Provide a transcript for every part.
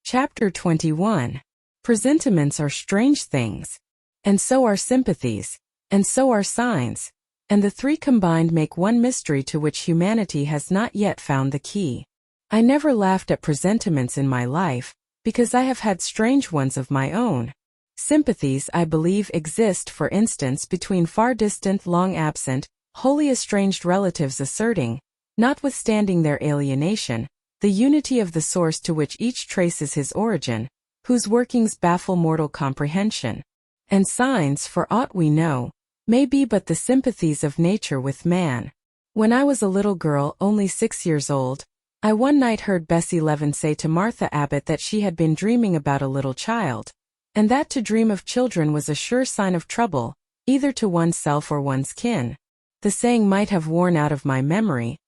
Chapter 21. Presentiments are strange things. And so are sympathies. And so are signs. And the three combined make one mystery to which humanity has not yet found the key. I never laughed at presentiments in my life, because I have had strange ones of my own. Sympathies, I believe, exist, for instance, between far distant, long absent, wholly estranged relatives asserting, notwithstanding their alienation, the unity of the source to which each traces his origin, whose workings baffle mortal comprehension. And signs, for aught we know, may be but the sympathies of nature with man. When I was a little girl, only 6 years old, I one night heard Bessie Leaven say to Martha Abbott that she had been dreaming about a little child, and that to dream of children was a sure sign of trouble, either to oneself or one's kin. The saying might have worn out of my memory,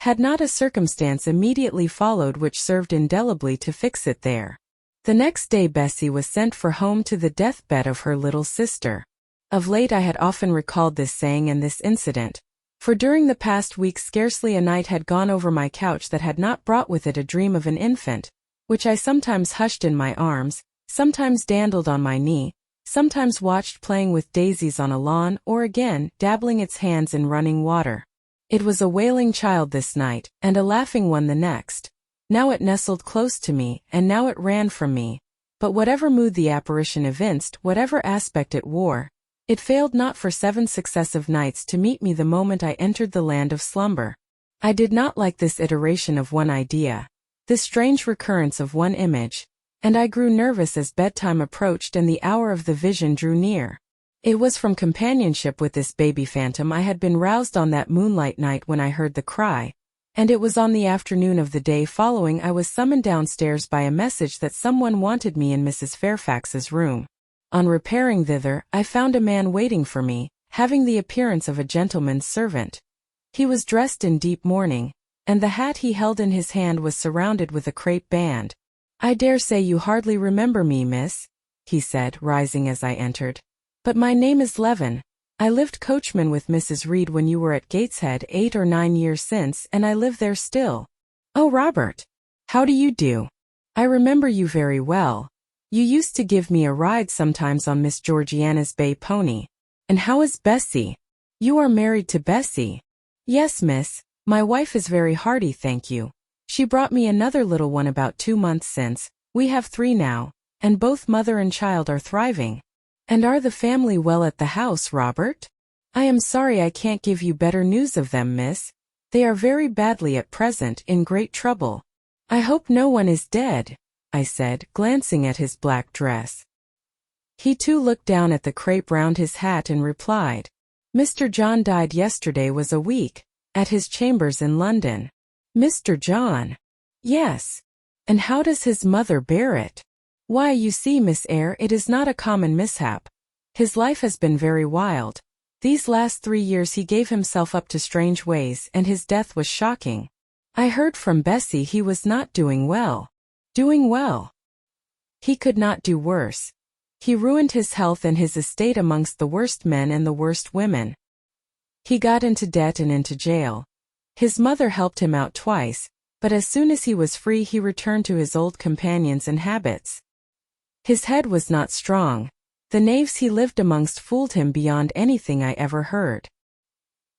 had not a circumstance immediately followed which served indelibly to fix it there. The next day Bessie was sent for home to the deathbed of her little sister. Of late I had often recalled this saying and this incident, for during the past week scarcely a night had gone over my couch that had not brought with it a dream of an infant, which I sometimes hushed in my arms, sometimes dandled on my knee, sometimes watched playing with daisies on a lawn, or again, dabbling its hands in running water. It was a wailing child this night, and a laughing one the next. Now it nestled close to me, and now it ran from me. But whatever mood the apparition evinced, whatever aspect it wore, it failed not for 7 successive nights to meet me the moment I entered the land of slumber. I did not like this iteration of one idea, this strange recurrence of one image, and I grew nervous as bedtime approached and the hour of the vision drew near. It was from companionship with this baby phantom I had been roused on that moonlight night when I heard the cry, and it was on the afternoon of the day following I was summoned downstairs by a message that someone wanted me in Mrs. Fairfax's room. On repairing thither, I found a man waiting for me, having the appearance of a gentleman's servant. He was dressed in deep mourning, and the hat he held in his hand was surrounded with a crape band. "I dare say you hardly remember me, miss," he said, rising as I entered. "But my name is Leaven. I lived coachman with Mrs. Reed when you were at Gateshead 8 or 9 years since, and I live there still." "Oh, Robert! How do you do? I remember you very well. You used to give me a ride sometimes on Miss Georgiana's bay pony. And how is Bessie? You are married to Bessie?" "Yes, miss. My wife is very hearty, thank you. She brought me another little one about 2 months since. We have 3 now, and both mother and child are thriving." "And are the family well at the house, Robert?" "I am sorry I can't give you better news of them, miss. They are very badly at present, in great trouble." "I hope no one is dead," I said, glancing at his black dress. He too looked down at the crape round his hat and replied, "Mr. John died yesterday was a week, at his chambers in London." "Mr. John?" "Yes. And how does his mother bear it?" "Why, you see, Miss Eyre, it is not a common mishap. His life has been very wild. These last 3 years he gave himself up to strange ways, and his death was shocking. I heard from Bessie he was not doing well." "Doing well?" "He could not do worse. He ruined his health and his estate amongst the worst men and the worst women. He got into debt and into jail. His mother helped him out twice, but as soon as he was free he returned to his old companions and habits. His head was not strong. The knaves he lived amongst fooled him beyond anything I ever heard.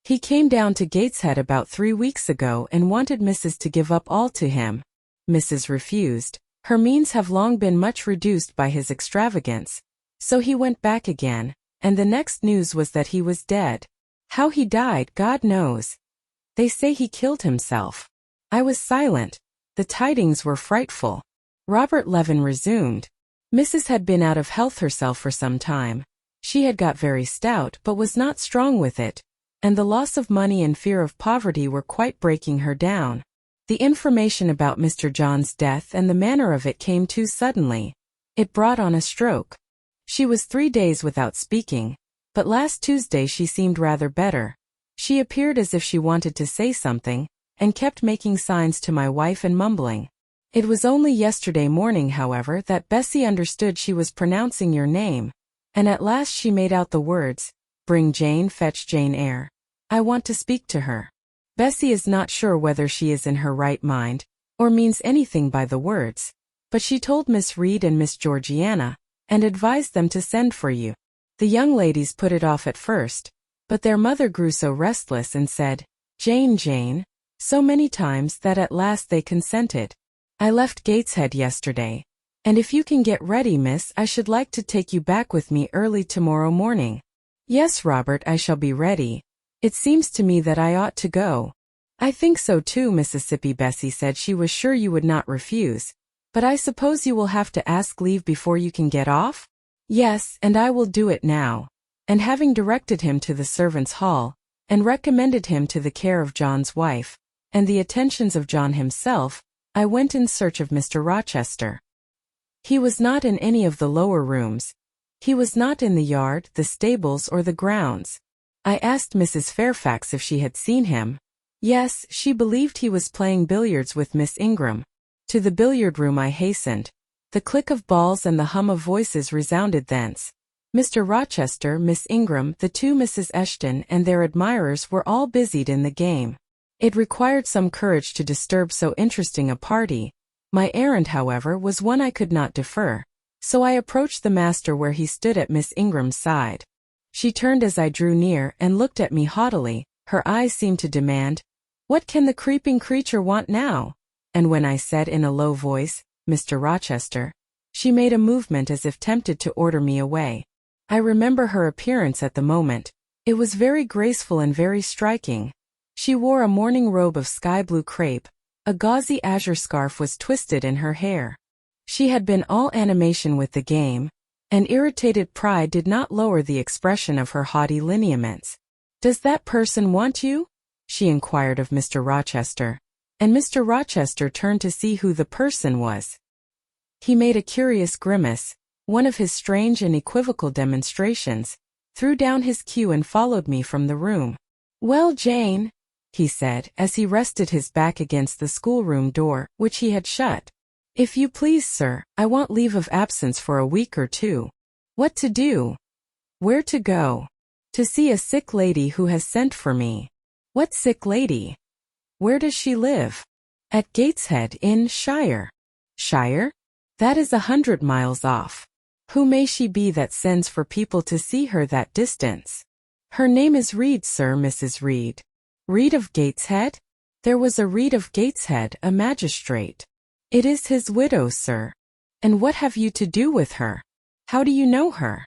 He came down to Gateshead about 3 weeks ago and wanted Mrs. to give up all to him. Mrs. refused. Her means have long been much reduced by his extravagance. So he went back again, and the next news was that he was dead. How he died, God knows. They say he killed himself. I was silent. The tidings were frightful." Robert Leaven resumed. "Mrs. had been out of health herself for some time. She had got very stout but was not strong with it, and the loss of money and fear of poverty were quite breaking her down. The information about Mr. John's death and the manner of it came too suddenly. It brought on a stroke. She was 3 days without speaking, but last Tuesday she seemed rather better. She appeared as if she wanted to say something, and kept making signs to my wife and mumbling. It was only yesterday morning, however, that Bessie understood she was pronouncing your name, and at last she made out the words, 'Bring Jane, fetch Jane Eyre. I want to speak to her.' Bessie is not sure whether she is in her right mind, or means anything by the words, But she told Miss Reed and Miss Georgiana, and advised them to send for you. The young ladies put it off at first, but their mother grew so restless and said, "Jane, Jane," so many times that at last they consented. I left Gateshead yesterday, and if you can get ready, miss, I should like to take you back with me early tomorrow morning. Yes, Robert, I shall be ready. It seems to me that I ought to go. I think so too, Mississippi Bessie said she was sure you would not refuse. But I suppose you will have to ask leave before you can get off? Yes, and I will do it now. And having directed him to the servants' hall, and recommended him to the care of John's wife, and the attentions of John himself, I went in search of Mr. Rochester. He was not in any of the lower rooms. He was not in the yard, the stables, or the grounds. I asked Mrs. Fairfax if she had seen him. Yes, she believed he was playing billiards with Miss Ingram. To the billiard room I hastened. The click of balls and the hum of voices resounded thence. Mr. Rochester, Miss Ingram, the two Misses Eshton, and their admirers were all busied in the game. It required some courage to disturb so interesting a party. My errand, however, was one I could not defer, so I approached the master where he stood at Miss Ingram's side. She turned as I drew near and looked at me haughtily. Her eyes seemed to demand, "What can the creeping creature want now?" And when I said in a low voice, "Mr. Rochester," she made a movement as if tempted to order me away. I remember her appearance at the moment. It was very graceful and very striking. She wore a morning robe of sky-blue crepe. A gauzy azure scarf was twisted in her hair. She had been all animation with the game, and irritated pride did not lower the expression of her haughty lineaments. "Does that person want you?" she inquired of Mr. Rochester, and Mr. Rochester turned to see who the person was. He made a curious grimace, one of his strange and equivocal demonstrations, threw down his cue and followed me from the room. "Well, Jane," he said, as he rested his back against the schoolroom door, which he had shut. "If you please, sir, I want leave of absence for a week or two." "What to do?" "Where to go?" "To see a sick lady who has sent for me." "What sick lady?" "Where does she live?" "At Gateshead in Shire." "Shire? That is 100 miles off. Who may she be that sends for people to see her that distance?" "Her name is Reed, sir, Mrs. Reed." "Reed of Gateshead?" "There was a Reed of Gateshead, a magistrate." "It is his widow, sir." "And what have you to do with her? How do you know her?"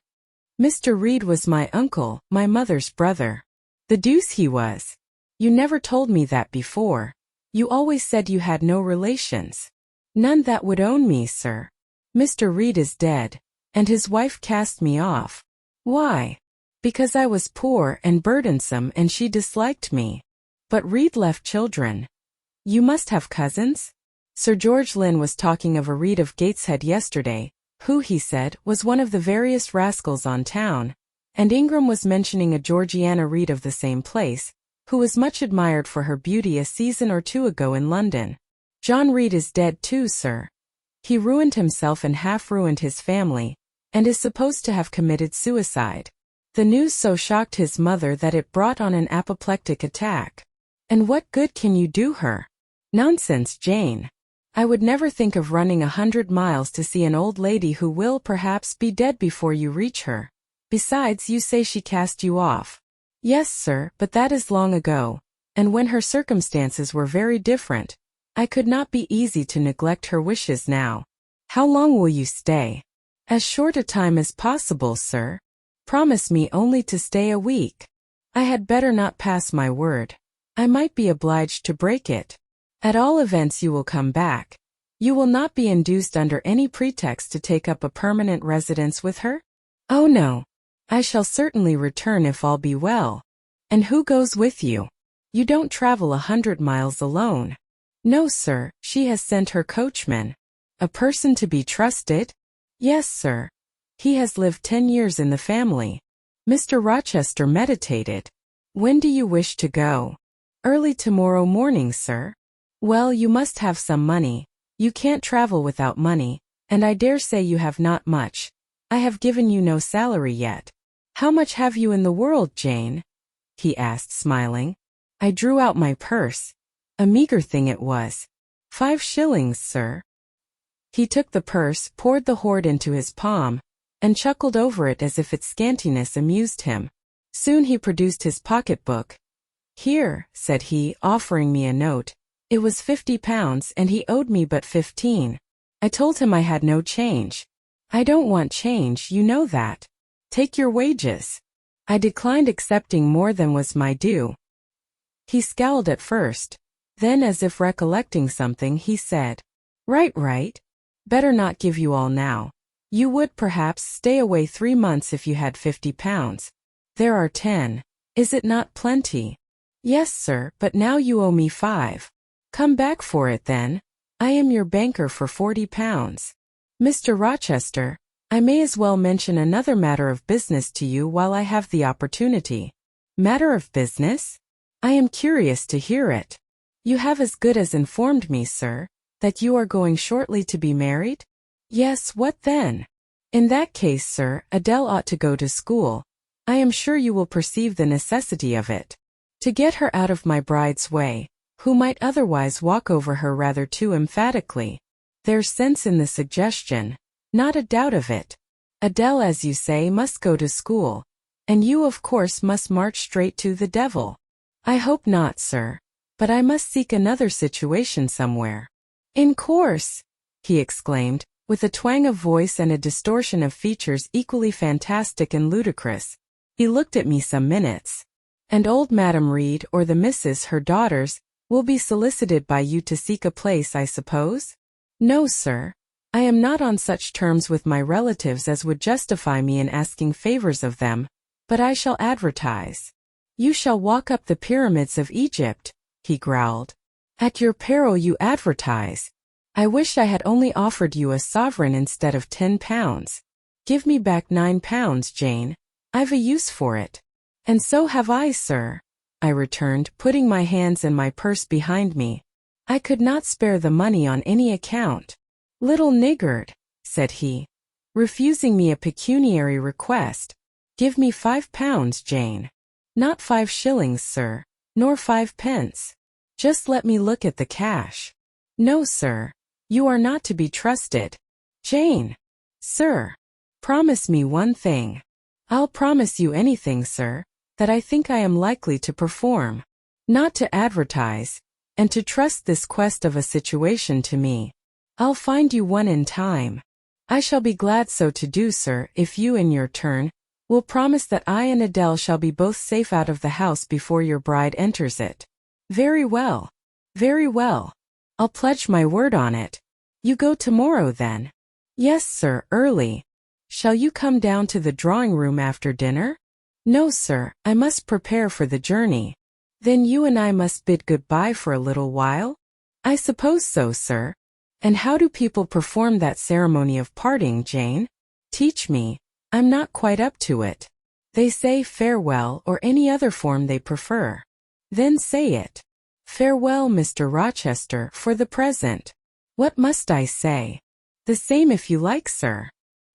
"Mr. Reed was my uncle, my mother's brother." "The deuce he was! You never told me that before. You always said you had no relations." "None that would own me, sir. Mr. Reed is dead, and his wife cast me off." "Why?" "Because I was poor and burdensome and she disliked me." "But Reed left children. You must have cousins?" Sir George Lynn was talking of a Reed of Gateshead yesterday, who, he said, was one of the various rascals on town, and Ingram was mentioning a Georgiana Reed of the same place, who was much admired for her beauty a season or two ago in London. "John Reed is dead too, sir. He ruined himself and half ruined his family, and is supposed to have committed suicide. The news so shocked his mother that it brought on an apoplectic attack." "And what good can you do her?" "Nonsense, Jane. I would never think of running 100 miles to see an old lady who will perhaps be dead before you reach her. Besides, you say she cast you off." "Yes, sir, but that is long ago, and when her circumstances were very different. I could not be easy to neglect her wishes now." "How long will you stay?" "As short a time as possible, sir." "Promise me only to stay a week." "I had better not pass my word. I might be obliged to break it." "At all events you will come back. You will not be induced under any pretext to take up a permanent residence with her?" "Oh no. I shall certainly return if all be well." "And who goes with you? You don't travel 100 miles alone." "No, sir, she has sent her coachman." "A person to be trusted?" "Yes, sir. He has lived 10 years in the family." Mr. Rochester meditated. "When do you wish to go?" "Early tomorrow morning, sir." "Well, you must have some money. You can't travel without money, and I dare say you have not much. I have given you no salary yet." "How much have you in the world, Jane?" he asked, smiling. I drew out my purse. A meager thing it was. 5 shillings, sir. He took the purse, poured the hoard into his palm, and chuckled over it as if its scantiness amused him. Soon he produced his pocketbook. "Here," said he, offering me a note. It was £50 and he owed me but 15. I told him I had no change. "I don't want change, you know that. Take your wages." I declined accepting more than was my due. He scowled at first. Then, as if recollecting something, he said, Right. Better not give you all now. You would perhaps stay away 3 months if you had £50. There are 10. Is it not plenty?" "Yes, sir, but now you owe me 5. Come back for it then. I am your banker for £40. Mr. Rochester, I may as well mention another matter of business to you while I have the opportunity." "Matter of business? I am curious to hear it." "You have as good as informed me, sir, that you are going shortly to be married?" "Yes, what then?" "In that case, sir, Adele ought to go to school. I am sure you will perceive the necessity of it. To get her out of my bride's way, who might otherwise walk over her rather too emphatically. There's sense in the suggestion, not a doubt of it. Adele, as you say, must go to school, and you of course must march straight to the devil." "I hope not, sir, but I must seek another situation somewhere." "In course," he exclaimed, with a twang of voice and a distortion of features equally fantastic and ludicrous. He looked at me some minutes. "And old Madam Reed or the Misses, her daughters, will be solicited by you to seek a place, I suppose?" "No, sir. I am not on such terms with my relatives as would justify me in asking favors of them, but I shall advertise." "You shall walk up the pyramids of Egypt," he growled. "At your peril you advertise. I wish I had only offered you a sovereign instead of £10. Give me back £9, Jane. I've a use for it." "And so have I, sir," I returned, putting my hands in my purse behind me. I could not spare the money on any account. "Little niggard," said he, refusing me a pecuniary request. "Give me £5, Jane. Not 5 shillings, sir, nor 5 pence. Just let me look at the cash." "No, sir. You are not to be trusted." "Jane." "Sir. Promise me one thing." "I'll promise you anything, sir, that I think I am likely to perform. Not to advertise, and to trust this quest of a situation to me. I'll find you one in time. I shall be glad so to do, sir, if you, in your turn, will promise that I and Adele shall be both safe out of the house before your bride enters it." "Very well. Very well. I'll pledge my word on it. You go tomorrow, then?" "Yes, sir, early. Shall you come down to the drawing-room after dinner?" "No, sir, I must prepare for the journey." "Then you and I must bid good-bye for a little while?" "I suppose so, sir. And how do people perform that ceremony of parting, Jane? Teach me. I'm not quite up to it." "They say farewell or any other form they prefer." "Then say it." "Farewell, Mr. Rochester, for the present." "What must I say?" "The same if you like, sir."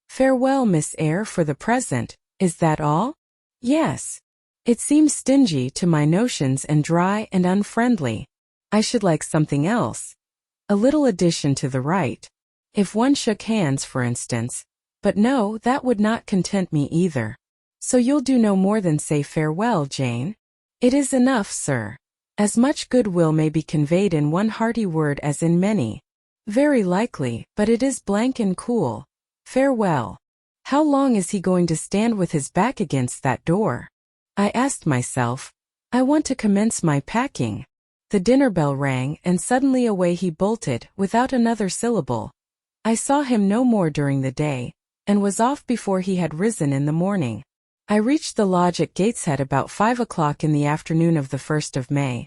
"Farewell, Miss Eyre, for the present. Is that all?" "Yes. It seems stingy to my notions and dry and unfriendly. I should like something else. A little addition to the right. If one shook hands, for instance. But no, that would not content me either." "So you'll do no more than say farewell, Jane?" "It is enough, sir. As much goodwill may be conveyed in one hearty word as in many." "Very likely, but it is blank and cool. Farewell." How long is he going to stand with his back against that door? I asked myself. I want to commence my packing. The dinner bell rang, and suddenly away he bolted, without another syllable. I saw him no more during the day, and was off before he had risen in the morning. I reached the lodge at Gateshead about 5 o'clock in the afternoon of the 1st of May.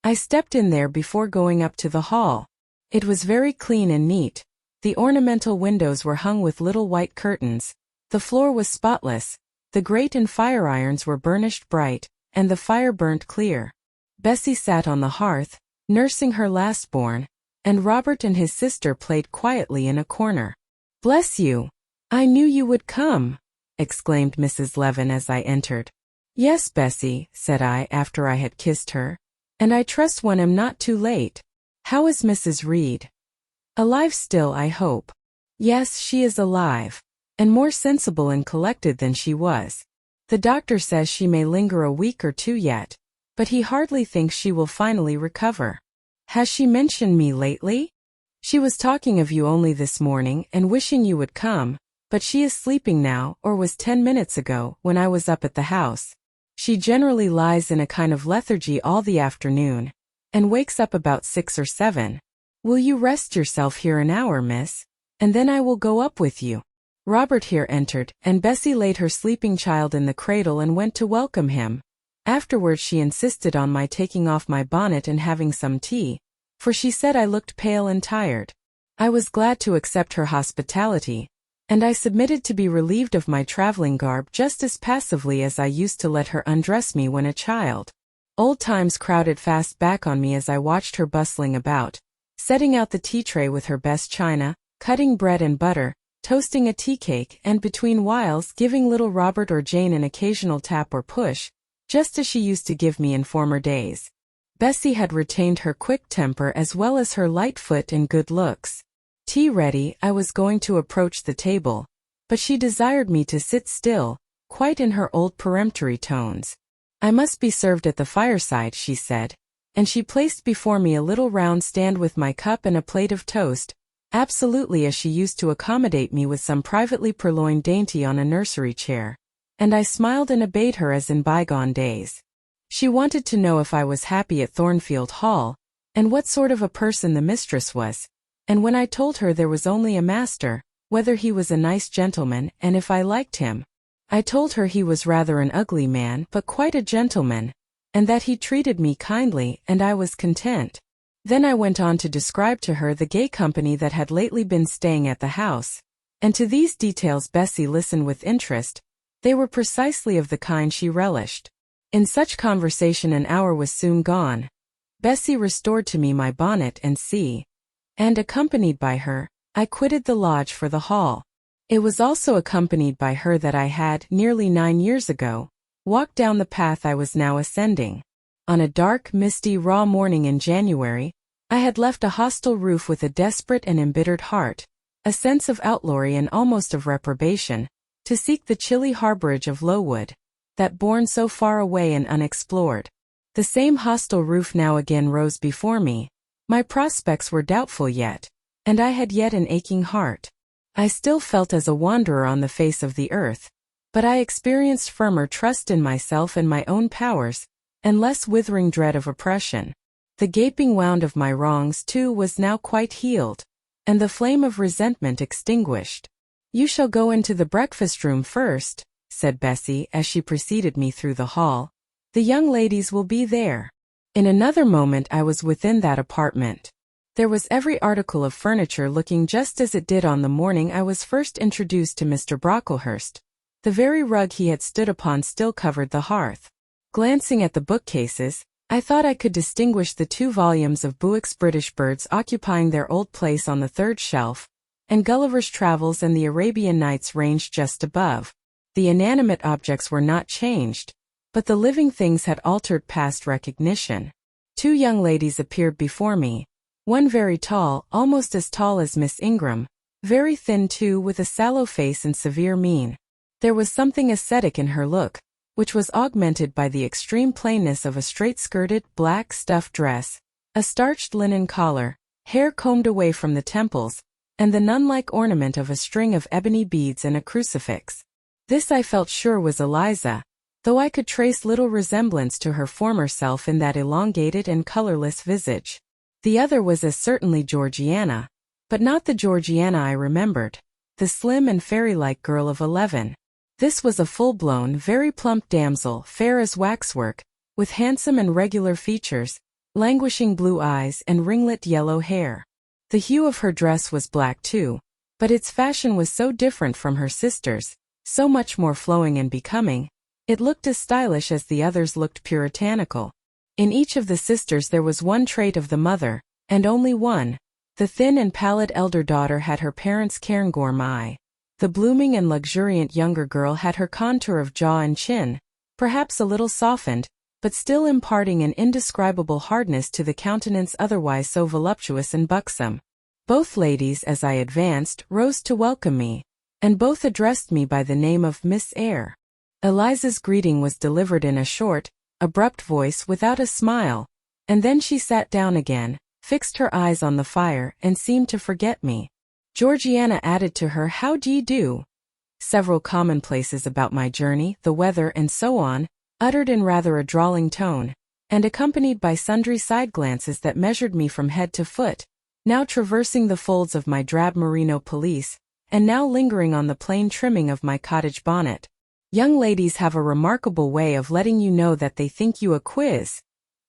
I stepped in there before going up to the hall. It was very clean and neat. The ornamental windows were hung with little white curtains. The floor was spotless. The grate and fire irons were burnished bright, and the fire burnt clear. Bessie sat on the hearth, nursing her last-born, and Robert and his sister played quietly in a corner. "Bless you! I knew you would come," exclaimed Mrs. Levin as I entered. "Yes, Bessie," said I after I had kissed her, "and I trust one am not too late. How is Mrs. Reed?" Alive still, I hope. Yes, she is alive. And more sensible and collected than she was. The doctor says she may linger a week or two yet, but he hardly thinks she will finally recover. Has she mentioned me lately? She was talking of you only this morning and wishing you would come, but she is sleeping now, or was 10 minutes ago, when I was up at the house. She generally lies in a kind of lethargy all the afternoon, and wakes up about 6 or 7. Will you rest yourself here an hour, miss? And then I will go up with you. Robert here entered, and Bessie laid her sleeping child in the cradle and went to welcome him. Afterwards she insisted on my taking off my bonnet and having some tea, for she said I looked pale and tired. I was glad to accept her hospitality, and I submitted to be relieved of my traveling garb just as passively as I used to let her undress me when a child. Old times crowded fast back on me as I watched her bustling about, setting out the tea tray with her best china, cutting bread and butter, toasting a tea cake, and between whiles giving little Robert or Jane an occasional tap or push, just as she used to give me in former days. Bessie had retained her quick temper as well as her light foot and good looks. Tea ready, I was going to approach the table, but she desired me to sit still, quite in her old peremptory tones. I must be served at the fireside, she said, and she placed before me a little round stand with my cup and a plate of toast, absolutely as she used to accommodate me with some privately purloined dainty on a nursery chair, and I smiled and obeyed her as in bygone days. She wanted to know if I was happy at Thornfield Hall, and what sort of a person the mistress was, and when I told her there was only a master, whether he was a nice gentleman, and if I liked him. I told her he was rather an ugly man but quite a gentleman, and that he treated me kindly, and I was content. Then I went on to describe to her the gay company that had lately been staying at the house, and to these details Bessie listened with interest. They were precisely of the kind she relished. In such conversation an hour was soon gone. Bessie restored to me my bonnet and and accompanied by her, I quitted the lodge for the hall. It was also accompanied by her that I had, nearly 9 years ago, walked down the path I was now ascending. On a dark, misty, raw morning in January, I had left a hostile roof with a desperate and embittered heart, a sense of outlawry and almost of reprobation, to seek the chilly harbourage of Lowood, that bourne so far away and unexplored. The same hostile roof now again rose before me. My prospects were doubtful yet, and I had yet an aching heart. I still felt as a wanderer on the face of the earth, but I experienced firmer trust in myself and my own powers, and less withering dread of oppression. The gaping wound of my wrongs, too, was now quite healed, and the flame of resentment extinguished. "You shall go into the breakfast-room first," said Bessie as she preceded me through the hall. "The young ladies will be there." In another moment I was within that apartment. There was every article of furniture looking just as it did on the morning I was first introduced to Mr. Brocklehurst. The very rug he had stood upon still covered the hearth. Glancing at the bookcases, I thought I could distinguish the 2 volumes of Bewick's British Birds occupying their old place on the 3rd shelf, and Gulliver's Travels and the Arabian Nights ranged just above. The inanimate objects were not changed, but the living things had altered past recognition. 2 young ladies appeared before me, one very tall, almost as tall as Miss Ingram, very thin too, with a sallow face and severe mien. There was something ascetic in her look, which was augmented by the extreme plainness of a straight-skirted, black stuff dress, a starched linen collar, hair combed away from the temples, and the nun-like ornament of a string of ebony beads and a crucifix. This I felt sure was Eliza, though I could trace little resemblance to her former self in that elongated and colorless visage. The other was as certainly Georgiana, but not the Georgiana I remembered, the slim and fairy-like girl of 11. This was a full-blown, very plump damsel, fair as waxwork, with handsome and regular features, languishing blue eyes and ringlet yellow hair. The hue of her dress was black too, but its fashion was so different from her sister's, so much more flowing and becoming, it looked as stylish as the others looked puritanical. In each of the sisters there was one trait of the mother, and only one. The thin and pallid elder daughter had her parents' cairngorm eye. The blooming and luxuriant younger girl had her contour of jaw and chin, perhaps a little softened, but still imparting an indescribable hardness to the countenance otherwise so voluptuous and buxom. Both ladies, as I advanced, rose to welcome me, and both addressed me by the name of Miss Eyre. Eliza's greeting was delivered in a short, abrupt voice without a smile, and then she sat down again, fixed her eyes on the fire, and seemed to forget me. Georgiana added to her "How d'ye do?" Several commonplaces about my journey, the weather, and so on, uttered in rather a drawling tone, and accompanied by sundry side glances that measured me from head to foot, now traversing the folds of my drab merino pelisse, and now lingering on the plain trimming of my cottage bonnet. Young ladies have a remarkable way of letting you know that they think you a quiz,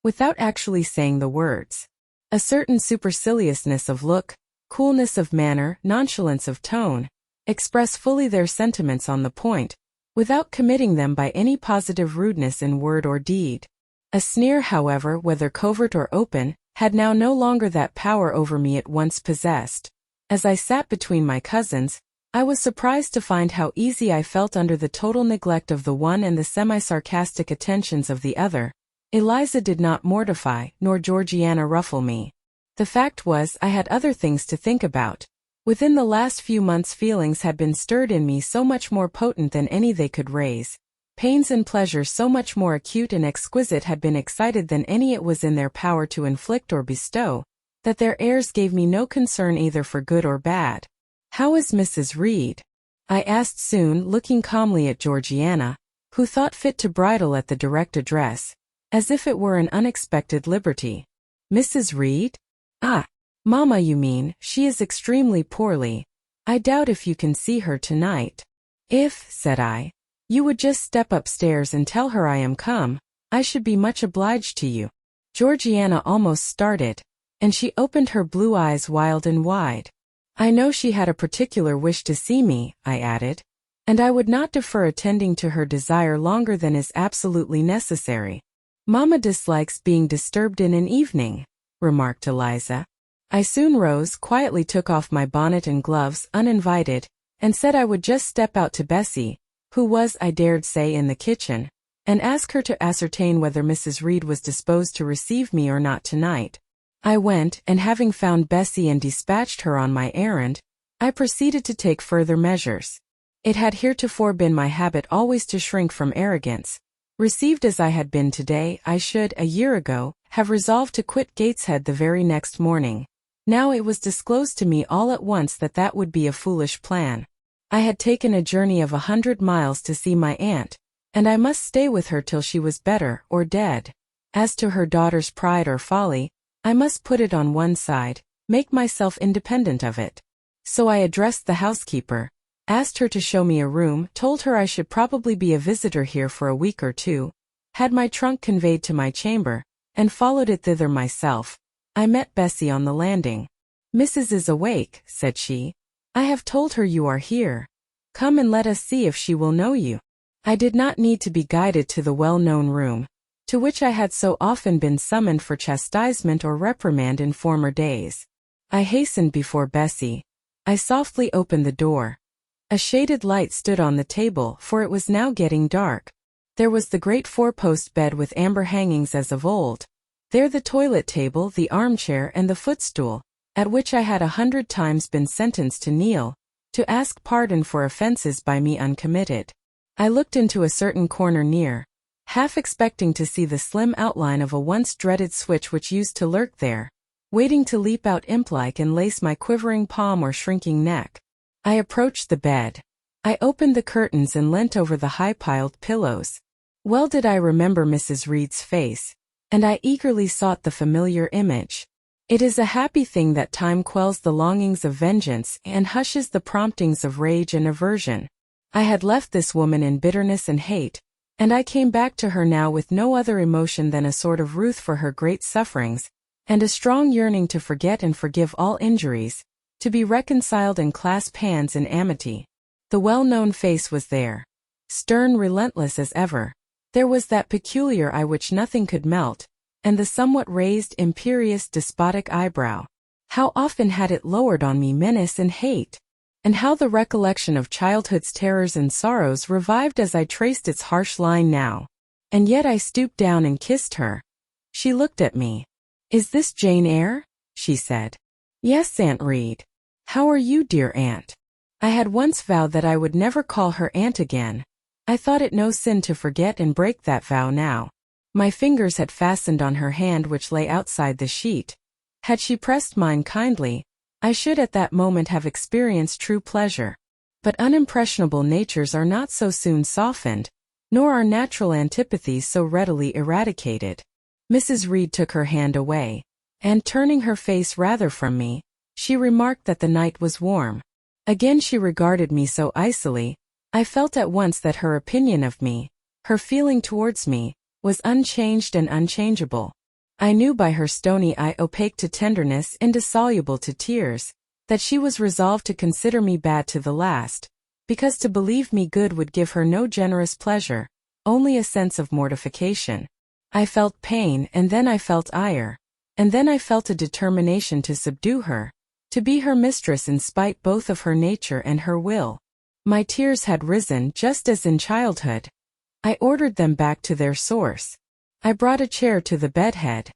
without actually saying the words. A certain superciliousness of look, coolness of manner, nonchalance of tone, express fully their sentiments on the point, without committing them by any positive rudeness in word or deed. A sneer, however, whether covert or open, had now no longer that power over me it once possessed. As I sat between my cousins, I was surprised to find how easy I felt under the total neglect of the one and the semi-sarcastic attentions of the other. Eliza did not mortify, nor Georgiana ruffle me. The fact was, I had other things to think about. Within the last few months feelings had been stirred in me so much more potent than any they could raise. Pains and pleasures so much more acute and exquisite had been excited than any it was in their power to inflict or bestow, that their airs gave me no concern either for good or bad. "How is Mrs. Reed?" I asked soon, looking calmly at Georgiana, who thought fit to bridle at the direct address, as if it were an unexpected liberty. "Mrs. Reed? Ah, Mamma, you mean. She is extremely poorly. I doubt if you can see her tonight." "If," said I, "you would just step upstairs and tell her I am come, I should be much obliged to you." Georgiana almost started, and she opened her blue eyes wild and wide. "I know she had a particular wish to see me," I added, "and I would not defer attending to her desire longer than is absolutely necessary." "Mamma dislikes being disturbed in an evening," remarked Eliza. I soon rose, quietly took off my bonnet and gloves, uninvited, and said I would just step out to Bessie, who was, I dared say, in the kitchen, and ask her to ascertain whether Mrs. Reed was disposed to receive me or not tonight. I went, and having found Bessie and dispatched her on my errand, I proceeded to take further measures. It had heretofore been my habit always to shrink from arrogance. Received as I had been today, I should, a year ago, have resolved to quit Gateshead the very next morning. Now it was disclosed to me all at once that that would be a foolish plan. I had taken a journey of 100 miles to see my aunt, and I must stay with her till she was better, or dead. As to her daughter's pride or folly, I must put it on one side, make myself independent of it. So I addressed the housekeeper, asked her to show me a room, told her I should probably be a visitor here for a week or two, had my trunk conveyed to my chamber, and followed it thither myself. I met Bessie on the landing. "Mrs. is awake," said she. "I have told her you are here. Come and let us see if she will know you." I did not need to be guided to the well-known room, to which I had so often been summoned for chastisement or reprimand in former days. I hastened before Bessie. I softly opened the door. A shaded light stood on the table, for it was now getting dark. There was the great four-post bed with amber hangings as of old. There the toilet table, the armchair, and the footstool, at which I had 100 times been sentenced to kneel, to ask pardon for offences by me uncommitted. I looked into a certain corner near, half expecting to see the slim outline of a once dreaded switch which used to lurk there, waiting to leap out imp-like and lace my quivering palm or shrinking neck. I approached the bed. I opened the curtains and leant over the high-piled pillows. Well did I remember Mrs. Reed's face, and I eagerly sought the familiar image. It is a happy thing that time quells the longings of vengeance and hushes the promptings of rage and aversion. I had left this woman in bitterness and hate, and I came back to her now with no other emotion than a sort of ruth for her great sufferings, and a strong yearning to forget and forgive all injuries, to be reconciled and clasp hands in amity. The well-known face was there, stern, relentless as ever. There was that peculiar eye which nothing could melt, and the somewhat raised, imperious, despotic eyebrow. How often had it lowered on me menace and hate! And how the recollection of childhood's terrors and sorrows revived as I traced its harsh line now. And yet I stooped down and kissed her. She looked at me. "Is this Jane Eyre?" she said. Yes, Aunt Reed. How are you, dear aunt? I had once vowed that I would never call her aunt again. I thought it no sin to forget and break that vow now. My fingers had fastened on her hand which lay outside the sheet. Had she pressed mine kindly, I should at that moment have experienced true pleasure. But unimpressionable natures are not so soon softened, nor are natural antipathies so readily eradicated. Mrs. Reed took her hand away, and turning her face rather from me, she remarked that the night was warm. Again she regarded me so icily, I felt at once that her opinion of me, her feeling towards me, was unchanged and unchangeable. I knew by her stony eye opaque to tenderness, indissoluble to tears, that she was resolved to consider me bad to the last, because to believe me good would give her no generous pleasure, only a sense of mortification. I felt pain, and then I felt ire, and then I felt a determination to subdue her, to be her mistress in spite both of her nature and her will. My tears had risen just as in childhood. I ordered them back to their source. I brought a chair to the bedhead.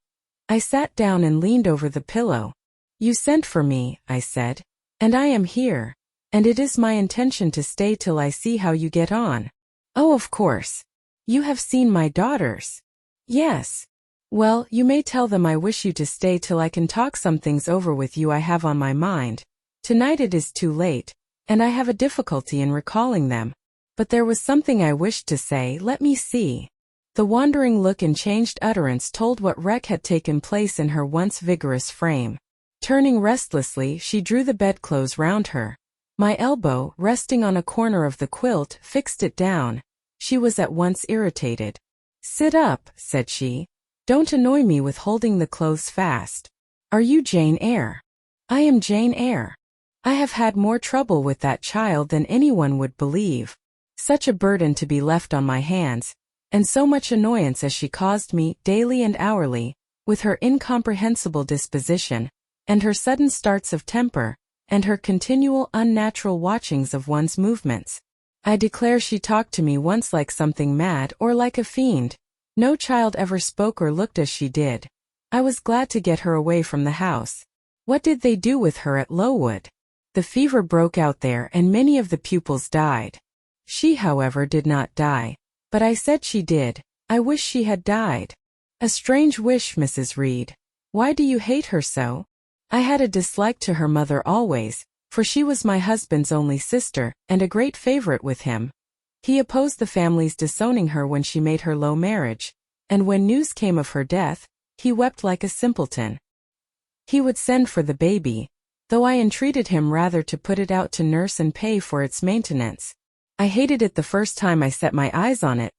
I sat down and leaned over the pillow. You sent for me, I said, and I am here, and it is my intention to stay till I see how you get on. Oh, of course. You have seen my daughters. Yes. Well, you may tell them I wish you to stay till I can talk some things over with you I have on my mind. Tonight it is too late, and I have a difficulty in recalling them. But there was something I wished to say, let me see. The wandering look and changed utterance told what wreck had taken place in her once vigorous frame. Turning restlessly, she drew the bedclothes round her. My elbow, resting on a corner of the quilt, fixed it down. She was at once irritated. Sit up, said she. Don't annoy me with holding the clothes fast. Are you Jane Eyre? I am Jane Eyre. I have had more trouble with that child than anyone would believe. Such a burden to be left on my hands, and so much annoyance as she caused me, daily and hourly, with her incomprehensible disposition, and her sudden starts of temper, and her continual unnatural watchings of one's movements. I declare she talked to me once like something mad or like a fiend. No child ever spoke or looked as she did. I was glad to get her away from the house. What did they do with her at Lowood? The fever broke out there and many of the pupils died. She, however, did not die, but I said she did. I wish she had died. A strange wish, Mrs. Reed. Why do you hate her so? I had a dislike to her mother always, for she was my husband's only sister, and a great favorite with him. He opposed the family's disowning her when she made her low marriage, and when news came of her death, he wept like a simpleton. He would send for the baby, though I entreated him rather to put it out to nurse and pay for its maintenance. I hated it the first time I set my eyes on it.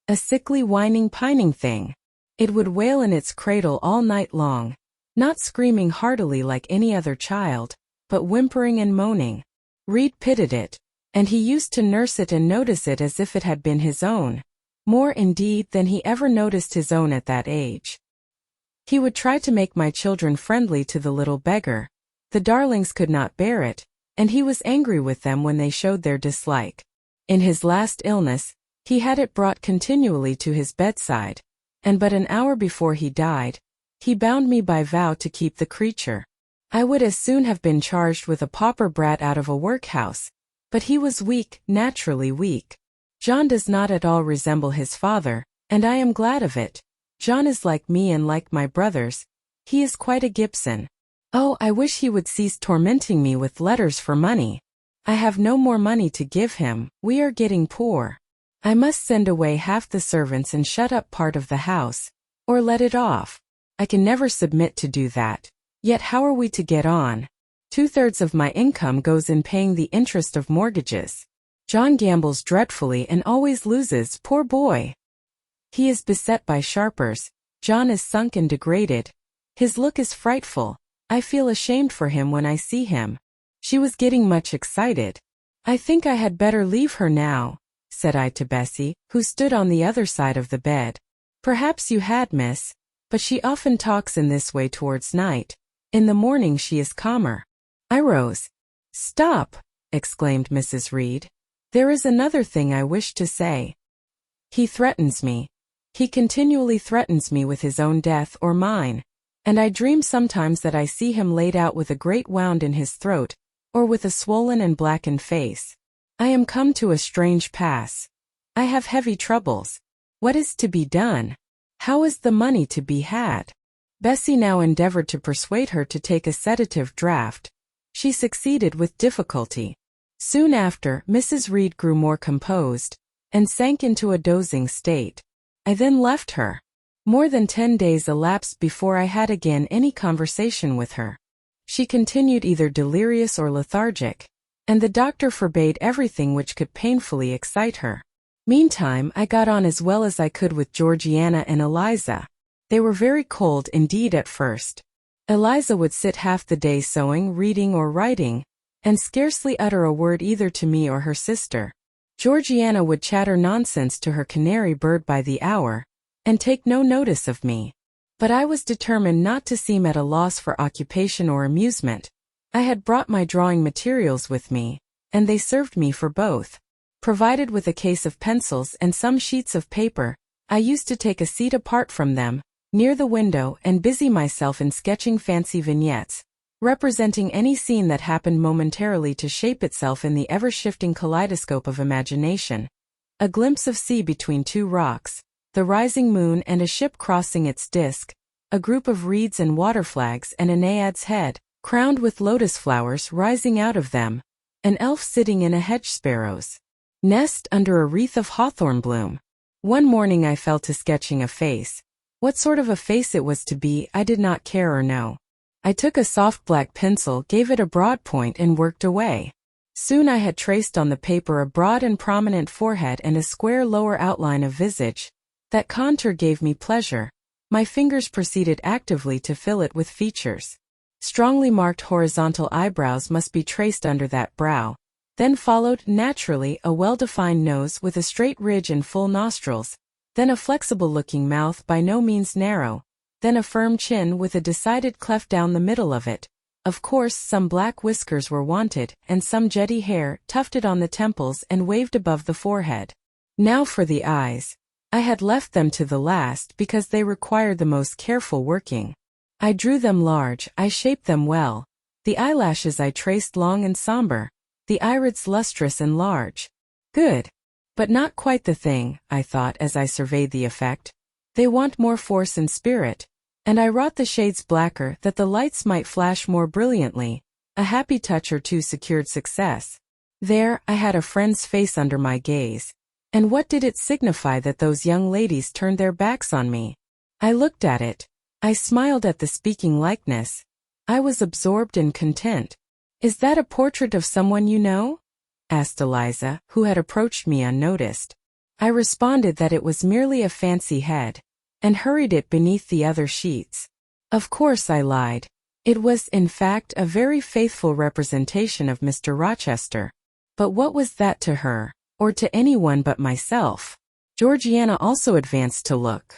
A sickly, whining, pining thing. It would wail in its cradle all night long, not screaming heartily like any other child, but whimpering and moaning. Reed pitied it, and he used to nurse it and notice it as if it had been his own, more indeed than he ever noticed his own at that age. He would try to make my children friendly to the little beggar. The darlings could not bear it, and he was angry with them when they showed their dislike. In his last illness, he had it brought continually to his bedside, and but an hour before he died, he bound me by vow to keep the creature. I would as soon have been charged with a pauper brat out of a workhouse, but he was weak, naturally weak. John does not at all resemble his father, and I am glad of it. John is like me and like my brothers. He is quite a Gibson. Oh, I wish he would cease tormenting me with letters for money. I have no more money to give him. We are getting poor. I must send away half the servants and shut up part of the house, or let it off. I can never submit to do that. Yet how are we to get on? 2/3 of my income goes in paying the interest of mortgages. John gambles dreadfully and always loses, poor boy. He is beset by sharpers. John is sunk and degraded. His look is frightful. I feel ashamed for him when I see him. She was getting much excited. I think I had better leave her now, said I to Bessie, who stood on the other side of the bed. Perhaps you had, miss, but she often talks in this way towards night. In the morning she is calmer. I rose. Stop, exclaimed Mrs. Reed. There is another thing I wish to say. He threatens me. He continually threatens me with his own death or mine. And I dream sometimes that I see him laid out with a great wound in his throat, or with a swollen and blackened face. I am come to a strange pass. I have heavy troubles. What is to be done? How is the money to be had? Bessie now endeavored to persuade her to take a sedative draught. She succeeded with difficulty. Soon after, Mrs. Reed grew more composed, and sank into a dozing state. I then left her. More than 10 days elapsed before I had again any conversation with her. She continued either delirious or lethargic, and the doctor forbade everything which could painfully excite her. Meantime, I got on as well as I could with Georgiana and Eliza. They were very cold indeed at first. Eliza would sit half the day sewing, reading, or writing, and scarcely utter a word either to me or her sister. Georgiana would chatter nonsense to her canary bird by the hour, and take no notice of me. But I was determined not to seem at a loss for occupation or amusement. I had brought my drawing materials with me, and they served me for both. Provided with a case of pencils and some sheets of paper, I used to take a seat apart from them, near the window, and busy myself in sketching fancy vignettes, representing any scene that happened momentarily to shape itself in the ever-shifting kaleidoscope of imagination. A glimpse of sea between two rocks, the rising moon and a ship crossing its disk, a group of reeds and water flags and a naiad's head, crowned with lotus flowers rising out of them, an elf sitting in a hedge sparrow's nest under a wreath of hawthorn bloom. One morning I fell to sketching a face. What sort of a face it was to be, I did not care or know. I took a soft black pencil, gave it a broad point, and worked away. Soon I had traced on the paper a broad and prominent forehead and a square lower outline of visage. That contour gave me pleasure. My fingers proceeded actively to fill it with features. Strongly marked horizontal eyebrows must be traced under that brow. Then followed, naturally, a well-defined nose with a straight ridge and full nostrils, then a flexible-looking mouth by no means narrow, then a firm chin with a decided cleft down the middle of it. Of course, some black whiskers were wanted, and some jetty hair, tufted on the temples and waved above the forehead. Now for the eyes. I had left them to the last because they required the most careful working. I drew them large, I shaped them well. The eyelashes I traced long and somber, the irids lustrous and large. Good. But not quite the thing, I thought as I surveyed the effect. They want more force and spirit, and I wrought the shades blacker that the lights might flash more brilliantly. A happy touch or two secured success. There, I had a friend's face under my gaze. And what did it signify that those young ladies turned their backs on me? I looked at it. I smiled at the speaking likeness. I was absorbed and content. "Is that a portrait of someone you know?" asked Eliza, who had approached me unnoticed. I responded that it was merely a fancy head, and hurried it beneath the other sheets. Of course I lied. It was, in fact, a very faithful representation of Mr. Rochester. But what was that to her, or to anyone but myself? Georgiana also advanced to look.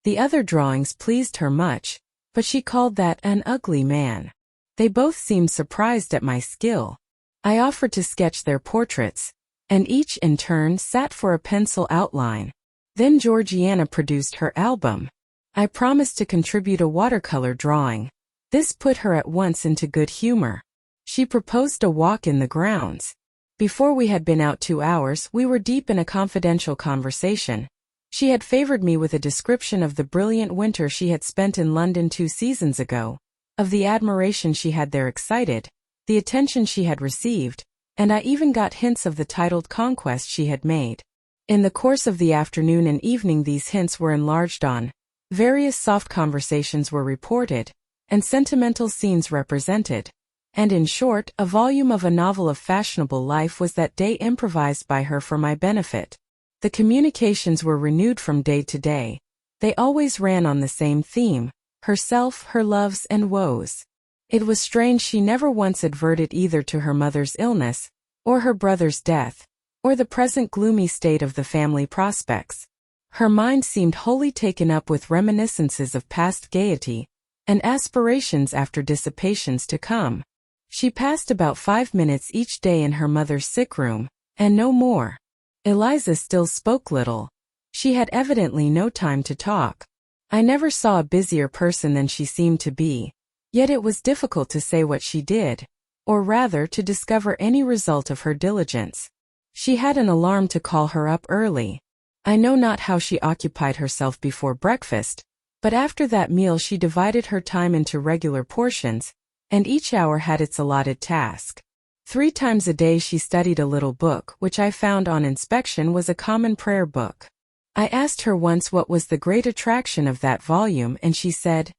The other drawings pleased her much, but she called that an ugly man. They both seemed surprised at my skill. I offered to sketch their portraits, and each in turn sat for a pencil outline. Then Georgiana produced her album. I promised to contribute a watercolor drawing. This put her at once into good humor. She proposed a walk in the grounds. Before we had been out 2 hours, we were deep in a confidential conversation. She had favored me with a description of the brilliant winter she had spent in London 2 seasons ago, of the admiration she had there excited, the attention she had received, and I even got hints of the titled conquest she had made. In the course of the afternoon and evening these hints were enlarged on, various soft conversations were reported, and sentimental scenes represented, and in short, a volume of a novel of fashionable life was that day improvised by her for my benefit. The communications were renewed from day to day. They always ran on the same theme, herself, her loves and woes. It was strange she never once adverted either to her mother's illness, or her brother's death, or the present gloomy state of the family prospects. Her mind seemed wholly taken up with reminiscences of past gaiety, and aspirations after dissipations to come. She passed about 5 minutes each day in her mother's sick room, and no more. Eliza still spoke little. She had evidently no time to talk. I never saw a busier person than she seemed to be, yet it was difficult to say what she did, or rather to discover any result of her diligence. She had an alarm to call her up early. I know not how she occupied herself before breakfast, but after that meal she divided her time into regular portions, and each hour had its allotted task. 3 times a day she studied a little book which I found on inspection was a common prayer book. I asked her once what was the great attraction of that volume, and she said,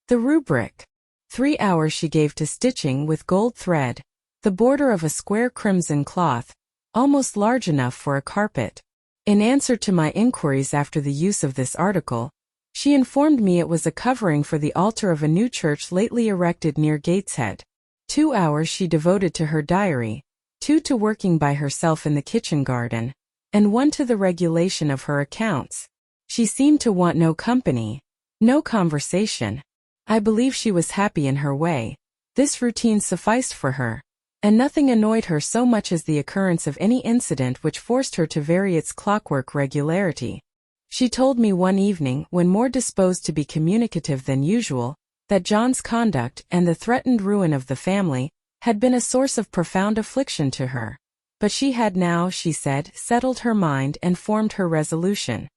"The rubric." 3 hours she gave to stitching with gold thread, the border of a square crimson cloth, almost large enough for a carpet. In answer to my inquiries after the use of this article, she informed me it was a covering for the altar of a new church lately erected near Gateshead. 2 hours she devoted to her diary, 2 to working by herself in the kitchen garden, and 1 to the regulation of her accounts. She seemed to want no company, no conversation. I believe she was happy in her way. This routine sufficed for her, and nothing annoyed her so much as the occurrence of any incident which forced her to vary its clockwork regularity. She told me one evening, when more disposed to be communicative than usual, that John's conduct and the threatened ruin of the family had been a source of profound affliction to her. But she had now, she said, settled her mind and formed her resolution.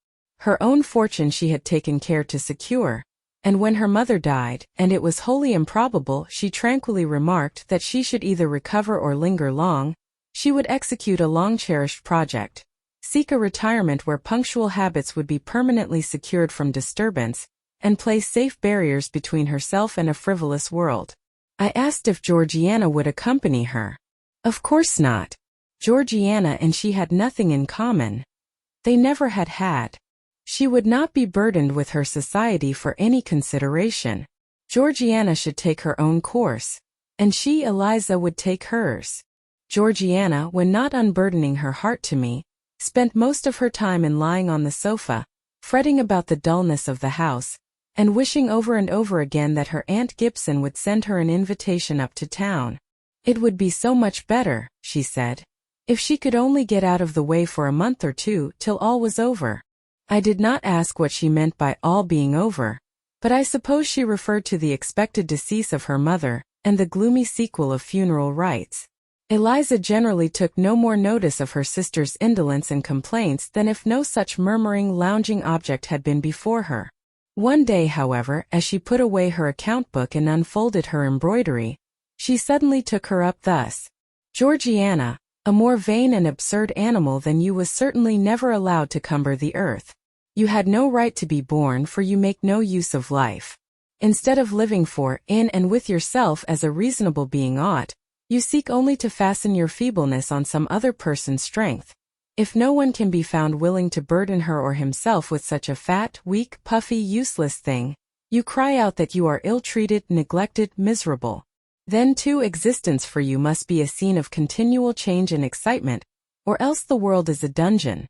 Her own fortune she had taken care to secure, and when her mother died, and it was wholly improbable, she tranquilly remarked that she should either recover or linger long, she would execute a long-cherished project, seek a retirement where punctual habits would be permanently secured from disturbance, and place safe barriers between herself and a frivolous world. I asked if Georgiana would accompany her. Of course not. Georgiana and she had nothing in common. They never had had. She would not be burdened with her society for any consideration. Georgiana should take her own course, and she, Eliza, would take hers. Georgiana, when not unburdening her heart to me, spent most of her time in lying on the sofa, fretting about the dullness of the house, and wishing over and over again that her Aunt Gibson would send her an invitation up to town. It would be so much better, she said, if she could only get out of the way for a month or 2 till all was over. I did not ask what she meant by all being over, but I suppose she referred to the expected decease of her mother, and the gloomy sequel of funeral rites. Eliza generally took no more notice of her sister's indolence and complaints than if no such murmuring, lounging object had been before her. One day, however, as she put away her account book and unfolded her embroidery, she suddenly took her up thus: "Georgiana, a more vain and absurd animal than you was certainly never allowed to cumber the earth. You had no right to be born, for you make no use of life. Instead of living for, in and with yourself as a reasonable being ought, you seek only to fasten your feebleness on some other person's strength. If no one can be found willing to burden her or himself with such a fat, weak, puffy, useless thing, you cry out that you are ill-treated, neglected, miserable. Then too existence for you must be a scene of continual change and excitement, or else the world is a dungeon.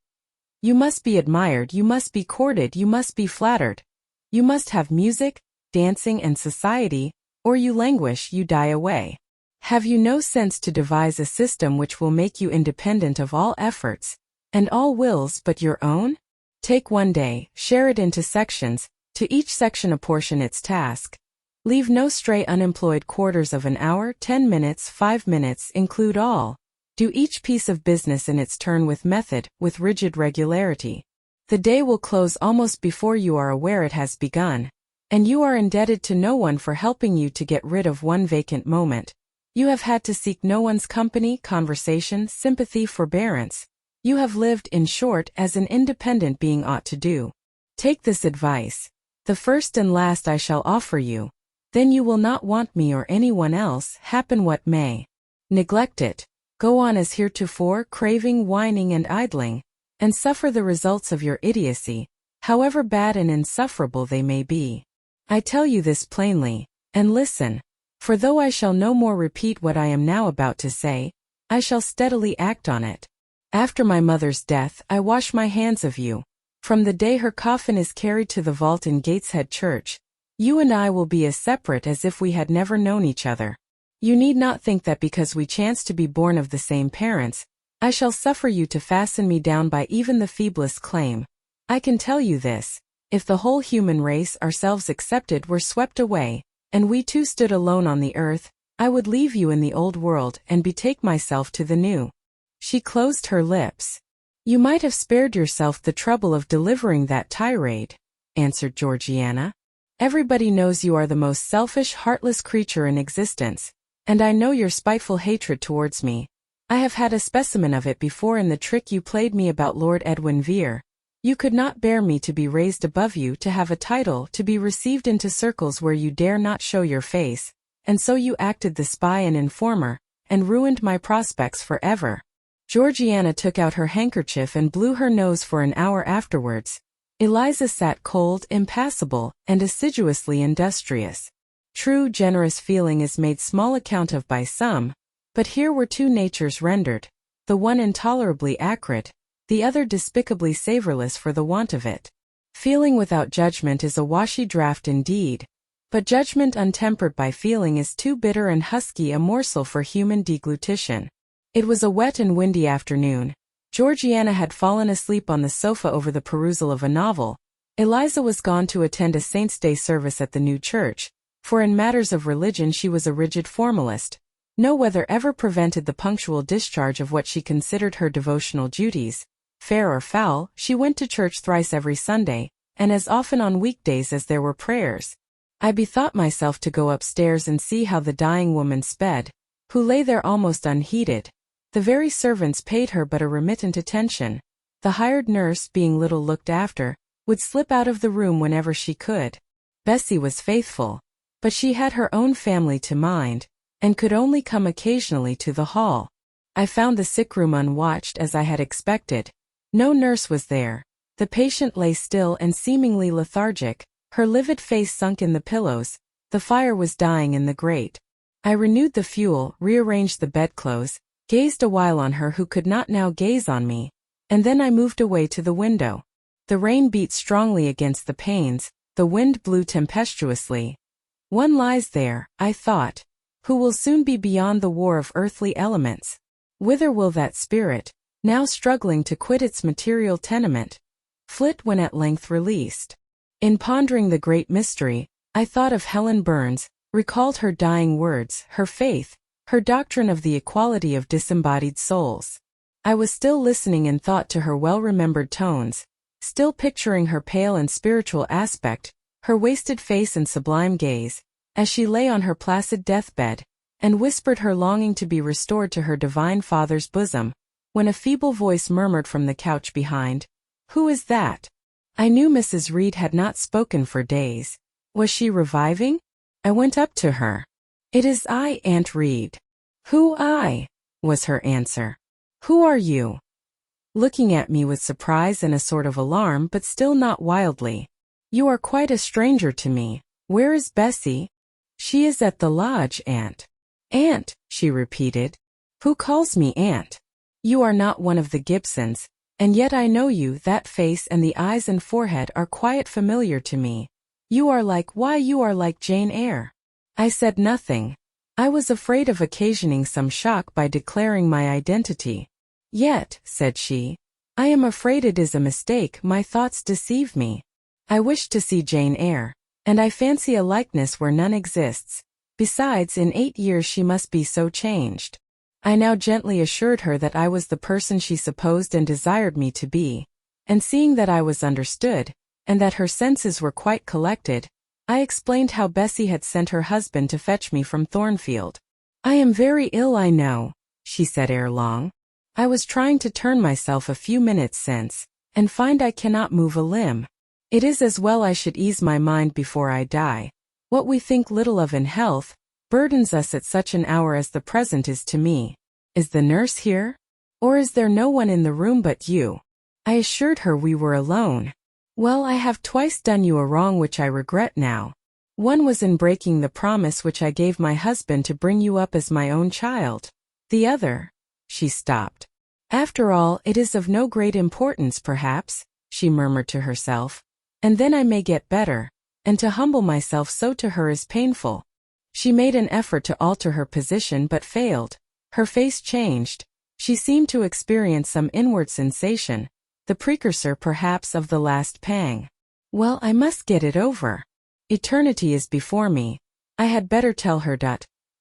You must be admired, you must be courted, you must be flattered. You must have music, dancing, and society, or you languish, you die away. Have you no sense to devise a system which will make you independent of all efforts, and all wills but your own? Take one day, share it into sections, to each section apportion its task. Leave no stray unemployed quarters of an hour, 10 minutes, 5 minutes, include all. Do each piece of business in its turn with method, with rigid regularity. The day will close almost before you are aware it has begun, and you are indebted to no one for helping you to get rid of one vacant moment. You have had to seek no one's company, conversation, sympathy, forbearance. You have lived, in short, as an independent being ought to do. Take this advice, the first and last I shall offer you. Then you will not want me or anyone else, happen what may. Neglect it. Go on as heretofore, craving, whining, and idling, and suffer the results of your idiocy, however bad and insufferable they may be. I tell you this plainly, and listen, for though I shall no more repeat what I am now about to say, I shall steadily act on it. After my mother's death, I wash my hands of you. From the day her coffin is carried to the vault in Gateshead Church, you and I will be as separate as if we had never known each other. You need not think that because we chance to be born of the same parents, I shall suffer you to fasten me down by even the feeblest claim. I can tell you this, If the whole human race, ourselves excepted, were swept away, and we two stood alone on the earth, I would leave you in the old world and betake myself to the new." She closed her lips. "You might have spared yourself the trouble of delivering that tirade," answered Georgiana. "Everybody knows you are the most selfish, heartless creature in existence, and I know your spiteful hatred towards me. I have had a specimen of it before in the trick you played me about Lord Edwin Vere. You could not bear me to be raised above you, to have a title, to be received into circles where you dare not show your face, and so you acted the spy and informer, and ruined my prospects forever." Georgiana took out her handkerchief and blew her nose for an hour afterwards. Eliza sat cold, impassible, and assiduously industrious. True generous feeling is made small account of by some, but here were two natures rendered, the one intolerably acrid, the other despicably savorless for the want of it. Feeling without judgment is a washy draught indeed, but judgment untempered by feeling is too bitter and husky a morsel for human deglutition. It was a wet and windy afternoon. Georgiana had fallen asleep on the sofa over the perusal of a novel. Eliza was gone to attend a Saint's Day service at the new church, for in matters of religion she was a rigid formalist. No weather ever prevented the punctual discharge of what she considered her devotional duties. Fair or foul, she went to church thrice every Sunday, and as often on weekdays as there were prayers. I bethought myself to go upstairs and see how the dying woman sped, who lay there almost unheeded. The very servants paid her but a remittent attention. The hired nurse, being little looked after, would slip out of the room whenever she could. Bessie was faithful, but she had her own family to mind, and could only come occasionally to the hall. I found the sick room unwatched as I had expected. No nurse was there. The patient lay still and seemingly lethargic, her livid face sunk in the pillows. The fire was dying in the grate. I renewed the fuel, rearranged the bedclothes, gazed a while on her who could not now gaze on me, and then I moved away to the window. The rain beat strongly against the panes, the wind blew tempestuously. One lies there, I thought, who will soon be beyond the war of earthly elements. Whither will that spirit, now struggling to quit its material tenement, flit when at length released? In pondering the great mystery, I thought of Helen Burns, recalled her dying words, her faith, her doctrine of the equality of disembodied souls. I was still listening in thought to her well-remembered tones, still picturing her pale and spiritual aspect, her wasted face and sublime gaze, as she lay on her placid deathbed, and whispered her longing to be restored to her divine Father's bosom, when a feeble voice murmured from the couch behind, "Who is that?" I knew Mrs. Reed had not spoken for days. Was she reviving? I went up to her. "It is I, Aunt Reed." "Who I?" was her answer. "Who are you?" Looking at me with surprise and a sort of alarm, but still not wildly. "You are quite a stranger to me. Where is Bessie?" "She is at the lodge, Aunt." "Aunt," she repeated. "Who calls me Aunt? You are not one of the Gibsons, and yet I know you. That face and the eyes and forehead are quite familiar to me. You are like Jane Eyre." I said nothing. I was afraid of occasioning some shock by declaring my identity. "Yet," said she, "I am afraid it is a mistake. My thoughts deceive me. I wish to see Jane Eyre, and I fancy a likeness where none exists. Besides, in 8 years she must be so changed." I now gently assured her that I was the person she supposed and desired me to be, and seeing that I was understood, and that her senses were quite collected, I explained how Bessie had sent her husband to fetch me from Thornfield. "I am very ill, I know," she said ere long. "I was trying to turn myself a few minutes since, and find I cannot move a limb. It is as well I should ease my mind before I die. What we think little of in health, burdens us at such an hour as the present is to me. Is the nurse here? Or is there no one in the room but you?" I assured her we were alone. "Well, I have twice done you a wrong which I regret now. One was in breaking the promise which I gave my husband to bring you up as my own child. The other—" She stopped. "After all, it is of no great importance perhaps," she murmured to herself, "and then I may get better, and to humble myself so to her is painful." She made an effort to alter her position but failed. Her face changed. She seemed to experience some inward sensation, the precursor perhaps of the last pang. Well, I must get it over. Eternity is before me. I had better tell her.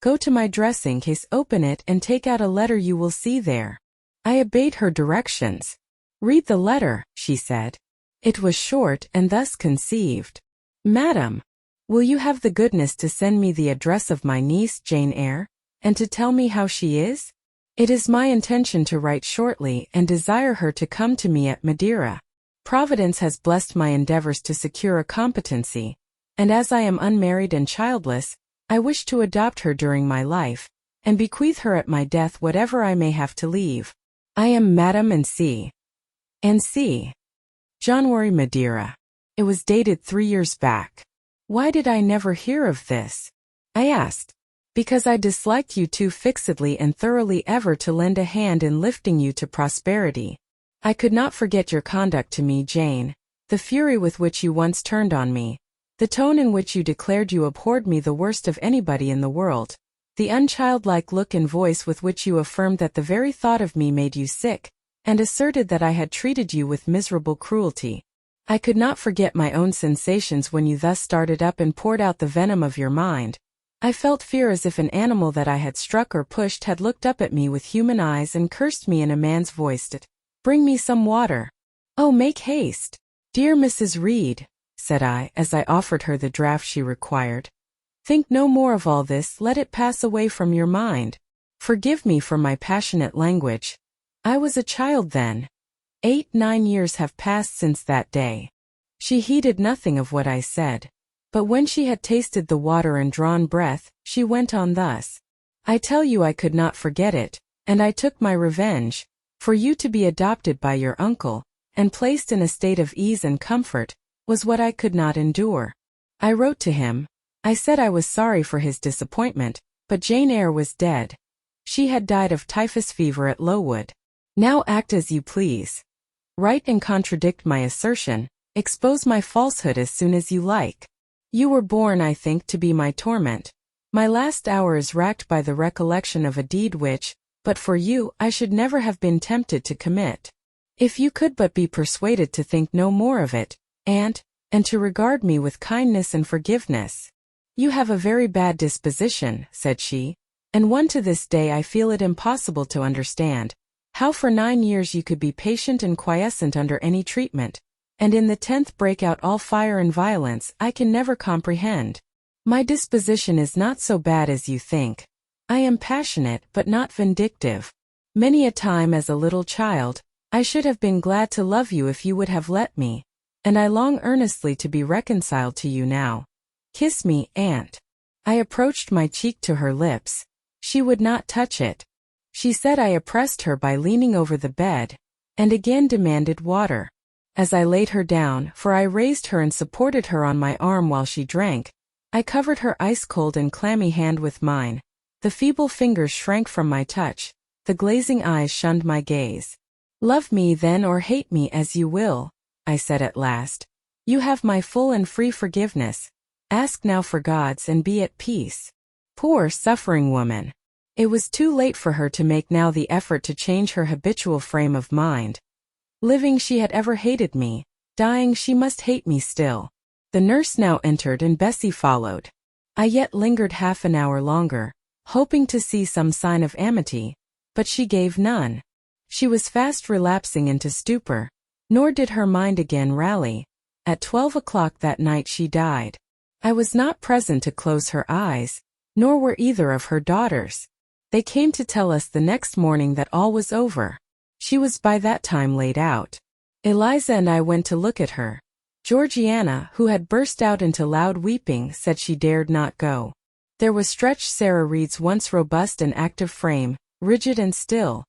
Go to my dressing case, open it, and take out a letter you will see there. I obeyed her directions. Read the letter, she said. It was short and thus conceived. Madam, will you have the goodness to send me the address of my niece Jane Eyre, and to tell me how she is? It is my intention to write shortly and desire her to come to me at Madeira. Providence has blessed my endeavors to secure a competency, and as I am unmarried and childless, I wish to adopt her during my life, and bequeath her at my death whatever I may have to leave. I am Madam N.C. January, Madeira. It was dated 3 years back. Why did I never hear of this? I asked. Because I disliked you too fixedly and thoroughly ever to lend a hand in lifting you to prosperity. I could not forget your conduct to me, Jane, the fury with which you once turned on me, the tone in which you declared you abhorred me the worst of anybody in the world, the unchildlike look and voice with which you affirmed that the very thought of me made you sick, and asserted that I had treated you with miserable cruelty. I could not forget my own sensations when you thus started up and poured out the venom of your mind. I felt fear as if an animal that I had struck or pushed had looked up at me with human eyes and cursed me in a man's voice. Bring me some water. Oh, make haste. Dear Mrs. Reed, said I, as I offered her the draught she required. Think no more of all this, let it pass away from your mind. Forgive me for my passionate language. I was a child then. 8-9 years have passed since that day. She heeded nothing of what I said. But when she had tasted the water and drawn breath, she went on thus. I tell you I could not forget it, and I took my revenge. For you to be adopted by your uncle, and placed in a state of ease and comfort, was what I could not endure. I wrote to him. I said I was sorry for his disappointment, but Jane Eyre was dead. She had died of typhus fever at Lowood. Now act as you please. Write and contradict my assertion, expose my falsehood as soon as you like. You were born, I think, to be my torment. My last hour is racked by the recollection of a deed which, but for you, I should never have been tempted to commit. If you could but be persuaded to think no more of it, and to regard me with kindness and forgiveness. You have a very bad disposition, said she, and one to this day I feel it impossible to understand. How for 9 years you could be patient and quiescent under any treatment, and in the 10th break out all fire and violence, I can never comprehend. My disposition is not so bad as you think. I am passionate but not vindictive. Many a time as a little child, I should have been glad to love you if you would have let me, and I long earnestly to be reconciled to you now. Kiss me, aunt. I approached my cheek to her lips. She would not touch it. She said I oppressed her by leaning over the bed, and again demanded water. As I laid her down, for I raised her and supported her on my arm while she drank, I covered her ice-cold and clammy hand with mine. The feeble fingers shrank from my touch, the glazing eyes shunned my gaze. Love me then or hate me as you will, I said at last. You have my full and free forgiveness. Ask now for God's and be at peace. Poor suffering woman. It was too late for her to make now the effort to change her habitual frame of mind. Living she had ever hated me, dying she must hate me still. The nurse now entered and Bessie followed. I yet lingered half an hour longer, hoping to see some sign of amity, but she gave none. She was fast relapsing into stupor, nor did her mind again rally. At 12 o'clock that night she died. I was not present to close her eyes, nor were either of her daughters. They came to tell us the next morning that all was over. She was by that time laid out. Eliza and I went to look at her. Georgiana, who had burst out into loud weeping, said she dared not go. There was stretched Sarah Reed's once robust and active frame, rigid and still.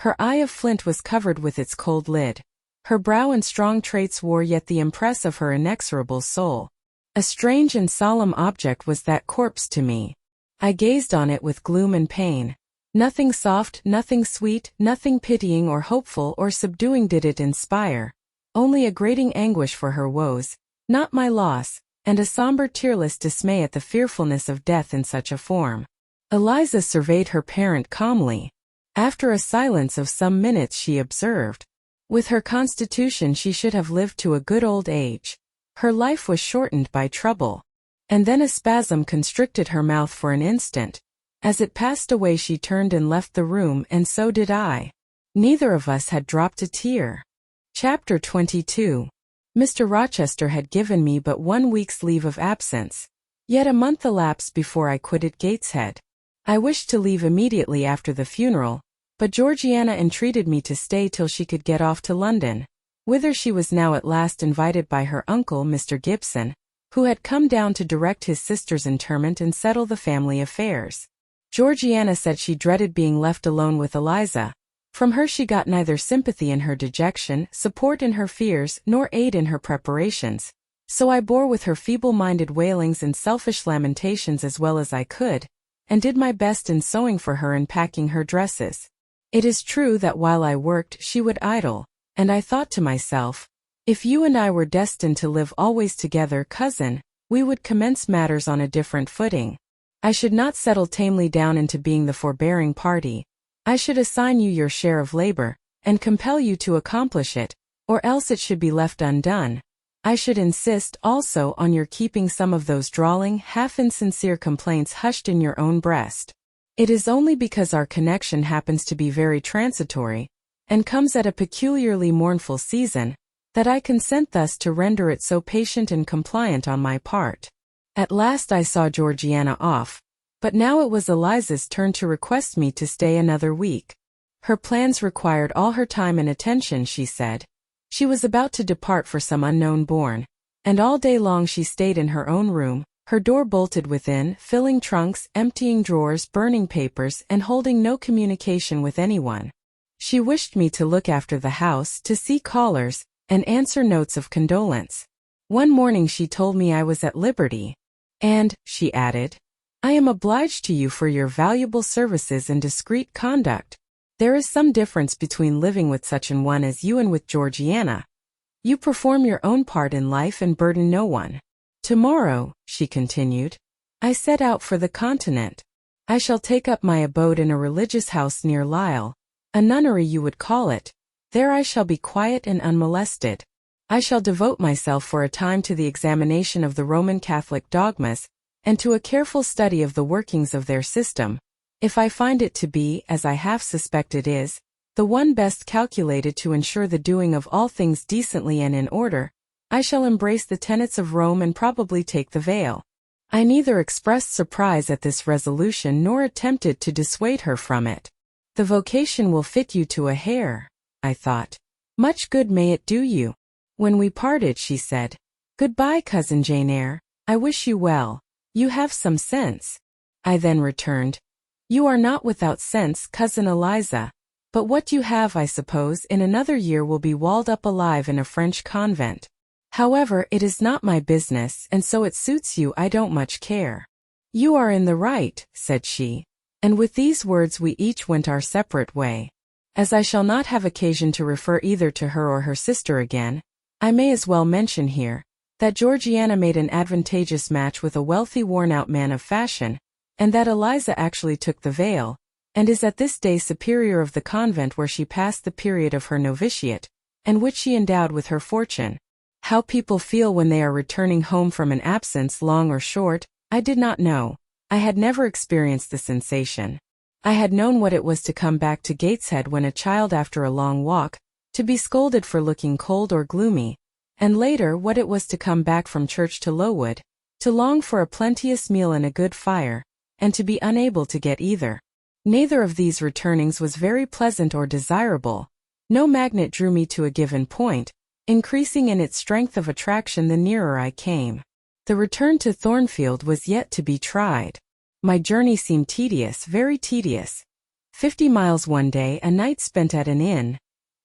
Her eye of flint was covered with its cold lid. Her brow and strong traits wore yet the impress of her inexorable soul. A strange and solemn object was that corpse to me. I gazed on it with gloom and pain. Nothing soft, nothing sweet, nothing pitying or hopeful or subduing did it inspire. Only a grating anguish for her woes, not my loss, and a somber tearless dismay at the fearfulness of death in such a form. Eliza surveyed her parent calmly. After a silence of some minutes she observed, with her constitution she should have lived to a good old age. Her life was shortened by trouble. And then a spasm constricted her mouth for an instant. As it passed away she turned and left the room, and so did I. Neither of us had dropped a tear. Chapter 22. Mr. Rochester had given me but 1 week's leave of absence. Yet a month elapsed before I quitted Gateshead. I wished to leave immediately after the funeral, but Georgiana entreated me to stay till she could get off to London, whither she was now at last invited by her uncle, Mr. Gibson, who had come down to direct his sister's interment and settle the family affairs. Georgiana said she dreaded being left alone with Eliza. From her she got neither sympathy in her dejection, support in her fears, nor aid in her preparations. So I bore with her feeble-minded wailings and selfish lamentations as well as I could, and did my best in sewing for her and packing her dresses. It is true that while I worked she would idle, and I thought to myself, if you and I were destined to live always together, cousin, we would commence matters on a different footing. I should not settle tamely down into being the forbearing party. I should assign you your share of labor, and compel you to accomplish it, or else it should be left undone. I should insist also on your keeping some of those drawling, half-insincere complaints hushed in your own breast. It is only because our connection happens to be very transitory, and comes at a peculiarly mournful season, that I consent thus to render it so patient and compliant on my part. At last I saw Georgiana off, but now it was Eliza's turn to request me to stay another week. Her plans required all her time and attention, she said. She was about to depart for some unknown bourne, and all day long she stayed in her own room, her door bolted within, filling trunks, emptying drawers, burning papers, and holding no communication with anyone. She wished me to look after the house, to see callers, and answer notes of condolence. One morning she told me I was at liberty. And, she added, I am obliged to you for your valuable services and discreet conduct. There is some difference between living with such an one as you and with Georgiana. You perform your own part in life and burden no one. Tomorrow, she continued, I set out for the continent. I shall take up my abode in a religious house near Lisle, a nunnery you would call it. There I shall be quiet and unmolested. I shall devote myself for a time to the examination of the Roman Catholic dogmas, and to a careful study of the workings of their system. If I find it to be, as I half suspect it is, the one best calculated to ensure the doing of all things decently and in order, I shall embrace the tenets of Rome and probably take the veil. I neither expressed surprise at this resolution nor attempted to dissuade her from it. The vocation will fit you to a hair, I thought. Much good may it do you. When we parted, she said, Goodbye, cousin Jane Eyre. I wish you well. You have some sense. I then returned, You are not without sense, cousin Eliza. But what you have, I suppose, in another year will be walled up alive in a French convent. However, it is not my business, and so it suits you I don't much care. You are in the right, said she. And with these words we each went our separate way. As I shall not have occasion to refer either to her or her sister again, I may as well mention here, that Georgiana made an advantageous match with a wealthy worn-out man of fashion, and that Eliza actually took the veil, and is at this day superior of the convent where she passed the period of her novitiate, and which she endowed with her fortune. How people feel when they are returning home from an absence, long or short, I did not know. I had never experienced the sensation. I had known what it was to come back to Gateshead when a child after a long walk, to be scolded for looking cold or gloomy, and later what it was to come back from church to Lowood, to long for a plenteous meal and a good fire, and to be unable to get either. Neither of these returnings was very pleasant or desirable. No magnet drew me to a given point, increasing in its strength of attraction the nearer I came. The return to Thornfield was yet to be tried. My journey seemed tedious, very tedious. 50 miles one day, a night spent at an inn.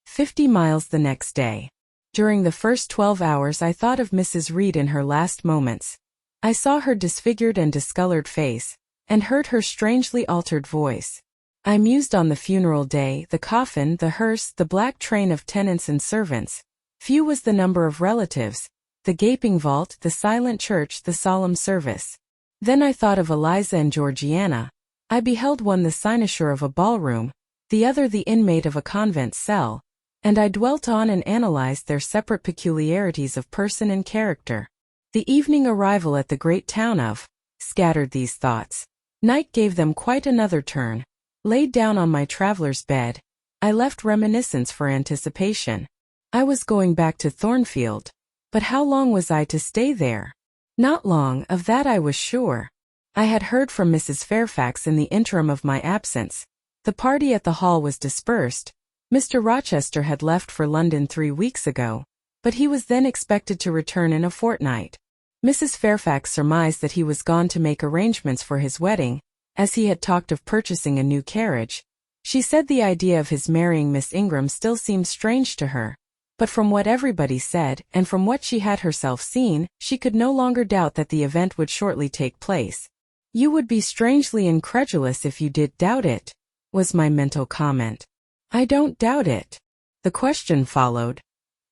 50 miles the next day. During the first 12 hours I thought of Mrs. Reed in her last moments. I saw her disfigured and discolored face, and heard her strangely altered voice. I mused on the funeral day, the coffin, the hearse, the black train of tenants and servants. Few was the number of relatives, the gaping vault, the silent church, the solemn service. Then I thought of Eliza and Georgiana. I beheld one the cynosure of a ballroom, the other the inmate of a convent cell, and I dwelt on and analyzed their separate peculiarities of person and character. The evening arrival at the great town of scattered these thoughts. Night gave them quite another turn. Laid down on my traveler's bed, I left reminiscence for anticipation. I was going back to Thornfield. But how long was I to stay there? Not long, of that I was sure. I had heard from Mrs. Fairfax in the interim of my absence. The party at the hall was dispersed. Mr. Rochester had left for London 3 weeks ago, but he was then expected to return in a fortnight. Mrs. Fairfax surmised that he was gone to make arrangements for his wedding, as he had talked of purchasing a new carriage. She said the idea of his marrying Miss Ingram still seemed strange to her, but from what everybody said, and from what she had herself seen, she could no longer doubt that the event would shortly take place. "You would be strangely incredulous if you did doubt it," was my mental comment. "I don't doubt it." The question followed.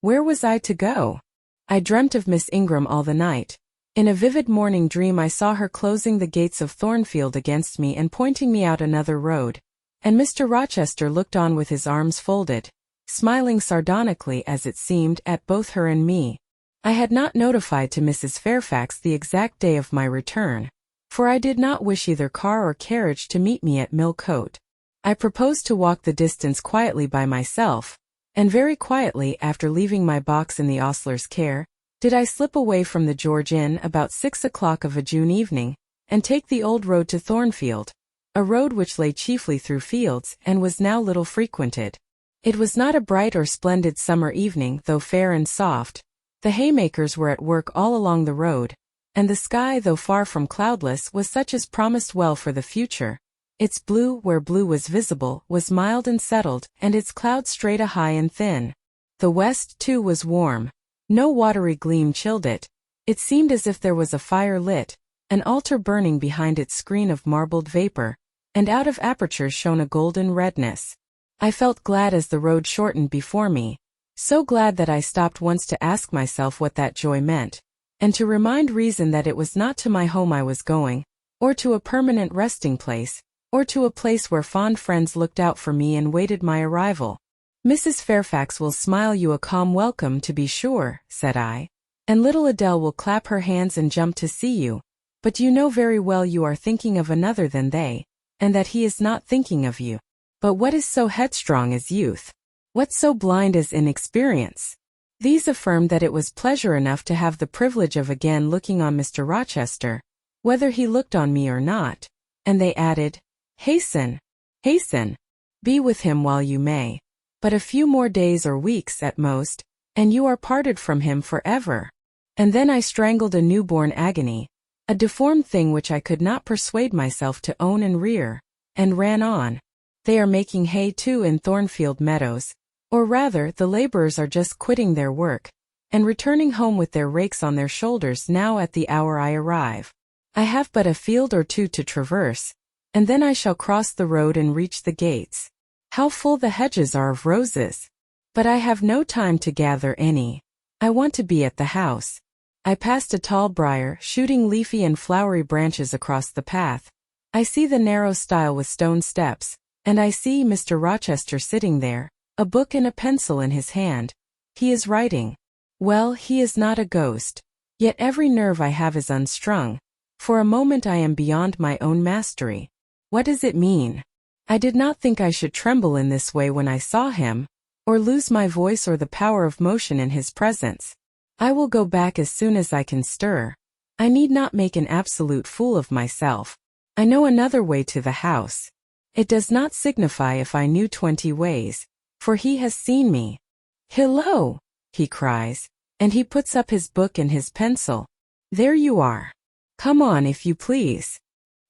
Where was I to go? I dreamt of Miss Ingram all the night. In a vivid morning dream I saw her closing the gates of Thornfield against me and pointing me out another road, and Mr. Rochester looked on with his arms folded, smiling sardonically as it seemed at both her and me. I had not notified to Mrs. Fairfax the exact day of my return, for I did not wish either car or carriage to meet me at Millcote. I proposed to walk the distance quietly by myself, and very quietly after leaving my box in the ostler's care, did I slip away from the George Inn about 6 o'clock of a June evening, and take the old road to Thornfield, a road which lay chiefly through fields and was now little frequented. It was not a bright or splendid summer evening, though fair and soft. The haymakers were at work all along the road, and the sky, though far from cloudless, was such as promised well for the future. Its blue, where blue was visible, was mild and settled, and its clouds straight high and thin. The west, too, was warm. No watery gleam chilled it. It seemed as if there was a fire lit, an altar burning behind its screen of marbled vapor, and out of apertures shone a golden redness. I felt glad as the road shortened before me, so glad that I stopped once to ask myself what that joy meant, and to remind reason that it was not to my home I was going, or to a permanent resting place, or to a place where fond friends looked out for me and waited my arrival. "Mrs. Fairfax will smile you a calm welcome, to be sure," said I, "and little Adele will clap her hands and jump to see you, but you know very well you are thinking of another than they, and that he is not thinking of you. But what is so headstrong as youth? What so blind as inexperience?" These affirmed that it was pleasure enough to have the privilege of again looking on Mr. Rochester, whether he looked on me or not, and they added, "Hasten, hasten, be with him while you may. But a few more days or weeks at most, and you are parted from him forever." And then I strangled a newborn agony, a deformed thing which I could not persuade myself to own and rear, and ran on. "They are making hay too in Thornfield Meadows, or rather the laborers are just quitting their work, and returning home with their rakes on their shoulders now at the hour I arrive. I have but a field or two to traverse, and then I shall cross the road and reach the gates. How full the hedges are of roses! But I have no time to gather any. I want to be at the house." I passed a tall briar, shooting leafy and flowery branches across the path. I see the narrow stile with stone steps, and I see Mr. Rochester sitting there, a book and a pencil in his hand. He is writing. Well, he is not a ghost. Yet every nerve I have is unstrung. For a moment I am beyond my own mastery. What does it mean? I did not think I should tremble in this way when I saw him, or lose my voice or the power of motion in his presence. I will go back as soon as I can stir. I need not make an absolute fool of myself. I know another way to the house. It does not signify if I knew 20 ways, for he has seen me. "Hello!" he cries, and he puts up his book and his pencil. "There you are. Come on if you please."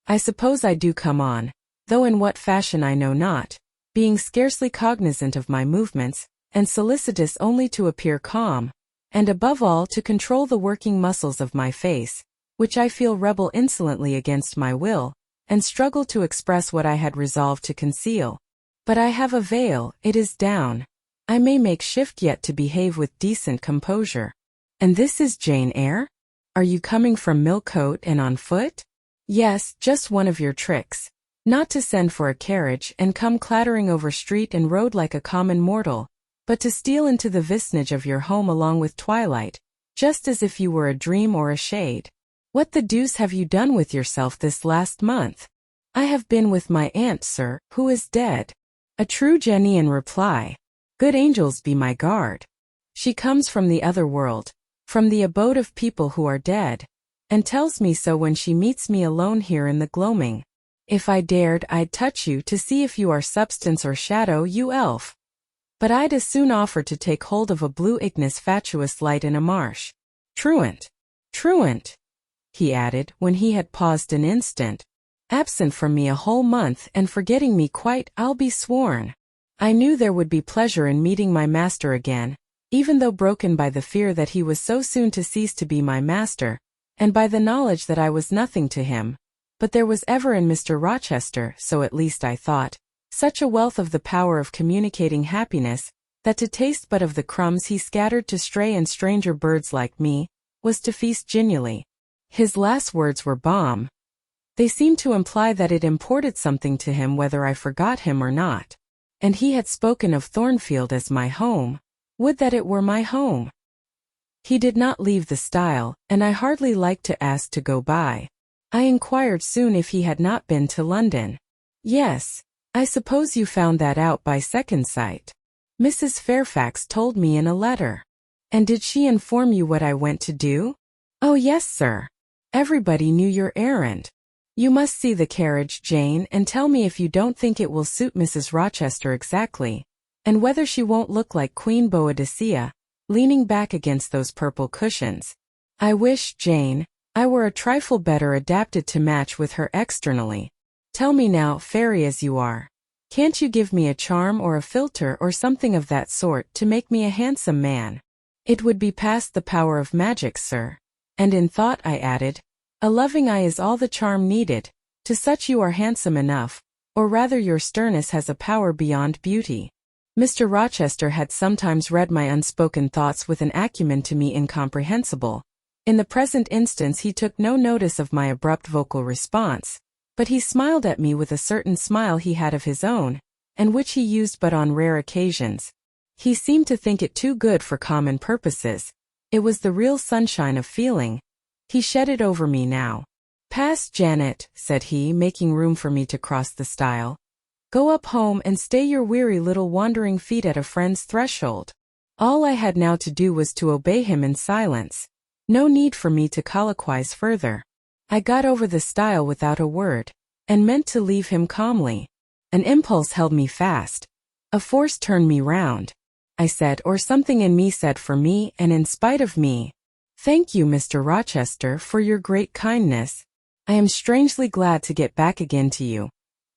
I suppose I do come on, though in what fashion I know not, being scarcely cognizant of my movements, and solicitous only to appear calm, and above all to control the working muscles of my face, which I feel rebel insolently against my will, and struggle to express what I had resolved to conceal. But I have a veil, it is down. I may make shift yet to behave with decent composure. "And this is Jane Eyre? Are you coming from Millcote and on foot?" "Yes, just one of your tricks. Not to send for a carriage and come clattering over street and road like a common mortal, but to steal into the vicinage of your home along with twilight, just as if you were a dream or a shade. What the deuce have you done with yourself this last month? I have been with my aunt, sir, who is dead. A true Genean reply. Good angels be my guard. She comes from the other world, from the abode of people who are dead, and tells me so when she meets me alone here in the gloaming. If I dared, I'd touch you to see if you are substance or shadow, you elf. But I'd as soon offer to take hold of a blue ignis fatuous light in a marsh. Truant. Truant, he added, when he had paused an instant. Absent from me a whole month and forgetting me quite, I'll be sworn. I knew there would be pleasure in meeting my master again, even though broken by the fear that he was so soon to cease to be my master, and by the knowledge that I was nothing to him. But there was ever in Mr. Rochester, so at least I thought, such a wealth of the power of communicating happiness, that to taste but of the crumbs he scattered to stray and stranger birds like me, was to feast genially. His last words were balm. They seemed to imply that it imported something to him whether I forgot him or not. And he had spoken of Thornfield as my home. Would that it were my home! He did not leave the stile, and I hardly liked to ask to go by. I inquired soon if he had not been to London. Yes, I suppose you found that out by second sight. Mrs. Fairfax told me in a letter. And did she inform you what I went to do? Oh yes, sir. Everybody knew your errand. You must see the carriage, Jane, and tell me if you don't think it will suit Mrs. Rochester exactly, and whether she won't look like Queen Boadicea, leaning back against those purple cushions. I wish, Jane, I were a trifle better adapted to match with her externally. Tell me now, fairy as you are, can't you give me a charm or a philtre or something of that sort to make me a handsome man? It would be past the power of magic, sir. And in thought I added, a loving eye is all the charm needed, to such you are handsome enough, or rather your sternness has a power beyond beauty. Mr. Rochester had sometimes read my unspoken thoughts with an acumen to me incomprehensible. In the present instance he took no notice of my abrupt vocal response, but he smiled at me with a certain smile he had of his own, and which he used but on rare occasions. He seemed to think it too good for common purposes. It was the real sunshine of feeling. He shed it over me now. Pass, Janet, said he, making room for me to cross the stile. Go up home and stay your weary little wandering feet at a friend's threshold. All I had now to do was to obey him in silence. No need for me to colloquize further. I got over the stile without a word, and meant to leave him calmly. An impulse held me fast. A force turned me round. I said, or something in me said for me and in spite of me. Thank you, Mr. Rochester, for your great kindness. I am strangely glad to get back again to you.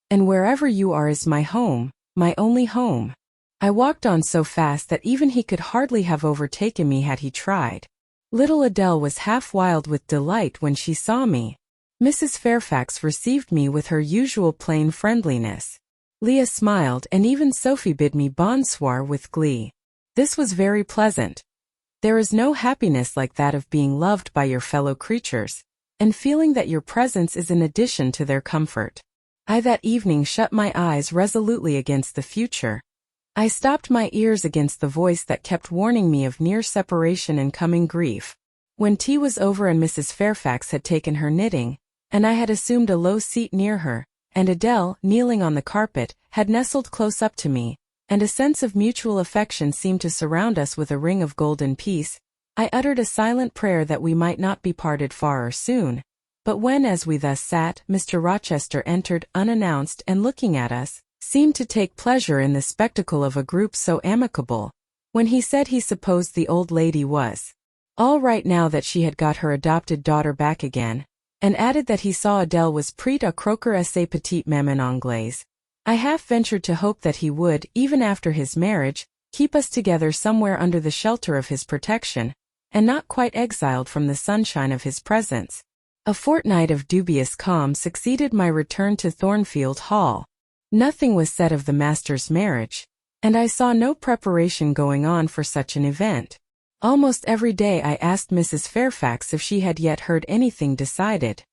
And wherever you are is my home, my only home. I walked on so fast that even he could hardly have overtaken me had he tried. Little Adele was half wild with delight when she saw me. Mrs. Fairfax received me with her usual plain friendliness. Leah smiled, and even Sophie bid me bonsoir with glee. This was very pleasant. There is no happiness like that of being loved by your fellow creatures, and feeling that your presence is an addition to their comfort. I that evening shut my eyes resolutely against the future. I stopped my ears against the voice that kept warning me of near separation and coming grief. When tea was over and Mrs. Fairfax had taken her knitting, and I had assumed a low seat near her, and Adele, kneeling on the carpet, had nestled close up to me, and a sense of mutual affection seemed to surround us with a ring of golden peace, I uttered a silent prayer that we might not be parted far or soon. But when, as we thus sat, Mr. Rochester entered unannounced and looking at us, seemed to take pleasure in the spectacle of a group so amicable, when he said he supposed the old lady was all right now that she had got her adopted daughter back again, and added that he saw Adele was prête à croquer à ses petites mamans anglaises, I half ventured to hope that he would, even after his marriage, keep us together somewhere under the shelter of his protection, and not quite exiled from the sunshine of his presence. A fortnight of dubious calm succeeded my return to Thornfield Hall. Nothing was said of the master's marriage, and I saw no preparation going on for such an event. Almost every day I asked Mrs. Fairfax if she had yet heard anything decided.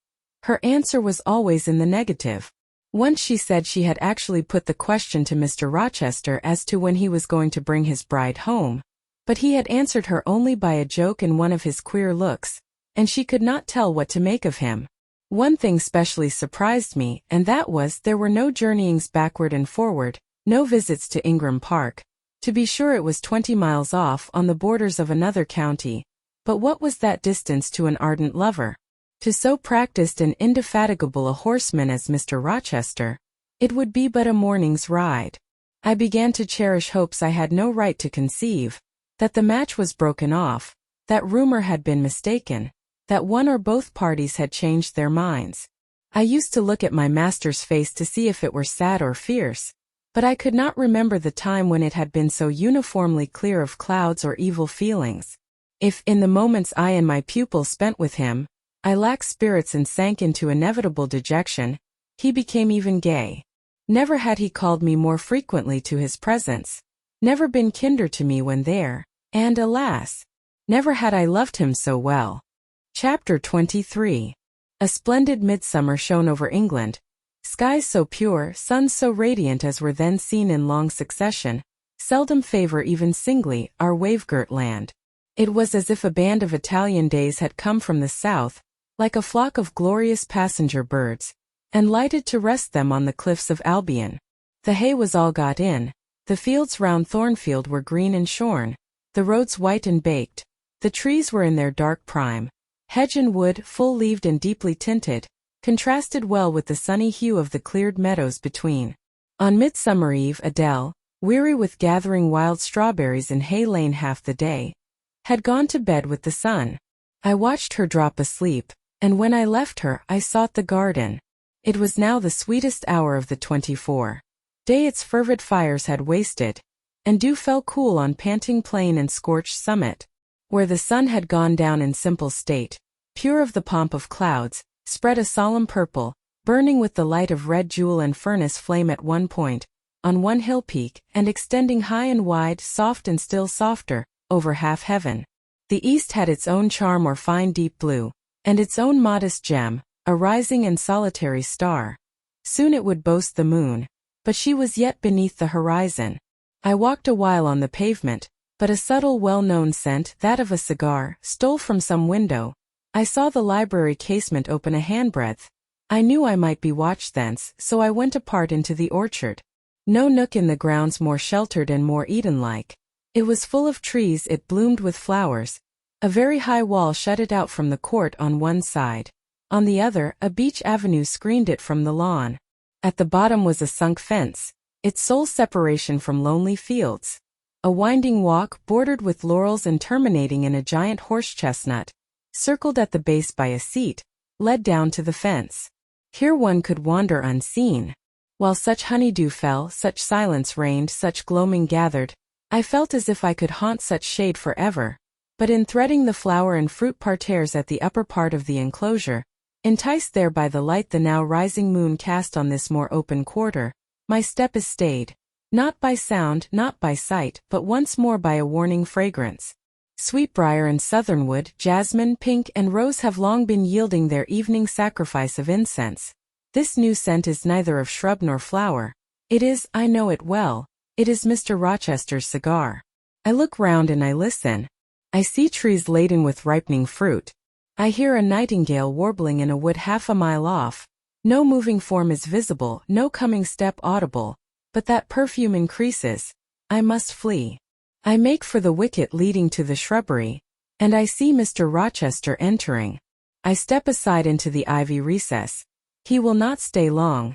Her answer was always in the negative. Once she said she had actually put the question to Mr. Rochester as to when he was going to bring his bride home, but he had answered her only by a joke and one of his queer looks, and she could not tell what to make of him. One thing specially surprised me, and that was there were no journeyings backward and forward, no visits to Ingram Park. To be sure, it was 20 miles off on the borders of another county, but what was that distance to an ardent lover? To so practiced and indefatigable a horseman as Mr. Rochester, it would be but a morning's ride. I began to cherish hopes I had no right to conceive, that the match was broken off, that rumor had been mistaken, that one or both parties had changed their minds. I used to look at my master's face to see if it were sad or fierce, but I could not remember the time when it had been so uniformly clear of clouds or evil feelings. If, in the moments I and my pupil spent with him, I lacked spirits and sank into inevitable dejection, he became even gay. Never had he called me more frequently to his presence, never been kinder to me when there, and alas, never had I loved him so well. Chapter 23. A splendid midsummer shone over England. Skies so pure, suns so radiant as were then seen in long succession, seldom favor even singly our wave-girt land. It was as if a band of Italian days had come from the south, like a flock of glorious passenger birds, and lighted to rest them on the cliffs of Albion. The hay was all got in, the fields round Thornfield were green and shorn, the roads white and baked, the trees were in their dark prime, hedge and wood full-leaved and deeply tinted, contrasted well with the sunny hue of the cleared meadows between. On Midsummer Eve Adele, weary with gathering wild strawberries in Hay Lane half the day, had gone to bed with the sun. I watched her drop asleep, and when I left her I sought the garden. It was now the sweetest hour of the 24. Day its fervid fires had wasted, and dew fell cool on panting plain and scorched summit, where the sun had gone down in simple state, pure of the pomp of clouds, spread a solemn purple, burning with the light of red jewel and furnace flame at one point, on one hill peak, and extending high and wide, soft and still softer, over half heaven. The east had its own charm or fine deep blue, and its own modest gem, a rising and solitary star. Soon it would boast the moon, but she was yet beneath the horizon. I walked a while on the pavement, but a subtle well-known scent, that of a cigar, stole from some window. I saw the library casement open a handbreadth. I knew I might be watched thence, so I went apart into the orchard. No nook in the grounds more sheltered and more Eden-like. It was full of trees, it bloomed with flowers. A very high wall shut it out from the court on one side. On the other, a beech avenue screened it from the lawn. At the bottom was a sunk fence, its sole separation from lonely fields. A winding walk, bordered with laurels and terminating in a giant horse-chestnut, circled at the base by a seat, led down to the fence. Here one could wander unseen. While such honeydew fell, such silence reigned, such gloaming gathered, I felt as if I could haunt such shade forever. But in threading the flower and fruit parterres at the upper part of the enclosure, enticed there by the light the now rising moon cast on this more open quarter, my step is stayed, not by sound, not by sight, but once more by a warning fragrance. Sweetbriar and southernwood, jasmine, pink, and rose have long been yielding their evening sacrifice of incense. This new scent is neither of shrub nor flower. It is, I know it well, it is Mr. Rochester's cigar. I look round and I listen. I see trees laden with ripening fruit. I hear a nightingale warbling in a wood half a mile off. No moving form is visible, no coming step audible, but that perfume increases. I must flee. I make for the wicket leading to the shrubbery, and I see Mr. Rochester entering. I step aside into the ivy recess. He will not stay long.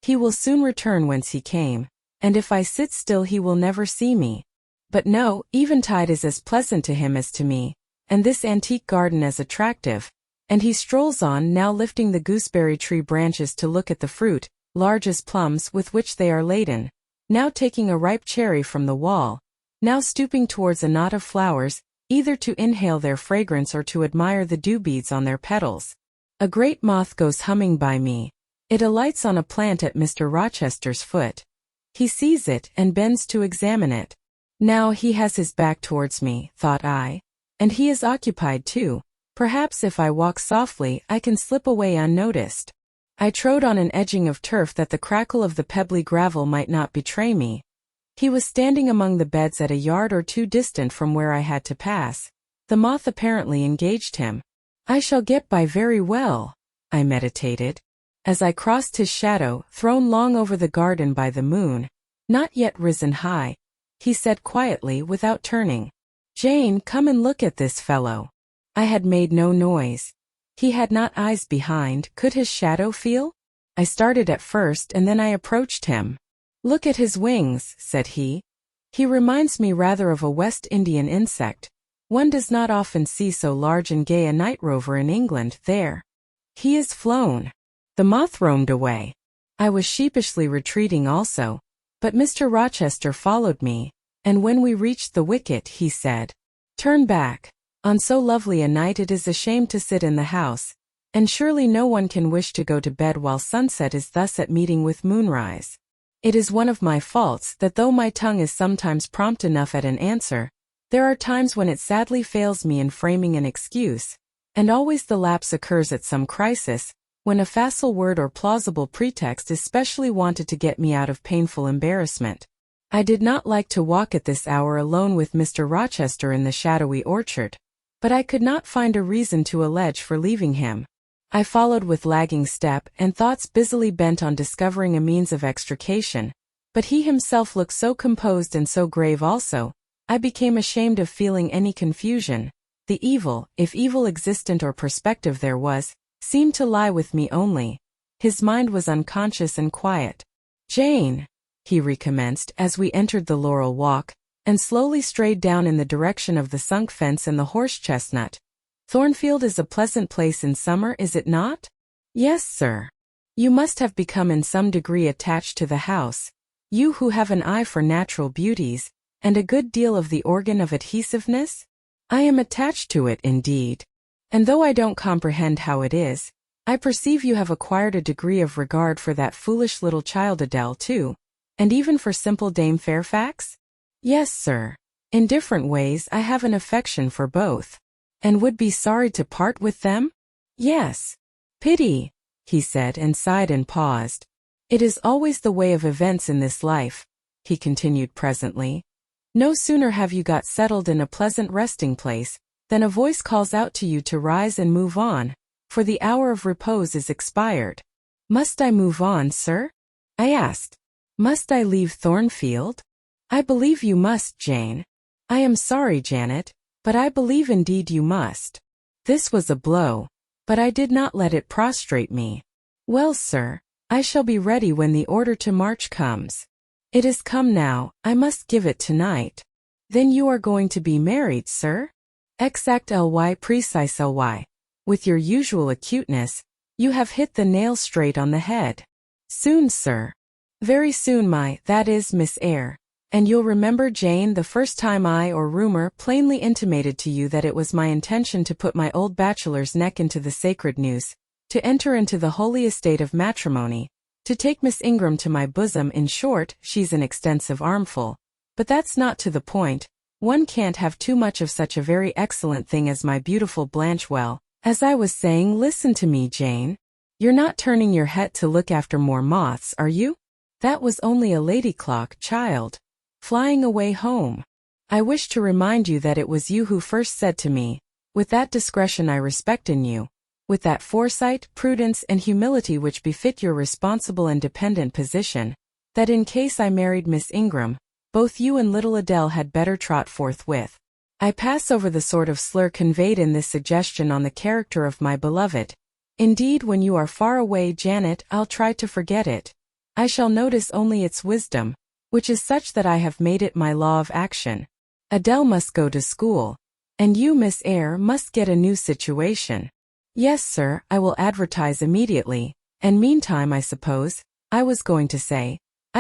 He will soon return whence he came, and if I sit still he will never see me. But no, eventide is as pleasant to him as to me, and this antique garden as attractive, and he strolls on, now lifting the gooseberry tree branches to look at the fruit, large as plums, with which they are laden, now taking a ripe cherry from the wall, now stooping towards a knot of flowers, either to inhale their fragrance or to admire the dew beads on their petals. A great moth goes humming by me. It alights on a plant at Mr. Rochester's foot. He sees it and bends to examine it. Now he has his back towards me, thought I, and he is occupied too. Perhaps if I walk softly I can slip away unnoticed. I trod on an edging of turf that the crackle of the pebbly gravel might not betray me. He was standing among the beds at a yard or two distant from where I had to pass. The moth apparently engaged him. I shall get by very well, I meditated, as I crossed his shadow, thrown long over the garden by the moon, not yet risen high. He said quietly without turning, "Jane, come and look at this fellow." I had made no noise. He had not eyes behind. Could his shadow feel? I started at first and then I approached him. "Look at his wings," said he. "He reminds me rather of a West Indian insect. One does not often see so large and gay a night rover in England. There. He is flown." The moth roamed away. I was sheepishly retreating also, but Mr. Rochester followed me, and when we reached the wicket he said, "Turn back. On so lovely a night it is a shame to sit in the house, and surely no one can wish to go to bed while sunset is thus at meeting with moonrise. It is one of my faults that though my tongue is sometimes prompt enough at an answer, there are times when it sadly fails me in framing an excuse, and always the lapse occurs at some crisis, when a facile word or plausible pretext is specially wanted to get me out of painful embarrassment. I did not like to walk at this hour alone with Mr. Rochester in the shadowy orchard, but I could not find a reason to allege for leaving him. I followed with lagging step and thoughts busily bent on discovering a means of extrication, but he himself looked so composed and so grave also, I became ashamed of feeling any confusion. The evil, if evil existent or perspective there was, seemed to lie with me only. His mind was unconscious and quiet. "Jane," he recommenced as we entered the laurel walk, and slowly strayed down in the direction of the sunk fence and the horse-chestnut. "Thornfield is a pleasant place in summer, is it not?" "Yes, sir." "You must have become in some degree attached to the house, you who have an eye for natural beauties, and a good deal of the organ of adhesiveness?" "I am attached to it indeed. And though I don't comprehend how it is, I perceive you have acquired a degree of regard for that foolish little child Adele too, and even for simple Dame Fairfax?" "Yes, sir. In different ways I have an affection for both." "And would be sorry to part with them?" "Yes." "Pity," he said and sighed and paused. "It is always the way of events in this life," he continued presently. "No sooner have you got settled in a pleasant resting place, than a voice calls out to you to rise and move on, for the hour of repose is expired." "Must I move on, sir?" I asked. "Must I leave Thornfield?" "I believe you must, Jane." "I am sorry, Janet, but I believe indeed you must." This was a blow, but I did not let it prostrate me. "Well, sir, I shall be ready when the order to march comes." "It is come now, I must give it tonight." "Then you are going to be married, sir?" Exactly precise ly. With your usual acuteness, you have hit the nail straight on the head. "Soon, sir." "Very soon, that is, Miss Eyre. And you'll remember, Jane, the first time I or rumor plainly intimated to you that it was my intention to put my old bachelor's neck into the sacred noose, to enter into the holy estate of matrimony, to take Miss Ingram to my bosom. In short, she's an extensive armful. But that's not to the point. One can't have too much of such a very excellent thing as my beautiful Blanche. Well, as I was saying, listen to me, Jane. You're not turning your head to look after more moths, are you? That was only a lady clock, child, flying away home. I wish to remind you that it was you who first said to me, with that discretion I respect in you, with that foresight, prudence, and humility which befit your responsible and dependent position, that in case I married Miss Ingram, both you and little Adele had better trot forthwith. I pass over the sort of slur conveyed in this suggestion on the character of my beloved. Indeed, when you are far away, Janet, I'll try to forget it. I shall notice only its wisdom, which is such that I have made it my law of action. Adele must go to school, and you, Miss Eyre, must get a new situation. Yes, sir, I will advertise immediately, and meantime I suppose, I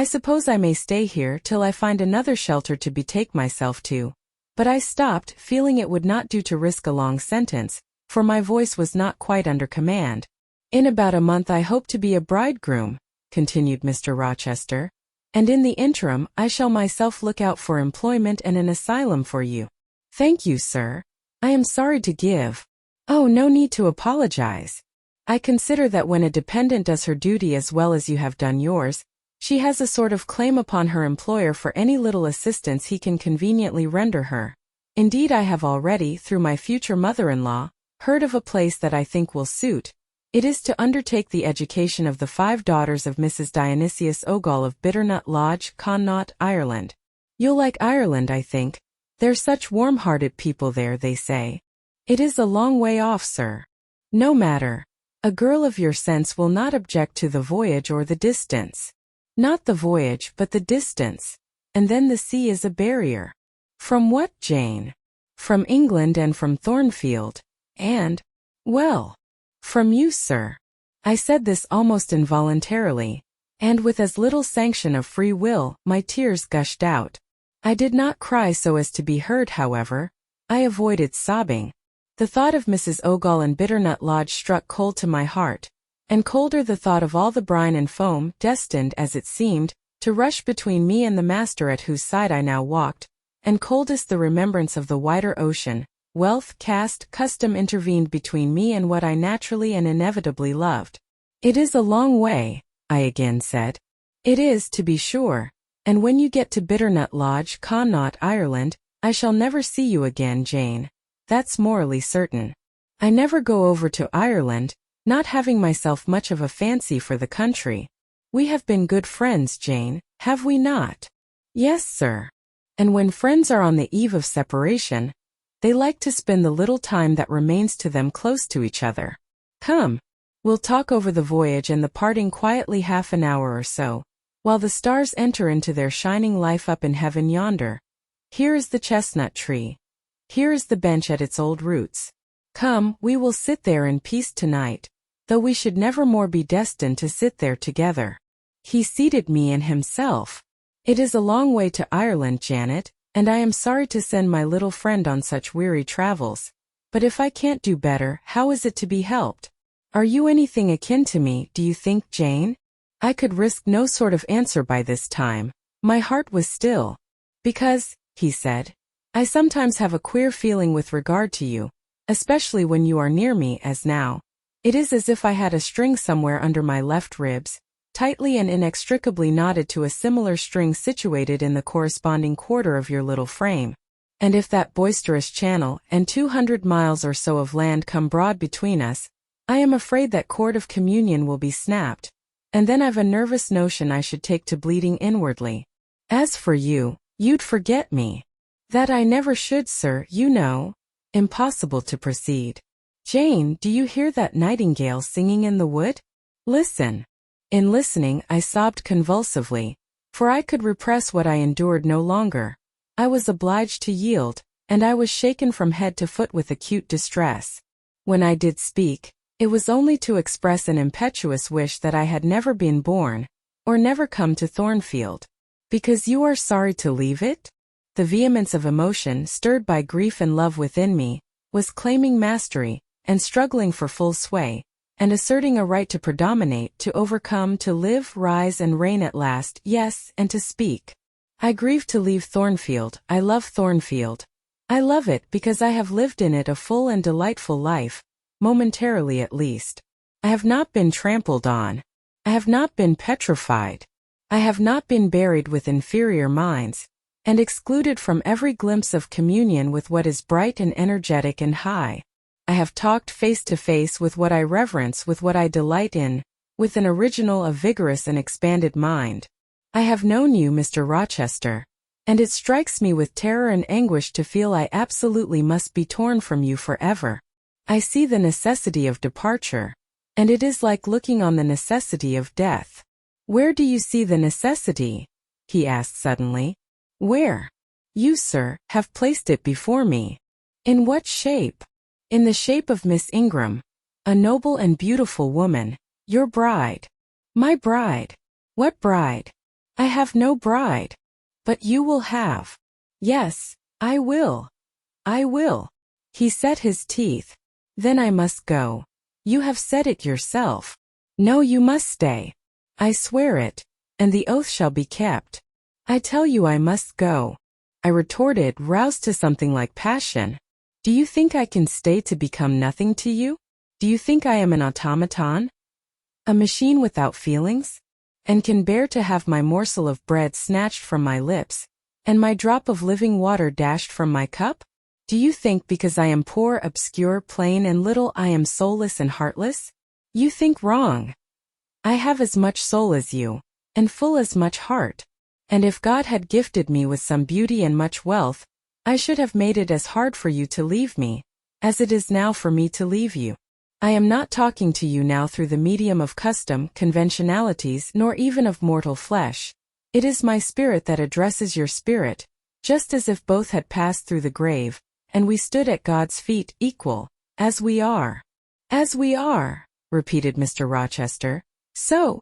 suppose I may stay here till I find another shelter to betake myself to. But I stopped, feeling it would not do to risk a long sentence, for my voice was not quite under command. "In about a month I hope to be a bridegroom," continued Mr. Rochester, "and in the interim I shall myself look out for employment and an asylum for you." "Thank you, sir. I am sorry to give—" "Oh, no need to apologize. I consider that when a dependent does her duty as well as you have done yours, she has a sort of claim upon her employer for any little assistance he can conveniently render her. Indeed, I have already, through my future mother-in-law, heard of a place that I think will suit. It is to undertake the education of the 5 daughters of Mrs. Dionysius Ogle of Bitternut Lodge, Connaught, Ireland. You'll like Ireland, I think. They're such warm-hearted people there, they say. It is a long way off, sir. No matter. A girl of your sense will not object to the voyage or the distance. Not the voyage, but the distance. And then the sea is a barrier. From what, Jane? From England and from Thornfield. And, well, from you, sir. I said this almost involuntarily, and with as little sanction of free will, my tears gushed out. I did not cry so as to be heard, however. I avoided sobbing. The thought of Mrs. Ogle and Bitternut Lodge struck cold to my heart, and colder the thought of all the brine and foam, destined, as it seemed, to rush between me and the master at whose side I now walked, and coldest the remembrance of the wider ocean. Wealth, caste, custom intervened between me and what I naturally and inevitably loved. It is a long way, I again said. It is, to be sure, and when you get to Bitternut Lodge, Connaught, Ireland, I shall never see you again, Jane. That's morally certain. I never go over to Ireland, not having myself much of a fancy for the country. We have been good friends, Jane, have we not? Yes, sir. And when friends are on the eve of separation, they like to spend the little time that remains to them close to each other. Come, we'll talk over the voyage and the parting quietly half an hour or so, while the stars enter into their shining life up in heaven yonder. Here is the chestnut tree. Here is the bench at its old roots. Come, we will sit there in peace tonight, though we should never more be destined to sit there together. He seated me in himself. It is a long way to Ireland, Janet, and I am sorry to send my little friend on such weary travels. But if I can't do better, how is it to be helped? Are you anything akin to me, do you think, Jane? I could risk no sort of answer by this time. My heart was still. Because, he said, I sometimes have a queer feeling with regard to you, especially when you are near me, as now. It is as if I had a string somewhere under my left ribs, tightly and inextricably knotted to a similar string situated in the corresponding quarter of your little frame. And if that boisterous channel and 200 miles or so of land come broad between us, I am afraid that cord of communion will be snapped, and then I've a nervous notion I should take to bleeding inwardly. As for you, you'd forget me. That I never should, sir, you know. Impossible to proceed. Jane, do you hear that nightingale singing in the wood? Listen. In listening, I sobbed convulsively, for I could repress what I endured no longer. I was obliged to yield, and I was shaken from head to foot with acute distress. When I did speak, it was only to express an impetuous wish that I had never been born, or never come to Thornfield. Because you are sorry to leave it? The vehemence of emotion, stirred by grief and love within me, was claiming mastery, and struggling for full sway, and asserting a right to predominate, to overcome, to live, rise and reign at last, yes, and to speak. I grieve to leave Thornfield. I love Thornfield. I love it because I have lived in it a full and delightful life, momentarily at least. I have not been trampled on. I have not been petrified. I have not been buried with inferior minds, and excluded from every glimpse of communion with what is bright and energetic and high. I have talked face to face with what I reverence, with what I delight in, with an original, a vigorous and expanded mind. I have known you, Mr. Rochester, and it strikes me with terror and anguish to feel I absolutely must be torn from you forever. I see the necessity of departure, and it is like looking on the necessity of death. Where do you see the necessity? He asked suddenly. Where? You, sir, have placed it before me. In what shape? In the shape of Miss Ingram, a noble and beautiful woman, your bride. My bride. What bride? I have no bride. But you will have. Yes, I will. I will. He set his teeth. Then I must go. You have said it yourself. No, you must stay. I swear it, and the oath shall be kept. I tell you I must go. I retorted, roused to something like passion. Do you think I can stay to become nothing to you? Do you think I am an automaton? A machine without feelings? And can bear to have my morsel of bread snatched from my lips, and my drop of living water dashed from my cup? Do you think because I am poor, obscure, plain and little I am soulless and heartless? You think wrong. I have as much soul as you, and full as much heart. And if God had gifted me with some beauty and much wealth, I should have made it as hard for you to leave me, as it is now for me to leave you. I am not talking to you now through the medium of custom, conventionalities, nor even of mortal flesh. It is my spirit that addresses your spirit, just as if both had passed through the grave, and we stood at God's feet, equal, as we are. As we are, repeated Mr. Rochester. So,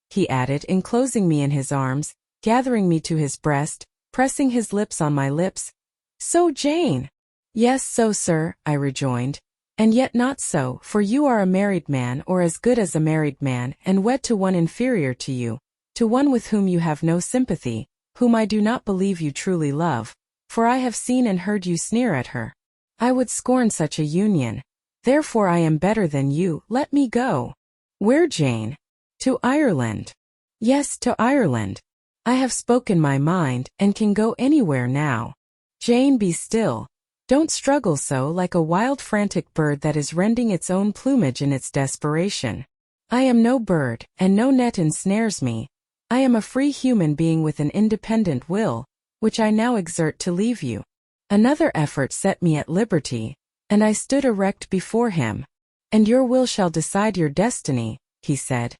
he added, enclosing me in his arms, gathering me to his breast, pressing his lips on my lips. So, Jane. Yes, so, sir, I rejoined. And yet not so, for you are a married man, or as good as a married man, and wed to one inferior to you, to one with whom you have no sympathy, whom I do not believe you truly love, for I have seen and heard you sneer at her. I would scorn such a union. Therefore I am better than you, let me go. Where, Jane? To Ireland. Yes, to Ireland. I have spoken my mind, and can go anywhere now. Jane, be still. Don't struggle so like a wild frantic bird that is rending its own plumage in its desperation. I am no bird, and no net ensnares me. I am a free human being with an independent will, which I now exert to leave you. Another effort set me at liberty, and I stood erect before him. And your will shall decide your destiny, he said.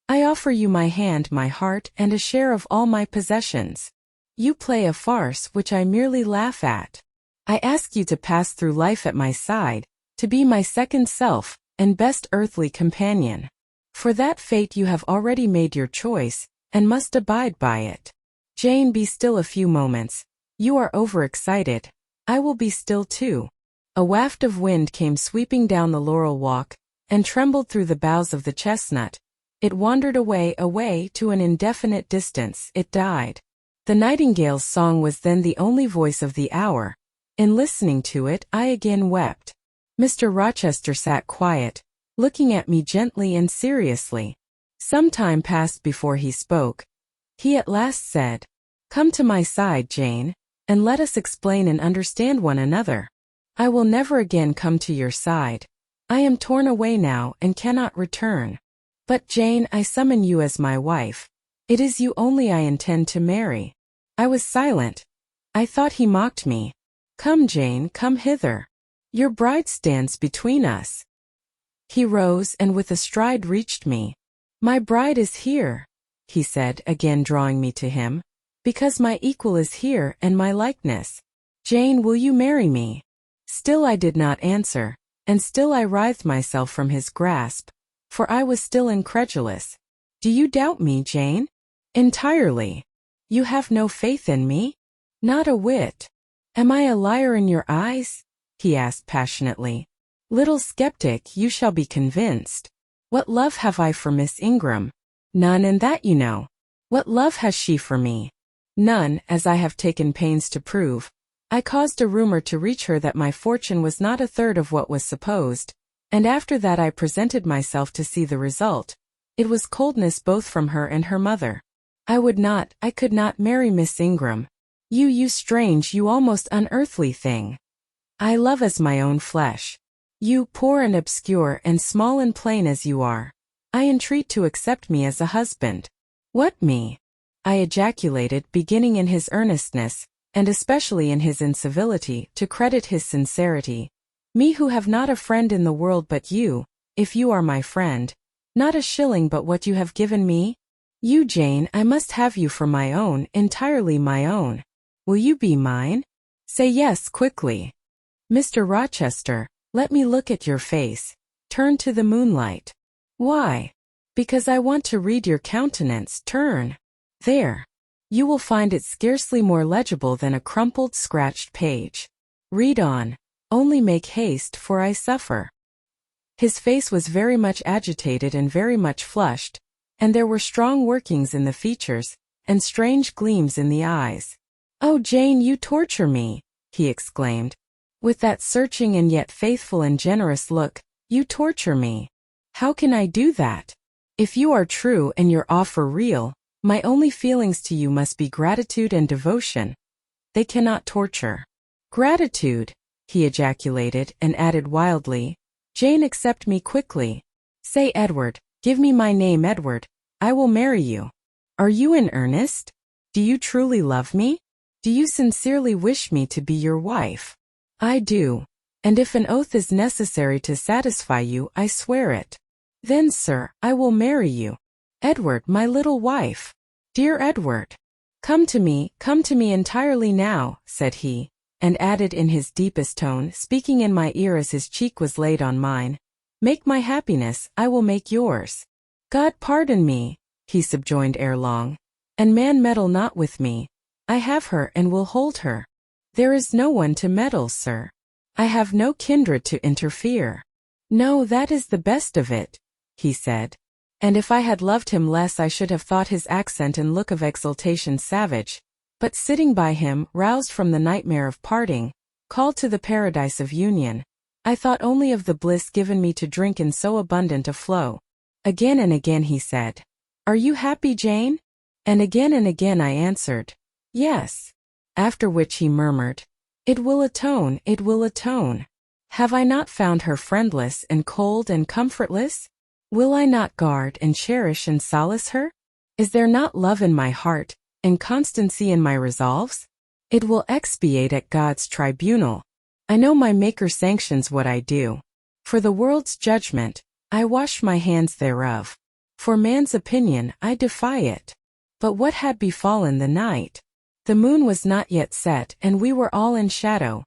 I offer you my hand, my heart, and a share of all my possessions. You play a farce which I merely laugh at. I ask you to pass through life at my side, to be my second self, and best earthly companion. For that fate you have already made your choice, and must abide by it. Jane, be still a few moments. You are overexcited. I will be still too. A waft of wind came sweeping down the laurel walk, and trembled through the boughs of the chestnut. It wandered away, away to an indefinite distance. It died. The nightingale's song was then the only voice of the hour. In listening to it, I again wept. Mr. Rochester sat quiet, looking at me gently and seriously. Some time passed before he spoke. He at last said, "Come to my side, Jane, and let us explain and understand one another. I will never again come to your side. I am torn away now and cannot return. But, Jane, I summon you as my wife. It is you only I intend to marry." I was silent. I thought he mocked me. "Come, Jane, come hither. Your bride stands between us." He rose and with a stride reached me. "My bride is here," he said, again drawing me to him, "because my equal is here and my likeness. Jane, will you marry me?" Still I did not answer, and still I writhed myself from his grasp, for I was still incredulous. "Do you doubt me, Jane?" "Entirely." "You have no faith in me?" "Not a whit." "Am I a liar in your eyes?" he asked passionately. "Little skeptic, you shall be convinced. What love have I for Miss Ingram? None, and that you know. What love has she for me? None, as I have taken pains to prove. I caused a rumor to reach her that my fortune was not a third of what was supposed, and after that I presented myself to see the result. It was coldness both from her and her mother. I could not marry Miss Ingram. You strange, you almost unearthly thing. I love as my own flesh. You, poor and obscure and small and plain as you are, I entreat to accept me as a husband." "What, me?" I ejaculated, beginning in his earnestness, and especially in his incivility, to credit his sincerity. "Me who have not a friend in the world but you, if you are my friend, not a shilling but what you have given me? You, Jane, I must have you for my own, entirely my own. Will you be mine? Say yes quickly. Mr. Rochester, let me look at your face. Turn to the moonlight." "Why?" "Because I want to read your countenance. Turn. There. You will find it scarcely more legible than a crumpled, scratched page. Read on. Only make haste, for I suffer." His face was very much agitated and very much flushed, and there were strong workings in the features, and strange gleams in the eyes. "Oh, Jane, you torture me," he exclaimed, with that searching and yet faithful and generous look, You torture me. How can I do that? If you are true and your offer real, my only feelings to you must be gratitude and devotion. They cannot torture. Gratitude, he ejaculated and added wildly, Jane, accept me quickly. Say Edward, give me my name Edward, I will marry you. Are you in earnest? Do you truly love me? Do you sincerely wish me to be your wife? I do. And if an oath is necessary to satisfy you, I swear it. Then, sir, I will marry you. Edward, my little wife. Dear Edward. Come to me entirely now, said he, and added in his deepest tone, speaking in my ear as his cheek was laid on mine, make my happiness, I will make yours. God pardon me, he subjoined ere long, and man meddle not with me. I have her and will hold her. There is no one to meddle, sir. I have no kindred to interfere. No, that is the best of it, he said. And if I had loved him less I should have thought his accent and look of exultation savage, but sitting by him, roused from the nightmare of parting, called to the paradise of union, I thought only of the bliss given me to drink in so abundant a flow. Again and again he said, Are you happy, Jane? And again I answered, Yes. After which he murmured, It will atone, it will atone. Have I not found her friendless and cold and comfortless? Will I not guard and cherish and solace her? Is there not love in my heart, and constancy in my resolves? It will expiate at God's tribunal. I know my Maker sanctions what I do. For the world's judgment, I wash my hands thereof. For man's opinion, I defy it. But what had befallen the night? The moon was not yet set, and we were all in shadow.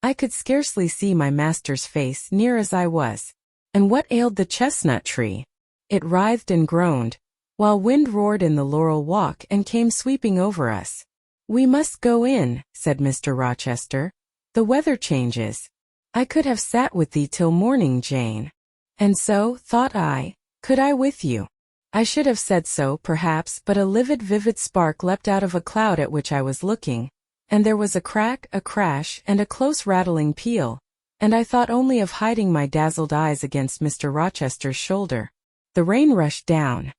I could scarcely see my master's face, near as I was. And what ailed the chestnut tree? It writhed and groaned, while wind roared in the laurel walk and came sweeping over us. We must go in, said Mr. Rochester. The weather changes. I could have sat with thee till morning, Jane. And so, thought I, could I with you. I should have said so, perhaps, but a livid, vivid spark leapt out of a cloud at which I was looking, and there was a crack, a crash, and a close rattling peal. And I thought only of hiding my dazzled eyes against Mr. Rochester's shoulder. The rain rushed down.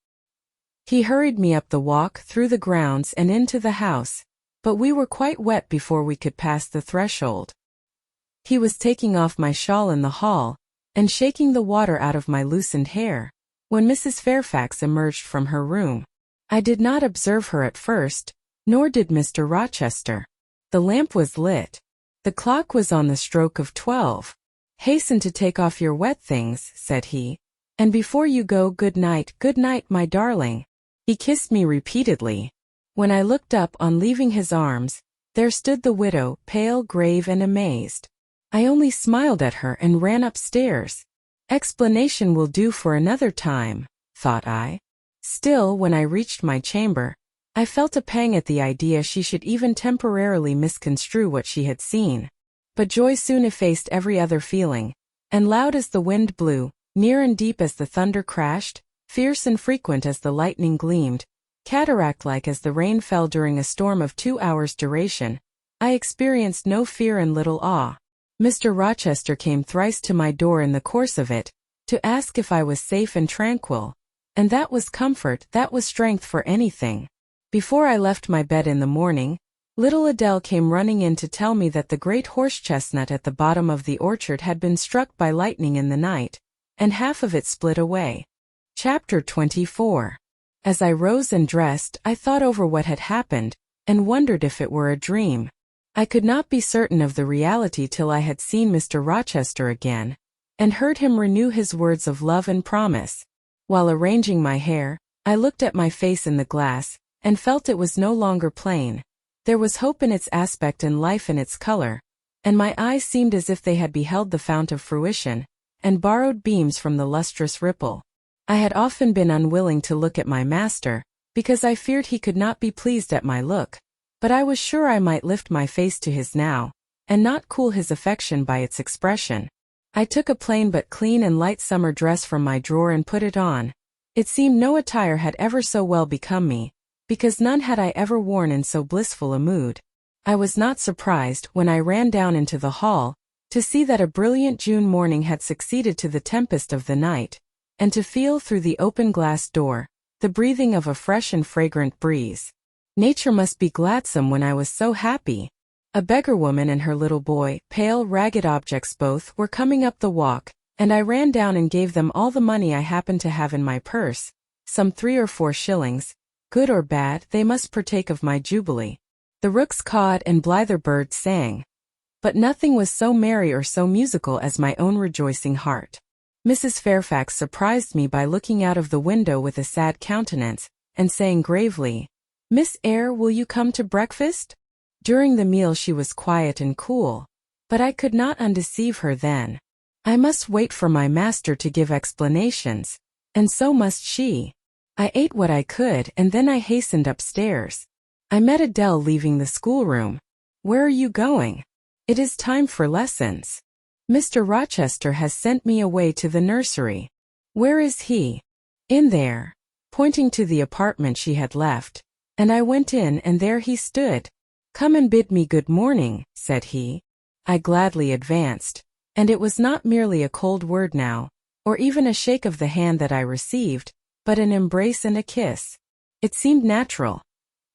He hurried me up the walk, through the grounds and into the house, but we were quite wet before we could pass the threshold. He was taking off my shawl in the hall, and shaking the water out of my loosened hair, when Mrs. Fairfax emerged from her room. I did not observe her at first, nor did Mr. Rochester. The lamp was lit. The clock was on the stroke of 12. Hasten to take off your wet things, said he, and before you go, good night, my darling. He kissed me repeatedly. When I looked up on leaving his arms, there stood the widow, pale, grave, and amazed. I only smiled at her and ran upstairs. Explanation will do for another time, thought I. Still, when I reached my chamber, I felt a pang at the idea she should even temporarily misconstrue what she had seen. But joy soon effaced every other feeling, and loud as the wind blew, near and deep as the thunder crashed, fierce and frequent as the lightning gleamed, cataract-like as the rain fell during a storm of 2 hours' duration, I experienced no fear and little awe. Mr. Rochester came thrice to my door in the course of it, to ask if I was safe and tranquil, and that was comfort, that was strength for anything. Before I left my bed in the morning, little Adele came running in to tell me that the great horse-chestnut at the bottom of the orchard had been struck by lightning in the night, and half of it split away. Chapter 24. As I rose and dressed, I thought over what had happened, and wondered if it were a dream. I could not be certain of the reality till I had seen Mr. Rochester again, and heard him renew his words of love and promise. While arranging my hair, I looked at my face in the glass, and felt it was no longer plain. There was hope in its aspect and life in its color, and my eyes seemed as if they had beheld the fount of fruition, and borrowed beams from the lustrous ripple. I had often been unwilling to look at my master, because I feared he could not be pleased at my look, but I was sure I might lift my face to his now, and not cool his affection by its expression. I took a plain but clean and light summer dress from my drawer and put it on. It seemed no attire had ever so well become me, because none had I ever worn in so blissful a mood. I was not surprised, when I ran down into the hall, To see that a brilliant June morning had succeeded to the tempest of the night, and to feel through the open glass door the breathing of a fresh and fragrant breeze. Nature must be gladsome when I was so happy. A beggar woman and her little boy, pale, ragged objects both, were coming up the walk, and I ran down and gave them all the money I happened to have in my purse, some 3 or 4 shillings. Good or bad, they must partake of my jubilee. The rooks cawed and blither birds sang. But nothing was so merry or so musical as my own rejoicing heart. Mrs. Fairfax surprised me by looking out of the window with a sad countenance, and saying gravely, "Miss Eyre, will you come to breakfast?" During the meal she was quiet and cool, but I could not undeceive her then. I must wait for my master to give explanations, and so must she. I ate what I could, and then I hastened upstairs. I met Adele leaving the schoolroom. "Where are you going?" "It is time for lessons. Mr. Rochester has sent me away to the nursery." "Where is he?" "In there," pointing to the apartment she had left, and I went in, and there he stood. "Come and bid me good morning," said he. I gladly advanced, and it was not merely a cold word now, or even a shake of the hand that I received, but an embrace and a kiss. It seemed natural.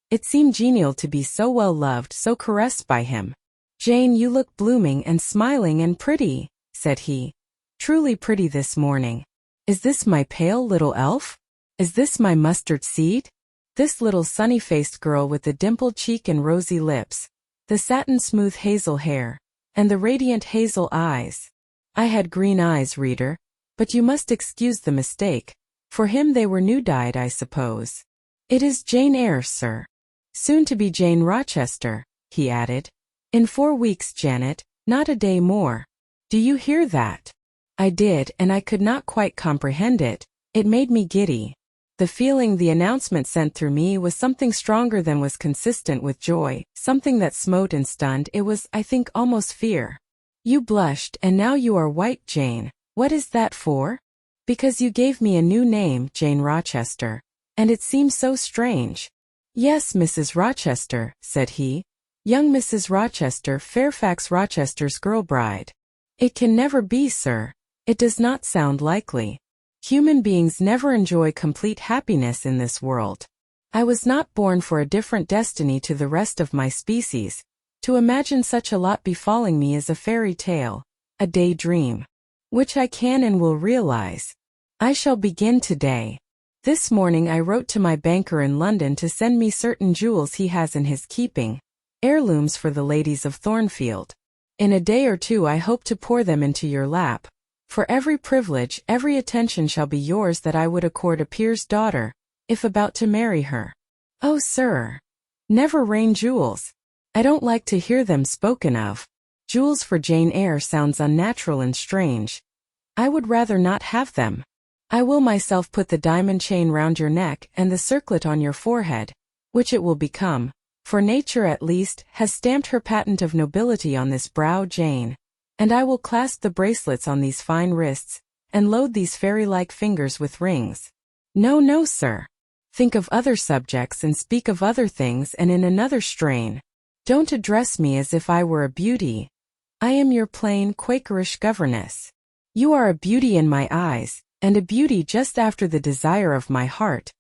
It seemed genial to be so well loved, so caressed by him. "Jane, you look blooming and smiling and pretty," said he. "Truly pretty this morning. Is this my pale little elf? Is this my mustard seed? This little sunny-faced girl with the dimpled cheek and rosy lips, the satin-smooth hazel hair, and the radiant hazel eyes." I had green eyes, reader, but you must excuse the mistake. For him they were new-dyed, I suppose. "It is Jane Eyre, sir. Soon to be Jane Rochester," he added. "In 4 weeks, Janet, not a day more. Do you hear that?" I did, and I could not quite comprehend it. It made me giddy. The feeling the announcement sent through me was something stronger than was consistent with joy, something that smote and stunned. It was, I think, almost fear. "You blushed, and now you are white, Jane. What is that for?" "Because you gave me a new name, Jane Rochester, and it seems so strange." "Yes, Mrs. Rochester," said he. "Young Mrs. Rochester, Fairfax Rochester's girl bride." "It can never be, sir. It does not sound likely. Human beings never enjoy complete happiness in this world. I was not born for a different destiny to the rest of my species. To imagine such a lot befalling me is a fairy tale, a daydream, which I can and will realize. I shall begin today. This morning I wrote to my banker in London to send me certain jewels he has in his keeping, heirlooms for the ladies of Thornfield. In a day or 2 I hope to pour them into your lap. For every privilege, every attention shall be yours that I would accord a peer's daughter, if about to marry her." "Oh, sir! Never rain jewels. I don't like to hear them spoken of. Jewels for Jane Eyre sounds unnatural and strange. I would rather not have them. I will myself put the diamond chain round your neck and the circlet on your forehead, which it will become, for nature at least has stamped her patent of nobility on this brow, Jane. And I will clasp the bracelets on these fine wrists, and load these fairy-like fingers with rings." "No, no, sir. Think of other subjects and speak of other things and in another strain. Don't address me as if I were a beauty. I am your plain, Quakerish governess. You are a beauty in my eyes, and a beauty just after the desire of my heart,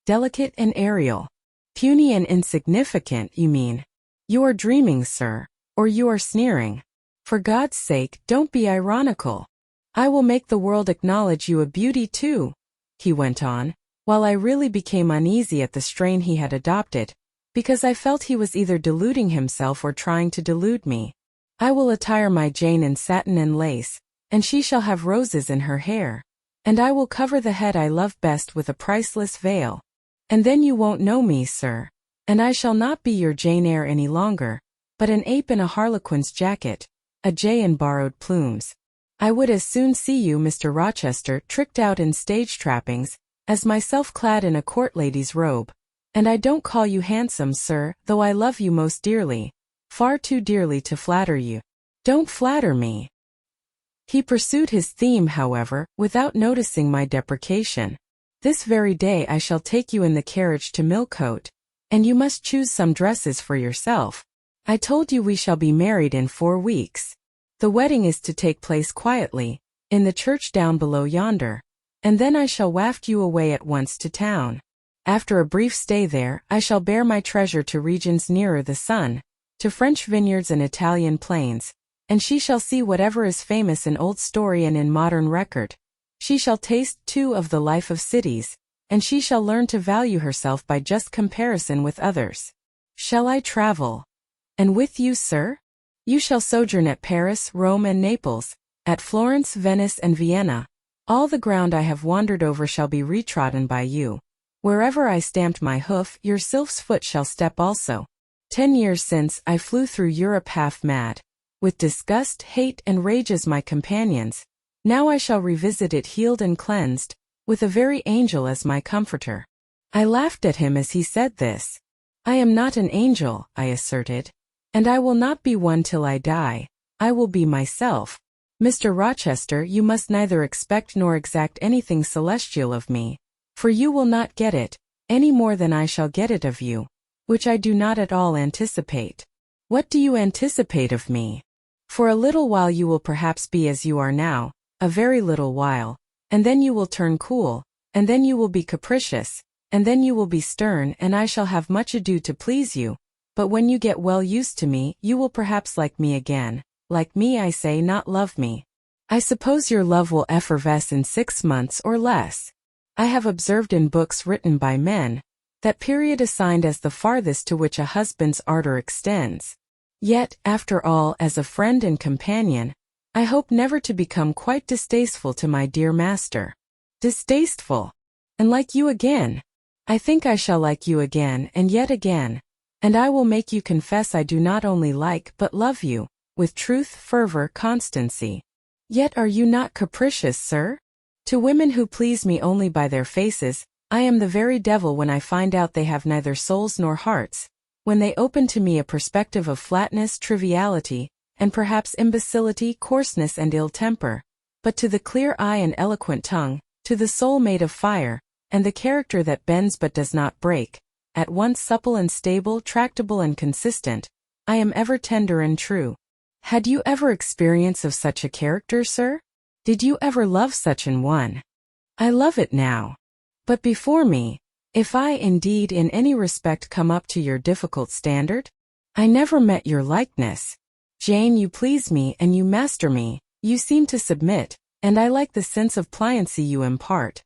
delicate and aerial." "Puny and insignificant, you mean. You are dreaming, sir, or you are sneering. For God's sake, don't be ironical. I will make the world acknowledge you a beauty too," he went on, while I really became uneasy at the strain he had adopted, because I felt he was either deluding himself or trying to delude me. "I will attire my Jane in satin and lace, and she shall have roses in her hair, and I will cover the head I love best with a priceless veil. And then you won't know me, sir, and I shall not be your Jane Eyre any longer, but an ape in a harlequin's jacket, a jay in borrowed plumes. I would as soon see you, Mr. Rochester, tricked out in stage trappings, as myself clad in a court lady's robe. And I don't call you handsome, sir, though I love you most dearly, far too dearly to flatter you. Don't flatter me." He pursued his theme, however, without noticing my deprecation. "This very day I shall take you in the carriage to Millcote, and you must choose some dresses for yourself. I told you we shall be married in 4 weeks. The wedding is to take place quietly, in the church down below yonder, and then I shall waft you away at once to town. After a brief stay there, I shall bear my treasure to regions nearer the sun, to French vineyards and Italian plains, and she shall see whatever is famous in old story and in modern record. She shall taste, too, of the life of cities, and she shall learn to value herself by just comparison with others. Shall I travel? And with you, sir? You shall sojourn at Paris, Rome and Naples, at Florence, Venice and Vienna. All the ground I have wandered over shall be retrodden by you. Wherever I stamped my hoof, your sylph's foot shall step also. 10 years since, I flew through Europe half mad, with disgust, hate and rage as my companions. Now I shall revisit it healed and cleansed, with a very angel as my comforter. I laughed at him as he said this. I am not an angel, I asserted, and I will not be one till I die. I will be myself. Mr. Rochester, you must neither expect nor exact anything celestial of me, for you will not get it, any more than I shall get it of you, which I do not at all anticipate. What do you anticipate of me? For a little while you will perhaps be as you are now, a very little while, and then you will turn cool, and then you will be capricious, and then you will be stern, and I shall have much ado to please you. But when you get well used to me, you will perhaps like me again. Like me, I say, not love me. I suppose your love will effervesce in 6 months or less. I have observed in books written by men, that period assigned as the farthest to which a husband's ardor extends. Yet, after all, as a friend and companion, I hope never to become quite distasteful to my dear master. Distasteful? And like you again? I think I shall like you again and yet again, and I will make you confess I do not only like but love you, with truth, fervor, constancy. Yet are you not capricious, sir? To women who please me only by their faces, I am the very devil when I find out they have neither souls nor hearts, when they open to me a perspective of flatness, triviality, and perhaps imbecility, coarseness and ill temper, but to the clear eye and eloquent tongue, to the soul made of fire, and the character that bends but does not break, at once supple and stable, tractable and consistent, I am ever tender and true. Had you ever experience of such a character, sir? Did you ever love such an one? I love it now. But before me, if I indeed in any respect come up to your difficult standard? I never met your likeness. Jane, you please me and you master me, you seem to submit, and I like the sense of pliancy you impart.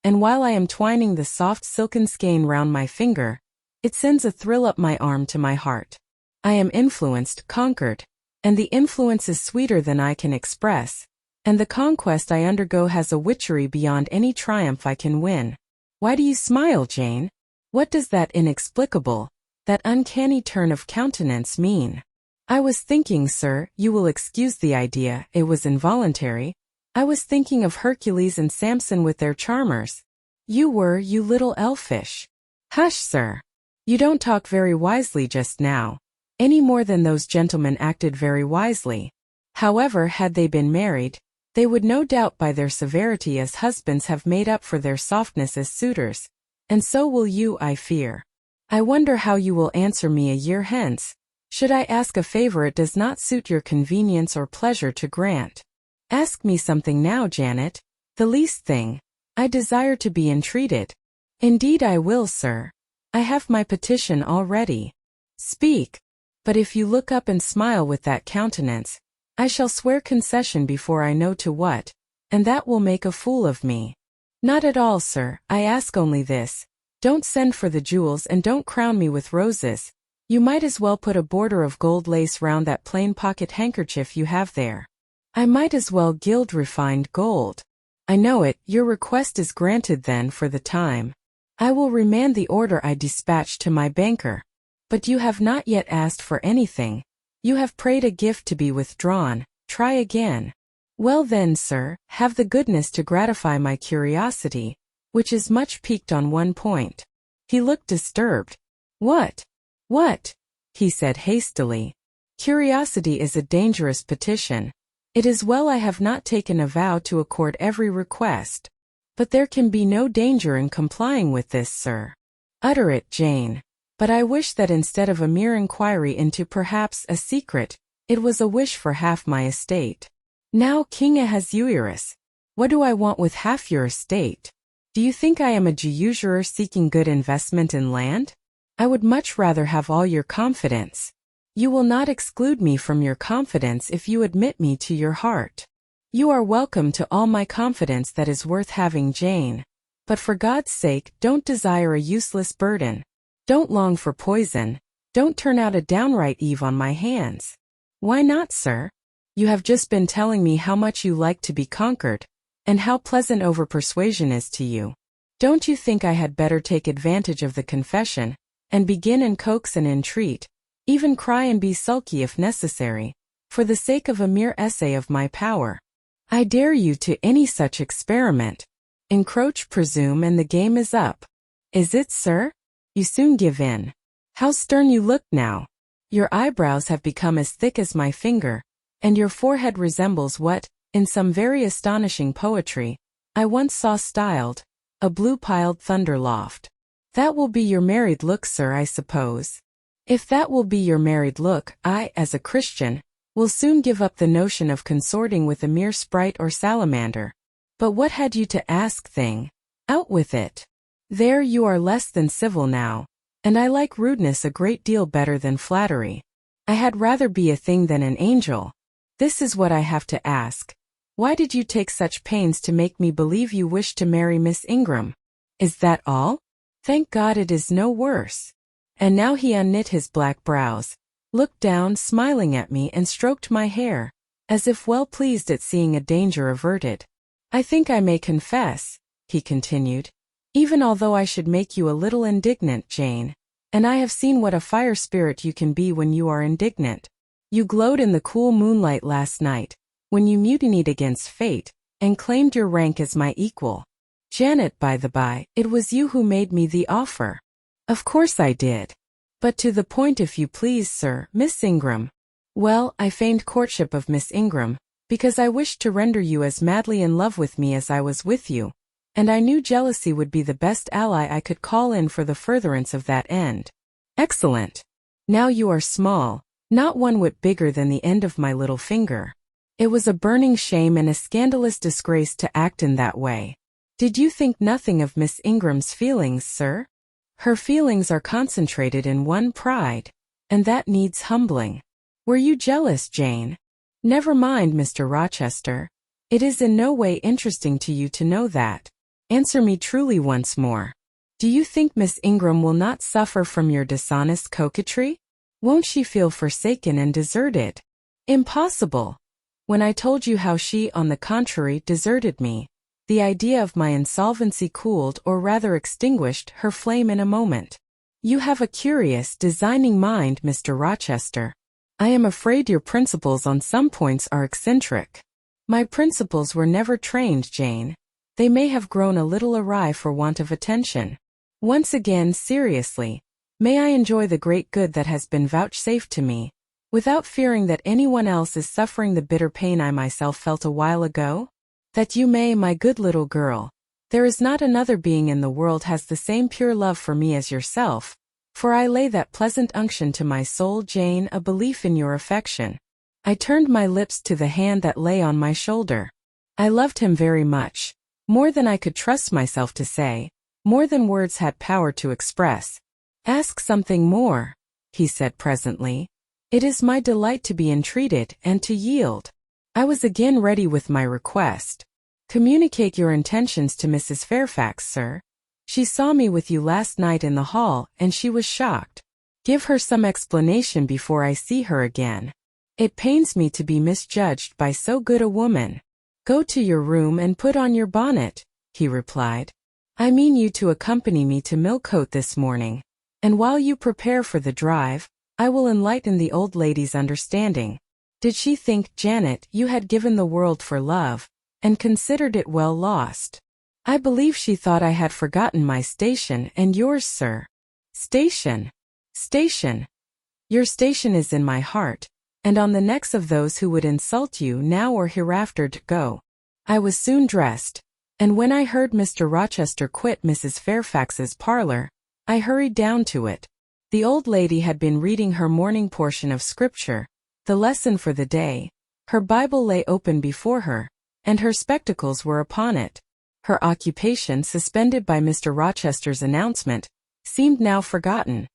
And while I am twining the soft silken skein round my finger, it sends a thrill up my arm to my heart. I am influenced, conquered, and the influence is sweeter than I can express, and the conquest I undergo has a witchery beyond any triumph I can win. Why do you smile, Jane? What does that inexplicable, that uncanny turn of countenance mean? I was thinking, sir, you will excuse the idea, it was involuntary. I was thinking of Hercules and Samson with their charmers. You were, you little elfish. Hush, sir. You don't talk very wisely just now, any more than those gentlemen acted very wisely. However, had they been married, they would no doubt by their severity as husbands have made up for their softness as suitors, and so will you, I fear. I wonder how you will answer me a year hence, should I ask a favor it does not suit your convenience or pleasure to grant. Ask me something now, Janet, the least thing. I desire to be entreated. Indeed I will, sir. I have my petition all ready. Speak. But if you look up and smile with that countenance, I shall swear concession before I know to what, and that will make a fool of me. Not at all, sir, I ask only this. Don't send for the jewels and don't crown me with roses. You might as well put a border of gold lace round that plain pocket handkerchief you have there. I might as well gild refined gold. I know it, your request is granted then for the time. I will remand the order I dispatched to my banker. But you have not yet asked for anything. You have prayed a gift to be withdrawn. Try again. Well then, sir, have the goodness to gratify my curiosity, which is much piqued on one point. He looked disturbed. What? What? He said hastily. Curiosity is a dangerous petition. It is well I have not taken a vow to accord every request. But there can be no danger in complying with this, sir. Utter it, Jane. But I wish that instead of a mere inquiry into perhaps a secret, It was a wish for half my estate. Now King Ahasuerus, what do I want with half your estate? Do you think I am a usurer seeking good investment in land? I would much rather have all your confidence. You will not exclude me from your confidence if you admit me to your heart. You are welcome to all my confidence that is worth having, Jane. But for God's sake, don't desire a useless burden. Don't long for poison. Don't turn out a downright Eve on my hands. Why not, sir? You have just been telling me how much you like to be conquered, and how pleasant over-persuasion is to you. Don't you think I had better take advantage of the confession, and begin and coax and entreat, even cry and be sulky if necessary, for the sake of a mere essay of my power? I dare you to any such experiment. Encroach, presume, and the game is up. Is it, sir? You soon give in. How stern you look now. Your eyebrows have become as thick as my finger, and your forehead resembles what, in some very astonishing poetry, I once saw styled, a blue-piled thunder loft. That will be your married look, sir, I suppose. If that will be your married look, I, as a Christian, will soon give up the notion of consorting with a mere sprite or salamander. But what had you to ask, thing? Out with it. There, you are less than civil now, and I like rudeness a great deal better than flattery. I had rather be a thing than an angel. This is what I have to ask. Why did you take such pains to make me believe you wished to marry Miss Ingram? Is that all? Thank God it is no worse. And now he unknit his black brows, looked down smiling at me and stroked my hair, as if well pleased at seeing a danger averted. I think I may confess, he continued, even although I should make you a little indignant, Jane, and I have seen what a fire spirit you can be when you are indignant. You glowed in the cool moonlight last night, when you mutinied against fate, and claimed your rank as my equal. Janet, by the by, it was you who made me the offer. Of course I did. But to the point, if you please, sir, Miss Ingram. Well, I feigned courtship of Miss Ingram, because I wished to render you as madly in love with me as I was with you, and I knew jealousy would be the best ally I could call in for the furtherance of that end. Excellent. Now you are small, not one whit bigger than the end of my little finger. It was a burning shame and a scandalous disgrace to act in that way. Did you think nothing of Miss Ingram's feelings, sir? Her feelings are concentrated in one pride, and that needs humbling. Were you jealous, Jane? Never mind, Mr. Rochester. It is in no way interesting to you to know that. Answer me truly once more. Do you think Miss Ingram will not suffer from your dishonest coquetry? Won't she feel forsaken and deserted? Impossible. When I told you how she, on the contrary, deserted me, the idea of my insolvency cooled or rather extinguished her flame in a moment. You have a curious, designing mind, Mr. Rochester. I am afraid your principles on some points are eccentric. My principles were never trained, Jane. They may have grown a little awry for want of attention. Once again, seriously, may I enjoy the great good that has been vouchsafed to me, without fearing that anyone else is suffering the bitter pain I myself felt a while ago? That you may, my good little girl. There is not another being in the world has the same pure love for me as yourself, for I lay that pleasant unction to my soul, Jane, a belief in your affection. I turned my lips to the hand that lay on my shoulder. I loved him very much, more than I could trust myself to say, more than words had power to express. Ask something more, he said presently. It is my delight to be entreated and to yield. I was again ready with my request. Communicate your intentions to Mrs. Fairfax, sir. She saw me with you last night in the hall, and she was shocked. Give her some explanation before I see her again. It pains me to be misjudged by so good a woman. Go to your room and put on your bonnet, he replied. I mean you to accompany me to Millcote this morning, and while you prepare for the drive, I will enlighten the old lady's understanding. Did she think, Janet, you had given the world for love, and considered it well lost? I believe she thought I had forgotten my station and yours, sir. Station. Station. Your station is in my heart, and on the necks of those who would insult you now or hereafter to go. I was soon dressed, and when I heard Mr. Rochester quit Mrs. Fairfax's parlor, I hurried down to it. The old lady had been reading her morning portion of Scripture, The lesson for the day. Her Bible lay open before her, and her spectacles were upon it. Her occupation, suspended by Mr. Rochester's announcement, seemed now forgotten.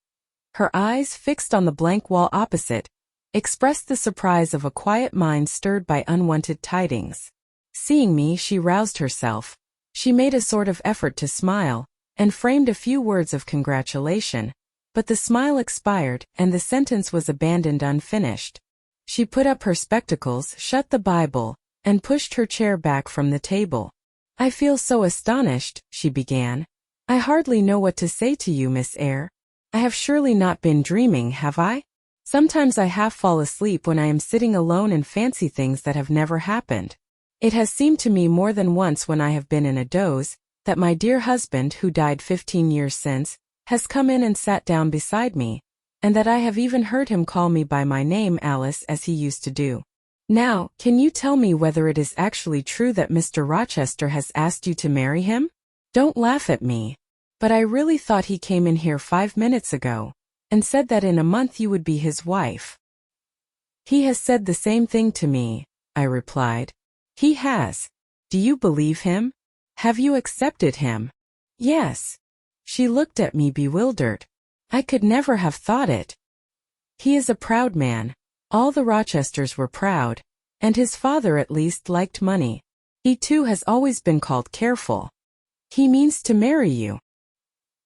Her eyes, fixed on the blank wall opposite, expressed the surprise of a quiet mind stirred by unwanted tidings. Seeing me, she roused herself. She made a sort of effort to smile, and framed a few words of congratulation, but the smile expired, and the sentence was abandoned unfinished. She put up her spectacles, shut the Bible, and pushed her chair back from the table. "I feel so astonished," she began. "I hardly know what to say to you, Miss Eyre. I have surely not been dreaming, have I? Sometimes I half fall asleep when I am sitting alone and fancy things that have never happened. It has seemed to me more than once when I have been in a doze, that my dear husband, who died 15 years since, has come in and sat down beside me, and that I have even heard him call me by my name, Alice, as he used to do. Now, can you tell me whether it is actually true that Mr. Rochester has asked you to marry him? Don't laugh at me. But I really thought he came in here 5 minutes ago, and said that in a month you would be his wife." "He has said the same thing to me," I replied. "He has. Do you believe him? Have you accepted him?" "Yes." She looked at me bewildered. "I could never have thought it. He is a proud man. All the Rochesters were proud, and his father at least liked money. He too has always been called careful. He means to marry you.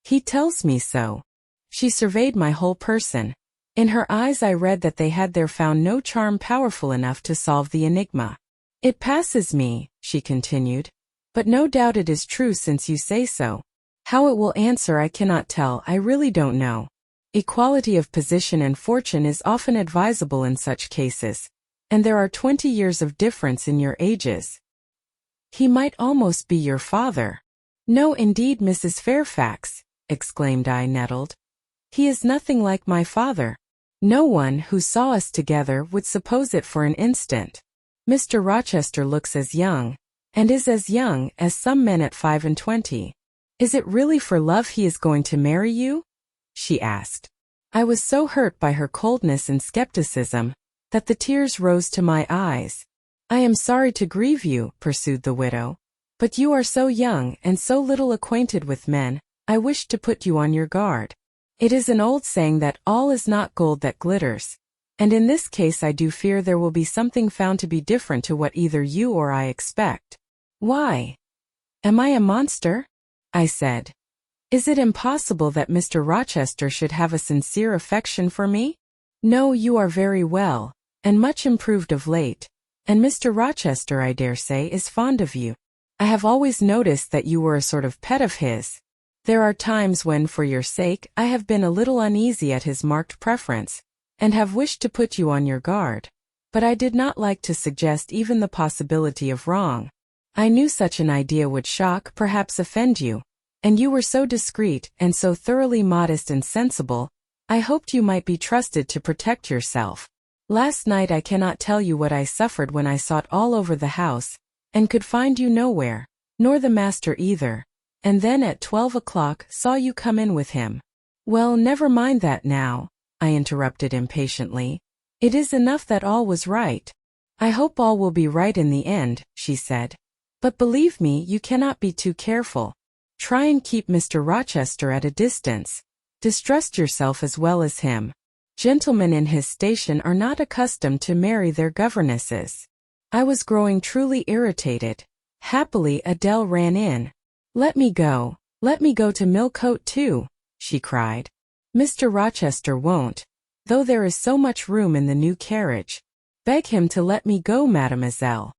He tells me so." She surveyed my whole person. In her eyes I read that they had there found no charm powerful enough to solve the enigma. "It passes me," she continued, "but no doubt it is true since you say so. How it will answer I cannot tell, I really don't know. Equality of position and fortune is often advisable in such cases, and there are 20 years of difference in your ages. He might almost be your father." "No, indeed, Mrs. Fairfax," exclaimed I, nettled. "He is nothing like my father. No one who saw us together would suppose it for an instant. Mr. Rochester looks as young, and is as young as some men at 25. Is it really for love he is going to marry you?" she asked. I was so hurt by her coldness and skepticism that the tears rose to my eyes. "I am sorry to grieve you," pursued the widow, "but you are so young and so little acquainted with men, I wished to put you on your guard. It is an old saying that all is not gold that glitters, and in this case I do fear there will be something found to be different to what either you or I expect." "Why? Am I a monster?" I said. "Is it impossible that Mr. Rochester should have a sincere affection for me? No, you are very well, and much improved of late, and Mr. Rochester, I dare say, is fond of you. I have always noticed that you were a sort of pet of his. There are times when, for your sake, I have been a little uneasy at his marked preference, and have wished to put you on your guard, but I did not like to suggest even the possibility of wrong. I knew such an idea would shock, perhaps offend you, and you were so discreet and so thoroughly modest and sensible, I hoped you might be trusted to protect yourself. Last night I cannot tell you what I suffered when I sought all over the house, and could find you nowhere, nor the master either, and then at 12 o'clock saw you come in with him." "Well, never mind that now," I interrupted impatiently. "It is enough that all was right." "I hope all will be right in the end," she said. "But believe me, you cannot be too careful. Try and keep Mr. Rochester at a distance. Distrust yourself as well as him. Gentlemen in his station are not accustomed to marry their governesses." I was growing truly irritated. Happily Adele ran in. Let me go to Millcote too," she cried. "Mr. Rochester won't, though there is so much room in the new carriage. Beg him to let me go, mademoiselle."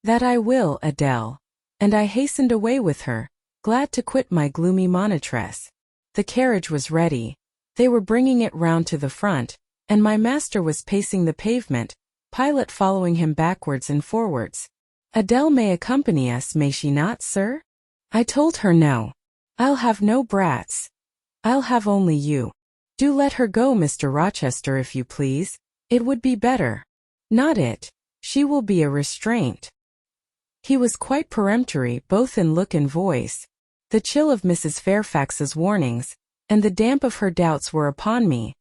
"That I will, Adele." And I hastened away with her, glad to quit my gloomy monitress. The carriage was ready. They were bringing it round to the front, and my master was pacing the pavement, Pilot following him backwards and forwards. "Adele may accompany us, may she not, sir?" I told her no. "I'll have no brats. I'll have only you. Do let her go, Mr. Rochester, if you please. It would be better." "Not it. She will be a restraint." He was quite peremptory both in look and voice. The chill of Mrs. Fairfax's warnings, and the damp of her doubts were upon me.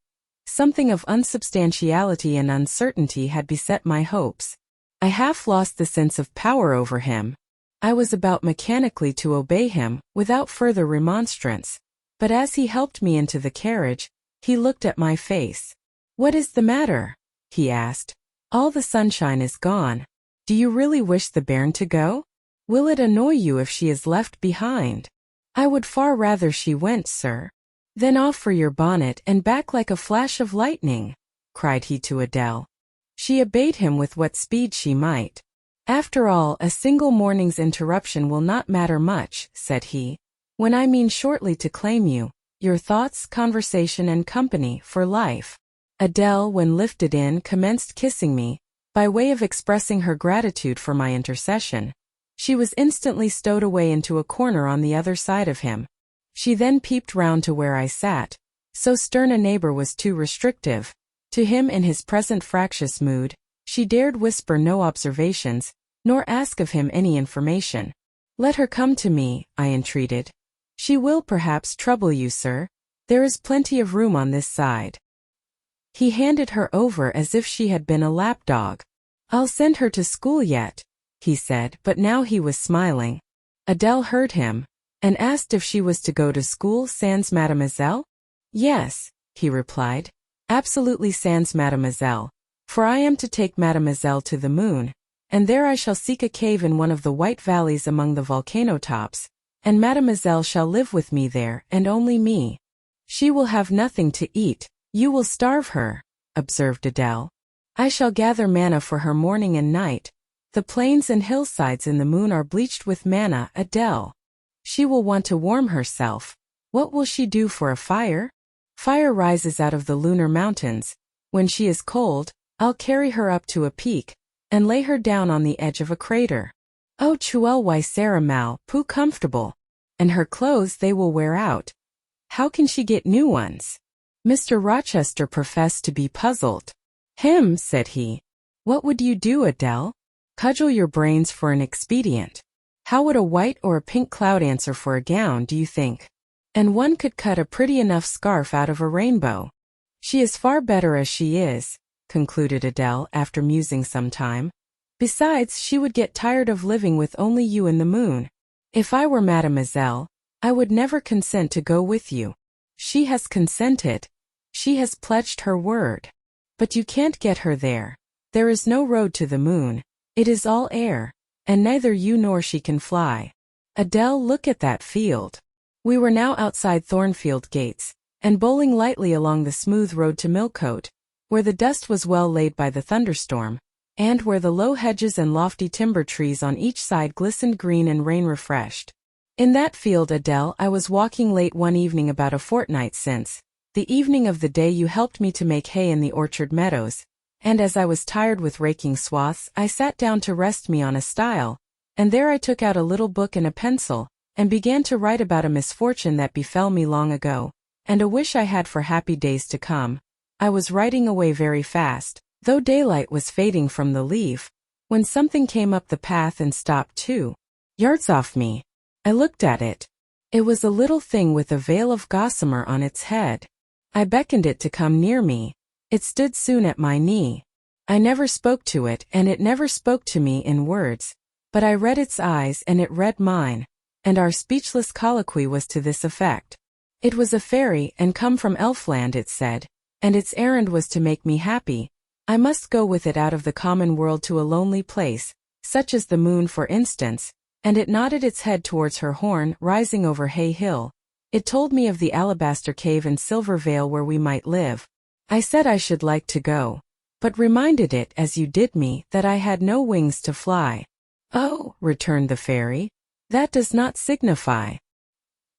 Something of unsubstantiality and uncertainty had beset my hopes. I half lost the sense of power over him. I was about mechanically to obey him, without further remonstrance. But as he helped me into the carriage, he looked at my face. "What is the matter?" he asked. "All the sunshine is gone. Do you really wish the bairn to go? Will it annoy you if she is left behind?" "I would far rather she went, sir." "Then off for your bonnet and back like a flash of lightning," cried he to Adele. She obeyed him with what speed she might. "After all, a single morning's interruption will not matter much," said he, "when I mean shortly to claim you, your thoughts, conversation and company, for life." Adele, when lifted in, commenced kissing me, by way of expressing her gratitude for my intercession. She was instantly stowed away into a corner on the other side of him. She then peeped round to where I sat. So stern a neighbor was too restrictive. To him in his present fractious mood, she dared whisper no observations, nor ask of him any information. "Let her come to me," I entreated. "She will perhaps trouble you, sir. There is plenty of room on this side." He handed her over as if she had been a lapdog. "I'll send her to school yet," he said, but now he was smiling. Adele heard him, and asked if she was to go to school sans mademoiselle? "Yes," he replied, "absolutely sans mademoiselle, for I am to take mademoiselle to the moon, and there I shall seek a cave in one of the white valleys among the volcano tops, and mademoiselle shall live with me there, and only me. She will have nothing to eat, you will starve her," observed Adele. "I shall gather manna for her morning and night. The plains and hillsides in the moon are bleached with manna, Adele. She will want to warm herself. What will she do for a fire? Fire rises out of the lunar mountains. When she is cold, I'll carry her up to a peak, and lay her down on the edge of a crater. Oh, Chuel y Sarah Mal, poo comfortable. And her clothes they will wear out. How can she get new ones?" Mr. Rochester professed to be puzzled. Said he. "What would you do, Adele? Cudgel your brains for an expedient. How would a white or a pink cloud answer for a gown, do you think? And one could cut a pretty enough scarf out of a rainbow. She is far better as she is," concluded Adele after musing some time. "Besides, she would get tired of living with only you in the moon. If I were mademoiselle, I would never consent to go with you. She has consented. She has pledged her word. But you can't get her there. There is no road to the moon. It is all air, and neither you nor she can fly. Adele, look at that field." We were now outside Thornfield gates, and bowling lightly along the smooth road to Millcote, where the dust was well laid by the thunderstorm, and where the low hedges and lofty timber trees on each side glistened green and rain-refreshed. In that field, Adele, I was walking late one evening about a fortnight since, the evening of the day you helped me to make hay in the orchard meadows, and as I was tired with raking swaths, I sat down to rest me on a stile, and there I took out a little book and a pencil, and began to write about a misfortune that befell me long ago, and a wish I had for happy days to come. I was writing away very fast, though daylight was fading from the leaf, when something came up the path and stopped 2 yards off me. I looked at it. It was a little thing with a veil of gossamer on its head. I beckoned it to come near me. It stood soon at my knee. I never spoke to it, and it never spoke to me in words, but I read its eyes and it read mine, and our speechless colloquy was to this effect. It was a fairy, and come from Elfland, it said, and its errand was to make me happy. I must go with it out of the common world to a lonely place, such as the moon for instance, and it nodded its head towards her horn rising over Hay Hill. It told me of the alabaster cave and silver vale where we might live. I said I should like to go, but reminded it, as you did me, that I had no wings to fly. "Oh," returned the fairy, "that does not signify.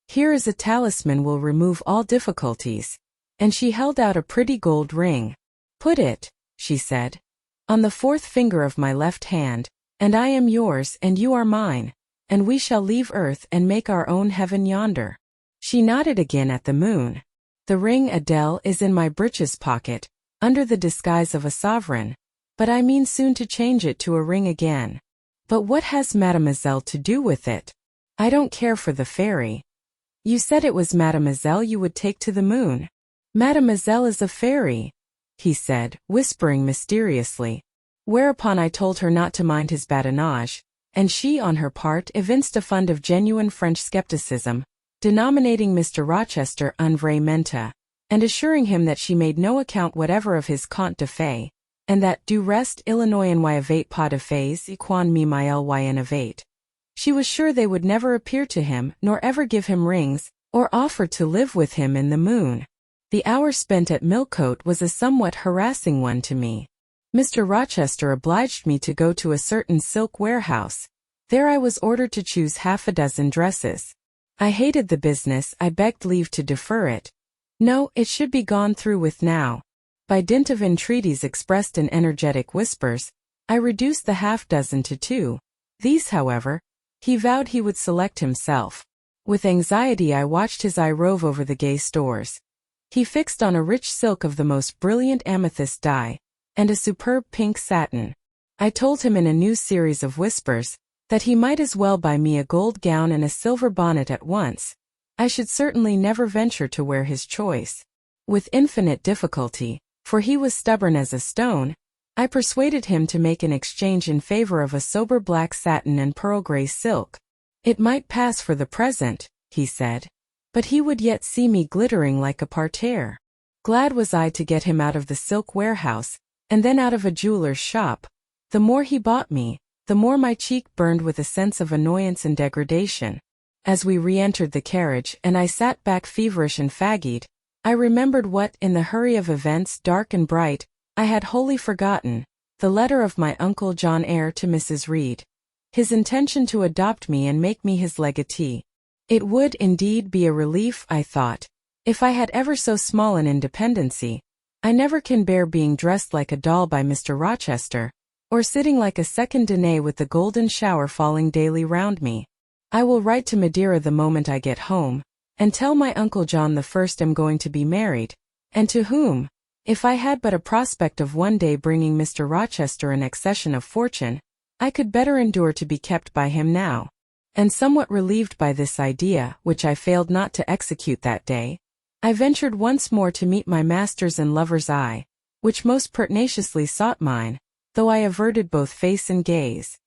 Here is a talisman will remove all difficulties," and she held out a pretty gold ring. "Put it," she said, "on the 4th finger of my left hand, and I am yours and you are mine, and we shall leave earth and make our own heaven yonder." She nodded again at the moon. "The ring, Adele, is in my breeches pocket, under the disguise of a sovereign, but I mean soon to change it to a ring again. But what has mademoiselle to do with it? I don't care for the fairy. You said it was mademoiselle you would take to the moon." Mademoiselle is a fairy, he said, whispering mysteriously. Whereupon I told her not to mind his badinage, and she on her part evinced a fund of genuine French skepticism, denominating Mr. Rochester un vrai mente, and assuring him that she made no account whatever of his conte de fées, and that du reste Illinois n'y avait pas de fées quan me m'il y en avait. She was sure they would never appear to him, nor ever give him rings, or offer to live with him in the moon. The hour spent at Millcote was a somewhat harassing one to me. Mr. Rochester obliged me to go to a certain silk warehouse. There I was ordered to choose half a dozen dresses. I hated the business. I begged leave to defer it. No, it should be gone through with now. By dint of entreaties expressed in energetic whispers, I reduced the half-dozen to 2. These, however, he vowed he would select himself. With anxiety I watched his eye rove over the gay stores. He fixed on a rich silk of the most brilliant amethyst dye, and a superb pink satin. I told him in a new series of whispers that he might as well buy me a gold gown and a silver bonnet at once. I should certainly never venture to wear his choice. With infinite difficulty, for he was stubborn as a stone, I persuaded him to make an exchange in favor of a sober black satin and pearl gray silk. It might pass for the present, he said, but he would yet see me glittering like a parterre. Glad was I to get him out of the silk warehouse, and then out of a jeweler's shop. The more he bought me, the more my cheek burned with a sense of annoyance and degradation. As we re-entered the carriage and I sat back feverish and fagged, I remembered what, in the hurry of events dark and bright, I had wholly forgotten, the letter of my uncle John Eyre to Mrs. Reed. His intention to adopt me and make me his legatee. It would indeed be a relief, I thought, if I had ever so small an independency. I never can bear being dressed like a doll by Mr. Rochester, or sitting like a second Danae with the golden shower falling daily round me. I will write to Madeira the moment I get home, and tell my Uncle John the first am going to be married, and to whom, if I had but a prospect of one day bringing Mr. Rochester an accession of fortune, I could better endure to be kept by him now. And somewhat relieved by this idea, which I failed not to execute that day, I ventured once more to meet my master's and lover's eye, which most pertinaciously sought mine, though I averted both face and gaze.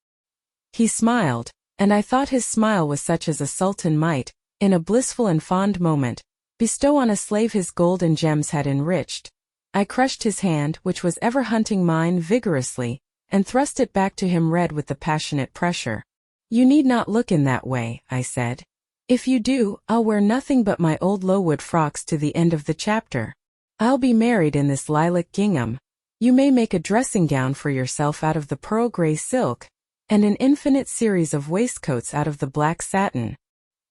He smiled, and I thought his smile was such as a sultan might, in a blissful and fond moment, bestow on a slave his gold and gems had enriched. I crushed his hand, which was ever hunting mine, vigorously, and thrust it back to him red with the passionate pressure. You need not look in that way, I said. If you do, I'll wear nothing but my old Lowood frocks to the end of the chapter. I'll be married in this lilac gingham. You may make a dressing gown for yourself out of the pearl gray silk, and an infinite series of waistcoats out of the black satin.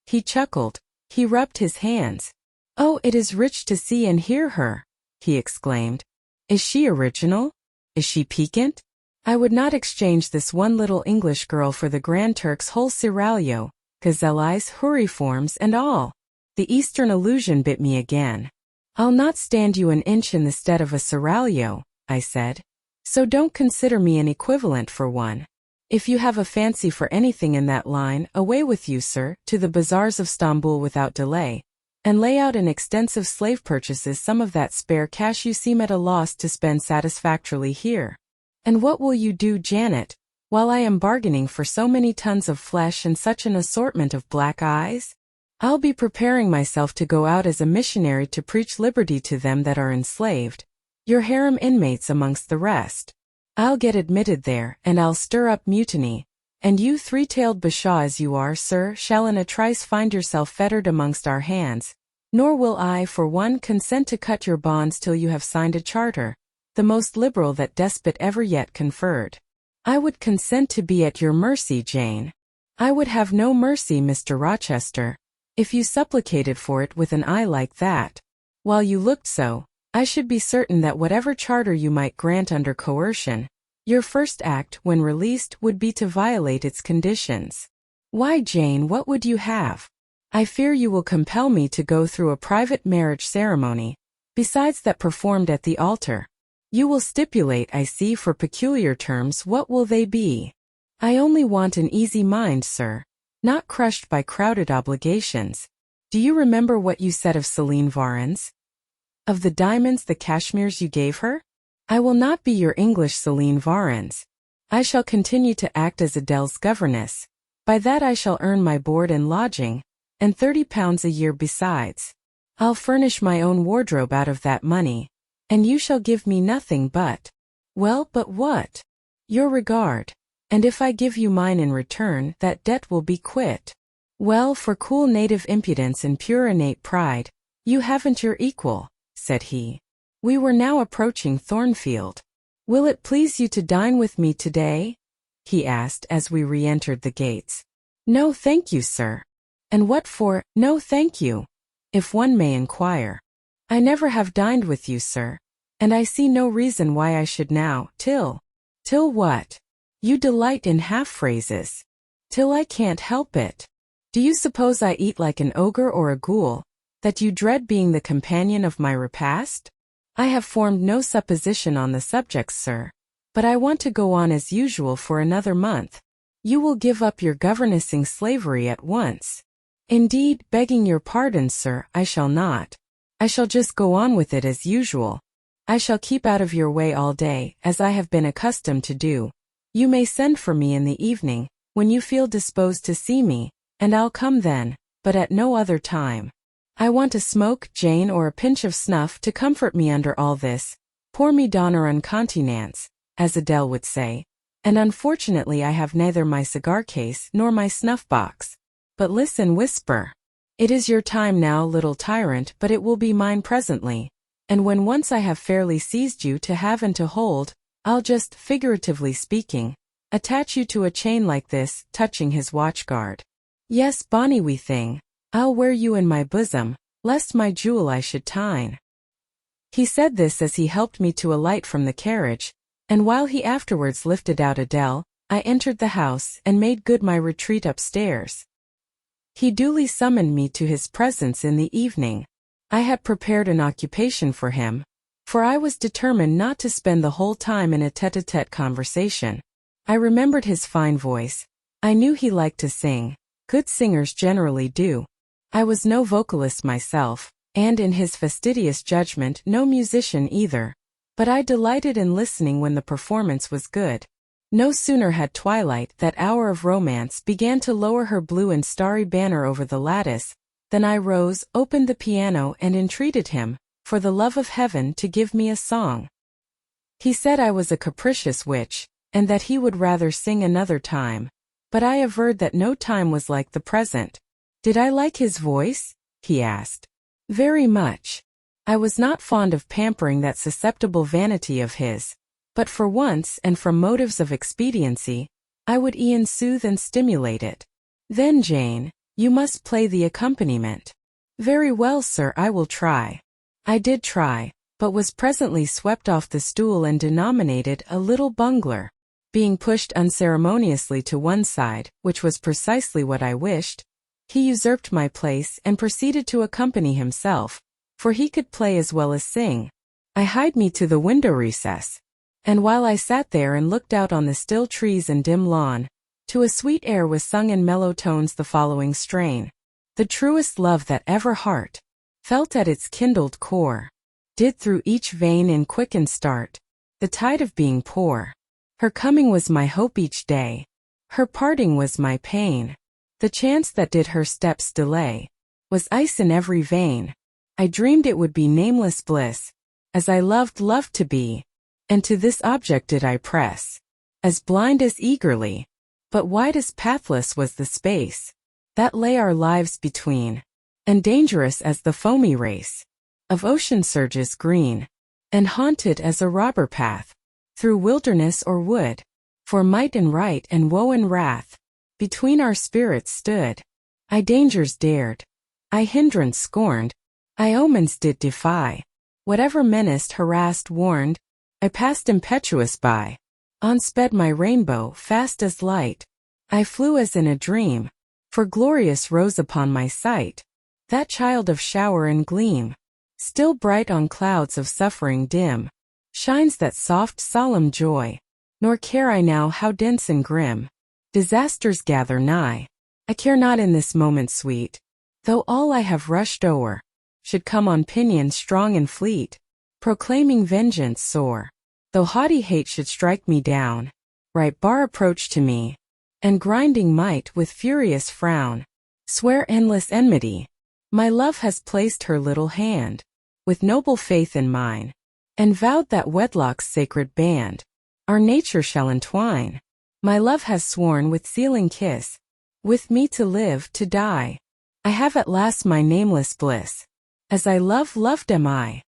He chuckled. He rubbed his hands. Oh, it is rich to see and hear her, he exclaimed. Is she original? Is she piquant? I would not exchange this one little English girl for the Grand Turk's whole seraglio, gazelles, huriforms, and all. The Eastern allusion bit me again. I'll not stand you an inch in the stead of a seraglio, I said. So don't consider me an equivalent for one. If you have a fancy for anything in that line, away with you, sir, to the bazaars of Stamboul without delay, and lay out in extensive slave purchases some of that spare cash you seem at a loss to spend satisfactorily here. And what will you do, Janet, while I am bargaining for so many tons of flesh and such an assortment of black eyes? I'll be preparing myself to go out as a missionary to preach liberty to them that are enslaved, your harem inmates amongst the rest. I'll get admitted there, and I'll stir up mutiny, and you three-tailed bashaw as you are, sir, shall in a trice find yourself fettered amongst our hands, nor will I, for one, consent to cut your bonds till you have signed a charter, the most liberal that despot ever yet conferred. I would consent to be at your mercy, Jane. I would have no mercy, Mr. Rochester, if you supplicated for it with an eye like that. While you looked so, I should be certain that whatever charter you might grant under coercion, your first act, when released, would be to violate its conditions. Why, Jane, what would you have? I fear you will compel me to go through a private marriage ceremony, besides that performed at the altar. You will stipulate, I see, for peculiar terms. What will they be? I only want an easy mind, sir, not crushed by crowded obligations. Do you remember what you said of Celine Varens? Of the diamonds, the cashmeres you gave her? I will not be your English Celine Varens. I shall continue to act as Adele's governess. By that I shall earn my board and lodging, and £30 a year besides. I'll furnish my own wardrobe out of that money, and you shall give me nothing but— well, but what? Your regard. And if I give you mine in return, that debt will be quit. Well, for cool native impudence and pure innate pride, you haven't your equal, said he. We were now approaching Thornfield. Will it please you to dine with me today? He asked as we re-entered the gates. No, thank you, sir. And what for? No, thank you, if one may inquire. I never have dined with you, sir, and I see no reason why I should now. Till what? You delight in half-phrases. Till I can't help it. Do you suppose I eat like an ogre or a ghoul, that you dread being the companion of my repast? I have formed no supposition on the subject, sir, but I want to go on as usual for another month. You will give up your governessing slavery at once. Indeed, begging your pardon, sir, I shall not. I shall just go on with it as usual. I shall keep out of your way all day, as I have been accustomed to do. You may send for me in the evening, when you feel disposed to see me, and I'll come then, but at no other time. I want a smoke, Jane, or a pinch of snuff to comfort me under all this. Pour me donner incontinence, as Adele would say, and unfortunately I have neither my cigar case nor my snuff box. But listen, whisper. It is your time now, little tyrant, but it will be mine presently, and when once I have fairly seized you to have and to hold, I'll just, figuratively speaking, attach you to a chain like this, touching his watchguard. Yes, bonny wee thing, I'll wear you in my bosom, lest my jewel I should tine. He said this as he helped me to alight from the carriage, and while he afterwards lifted out Adele, I entered the house and made good my retreat upstairs. He duly summoned me to his presence in the evening. I had prepared an occupation for him, for I was determined not to spend the whole time in a tete-a-tete conversation. I remembered his fine voice. I knew he liked to sing. Good singers generally do. I was no vocalist myself, and in his fastidious judgment no musician either, but I delighted in listening when the performance was good. No sooner had twilight, that hour of romance, began to lower her blue and starry banner over the lattice, than I rose, opened the piano, and entreated him, for the love of heaven, to give me a song. He said I was a capricious witch, and that he would rather sing another time, but I averred that no time was like the present. Did I like his voice? He asked. Very much. I was not fond of pampering that susceptible vanity of his, but for once, and from motives of expediency, I would e'en soothe and stimulate it. Then, Jane, you must play the accompaniment. Very well, sir, I will try. I did try, but was presently swept off the stool and denominated a little bungler. Being pushed unceremoniously to one side, which was precisely what I wished, he usurped my place and proceeded to accompany himself, for he could play as well as sing. I hied me to the window recess, and while I sat there and looked out on the still trees and dim lawn, to a sweet air was sung in mellow tones the following strain. The truest love that ever heart felt at its kindled core, did through each vein in quicken start, the tide of being poor. Her coming was my hope each day, her parting was my pain. The chance that did her steps delay was ice in every vein. I dreamed it would be nameless bliss, as I loved love to be, and to this object did I press, as blind as eagerly, but wide as pathless was the space that lay our lives between, and dangerous as the foamy race of ocean surges green, and haunted as a robber path through wilderness or wood. For might and right and woe and wrath between our spirits stood. I dangers dared, I hindrance scorned, I omens did defy. Whatever menaced, harassed, warned, I passed impetuous by. On sped my rainbow, fast as light. I flew as in a dream, for glorious rose upon my sight that child of shower and gleam. Still bright on clouds of suffering dim shines that soft, solemn joy. Nor care I now how dense and grim disasters gather nigh. I care not in this moment sweet, though all I have rushed o'er should come on pinions strong and fleet, proclaiming vengeance sore. Though haughty hate should strike me down, right bar approach to me, and grinding might with furious frown, swear endless enmity. My love has placed her little hand, with noble faith in mine, and vowed that wedlock's sacred band, our nature shall entwine. My love has sworn with sealing kiss, with me to live, to die. I have at last my nameless bliss, as I loved am I.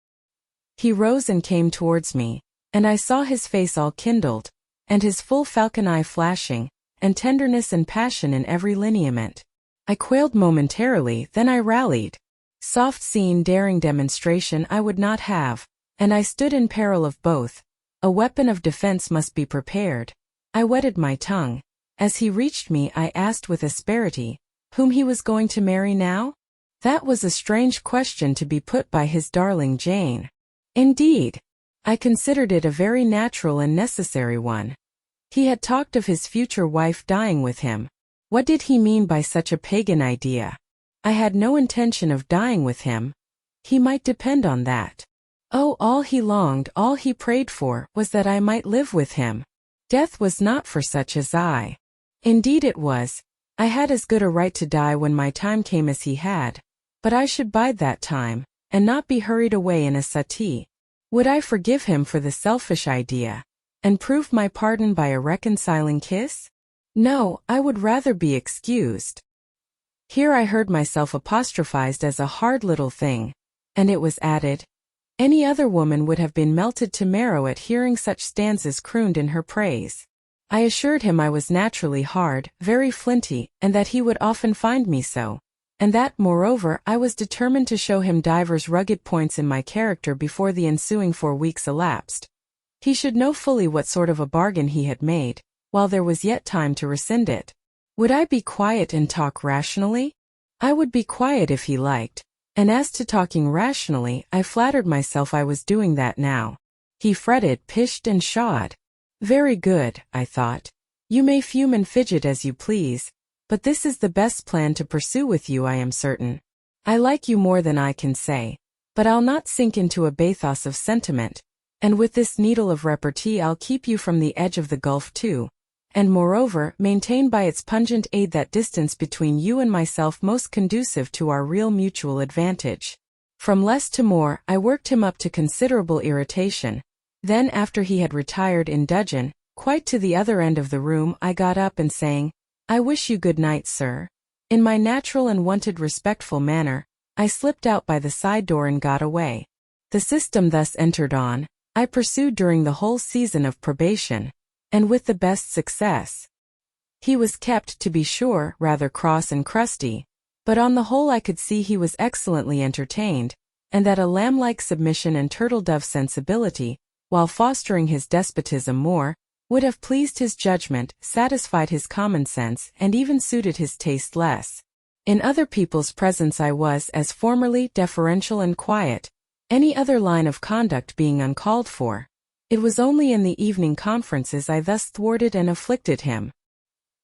He rose and came towards me, and I saw his face all kindled, and his full falcon eye flashing, and tenderness and passion in every lineament. I quailed momentarily, then I rallied. Soft scene, daring demonstration I would not have, and I stood in peril of both. A weapon of defense must be prepared. I wetted my tongue. As he reached me, I asked with asperity, whom he was going to marry now? That was a strange question to be put by his darling Jane. Indeed, I considered it a very natural and necessary one. He had talked of his future wife dying with him. What did he mean by such a pagan idea? I had no intention of dying with him. He might depend on that. Oh, all he longed, all he prayed for, was that I might live with him. Death was not for such as I. Indeed it was. I had as good a right to die when my time came as he had, but I should bide that time, and not be hurried away in a suttee. Would I forgive him for the selfish idea, and prove my pardon by a reconciling kiss? No, I would rather be excused. Here I heard myself apostrophized as a hard little thing, and it was added, any other woman would have been melted to marrow at hearing such stanzas crooned in her praise. I assured him I was naturally hard, very flinty, and that he would often find me so, and that, moreover, I was determined to show him divers rugged points in my character before the ensuing 4 weeks elapsed. He should know fully what sort of a bargain he had made, while there was yet time to rescind it. Would I be quiet and talk rationally? I would be quiet if he liked, and as to talking rationally, I flattered myself I was doing that now. He fretted, pished and pshawed. Very good, I thought. You may fume and fidget as you please, but this is the best plan to pursue with you, I am certain. I like you more than I can say, but I'll not sink into a bathos of sentiment, and with this needle of repartee I'll keep you from the edge of the gulf too, and moreover maintain by its pungent aid that distance between you and myself most conducive to our real mutual advantage. From less to more, I worked him up to considerable irritation. Then after he had retired in dudgeon, quite to the other end of the room, I got up and saying, I wish you good night, sir. In my natural and wonted respectful manner, I slipped out by the side door and got away. The system thus entered on, I pursued during the whole season of probation, and with the best success. He was kept, to be sure, rather cross and crusty, but on the whole I could see he was excellently entertained, and that a lamb-like submission and turtle-dove sensibility, while fostering his despotism more, would have pleased his judgment, satisfied his common sense, and even suited his taste less. In other people's presence I was, as formerly, deferential and quiet, any other line of conduct being uncalled for. It was only in the evening conferences I thus thwarted and afflicted him.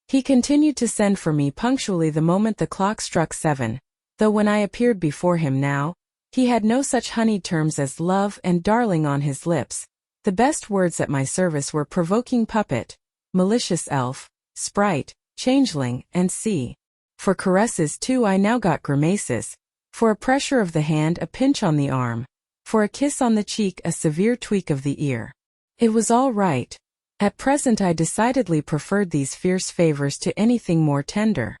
He continued to send for me punctually the moment the clock struck 7, though when I appeared before him now, he had no such honeyed terms as love and darling on his lips. The best words at my service were provoking puppet, malicious elf, sprite, changeling, and sea. For caresses too I now got grimaces, for a pressure of the hand a pinch on the arm, for a kiss on the cheek a severe tweak of the ear. It was all right. At present I decidedly preferred these fierce favors to anything more tender.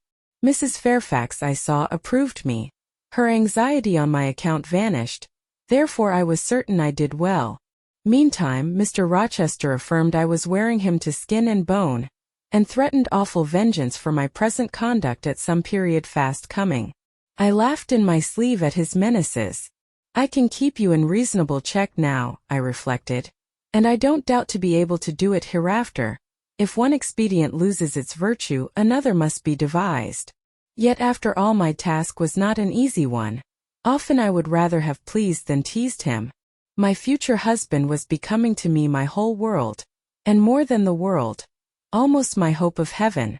Mrs. Fairfax, I saw, approved me. Her anxiety on my account vanished, therefore I was certain I did well. Meantime, Mr. Rochester affirmed I was wearing him to skin and bone, and threatened awful vengeance for my present conduct at some period fast coming. I laughed in my sleeve at his menaces. I can keep you in reasonable check now, I reflected, and I don't doubt to be able to do it hereafter. If one expedient loses its virtue, another must be devised. Yet after all my task was not an easy one. Often I would rather have pleased than teased him. My future husband was becoming to me my whole world, and more than the world, almost my hope of heaven.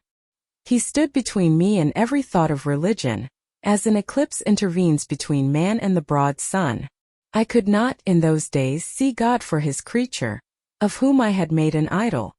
He stood between me and every thought of religion, as an eclipse intervenes between man and the broad sun. I could not, in those days, see God for his creature, of whom I had made an idol.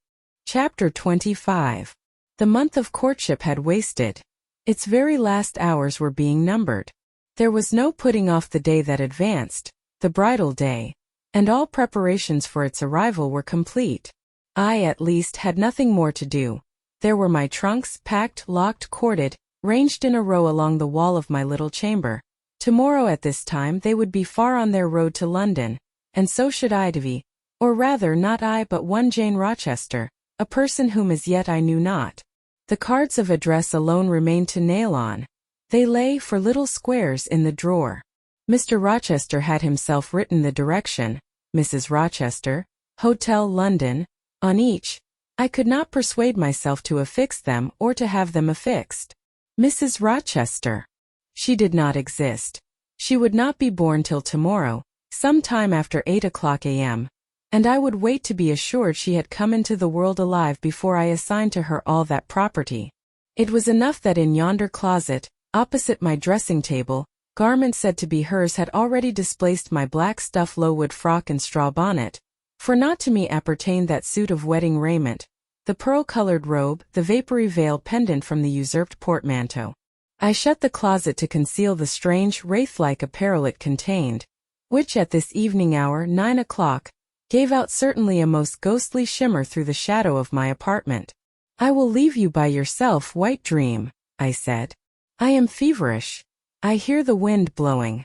Chapter 25. The month of courtship had wasted. Its very last hours were being numbered. There was no putting off the day that advanced, the bridal day, and all preparations for its arrival were complete. I, at least, had nothing more to do. There were my trunks, packed, locked, corded, ranged in a row along the wall of my little chamber. Tomorrow at this time they would be far on their road to London, and so should I be, or rather not I but one Jane Rochester, a person whom as yet I knew not. The cards of address alone remained to nail on. They lay for little squares in the drawer. Mr. Rochester had himself written the direction, Mrs. Rochester, Hotel London, on each. I could not persuade myself to affix them or to have them affixed. Mrs. Rochester. She did not exist. She would not be born till tomorrow, some time after 8 a.m., and I would wait to be assured she had come into the world alive before I assigned to her all that property. It was enough that in yonder closet, opposite my dressing table, garments said to be hers had already displaced my black stuff Lowood frock and straw bonnet, for not to me appertained that suit of wedding raiment, the pearl-colored robe, the vapory veil pendant from the usurped portmanteau. I shut the closet to conceal the strange, wraith-like apparel it contained, which at this evening hour, 9 o'clock, gave out certainly a most ghostly shimmer through the shadow of my apartment. I will leave you by yourself, white dream, I said. I am feverish. I hear the wind blowing.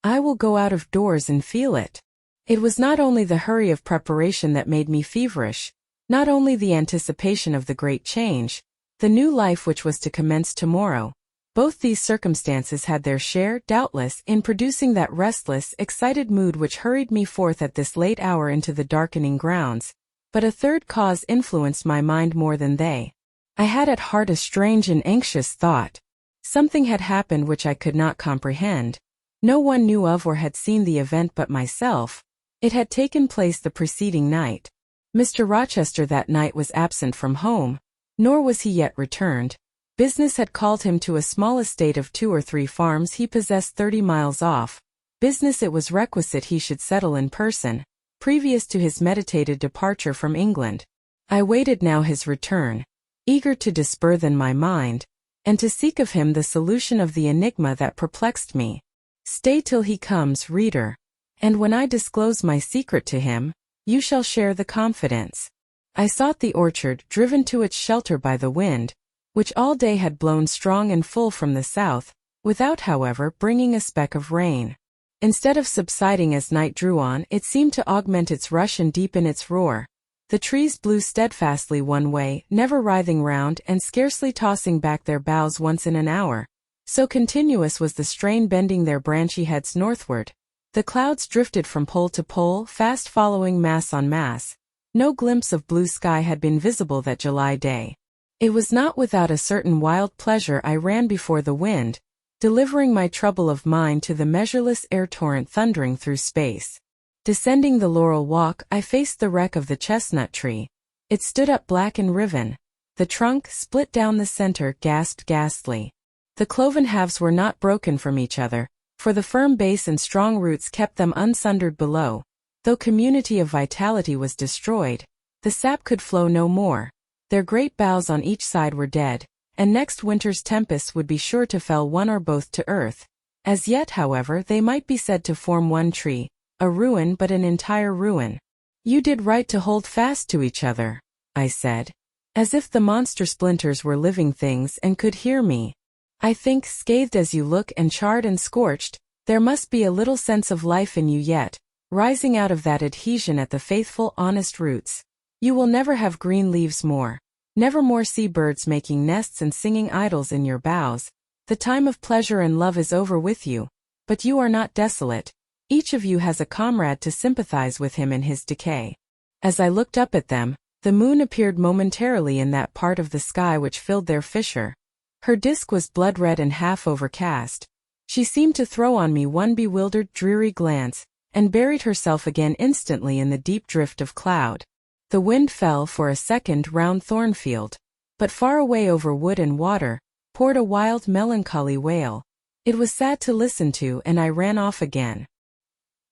I will go out of doors and feel it. It was not only the hurry of preparation that made me feverish, not only the anticipation of the great change, the new life which was to commence tomorrow. Both these circumstances had their share, doubtless, in producing that restless, excited mood which hurried me forth at this late hour into the darkening grounds, but a third cause influenced my mind more than they. I had at heart a strange and anxious thought. Something had happened which I could not comprehend. No one knew of or had seen the event but myself. It had taken place the preceding night. Mr. Rochester that night was absent from home, nor was he yet returned. Business had called him to a small estate of 2 or 3 farms he possessed 30 miles off, business it was requisite he should settle in person, previous to his meditated departure from England. I waited now his return, eager to disburthen my mind, and to seek of him the solution of the enigma that perplexed me. Stay till he comes, reader, and when I disclose my secret to him, you shall share the confidence. I sought the orchard, driven to its shelter by the wind, which all day had blown strong and full from the south, without however bringing a speck of rain. Instead of subsiding as night drew on, it seemed to augment its rush and deepen its roar. The trees blew steadfastly one way, never writhing round and scarcely tossing back their boughs once in an hour. So continuous was the strain bending their branchy heads northward. The clouds drifted from pole to pole, fast following mass on mass. No glimpse of blue sky had been visible that July day. It was not without a certain wild pleasure I ran before the wind, delivering my trouble of mind to the measureless air torrent thundering through space. Descending the laurel walk, I faced the wreck of the chestnut tree. It stood up black and riven. The trunk, split down the center, gasped ghastly. The cloven halves were not broken from each other, for the firm base and strong roots kept them unsundered below. Though community of vitality was destroyed, the sap could flow no more. Their great boughs on each side were dead, and next winter's tempests would be sure to fell one or both to earth. As yet, however, they might be said to form one tree, a ruin but an entire ruin. You did right to hold fast to each other, I said, as if the monster splinters were living things and could hear me. I think, scathed as you look and charred and scorched, there must be a little sense of life in you yet, rising out of that adhesion at the faithful, honest roots. You will never have green leaves more, never more see birds making nests and singing idyls in your boughs. The time of pleasure and love is over with you, but you are not desolate. Each of you has a comrade to sympathize with him in his decay. As I looked up at them, the moon appeared momentarily in that part of the sky which filled their fissure. Her disk was blood-red and half overcast. She seemed to throw on me one bewildered, dreary glance, and buried herself again instantly in the deep drift of cloud. The wind fell for a second round Thornfield, but far away over wood and water, poured a wild melancholy wail. It was sad to listen to, and I ran off again.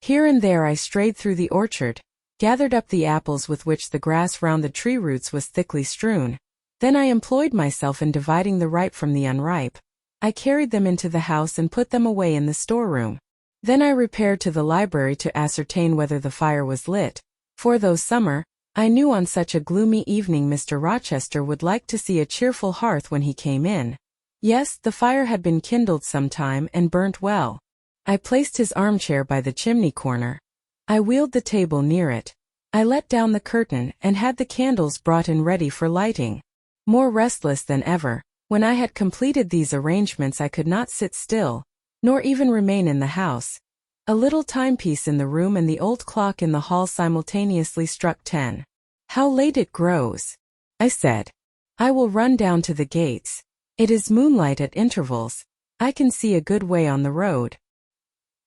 Here and there I strayed through the orchard, gathered up the apples with which the grass round the tree roots was thickly strewn. Then I employed myself in dividing the ripe from the unripe. I carried them into the house and put them away in the storeroom. Then I repaired to the library to ascertain whether the fire was lit, for though summer, I knew on such a gloomy evening Mr. Rochester would like to see a cheerful hearth when he came in. Yes, the fire had been kindled some time and burnt well. I placed his armchair by the chimney corner. I wheeled the table near it. I let down the curtain and had the candles brought in ready for lighting. More restless than ever, when I had completed these arrangements I could not sit still, nor even remain in the house. A little timepiece in the room and the old clock in the hall simultaneously struck 10. "How late it grows," I said. "I will run down to the gates. It is moonlight at intervals. I can see a good way on the road.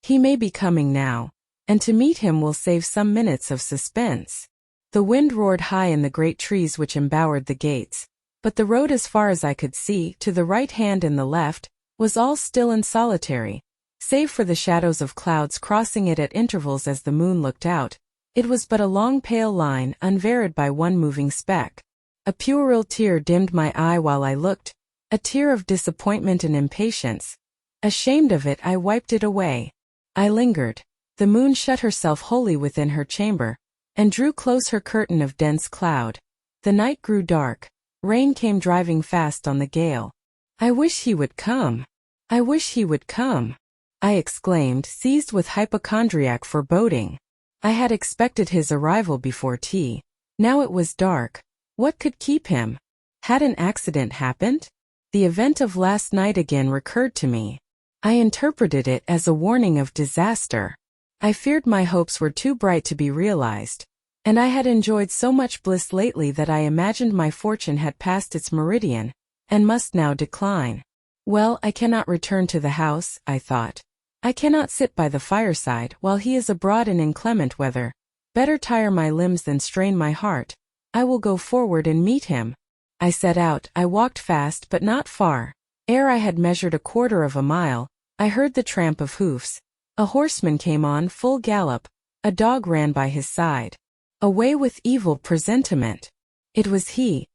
He may be coming now, and to meet him will save some minutes of suspense." The wind roared high in the great trees which embowered the gates, but the road as far as I could see, to the right hand and the left, was all still and solitary, save for the shadows of clouds crossing it at intervals as the moon looked out. It was but a long pale line, unvaried by one moving speck. A puerile tear dimmed my eye while I looked, a tear of disappointment and impatience. Ashamed of it, I wiped it away. I lingered. The moon shut herself wholly within her chamber, and drew close her curtain of dense cloud. The night grew dark. Rain came driving fast on the gale. "I wish he would come. I wish he would come," I exclaimed, seized with hypochondriac foreboding. I had expected his arrival before tea. Now it was dark. What could keep him? Had an accident happened? The event of last night again recurred to me. I interpreted it as a warning of disaster. I feared my hopes were too bright to be realized, and I had enjoyed so much bliss lately that I imagined my fortune had passed its meridian, and must now decline. Well, I cannot return to the house, I thought. I cannot sit by the fireside while he is abroad in inclement weather. Better tire my limbs than strain my heart. I will go forward and meet him. I set out. I walked fast but not far. Ere I had measured 1/4 of a mile, I heard the tramp of hoofs. A horseman came on full gallop. A dog ran by his side. Away with evil presentiment. It was he.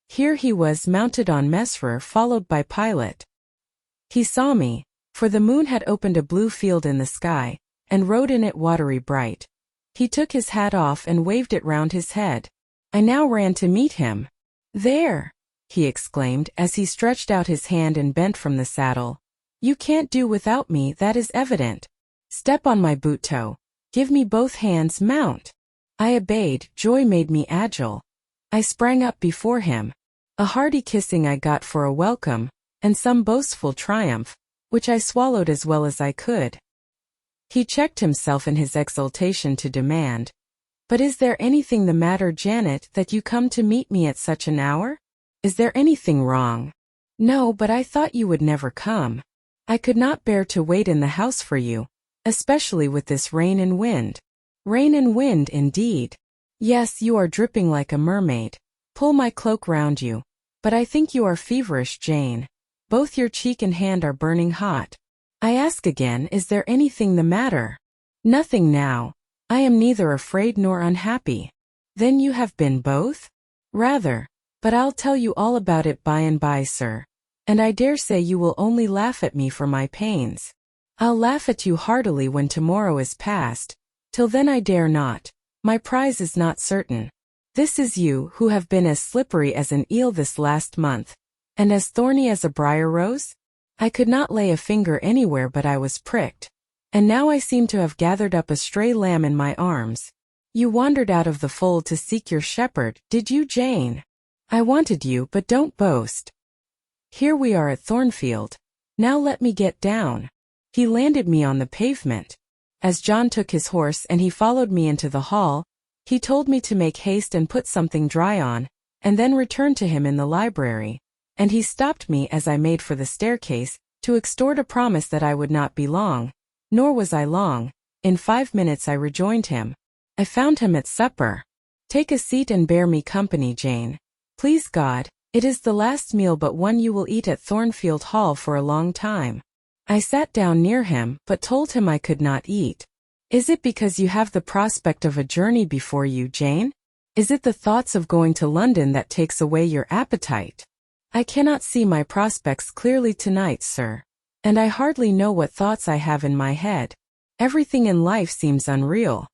Here he was mounted on Mesrer, followed by Pilate. He saw me, for the moon had opened a blue field in the sky, and rode in it watery bright. He took his hat off and waved it round his head. I now ran to meet him. "There!" he exclaimed as he stretched out his hand and bent from the saddle. "You can't do without me, that is evident. Step on my boot toe. Give me both hands, mount." I obeyed. Joy made me agile. I sprang up before him. A hearty kissing I got for a welcome, and some boastful triumph, which I swallowed as well as I could. He checked himself in his exultation to demand, "But is there anything the matter, Janet, that you come to meet me at such an hour? Is there anything wrong?" "No, but I thought you would never come. I could not bear to wait in the house for you, especially with this rain and wind." "Rain and wind, indeed." "Yes, you are dripping like a mermaid. Pull my cloak round you. But I think you are feverish, Jane. Both your cheek and hand are burning hot. I ask again, is there anything the matter?" "Nothing now. I am neither afraid nor unhappy." "Then you have been both?" "Rather. But I'll tell you all about it by and by, sir. And I dare say you will only laugh at me for my pains." "I'll laugh at you heartily when tomorrow is past. Till then I dare not. My prize is not certain. This is you, who have been as slippery as an eel this last month, and as thorny as a briar rose?" I could not lay a finger anywhere but I was pricked. "And now I seem to have gathered up a stray lamb in my arms. You wandered out of the fold to seek your shepherd, did you, Jane? I wanted you, but don't boast. Here we are at Thornfield. Now let me get down." He landed me on the pavement. As John took his horse and he followed me into the hall, he told me to make haste and put something dry on, and then return to him in the library, and he stopped me as I made for the staircase, to extort a promise that I would not be long. Nor was I long. In 5 minutes I rejoined him. I found him at supper. "Take a seat and bear me company, Jane. Please God, it is the last meal but one you will eat at Thornfield Hall for a long time." I sat down near him, but told him I could not eat. Is it because you have the prospect of a journey before you, Jane? Is it the thoughts of going to London that takes away your appetite? I cannot see my prospects clearly tonight, sir. And I hardly know what thoughts I have in my head. Everything in life seems unreal.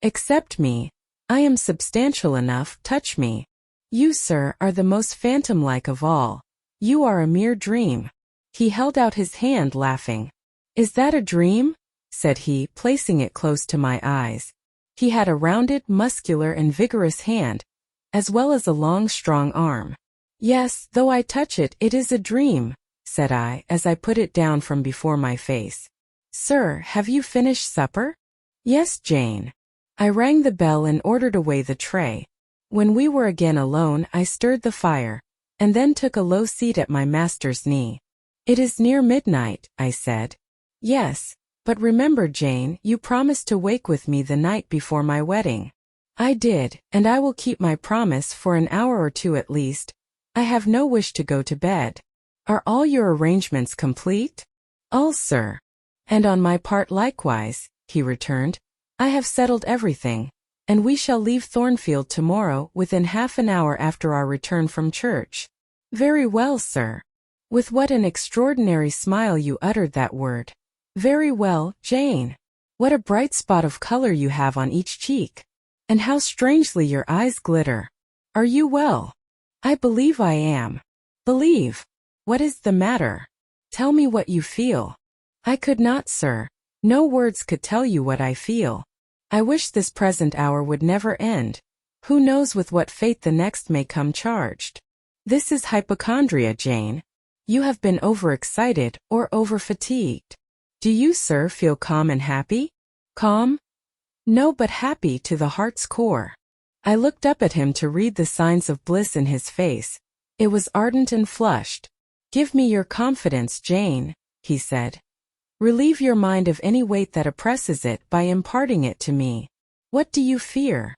Except me. I am substantial enough, touch me. You, sir, are the most phantom-like of all. You are a mere dream. He held out his hand, laughing. Is that a dream? Said he, placing it close to my eyes. He had a rounded, muscular and vigorous hand, as well as a long, strong arm. Yes, though I touch it, it is a dream, said I, as I put it down from before my face. Sir, have you finished supper? Yes, Jane. I rang the bell and ordered away the tray. When we were again alone, I stirred the fire, and then took a low seat at my master's knee. It is near midnight, I said. Yes, but remember, Jane, you promised to wake with me the night before my wedding. I did, and I will keep my promise for an hour or two at least. I have no wish to go to bed. Are all your arrangements complete? All, sir. And on my part likewise, he returned. I have settled everything, and we shall leave Thornfield tomorrow within half an hour after our return from church. Very well, sir. With what an extraordinary smile you uttered that word. Very well, Jane. What a bright spot of color you have on each cheek. And how strangely your eyes glitter. Are you well? I believe I am. Believe. What is the matter? Tell me what you feel. I could not, sir. No words could tell you what I feel. I wish this present hour would never end. Who knows with what fate the next may come charged? This is hypochondria, Jane. You have been overexcited or overfatigued. Do you, sir, feel calm and happy? Calm? No, but happy to the heart's core. I looked up at him to read the signs of bliss in his face. It was ardent and flushed. Give me your confidence, Jane, he said. Relieve your mind of any weight that oppresses it by imparting it to me. What do you fear?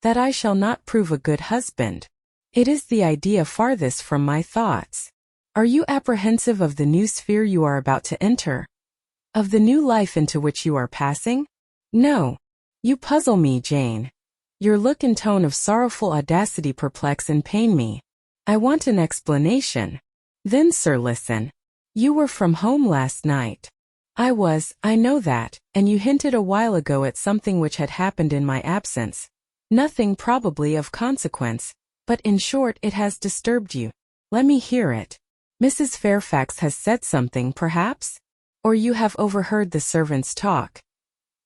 That I shall not prove a good husband. It is the idea farthest from my thoughts. Are you apprehensive of the new sphere you are about to enter? Of the new life into which you are passing? No. You puzzle me, Jane. Your look and tone of sorrowful audacity perplex and pain me. I want an explanation. Then, sir, listen. You were from home last night. I was, I know that, and you hinted a while ago at something which had happened in my absence. Nothing probably of consequence, but in short it has disturbed you. Let me hear it. Mrs. Fairfax has said something, perhaps? Or you have overheard the servants talk.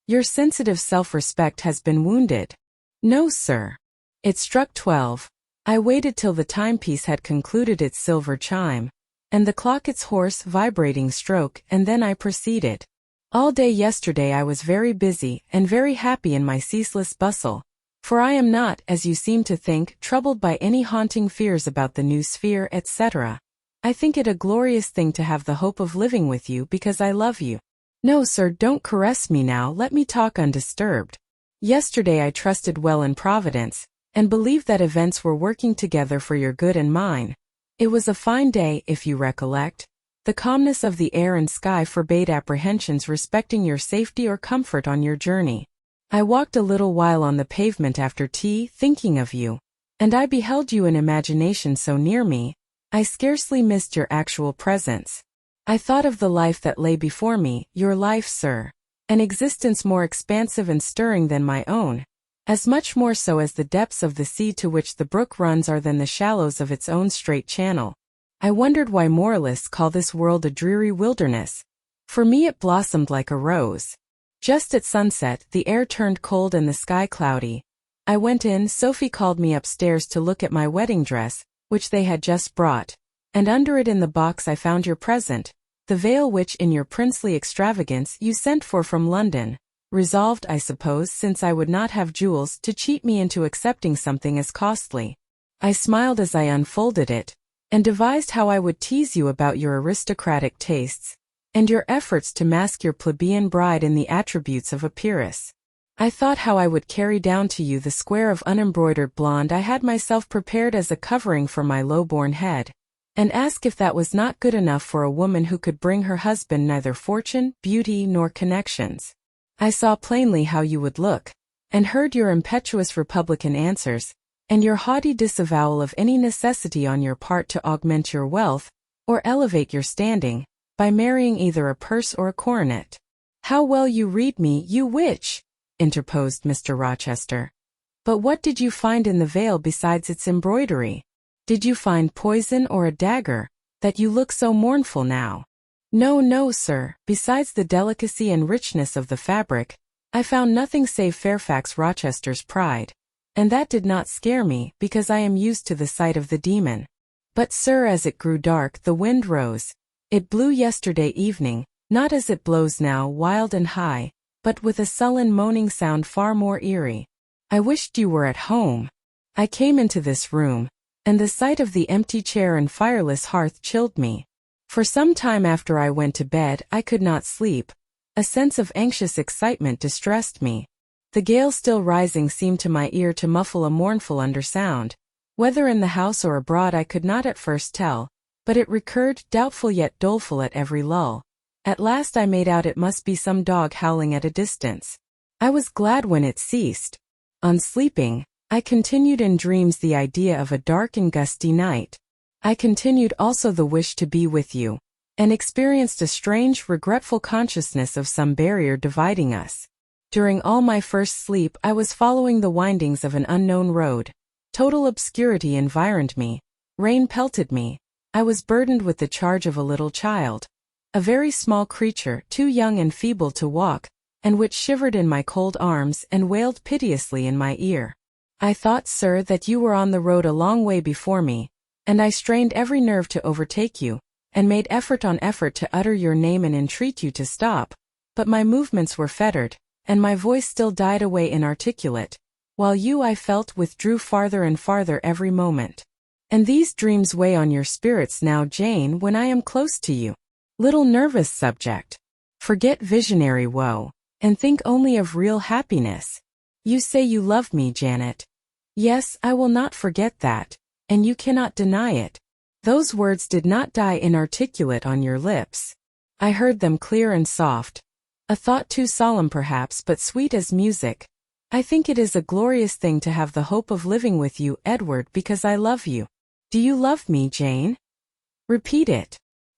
Your sensitive self-respect has been wounded. No, sir. It struck 12. I waited till the timepiece had concluded its silver chime, and the clock its hoarse, vibrating stroke, and then I proceeded. All day yesterday I was very busy and very happy in my ceaseless bustle, for I am not, as you seem to think, troubled by any haunting fears about the new sphere, etc. I think it a glorious thing to have the hope of living with you because I love you. No, sir, don't caress me now, let me talk undisturbed. Yesterday I trusted well in Providence, and believed that events were working together for your good and mine. It was a fine day, if you recollect. The calmness of the air and sky forbade apprehensions respecting your safety or comfort on your journey. I walked a little while on the pavement after tea, thinking of you, and I beheld you in imagination so near me, I scarcely missed your actual presence. I thought of the life that lay before me, your life, sir, an existence more expansive and stirring than my own, as much more so as the depths of the sea to which the brook runs are than the shallows of its own straight channel. I wondered why moralists call this world a dreary wilderness. For me it blossomed like a rose. Just at sunset, the air turned cold and the sky cloudy. I went in, Sophie called me upstairs to look at my wedding dress, which they had just brought, and under it in the box I found your present, the veil which in your princely extravagance you sent for from London, resolved, I suppose, since I would not have jewels, to cheat me into accepting something as costly. I smiled as I unfolded it, and devised how I would tease you about your aristocratic tastes, and your efforts to mask your plebeian bride in the attributes of a peeress. I thought how I would carry down to you the square of unembroidered blonde I had myself prepared as a covering for my low-born head, and ask if that was not good enough for a woman who could bring her husband neither fortune, beauty, nor connections. I saw plainly how you would look, and heard your impetuous Republican answers, and your haughty disavowal of any necessity on your part to augment your wealth, or elevate your standing, by marrying either a purse or a coronet. How well you read me, you witch! Interposed Mr. Rochester. But what did you find in the veil besides its embroidery? Did you find poison or a dagger, that you look so mournful now? No, no, sir, besides the delicacy and richness of the fabric, I found nothing save Fairfax Rochester's pride, and that did not scare me, because I am used to the sight of the demon. But, sir, as it grew dark, the wind rose. It blew yesterday evening, not as it blows now, wild and high, but with a sullen moaning sound far more eerie. I wished you were at home. I came into this room, and the sight of the empty chair and fireless hearth chilled me. For some time after I went to bed, I could not sleep. A sense of anxious excitement distressed me. The gale still rising seemed to my ear to muffle a mournful undersound. Whether in the house or abroad I could not at first tell, but it recurred, doubtful yet doleful at every lull. At last I made out it must be some dog howling at a distance. I was glad when it ceased. On sleeping, I continued in dreams the idea of a dark and gusty night. I continued also the wish to be with you, and experienced a strange, regretful consciousness of some barrier dividing us. During all my first sleep I was following the windings of an unknown road. Total obscurity environed me. Rain pelted me. I was burdened with the charge of a little child. A very small creature, too young and feeble to walk, and which shivered in my cold arms and wailed piteously in my ear. I thought, sir, that you were on the road a long way before me, and I strained every nerve to overtake you, and made effort on effort to utter your name and entreat you to stop, but my movements were fettered, and my voice still died away inarticulate, while you, I felt, withdrew farther and farther every moment. And these dreams weigh on your spirits now, Jane, when I am close to you. Little nervous subject. Forget visionary woe, and think only of real happiness. You say you love me, Janet. Yes, I will not forget that, and you cannot deny it. Those words did not die inarticulate on your lips. I heard them clear and soft. A thought too solemn perhaps, but sweet as music. I think it is a glorious thing to have the hope of living with you, Edward, because I love you. Do you love me, Jane? Repeat it.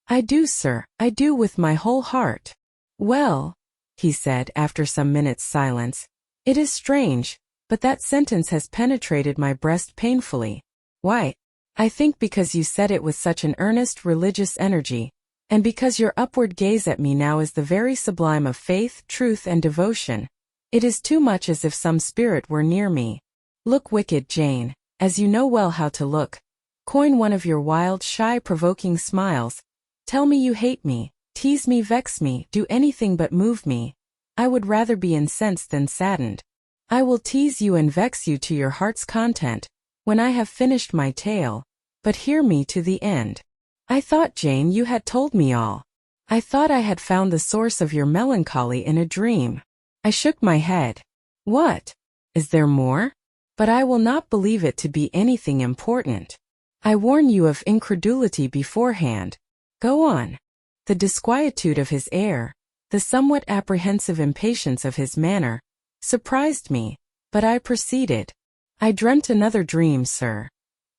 I do, sir, I do with my whole heart. Well, he said after some minutes' silence, it is strange, but that sentence has penetrated my breast painfully. Why? I think because you said it with such an earnest religious energy, and because your upward gaze at me now is the very sublime of faith, truth, and devotion. It is too much as if some spirit were near me. Look wicked, Jane, as you know well how to look. Coin one of your wild, shy, provoking smiles. Tell me you hate me, tease me, vex me, do anything but move me. I would rather be incensed than saddened. I will tease you and vex you to your heart's content, when I have finished my tale, but hear me to the end. I thought, Jane, you had told me all. I thought I had found the source of your melancholy in a dream. I shook my head. What? Is there more? But I will not believe it to be anything important. I warn you of incredulity beforehand. Go on. The disquietude of his air, the somewhat apprehensive impatience of his manner, surprised me, but I proceeded. I dreamt another dream, sir.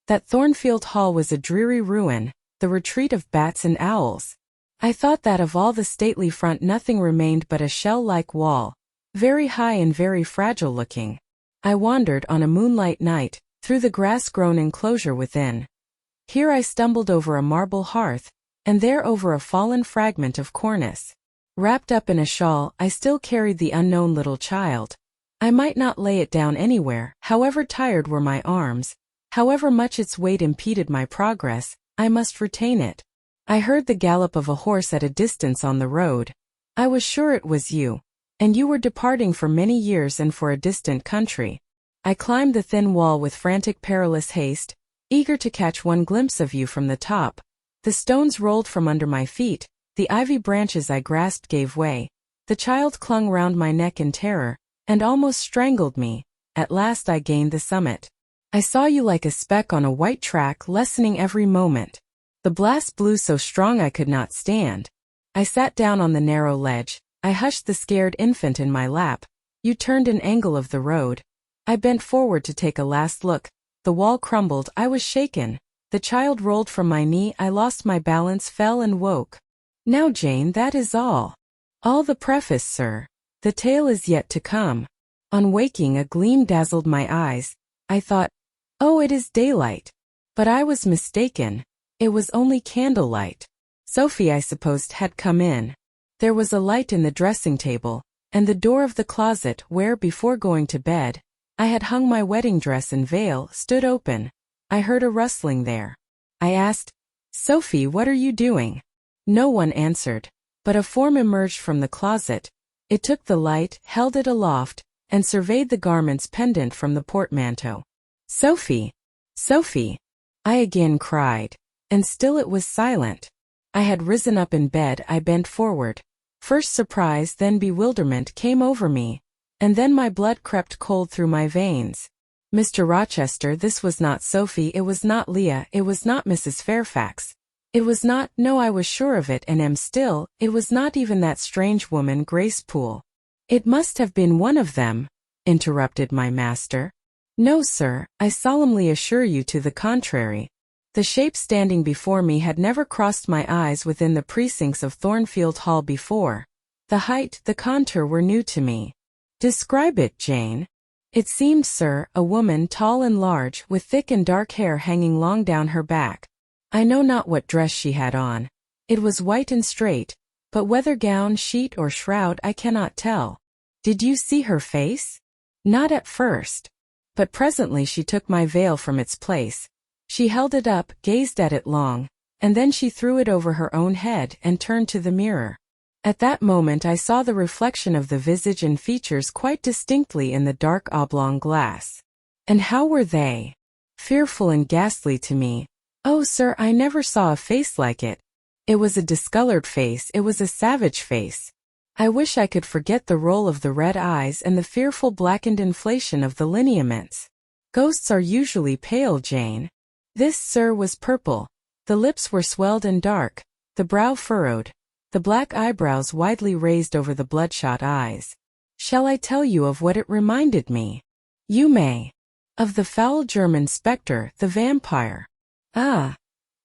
That Thornfield Hall was a dreary ruin, the retreat of bats and owls. I thought that of all the stately front nothing remained but a shell-like wall, very high and very fragile-looking. I wandered on a moonlight night, through the grass-grown enclosure within. Here I stumbled over a marble hearth, and there over a fallen fragment of cornice. Wrapped up in a shawl, I still carried the unknown little child. I might not lay it down anywhere, however tired were my arms, however much its weight impeded my progress, I must retain it. I heard the gallop of a horse at a distance on the road. I was sure it was you, and you were departing for many years and for a distant country. I climbed the thin wall with frantic perilous haste, eager to catch one glimpse of you from the top. The stones rolled from under my feet, the ivy branches I grasped gave way, the child clung round my neck in terror, and almost strangled me. At last I gained the summit. I saw you like a speck on a white track, lessening every moment. The blast blew so strong I could not stand. I sat down on the narrow ledge. I hushed the scared infant in my lap. You turned an angle of the road. I bent forward to take a last look. The wall crumbled. I was shaken. The child rolled from my knee. I lost my balance, fell and woke. Now, Jane, that is all. All the preface, sir. The tale is yet to come. On waking, a gleam dazzled my eyes. I thought, oh, it is daylight. But I was mistaken. It was only candlelight. Sophie, I supposed, had come in. There was a light in the dressing table, and the door of the closet where, before going to bed, I had hung my wedding dress and veil, stood open. I heard a rustling there. I asked, Sophie, what are you doing? No one answered, but a form emerged from the closet. It took the light, held it aloft, and surveyed the garments pendant from the portmanteau. Sophie! Sophie! I again cried, and still it was silent. I had risen up in bed. I bent forward. First surprise, then bewilderment came over me, and then my blood crept cold through my veins. Mr. Rochester, this was not Sophie, it was not Leah, it was not Mrs. Fairfax. It was not, no, I was sure of it and am still, it was not even that strange woman, Grace Poole. It must have been one of them, interrupted my master. No, sir, I solemnly assure you to the contrary. The shape standing before me had never crossed my eyes within the precincts of Thornfield Hall before. The height, the contour were new to me. Describe it, Jane. It seemed, sir, a woman tall and large, with thick and dark hair hanging long down her back. I know not what dress she had on. It was white and straight, but whether gown, sheet, or shroud I cannot tell. Did you see her face? Not at first. But presently she took my veil from its place. She held it up, gazed at it long, and then she threw it over her own head and turned to the mirror. At that moment I saw the reflection of the visage and features quite distinctly in the dark oblong glass. And how were they? Fearful and ghastly to me. Oh, sir, I never saw a face like it. It was a discolored face, it was a savage face. I wish I could forget the roll of the red eyes and the fearful blackened inflation of the lineaments. Ghosts are usually pale, Jane. This, sir, was purple. The lips were swelled and dark, the brow furrowed, the black eyebrows widely raised over the bloodshot eyes. Shall I tell you of what it reminded me? You may. Of the foul German spectre, the vampire. Ah!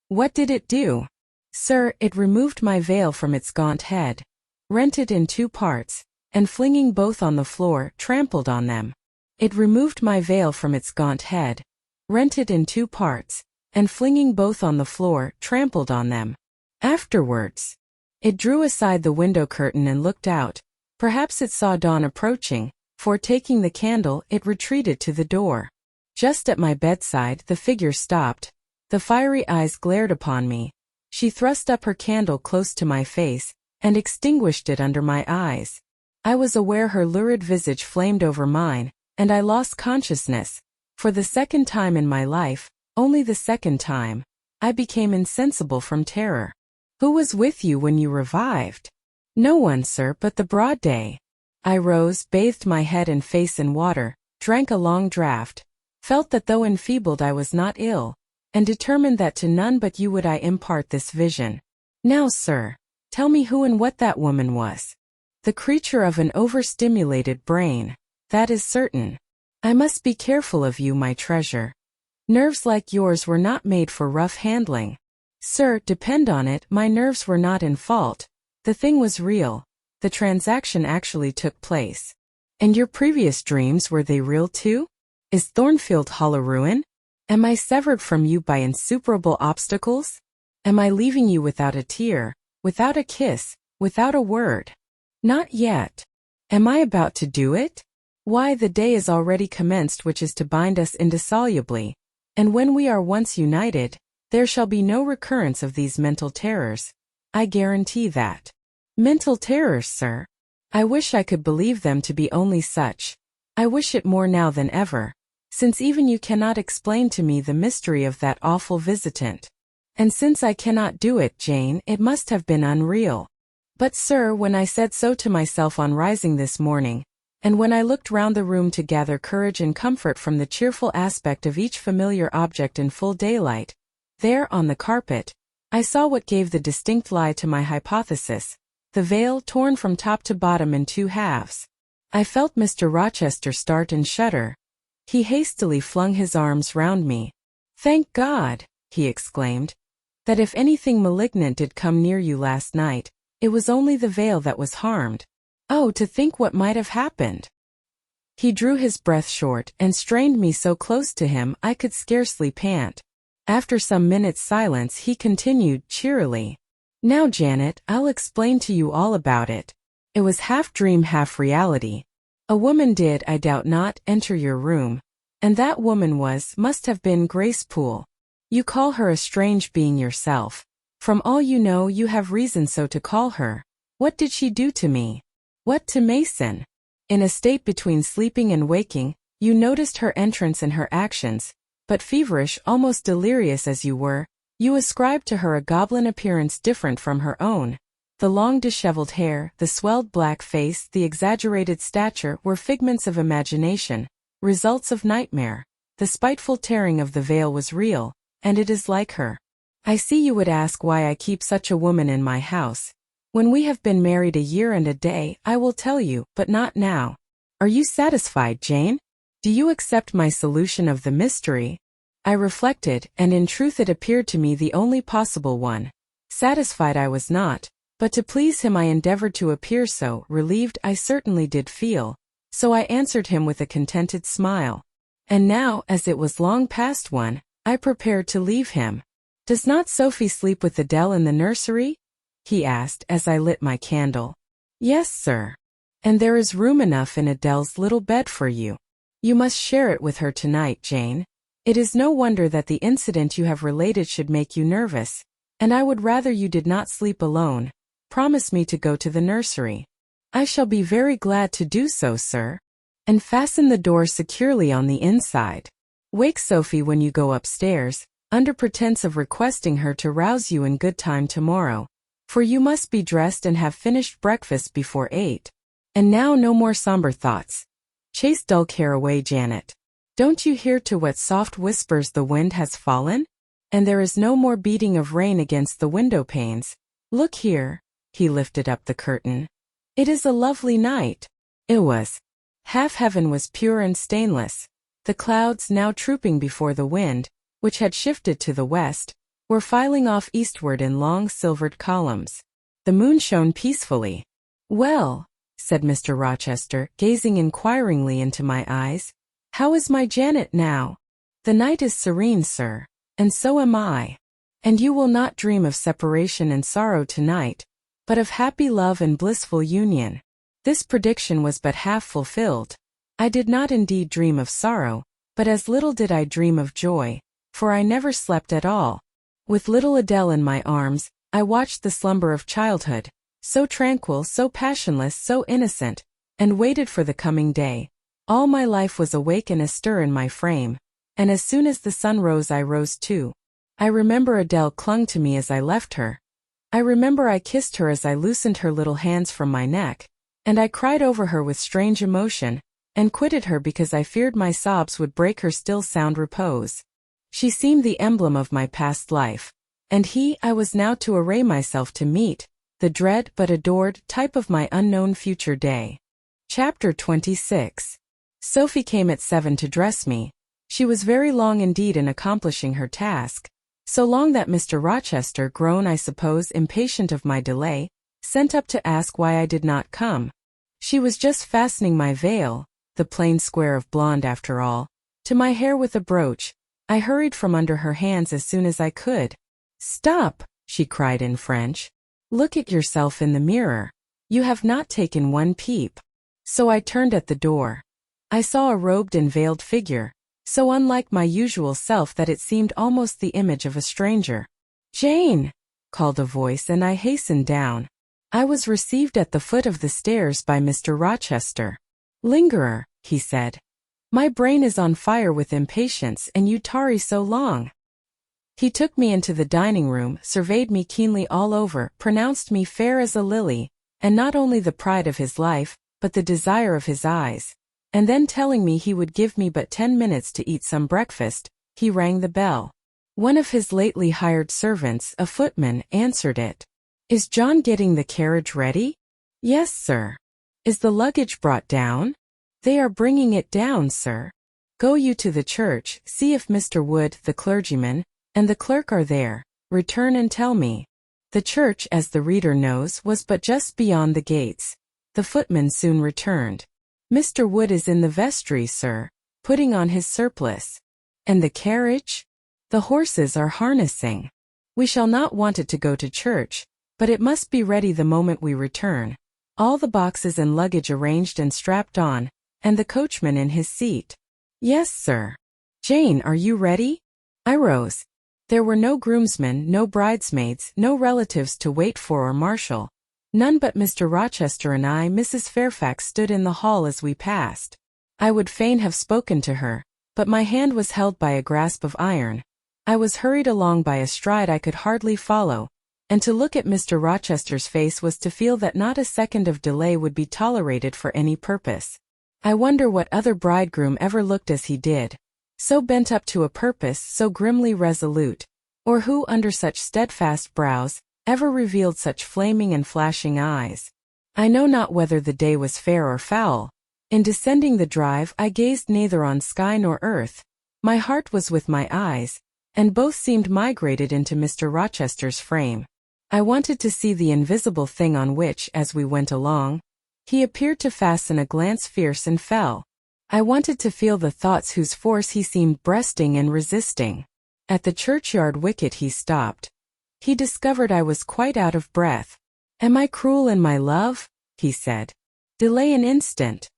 What did it do? Sir, it removed my veil from its gaunt head, rent it in two parts, and flinging both on the floor, trampled on them. It removed my veil from its gaunt head, rent it in two parts, and flinging both on the floor, trampled on them. Afterwards, it drew aside the window curtain and looked out. Perhaps it saw dawn approaching, for taking the candle, it retreated to the door. Just at my bedside, the figure stopped. The fiery eyes glared upon me. She thrust up her candle close to my face, and extinguished it under my eyes. I was aware her lurid visage flamed over mine, and I lost consciousness. For the second time in my life, only the second time, I became insensible from terror. Who was with you when you revived? No one, sir, but the broad day. I rose, bathed my head and face in water, drank a long draught, felt that though enfeebled I was not ill, and determined that to none but you would I impart this vision. Now, sir, tell me who and what that woman was. The creature of an overstimulated brain, that is certain. I must be careful of you, my treasure. Nerves like yours were not made for rough handling. Sir, depend on it, my nerves were not in fault. The thing was real. The transaction actually took place. And your previous dreams, were they real too? Is Thornfield Hall a ruin? Am I severed from you by insuperable obstacles? Am I leaving you without a tear, without a kiss, without a word? Not yet. Am I about to do it? Why, the day is already commenced which is to bind us indissolubly, and when we are once united, there shall be no recurrence of these mental terrors. I guarantee that. Mental terrors, sir? I wish I could believe them to be only such. I wish it more now than ever, since even you cannot explain to me the mystery of that awful visitant. And since I cannot do it, Jane, it must have been unreal. But, sir, when I said so to myself on rising this morning, and when I looked round the room to gather courage and comfort from the cheerful aspect of each familiar object in full daylight, there on the carpet, I saw what gave the distinct lie to my hypothesis, the veil torn from top to bottom in two halves. I felt Mr. Rochester start and shudder. He hastily flung his arms round me. "Thank God," he exclaimed, "that if anything malignant did come near you last night, it was only the veil that was harmed. Oh, to think what might have happened!" He drew his breath short and strained me so close to him I could scarcely pant. After some minutes' silence he continued cheerily, "Now, Janet, I'll explain to you all about it. It was half dream, half reality. A woman did, I doubt not, enter your room, and that woman must have been Grace Poole. You call her a strange being yourself. From all you know, you have reason so to call her. What did she do to me? What to Mason? In a state between sleeping and waking, you noticed her entrance and her actions, but feverish, almost delirious as you were, you ascribed to her a goblin appearance different from her own. The long disheveled hair, the swelled black face, the exaggerated stature were figments of imagination, results of nightmare. The spiteful tearing of the veil was real, and it is like her. I see you would ask why I keep such a woman in my house. When we have been married a year and a day, I will tell you, but not now. Are you satisfied, Jane? Do you accept my solution of the mystery?" I reflected, and in truth it appeared to me the only possible one. Satisfied I was not, but to please him I endeavored to appear so. Relieved I certainly did feel, so I answered him with a contented smile. And now, as it was long past 1, I prepared to leave him. "Does not Sophie sleep with Adele in the nursery?" he asked as I lit my candle. "Yes, sir. And there is room enough in Adele's little bed for you. You must share it with her tonight, Jane. It is no wonder that the incident you have related should make you nervous, and I would rather you did not sleep alone. Promise me to go to the nursery." "I shall be very glad to do so, sir. And fasten the door securely on the inside. Wake Sophie when you go upstairs, under pretense of requesting her to rouse you in good time tomorrow, for you must be dressed and have finished breakfast before 8. And now no more somber thoughts. Chase dull care away, Janet. Don't you hear to what soft whispers the wind has fallen? And there is no more beating of rain against the window panes. Look here." He lifted up the curtain. "It is a lovely night." It was. Half heaven was pure and stainless. The clouds, now trooping before the wind, which had shifted to the west, were filing off eastward in long silvered columns. The moon shone peacefully. "Well," said Mr. Rochester, gazing inquiringly into my eyes, "how is my Janet now?" "The night is serene, sir, and so am I. And you will not dream of separation and sorrow tonight, but of happy love and blissful union." This prediction was but half fulfilled. I did not indeed dream of sorrow, but as little did I dream of joy, for I never slept at all. With little Adele in my arms, I watched the slumber of childhood, so tranquil, so passionless, so innocent, and waited for the coming day. All my life was awake and astir in my frame, and as soon as the sun rose I rose too. I remember Adele clung to me as I left her. I remember I kissed her as I loosened her little hands from my neck, and I cried over her with strange emotion, and quitted her because I feared my sobs would break her still sound repose. She seemed the emblem of my past life, and I was now to array myself to meet the dread but adored type of my unknown future day. Chapter 26. Sophie came at 7 to dress me. She was very long indeed in accomplishing her task, so long that Mr. Rochester, grown I suppose impatient of my delay, sent up to ask why I did not come. She was just fastening my veil, the plain square of blonde after all, to my hair with a brooch. I hurried from under her hands as soon as I could. "Stop," she cried in French. "Look at yourself in the mirror. You have not taken one peep." So I turned at the door. I saw a robed and veiled figure, so unlike my usual self that it seemed almost the image of a stranger. "Jane!" called a voice, and I hastened down. I was received at the foot of the stairs by Mr. Rochester. "Lingerer," he said. "My brain is on fire with impatience, and you tarry so long." He took me into the dining room, surveyed me keenly all over, pronounced me fair as a lily, and not only the pride of his life, but the desire of his eyes, and then telling me he would give me but 10 minutes to eat some breakfast, he rang the bell. One of his lately hired servants, a footman, answered it. Is John getting the carriage ready? Yes, sir. Is the luggage brought down? They are bringing it down, sir. Go you to the church, see if Mr. Wood, the clergyman, and the clerk are there. Return and tell me. The church, as the reader knows, was but just beyond the gates. The footman soon returned. Mr. Wood is in the vestry, sir, putting on his surplice. And the carriage? The horses are harnessing. We shall not want it to go to church, but it must be ready the moment we return. All the boxes and luggage arranged and strapped on, and the coachman in his seat. Yes, sir. Jane, are you ready? I rose. There were no groomsmen, no bridesmaids, no relatives to wait for or marshal. None but Mr. Rochester and I. Mrs. Fairfax stood in the hall as we passed. I would fain have spoken to her, but my hand was held by a grasp of iron. I was hurried along by a stride I could hardly follow, and to look at Mr. Rochester's face was to feel that not a second of delay would be tolerated for any purpose. I wonder what other bridegroom ever looked as he did, so bent up to a purpose, so grimly resolute, or who, under such steadfast brows, ever revealed such flaming and flashing eyes. I know not whether the day was fair or foul. In descending the drive I gazed neither on sky nor earth. My heart was with my eyes, and both seemed migrated into Mr. Rochester's frame. I wanted to see the invisible thing on which, as we went along, he appeared to fasten a glance fierce and fell. I wanted to feel the thoughts whose force he seemed breasting and resisting. At the churchyard wicket he stopped. He discovered I was quite out of breath. Am I cruel in my love? He said. Delay an instant.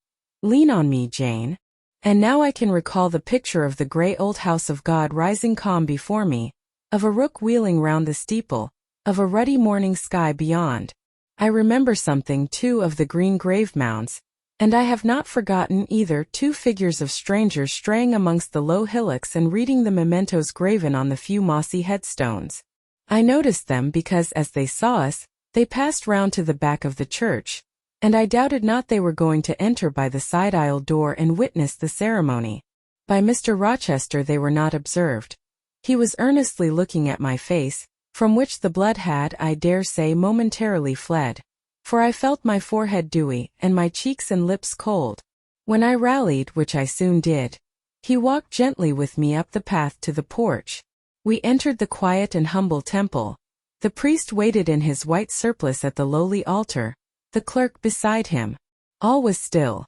Lean on me, Jane. And now I can recall the picture of the grey old house of God rising calm before me, of a rook wheeling round the steeple, of a ruddy morning sky beyond. I remember something, too, of the green grave mounds, and I have not forgotten either two figures of strangers straying amongst the low hillocks and reading the mementos graven on the few mossy headstones. I noticed them because, as they saw us, they passed round to the back of the church, and I doubted not they were going to enter by the side aisle door and witness the ceremony. By Mr. Rochester they were not observed. He was earnestly looking at my face, from which the blood had, I dare say, momentarily fled, for I felt my forehead dewy, and my cheeks and lips cold. When I rallied, which I soon did, he walked gently with me up the path to the porch. We entered the quiet and humble temple. The priest waited in his white surplice at the lowly altar, the clerk beside him. All was still.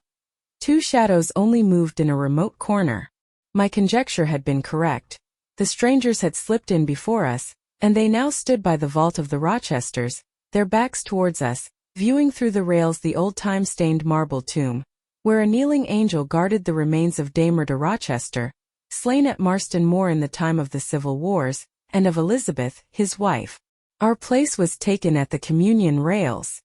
Two shadows only moved in a remote corner. My conjecture had been correct. The strangers had slipped in before us, and they now stood by the vault of the Rochesters, their backs towards us, viewing through the rails the old time-stained marble tomb, where a kneeling angel guarded the remains of Damer de Rochester, slain at Marston Moor in the time of the Civil Wars, and of Elizabeth, his wife. Our place was taken at the communion rails.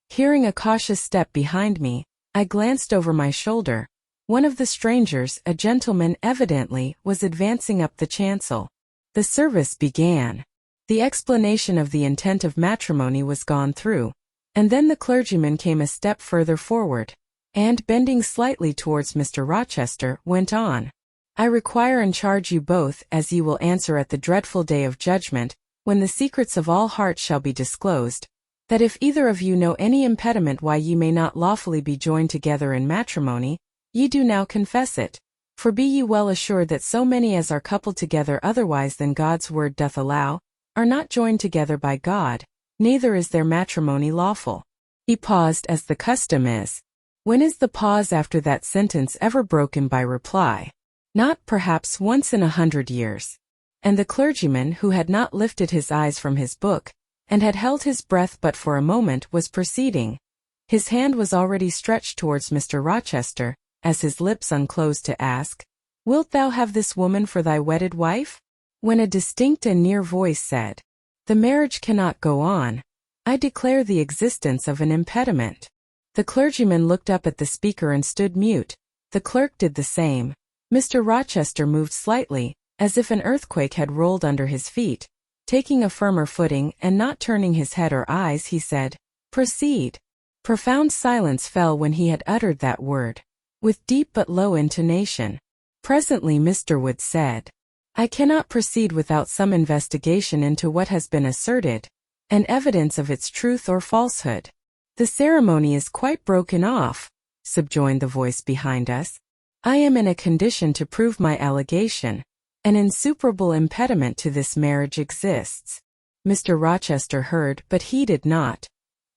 Hearing a cautious step behind me, I glanced over my shoulder. One of the strangers, a gentleman evidently, was advancing up the chancel. The service began. The explanation of the intent of matrimony was gone through, and then the clergyman came a step further forward, and, bending slightly towards Mr. Rochester, went on. I require and charge you both, as ye will answer at the dreadful day of judgment, when the secrets of all hearts shall be disclosed, that if either of you know any impediment why ye may not lawfully be joined together in matrimony, ye do now confess it. For be ye well assured that so many as are coupled together otherwise than God's word doth allow, are not joined together by God, neither is their matrimony lawful. He paused, as the custom is. When is the pause after that sentence ever broken by reply? Not, perhaps, once in 100 years. And the clergyman, who had not lifted his eyes from his book, and had held his breath but for a moment, was proceeding. His hand was already stretched towards Mr. Rochester, as his lips unclosed to ask, Wilt thou have this woman for thy wedded wife? When a distinct and near voice said, The marriage cannot go on. I declare the existence of an impediment. The clergyman looked up at the speaker and stood mute. The clerk did the same. Mr. Rochester moved slightly, as if an earthquake had rolled under his feet. Taking a firmer footing and not turning his head or eyes, he said, Proceed. Profound silence fell when he had uttered that word, with deep but low intonation. Presently Mr. Wood said, I cannot proceed without some investigation into what has been asserted, and evidence of its truth or falsehood. The ceremony is quite broken off, subjoined the voice behind us. I am in a condition to prove my allegation. An insuperable impediment to this marriage exists. Mr. Rochester heard but heeded not.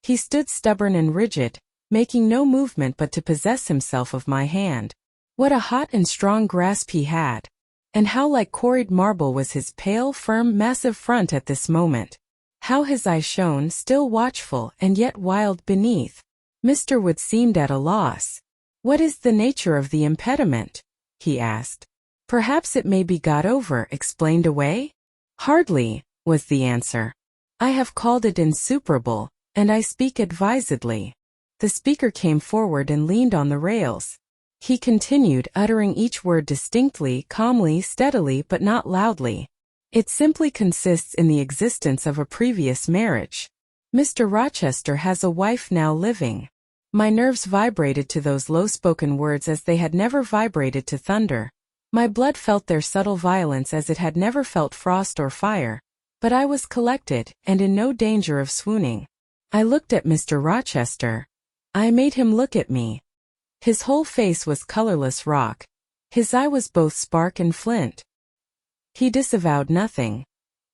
He stood stubborn and rigid, making no movement but to possess himself of my hand. What a hot and strong grasp he had! And how like quarried marble was his pale, firm, massive front at this moment! How his eye shone, still watchful and yet wild beneath! Mr. Wood seemed at a loss. "What is the nature of the impediment?" he asked. "Perhaps it may be got over, explained away?" "Hardly," was the answer. "I have called it insuperable, and I speak advisedly." The speaker came forward and leaned on the rails. He continued, uttering each word distinctly, calmly, steadily, but not loudly. "It simply consists in the existence of a previous marriage. Mr. Rochester has a wife now living." My nerves vibrated to those low-spoken words as they had never vibrated to thunder. My blood felt their subtle violence as it had never felt frost or fire. But I was collected, and in no danger of swooning. I looked at Mr. Rochester. I made him look at me. His whole face was colorless rock. His eye was both spark and flint. He disavowed nothing.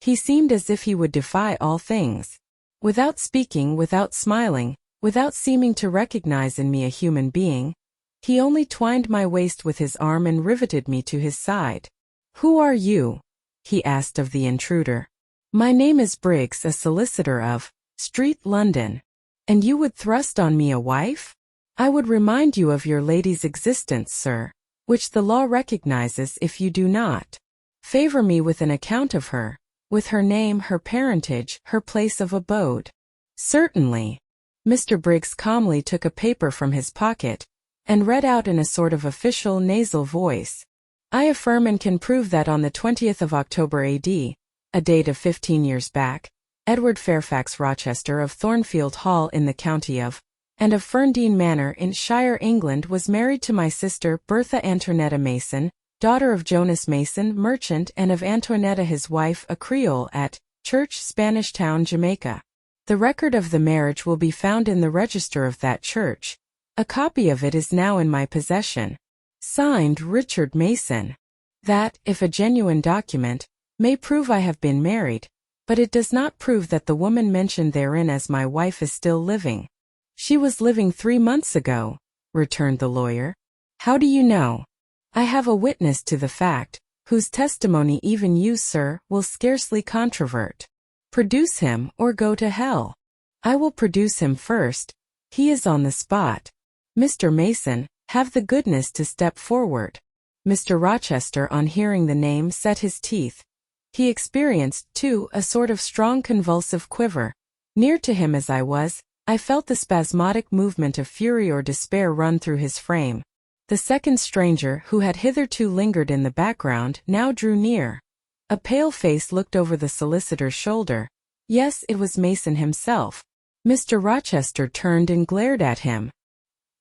He seemed as if he would defy all things. Without speaking, without smiling, without seeming to recognize in me a human being, he only twined my waist with his arm and riveted me to his side. "Who are you?" he asked of the intruder. "My name is Briggs, a solicitor of Street, London. And you would thrust on me a wife? I would remind you of your lady's existence, sir, which the law recognizes if you do not. Favor me with an account of her, with her name, her parentage, her place of abode." "Certainly." Mr. Briggs calmly took a paper from his pocket, and read out in a sort of official nasal voice. "I affirm and can prove that on the 20th of October A.D., a date of 15 years back, Edward Fairfax Rochester of Thornfield Hall in the county of, and of Ferndean Manor in Shire, England, was married to my sister Bertha Antoinetta Mason, daughter of Jonas Mason, merchant, and of Antoinetta his wife, a Creole, at Church, Spanish Town, Jamaica. The record of the marriage will be found in the register of that church. A copy of it is now in my possession. Signed, Richard Mason. That, if a genuine document, may prove I have been married, but it does not prove that the woman mentioned therein as my wife is still living." "She was living 3 months ago," returned the lawyer. "How do you know?" "I have a witness to the fact, whose testimony even you, sir, will scarcely controvert." "Produce him, or go to hell." "I will produce him first. He is on the spot. Mr. Mason, have the goodness to step forward." Mr. Rochester, on hearing the name, set his teeth. He experienced, too, a sort of strong convulsive quiver. Near to him as I was, I felt the spasmodic movement of fury or despair run through his frame. The second stranger, who had hitherto lingered in the background, now drew near. A pale face looked over the solicitor's shoulder. Yes, it was Mason himself. Mr. Rochester turned and glared at him.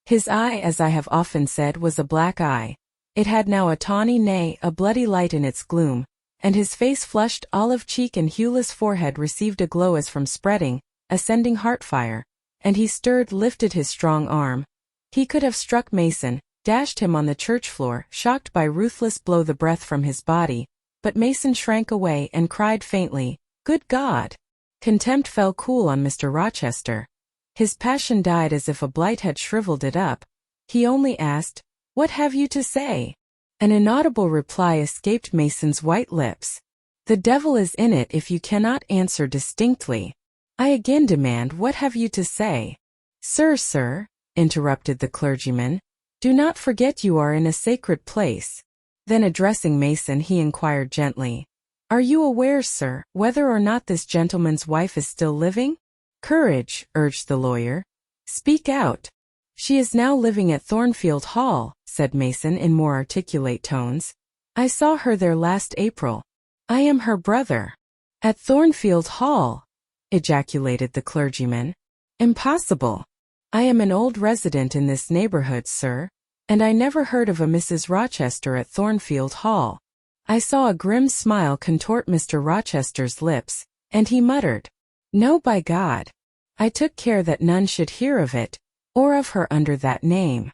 His eye, as I have often said, was a black eye. It had now a tawny, nay, a bloody light in its gloom, and his face, flushed olive cheek and hueless forehead, received a glow as from spreading, ascending heart fire, and he stirred, lifted his strong arm. He could have struck Mason, dashed him on the church floor, shocked by ruthless blow the breath from his body, but Mason shrank away and cried faintly, "Good God!" Contempt fell cool on Mr. Rochester. His passion died as if a blight had shriveled it up. He only asked, "What have you to say?" An inaudible reply escaped Mason's white lips. "The devil is in it if you cannot answer distinctly. I again demand, what have you to say?" Sir," interrupted the clergyman, "do not forget you are in a sacred place." Then addressing Mason, he inquired gently, "Are you aware, sir, whether or not this gentleman's wife is still living?" "Courage," urged the lawyer. "Speak out." "She is now living at Thornfield Hall," said Mason in more articulate tones. "I saw her there last April. I am her brother." "At Thornfield Hall!" ejaculated the clergyman. "Impossible. I am an old resident in this neighborhood, sir, and I never heard of a Mrs. Rochester at Thornfield Hall." I saw a grim smile contort Mr. Rochester's lips, and he muttered, "No, by God. I took care that none should hear of it, or of her under that name."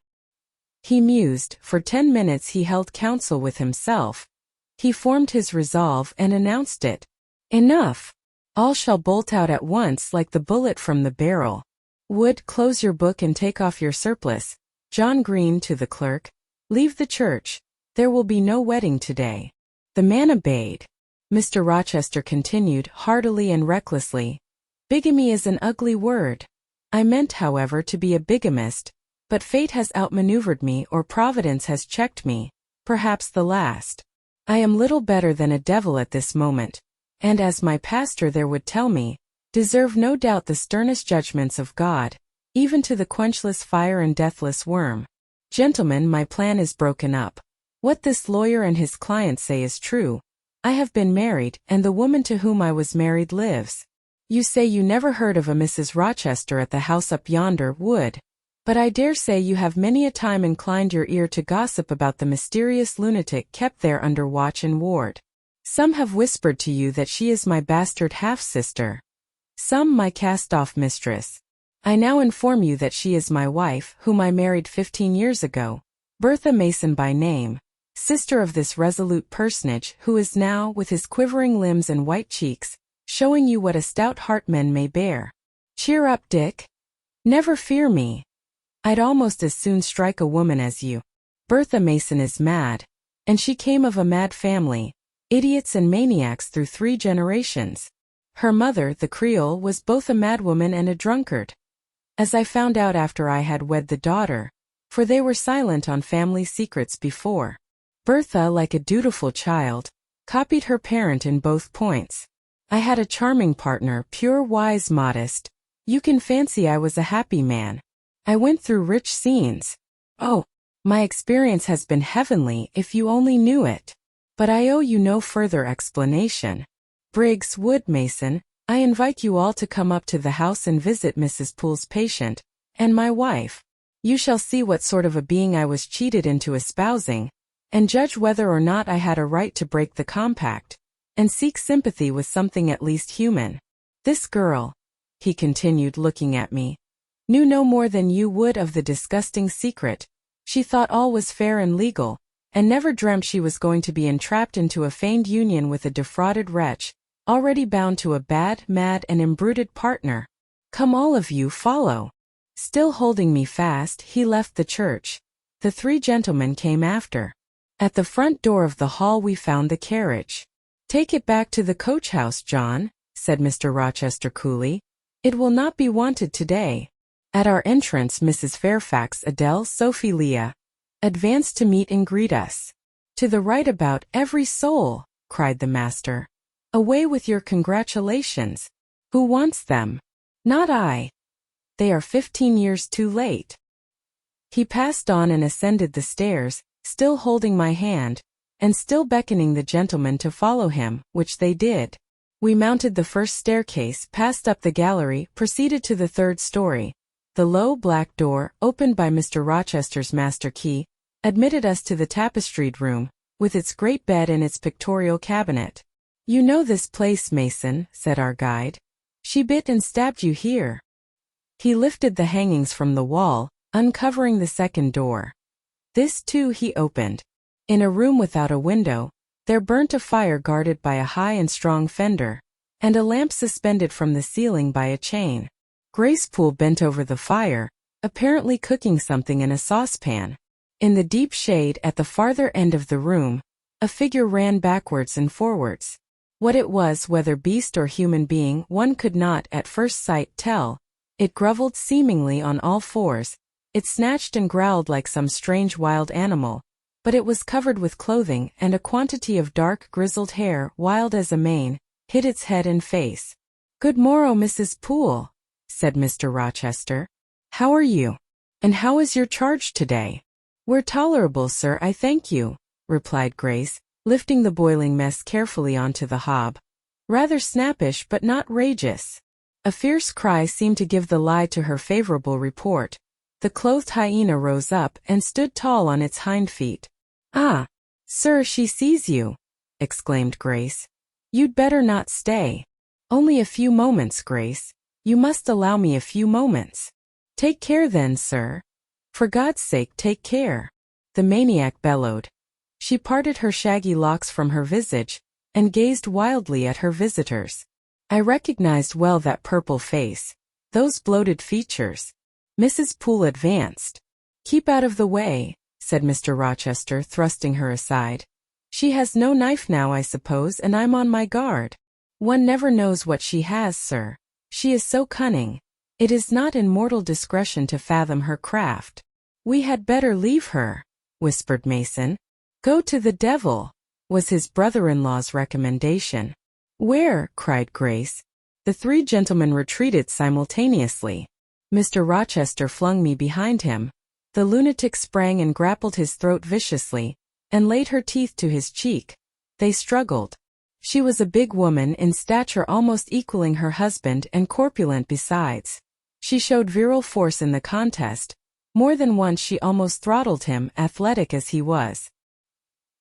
He mused. For 10 minutes he held counsel with himself. He formed his resolve and announced it. "Enough! All shall bolt out at once like the bullet from the barrel. Wood, close your book and take off your surplice. John Green," to the clerk, "leave the church. There will be no wedding today." The man obeyed. Mr. Rochester continued, heartily and recklessly, "Bigamy is an ugly word. I meant, however, to be a bigamist, but fate has outmaneuvered me, or Providence has checked me, perhaps the last. I am little better than a devil at this moment, and as my pastor there would tell me, deserve no doubt the sternest judgments of God, even to the quenchless fire and deathless worm. Gentlemen, my plan is broken up. What this lawyer and his client say is true. I have been married, and the woman to whom I was married lives. You say you never heard of a Mrs. Rochester at the house up yonder, Wood, but I dare say you have many a time inclined your ear to gossip about the mysterious lunatic kept there under watch and ward. Some have whispered to you that she is my bastard half-sister. Some my cast-off mistress. I now inform you that she is my wife, whom I married 15 years ago, Bertha Mason by name, sister of this resolute personage who is now, with his quivering limbs and white cheeks, showing you what a stout heart men may bear. Cheer up, Dick. Never fear me. I'd almost as soon strike a woman as you. Bertha Mason is mad, and she came of a mad family, idiots and maniacs through 3 generations. Her mother, the Creole, was both a madwoman and a drunkard, as I found out after I had wed the daughter, for they were silent on family secrets before. Bertha, like a dutiful child, copied her parent in both points. I had a charming partner, pure, wise, modest. You can fancy I was a happy man. I went through rich scenes. Oh, my experience has been heavenly if you only knew it. But I owe you no further explanation. Briggs, Wood, Mason, I invite you all to come up to the house and visit Mrs. Poole's patient, and my wife. You shall see what sort of a being I was cheated into espousing, and judge whether or not I had a right to break the compact, and seek sympathy with something at least human. This girl," he continued, looking at me, "knew no more than you would of the disgusting secret. She thought all was fair and legal, and never dreamt she was going to be entrapped into a feigned union with a defrauded wretch, already bound to a bad, mad, and imbruted partner. Come, all of you, follow." Still holding me fast, he left the church. The 3 gentlemen came after. At the front door of the hall we found the carriage. "Take it back to the coach-house, John," said Mr. Rochester coolly. "It will not be wanted today." At our entrance, Mrs. Fairfax, Adele, Sophie, Leah, advanced to meet and greet us. "To the right about, every soul," cried the master. "Away with your congratulations. Who wants them? Not I. They are 15 years too late." He passed on and ascended the stairs, still holding my hand, and still beckoning the gentlemen to follow him, which they did. We mounted the first staircase, passed up the gallery, proceeded to the 3rd story. The low black door, opened by Mr. Rochester's master key, admitted us to the tapestried room, with its great bed and its pictorial cabinet. "You know this place, Mason," said our guide. "She bit and stabbed you here." He lifted the hangings from the wall, uncovering the 2nd door. This too he opened. In a room without a window, there burnt a fire guarded by a high and strong fender, and a lamp suspended from the ceiling by a chain. Grace Poole bent over the fire, apparently cooking something in a saucepan. In the deep shade at the farther end of the room, a figure ran backwards and forwards. What it was, whether beast or human being, one could not at first sight tell. It grovelled seemingly on all fours. It snatched and growled like some strange wild animal, but it was covered with clothing, and a quantity of dark grizzled hair, wild as a mane, hid its head and face. "Good morrow, Mrs. Poole," said Mr. Rochester. "How are you? And how is your charge today?" "We're tolerable, sir, I thank you," replied Grace, lifting the boiling mess carefully onto the hob. "Rather snappish but not rageous." A fierce cry seemed to give the lie to her favorable report. The clothed hyena rose up and stood tall on its hind feet. "Ah, sir, she sees you. exclaimed Grace. "You'd better not stay. Only a few moments, Grace. You must allow me a few moments." "Take care then, sir. For God's sake, take care," the maniac bellowed. She parted her shaggy locks from her visage and gazed wildly at her visitors. I recognized well that purple face, those bloated features. Mrs. Poole advanced. "Keep out of the way," said Mr. Rochester, thrusting her aside. "She has no knife now, I suppose, and I'm on my guard." "One never knows what she has, sir. She is so cunning. It is not in mortal discretion to fathom her craft." "We had better leave her," whispered Mason. "Go to the devil," was his brother-in-law's recommendation. "Where?" cried Grace. The three gentlemen retreated simultaneously. Mr. Rochester flung me behind him. The lunatic sprang and grappled his throat viciously, and laid her teeth to his cheek. They struggled. She was a big woman, in stature almost equaling her husband and corpulent besides. She showed virile force in the contest. More than once she almost throttled him, athletic as he was.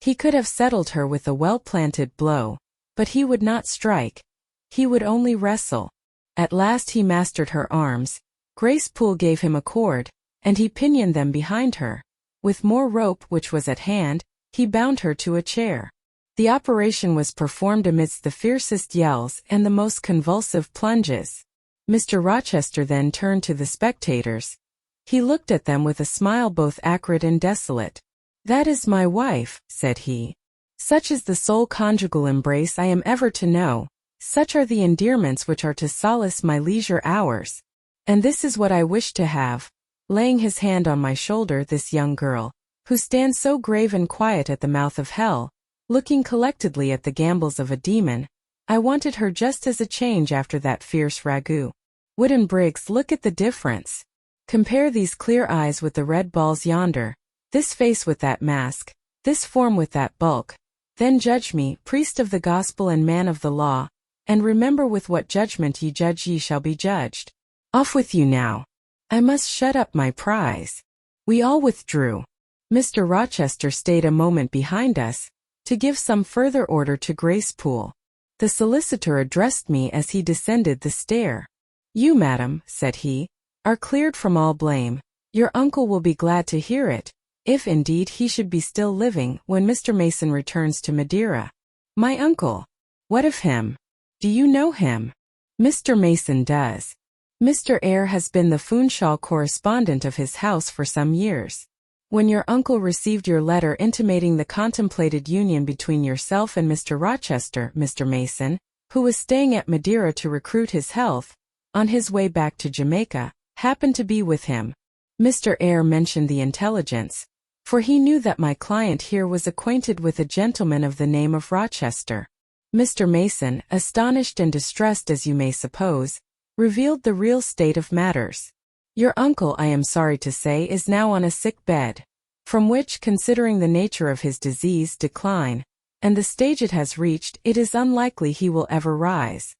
He could have settled her with a well-planted blow, but he would not strike. He would only wrestle. At last he mastered her arms. Grace Poole gave him a cord, and he pinioned them behind her. With more rope which was at hand, he bound her to a chair. The operation was performed amidst the fiercest yells and the most convulsive plunges. Mr. Rochester then turned to the spectators. He looked at them with a smile both acrid and desolate. "That is my wife," said he. "Such is the sole conjugal embrace I am ever to know. Such are the endearments which are to solace my leisure hours. And this is what I wish to have," laying his hand on my shoulder, "this young girl, who stands so grave and quiet at the mouth of hell, looking collectedly at the gambols of a demon. I wanted her just as a change after that fierce ragout. Wooden Briggs, look at the difference. Compare these clear eyes with the red balls yonder, this face with that mask, this form with that bulk. Then judge me, priest of the gospel and man of the law, and remember with what judgment ye judge ye shall be judged. Off with you now. I must shut up my prize." We all withdrew. Mr. Rochester stayed a moment behind us, to give some further order to Grace Poole. The solicitor addressed me as he descended the stair. "You, madam," said he, "are cleared from all blame. Your uncle will be glad to hear it, if indeed he should be still living when Mr. Mason returns to Madeira." "My uncle? What of him? Do you know him?" "Mr. Mason does. Mr. Eyre has been the Funchal correspondent of his house for some years. When your uncle received your letter intimating the contemplated union between yourself and Mr. Rochester, Mr. Mason, who was staying at Madeira to recruit his health, on his way back to Jamaica, happened to be with him. Mr. Eyre mentioned the intelligence, for he knew that my client here was acquainted with a gentleman of the name of Rochester. Mr. Mason, astonished and distressed as you may suppose, revealed the real state of matters. Your uncle, I am sorry to say, is now on a sick bed, from which, considering the nature of his disease, decline, and the stage it has reached, it is unlikely he will ever rise.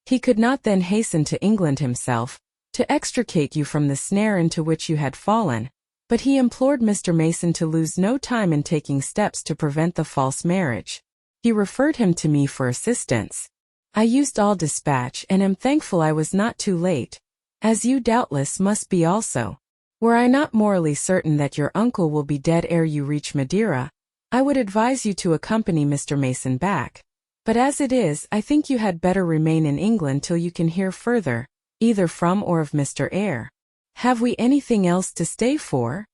He could not then hasten to England himself, to extricate you from the snare into which you had fallen, but he implored Mr. Mason to lose no time in taking steps to prevent the false marriage. He referred him to me for assistance. I used all dispatch and am thankful I was not too late, as you doubtless must be also. Were I not morally certain that your uncle will be dead ere you reach Madeira, I would advise you to accompany Mr. Mason back. But as it is, I think you had better remain in England till you can hear further, either from or of Mr. Eyre." "Have we anything else to stay for?"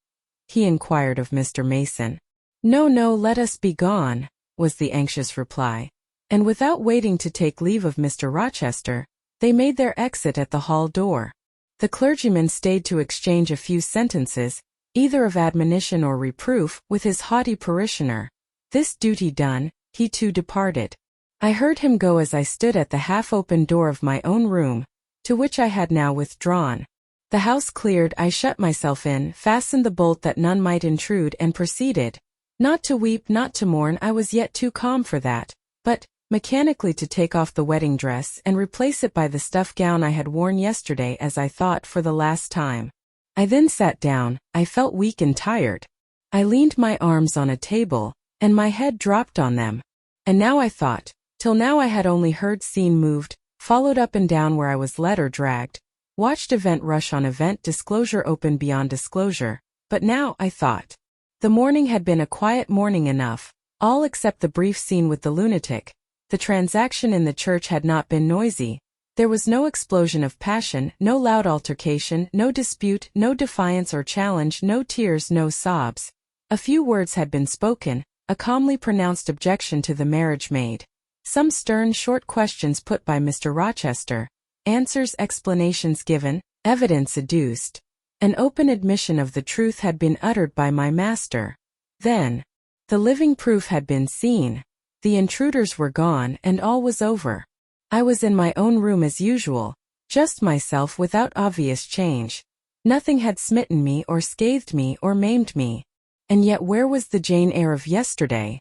he inquired of Mr. Mason. "No, no, let us be gone," was the anxious reply. And without waiting to take leave of Mr. Rochester, they made their exit at the hall door. The clergyman stayed to exchange a few sentences, either of admonition or reproof, with his haughty parishioner. This duty done, he too departed. I heard him go as I stood at the half-open door of my own room, to which I had now withdrawn. The house cleared, I shut myself in, fastened the bolt that none might intrude, and proceeded, not to weep, not to mourn, I was yet too calm for that, but mechanically to take off the wedding dress and replace it by the stuff gown I had worn yesterday, as I thought, for the last time. I then sat down. I felt weak and tired. I leaned my arms on a table, and my head dropped on them. And now I thought, till now I had only heard, seen, moved, followed up and down where I was led or dragged, watched event rush on event, disclosure open beyond disclosure, but now, I thought, the morning had been a quiet morning enough, all except the brief scene with the lunatic. The transaction in the church had not been noisy. There was no explosion of passion, no loud altercation, no dispute, no defiance or challenge, no tears, no sobs. A few words had been spoken, a calmly pronounced objection to the marriage made, some stern, short questions put by Mr. Rochester, answers, explanations given, evidence adduced. An open admission of the truth had been uttered by my master. Then, the living proof had been seen. The intruders were gone, and all was over. I was in my own room as usual, just myself without obvious change. Nothing had smitten me or scathed me or maimed me. And yet where was the Jane Eyre of yesterday?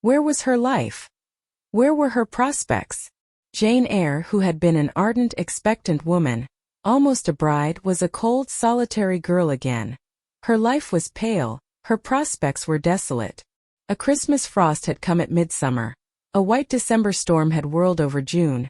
Where was her life? Where were her prospects? Jane Eyre, who had been an ardent, expectant woman, almost a bride, was a cold, solitary girl again. Her life was pale, her prospects were desolate. A Christmas frost had come at midsummer. A white December storm had whirled over June.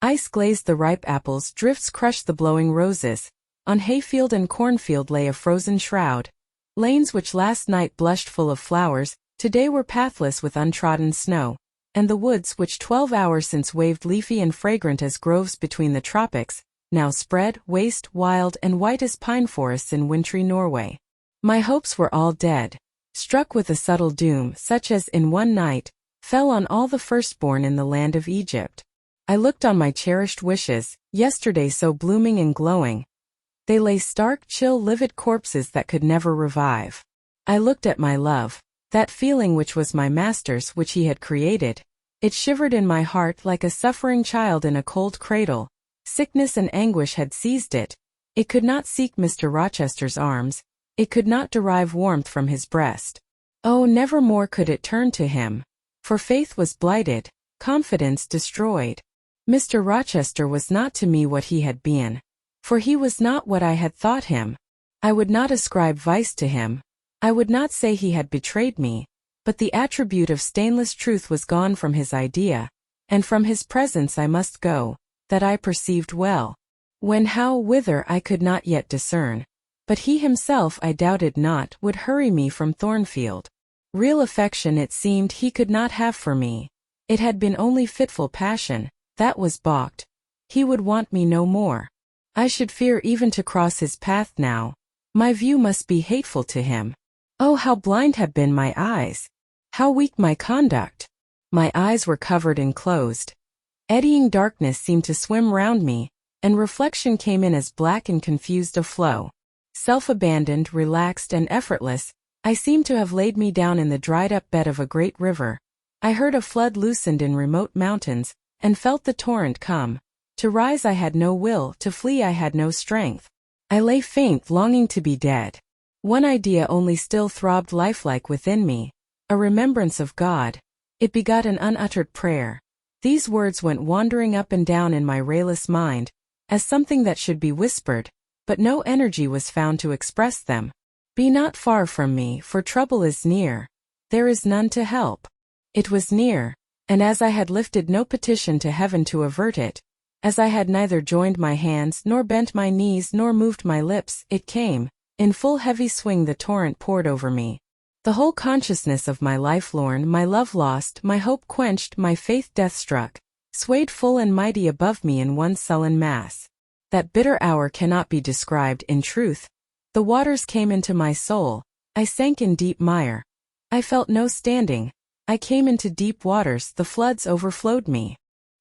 Ice glazed the ripe apples, drifts crushed the blowing roses. On hayfield and cornfield lay a frozen shroud. Lanes which last night blushed full of flowers, today were pathless with untrodden snow. And the woods which 12 hours since waved leafy and fragrant as groves between the tropics, now spread, waste, wild and white as pine forests in wintry Norway. My hopes were all dead, struck with a subtle doom such as, in one night, fell on all the firstborn in the land of Egypt. I looked on my cherished wishes, yesterday so blooming and glowing. They lay stark, chill, livid corpses that could never revive. I looked at my love, that feeling which was my master's, which he had created. It shivered in my heart like a suffering child in a cold cradle. Sickness and anguish had seized it. It could not seek Mr. Rochester's arms. It could not derive warmth from his breast. Oh, never more could it turn to him. For faith was blighted, confidence destroyed. Mr. Rochester was not to me what he had been. For he was not what I had thought him. I would not ascribe vice to him. I would not say he had betrayed me. But the attribute of stainless truth was gone from his idea. And from his presence I must go. That I perceived well. When, how, whither I could not yet discern. But he himself, I doubted not, would hurry me from Thornfield. Real affection it seemed he could not have for me. It had been only fitful passion, that was balked. He would want me no more. I should fear even to cross his path now. My view must be hateful to him. Oh, how blind have been my eyes! How weak my conduct! My eyes were covered and closed. Eddying darkness seemed to swim round me, and reflection came in as black and confused a flow. Self-abandoned, relaxed and effortless, I seemed to have laid me down in the dried-up bed of a great river. I heard a flood loosened in remote mountains, and felt the torrent come. To rise I had no will, to flee I had no strength. I lay faint, longing to be dead. One idea only still throbbed lifelike within me, a remembrance of God. It begot an unuttered prayer. These words went wandering up and down in my rayless mind, as something that should be whispered, but no energy was found to express them. Be not far from me, for trouble is near. There is none to help. It was near, and as I had lifted no petition to heaven to avert it, as I had neither joined my hands, nor bent my knees, nor moved my lips, it came. In full heavy swing the torrent poured over me. The whole consciousness of my life lorn, my love lost, my hope quenched, my faith death-struck, swayed full and mighty above me in one sullen mass. That bitter hour cannot be described, in truth. The waters came into my soul. I sank in deep mire. I felt no standing. I came into deep waters, the floods overflowed me.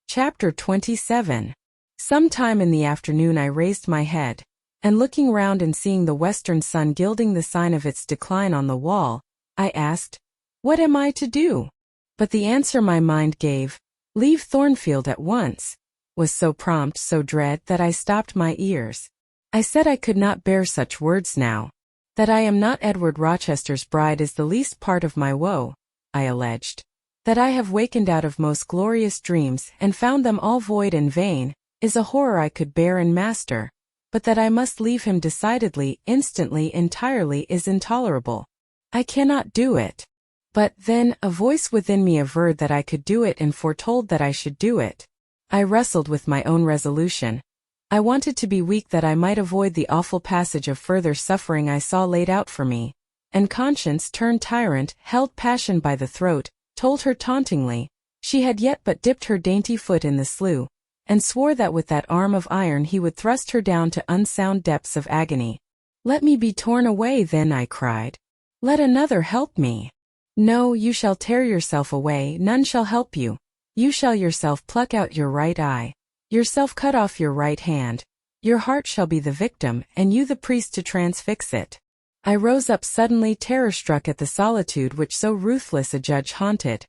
Chapter 27. Some time in the afternoon I raised my head, and looking round and seeing the western sun gilding the sign of its decline on the wall, I asked, "What am I to do?" But the answer my mind gave, "Leave Thornfield at once," was so prompt, so dread, that I stopped my ears. I said I could not bear such words now. That I am not Edward Rochester's bride is the least part of my woe, I alleged. That I have wakened out of most glorious dreams and found them all void and vain, is a horror I could bear and master. But that I must leave him decidedly, instantly, entirely is intolerable. I cannot do it. But then, a voice within me averred that I could do it and foretold that I should do it. I wrestled with my own resolution. I wanted to be weak that I might avoid the awful passage of further suffering I saw laid out for me. And conscience, turned tyrant, held passion by the throat, told her tauntingly, she had yet but dipped her dainty foot in the slough, and swore that with that arm of iron he would thrust her down to unsound depths of agony. Let me be torn away then, I cried. Let another help me. No, you shall tear yourself away, none shall help you. You shall yourself pluck out your right eye, yourself cut off your right hand. Your heart shall be the victim, and you the priest to transfix it. I rose up suddenly, terror-struck at the solitude which so ruthless a judge haunted,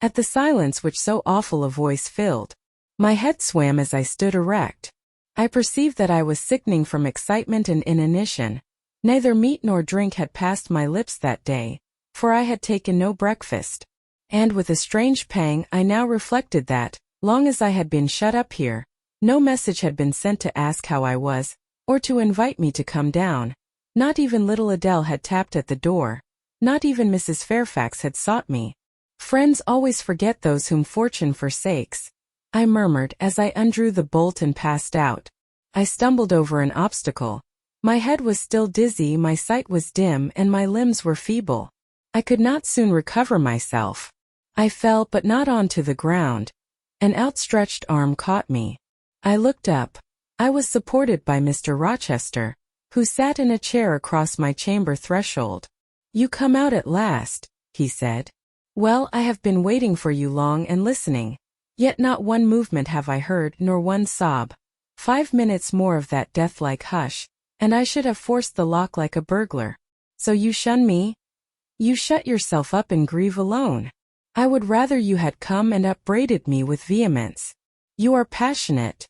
at the silence which so awful a voice filled. My head swam as I stood erect. I perceived that I was sickening from excitement and inanition. Neither meat nor drink had passed my lips that day, for I had taken no breakfast. And with a strange pang I now reflected that, long as I had been shut up here, no message had been sent to ask how I was, or to invite me to come down. Not even little Adele had tapped at the door. Not even Mrs. Fairfax had sought me. Friends always forget those whom fortune forsakes, I murmured as I undrew the bolt and passed out. I stumbled over an obstacle. My head was still dizzy, my sight was dim, and my limbs were feeble. I could not soon recover myself. I fell, but not onto the ground. An outstretched arm caught me. I looked up. I was supported by Mr. Rochester, who sat in a chair across my chamber threshold. You come out at last, he said. Well, I have been waiting for you long and listening. Yet not one movement have I heard, nor one sob. 5 minutes more of that death-like hush, and I should have forced the lock like a burglar. So you shun me? You shut yourself up and grieve alone. I would rather you had come and upbraided me with vehemence. You are passionate.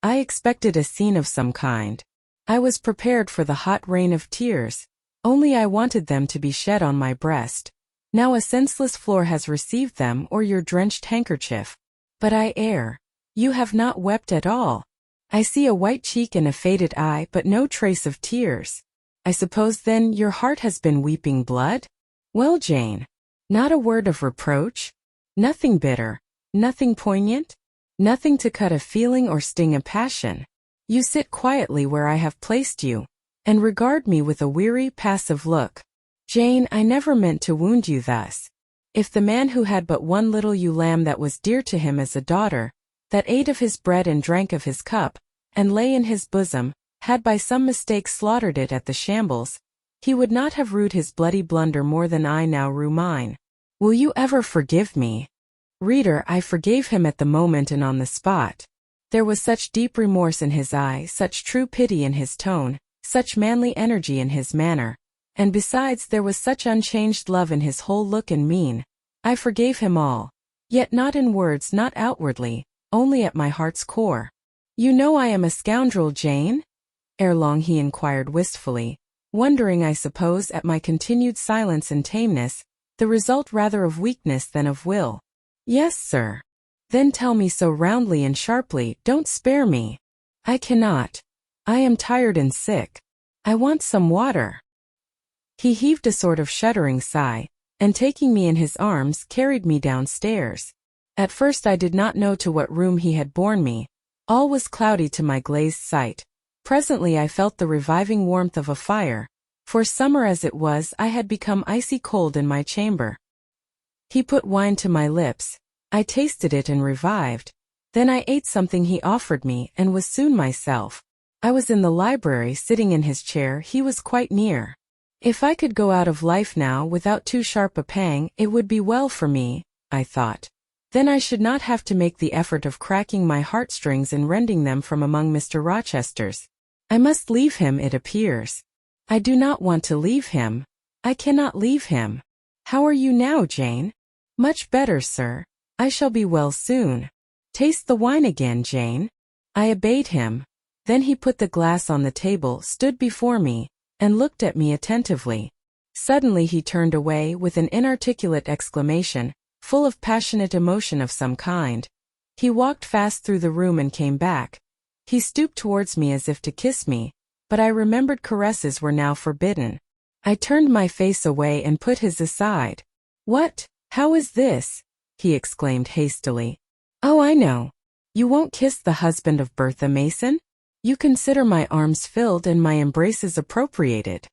I expected a scene of some kind. I was prepared for the hot rain of tears, only I wanted them to be shed on my breast. Now a senseless floor has received them, or your drenched handkerchief. But I err. You have not wept at all. I see a white cheek and a faded eye, but no trace of tears. I suppose then your heart has been weeping blood? Well, Jane, not a word of reproach? Nothing bitter? Nothing poignant? Nothing to cut a feeling or sting a passion? You sit quietly where I have placed you, and regard me with a weary, passive look. Jane, I never meant to wound you thus. If the man who had but one little ewe lamb that was dear to him as a daughter, that ate of his bread and drank of his cup, and lay in his bosom, had by some mistake slaughtered it at the shambles, he would not have rued his bloody blunder more than I now rue mine. Will you ever forgive me? Reader, I forgave him at the moment and on the spot. There was such deep remorse in his eye, such true pity in his tone, such manly energy in his manner, and besides there was such unchanged love in his whole look and mien. I forgave him all. Yet not in words, not outwardly, only at my heart's core. You know I am a scoundrel, Jane? Ere long he inquired wistfully, wondering, I suppose, at my continued silence and tameness, the result rather of weakness than of will. Yes, sir. Then tell me so roundly and sharply, don't spare me. I cannot. I am tired and sick. I want some water. He heaved a sort of shuddering sigh, and taking me in his arms carried me downstairs. At first I did not know to what room he had borne me. All was cloudy to my glazed sight. Presently I felt the reviving warmth of a fire, for summer as it was I had become icy cold in my chamber. He put wine to my lips. I tasted it and revived. Then I ate something he offered me and was soon myself. I was in the library sitting in his chair, he was quite near. If I could go out of life now without too sharp a pang, it would be well for me, I thought. Then I should not have to make the effort of cracking my heartstrings and rending them from among Mr. Rochester's. I must leave him, it appears. I do not want to leave him. I cannot leave him. How are you now, Jane? Much better, sir. I shall be well soon. Taste the wine again, Jane. I obeyed him. Then he put the glass on the table, stood before me, and looked at me attentively. Suddenly he turned away with an inarticulate exclamation, full of passionate emotion of some kind. He walked fast through the room and came back. He stooped towards me as if to kiss me, but I remembered caresses were now forbidden. I turned my face away and put his aside. What? How is this? He exclaimed hastily. Oh, I know. You won't kiss the husband of Bertha Mason? You consider my arms filled and my embraces appropriated.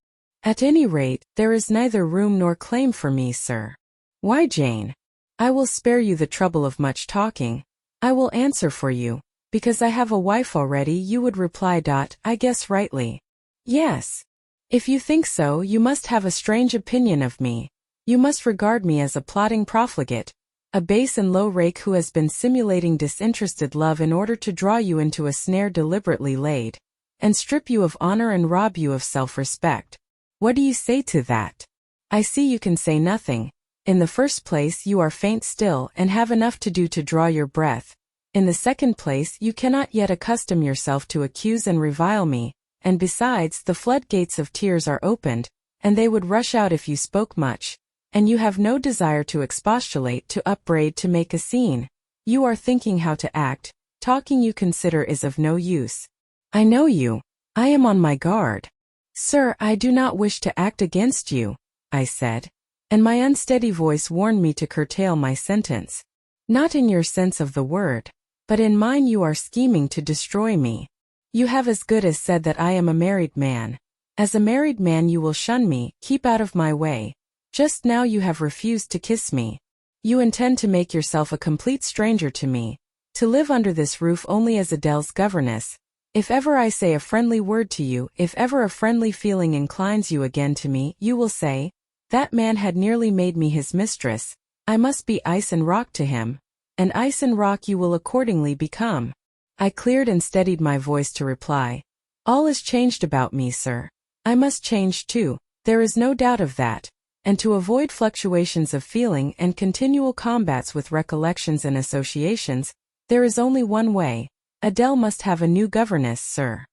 At any rate, there is neither room nor claim for me, sir. Why, Jane? I will spare you the trouble of much talking. I will answer for you. Because I have a wife already, you would reply. I guess rightly. Yes. If you think so, you must have a strange opinion of me. You must regard me as a plotting profligate, a base and low rake who has been simulating disinterested love in order to draw you into a snare deliberately laid, and strip you of honor and rob you of self-respect. What do you say to that? I see you can say nothing. In the first place, you are faint still and have enough to do to draw your breath. In the second place, you cannot yet accustom yourself to accuse and revile me, and besides, the floodgates of tears are opened, and they would rush out if you spoke much. And you have no desire to expostulate, to upbraid, to make a scene. You are thinking how to act. Talking you consider is of no use. I know you. I am on my guard. Sir, I do not wish to act against you, I said, and my unsteady voice warned me to curtail my sentence. Not in your sense of the word, but in mine you are scheming to destroy me. You have as good as said that I am a married man. As a married man you will shun me, keep out of my way. Just now you have refused to kiss me. You intend to make yourself a complete stranger to me, to live under this roof only as Adele's governess. If ever I say a friendly word to you, if ever a friendly feeling inclines you again to me, you will say, that man had nearly made me his mistress. I must be ice and rock to him, and ice and rock you will accordingly become. I cleared and steadied my voice to reply. All is changed about me, sir. I must change too, there is no doubt of that. And to avoid fluctuations of feeling and continual combats with recollections and associations, there is only one way. Adele must have a new governess, sir.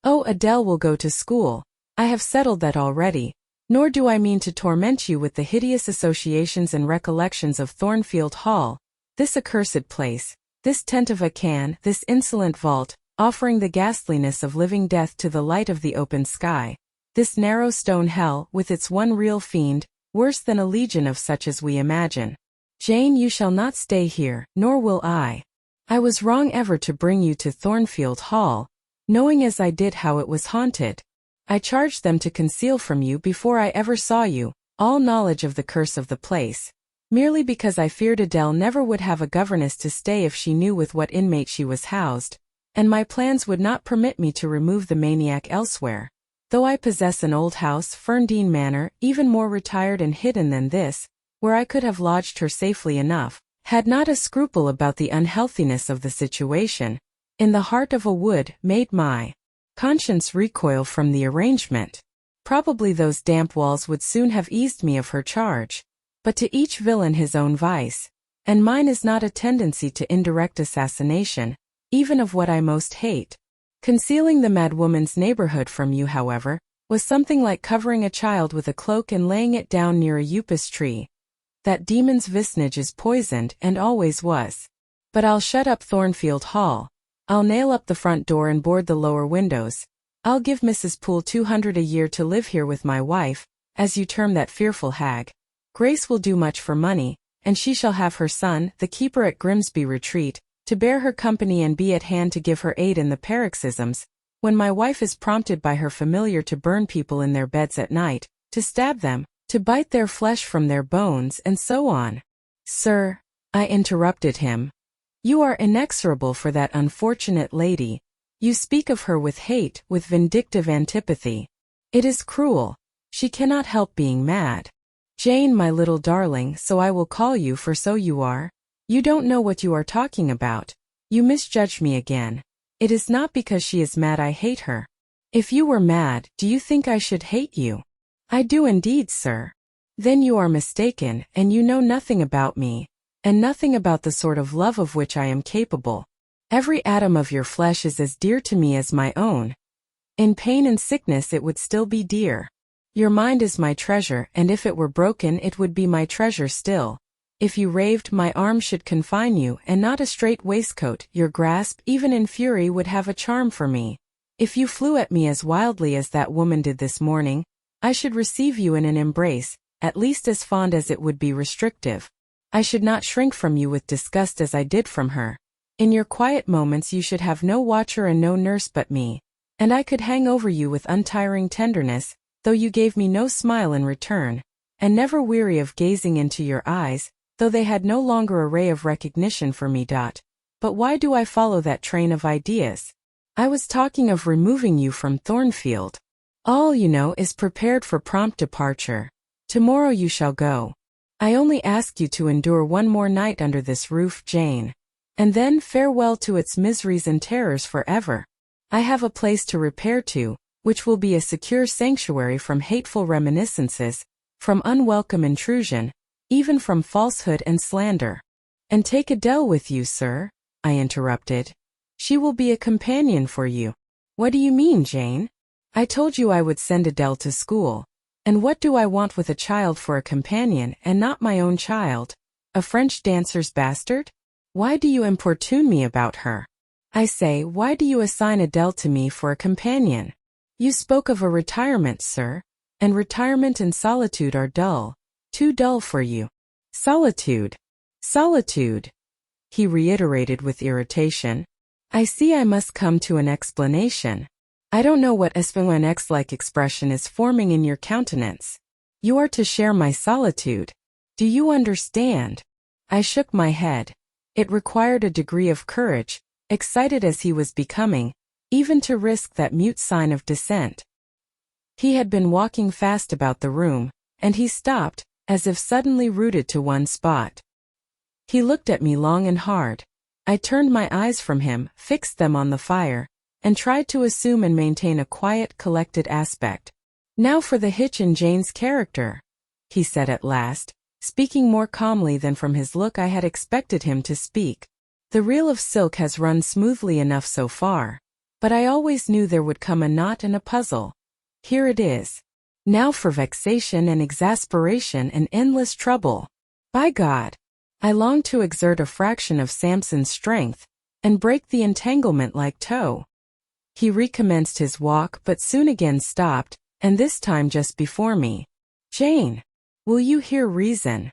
Oh, Adele will go to school. I have settled that already. Nor do I mean to torment you with the hideous associations and recollections of Thornfield Hall, this accursed place, this tent of a can, this insolent vault, offering the ghastliness of living death to the light of the open sky, this narrow stone hell with its one real fiend, worse than a legion of such as we imagine. Jane, you shall not stay here, nor will I. I was wrong ever to bring you to Thornfield Hall, knowing as I did how it was haunted. I charged them to conceal from you before I ever saw you, all knowledge of the curse of the place, merely because I feared Adele never would have a governess to stay if she knew with what inmate she was housed, and my plans would not permit me to remove the maniac elsewhere. Though I possess an old house, Ferndean Manor, even more retired and hidden than this, where I could have lodged her safely enough, had not a scruple about the unhealthiness of the situation. In the heart of a wood, made my conscience recoil from the arrangement. Probably those damp walls would soon have eased me of her charge. But to each villain his own vice, and mine is not a tendency to indirect assassination, even of what I most hate. Concealing the madwoman's neighborhood from you, however, was something like covering a child with a cloak and laying it down near a upas tree. That demon's vicinage is poisoned, and always was. But I'll shut up Thornfield Hall. I'll nail up the front door and board the lower windows. I'll give Mrs. Poole 200 a year to live here with my wife, as you term that fearful hag. Grace will do much for money, and she shall have her son, the keeper at Grimsby Retreat, to bear her company and be at hand to give her aid in the paroxysms, when my wife is prompted by her familiar to burn people in their beds at night, to stab them, to bite their flesh from their bones, and so on. Sir, I interrupted him, you are inexorable for that unfortunate lady. You speak of her with hate, with vindictive antipathy. It is cruel. She cannot help being mad. Jane, my little darling, so I will call you, for so you are. You don't know what you are talking about. You misjudged me again. It is not because she is mad I hate her. If you were mad, do you think I should hate you? I do indeed, sir. Then you are mistaken, and you know nothing about me, and nothing about the sort of love of which I am capable. Every atom of your flesh is as dear to me as my own. In pain and sickness it would still be dear. Your mind is my treasure, and if it were broken it would be my treasure still. If you raved, my arms should confine you, and not a strait waistcoat. Your grasp, even in fury, would have a charm for me. If you flew at me as wildly as that woman did this morning, I should receive you in an embrace, at least as fond as it would be restrictive. I should not shrink from you with disgust as I did from her. In your quiet moments you should have no watcher and no nurse but me, and I could hang over you with untiring tenderness, though you gave me no smile in return, and never weary of gazing into your eyes, though they had no longer a ray of recognition for me. But why do I follow that train of ideas? I was talking of removing you from Thornfield. All, you know, is prepared for prompt departure. Tomorrow you shall go. I only ask you to endure one more night under this roof, Jane. And then farewell to its miseries and terrors forever. I have a place to repair to, which will be a secure sanctuary from hateful reminiscences, from unwelcome intrusion, even from falsehood and slander. And take Adele with you, sir, I interrupted. She will be a companion for you. What do you mean, Jane? I told you I would send Adele to school. And what do I want with a child for a companion and not my own child? A French dancer's bastard? Why do you importune me about her? I say, why do you assign Adele to me for a companion? You spoke of a retirement, sir, and retirement and solitude are dull, too dull for you. Solitude. Solitude, he reiterated with irritation. I see I must come to an explanation. I don't know what Espionx-like expression is forming in your countenance. You are to share my solitude. Do you understand? I shook my head. It required a degree of courage, excited as he was becoming, even to risk that mute sign of dissent. He had been walking fast about the room, and he stopped, as if suddenly rooted to one spot. He looked at me long and hard. I turned my eyes from him, fixed them on the fire, and tried to assume and maintain a quiet, collected aspect. Now for the hitch in Jane's character, he said at last, speaking more calmly than from his look I had expected him to speak. The reel of silk has run smoothly enough so far, but I always knew there would come a knot and a puzzle. Here it is. Now for vexation and exasperation and endless trouble. By God! I long to exert a fraction of Samson's strength, and break the entanglement like tow. He recommenced his walk but soon again stopped, and this time just before me. Jane! Will you hear reason?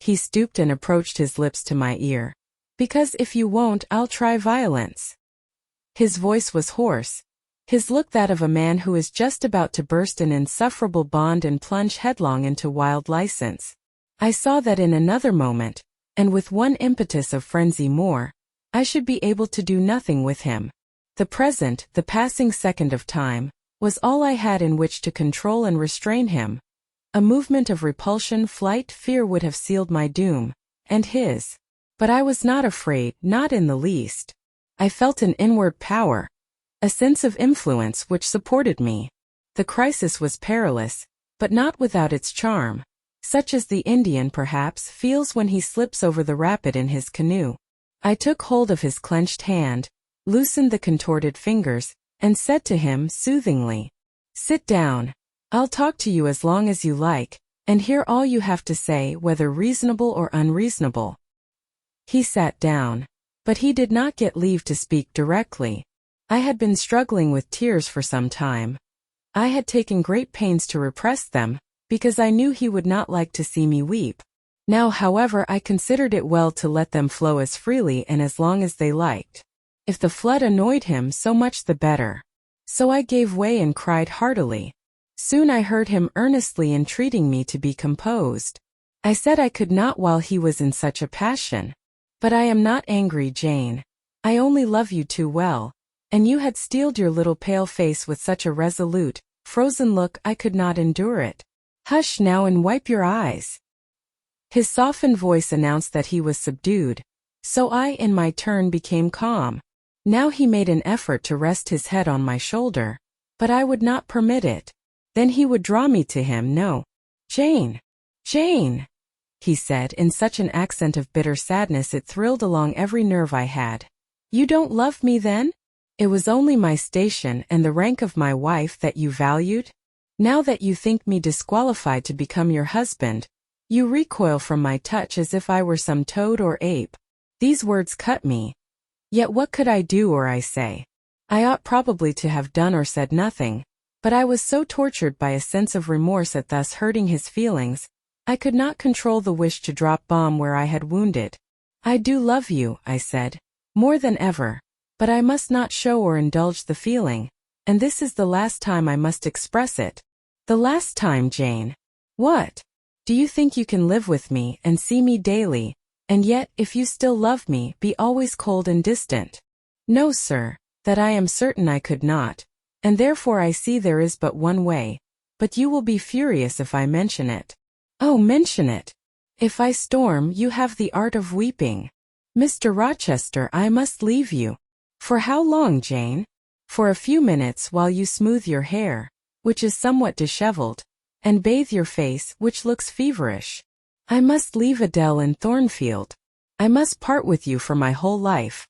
He stooped and approached his lips to my ear. Because if you won't, I'll try violence. His voice was hoarse, his look that of a man who is just about to burst an insufferable bond and plunge headlong into wild license. I saw that in another moment, and with one impetus of frenzy more, I should be able to do nothing with him. The present, the passing second of time, was all I had in which to control and restrain him. A movement of repulsion, flight, fear would have sealed my doom, and his. But I was not afraid, not in the least. I felt an inward power, a sense of influence which supported me. The crisis was perilous, but not without its charm, such as the Indian perhaps feels when he slips over the rapid in his canoe. I took hold of his clenched hand, loosened the contorted fingers, and said to him soothingly, "Sit down. I'll talk to you as long as you like, and hear all you have to say, whether reasonable or unreasonable." He sat down, but he did not get leave to speak directly. I had been struggling with tears for some time. I had taken great pains to repress them, because I knew he would not like to see me weep. Now, however, I considered it well to let them flow as freely and as long as they liked. If the flood annoyed him, so much the better. So I gave way and cried heartily. Soon I heard him earnestly entreating me to be composed. I said I could not while he was in such a passion. But I am not angry, Jane. I only love you too well, and you had steeled your little pale face with such a resolute, frozen look I could not endure it. Hush now and wipe your eyes. His softened voice announced that he was subdued, so I in my turn became calm. Now he made an effort to rest his head on my shoulder, but I would not permit it. Then he would draw me to him. No. Jane! Jane! He said in such an accent of bitter sadness it thrilled along every nerve I had. You don't love me then? It was only my station and the rank of my wife that you valued? Now that you think me disqualified to become your husband, you recoil from my touch as if I were some toad or ape. These words cut me. Yet what could I do or I say? I ought probably to have done or said nothing, But I was so tortured by a sense of remorse at thus hurting his feelings, I could not control the wish to drop bomb where I had wounded. "I do love you," I said, "more than ever, but I must not show or indulge the feeling, and this is the last time I must express it." "The last time, Jane? What? Do you think you can live with me and see me daily, and yet, if you still love me, be always cold and distant?" "No, sir, that I am certain I could not, and therefore I see there is but one way, but you will be furious if I mention it." "Oh, mention it. If I storm, you have the art of weeping." "Mr. Rochester, I must leave you." "For how long, Jane?" "For a few minutes while you smooth your hair, which is somewhat disheveled, and bathe your face, which looks feverish. I must leave Adele in Thornfield. I must part with you for my whole life.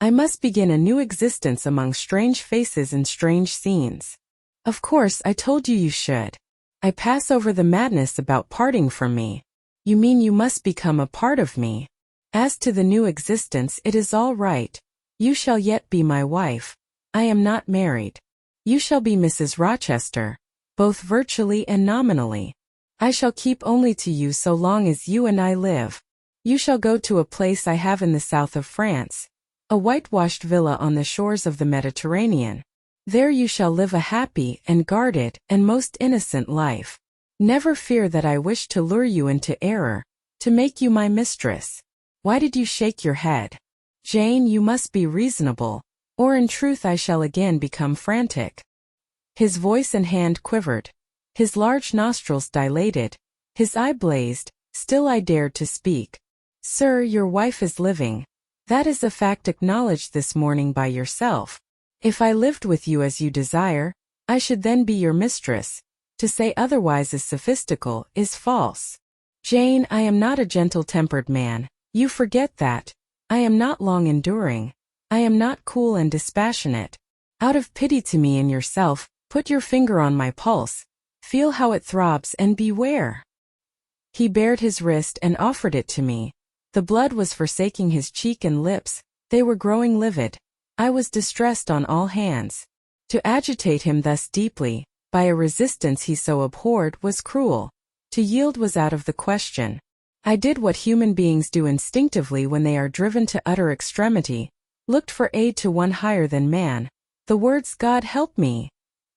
I must begin a new existence among strange faces and strange scenes." "Of course I told you you should. I pass over the madness about parting from me." "You mean you must become a part of me. As to the new existence, it is all right. You shall yet be my wife. I am not married. You shall be Mrs. Rochester, both virtually and nominally. I shall keep only to you so long as you and I live. You shall go to a place I have in the south of France, a whitewashed villa on the shores of the Mediterranean. There you shall live a happy and guarded and most innocent life. Never fear that I wish to lure you into error, to make you my mistress." "Why did you shake your head? Jane, you must be reasonable, or in truth I shall again become frantic." His voice and hand quivered. His large nostrils dilated. His eye blazed. Still I dared to speak. "Sir, your wife is living. That is a fact acknowledged this morning by yourself. If I lived with you as you desire, I should then be your mistress. To say otherwise is sophistical, is false. Jane, I am not a gentle-tempered man. You forget that. I am not long-enduring. I am not cool and dispassionate. Out of pity to me and yourself, put your finger on my pulse. Feel how it throbs and beware." He bared his wrist and offered it to me. The blood was forsaking his cheek and lips. They were growing livid. I was distressed on all hands. To agitate him thus deeply, by a resistance he so abhorred, was cruel. To yield was out of the question. I did what human beings do instinctively when they are driven to utter extremity, looked for aid to one higher than man. The words "God help me"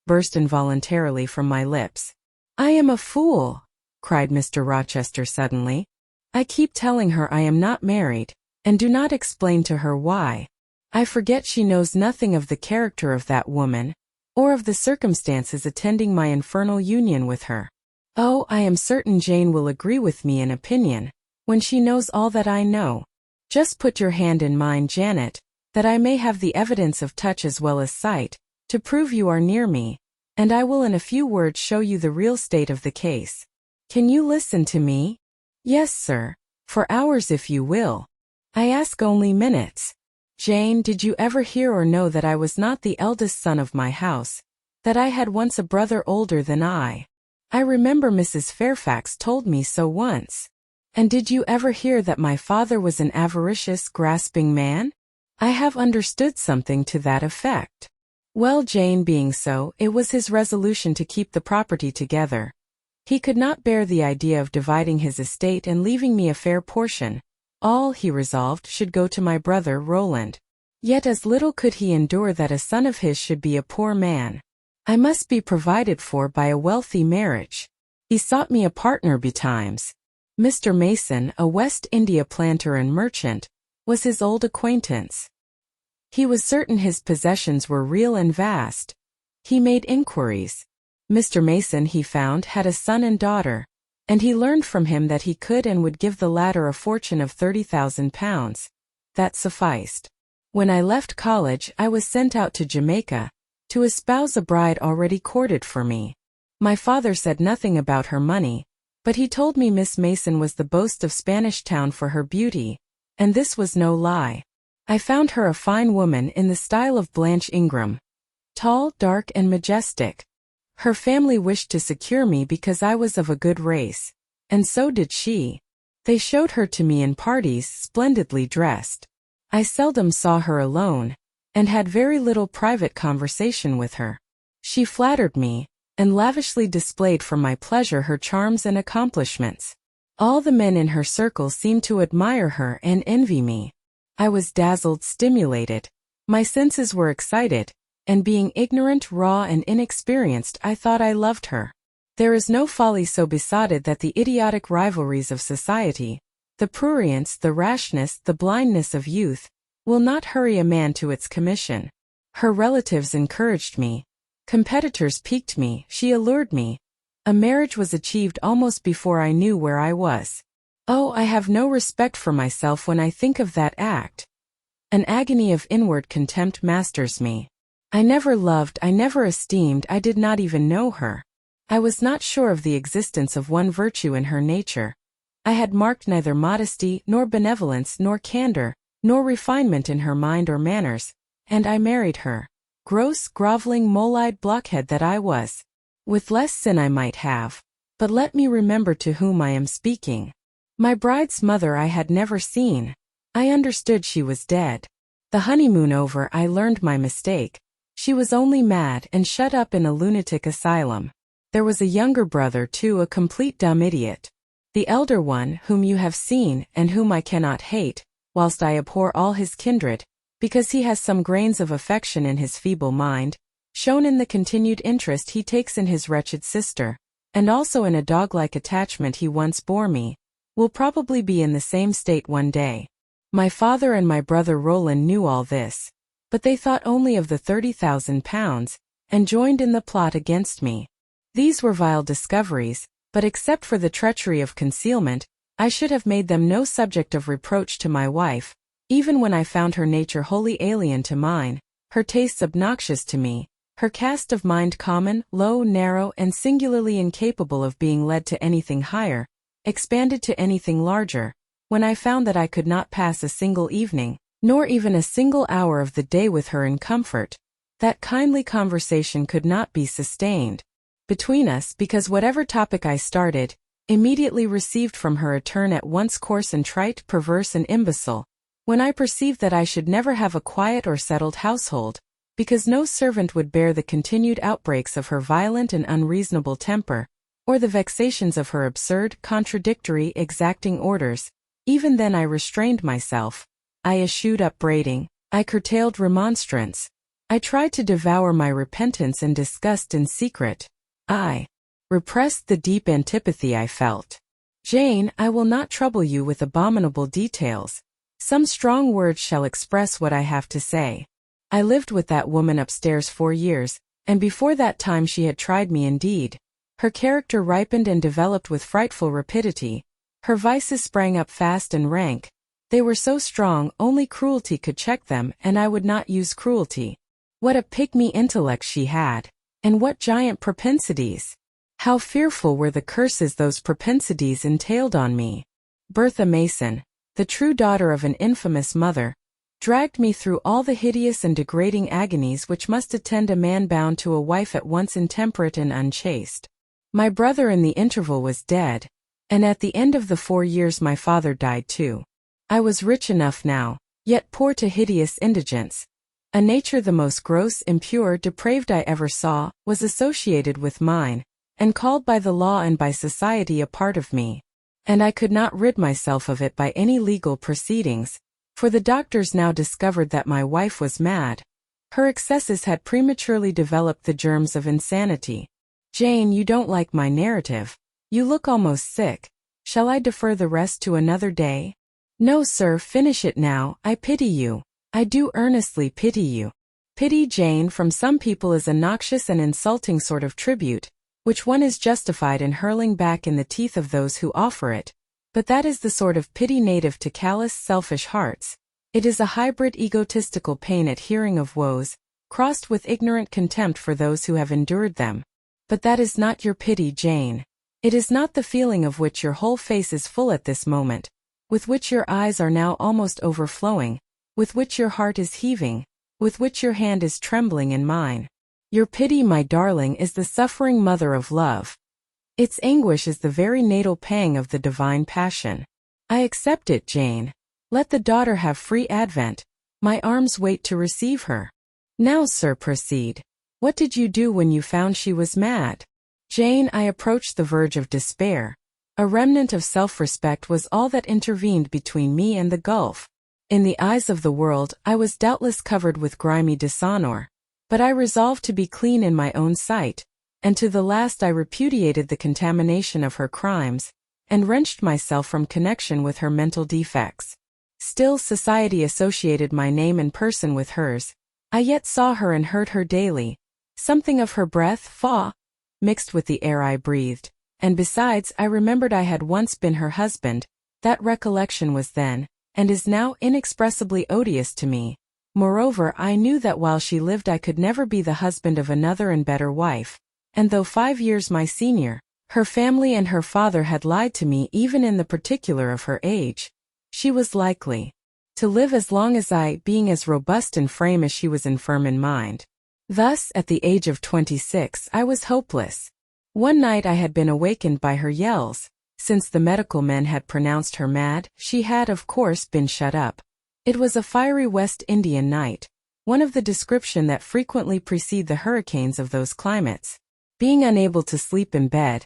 burst involuntarily from my lips. "I am a fool," cried Mr. Rochester suddenly. "I keep telling her I am not married, and do not explain to her why. I forget she knows nothing of the character of that woman, or of the circumstances attending my infernal union with her. Oh, I am certain Jane will agree with me in opinion, when she knows all that I know. Just put your hand in mine, Janet, that I may have the evidence of touch as well as sight, to prove you are near me, and I will in a few words show you the real state of the case. Can you listen to me?" "Yes, sir, for hours if you will. I ask only minutes. Jane, did you ever hear or know that I was not the eldest son of my house, that I had once a brother older than I? I remember Mrs. Fairfax told me so once. And did you ever hear that my father was an avaricious, grasping man? I have understood something to that effect. Well, Jane being so, it was his resolution to keep the property together. He could not bear the idea of dividing his estate and leaving me a fair portion. All, he resolved, should go to my brother Roland. Yet as little could he endure that a son of his should be a poor man. I must be provided for by a wealthy marriage. He sought me a partner betimes. Mr. Mason, a West India planter and merchant, was his old acquaintance. He was certain his possessions were real and vast. He made inquiries. Mr. Mason, he found, had a son and daughter, and he learned from him that he could and would give the latter a fortune of £30,000. That sufficed. When I left college, I was sent out to Jamaica, to espouse a bride already courted for me. My father said nothing about her money, but he told me Miss Mason was the boast of Spanish Town for her beauty, and this was no lie. I found her a fine woman in the style of Blanche Ingram, tall, dark, and majestic. Her family wished to secure me because I was of a good race, and so did she. They showed her to me in parties, splendidly dressed. I seldom saw her alone, and had very little private conversation with her. She flattered me, and lavishly displayed for my pleasure her charms and accomplishments. All the men in her circle seemed to admire her and envy me. I was dazzled, stimulated. My senses were excited, and being ignorant, raw, and inexperienced, I thought I loved her. There is no folly so besotted that the idiotic rivalries of society, the prurience, the rashness, the blindness of youth, will not hurry a man to its commission. Her relatives encouraged me. Competitors piqued me, she allured me. A marriage was achieved almost before I knew where I was. Oh, I have no respect for myself when I think of that act. An agony of inward contempt masters me. I never loved, I never esteemed, I did not even know her. I was not sure of the existence of one virtue in her nature. I had marked neither modesty, nor benevolence, nor candor, nor refinement in her mind or manners, and I married her. Gross, groveling, mole-eyed blockhead that I was. With less sin I might have. But let me remember to whom I am speaking. My bride's mother I had never seen. I understood she was dead. The honeymoon over, I learned my mistake. She was only mad and shut up in a lunatic asylum. There was a younger brother too, a complete dumb idiot. The elder one, whom you have seen, and whom I cannot hate, whilst I abhor all his kindred, because he has some grains of affection in his feeble mind, shown in the continued interest he takes in his wretched sister, and also in a dog-like attachment he once bore me, will probably be in the same state one day. My father and my brother Roland knew all this, but they thought only of the £30,000, and joined in the plot against me. These were vile discoveries, but except for the treachery of concealment, I should have made them no subject of reproach to my wife, even when I found her nature wholly alien to mine, her tastes obnoxious to me, her cast of mind common, low, narrow, and singularly incapable of being led to anything higher, expanded to anything larger, when I found that I could not pass a single evening, nor even a single hour of the day with her in comfort, that kindly conversation could not be sustained between us, because whatever topic I started, immediately received from her a turn at once coarse and trite, perverse and imbecile. When I perceived that I should never have a quiet or settled household, because no servant would bear the continued outbreaks of her violent and unreasonable temper, or the vexations of her absurd, contradictory, exacting orders, even then I restrained myself. I eschewed upbraiding, I curtailed remonstrance. I tried to devour my repentance and disgust in secret. I repressed the deep antipathy I felt. Jane, I will not trouble you with abominable details. Some strong words shall express what I have to say. I lived with that woman upstairs 4 years, and before that time she had tried me indeed. Her character ripened and developed with frightful rapidity. Her vices sprang up fast and rank. They were so strong, only cruelty could check them, and I would not use cruelty. What a pygmy intellect she had, and what giant propensities! How fearful were the curses those propensities entailed on me! Bertha Mason, the true daughter of an infamous mother, dragged me through all the hideous and degrading agonies which must attend a man bound to a wife at once intemperate and unchaste. My brother in the interval was dead, and at the end of the 4 years my father died too. I was rich enough now, yet poor to hideous indigence. A nature the most gross, impure, depraved I ever saw, was associated with mine, and called by the law and by society a part of me. And I could not rid myself of it by any legal proceedings, for the doctors now discovered that my wife was mad. Her excesses had prematurely developed the germs of insanity. Jane, you don't like my narrative. You look almost sick. Shall I defer the rest to another day? No, sir, finish it now, I pity you. I do earnestly pity you. Pity, Jane, from some people is a noxious and insulting sort of tribute, which one is justified in hurling back in the teeth of those who offer it. But that is the sort of pity native to callous, selfish hearts. It is a hybrid egotistical pain at hearing of woes, crossed with ignorant contempt for those who have endured them. But that is not your pity, Jane. It is not the feeling of which your whole face is full at this moment, with which your eyes are now almost overflowing, with which your heart is heaving, with which your hand is trembling in mine. Your pity, my darling, is the suffering mother of love. Its anguish is the very natal pang of the divine passion. I accept it, Jane. Let the daughter have free advent. My arms wait to receive her. Now, sir, proceed. What did you do when you found she was mad? Jane, I approached the verge of despair. A remnant of self-respect was all that intervened between me and the gulf. In the eyes of the world, I was doubtless covered with grimy dishonor, but I resolved to be clean in my own sight, and to the last I repudiated the contamination of her crimes, and wrenched myself from connection with her mental defects. Still, society associated my name and person with hers. I yet saw her and heard her daily. Something of her breath, mixed with the air I breathed, and besides, I remembered I had once been her husband. That recollection was then, and is now, inexpressibly odious to me. Moreover, I knew that while she lived I could never be the husband of another and better wife, and though 5 years my senior, her family and her father had lied to me even in the particular of her age. She was likely to live as long as I, being as robust in frame as she was infirm in mind. Thus, at the age of 26, I was hopeless. One night I had been awakened by her yells. Since the medical men had pronounced her mad, she had, of course, been shut up. It was a fiery West Indian night, one of the description that frequently precede the hurricanes of those climates. Being unable to sleep in bed,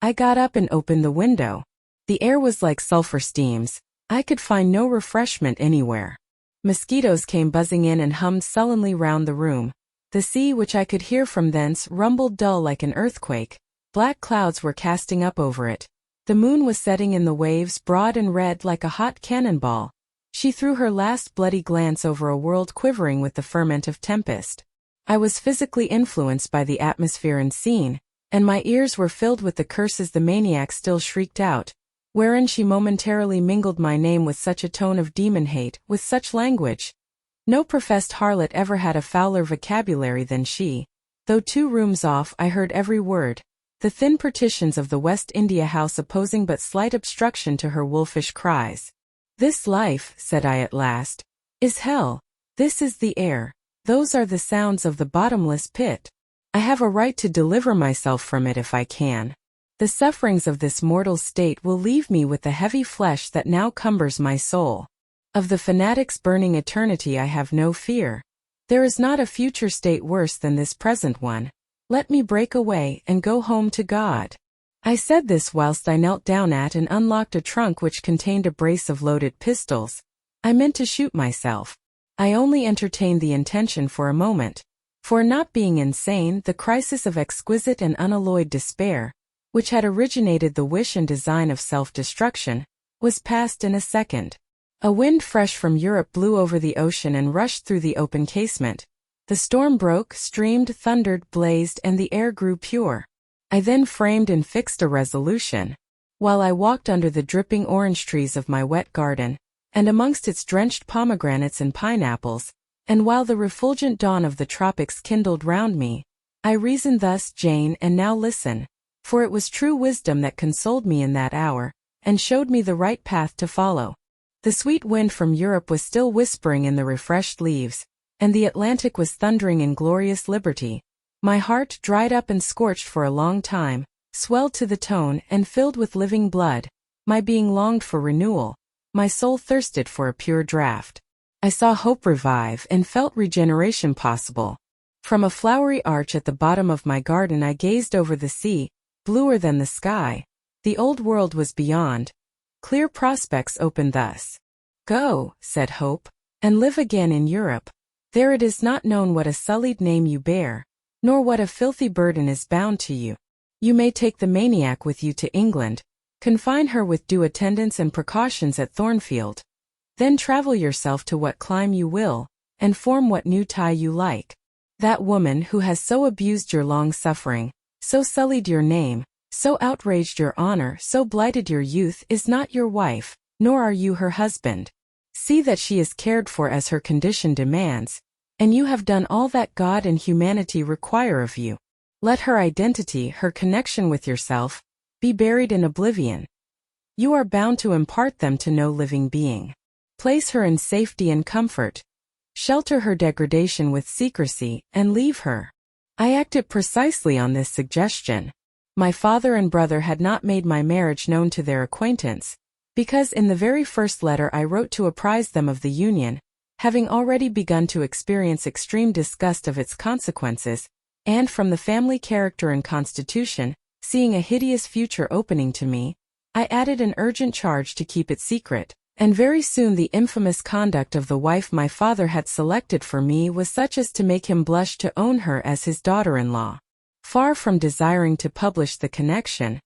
I got up and opened the window. The air was like sulfur steams. I could find no refreshment anywhere. Mosquitoes came buzzing in and hummed sullenly round the room. The sea, which I could hear from thence, rumbled dull like an earthquake. Black clouds were casting up over it. The moon was setting in the waves, broad and red like a hot cannonball. She threw her last bloody glance over a world quivering with the ferment of tempest. I was physically influenced by the atmosphere and scene, and my ears were filled with the curses the maniac still shrieked out, wherein she momentarily mingled my name with such a tone of demon hate, with such language. No professed harlot ever had a fouler vocabulary than she. Though 2 rooms off, I heard every word, the thin partitions of the West India house opposing but slight obstruction to her wolfish cries. This life, said I at last, is hell. This is the air. Those are the sounds of the bottomless pit. I have a right to deliver myself from it if I can. The sufferings of this mortal state will leave me with the heavy flesh that now cumbers my soul. Of the fanatic's burning eternity I have no fear. There is not a future state worse than this present one. Let me break away and go home to God. I said this whilst I knelt down at and unlocked a trunk which contained a brace of loaded pistols. I meant to shoot myself. I only entertained the intention for a moment. For not being insane, the crisis of exquisite and unalloyed despair, which had originated the wish and design of self-destruction, was past in a second. A wind fresh from Europe blew over the ocean and rushed through the open casement. The storm broke, streamed, thundered, blazed, and the air grew pure. I then framed and fixed a resolution. While I walked under the dripping orange trees of my wet garden, and amongst its drenched pomegranates and pineapples, and while the refulgent dawn of the tropics kindled round me, I reasoned thus, Jane, and now listen, for it was true wisdom that consoled me in that hour, and showed me the right path to follow. The sweet wind from Europe was still whispering in the refreshed leaves, and the Atlantic was thundering in glorious liberty. My heart, dried up and scorched for a long time, swelled to the tone and filled with living blood. My being longed for renewal. My soul thirsted for a pure draught. I saw hope revive and felt regeneration possible. From a flowery arch at the bottom of my garden I gazed over the sea, bluer than the sky. The old world was beyond. Clear prospects opened thus. Go, said Hope, and live again in Europe. There it is not known what a sullied name you bear, nor what a filthy burden is bound to you. You may take the maniac with you to England, confine her with due attendance and precautions at Thornfield. Then travel yourself to what clime you will, and form what new tie you like. That woman who has so abused your long suffering, so sullied your name, so outraged your honor, so blighted your youth is not your wife, nor are you her husband. See that she is cared for as her condition demands, and you have done all that God and humanity require of you. Let her identity, her connection with yourself, be buried in oblivion. You are bound to impart them to no living being. Place her in safety and comfort. Shelter her degradation with secrecy, and leave her. I acted precisely on this suggestion. My father and brother had not made my marriage known to their acquaintance, because in the very first letter I wrote to apprise them of the union, having already begun to experience extreme disgust of its consequences, and from the family character and constitution, seeing a hideous future opening to me, I added an urgent charge to keep it secret, and very soon the infamous conduct of the wife my father had selected for me was such as to make him blush to own her as his daughter-in-law. Far from desiring to publish the connection,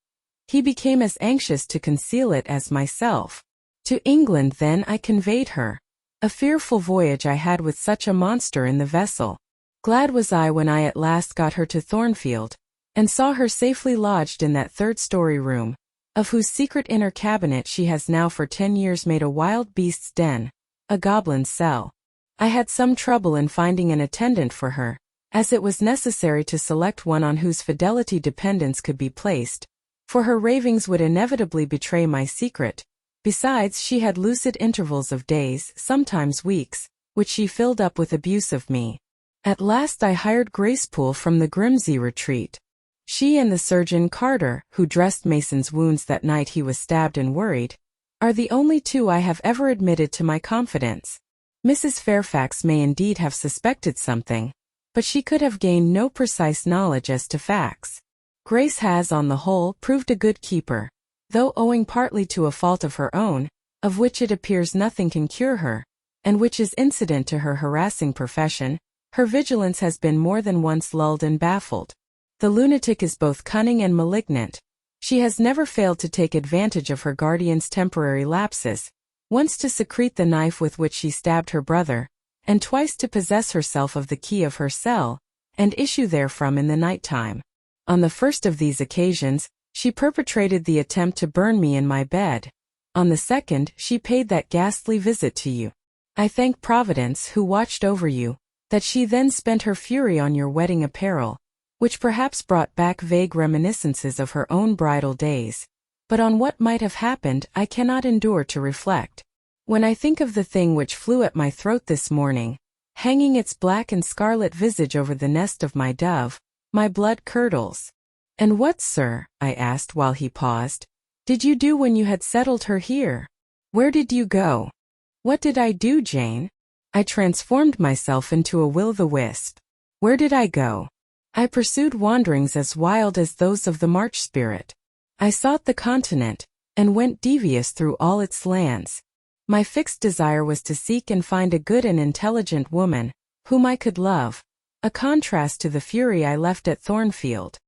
he became as anxious to conceal it as myself. To England then I conveyed her. A fearful voyage I had with such a monster in the vessel. Glad was I when I at last got her to Thornfield, and saw her safely lodged in that third-story room, of whose secret inner cabinet she has now for 10 years made a wild beast's den, a goblin's cell. I had some trouble in finding an attendant for her, as it was necessary to select one on whose fidelity dependence could be placed, for her ravings would inevitably betray my secret. Besides, she had lucid intervals of days, sometimes weeks, which she filled up with abuse of me. At last I hired Gracepool from the Grimsby retreat. She and the surgeon Carter, who dressed Mason's wounds that night he was stabbed and worried, are the only two I have ever admitted to my confidence. Mrs. Fairfax may indeed have suspected something, but she could have gained no precise knowledge as to facts. Grace has, on the whole, proved a good keeper, though owing partly to a fault of her own, of which it appears nothing can cure her, and which is incident to her harassing profession, her vigilance has been more than once lulled and baffled. The lunatic is both cunning and malignant. She has never failed to take advantage of her guardian's temporary lapses, once to secrete the knife with which she stabbed her brother, and twice to possess herself of the key of her cell, and issue therefrom in the night time. On the first of these occasions, she perpetrated the attempt to burn me in my bed. On the second, she paid that ghastly visit to you. I thank Providence, who watched over you, that she then spent her fury on your wedding apparel, which perhaps brought back vague reminiscences of her own bridal days. But on what might have happened I cannot endure to reflect. When I think of the thing which flew at my throat this morning, hanging its black and scarlet visage over the nest of my dove, my blood curdles. And what, sir, I asked while he paused, did you do when you had settled her here? Where did you go? What did I do, Jane? I transformed myself into a will-o'-the-wisp. Where did I go? I pursued wanderings as wild as those of the March spirit. I sought the continent, and went devious through all its lands. My fixed desire was to seek and find a good and intelligent woman, whom I could love, a contrast to the fury I left at Thornfield.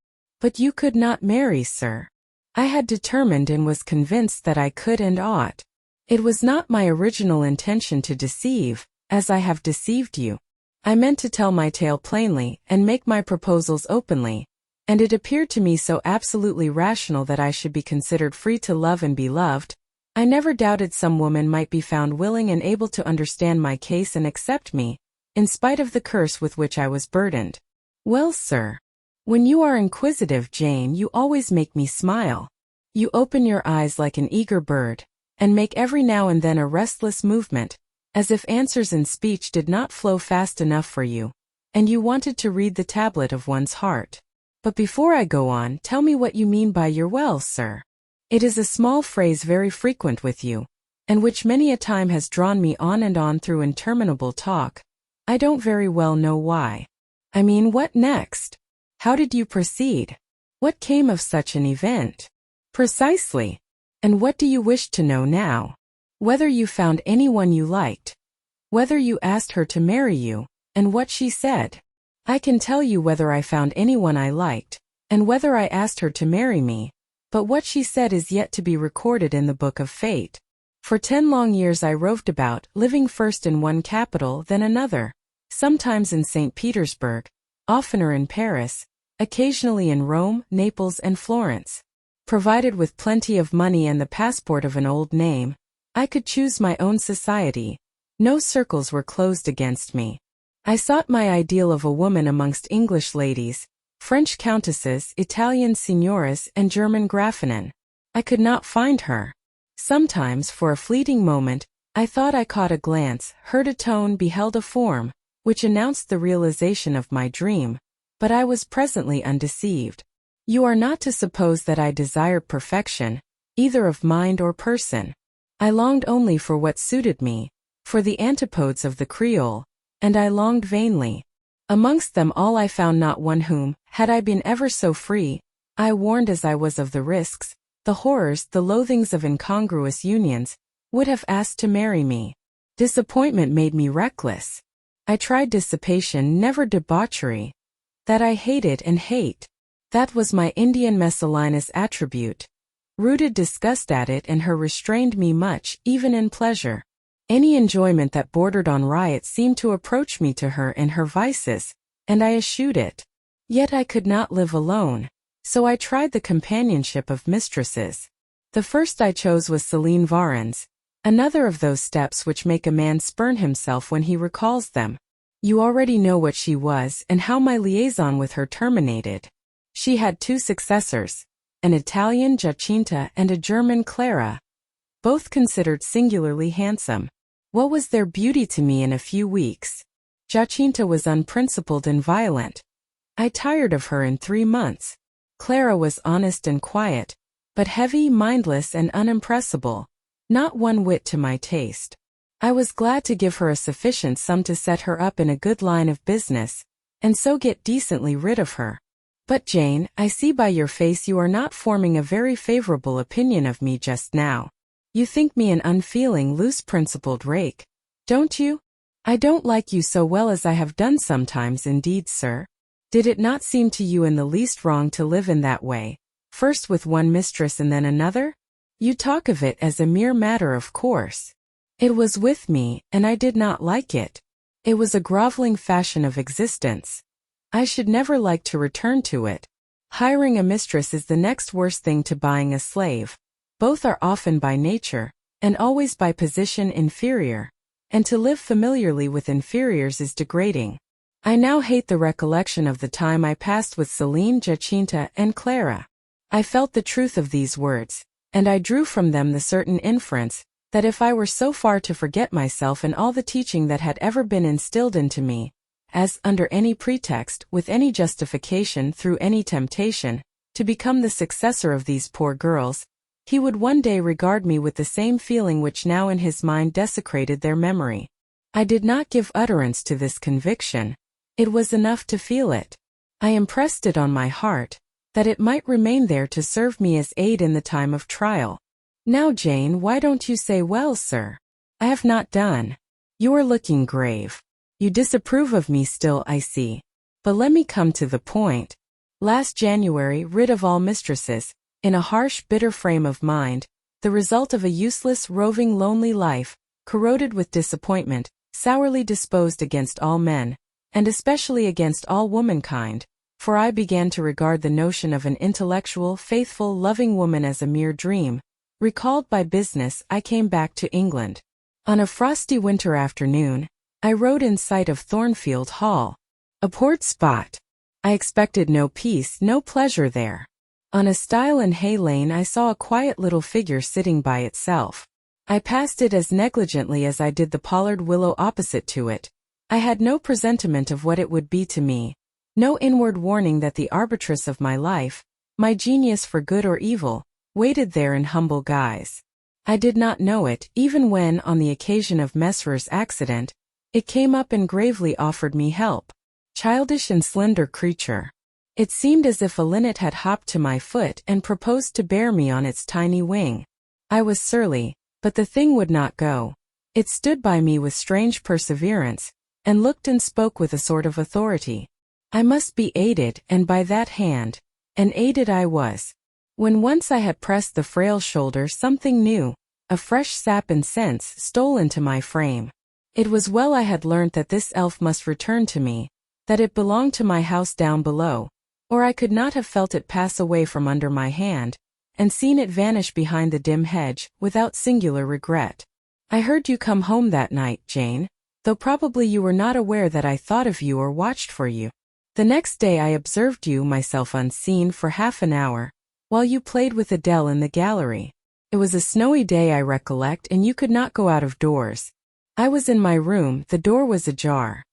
But you could not marry, sir. I had determined and was convinced that I could and ought. It was not my original intention to deceive, as I have deceived you. I meant to tell my tale plainly, and make my proposals openly, and it appeared to me so absolutely rational that I should be considered free to love and be loved. I never doubted some woman might be found willing and able to understand my case and accept me, in spite of the curse with which I was burdened. Well, sir, when you are inquisitive, Jane, you always make me smile. You open your eyes like an eager bird, and make every now and then a restless movement, as if answers in speech did not flow fast enough for you, and you wanted to read the tablet of one's heart. But before I go on, tell me what you mean by your well, sir. It is a small phrase very frequent with you, and which many a time has drawn me on and on through interminable talk. I don't very well know why. I mean, what next? How did you proceed? What came of such an event? Precisely. And what do you wish to know now? Whether you found anyone you liked, whether you asked her to marry you, and what she said. I can tell you whether I found anyone I liked, and whether I asked her to marry me, but what she said is yet to be recorded in the book of fate. For 10 long years I roved about, living first in one capital, then another, sometimes in St. Petersburg, oftener in Paris, occasionally in Rome, Naples, and Florence. Provided with plenty of money and the passport of an old name, I could choose my own society. No circles were closed against me. I sought my ideal of a woman amongst English ladies, French countesses, Italian signoras, and German Grafinnen. I could not find her. Sometimes, for a fleeting moment, I thought I caught a glance, heard a tone, beheld a form, which announced the realization of my dream, but I was presently undeceived. You are not to suppose that I desired perfection, either of mind or person. I longed only for what suited me, for the antipodes of the Creole, and I longed vainly. Amongst them all I found not one whom, had I been ever so free, I warned as I was of the risks, the horrors, the loathings of incongruous unions, would have asked to marry me. Disappointment made me reckless. I tried dissipation, never debauchery. That I hated and hate. That was my Indian Messalinus attribute. Rooted disgust at it and her restrained me much, even in pleasure. Any enjoyment that bordered on riot seemed to approach me to her and her vices, and I eschewed it. Yet I could not live alone, so I tried the companionship of mistresses. The first I chose was Céline Varens, another of those steps which make a man spurn himself when he recalls them. You already know what she was and how my liaison with her terminated. She had two successors, an Italian Giacinta and a German Clara, both considered singularly handsome. What was their beauty to me in a few weeks? Giacinta was unprincipled and violent. I tired of her in 3 months. Clara was honest and quiet, but heavy, mindless, and unimpressible, not one whit to my taste. I was glad to give her a sufficient sum to set her up in a good line of business, and so get decently rid of her. But Jane, I see by your face you are not forming a very favorable opinion of me just now. You think me an unfeeling, loose-principled rake, don't you? I don't like you so well as I have done sometimes indeed, sir. Did it not seem to you in the least wrong to live in that way, first with one mistress and then another? You talk of it as a mere matter of course. It was with me, and I did not like it. It was a groveling fashion of existence. I should never like to return to it. Hiring a mistress is the next worst thing to buying a slave. Both are often by nature, and always by position inferior, and to live familiarly with inferiors is degrading. I now hate the recollection of the time I passed with Céline, Giacinta, and Clara. I felt the truth of these words, and I drew from them the certain inference, that if I were so far to forget myself and all the teaching that had ever been instilled into me, as, under any pretext, with any justification, through any temptation, to become the successor of these poor girls, he would one day regard me with the same feeling which now in his mind desecrated their memory. I did not give utterance to this conviction. It was enough to feel it. I impressed it on my heart, that it might remain there to serve me as aid in the time of trial. Now, Jane, why don't you say, well, sir? I have not done. You are looking grave. You disapprove of me still, I see. But let me come to the point. Last January, rid of all mistresses, in a harsh, bitter frame of mind, the result of a useless, roving, lonely life, corroded with disappointment, sourly disposed against all men, and especially against all womankind, for I began to regard the notion of an intellectual, faithful, loving woman as a mere dream. Recalled by business, I came back to England. On a frosty winter afternoon, I rode in sight of Thornfield Hall. Abhorred spot. I expected no peace, no pleasure there. On a stile in Hay Lane I saw a quiet little figure sitting by itself. I passed it as negligently as I did the pollard willow opposite to it. I had no presentiment of what it would be to me, no inward warning that the arbitress of my life, my genius for good or evil, waited there in humble guise. I did not know it, even when, on the occasion of Messer's accident, it came up and gravely offered me help. Childish and slender creature. It seemed as if a linnet had hopped to my foot and proposed to bear me on its tiny wing. I was surly, but the thing would not go. It stood by me with strange perseverance, and looked and spoke with a sort of authority. I must be aided, and by that hand, and aided I was. When once I had pressed the frail shoulder, something new, a fresh sap and sense, stole into my frame. It was well I had learnt that this elf must return to me, that it belonged to my house down below, or I could not have felt it pass away from under my hand, and seen it vanish behind the dim hedge, without singular regret. I heard you come home that night, Jane, though probably you were not aware that I thought of you or watched for you. The next day I observed you, myself unseen, for half an hour, while you played with Adele in the gallery. It was a snowy day, I recollect, and you could not go out of doors. I was in my room, the door was ajar.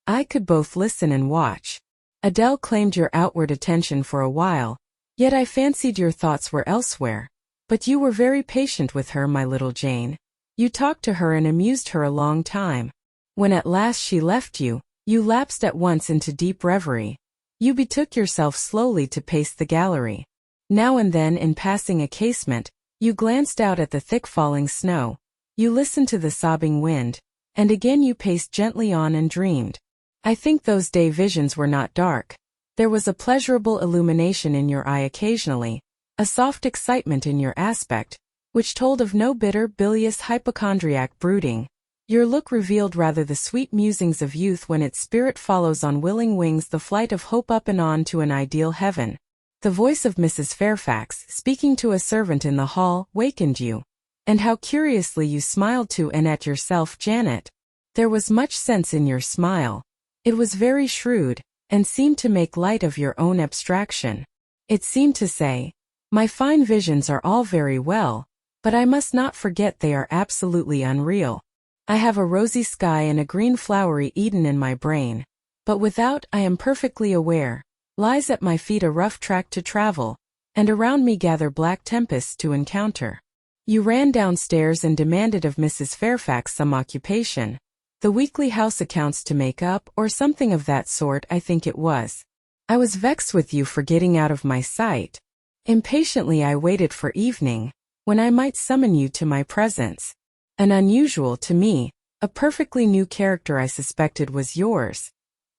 I could both listen and watch. Adele claimed your outward attention for a while, yet I fancied your thoughts were elsewhere. But you were very patient with her, my little Jane. You talked to her and amused her a long time. When at last she left you, You lapsed at once into deep reverie. You betook yourself slowly to pace the gallery. Now and then, in passing a casement, you glanced out at the thick falling snow. You listened to the sobbing wind, and again you paced gently on and dreamed. I think those day visions were not dark. There was a pleasurable illumination in your eye occasionally, a soft excitement in your aspect, which told of no bitter, bilious hypochondriac brooding. Your look revealed rather the sweet musings of youth when its spirit follows on willing wings the flight of hope up and on to an ideal heaven. The voice of Mrs. Fairfax, speaking to a servant in the hall, wakened you. And how curiously you smiled to and at yourself, Janet. There was much sense in your smile. It was very shrewd, and seemed to make light of your own abstraction. It seemed to say, "My fine visions are all very well, but I must not forget they are absolutely unreal. I have a rosy sky and a green flowery Eden in my brain, but without, I am perfectly aware, lies at my feet a rough track to travel, and around me gather black tempests to encounter." You ran downstairs and demanded of Mrs. Fairfax some occupation, the weekly house accounts to make up, or something of that sort, I think it was. I was vexed with you for getting out of my sight. Impatiently I waited for evening, when I might summon you to my presence. An unusual to me, a perfectly new character I suspected was yours.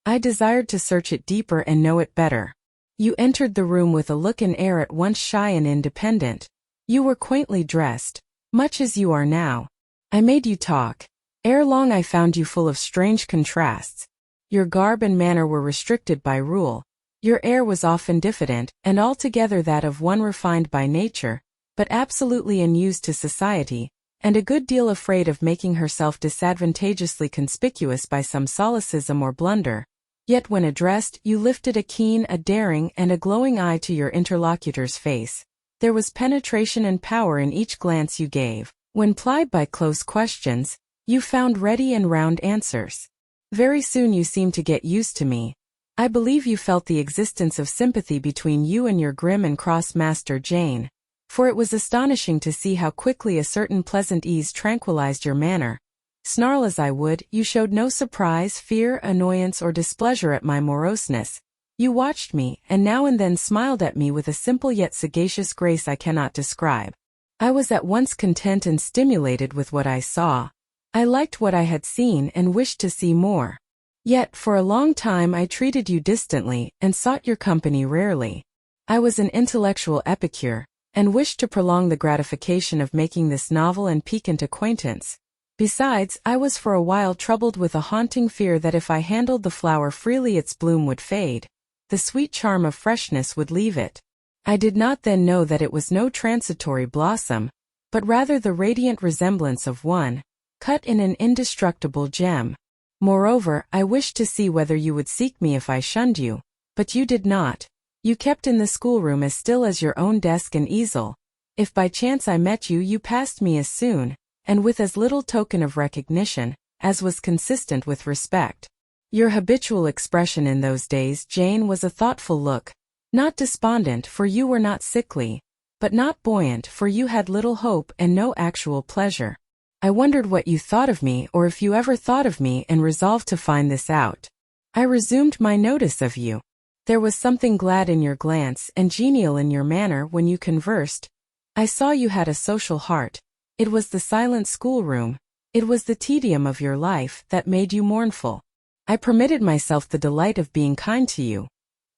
I desired to search it deeper and know it better. You entered the room with a look and air at once shy and independent. You were quaintly dressed, much as you are now. I made you talk. Ere long I found you full of strange contrasts. Your garb and manner were restricted by rule. Your air was often diffident, and altogether that of one refined by nature, but absolutely unused to society, and a good deal afraid of making herself disadvantageously conspicuous by some solecism or blunder. Yet when addressed, you lifted a keen, a daring, and a glowing eye to your interlocutor's face. There was penetration and power in each glance you gave. When plied by close questions, you found ready and round answers. Very soon you seemed to get used to me. I believe you felt the existence of sympathy between you and your grim and cross master Jane, for it was astonishing to see how quickly a certain pleasant ease tranquilized your manner. Snarl as I would, you showed no surprise, fear, annoyance, or displeasure at my moroseness. You watched me, and now and then smiled at me with a simple yet sagacious grace I cannot describe. I was at once content and stimulated with what I saw. I liked what I had seen and wished to see more. Yet for a long time I treated you distantly, and sought your company rarely. I was an intellectual epicure, and wished to prolong the gratification of making this novel and piquant acquaintance. Besides, I was for a while troubled with a haunting fear that if I handled the flower freely its bloom would fade. The sweet charm of freshness would leave it. I did not then know that it was no transitory blossom, but rather the radiant resemblance of one, cut in an indestructible gem. Moreover, I wished to see whether you would seek me if I shunned you, but you did not. You kept in the schoolroom as still as your own desk and easel. If by chance I met you, you passed me as soon, and with as little token of recognition, as was consistent with respect. Your habitual expression in those days, Jane, was a thoughtful look, not despondent, for you were not sickly, but not buoyant, for you had little hope and no actual pleasure. I wondered what you thought of me, or if you ever thought of me, and resolved to find this out. I resumed my notice of you. There was something glad in your glance and genial in your manner when you conversed. I saw you had a social heart. It was the silent schoolroom, it was the tedium of your life, that made you mournful. I permitted myself the delight of being kind to you.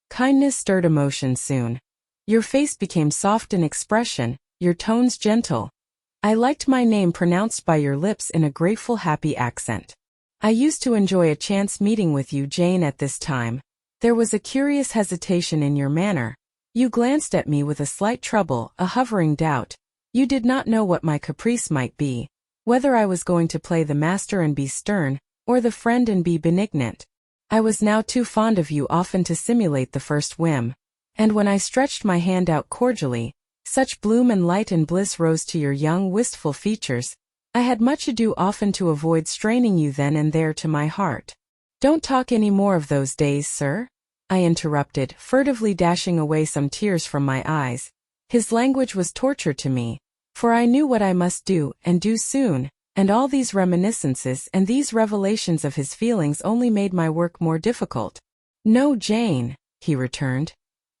Kindness stirred emotion soon. Your face became soft in expression, your tones gentle. I liked my name pronounced by your lips in a grateful, happy accent. I used to enjoy a chance meeting with you, Jane, at this time. There was a curious hesitation in your manner. You glanced at me with a slight trouble, a hovering doubt. You did not know what my caprice might be, whether I was going to play the master and be stern, or the friend and be benignant. I was now too fond of you often to simulate the first whim, and when I stretched my hand out cordially, such bloom and light and bliss rose to your young, wistful features. I had much ado often to avoid straining you then and there to my heart. Don't talk any more of those days, sir, I interrupted, furtively dashing away some tears from my eyes. His language was torture to me, for I knew what I must do, and do soon, And all these reminiscences and these revelations of his feelings only made my work more difficult. "No, Jane," he returned.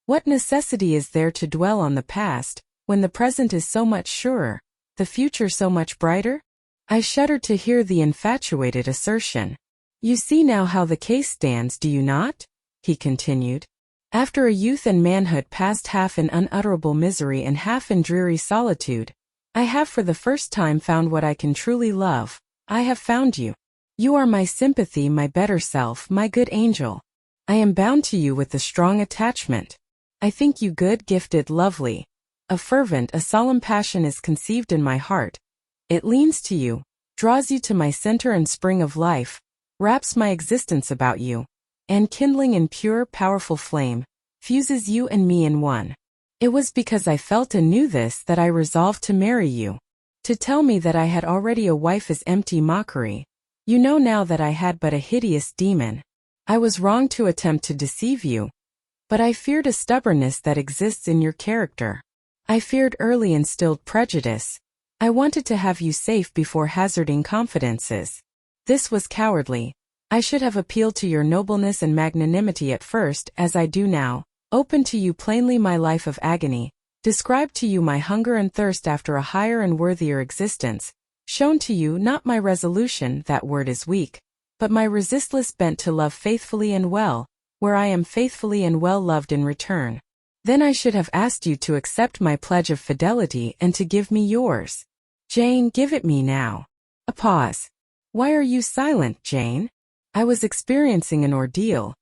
"What necessity is there to dwell on the past, when the present is so much surer, the future so much brighter?" I shuddered to hear the infatuated assertion. "You see now how the case stands, do you not?" he continued. "After a youth and manhood passed half in unutterable misery and half in dreary solitude, I have for the first time found what I can truly love. I have found you. You are my sympathy, my better self, my good angel. I am bound to you with a strong attachment. I think you good, gifted, lovely. A fervent, a solemn passion is conceived in my heart. It leans to you, draws you to my center and spring of life, wraps my existence about you, and kindling in pure, powerful flame, fuses you and me in one. It was because I felt and knew this that I resolved to marry you. To tell me that I had already a wife is empty mockery. You know now that I had but a hideous demon. I was wrong to attempt to deceive you, but I feared a stubbornness that exists in your character. I feared early instilled prejudice. I wanted to have you safe before hazarding confidences. This was cowardly. I should have appealed to your nobleness and magnanimity at first, as I do now, opened to you plainly my life of agony, described to you my hunger and thirst after a higher and worthier existence, shown to you not my resolution, that word is weak, but my resistless bent to love faithfully and well, where I am faithfully and well loved in return. Then I should have asked you to accept my pledge of fidelity and to give me yours. Jane, give it me now." A pause. "Why are you silent, Jane?" I was experiencing an ordeal.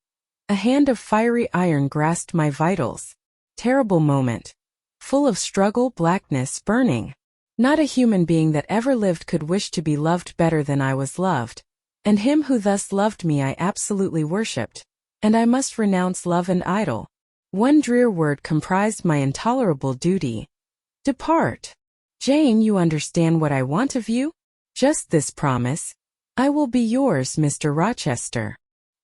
A hand of fiery iron grasped my vitals. Terrible moment. Full of struggle, blackness, burning. Not a human being that ever lived could wish to be loved better than I was loved. And him who thus loved me I absolutely worshipped. And I must renounce love and idol. One drear word comprised my intolerable duty. Depart. Jane, you understand what I want of you? Just this promise. I will be yours, Mr. Rochester.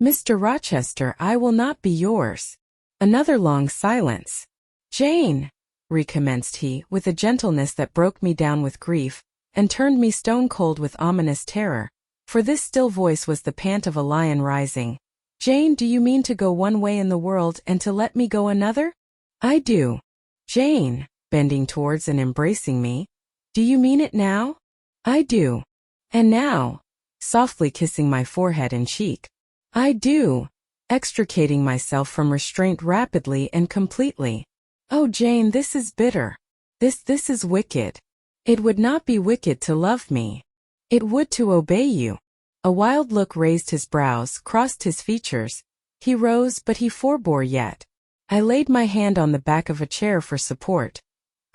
Mr. Rochester, I will not be yours. Another long silence. Jane, recommenced he, with a gentleness that broke me down with grief, and turned me stone cold with ominous terror, for this still voice was the pant of a lion rising. Jane, do you mean to go one way in the world and to let me go another? I do. Jane, bending towards and embracing me, do you mean it now? I do. And now, softly kissing my forehead and cheek. I do, extricating myself from restraint rapidly and completely. Oh, Jane, this is bitter. This is wicked. It would not be wicked to love me. It would to obey you. A wild look raised his brows, crossed his features. He rose, but he forbore yet. I laid my hand on the back of a chair for support.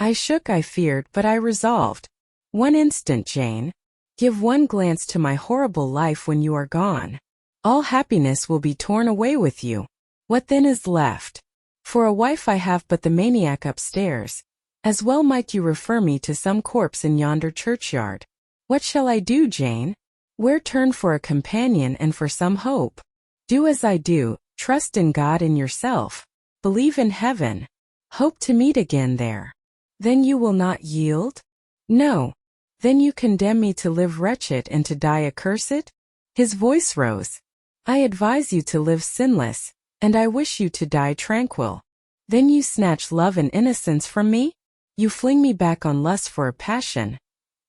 I shook, I feared, but I resolved. One instant, Jane. Give one glance to my horrible life when you are gone. All happiness will be torn away with you. What then is left? For a wife I have but the maniac upstairs. As well might you refer me to some corpse in yonder churchyard. What shall I do, Jane? Where turn for a companion and for some hope? Do as I do, trust in God and yourself. Believe in heaven. Hope to meet again there. Then you will not yield? No. Then you condemn me to live wretched and to die accursed? His voice rose. I advise you to live sinless, and I wish you to die tranquil. Then you snatch love and innocence from me? You fling me back on lust for a passion,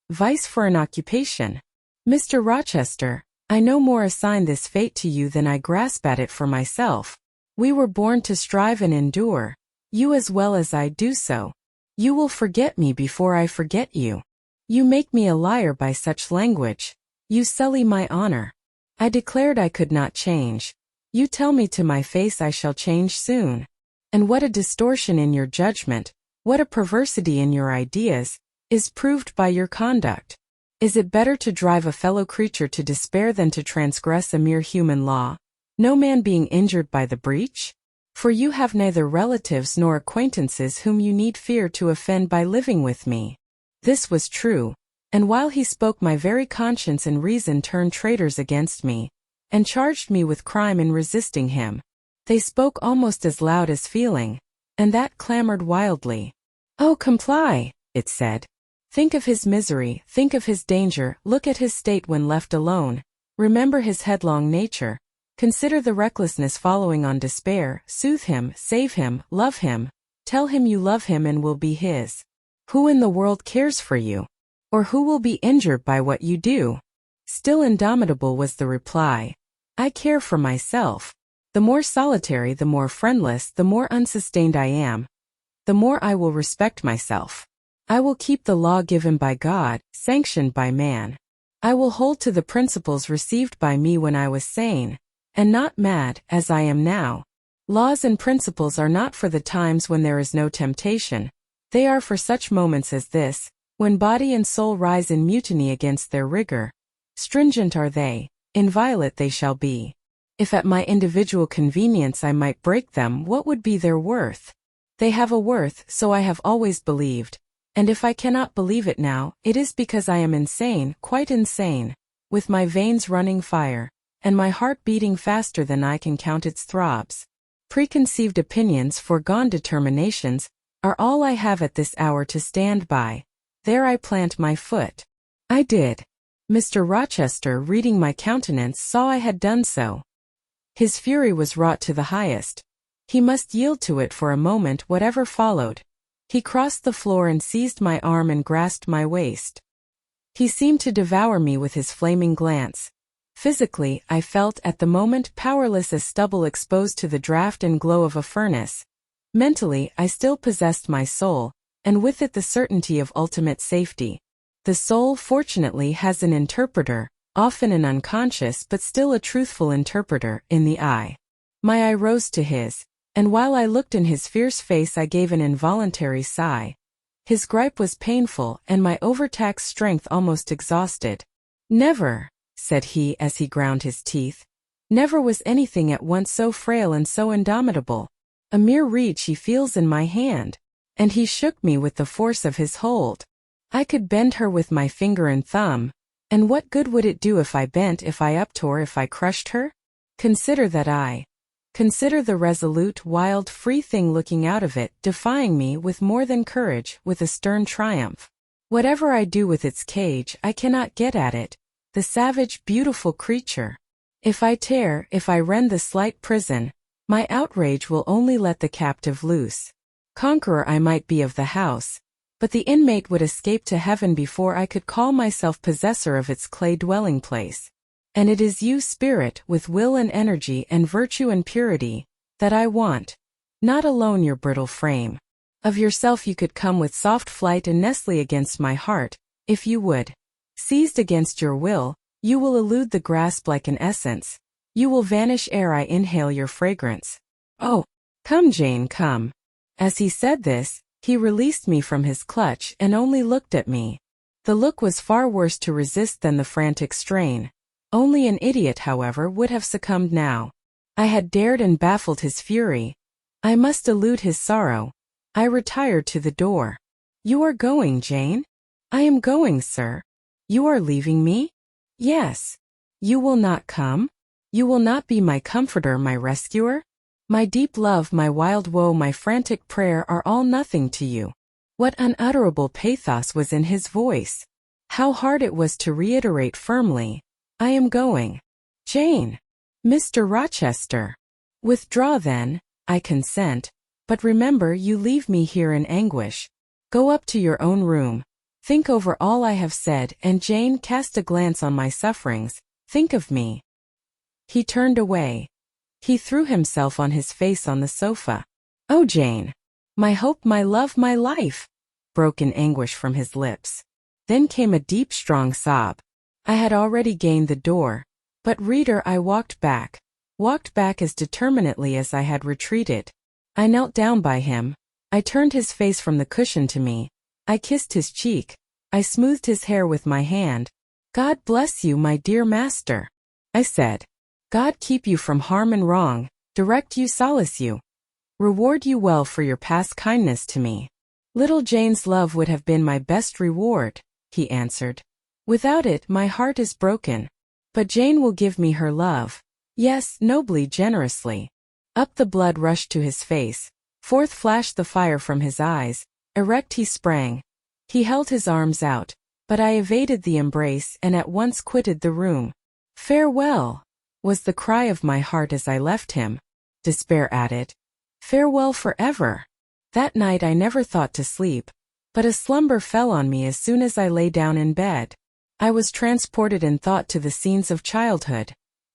vice for an occupation. Mr. Rochester, I no more assign this fate to you than I grasp at it for myself. We were born to strive and endure, you as well as I do so. You will forget me before I forget you. You make me a liar by such language. You sully my honor. I declared I could not change. You tell me to my face I shall change soon. And what a distortion in your judgment, what a perversity in your ideas, is proved by your conduct. Is it better to drive a fellow creature to despair than to transgress a mere human law, no man being injured by the breach? For you have neither relatives nor acquaintances whom you need fear to offend by living with me. This was true, and while he spoke my very conscience and reason turned traitors against me, and charged me with crime in resisting him. They spoke almost as loud as feeling, and that clamored wildly. Oh, comply, it said. Think of his misery, think of his danger, look at his state when left alone. Remember his headlong nature. Consider the recklessness following on despair. Soothe him, save him, love him. Tell him you love him and will be his. Who in the world cares for you? Or who will be injured by what you do? Still indomitable was the reply. I care for myself. The more solitary, the more friendless, the more unsustained I am, the more I will respect myself. I will keep the law given by God, sanctioned by man. I will hold to the principles received by me when I was sane, and not mad, as I am now. Laws and principles are not for the times when there is no temptation. They are for such moments as this, when body and soul rise in mutiny against their rigor. Stringent are they, inviolate they shall be. If at my individual convenience I might break them, what would be their worth? They have a worth, so I have always believed. And if I cannot believe it now, it is because I am insane, quite insane, with my veins running fire, and my heart beating faster than I can count its throbs. Preconceived opinions, foregone determinations, are all I have at this hour to stand by. There I plant my foot. I did. Mr. Rochester, reading my countenance, saw I had done so. His fury was wrought to the highest. He must yield to it for a moment, whatever followed. He crossed the floor and seized my arm and grasped my waist. He seemed to devour me with his flaming glance. Physically, I felt at the moment powerless as stubble exposed to the draft and glow of a furnace. Mentally, I still possessed my soul, and with it the certainty of ultimate safety. The soul, fortunately, has an interpreter, often an unconscious but still a truthful interpreter, in the eye. My eye rose to his, and while I looked in his fierce face I gave an involuntary sigh. His gripe was painful and my overtaxed strength almost exhausted. Never, said he as he ground his teeth, never was anything at once so frail and so indomitable. A mere reed she feels in my hand, and he shook me with the force of his hold. I could bend her with my finger and thumb, and what good would it do if I bent, if I uptore, if I crushed her? Consider the resolute, wild, free thing looking out of it, defying me with more than courage, with a stern triumph. Whatever I do with its cage, I cannot get at it, the savage, beautiful creature. If I tear, if I rend the slight prison, my outrage will only let the captive loose. Conqueror I might be of the house, but the inmate would escape to heaven before I could call myself possessor of its clay dwelling place. And it is you, spirit, with will and energy and virtue and purity, that I want, not alone your brittle frame. Of yourself you could come with soft flight and nestle against my heart, if you would. Seized against your will, you will elude the grasp like an essence. You will vanish ere I inhale your fragrance. Oh, come Jane, come. As he said this, he released me from his clutch and only looked at me. The look was far worse to resist than the frantic strain. Only an idiot, however, would have succumbed now. I had dared and baffled his fury. I must elude his sorrow. I retired to the door. You are going, Jane? I am going, sir. You are leaving me? Yes. You will not come? You will not be my comforter, my rescuer? My deep love, my wild woe, my frantic prayer are all nothing to you. What unutterable pathos was in his voice! How hard it was to reiterate firmly, I am going. Jane! Mr. Rochester! Withdraw then, I consent, but remember you leave me here in anguish. Go up to your own room. Think over all I have said, and Jane, cast a glance on my sufferings. Think of me. He turned away. He threw himself on his face on the sofa. Oh, Jane! My hope, my love, my life! Broke in anguish from his lips. Then came a deep, strong sob. I had already gained the door, but reader, I walked back as determinately as I had retreated. I knelt down by him. I turned his face from the cushion to me. I kissed his cheek. I smoothed his hair with my hand. God bless you, my dear master, I said. God keep you from harm and wrong, direct you, solace you, reward you well for your past kindness to me. Little Jane's love would have been my best reward, he answered. Without it, my heart is broken. But Jane will give me her love. Yes, nobly, generously. Up the blood rushed to his face. Forth flashed the fire from his eyes. Erect he sprang. He held his arms out, but I evaded the embrace and at once quitted the room. "Farewell," was the cry of my heart as I left him. Despair added, "Farewell forever." That night I never thought to sleep, but a slumber fell on me as soon as I lay down in bed. I was transported in thought to the scenes of childhood.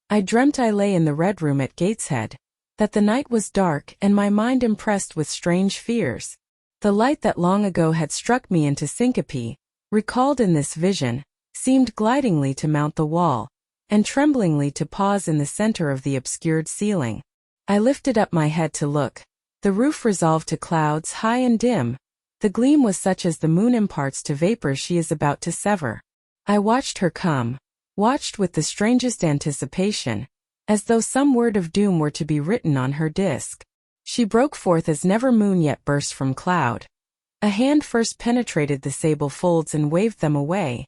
I dreamt I lay in the Red Room at Gateshead, that the night was dark and my mind impressed with strange fears. The light that long ago had struck me into syncope, recalled in this vision, seemed glidingly to mount the wall, and tremblingly to pause in the center of the obscured ceiling. I lifted up my head to look. The roof resolved to clouds high and dim. The gleam was such as the moon imparts to vapors she is about to sever. I watched her come, watched with the strangest anticipation, as though some word of doom were to be written on her disk. She broke forth as never moon yet burst from cloud. A hand first penetrated the sable folds and waved them away.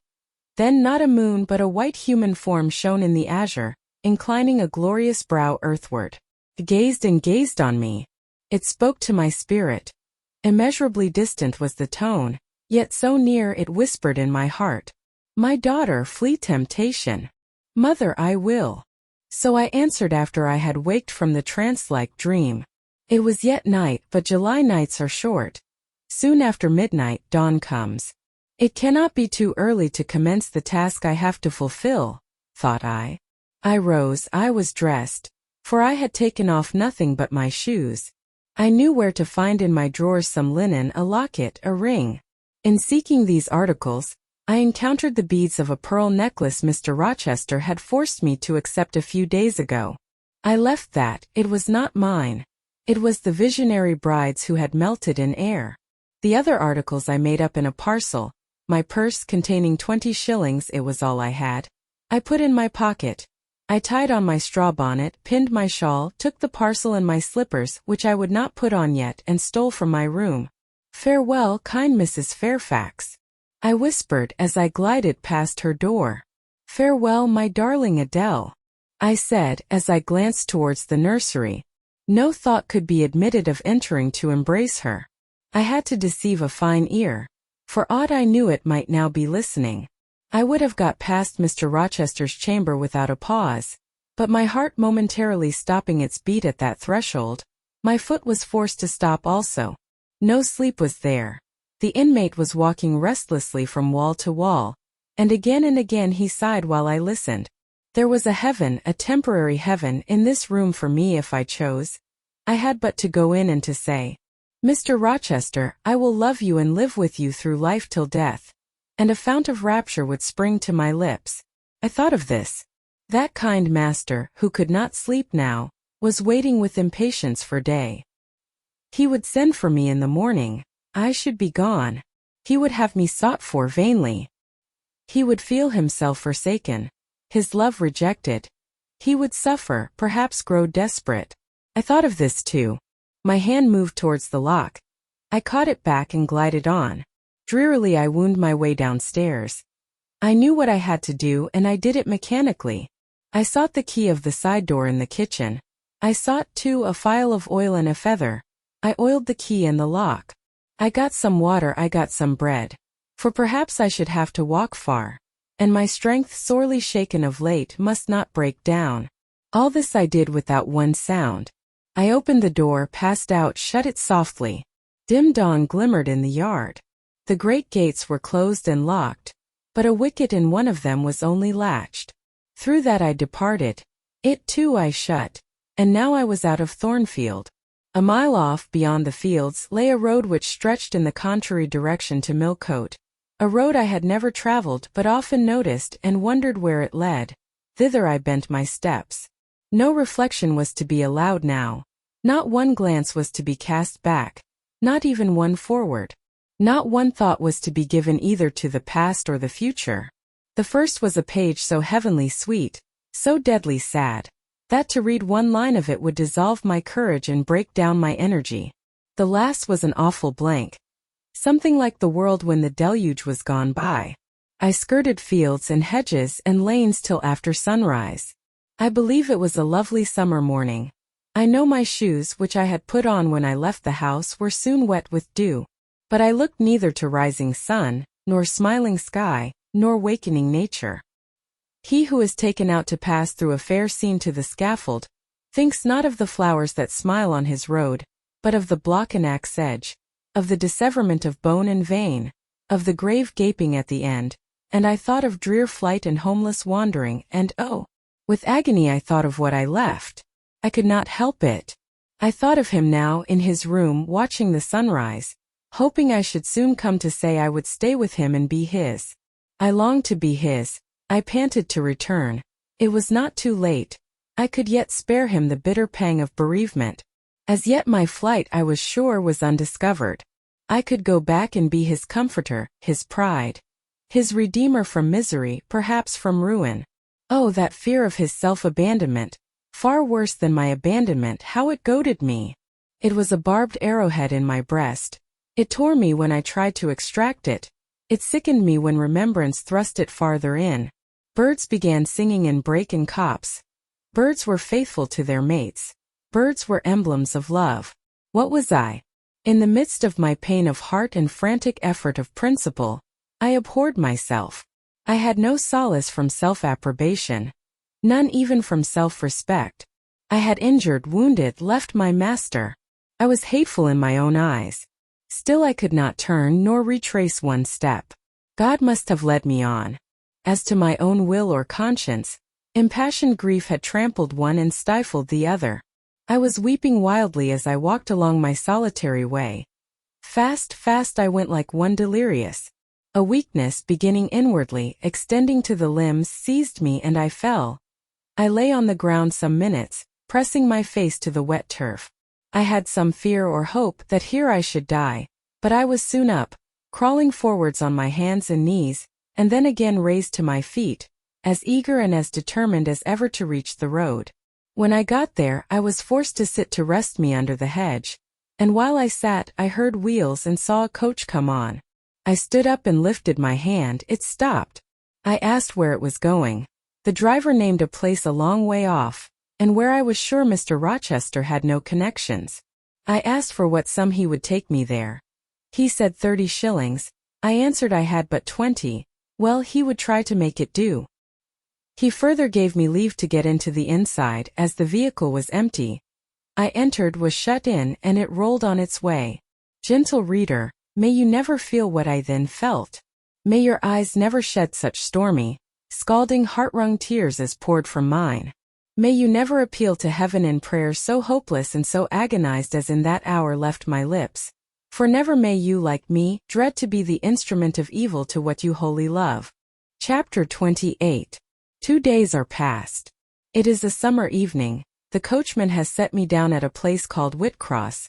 Then not a moon but a white human form shone in the azure, inclining a glorious brow earthward. It gazed and gazed on me. It spoke to my spirit. Immeasurably distant was the tone, yet so near it whispered in my heart. "My daughter, flee temptation. Mother, I will." So I answered after I had waked from the trance-like dream. It was yet night, but July nights are short. Soon after midnight, dawn comes. It cannot be too early to commence the task I have to fulfill, thought I. I rose, I was dressed, for I had taken off nothing but my shoes. I knew where to find in my drawers some linen, a locket, a ring. In seeking these articles, I encountered the beads of a pearl necklace Mr. Rochester had forced me to accept a few days ago. I left that, it was not mine. It was the visionary bride's who had melted in air. The other articles I made up in a parcel, my purse containing 20 shillings, it was all I had. I put in my pocket. I tied on my straw bonnet, pinned my shawl, took the parcel and my slippers, which I would not put on yet, and stole from my room. "Farewell, kind Mrs. Fairfax," I whispered as I glided past her door. "Farewell, my darling Adele," I said as I glanced towards the nursery. No thought could be admitted of entering to embrace her. I had to deceive a fine ear. For aught I knew it might now be listening. I would have got past Mr. Rochester's chamber without a pause, but my heart momentarily stopping its beat at that threshold, my foot was forced to stop also. No sleep was there. The inmate was walking restlessly from wall to wall, and again he sighed while I listened. There was a heaven, a temporary heaven, in this room for me if I chose. I had but to go in and to say, "Mr. Rochester, I will love you and live with you through life till death," and a fount of rapture would spring to my lips. I thought of this. That kind master, who could not sleep now, was waiting with impatience for day. He would send for me in the morning. I should be gone. He would have me sought for vainly. He would feel himself forsaken, his love rejected. He would suffer, perhaps grow desperate. I thought of this too. My hand moved towards the lock. I caught it back and glided on. Drearily I wound my way downstairs. I knew what I had to do and I did it mechanically. I sought the key of the side door in the kitchen. I sought, too, a phial of oil and a feather. I oiled the key and the lock. I got some water, I got some bread. For perhaps I should have to walk far. And my strength, sorely shaken of late, must not break down. All this I did without one sound. I opened the door, passed out, shut it softly. Dim dawn glimmered in the yard. The great gates were closed and locked, but a wicket in one of them was only latched. Through that I departed. It too I shut, and now I was out of Thornfield. A mile off, beyond the fields, lay a road which stretched in the contrary direction to Millcote. A road I had never travelled but often noticed and wondered where it led. Thither I bent my steps. No reflection was to be allowed now. Not one glance was to be cast back. Not even one forward. Not one thought was to be given either to the past or the future. The first was a page so heavenly sweet, so deadly sad, that to read one line of it would dissolve my courage and break down my energy. The last was an awful blank. Something like the world when the deluge was gone by. I skirted fields and hedges and lanes till after sunrise. I believe it was a lovely summer morning. I know my shoes, which I had put on when I left the house, were soon wet with dew. But I looked neither to rising sun, nor smiling sky, nor wakening nature. He who is taken out to pass through a fair scene to the scaffold, thinks not of the flowers that smile on his road, but of the block and axe edge, of the disseverment of bone and vein, of the grave gaping at the end, and I thought of drear flight and homeless wandering, and oh, with agony I thought of what I left. I could not help it. I thought of him now in his room watching the sunrise, hoping I should soon come to say I would stay with him and be his. I longed to be his. I panted to return. It was not too late. I could yet spare him the bitter pang of bereavement. As yet my flight, I was sure, was undiscovered. I could go back and be his comforter, his pride, his redeemer from misery, perhaps from ruin. Oh, that fear of his self-abandonment, far worse than my abandonment, how it goaded me! It was a barbed arrowhead in my breast. It tore me when I tried to extract it. It sickened me when remembrance thrust it farther in. Birds began singing in brake and copse. Birds were faithful to their mates. Birds were emblems of love. What was I? In the midst of my pain of heart and frantic effort of principle, I abhorred myself. I had no solace from self-approbation, none even from self-respect. I had injured, wounded, left my master. I was hateful in my own eyes. Still I could not turn nor retrace one step. God must have led me on. As to my own will or conscience, impassioned grief had trampled one and stifled the other. I was weeping wildly as I walked along my solitary way. Fast, fast I went like one delirious. A weakness, beginning inwardly, extending to the limbs, seized me and I fell. I lay on the ground some minutes, pressing my face to the wet turf. I had some fear or hope that here I should die, but I was soon up, crawling forwards on my hands and knees, and then again raised to my feet, as eager and as determined as ever to reach the road. When I got there, I was forced to sit to rest me under the hedge, and while I sat, I heard wheels and saw a coach come on. I stood up and lifted my hand. It stopped. I asked where it was going. The driver named a place a long way off, and where I was sure Mr. Rochester had no connections. I asked for what sum he would take me there. He said 30 shillings. I answered I had but 20. Well, he would try to make it do. He further gave me leave to get into the inside, as the vehicle was empty. I entered, was shut in, and it rolled on its way. Gentle reader, may you never feel what I then felt. May your eyes never shed such stormy, scalding, heart-wrung tears as poured from mine. May you never appeal to heaven in prayer so hopeless and so agonized as in that hour left my lips. For never may you, like me, dread to be the instrument of evil to what you wholly love. Chapter 28. 2 days are past. It is a summer evening. The coachman has set me down at a place called Whitcross.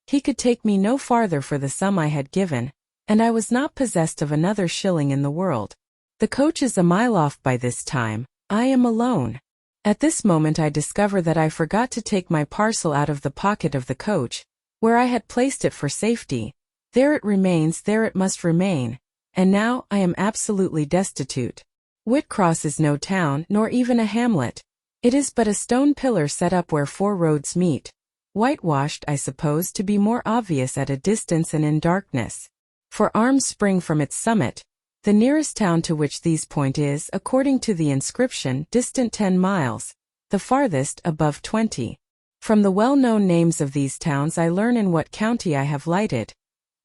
He could take me no farther for the sum I had given, and I was not possessed of another shilling in the world. The coach is a mile off by this time. I am alone. At this moment I discover that I forgot to take my parcel out of the pocket of the coach, where I had placed it for safety. There it remains, there it must remain, and now I am absolutely destitute. Whitcross is no town, nor even a hamlet. It is but a stone pillar set up where 4 roads meet, whitewashed, I suppose, to be more obvious at a distance and in darkness. For arms spring from its summit. The nearest town to which these point is, according to the inscription, distant 10 miles, the farthest above 20. From the well-known names of these towns I learn in what county I have lighted.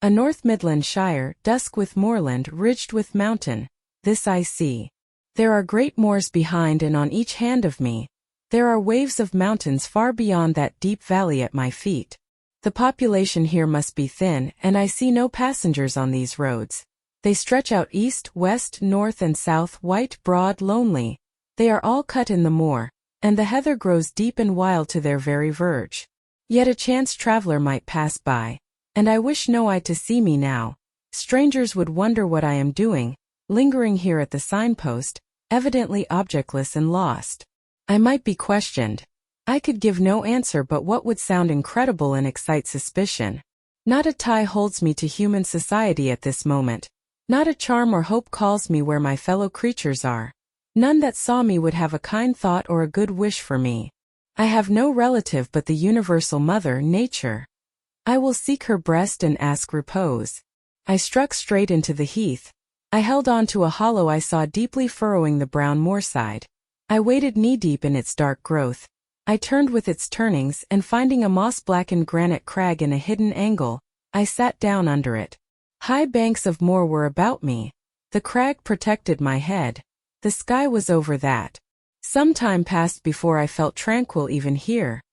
A North Midland shire, dusk with moorland, ridged with mountain. This I see. There are great moors behind and on each hand of me. There are waves of mountains far beyond that deep valley at my feet. The population here must be thin, and I see no passengers on these roads. They stretch out east, west, north and south, white, broad, lonely. They are all cut in the moor, and the heather grows deep and wild to their very verge. Yet a chance traveler might pass by, and I wish no eye to see me now. Strangers would wonder what I am doing, lingering here at the signpost, evidently objectless and lost. I might be questioned. I could give no answer but what would sound incredible and excite suspicion. Not a tie holds me to human society at this moment. Not a charm or hope calls me where my fellow creatures are. None that saw me would have a kind thought or a good wish for me. I have no relative but the universal mother, Nature. I will seek her breast and ask repose. I struck straight into the heath. I held on to a hollow I saw deeply furrowing the brown moorside. I waded knee-deep in its dark growth. I turned with its turnings, and finding a moss-blackened granite crag in a hidden angle, I sat down under it. High banks of moor were about me. The crag protected my head. The sky was over that. Some time passed before I felt tranquil even here.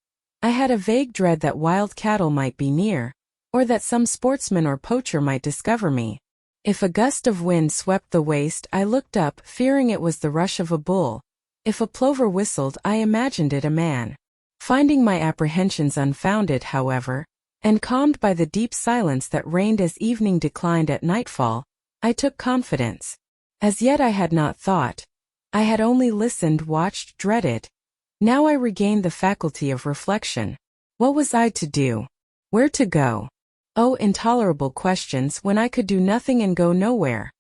I had a vague dread that wild cattle might be near, or that some sportsman or poacher might discover me. If a gust of wind swept the waste, I looked up, fearing it was the rush of a bull. If a plover whistled, I imagined it a man. Finding my apprehensions unfounded, however, and calmed by the deep silence that reigned as evening declined at nightfall, I took confidence. As yet I had not thought. I had only listened, watched, dreaded. Now I regained the faculty of reflection. What was I to do? Where to go? Oh, intolerable questions when I could do nothing and go nowhere.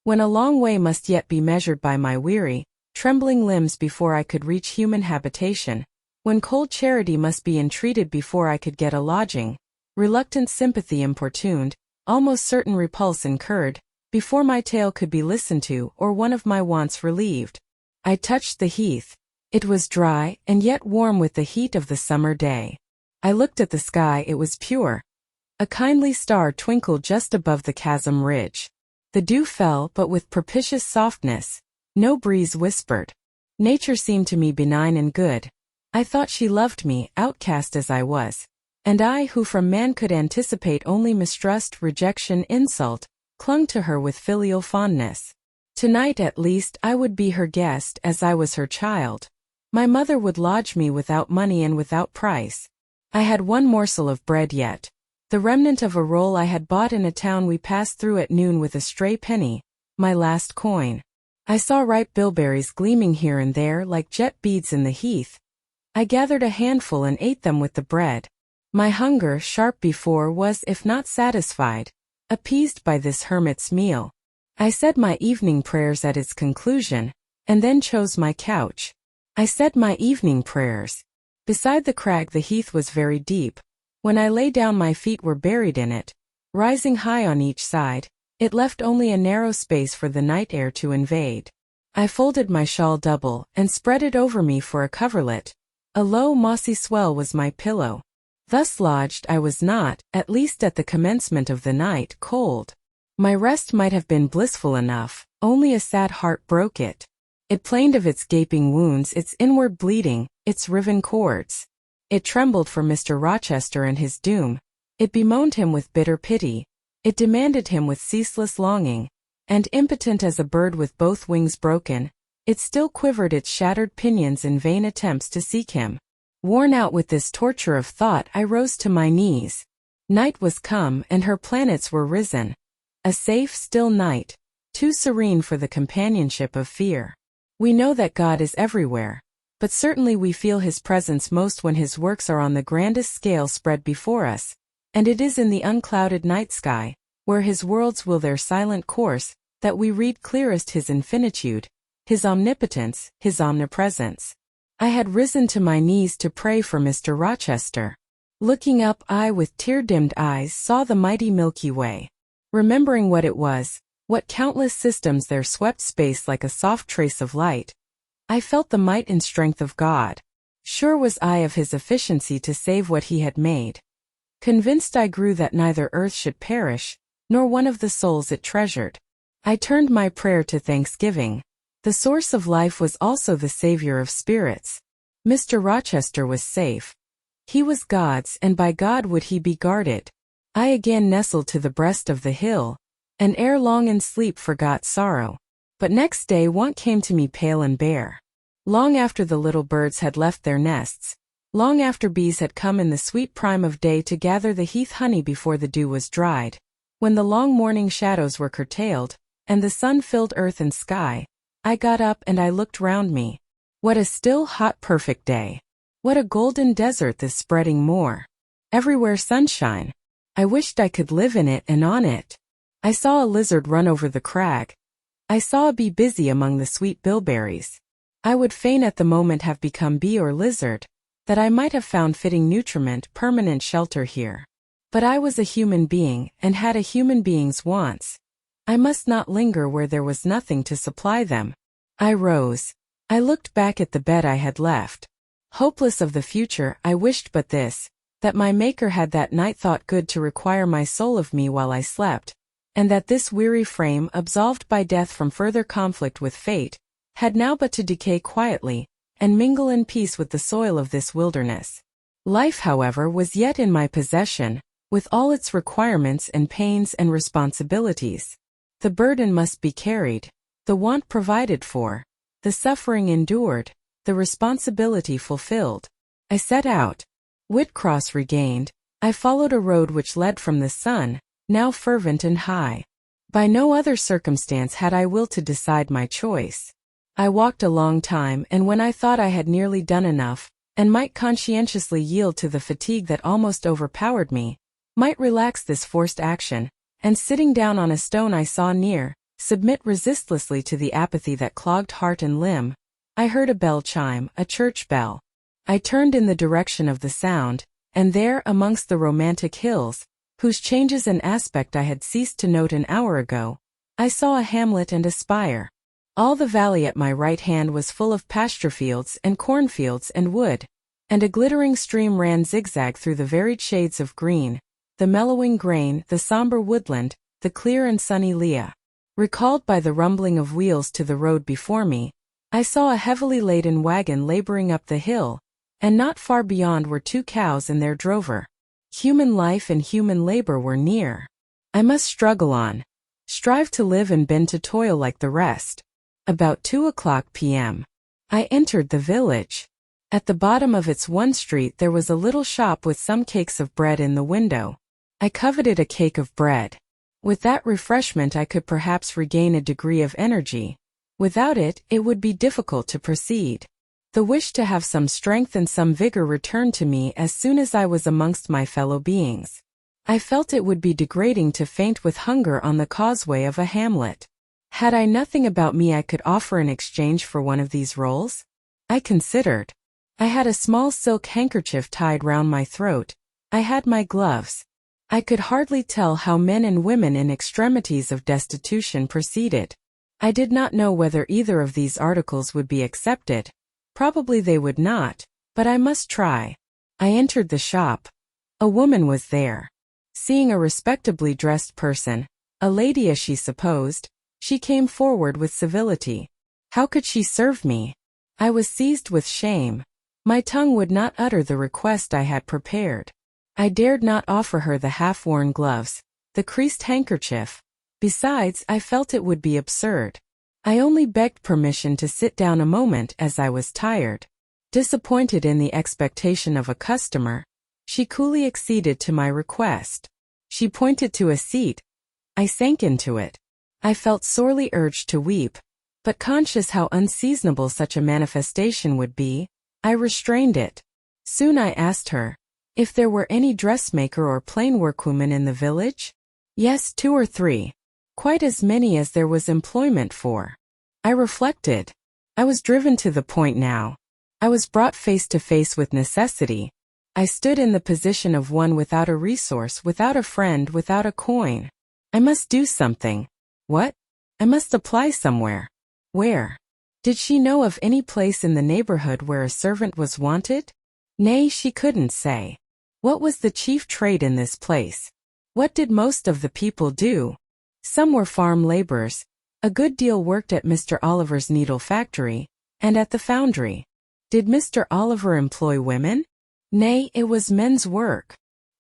When a long way must yet be measured by my weary, trembling limbs before I could reach human habitation, when cold charity must be entreated before I could get a lodging, reluctant sympathy importuned, almost certain repulse incurred, before my tale could be listened to or one of my wants relieved. I touched the heath. It was dry, and yet warm with the heat of the summer day. I looked at the sky, it was pure. A kindly star twinkled just above the chasm ridge. The dew fell, but with propitious softness. No breeze whispered. Nature seemed to me benign and good. I thought she loved me, outcast as I was. And I, who from man could anticipate only mistrust, rejection, insult, clung to her with filial fondness. Tonight at least I would be her guest, as I was her child. My mother would lodge me without money and without price. I had one morsel of bread yet, the remnant of a roll I had bought in a town we passed through at noon with a stray penny, my last coin. I saw ripe bilberries gleaming here and there like jet beads in the heath. I gathered a handful and ate them with the bread. My hunger, sharp before, was, if not satisfied, appeased by this hermit's meal. I said my evening prayers at its conclusion, and then chose my couch. I said my evening prayers. Beside the crag the heath was very deep. When I lay down my feet were buried in it. Rising high on each side, it left only a narrow space for the night air to invade. I folded my shawl double, and spread it over me for a coverlet. A low mossy swell was my pillow. Thus lodged I was not, at least at the commencement of the night, cold. My rest might have been blissful enough, only a sad heart broke it. It plained of its gaping wounds, its inward bleeding, its riven cords. It trembled for Mr. Rochester and his doom. It bemoaned him with bitter pity. It demanded him with ceaseless longing. And impotent as a bird with both wings broken, it still quivered its shattered pinions in vain attempts to seek him. Worn out with this torture of thought, I rose to my knees. Night was come, and her planets were risen. A safe, still night, too serene for the companionship of fear. We know that God is everywhere, but certainly we feel His presence most when His works are on the grandest scale spread before us, and it is in the unclouded night sky, where His worlds will their silent course, that we read clearest His infinitude, His omnipotence, His omnipresence. I had risen to my knees to pray for Mr. Rochester. Looking up, I with tear-dimmed eyes saw the mighty Milky Way. Remembering what it was, what countless systems there swept space like a soft trace of light, I felt the might and strength of God. Sure was I of His efficiency to save what He had made. Convinced I grew that neither earth should perish, nor one of the souls it treasured. I turned my prayer to thanksgiving. The source of life was also the Savior of spirits. Mr. Rochester was safe. He was God's, and by God would he be guarded. I again nestled to the breast of the hill, and ere long in sleep forgot sorrow. But next day want came to me pale and bare. Long after the little birds had left their nests, long after bees had come in the sweet prime of day to gather the heath honey before the dew was dried, when the long morning shadows were curtailed, and the sun filled earth and sky, I got up and I looked round me. What a still, hot, perfect day. What a golden desert this spreading moor. Everywhere sunshine. I wished I could live in it and on it. I saw a lizard run over the crag. I saw a bee busy among the sweet bilberries. I would fain at the moment have become bee or lizard, that I might have found fitting nutriment, permanent shelter here. But I was a human being, and had a human being's wants. I must not linger where there was nothing to supply them. I rose. I looked back at the bed I had left. Hopeless of the future, I wished but this, that my Maker had that night thought good to require my soul of me while I slept, and that this weary frame, absolved by death from further conflict with fate, had now but to decay quietly, and mingle in peace with the soil of this wilderness. Life, however, was yet in my possession, with all its requirements and pains and responsibilities. The burden must be carried, the want provided for, the suffering endured, the responsibility fulfilled. I set out. Whitcross regained, I followed a road which led from the sun, now fervent and high. By no other circumstance had I will to decide my choice. I walked a long time, and when I thought I had nearly done enough, and might conscientiously yield to the fatigue that almost overpowered me, might relax this forced action, and sitting down on a stone I saw near, submit resistlessly to the apathy that clogged heart and limb, I heard a bell chime, a church bell. I turned in the direction of the sound, and there, amongst the romantic hills, whose changes and aspect I had ceased to note an hour ago, I saw a hamlet and a spire. All the valley at my right hand was full of pasture fields and cornfields and wood, and a glittering stream ran zigzag through the varied shades of green, the mellowing grain, the somber woodland, the clear and sunny lea. Recalled by the rumbling of wheels to the road before me, I saw a heavily laden wagon laboring up the hill, and not far beyond were 2 cows and their drover. Human life and human labor were near. I must struggle on, strive to live and bend to toil like the rest. About 2:00 p.m. I entered the village. At the bottom of its one street there was a little shop with some cakes of bread in the window. I coveted a cake of bread. With that refreshment I could perhaps regain a degree of energy. Without it, it would be difficult to proceed. The wish to have some strength and some vigor returned to me as soon as I was amongst my fellow beings. I felt it would be degrading to faint with hunger on the causeway of a hamlet. Had I nothing about me I could offer in exchange for one of these rolls? I considered. I had a small silk handkerchief tied round my throat. I had my gloves. I could hardly tell how men and women in extremities of destitution proceeded. I did not know whether either of these articles would be accepted. Probably they would not, but I must try. I entered the shop. A woman was there. Seeing a respectably dressed person, a lady as she supposed, she came forward with civility. How could she serve me? I was seized with shame. My tongue would not utter the request I had prepared. I dared not offer her the half-worn gloves, the creased handkerchief. Besides, I felt it would be absurd. I only begged permission to sit down a moment as I was tired. Disappointed in the expectation of a customer, she coolly acceded to my request. She pointed to a seat. I sank into it. I felt sorely urged to weep, but conscious how unseasonable such a manifestation would be, I restrained it. Soon I asked her if there were any dressmaker or plain workwoman in the village. Yes, 2 or 3. Quite as many as there was employment for. I reflected. I was driven to the point now. I was brought face to face with necessity. I stood in the position of one without a resource, without a friend, without a coin. I must do something. What? I must apply somewhere. Where? Did she know of any place in the neighborhood where a servant was wanted? Nay, she couldn't say. What was the chief trade in this place? What did most of the people do? Some were farm laborers. A good deal worked at Mr. Oliver's needle factory, and at the foundry. Did Mr. Oliver employ women? Nay, it was men's work.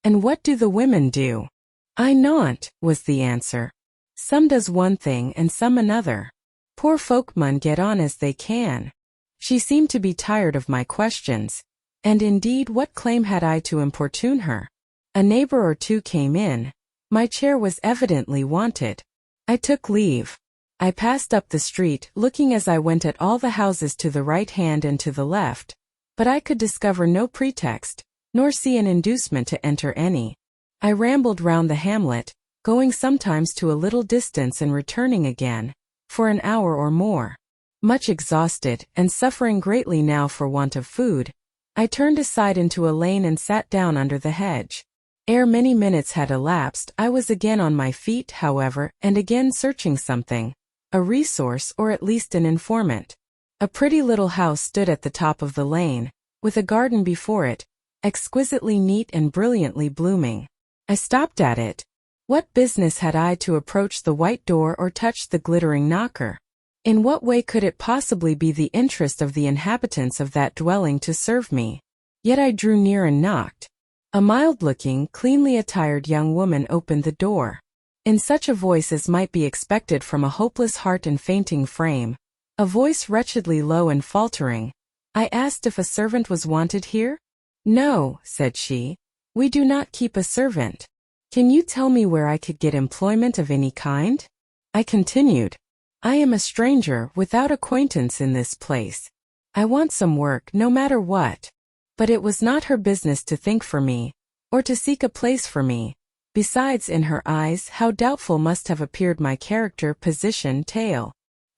And what do the women do? I not, was the answer. Some does one thing and some another. Poor folk mun get on as they can. She seemed to be tired of my questions, and indeed what claim had I to importune her? A neighbor or 2 came in. My chair was evidently wanted. I took leave. I passed up the street, looking as I went at all the houses to the right hand and to the left, but I could discover no pretext, nor see an inducement to enter any. I rambled round the hamlet, going sometimes to a little distance and returning again, for an hour or more. Much exhausted, and suffering greatly now for want of food, I turned aside into a lane and sat down under the hedge. Ere many minutes had elapsed, I was again on my feet, however, and again searching something, a resource or at least an informant. A pretty little house stood at the top of the lane, with a garden before it, exquisitely neat and brilliantly blooming. I stopped at it. What business had I to approach the white door or touch the glittering knocker? In what way could it possibly be the interest of the inhabitants of that dwelling to serve me? Yet I drew near and knocked. A mild-looking, cleanly attired young woman opened the door. In such a voice as might be expected from a hopeless heart and fainting frame, a voice wretchedly low and faltering, I asked if a servant was wanted here? No, said she, we do not keep a servant. Can you tell me where I could get employment of any kind? I continued, I am a stranger without acquaintance in this place. I want some work no matter what. But it was not her business to think for me, or to seek a place for me. Besides, in her eyes, how doubtful must have appeared my character, position, tale.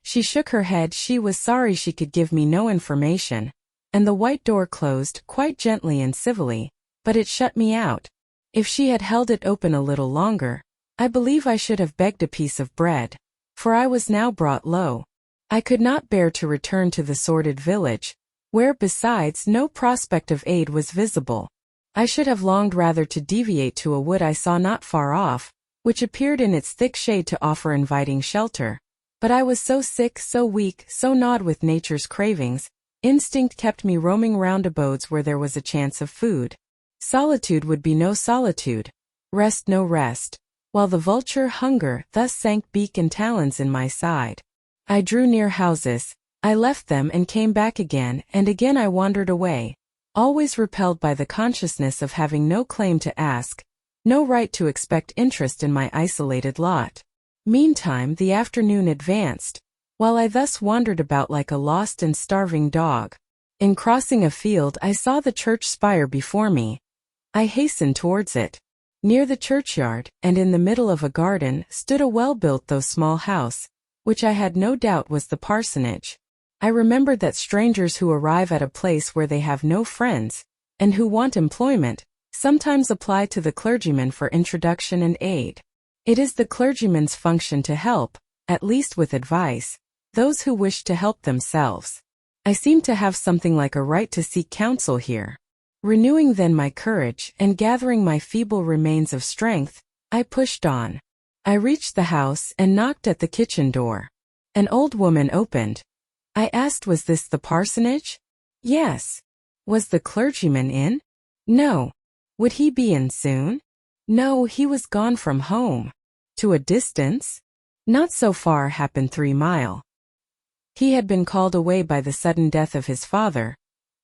She shook her head. She was sorry she could give me no information, and the white door closed quite gently and civilly, but it shut me out. If she had held it open a little longer, I believe I should have begged a piece of bread, for I was now brought low. I could not bear to return to the sordid village, where besides no prospect of aid was visible. I should have longed rather to deviate to a wood I saw not far off, which appeared in its thick shade to offer inviting shelter. But I was so sick, so weak, so gnawed with nature's cravings, instinct kept me roaming round abodes where there was a chance of food. Solitude would be no solitude, rest no rest, while the vulture hunger thus sank beak and talons in my side. I drew near houses, I left them and came back again, and again I wandered away, always repelled by the consciousness of having no claim to ask, no right to expect interest in my isolated lot. Meantime the afternoon advanced, while I thus wandered about like a lost and starving dog. In crossing a field I saw the church spire before me. I hastened towards it. Near the churchyard, and in the middle of a garden, stood a well-built though small house, which I had no doubt was the parsonage. I remembered that strangers who arrive at a place where they have no friends, and who want employment, sometimes apply to the clergyman for introduction and aid. It is the clergyman's function to help, at least with advice, those who wish to help themselves. I seemed to have something like a right to seek counsel here. Renewing then my courage, and gathering my feeble remains of strength, I pushed on. I reached the house and knocked at the kitchen door. An old woman opened. I asked, was this the parsonage? Yes. Was the clergyman in? No. Would he be in soon? No, he was gone from home. To a distance? Not so far, happened 3 mile. He had been called away by the sudden death of his father.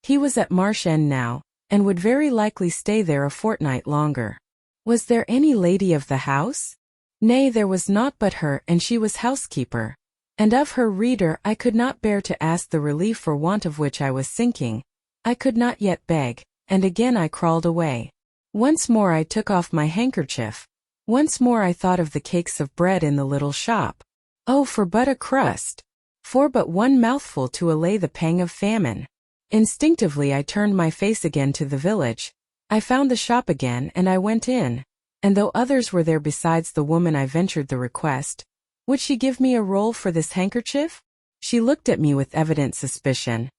He was at Marsh End now, and would very likely stay there a fortnight longer. Was there any lady of the house? Nay, there was naught but her, and she was housekeeper. And of her, reader, I could not bear to ask the relief for want of which I was sinking. I could not yet beg, and again I crawled away. Once more I took off my handkerchief. Once more I thought of the cakes of bread in the little shop. Oh, for but a crust! For but one mouthful to allay the pang of famine. Instinctively I turned my face again to the village. I found the shop again, and I went in. And though others were there besides the woman, I ventured the request. Would she give me a roll for this handkerchief? She looked at me with evident suspicion.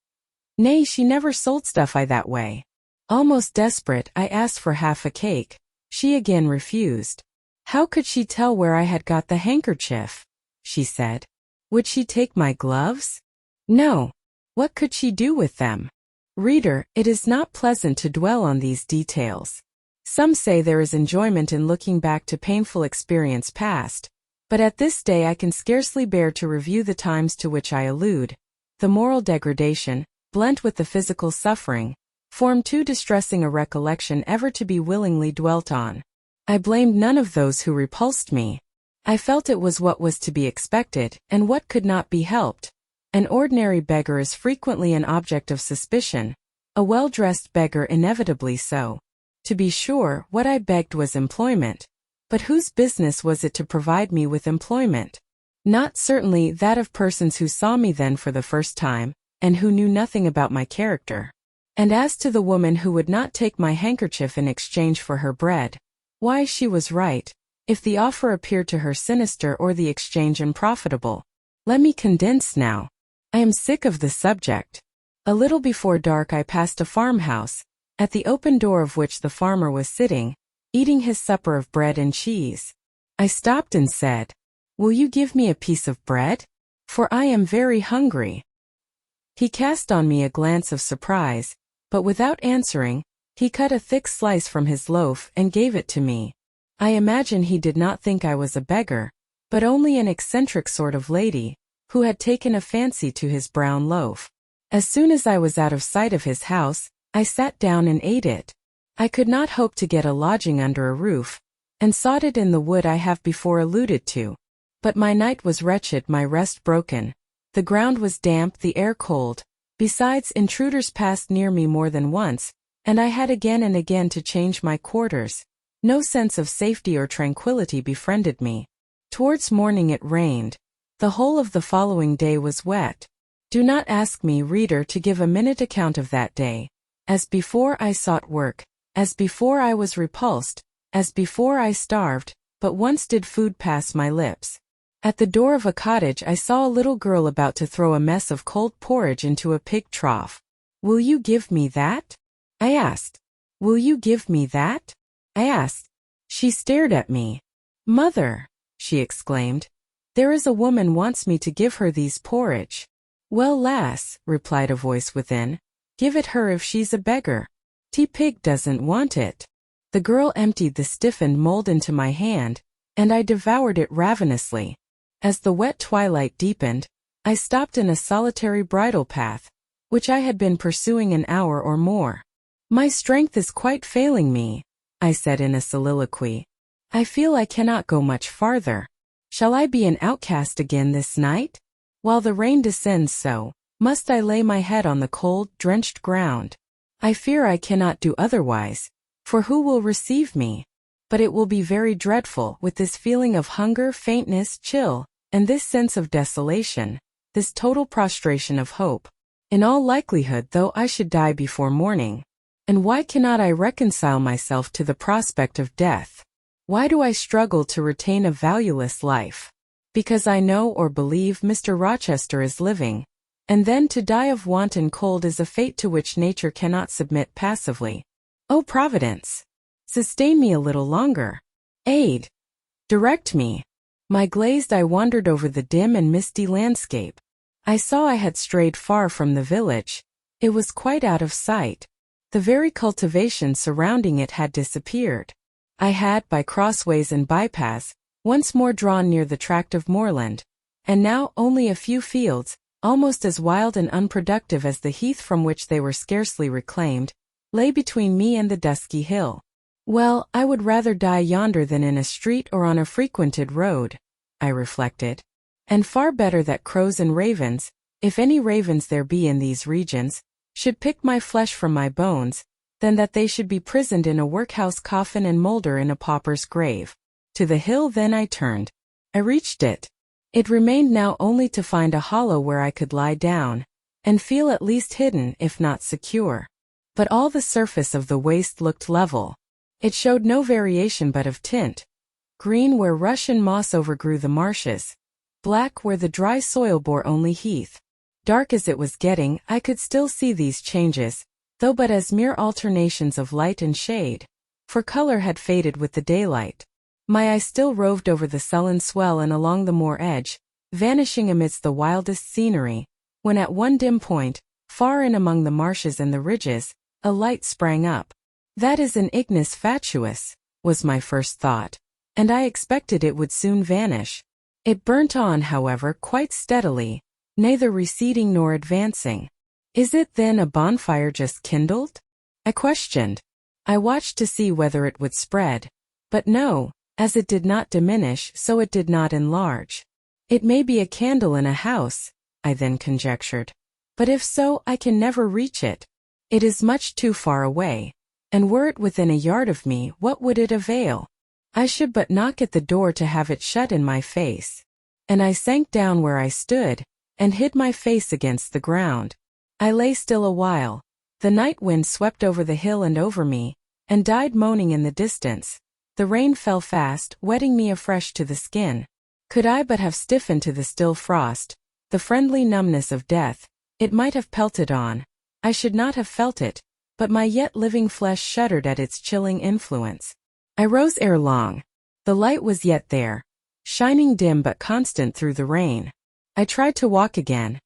Nay, she never sold stuff that way. Almost desperate, I asked for half a cake. She again refused. How could she tell where I had got the handkerchief? She said. Would she take my gloves? No. What could she do with them? Reader, it is not pleasant to dwell on these details. Some say there is enjoyment in looking back to painful experience past. But at this day I can scarcely bear to review the times to which I allude. The moral degradation, blent with the physical suffering, form too distressing a recollection ever to be willingly dwelt on. I blamed none of those who repulsed me. I felt it was what was to be expected, and what could not be helped. An ordinary beggar is frequently an object of suspicion, a well-dressed beggar inevitably so. To be sure, what I begged was employment. But whose business was it to provide me with employment? Not certainly that of persons who saw me then for the first time, and who knew nothing about my character. And as to the woman who would not take my handkerchief in exchange for her bread, Why, she was right. If the offer appeared to her sinister or the exchange unprofitable. Let me condense now. I am sick of the subject. A little before dark I passed a farmhouse, at the open door of which the farmer was sitting, eating his supper of bread and cheese. I stopped and said, "Will you give me a piece of bread? For I am very hungry." He cast on me a glance of surprise, but without answering, he cut a thick slice from his loaf and gave it to me. I imagine he did not think I was a beggar, but only an eccentric sort of lady, who had taken a fancy to his brown loaf. As soon as I was out of sight of his house, I sat down and ate it. I could not hope to get a lodging under a roof, and sought it in the wood I have before alluded to. But my night was wretched, my rest broken. The ground was damp, the air cold. Besides, intruders passed near me more than once, and I had again and again to change my quarters. No sense of safety or tranquility befriended me. Towards morning it rained. The whole of the following day was wet. Do not ask me, reader, to give a minute account of that day. As before I sought work, as before I was repulsed, as before I starved, but once did food pass my lips. At the door of a cottage I saw a little girl about to throw a mess of cold porridge into a pig trough. "Will you give me that?" I asked. "Will you give me that?" I asked. She stared at me. "Mother," she exclaimed, "there is a woman wants me to give her these porridge." "Well, lass," replied a voice within, "give it her if she's a beggar. Pig doesn't want it." The girl emptied the stiffened mold into my hand, and I devoured it ravenously. As the wet twilight deepened, I stopped in a solitary bridle path, which I had been pursuing an hour or more. "My strength is quite failing me," I said in a soliloquy. "I feel I cannot go much farther. Shall I be an outcast again this night? While the rain descends so, must I lay my head on the cold, drenched ground? I fear I cannot do otherwise, for who will receive me? But it will be very dreadful, with this feeling of hunger, faintness, chill, and this sense of desolation, this total prostration of hope. In all likelihood, though, I should die before morning. And why cannot I reconcile myself to the prospect of death? Why do I struggle to retain a valueless life? Because I know or believe Mr. Rochester is living, and then to die of want and cold is a fate to which nature cannot submit passively. O Providence! Sustain me a little longer. Aid! Direct me. My glazed eye wandered over the dim and misty landscape. I saw I had strayed far from the village. It was quite out of sight. The very cultivation surrounding it had disappeared. I had, by crossways and bypaths, once more drawn near the tract of moorland, and now only a few fields, almost as wild and unproductive as the heath from which they were scarcely reclaimed, lay between me and the dusky hill. Well, I would rather die yonder than in a street or on a frequented road, I reflected. And far better that crows and ravens, if any ravens there be in these regions, should pick my flesh from my bones, than that they should be prisoned in a workhouse coffin and moulder in a pauper's grave. To the hill then I turned. I reached it. It remained now only to find a hollow where I could lie down, and feel at least hidden if not secure. But all the surface of the waste looked level. It showed no variation but of tint. Green where rush and moss overgrew the marshes, black where the dry soil bore only heath. Dark as it was getting, I could still see these changes, though but as mere alternations of light and shade, for color had faded with the daylight. My eye still roved over the sullen swell and along the moor edge, vanishing amidst the wildest scenery, when at one dim point, far in among the marshes and the ridges, a light sprang up. That is an ignis fatuus, was my first thought, and I expected it would soon vanish. It burnt on, however, quite steadily, neither receding nor advancing. Is it then a bonfire just kindled? I questioned. I watched to see whether it would spread, but no, as it did not diminish, so it did not enlarge. It may be a candle in a house, I then conjectured, but if so, I can never reach it. It is much too far away, and were it within a yard of me, what would it avail? I should but knock at the door to have it shut in my face. And I sank down where I stood, and hid my face against the ground. I lay still a while. The night wind swept over the hill and over me, and died moaning in the distance. The rain fell fast, wetting me afresh to the skin. Could I but have stiffened to the still frost, the friendly numbness of death, it might have pelted on. I should not have felt it, but my yet living flesh shuddered at its chilling influence. I rose ere long. The light was yet there, shining dim but constant through the rain. I tried to walk again.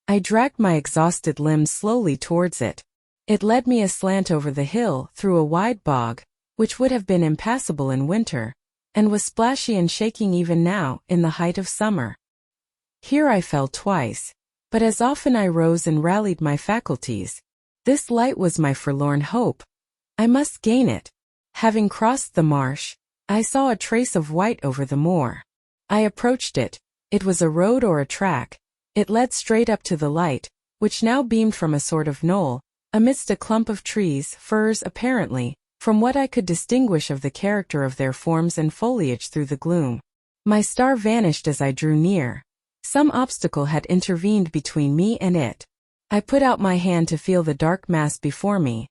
I dragged my exhausted limbs slowly towards it. It led me aslant over the hill through a wide bog, which would have been impassable in winter, and was splashy and shaking even now, in the height of summer. Here I fell twice, but as often I rose and rallied my faculties. This light was my forlorn hope. I must gain it. Having crossed the marsh, I saw a trace of white over the moor. I approached it. It was a road or a track. It led straight up to the light, which now beamed from a sort of knoll, amidst a clump of trees, firs apparently, from what I could distinguish of the character of their forms and foliage through the gloom. My star vanished as I drew near. Some obstacle had intervened between me and it. I put out my hand to feel the dark mass before me.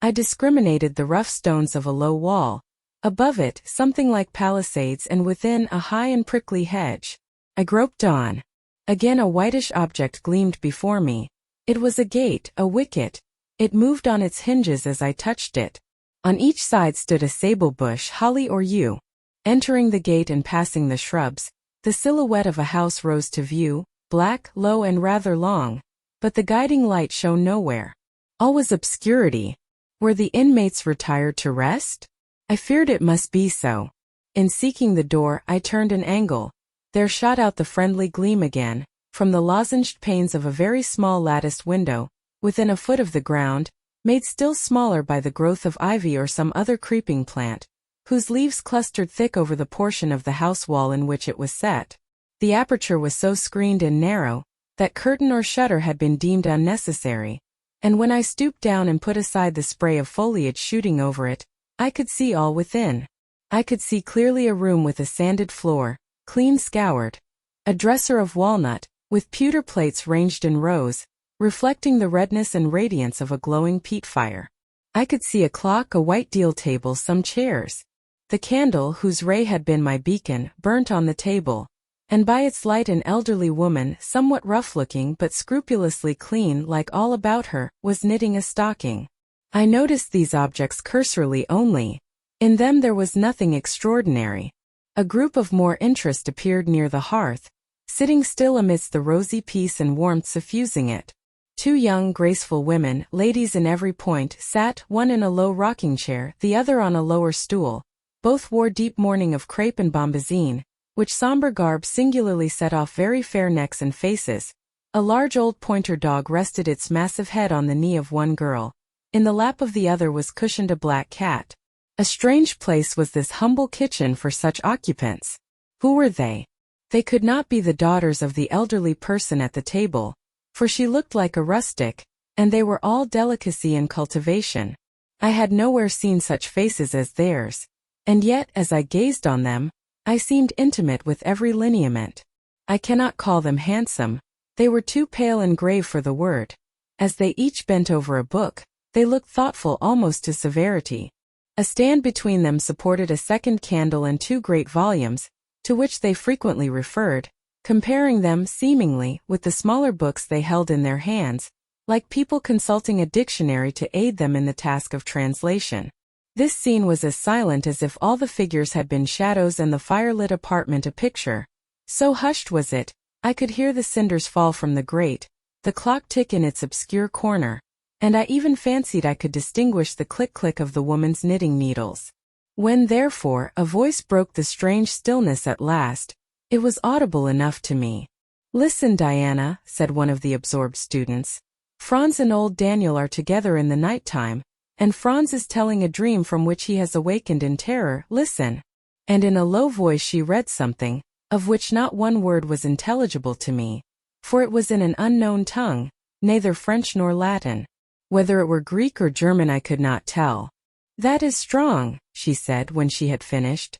I discriminated the rough stones of a low wall. Above it, something like palisades, and within, a high and prickly hedge. I groped on. Again a whitish object gleamed before me. It was a gate, a wicket. It moved on its hinges as I touched it. On each side stood a sable bush, holly or yew. Entering the gate and passing the shrubs, the silhouette of a house rose to view, black, low and rather long, but the guiding light shone nowhere. All was obscurity. Were the inmates retired to rest? I feared it must be so. In seeking the door, I turned an angle. There shot out the friendly gleam again, from the lozenged panes of a very small latticed window, within a foot of the ground, made still smaller by the growth of ivy or some other creeping plant, whose leaves clustered thick over the portion of the house wall in which it was set. The aperture was so screened and narrow, that curtain or shutter had been deemed unnecessary, and when I stooped down and put aside the spray of foliage shooting over it, I could see all within. I could see clearly a room with a sanded floor, clean scoured, a dresser of walnut, with pewter plates ranged in rows, reflecting the redness and radiance of a glowing peat fire. I could see a clock, a white deal table, some chairs. The candle, whose ray had been my beacon, burnt on the table, and by its light an elderly woman, somewhat rough-looking but scrupulously clean like all about her, was knitting a stocking. I noticed these objects cursorily only. In them there was nothing extraordinary. A group of more interest appeared near the hearth, sitting still amidst the rosy peace and warmth suffusing it. Two young, graceful women, ladies in every point, sat, one in a low rocking chair, the other on a lower stool. Both wore deep mourning of crepe and bombazine, which somber garb singularly set off very fair necks and faces. A large old pointer dog rested its massive head on the knee of one girl. In the lap of the other was cushioned a black cat. A strange place was this humble kitchen for such occupants. Who were they? They could not be the daughters of the elderly person at the table, for she looked like a rustic, and they were all delicacy and cultivation. I had nowhere seen such faces as theirs, and yet, as I gazed on them, I seemed intimate with every lineament. I cannot call them handsome, they were too pale and grave for the word. As they each bent over a book, they looked thoughtful almost to severity. A stand between them supported a second candle and two great volumes, to which they frequently referred, comparing them, seemingly, with the smaller books they held in their hands, like people consulting a dictionary to aid them in the task of translation. This scene was as silent as if all the figures had been shadows and the firelit apartment a picture. So hushed was it, I could hear the cinders fall from the grate, the clock tick in its obscure corner, and I even fancied I could distinguish the click-click of the woman's knitting needles. When, therefore, a voice broke the strange stillness at last, it was audible enough to me. "Listen, Diana," said one of the absorbed students. "Franz and old Daniel are together in the night time, and Franz is telling a dream from which he has awakened in terror. Listen." And in a low voice she read something, of which not one word was intelligible to me, for it was in an unknown tongue, neither French nor Latin. Whether it were Greek or German I could not tell. "That is strong," she said when she had finished.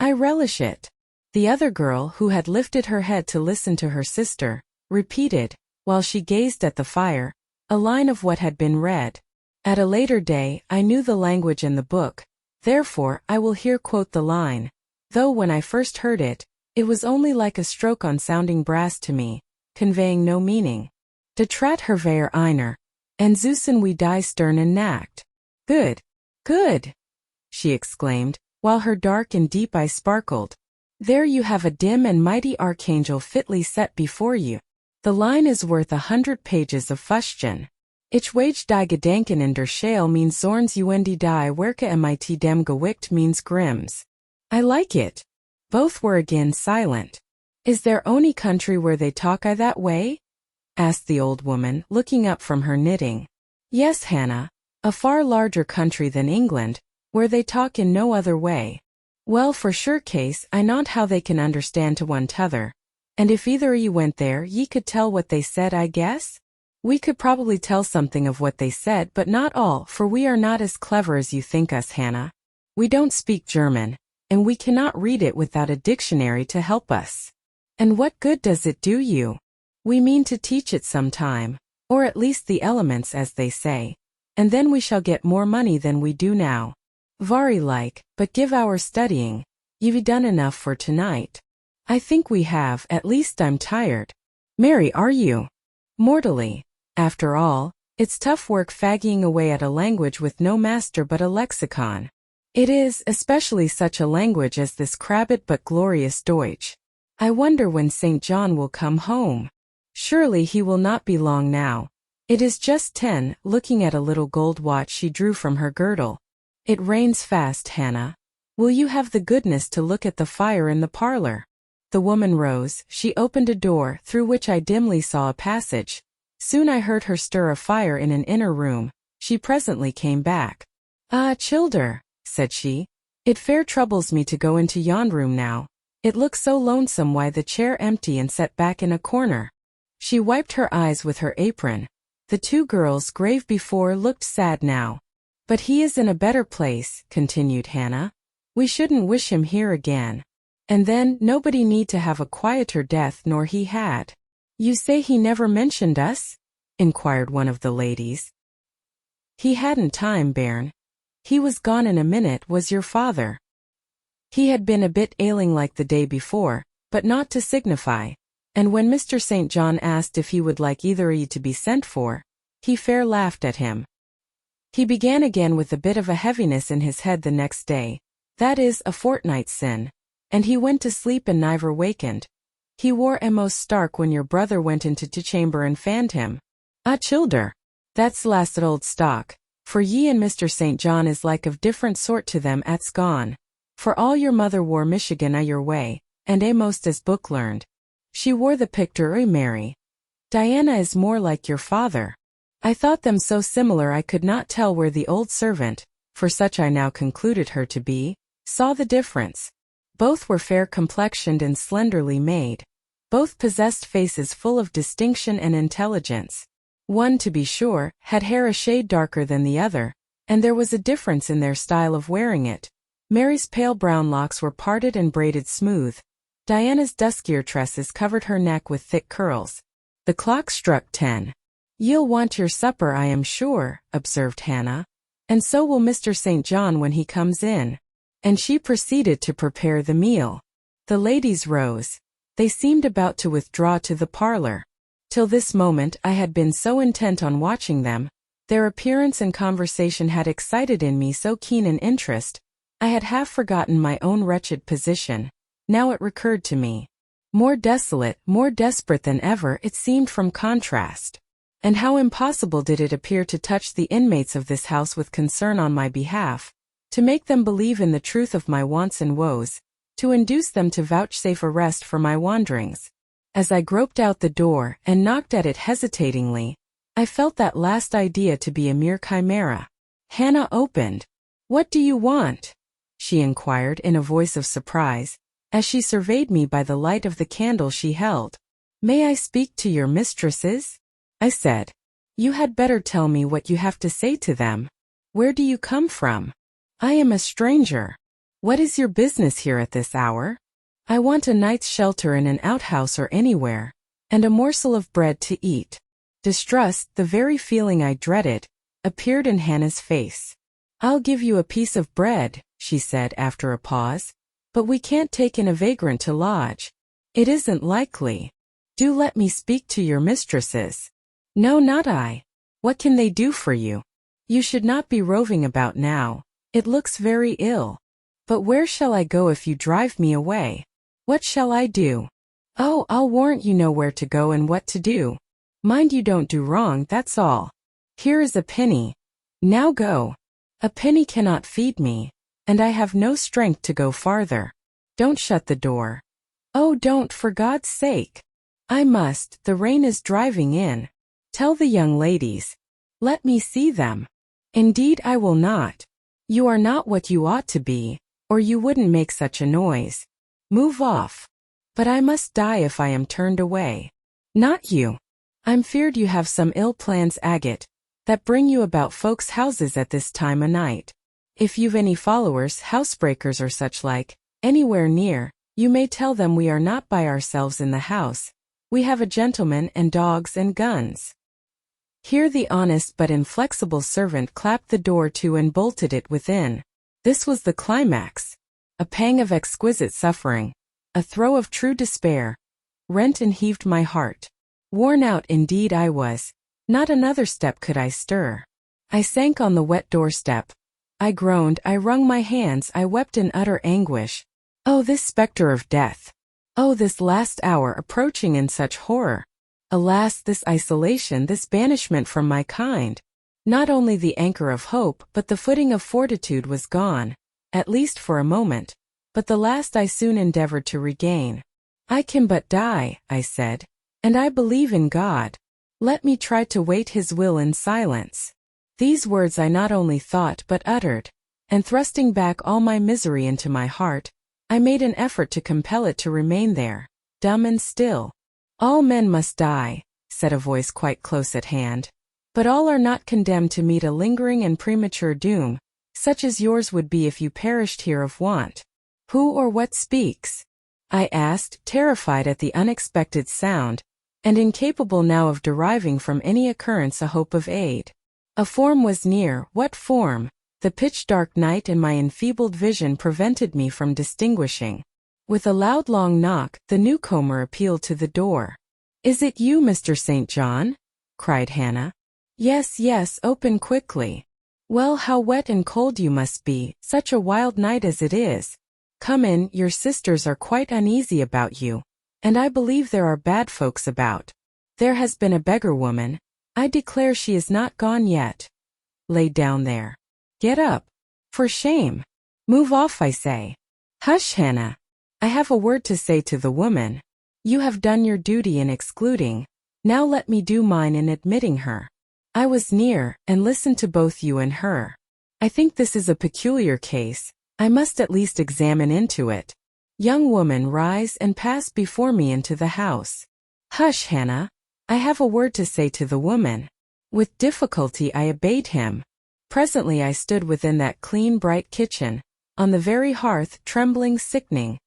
"I relish it." The other girl, who had lifted her head to listen to her sister, repeated, while she gazed at the fire, a line of what had been read. At a later day, I knew the language and the book. Therefore, I will here quote the line, though when I first heard it, it was only like a stroke on sounding brass to me, conveying no meaning. De trat herveer einer, en zussen we die stern en nacht. Good, good, she exclaimed, while her dark and deep eyes sparkled. There you have a dim and mighty archangel fitly set before you. The line is worth 100 pages of fustian. Ich wage die Gedanken in der Schale means Zorns und die Werke mit dem Gewicht means Grimms. I like it. Both were again silent. Is there any country where they talk I that way? Asked the old woman, looking up from her knitting. Yes, Hannah, a far larger country than England, where they talk in no other way. Well, for sure case, I not how they can understand to one t'other. And if either ye went there, ye could tell what they said, I guess? We could probably tell something of what they said, but not all, for we are not as clever as you think us, Hannah. We don't speak German, and we cannot read it without a dictionary to help us. And what good does it do you? We mean to teach it some time, or at least the elements as they say, and then we shall get more money than we do now. Very like, but give our studying. You've done enough for tonight. I think we have, at least I'm tired. Mary, are you? Mortally. After all, it's tough work fagging away at a language with no master but a lexicon. It is, especially such a language as this crabbed but glorious Deutsch. I wonder when St. John will come home. Surely he will not be long now. It is just 10, looking at a little gold watch she drew from her girdle. It rains fast, Hannah. Will you have the goodness to look at the fire in the parlor? The woman rose, she opened a door, through which I dimly saw a passage. Soon I heard her stir a fire in an inner room. She presently came back. Ah, childer, said she. It fair troubles me to go into yon room now. It looks so lonesome, why the chair empty and set back in a corner. She wiped her eyes with her apron. The two girls, grave before, looked sad now. But he is in a better place, continued Hannah. We shouldn't wish him here again. And then, nobody need to have a quieter death nor he had. You say he never mentioned us? Inquired one of the ladies. He hadn't time, bairn. He was gone in a minute, was your father. He had been a bit ailing like the day before, but not to signify, and when Mr. St. John asked if he would like either of ye to be sent for, he fair laughed at him. He began again with a bit of a heaviness in his head the next day, that is, a fortnight sin, and he went to sleep and never wakened. He wore a most stark when your brother went into t' chamber and fanned him. Ah, childer, that's lasted old stock, for ye and Mr. St. John is like of different sort to them at's gone. For all your mother wore Michigan a your way, and a most as book learned. She wore the picture Mary. Diana is more like your father. I thought them so similar I could not tell where the old servant, for such I now concluded her to be, saw the difference. Both were fair complexioned and slenderly made. Both possessed faces full of distinction and intelligence. One, to be sure, had hair a shade darker than the other, and there was a difference in their style of wearing it. Mary's pale brown locks were parted and braided smooth. Diana's duskier tresses covered her neck with thick curls. The clock struck 10. Ye'll want your supper, I am sure, observed Hannah. And so will Mr. St. John when he comes in. And she proceeded to prepare the meal. The ladies rose. They seemed about to withdraw to the parlor. Till this moment I had been so intent on watching them. Their appearance and conversation had excited in me so keen an interest. I had half forgotten my own wretched position. Now it recurred to me. More desolate, more desperate than ever it seemed from contrast. And how impossible did it appear to touch the inmates of this house with concern on my behalf, to make them believe in the truth of my wants and woes, to induce them to vouchsafe a rest for my wanderings. As I groped out the door and knocked at it hesitatingly, I felt that last idea to be a mere chimera. Hannah opened. What do you want? She inquired in a voice of surprise, as she surveyed me by the light of the candle she held. May I speak to your mistresses? I said. You had better tell me what you have to say to them. Where do you come from? I am a stranger. What is your business here at this hour? I want a night's shelter in an outhouse or anywhere, and a morsel of bread to eat. Distrust, the very feeling I dreaded, appeared in Hannah's face. I'll give you a piece of bread, she said after a pause. But we can't take in a vagrant to lodge. It isn't likely. Do let me speak to your mistresses. No, not I. What can they do for you? You should not be roving about now. It looks very ill. But where shall I go if you drive me away? What shall I do? Oh, I'll warrant you know where to go and what to do. Mind you don't do wrong, that's all. Here is a penny. Now go. A penny cannot feed me, and I have no strength to go farther. Don't shut the door. Oh, don't, for God's sake. I must, the rain is driving in. Tell the young ladies. Let me see them. Indeed I will not. You are not what you ought to be, or you wouldn't make such a noise. Move off. But I must die if I am turned away. Not you. I'm feared you have some ill plans, Agate, that bring you about folks' houses at this time o' night. If you've any followers, housebreakers or such like, anywhere near, you may tell them we are not by ourselves in the house. We have a gentleman and dogs and guns. Here the honest but inflexible servant clapped the door to and bolted it within. This was the climax. A pang of exquisite suffering, a throe of true despair, rent and heaved my heart. Worn out indeed I was. Not another step could I stir. I sank on the wet doorstep. I groaned, I wrung my hands, I wept in utter anguish. Oh, this spectre of death! Oh, this last hour approaching in such horror! Alas, this isolation, this banishment from my kind! Not only the anchor of hope, but the footing of fortitude was gone, at least for a moment, but the last I soon endeavored to regain. I can but die, I said, and I believe in God. Let me try to wait His will in silence. These words I not only thought but uttered, and thrusting back all my misery into my heart, I made an effort to compel it to remain there, dumb and still. All men must die, said a voice quite close at hand, but all are not condemned to meet a lingering and premature doom, such as yours would be if you perished here of want. Who or what speaks? I asked, terrified at the unexpected sound, and incapable now of deriving from any occurrence a hope of aid. A form was near. What form? The pitch-dark night and my enfeebled vision prevented me from distinguishing. With a loud long knock, the newcomer appealed to the door. "Is it you, Mr. St. John?" cried Hannah. "Yes, yes, open quickly. Well, how wet and cold you must be, such a wild night as it is. Come in, your sisters are quite uneasy about you, and I believe there are bad folks about. There has been a beggar woman. I declare she is not gone yet. Lay down there. Get up. For shame. Move off, I say. Hush, Hannah. I have a word to say to the woman. You have done your duty in excluding. Now let me do mine in admitting her. I was near, and listened to both you and her. I think this is a peculiar case. I must at least examine into it. Young woman, rise and pass before me into the house. Hush, Hannah. I have a word to say to the woman. With difficulty I obeyed him. Presently I stood within that clean, bright kitchen, on the very hearth, trembling, sickening,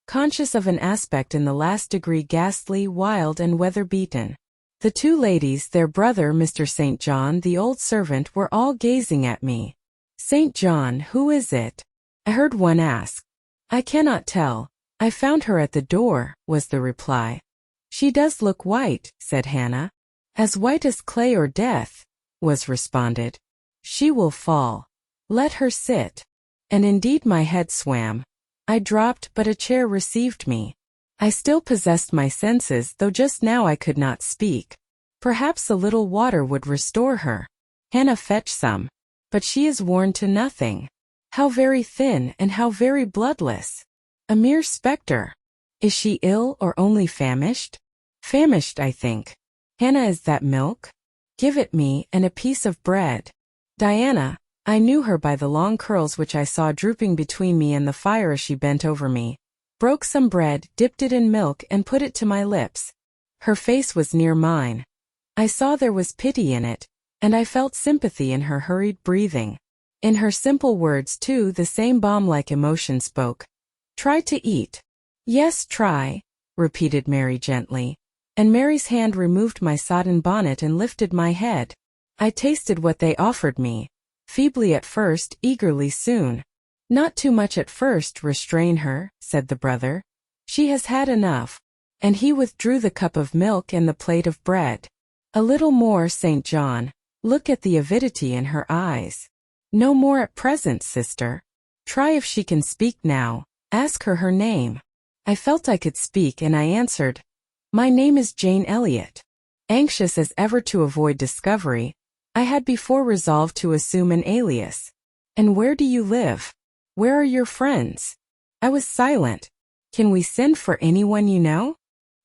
conscious of an aspect in the last degree ghastly, wild, and weather-beaten. The two ladies, their brother, Mr. St. John, the old servant, were all gazing at me. St. John, who is it? I heard one ask. I cannot tell. I found her at the door, was the reply. She does look white, said Hannah. As white as clay or death, was responded. She will fall. Let her sit. And indeed my head swam. I dropped, but a chair received me. I still possessed my senses, though just now I could not speak. Perhaps a little water would restore her. Hannah, fetch some. But she is worn to nothing. How very thin and how very bloodless. A mere spectre. Is she ill or only famished? Famished, I think. Hannah, is that milk? Give it me, and a piece of bread. Diana, I knew her by the long curls which I saw drooping between me and the fire as she bent over me, broke some bread, dipped it in milk, and put it to my lips. Her face was near mine. I saw there was pity in it, and I felt sympathy in her hurried breathing. In her simple words, too, the same balm-like emotion spoke. Try to eat. Yes, try, repeated Mary gently, and Mary's hand removed my sodden bonnet and lifted my head. I tasted what they offered me, Feebly at first, eagerly soon. Not too much at first, restrain her, said the brother. She has had enough. And he withdrew the cup of milk and the plate of bread. A little more, St. John. Look at the avidity in her eyes. No more at present, sister. Try if she can speak now. Ask her her name. I felt I could speak, and I answered, My name is Jane Eyre. Anxious as ever to avoid discovery, I had before resolved to assume an alias. And where do you live? Where are your friends? I was silent. Can we send for anyone you know?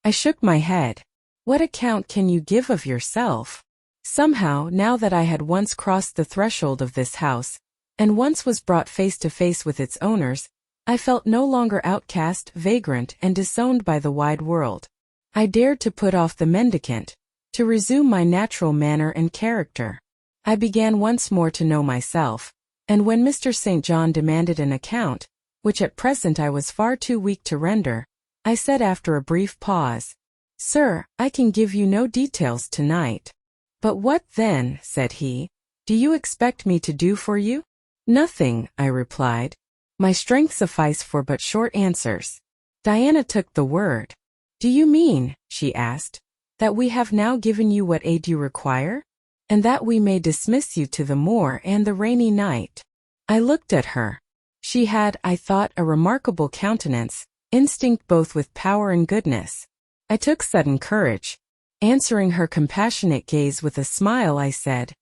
I shook my head. What account can you give of yourself? Somehow, now that I had once crossed the threshold of this house, and once was brought face to face with its owners, I felt no longer outcast, vagrant, and disowned by the wide world. I dared to put off the mendicant, to resume my natural manner and character. I began once more to know myself, and when Mr. St. John demanded an account, which at present I was far too weak to render, I said after a brief pause, Sir, I can give you no details tonight. But what then, said he, do you expect me to do for you? Nothing, I replied. My strength sufficed for but short answers. Diana took the word. Do you mean, she asked, that we have now given you what aid you require? And that we may dismiss you to the moor and the rainy night? I looked at her. She had, I thought, a remarkable countenance, instinct both with power and goodness. I took sudden courage. Answering her compassionate gaze with a smile, I said,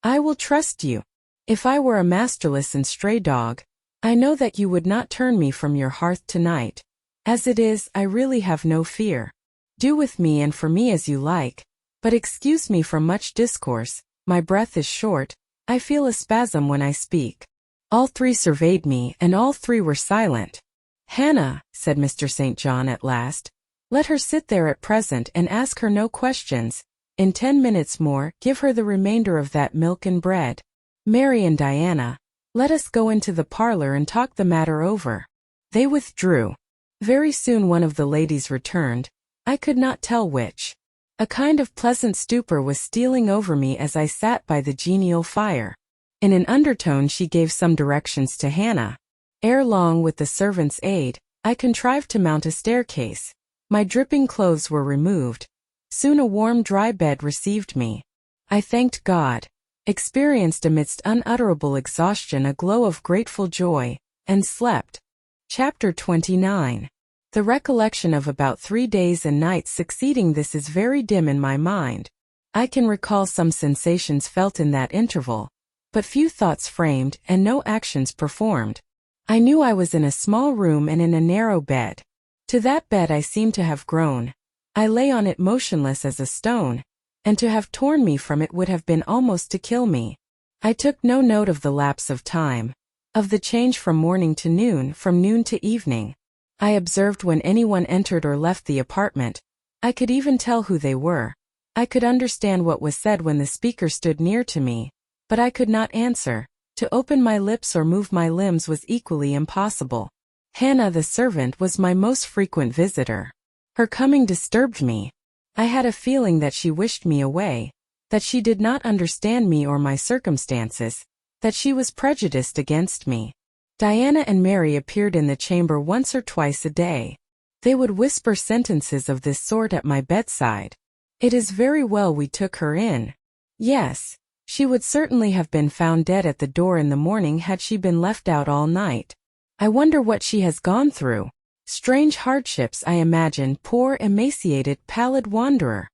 I will trust you. If I were a masterless and stray dog, I know that you would not turn me from your hearth tonight. As it is, I really have no fear. Do with me and for me as you like, but excuse me from much discourse, my breath is short, I feel a spasm when I speak. All three surveyed me, and all three were silent. Hannah, said Mr. St. John at last, let her sit there at present and ask her no questions. In 10 minutes more, give her the remainder of that milk and bread. Mary and Diana, let us go into the parlor and talk the matter over. They withdrew. Very soon one of the ladies returned, I could not tell which. A kind of pleasant stupor was stealing over me as I sat by the genial fire. In an undertone she gave some directions to Hannah. Ere long, with the servant's aid, I contrived to mount a staircase. My dripping clothes were removed. Soon a warm, dry bed received me. I thanked God, experienced amidst unutterable exhaustion a glow of grateful joy, and slept. Chapter 29. The recollection of about 3 days and nights succeeding this is very dim in my mind. I can recall some sensations felt in that interval, but few thoughts framed and no actions performed. I knew I was in a small room and in a narrow bed. To that bed I seemed to have grown. I lay on it motionless as a stone, and to have torn me from it would have been almost to kill me. I took no note of the lapse of time, of the change from morning to noon, from noon to evening. I observed when anyone entered or left the apartment. I could even tell who they were. I could understand what was said when the speaker stood near to me, but I could not answer. To open my lips or move my limbs was equally impossible. Hannah the servant was my most frequent visitor. Her coming disturbed me. I had a feeling that she wished me away, that she did not understand me or my circumstances, that she was prejudiced against me. Diana and Mary appeared in the chamber once or twice a day. They would whisper sentences of this sort at my bedside. It is very well we took her in. Yes, she would certainly have been found dead at the door in the morning had she been left out all night. I wonder what she has gone through. Strange hardships, I imagine, poor, emaciated, pallid wanderer.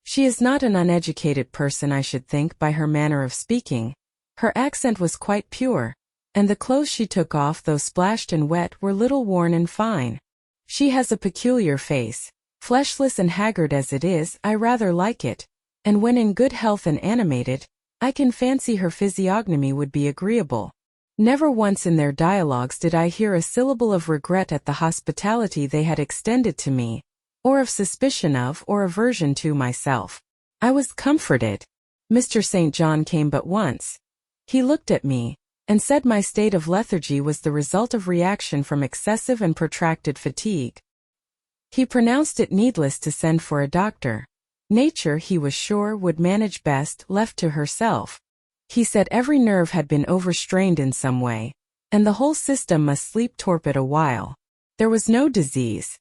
She is not an uneducated person, I should think, by her manner of speaking. Her accent was quite pure, and the clothes she took off, though splashed and wet, were little worn and fine. She has a peculiar face. Fleshless and haggard as it is, I rather like it, and when in good health and animated, I can fancy her physiognomy would be agreeable. Never once in their dialogues did I hear a syllable of regret at the hospitality they had extended to me, or of suspicion of or aversion to myself. I was comforted. Mr. St. John came but once. He looked at me, and said my state of lethargy was the result of reaction from excessive and protracted fatigue. He pronounced it needless to send for a doctor. Nature, he was sure, would manage best, left to herself. He said every nerve had been overstrained in some way, and the whole system must sleep torpid a while. There was no disease.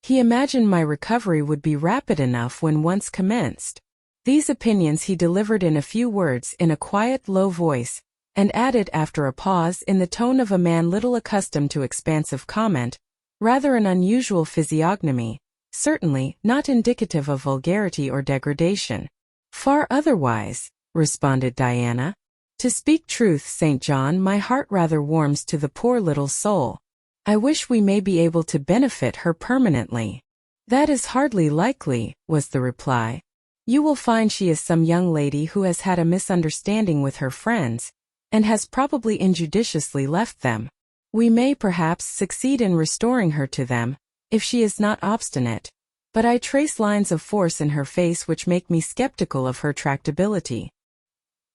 He imagined my recovery would be rapid enough when once commenced. These opinions he delivered in a few words in a quiet, low voice, and added after a pause in the tone of a man little accustomed to expansive comment, rather an unusual physiognomy, certainly not indicative of vulgarity or degradation. Far otherwise, responded Diana. To speak truth, St. John, my heart rather warms to the poor little soul. I wish we may be able to benefit her permanently. That is hardly likely, was the reply. You will find she is some young lady who has had a misunderstanding with her friends, and has probably injudiciously left them. We may perhaps succeed in restoring her to them, if she is not obstinate, but I trace lines of force in her face which make me skeptical of her tractability.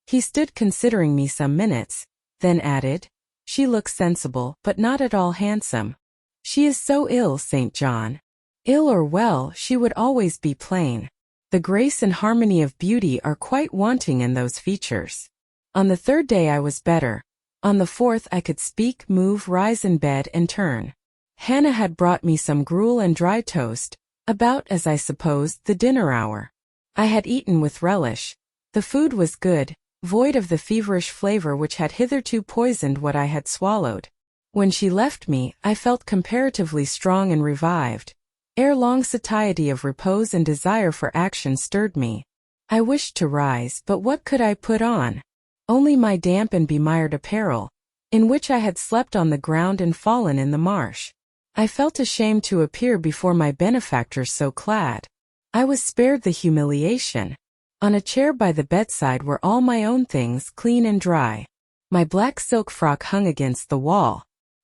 He stood considering me some minutes, then added, She looks sensible, but not at all handsome. She is so ill, St. John. Ill or well, she would always be plain. The grace and harmony of beauty are quite wanting in those features. On the third day I was better. On the fourth I could speak, move, rise in bed, and turn. Hannah had brought me some gruel and dry toast, about, as I supposed, the dinner hour. I had eaten with relish. The food was good, void of the feverish flavor which had hitherto poisoned what I had swallowed. When she left me, I felt comparatively strong and revived. Ere long satiety of repose and desire for action stirred me. I wished to rise, but what could I put on? Only my damp and bemired apparel, in which I had slept on the ground and fallen in the marsh. I felt ashamed to appear before my benefactors so clad. I was spared the humiliation. On a chair by the bedside were all my own things, clean and dry. My black silk frock hung against the wall.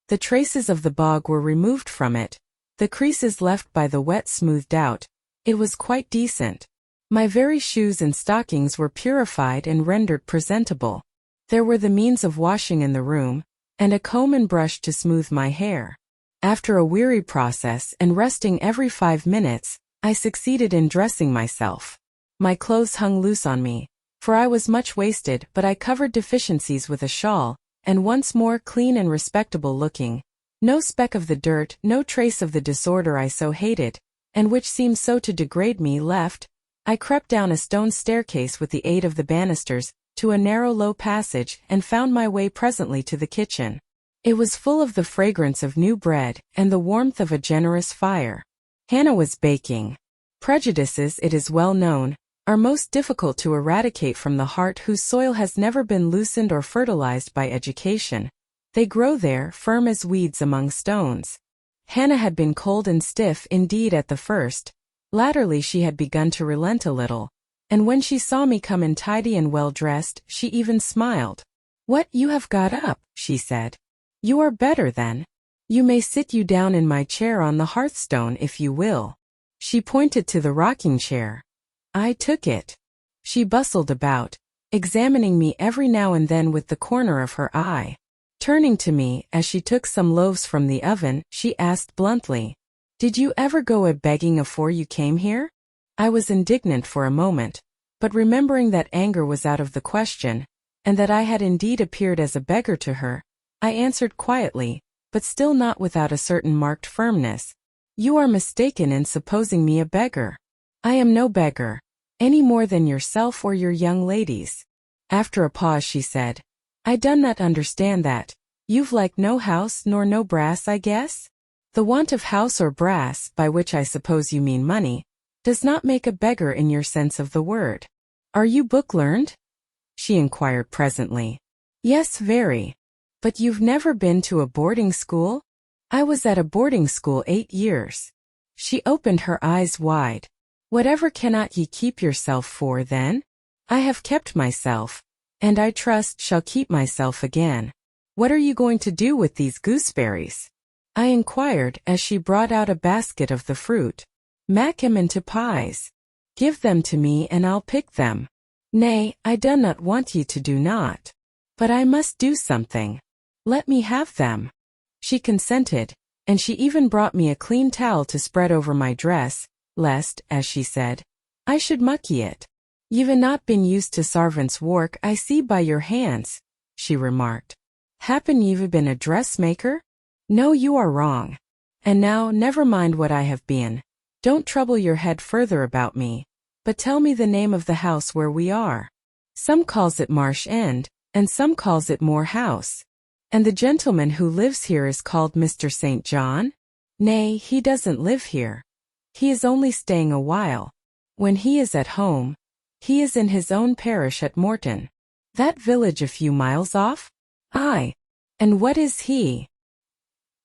The traces of the bog were removed from it, the creases left by the wet smoothed out. It was quite decent. My very shoes and stockings were purified and rendered presentable. There were the means of washing in the room, and a comb and brush to smooth my hair. After a weary process and resting every 5 minutes, I succeeded in dressing myself. My clothes hung loose on me, for I was much wasted, but I covered deficiencies with a shawl, and once more clean and respectable looking. No speck of the dirt, no trace of the disorder I so hated, and which seemed so to degrade me, left. I crept down a stone staircase with the aid of the banisters, to a narrow low passage, and found my way presently to the kitchen. It was full of the fragrance of new bread, and the warmth of a generous fire. Hannah was baking. Prejudices, it is well known, are most difficult to eradicate from the heart whose soil has never been loosened or fertilized by education. They grow there, firm as weeds among stones. Hannah had been cold and stiff indeed at the first. Latterly she had begun to relent a little, and when she saw me come in tidy and well-dressed, she even smiled. "What, you have got up," she said. "You are better then. You may sit you down in my chair on the hearthstone if you will." She pointed to the rocking chair. I took it. She bustled about, examining me every now and then with the corner of her eye. Turning to me, as she took some loaves from the oven, she asked bluntly, "Did you ever go a-begging afore you came here?" I was indignant for a moment, but remembering that anger was out of the question, and that I had indeed appeared as a beggar to her, I answered quietly, but still not without a certain marked firmness, "You are mistaken in supposing me a beggar. I am no beggar, any more than yourself or your young ladies." After a pause she said, "I done not understand that. You've like no house nor no brass, I guess? The want of house or brass, by which I suppose you mean money, does not make a beggar in your sense of the word. Are you book-learned?" she inquired presently. "Yes, very. But you've never been to a boarding school?" "I was at a boarding school 8 years. She opened her eyes wide. "Whatever cannot ye keep yourself for, then?" "I have kept myself, and I trust shall keep myself again." "What are you going to do with these gooseberries?" I inquired as she brought out a basket of the fruit. "Mak' 'em into pies. Give them to me and I'll pick them." "Nay, I do not want ye to do naught. But I must do something. Let me have them." She consented, and she even brought me a clean towel to spread over my dress, lest, as she said, I should mucky it. You've not been used to servants' work, I see by your hands, she remarked. Happen you've been a dressmaker? No, you are wrong. And now, never mind what I have been. Don't trouble your head further about me, but tell me the name of the house where we are. Some calls it Marsh End, and some calls it Moor House. And the gentleman who lives here is called Mr. St. John? Nay, he doesn't live here. He is only staying a while. When he is at home, he is in his own parish at Morton. That village a few miles off? Aye. And what is he?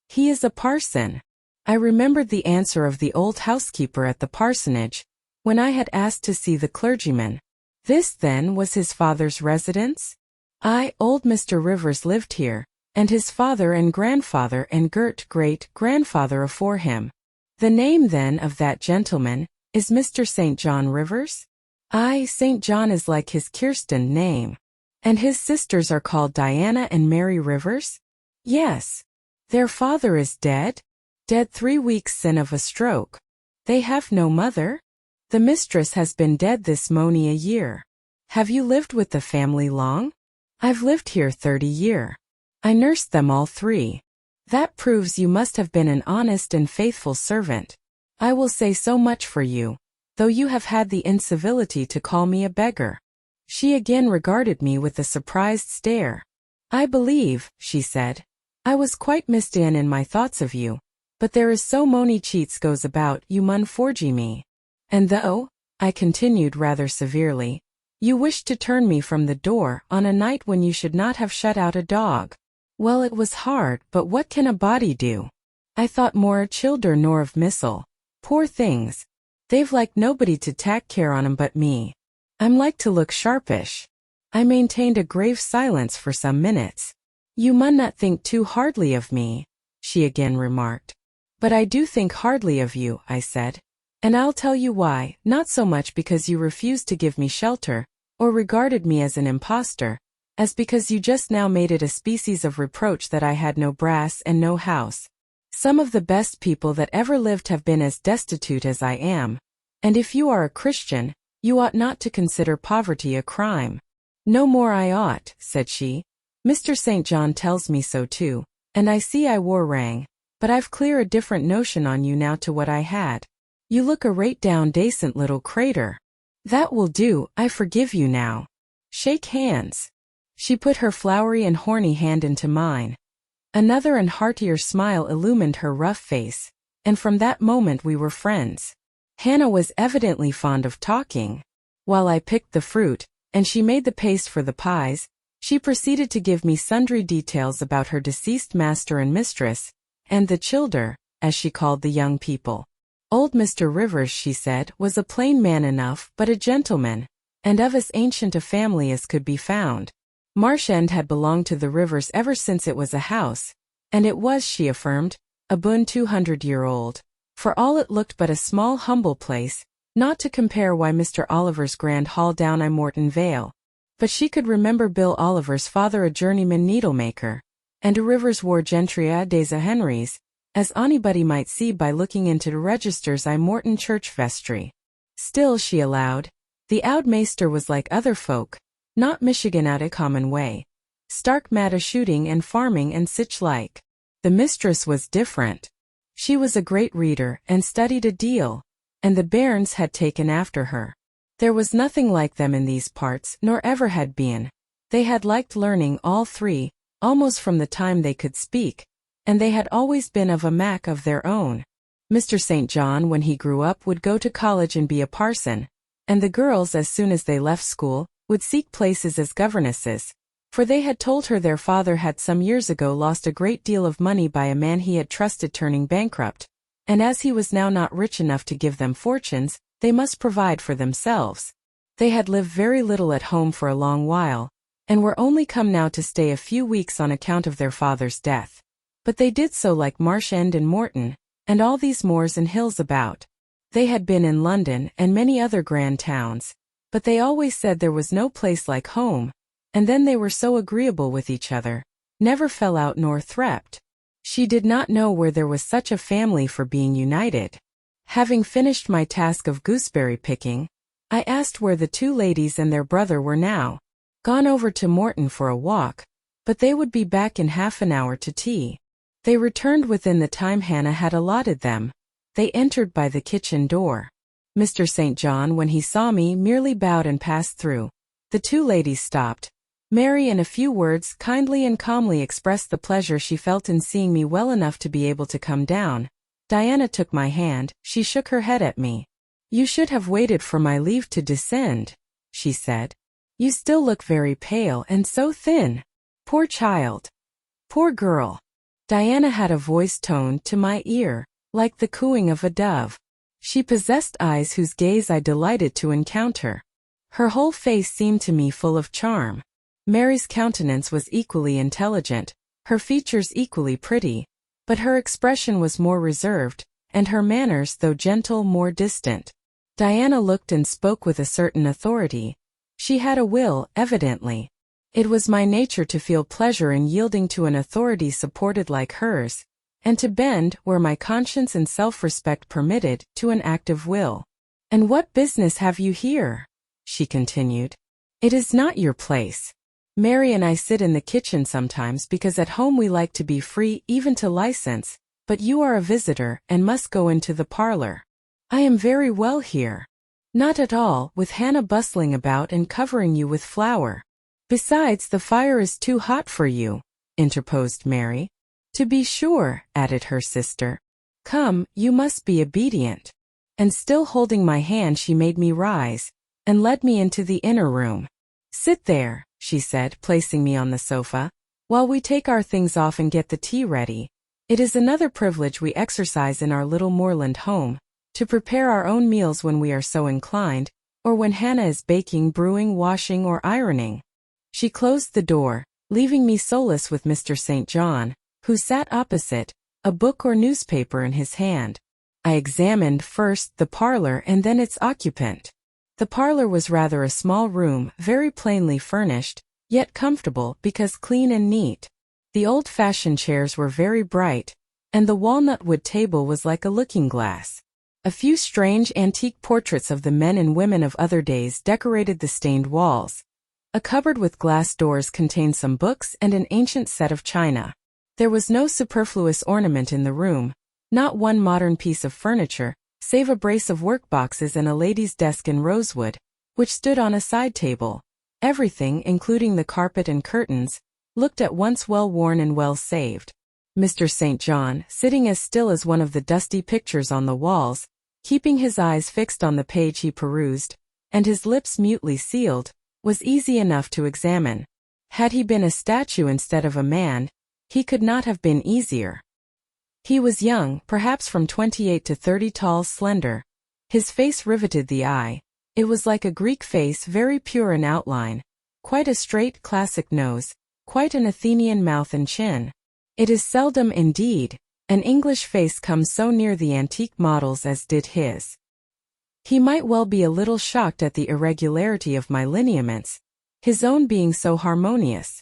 He is a parson. I remembered the answer of the old housekeeper at the parsonage, when I had asked to see the clergyman. This, then, was his father's residence? Aye, old Mr. Rivers lived here, and his father and grandfather and great-grandfather afore him. The name, then, of that gentleman is Mr. St. John Rivers? Aye, St. John is like his Kirsten name. And his sisters are called Diana and Mary Rivers? Yes. Their father is dead? Dead 3 weeks sin of a stroke. They have no mother? The mistress has been dead this mony a year. Have you lived with the family long? I've lived here 30 year. I nursed them all 3. That proves you must have been an honest and faithful servant. I will say so much for you, though you have had the incivility to call me a beggar. She again regarded me with a surprised stare. I believe, she said, I was quite mistaken in my thoughts of you, but there is so mony cheats goes about you mun forgy me. And though, I continued rather severely, you wished to turn me from the door on a night when you should not have shut out a dog. Well, it was hard, but what can a body do? I thought more o' childer nor of missile. Poor things. They've like nobody to tak care on 'em but me. I'm like to look sharpish. I maintained a grave silence for some minutes. You mun not think too hardly of me, she again remarked. But I do think hardly of you, I said. And I'll tell you why, not so much because you refused to give me shelter, or regarded me as an impostor, as because you just now made it a species of reproach that I had no brass and no house. Some of the best people that ever lived have been as destitute as I am, and if you are a Christian, you ought not to consider poverty a crime. No more I ought, said she. Mr. St. John tells me so too, and I see I wore rang, but I've clear a different notion on you now to what I had. You look a rate down dacent little crater. That will do, I forgive you now. Shake hands. She put her flowery and horny hand into mine. Another and heartier smile illumined her rough face, and from that moment we were friends. Hannah was evidently fond of talking. While I picked the fruit, and she made the paste for the pies, she proceeded to give me sundry details about her deceased master and mistress, and the childer, as she called the young people. Old Mr. Rivers, she said, was a plain man enough, but a gentleman, and of as ancient a family as could be found. Marsh End had belonged to the Rivers ever since it was a house, and it was, she affirmed, aboon 200-year-old. For all it looked but a small humble place, not to compare why Mr. Oliver's grand hall down I Morton Vale. But she could remember Bill Oliver's father a journeyman needlemaker, and a Rivers wore gentry des Henrys, as anybody might see by looking into the registers I Morton church vestry. Still, she allowed, the oud maester was like other folk, not Michigan out a common way, stark mad a shooting and farming and sich like. The mistress was different. She was a great reader and studied a deal, and the bairns had taken after her. There was nothing like them in these parts, nor ever had been. They had liked learning all 3, almost from the time they could speak, and they had always been of a mack of their own. Mr. St. John, when he grew up, would go to college and be a parson, and the girls, as soon as they left school, would seek places as governesses, for they had told her their father had some years ago lost a great deal of money by a man he had trusted turning bankrupt, and as he was now not rich enough to give them fortunes, they must provide for themselves. They had lived very little at home for a long while, and were only come now to stay a few weeks on account of their father's death. But they did so like Marsh End and Morton, and all these moors and hills about. They had been in London and many other grand towns, but they always said there was no place like home, and then they were so agreeable with each other, never fell out nor thrept. She did not know where there was such a family for being united. Having finished my task of gooseberry picking, I asked where the two ladies and their brother were now. Gone over to Morton for a walk, but they would be back in half an hour to tea. They returned within the time Hannah had allotted them. They entered by the kitchen door. Mr. St. John, when he saw me, merely bowed and passed through. The two ladies stopped. Mary, in a few words, kindly and calmly expressed the pleasure she felt in seeing me well enough to be able to come down. Diana took my hand. She shook her head at me. "You should have waited for my leave to descend," she said. "You still look very pale and so thin. Poor child. Poor girl." Diana had a voice toned to my ear, like the cooing of a dove. She possessed eyes whose gaze I delighted to encounter. Her whole face seemed to me full of charm. Mary's countenance was equally intelligent, her features equally pretty, but her expression was more reserved, and her manners, though gentle, more distant. Diana looked and spoke with a certain authority. She had a will, evidently. It was my nature to feel pleasure in yielding to an authority supported like hers, and to bend, where my conscience and self-respect permitted, to an active will. "And what business have you here?" she continued. "It is not your place. Mary and I sit in the kitchen sometimes because at home we like to be free even to license, but you are a visitor and must go into the parlor." "I am very well here." "Not at all, with Hannah bustling about and covering you with flour. Besides, the fire is too hot for you," interposed Mary. "To be sure," added her sister. "Come, you must be obedient." And still holding my hand, she made me rise, and led me into the inner room. "Sit there," she said, placing me on the sofa, "while we take our things off and get the tea ready. It is another privilege we exercise in our little moorland home, to prepare our own meals when we are so inclined, or when Hannah is baking, brewing, washing, or ironing." She closed the door, leaving me solus with Mr. St. John, who sat opposite, a book or newspaper in his hand. I examined first the parlor and then its occupant. The parlor was rather a small room, very plainly furnished, yet comfortable because clean and neat. The old-fashioned chairs were very bright, and the walnut wood table was like a looking-glass. A few strange antique portraits of the men and women of other days decorated the stained walls. A cupboard with glass doors contained some books and an ancient set of china. There was no superfluous ornament in the room, not one modern piece of furniture, save a brace of workboxes and a lady's desk in rosewood, which stood on a side table. Everything, including the carpet and curtains, looked at once well-worn and well-saved. Mr. St. John, sitting as still as one of the dusty pictures on the walls, keeping his eyes fixed on the page he perused, and his lips mutely sealed, was easy enough to examine. Had he been a statue instead of a man, he could not have been easier. He was young, perhaps from 28 to 30, tall, slender. His face riveted the eye. It was like a Greek face, very pure in outline, quite a straight, classic nose, quite an Athenian mouth and chin. It is seldom, indeed, an English face comes so near the antique models as did his. He might well be a little shocked at the irregularity of my lineaments, his own being so harmonious.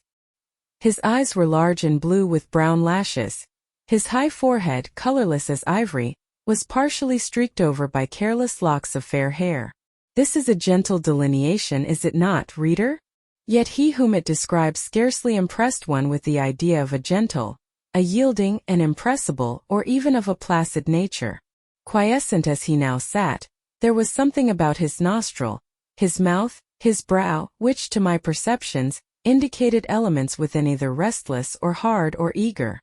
His eyes were large and blue with brown lashes. His high forehead, colorless as ivory, was partially streaked over by careless locks of fair hair. This is a gentle delineation, is it not, reader? Yet he whom it describes scarcely impressed one with the idea of a gentle, a yielding, an impressible, or even of a placid nature. Quiescent as he now sat, there was something about his nostril, his mouth, his brow, which, to my perceptions, indicated elements within either restless or hard or eager.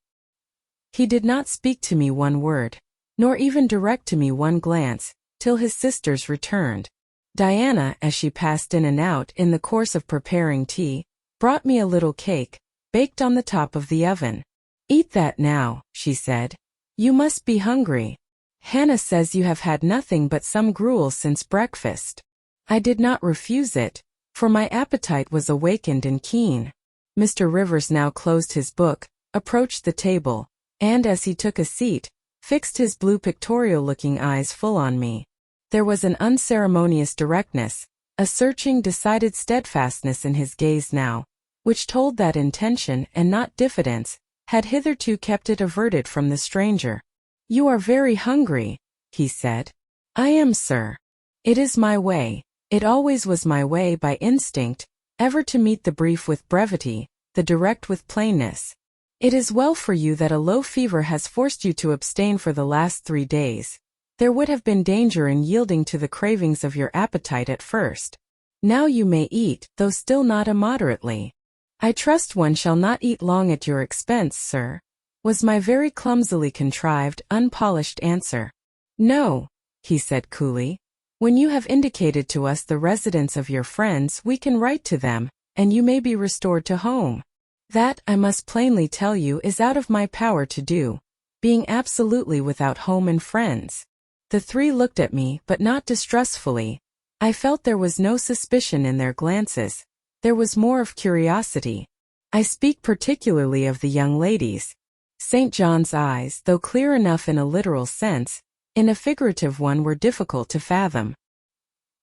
He did not speak to me one word, nor even direct to me one glance, till his sisters returned. Diana, as she passed in and out in the course of preparing tea, brought me a little cake, baked on the top of the oven. "Eat that now," she said. "You must be hungry. Hannah says you have had nothing but some gruel since breakfast." I did not refuse it, for my appetite was awakened and keen. Mr. Rivers now closed his book, approached the table, and as he took a seat, fixed his blue pictorial-looking eyes full on me. There was an unceremonious directness, a searching, decided steadfastness in his gaze now, which told that intention and not diffidence had hitherto kept it averted from the stranger. "You are very hungry," he said. "I am, sir. It is my way. It always was my way by instinct, ever to meet the brief with brevity, the direct with plainness. It is well for you that a low fever has forced you to abstain for the last 3 days. There would have been danger in yielding to the cravings of your appetite at first. Now you may eat, though still not immoderately. I trust one shall not eat long at your expense, sir, was my very clumsily contrived, unpolished answer. No, he said coolly. When you have indicated to us the residence of your friends, we can write to them, and you may be restored to home. That, I must plainly tell you, is out of my power to do, being absolutely without home and friends. The 3 looked at me, but not distrustfully. I felt there was no suspicion in their glances. There was more of curiosity. I speak particularly of the young ladies. St. John's eyes, though clear enough in a literal sense, in a figurative one were difficult to fathom.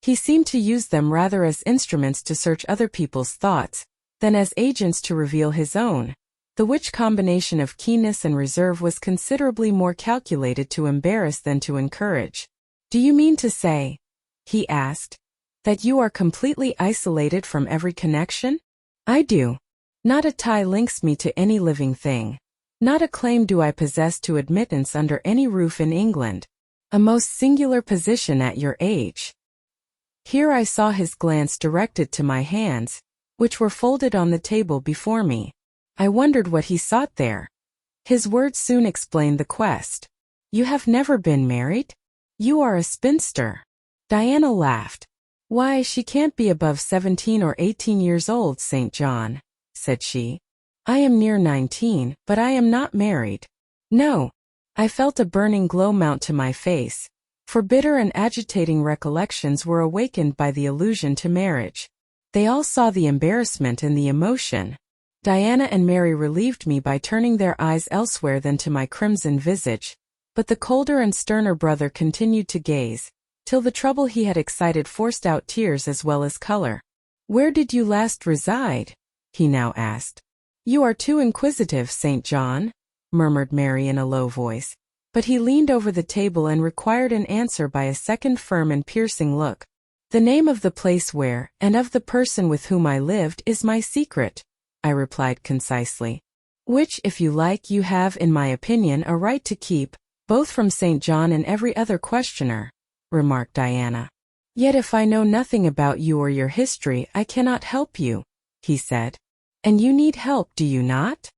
He seemed to use them rather as instruments to search other people's thoughts, than as agents to reveal his own, the which combination of keenness and reserve was considerably more calculated to embarrass than to encourage. Do you mean to say, he asked, that you are completely isolated from every connection? I do. Not a tie links me to any living thing. Not a claim do I possess to admittance under any roof in England. A most singular position at your age. Here I saw his glance directed to my hands, which were folded on the table before me. I wondered what he sought there. His words soon explained the quest. You have never been married? You are a spinster. Diana laughed. Why, she can't be above 17 or 18 years old, St. John, said she. I am near 19, but I am not married. No. I felt a burning glow mount to my face, for bitter and agitating recollections were awakened by the allusion to marriage. They all saw the embarrassment and the emotion. Diana and Mary relieved me by turning their eyes elsewhere than to my crimson visage, but the colder and sterner brother continued to gaze, till the trouble he had excited forced out tears as well as color. Where did you last reside? He now asked. You are too inquisitive, St. John, murmured Mary in a low voice, but he leaned over the table and required an answer by a second firm and piercing look. The name of the place where, and of the person with whom I lived, is my secret, I replied concisely. Which, if you like, you have, in my opinion, a right to keep, both from St. John and every other questioner, remarked Diana. Yet if I know nothing about you or your history, I cannot help you, he said. And you need help, do you not?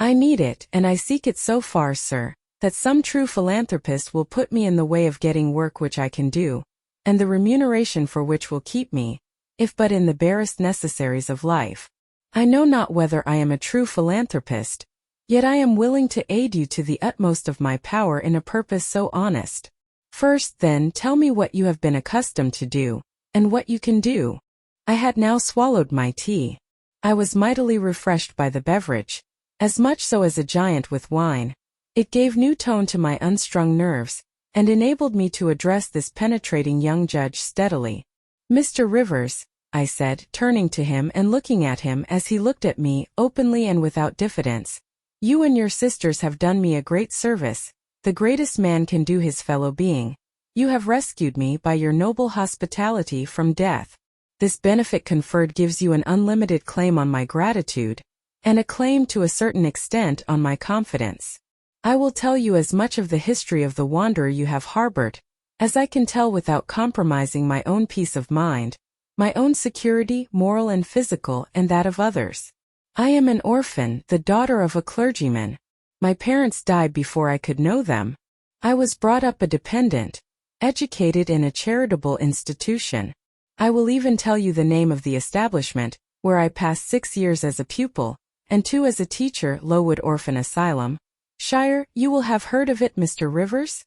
I need it, and I seek it so far, sir, that some true philanthropist will put me in the way of getting work which I can do, and the remuneration for which will keep me, if but in the barest necessaries of life. I know not whether I am a true philanthropist, yet I am willing to aid you to the utmost of my power in a purpose so honest. First, then, tell me what you have been accustomed to do, and what you can do. I had now swallowed my tea. I was mightily refreshed by the beverage, as much so as a giant with wine. It gave new tone to my unstrung nerves, and enabled me to address this penetrating young judge steadily. Mr. Rivers, I said, turning to him and looking at him as he looked at me, openly and without diffidence, you and your sisters have done me a great service, the greatest man can do his fellow being. You have rescued me by your noble hospitality from death. This benefit conferred gives you an unlimited claim on my gratitude, and a claim to a certain extent on my confidence. I will tell you as much of the history of the wanderer you have harbored, as I can tell without compromising my own peace of mind, my own security, moral and physical, and that of others. I am an orphan, the daughter of a clergyman. My parents died before I could know them. I was brought up a dependent, educated in a charitable institution. I will even tell you the name of the establishment, where I passed 6 years as a pupil, and 2 as a teacher, Lowood Orphan Asylum. Shire, you will have heard of it, Mr. Rivers?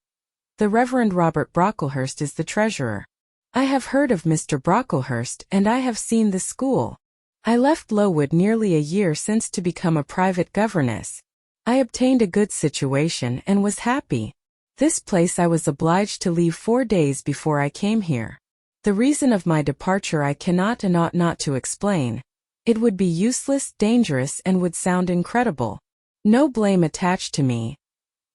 The Reverend Robert Brocklehurst is the treasurer. I have heard of Mr. Brocklehurst, and I have seen the school. I left Lowood nearly a year since to become a private governess. I obtained a good situation and was happy. This place I was obliged to leave 4 days before I came here. The reason of my departure I cannot and ought not to explain. It would be useless, dangerous, and would sound incredible. No blame attached to me.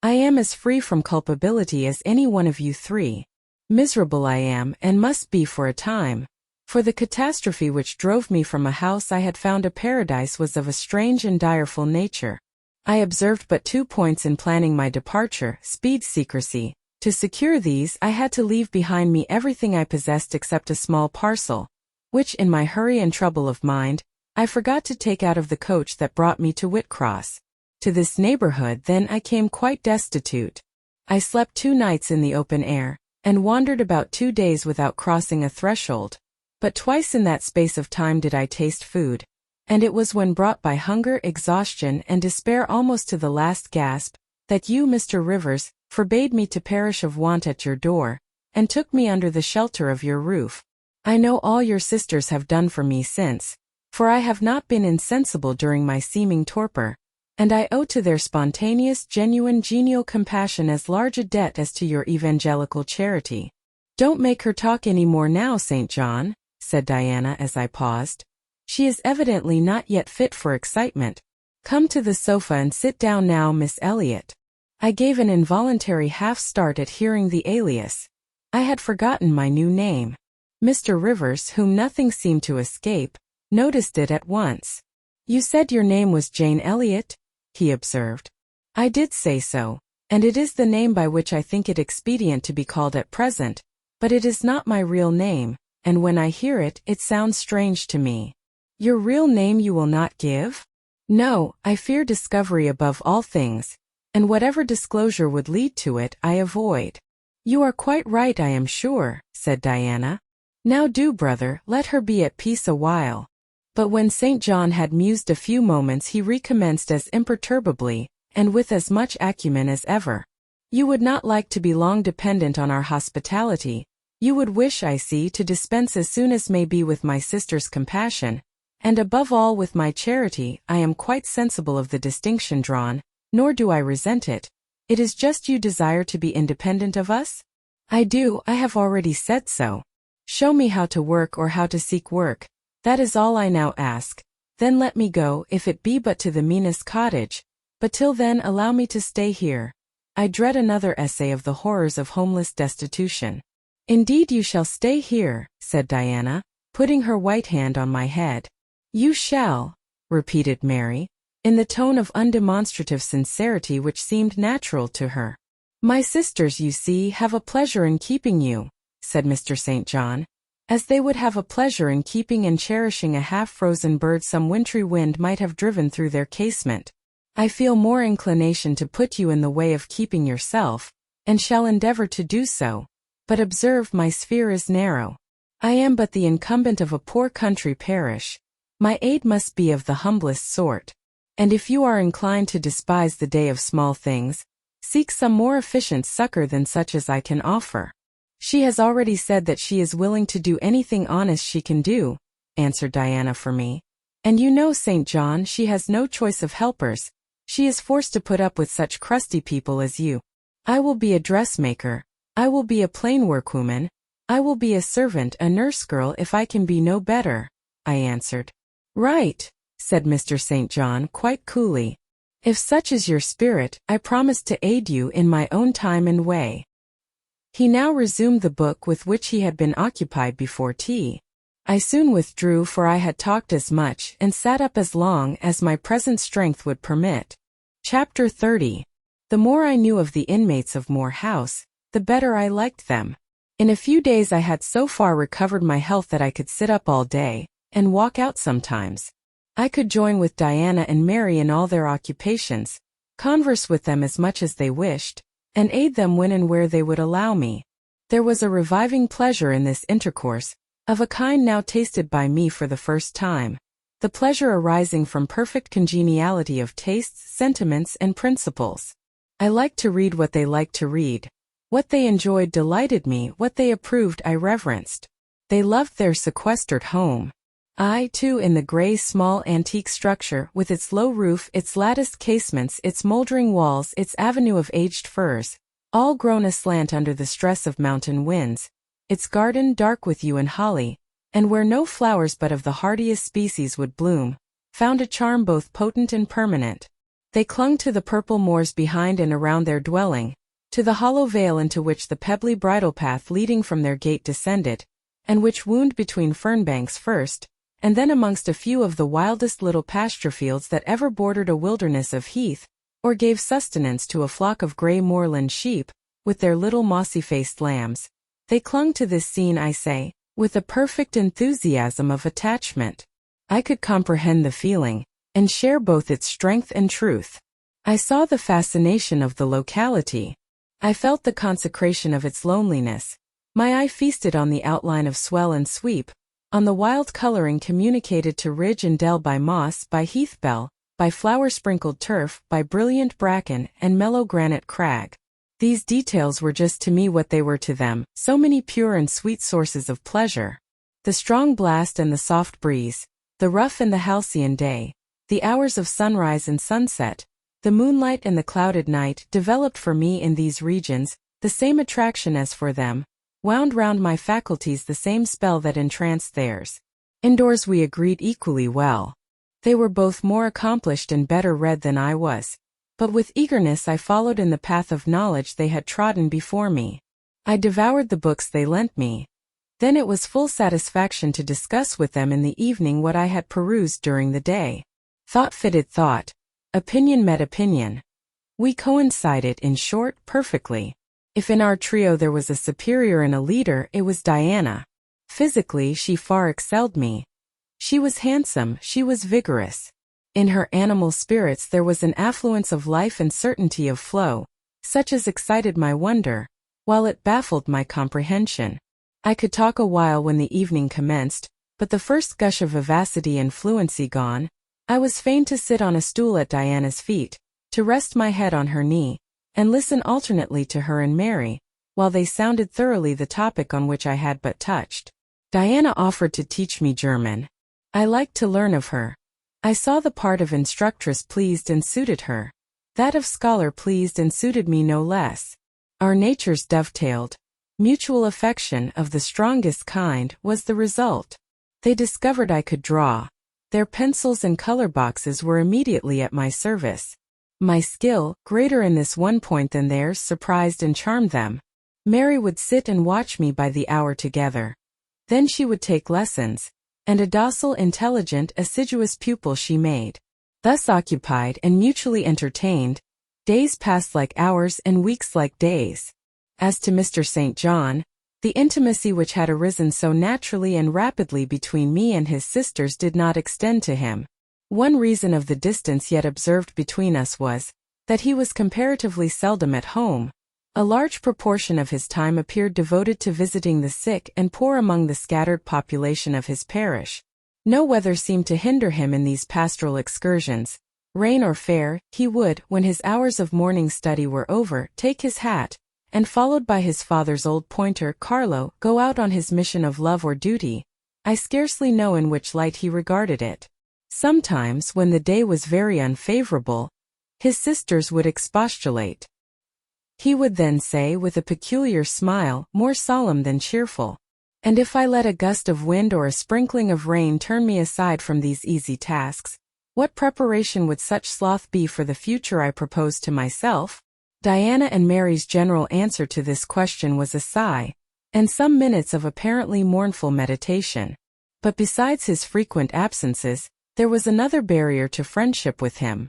I am as free from culpability as any one of you 3. Miserable I am, and must be for a time. For the catastrophe which drove me from a house I had found a paradise was of a strange and direful nature. I observed but 2 points in planning my departure: speed, secrecy. To secure these, I had to leave behind me everything I possessed except a small parcel, which in my hurry and trouble of mind, I forgot to take out of the coach that brought me to Whitcross. To this neighborhood then I came quite destitute. I slept 2 nights in the open air, and wandered about 2 days without crossing a threshold. But twice in that space of time did I taste food, and it was when brought by hunger, exhaustion, and despair almost to the last gasp, that you, Mr. Rivers, forbade me to perish of want at your door, and took me under the shelter of your roof. I know all your sisters have done for me since, for I have not been insensible during my seeming torpor, and I owe to their spontaneous, genuine, genial compassion as large a debt as to your evangelical charity. Don't make her talk any more now, St. John, said Diana as I paused. She is evidently not yet fit for excitement. Come to the sofa and sit down now, Miss Elliot. I gave an involuntary half-start at hearing the alias. I had forgotten my new name. Mr. Rivers, whom nothing seemed to escape, noticed it at once. You said your name was Jane Elliot? He observed. I did say so, and it is the name by which I think it expedient to be called at present, but it is not my real name, and when I hear it, it sounds strange to me. Your real name you will not give? No, I fear discovery above all things, and whatever disclosure would lead to it, I avoid. You are quite right, I am sure, said Diana. Now do, brother, let her be at peace a while. But when St. John had mused a few moments, he recommenced as imperturbably, and with as much acumen as ever. You would not like to be long dependent on our hospitality. You would wish, I see, to dispense as soon as may be with my sister's compassion, and above all with my charity. I am quite sensible of the distinction drawn, nor do I resent it. It is just you desire to be independent of us? I do, I have already said so. Show me how to work or how to seek work. That is all I now ask. Then let me go, if it be but to the meanest cottage. But till then allow me to stay here. I dread another essay of the horrors of homeless destitution. Indeed you shall stay here, said Diana, putting her white hand on my head. You shall, repeated Mary, in the tone of undemonstrative sincerity which seemed natural to her. My sisters, you see, have a pleasure in keeping you, said Mr. St. John, as they would have a pleasure in keeping and cherishing a half-frozen bird some wintry wind might have driven through their casement. I feel more inclination to put you in the way of keeping yourself, and shall endeavor to do so, but observe my sphere is narrow. I am but the incumbent of a poor country parish. My aid must be of the humblest sort. And if you are inclined to despise the day of small things, seek some more efficient succor than such as I can offer. She has already said that she is willing to do anything honest she can do, answered Diana for me. And you know, St. John, she has no choice of helpers. She is forced to put up with such crusty people as you. I will be a dressmaker. I will be a plain workwoman. I will be a servant, a nurse girl, if I can be no better, I answered. Right, said Mr. St. John quite coolly. If such is your spirit, I promise to aid you in my own time and way. He now resumed the book with which he had been occupied before tea. I soon withdrew, for I had talked as much and sat up as long as my present strength would permit. Chapter 30. The more I knew of the inmates of Moor House, the better I liked them. In a few days I had so far recovered my health that I could sit up all day, and walk out sometimes. I could join with Diana and Mary in all their occupations, converse with them as much as they wished, and aid them when and where they would allow me. There was a reviving pleasure in this intercourse, of a kind now tasted by me for the first time, the pleasure arising from perfect congeniality of tastes, sentiments, and principles. I liked to read what they liked to read. What they enjoyed delighted me, what they approved I reverenced. They loved their sequestered home. I, too, in the grey small antique structure, with its low roof, its latticed casements, its mouldering walls, its avenue of aged firs, all grown aslant under the stress of mountain winds, its garden dark with yew and holly, and where no flowers but of the hardiest species would bloom, found a charm both potent and permanent. They clung to the purple moors behind and around their dwelling, to the hollow vale into which the pebbly bridle path leading from their gate descended, and which wound between fernbanks first, and then amongst a few of the wildest little pasture fields that ever bordered a wilderness of heath, or gave sustenance to a flock of grey moorland sheep, with their little mossy-faced lambs. They clung to this scene, I say, with a perfect enthusiasm of attachment. I could comprehend the feeling, and share both its strength and truth. I saw the fascination of the locality. I felt the consecration of its loneliness. My eye feasted on the outline of swell and sweep, on the wild coloring communicated to ridge and dell by moss, by heath bell, by flower-sprinkled turf, by brilliant bracken and mellow granite crag. These details were just to me what they were to them, so many pure and sweet sources of pleasure. The strong blast and the soft breeze, the rough and the halcyon day, the hours of sunrise and sunset, the moonlight and the clouded night developed for me in these regions the same attraction as for them, wound round my faculties the same spell that entranced theirs. Indoors we agreed equally well. They were both more accomplished and better read than I was, but with eagerness I followed in the path of knowledge they had trodden before me. I devoured the books they lent me. Then it was full satisfaction to discuss with them in the evening what I had perused during the day. Thought fitted thought. Opinion met opinion. We coincided, in short, perfectly. If in our trio there was a superior and a leader, it was Diana. Physically, she far excelled me. She was handsome, she was vigorous. In her animal spirits there was an affluence of life and certainty of flow, such as excited my wonder, while it baffled my comprehension. I could talk a while when the evening commenced, but the first gush of vivacity and fluency gone, I was fain to sit on a stool at Diana's feet, to rest my head on her knee, and listen alternately to her and Mary, while they sounded thoroughly the topic on which I had but touched. Diana offered to teach me German. I liked to learn of her. I saw the part of instructress pleased and suited her. That of scholar pleased and suited me no less. Our natures dovetailed. Mutual affection of the strongest kind was the result. They discovered I could draw. Their pencils and color boxes were immediately at my service. My skill, greater in this one point than theirs, surprised and charmed them. Mary would sit and watch me by the hour together. Then she would take lessons, and a docile, intelligent, assiduous pupil she made. Thus occupied and mutually entertained, days passed like hours and weeks like days. As to Mr. St. John, the intimacy which had arisen so naturally and rapidly between me and his sisters did not extend to him. One reason of the distance yet observed between us was, that he was comparatively seldom at home. A large proportion of his time appeared devoted to visiting the sick and poor among the scattered population of his parish. No weather seemed to hinder him in these pastoral excursions. Rain or fair, he would, when his hours of morning study were over, take his hat, and followed by his father's old pointer, Carlo, go out on his mission of love or duty. I scarcely know in which light he regarded it. Sometimes, when the day was very unfavorable, his sisters would expostulate. He would then say with a peculiar smile, more solemn than cheerful, "And if I let a gust of wind or a sprinkling of rain turn me aside from these easy tasks, what preparation would such sloth be for the future I proposed to myself?" Diana and Mary's general answer to this question was a sigh, and some minutes of apparently mournful meditation. But besides his frequent absences, there was another barrier to friendship with him.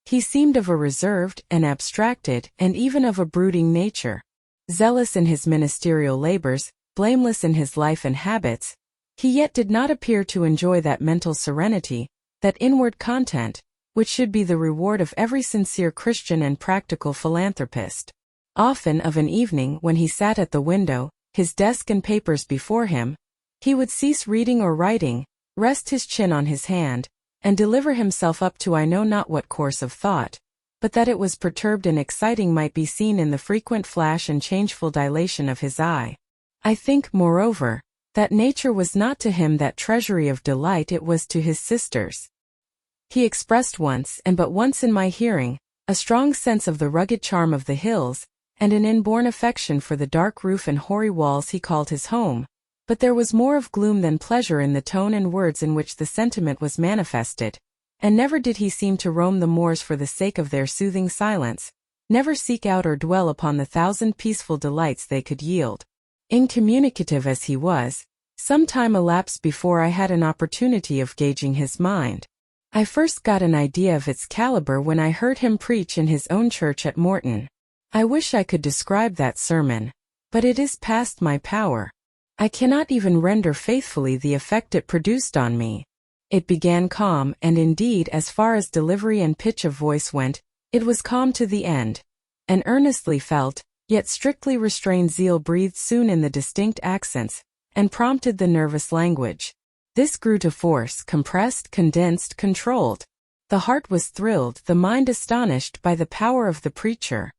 He seemed of a reserved, and abstracted, and even of a brooding nature. Zealous in his ministerial labors, blameless in his life and habits, he yet did not appear to enjoy that mental serenity, that inward content, which should be the reward of every sincere Christian and practical philanthropist. Often of an evening when he sat at the window, his desk and papers before him, he would cease reading or writing, rest his chin on his hand, and deliver himself up to I know not what course of thought, but that it was perturbed and exciting might be seen in the frequent flash and changeful dilation of his eye. I think, moreover, that nature was not to him that treasury of delight it was to his sisters. He expressed once, and but once in my hearing, a strong sense of the rugged charm of the hills, and an inborn affection for the dark roof and hoary walls he called his home, but there was more of gloom than pleasure in the tone and words in which the sentiment was manifested, and never did he seem to roam the moors for the sake of their soothing silence, never seek out or dwell upon the thousand peaceful delights they could yield. Incommunicative as he was, Some time elapsed before I had an opportunity of gauging his mind. I first got an idea of its caliber when I heard him preach in his own church at Morton. I wish I could describe that sermon, but it is past my power. I cannot even render faithfully the effect it produced on me. It began calm, and indeed, as far as delivery and pitch of voice went, it was calm to the end. An earnestly felt, yet strictly restrained zeal breathed soon in the distinct accents, and prompted the nervous language. This grew to force, compressed, condensed, controlled. The heart was thrilled, the mind astonished by the power of the preacher.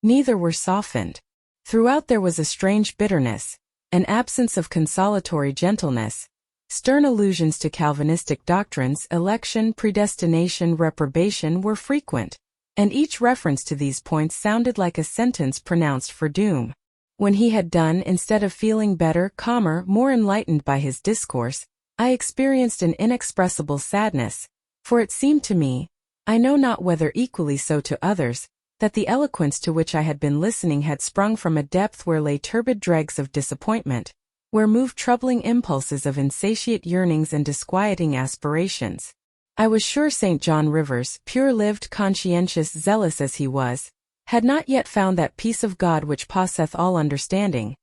Neither were softened. Throughout there was a strange bitterness, an absence of consolatory gentleness. Stern allusions to Calvinistic doctrines, election, predestination, reprobation were frequent, and each reference to these points sounded like a sentence pronounced for doom. When he had done, instead of feeling better, calmer, more enlightened by his discourse, I experienced an inexpressible sadness, for it seemed to me, I know not whether equally so to others, that the eloquence to which I had been listening had sprung from a depth where lay turbid dregs of disappointment, where moved troubling impulses of insatiate yearnings and disquieting aspirations. I was sure St. John Rivers, pure-lived, conscientious, zealous as he was, had not yet found that peace of God which passeth all understanding.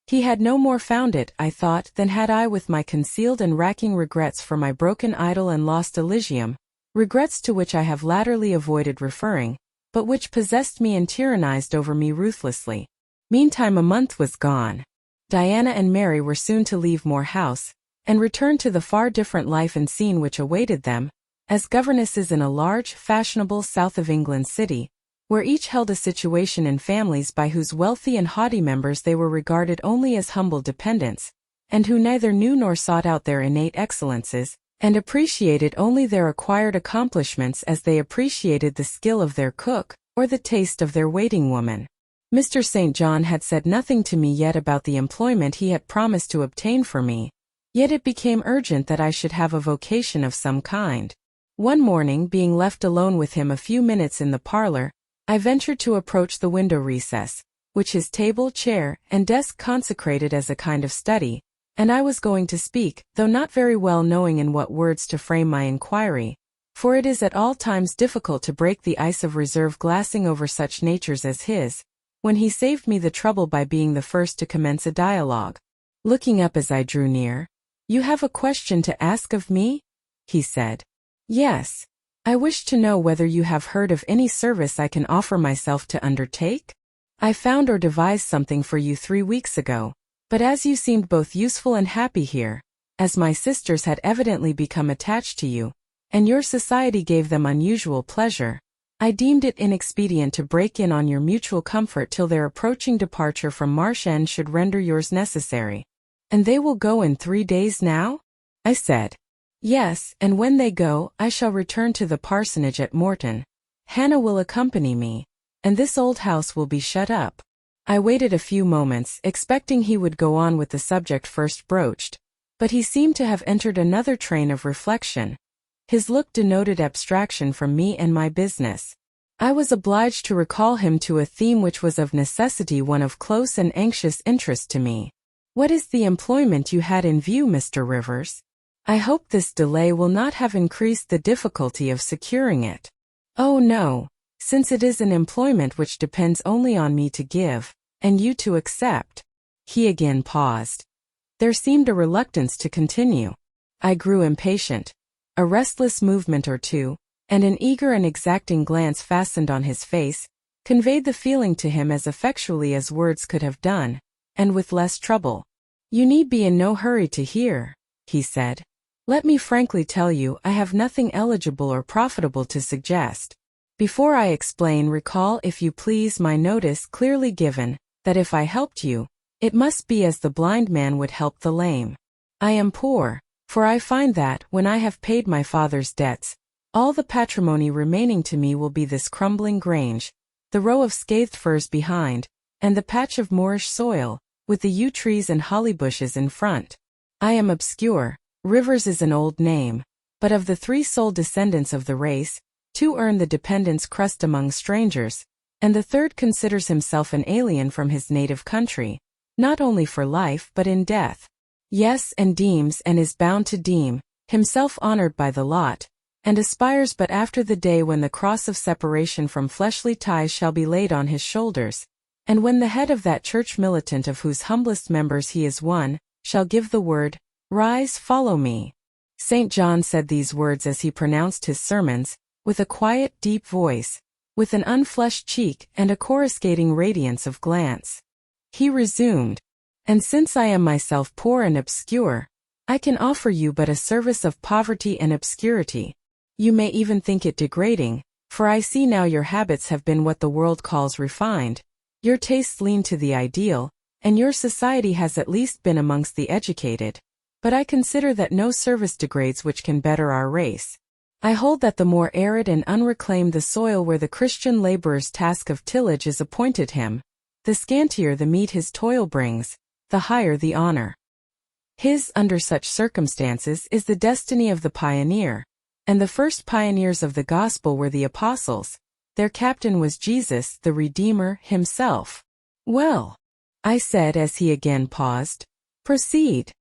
He had no more found it, I thought, than had I with my concealed and racking regrets for my broken idol and lost Elysium, regrets to which I have latterly avoided referring, but which possessed me and tyrannized over me ruthlessly. Meantime a month was gone. Diana and Mary were soon to leave Moor House, and return to the far different life and scene which awaited them, as governesses in a large, fashionable south of England city, where each held a situation in families by whose wealthy and haughty members they were regarded only as humble dependents, and who neither knew nor sought out their innate excellences, and appreciated only their acquired accomplishments as they appreciated the skill of their cook, or the taste of their waiting woman. Mr. St. John had said nothing to me yet about the employment he had promised to obtain for me, yet it became urgent that I should have a vocation of some kind. One morning, being left alone with him a few minutes in the parlor, I ventured to approach the window recess, which his table, chair, and desk consecrated as a kind of study, and I was going to speak, though not very well knowing in what words to frame my inquiry, for it is at all times difficult to break the ice of reserve glassing over such natures as his, when he saved me the trouble by being the first to commence a dialogue. Looking up as I drew near, "You have a question to ask of me?" he said. "Yes. I wish to know whether you have heard of any service I can offer myself to undertake? I found or devised something for you 3 weeks ago, but as you seemed both useful and happy here, as my sisters had evidently become attached to you, and your society gave them unusual pleasure, I deemed it inexpedient to break in on your mutual comfort till their approaching departure from Marsh End should render yours necessary." "And they will go in 3 days now?" I said. "Yes, and when they go, I shall return to the parsonage at Morton. Hannah will accompany me, and this old house will be shut up." I waited a few moments, expecting he would go on with the subject first broached, but he seemed to have entered another train of reflection. His look denoted abstraction from me and my business. I was obliged to recall him to a theme which was of necessity one of close and anxious interest to me. "What is the employment you had in view, Mr. Rivers? I hope this delay will not have increased the difficulty of securing it." "Oh no, since it is an employment which depends only on me to give, and you to accept." He again paused. There seemed a reluctance to continue. I grew impatient. A restless movement or two, and an eager and exacting glance fastened on his face, conveyed the feeling to him as effectually as words could have done, and with less trouble. "You need be in no hurry to hear," he said. "Let me frankly tell you I have nothing eligible or profitable to suggest. Before I explain, recall if you please my notice clearly given, that if I helped you, it must be as the blind man would help the lame. I am poor, for I find that, when I have paid my father's debts, all the patrimony remaining to me will be this crumbling grange, the row of scathed firs behind, and the patch of moorish soil, with the yew trees and holly bushes in front. I am obscure. Rivers is an old name, but of the 3 sole descendants of the race, 2 earn the dependent's crust among strangers, and the 3rd considers himself an alien from his native country, not only for life but in death. Yes, and deems and is bound to deem himself honored by the lot, and aspires but after the day when the cross of separation from fleshly ties shall be laid on his shoulders, and when the head of that church militant of whose humblest members he is one, shall give the word, "Rise, follow me." St. John said these words as he pronounced his sermons, with a quiet, deep voice, with an unflushed cheek and a coruscating radiance of glance. He resumed, "And since I am myself poor and obscure, I can offer you but a service of poverty and obscurity. You may even think it degrading, for I see now your habits have been what the world calls refined, your tastes lean to the ideal, and your society has at least been amongst the educated. But I consider that no service degrades which can better our race. I hold that the more arid and unreclaimed the soil where the Christian laborer's task of tillage is appointed him, the scantier the meat his toil brings, the higher the honor. His, under such circumstances, is the destiny of the pioneer, and the first pioneers of the gospel were the apostles. Their captain was Jesus, the Redeemer, himself." "Well," I said as he again paused, "proceed."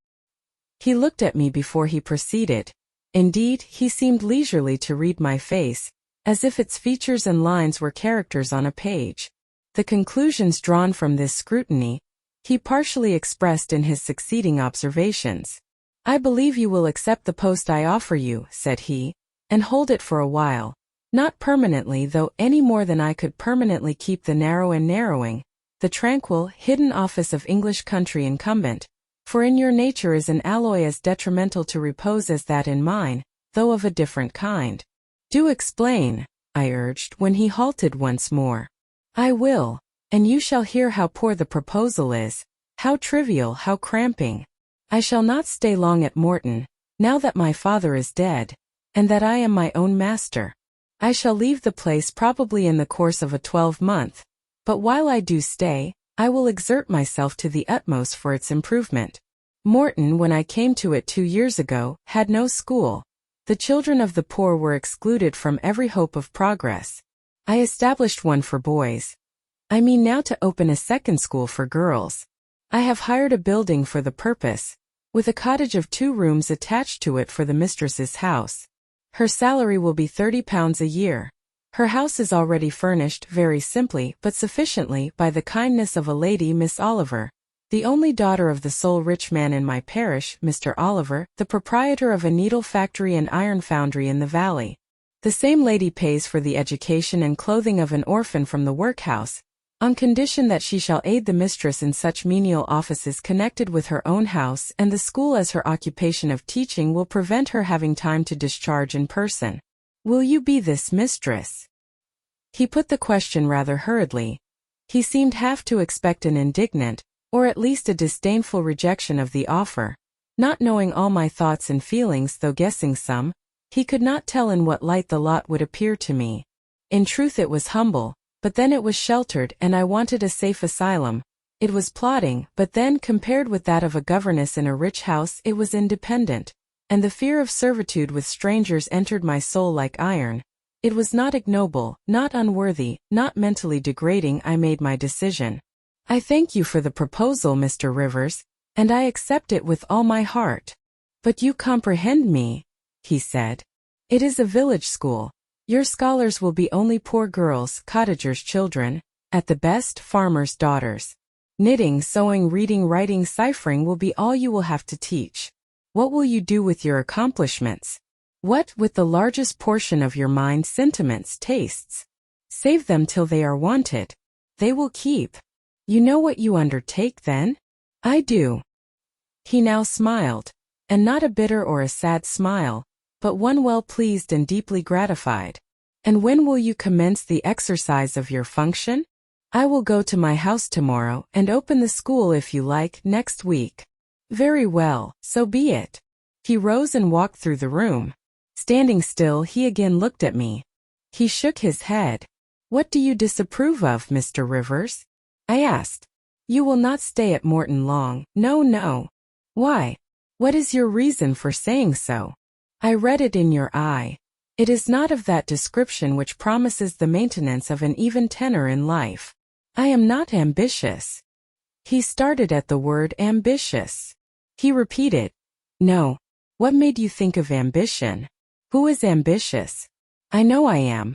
He looked at me before he proceeded. Indeed, he seemed leisurely to read my face, as if its features and lines were characters on a page. The conclusions drawn from this scrutiny, he partially expressed in his succeeding observations. "I believe you will accept the post I offer you," said he, "and hold it for a while, not permanently though any more than I could permanently keep the narrow and narrowing, the tranquil, hidden office of English country incumbent, for in your nature is an alloy as detrimental to repose as that in mine, though of a different kind." "Do explain," I urged when he halted once more. "I will, and you shall hear how poor the proposal is, how trivial, how cramping. I shall not stay long at Morton, now that my father is dead, and that I am my own master. I shall leave the place probably in the course of a 12-month, but while I do stay, I will exert myself to the utmost for its improvement. Morton, when I came to it 2 years ago, had no school. The children of the poor were excluded from every hope of progress. I established one for boys. I mean now to open a second school for girls. I have hired a building for the purpose, with a cottage of 2 rooms attached to it for the mistress's house. Her salary will be £30 a year. Her house is already furnished very simply but sufficiently by the kindness of a lady, Miss Oliver, the only daughter of the sole rich man in my parish, Mr. Oliver, the proprietor of a needle factory and iron foundry in the valley. The same lady pays for the education and clothing of an orphan from the workhouse, on condition that she shall aid the mistress in such menial offices connected with her own house, and the school as her occupation of teaching will prevent her having time to discharge in person. Will you be this mistress?" He put the question rather hurriedly. He seemed half to expect an indignant, or at least a disdainful rejection of the offer. Not knowing all my thoughts and feelings though guessing some, he could not tell in what light the lot would appear to me. In truth it was humble, but then it was sheltered, and I wanted a safe asylum. It was plodding, but then compared with that of a governess in a rich house it was independent, and the fear of servitude with strangers entered my soul like iron. It was not ignoble, not unworthy, not mentally degrading. I made my decision. "I thank you for the proposal, Mr. Rivers, and I accept it with all my heart. But you comprehend me," he said. "It is a village school. Your scholars will be only poor girls, cottagers' children, at the best, farmers' daughters. Knitting, sewing, reading, writing, ciphering will be all you will have to teach. What will you do with your accomplishments? What with the largest portion of your mind, sentiments, tastes? Save them till they are wanted. They will keep. You know what you undertake, then?" "I do." He now smiled, and not a bitter or a sad smile, but one well pleased and deeply gratified. "And when will you commence the exercise of your function?" "I will go to my house tomorrow, and open the school if you like, next week." "Very well, so be it." He rose and walked through the room. Standing still, he again looked at me. He shook his head. "What do you disapprove of, Mr. Rivers?" I asked. "You will not stay at Morton long." "No, no." "Why? What is your reason for saying so?" "I read it in your eye. It is not of that description which promises the maintenance of an even tenor in life. I am not ambitious." He started at the word ambitious. He repeated. No. What made you think of ambition? Who is ambitious? I know I am.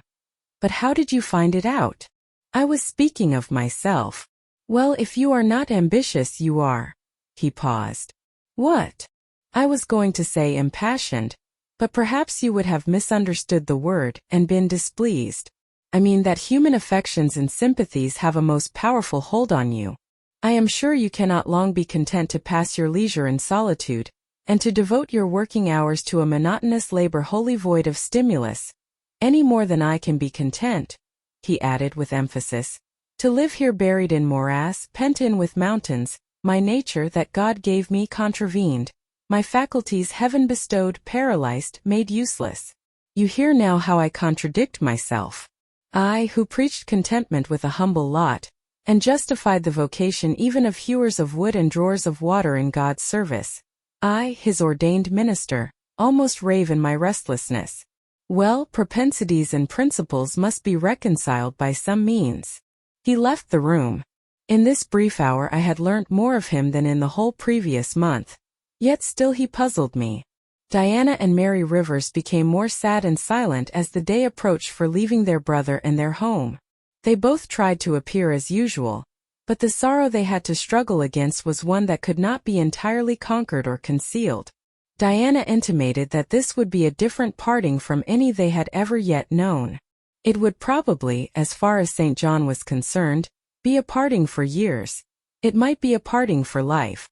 But how did you find it out? I was speaking of myself. Well, if you are not ambitious, you are. He paused. What? I was going to say impassioned, but perhaps you would have misunderstood the word and been displeased. I mean that human affections and sympathies have a most powerful hold on you. I am sure you cannot long be content to pass your leisure in solitude, and to devote your working hours to a monotonous labor wholly void of stimulus, any more than I can be content, he added with emphasis, to live here buried in morass, pent in with mountains, my nature that God gave me contravened, my faculties heaven bestowed paralyzed, made useless. You hear now how I contradict myself. I, who preached contentment with a humble lot, and justified the vocation even of hewers of wood and drawers of water in God's service. I, his ordained minister, almost rave in my restlessness. Well, propensities and principles must be reconciled by some means. He left the room. In this brief hour I had learnt more of him than in the whole previous month. Yet still he puzzled me. Diana and Mary Rivers became more sad and silent as the day approached for leaving their brother and their home. They both tried to appear as usual, but the sorrow they had to struggle against was one that could not be entirely conquered or concealed. Diana intimated that this would be a different parting from any they had ever yet known. It would probably, as far as St. John was concerned, be a parting for years. It might be a parting for life.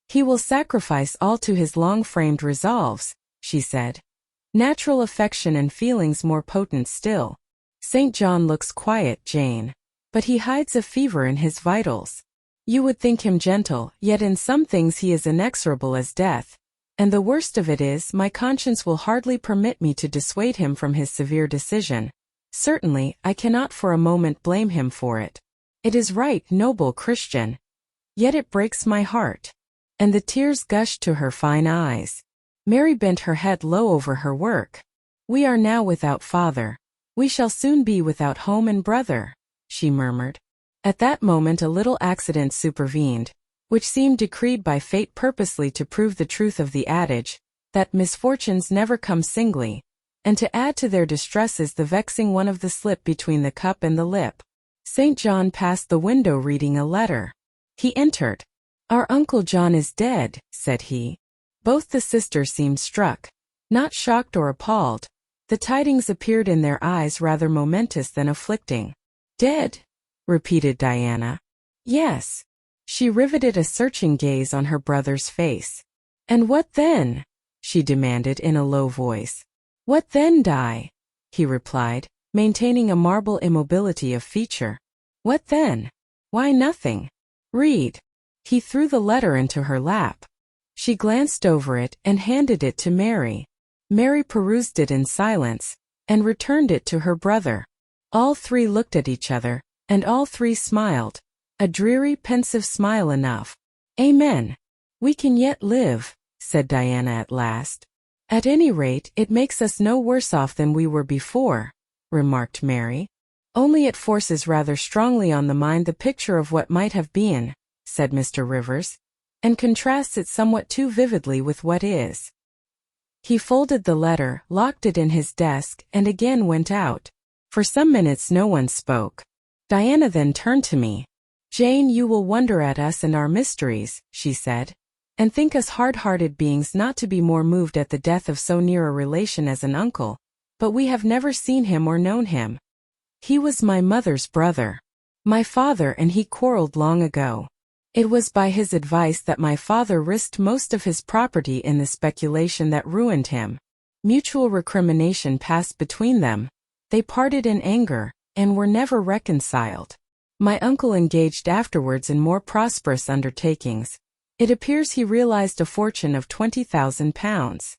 He will sacrifice all to his long-framed resolves, she said. Natural affection and feelings more potent still. St. John looks quiet, Jane, but he hides a fever in his vitals. You would think him gentle, yet in some things he is inexorable as death, and the worst of it is my conscience will hardly permit me to dissuade him from his severe decision. Certainly, I cannot for a moment blame him for it. It is right, noble Christian. Yet it breaks my heart. And the tears gushed to her fine eyes. Mary bent her head low over her work. We are now without father. We shall soon be without home and brother, she murmured. At that moment a little accident supervened, which seemed decreed by fate purposely to prove the truth of the adage, that misfortunes never come singly, and to add to their distresses the vexing one of the slip between the cup and the lip. St. John passed the window reading a letter. He entered. Our Uncle John is dead, said he. Both the sisters seemed struck, not shocked or appalled. The tidings appeared in their eyes rather momentous than afflicting. Dead? Repeated Diana. Yes. She riveted a searching gaze on her brother's face. And what then? She demanded in a low voice. What then, Di? He replied, maintaining a marble immobility of feature. What then? Why, nothing. Read. He threw the letter into her lap. She glanced over it and handed it to Mary. Mary perused it in silence, and returned it to her brother. All three looked at each other, and all three smiled, a dreary, pensive smile enough. Amen. We can yet live, said Diana at last. At any rate, it makes us no worse off than we were before, remarked Mary. Only it forces rather strongly on the mind the picture of what might have been, said Mr. Rivers, and contrasts it somewhat too vividly with what is. He folded the letter, locked it in his desk, and again went out. For some minutes no one spoke. Diana then turned to me. Jane, you will wonder at us and our mysteries, she said, and think us hard-hearted beings not to be more moved at the death of so near a relation as an uncle, but we have never seen him or known him. He was my mother's brother. My father and he quarreled long ago. It was by his advice that my father risked most of his property in the speculation that ruined him. Mutual recrimination passed between them. They parted in anger, and were never reconciled. My uncle engaged afterwards in more prosperous undertakings. It appears he realized a fortune of £20,000.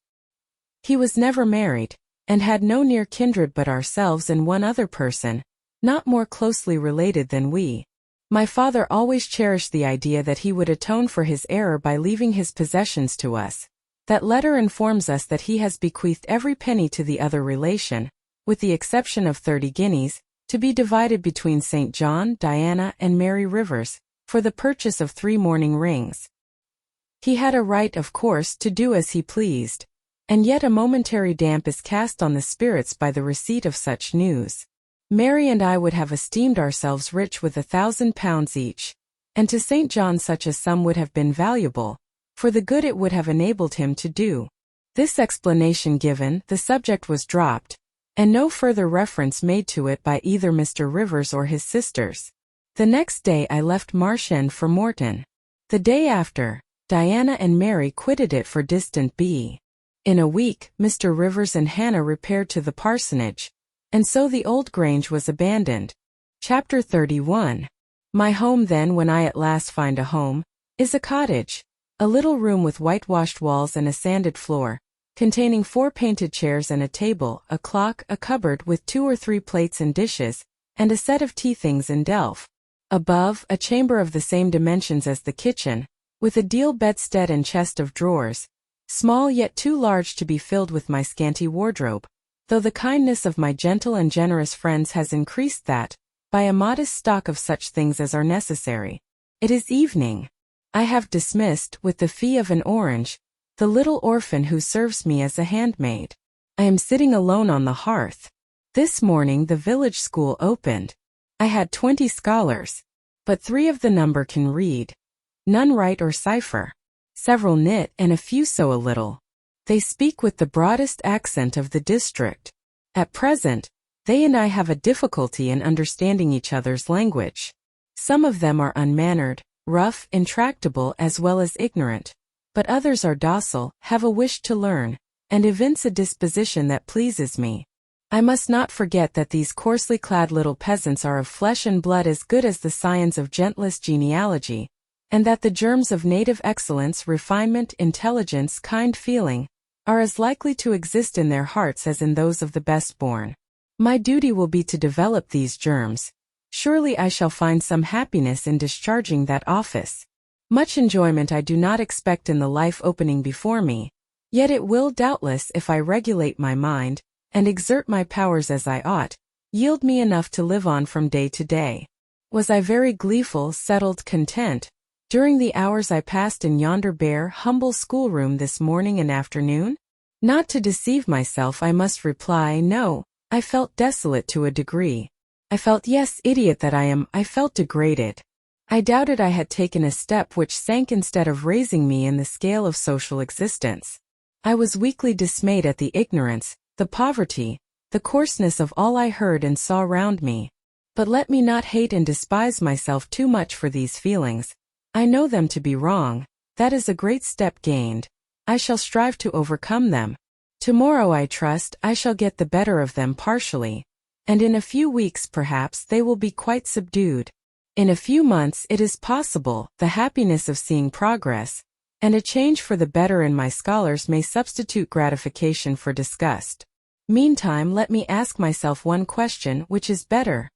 He was never married, and had no near kindred but ourselves and one other person, not more closely related than we. My father always cherished the idea that he would atone for his error by leaving his possessions to us. That letter informs us that he has bequeathed every penny to the other relation, with the exception of 30 guineas, to be divided between St. John, Diana, and Mary Rivers, for the purchase of 3 mourning rings. He had a right, of course, to do as he pleased, and yet a momentary damp is cast on the spirits by the receipt of such news. Mary and I would have esteemed ourselves rich with £1,000 each, and to St. John such a sum would have been valuable, for the good it would have enabled him to do. This explanation given, the subject was dropped, and no further reference made to it by either Mr. Rivers or his sisters. The next day I left Marsh End for Morton. The day after, Diana and Mary quitted it for distant B. In a week, Mr. Rivers and Hannah repaired to the parsonage, and so the old Grange was abandoned. Chapter 31. My home then, when I at last find a home, is a cottage, a little room with whitewashed walls and a sanded floor, containing 4 painted chairs and a table, a clock, a cupboard with 2 or 3 plates and dishes, and a set of tea things in delf. Above, a chamber of the same dimensions as the kitchen, with a deal bedstead and chest of drawers, small yet too large to be filled with my scanty wardrobe, though the kindness of my gentle and generous friends has increased that, by a modest stock of such things as are necessary. It is evening. I have dismissed, with the fee of an orange, the little orphan who serves me as a handmaid. I am sitting alone on the hearth. This morning the village school opened. I had 20 scholars, but 3 of the number can read. None write or cipher. Several knit and a few sew a little. They speak with the broadest accent of the district. At present, they and I have a difficulty in understanding each other's language. Some of them are unmannered, rough, intractable as well as ignorant, but others are docile, have a wish to learn, and evince a disposition that pleases me. I must not forget that these coarsely clad little peasants are of flesh and blood as good as the scions of gentlest genealogy, and that the germs of native excellence, refinement, intelligence, kind feeling, are as likely to exist in their hearts as in those of the best born. My duty will be to develop these germs. Surely I shall find some happiness in discharging that office. Much enjoyment I do not expect in the life opening before me, yet it will doubtless, if I regulate my mind, and exert my powers as I ought, yield me enough to live on from day to day. Was I very gleeful, settled, content, during the hours I passed in yonder bare, humble schoolroom this morning and afternoon? Not to deceive myself, I must reply, no, I felt desolate to a degree. I felt, yes, idiot that I am, I felt degraded. I doubted I had taken a step which sank instead of raising me in the scale of social existence. I was weakly dismayed at the ignorance, the poverty, the coarseness of all I heard and saw round me. But let me not hate and despise myself too much for these feelings. I know them to be wrong. That is a great step gained. I shall strive to overcome them. Tomorrow, I trust, I shall get the better of them partially, and in a few weeks perhaps they will be quite subdued. In a few months it is possible, the happiness of seeing progress, and a change for the better in my scholars may substitute gratification for disgust. Meantime let me ask myself one question, which is better?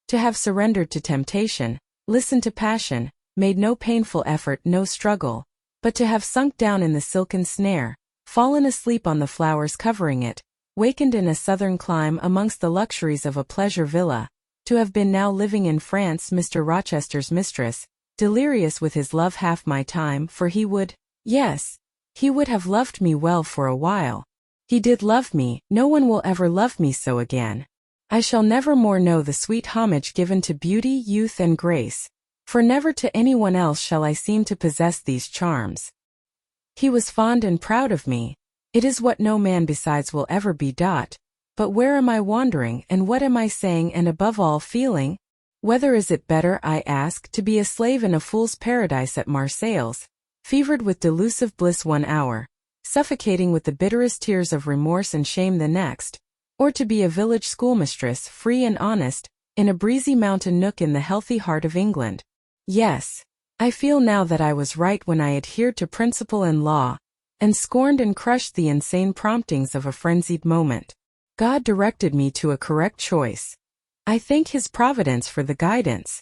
To have surrendered to temptation, listened to passion, made no painful effort, no struggle, but to have sunk down in the silken snare, fallen asleep on the flowers covering it, wakened in a southern clime amongst the luxuries of a pleasure villa, to have been now living in France Mr. Rochester's mistress, delirious with his love half my time, for he would, yes, he would have loved me well for a while. He did love me, no one will ever love me so again. I shall never more know the sweet homage given to beauty, youth and grace, for never to anyone else shall I seem to possess these charms. He was fond and proud of me. It is what no man besides will ever be. But where am I wandering, and what am I saying, and above all feeling? Whether is it better, I ask, to be a slave in a fool's paradise at Marseilles, fevered with delusive bliss one hour, suffocating with the bitterest tears of remorse and shame the next, or to be a village schoolmistress, free and honest, in a breezy mountain nook in the healthy heart of England? Yes, I feel now that I was right when I adhered to principle and law, and scorned and crushed the insane promptings of a frenzied moment. God directed me to a correct choice. I thank His providence for the guidance.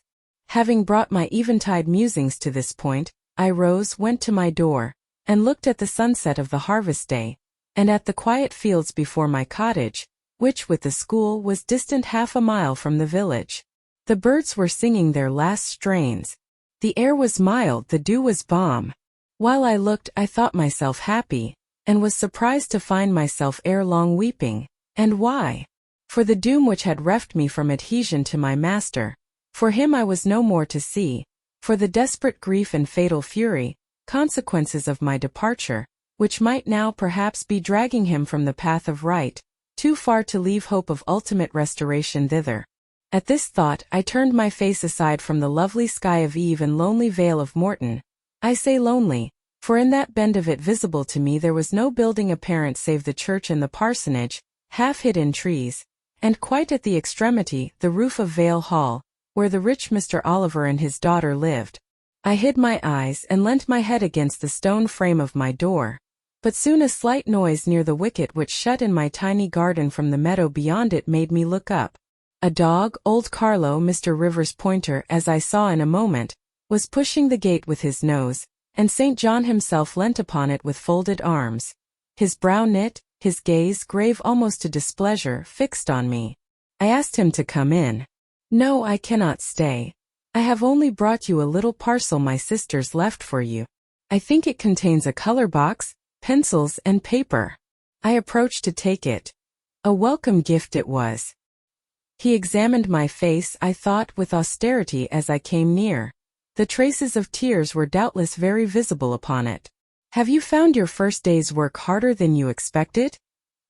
Having brought my eventide musings to this point, I rose, went to my door, and looked at the sunset of the harvest day, and at the quiet fields before my cottage, which with the school was distant half a mile from the village. The birds were singing their last strains. The air was mild, the dew was balm. While I looked, I thought myself happy, and was surprised to find myself ere long weeping. And why? For the doom which had reft me from adhesion to my master. For him I was no more to see. For the desperate grief and fatal fury, consequences of my departure, which might now perhaps be dragging him from the path of right, too far to leave hope of ultimate restoration thither. At this thought I turned my face aside from the lovely sky of eve and lonely vale of Morton. I say lonely, for in that bend of it visible to me there was no building apparent save the church and the parsonage, half hid in trees, and quite at the extremity the roof of Vale Hall, where the rich Mr. Oliver and his daughter lived. I hid my eyes and leant my head against the stone frame of my door. But soon a slight noise near the wicket which shut in my tiny garden from the meadow beyond it made me look up. A dog, old Carlo, Mr. Rivers' pointer, as I saw in a moment, was pushing the gate with his nose, and St. John himself leant upon it with folded arms. His brow knit, his gaze, grave almost to displeasure, fixed on me. I asked him to come in. "No, I cannot stay. I have only brought you a little parcel my sisters left for you. I think it contains a color box, pencils, and paper." I approached to take it. A welcome gift it was. He examined my face, I thought, with austerity as I came near. The traces of tears were doubtless very visible upon it. "Have you found your first day's work harder than you expected?"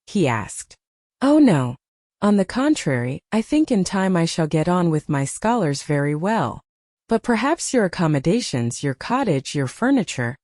he asked. "Oh no. On the contrary, I think in time I shall get on with my scholars very well. But perhaps your accommodations, your cottage, your furniture,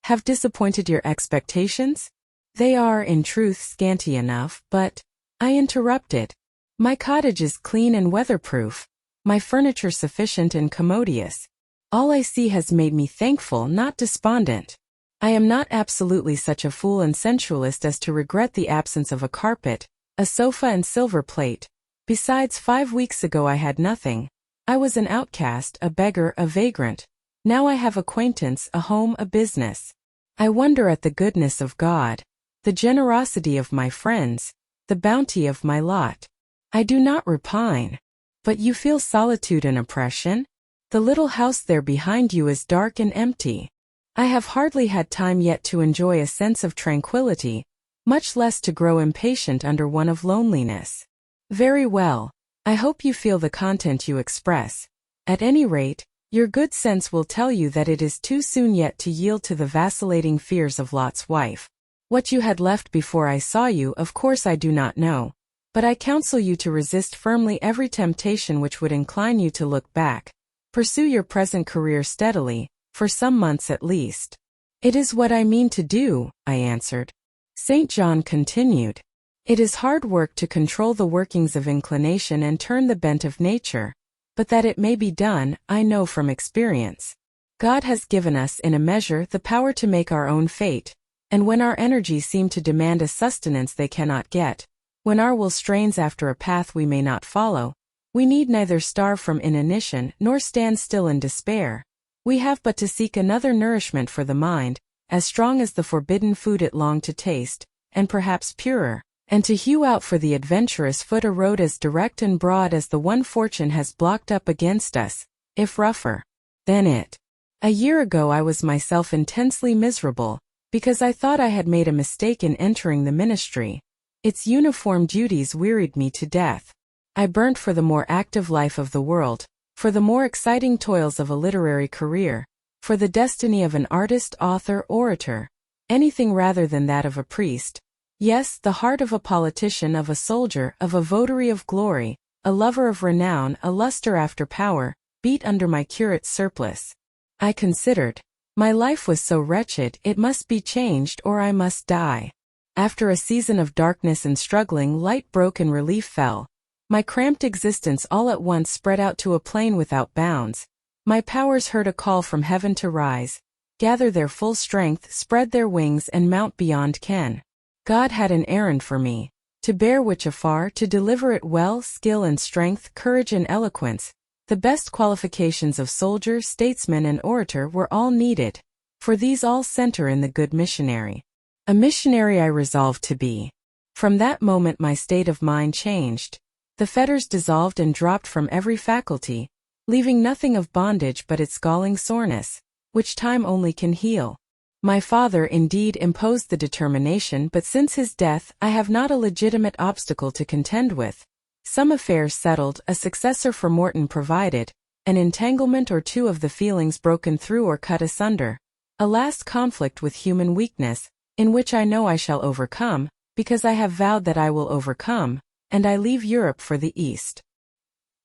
have disappointed your expectations? They are, in truth, scanty enough, but—" I interrupted. "My cottage is clean and weatherproof, my furniture sufficient and commodious. All I see has made me thankful, not despondent. I am not absolutely such a fool and sensualist as to regret the absence of a carpet, a sofa and silver plate. Besides, 5 weeks ago I had nothing. I was an outcast, a beggar, a vagrant. Now I have acquaintance, a home, a business. I wonder at the goodness of God, the generosity of my friends, the bounty of my lot. I do not repine. But you feel solitude and oppression? The little house there behind you is dark and empty. I have hardly had time yet to enjoy a sense of tranquility, much less to grow impatient under one of loneliness. Very well. I hope you feel the content you express. At any rate, your good sense will tell you that it is too soon yet to yield to the vacillating fears of Lot's wife. What you had left before I saw you, of course I do not know, but I counsel you to resist firmly every temptation which would incline you to look back. Pursue your present career steadily, for some months at least." "It is what I mean to do," I answered. St. John continued. "It is hard work to control the workings of inclination and turn the bent of nature, but that it may be done, I know from experience. God has given us in a measure the power to make our own fate, and when our energies seem to demand a sustenance they cannot get, when our will strains after a path we may not follow, we need neither starve from inanition nor stand still in despair. We have but to seek another nourishment for the mind, as strong as the forbidden food it longed to taste, and perhaps purer, and to hew out for the adventurous foot a road as direct and broad as the one fortune has blocked up against us, if rougher than it. A year ago I was myself intensely miserable, because I thought I had made a mistake in entering the ministry. Its uniform duties wearied me to death. I burnt for the more active life of the world, for the more exciting toils of a literary career, for the destiny of an artist, author, orator, anything rather than that of a priest. Yes, the heart of a politician, of a soldier, of a votary of glory, a lover of renown, a luster after power, beat under my curate's surplice. I considered. My life was so wretched, it must be changed or I must die. After a season of darkness and struggling, light broke and relief fell. My cramped existence all at once spread out to a plain without bounds. My powers heard a call from heaven to rise, gather their full strength, spread their wings and mount beyond ken. God had an errand for me, to bear which afar, to deliver it well, skill and strength, courage and eloquence, the best qualifications of soldier, statesman and orator were all needed, for these all center in the good missionary. A missionary I resolved to be. From that moment my state of mind changed. The fetters dissolved and dropped from every faculty, leaving nothing of bondage but its galling soreness, which time only can heal. My father indeed imposed the determination, but since his death I have not a legitimate obstacle to contend with. Some affairs settled, a successor for Morton provided, an entanglement or two of the feelings broken through or cut asunder, a last conflict with human weakness, in which I know I shall overcome, because I have vowed that I will overcome, and I leave Europe for the East.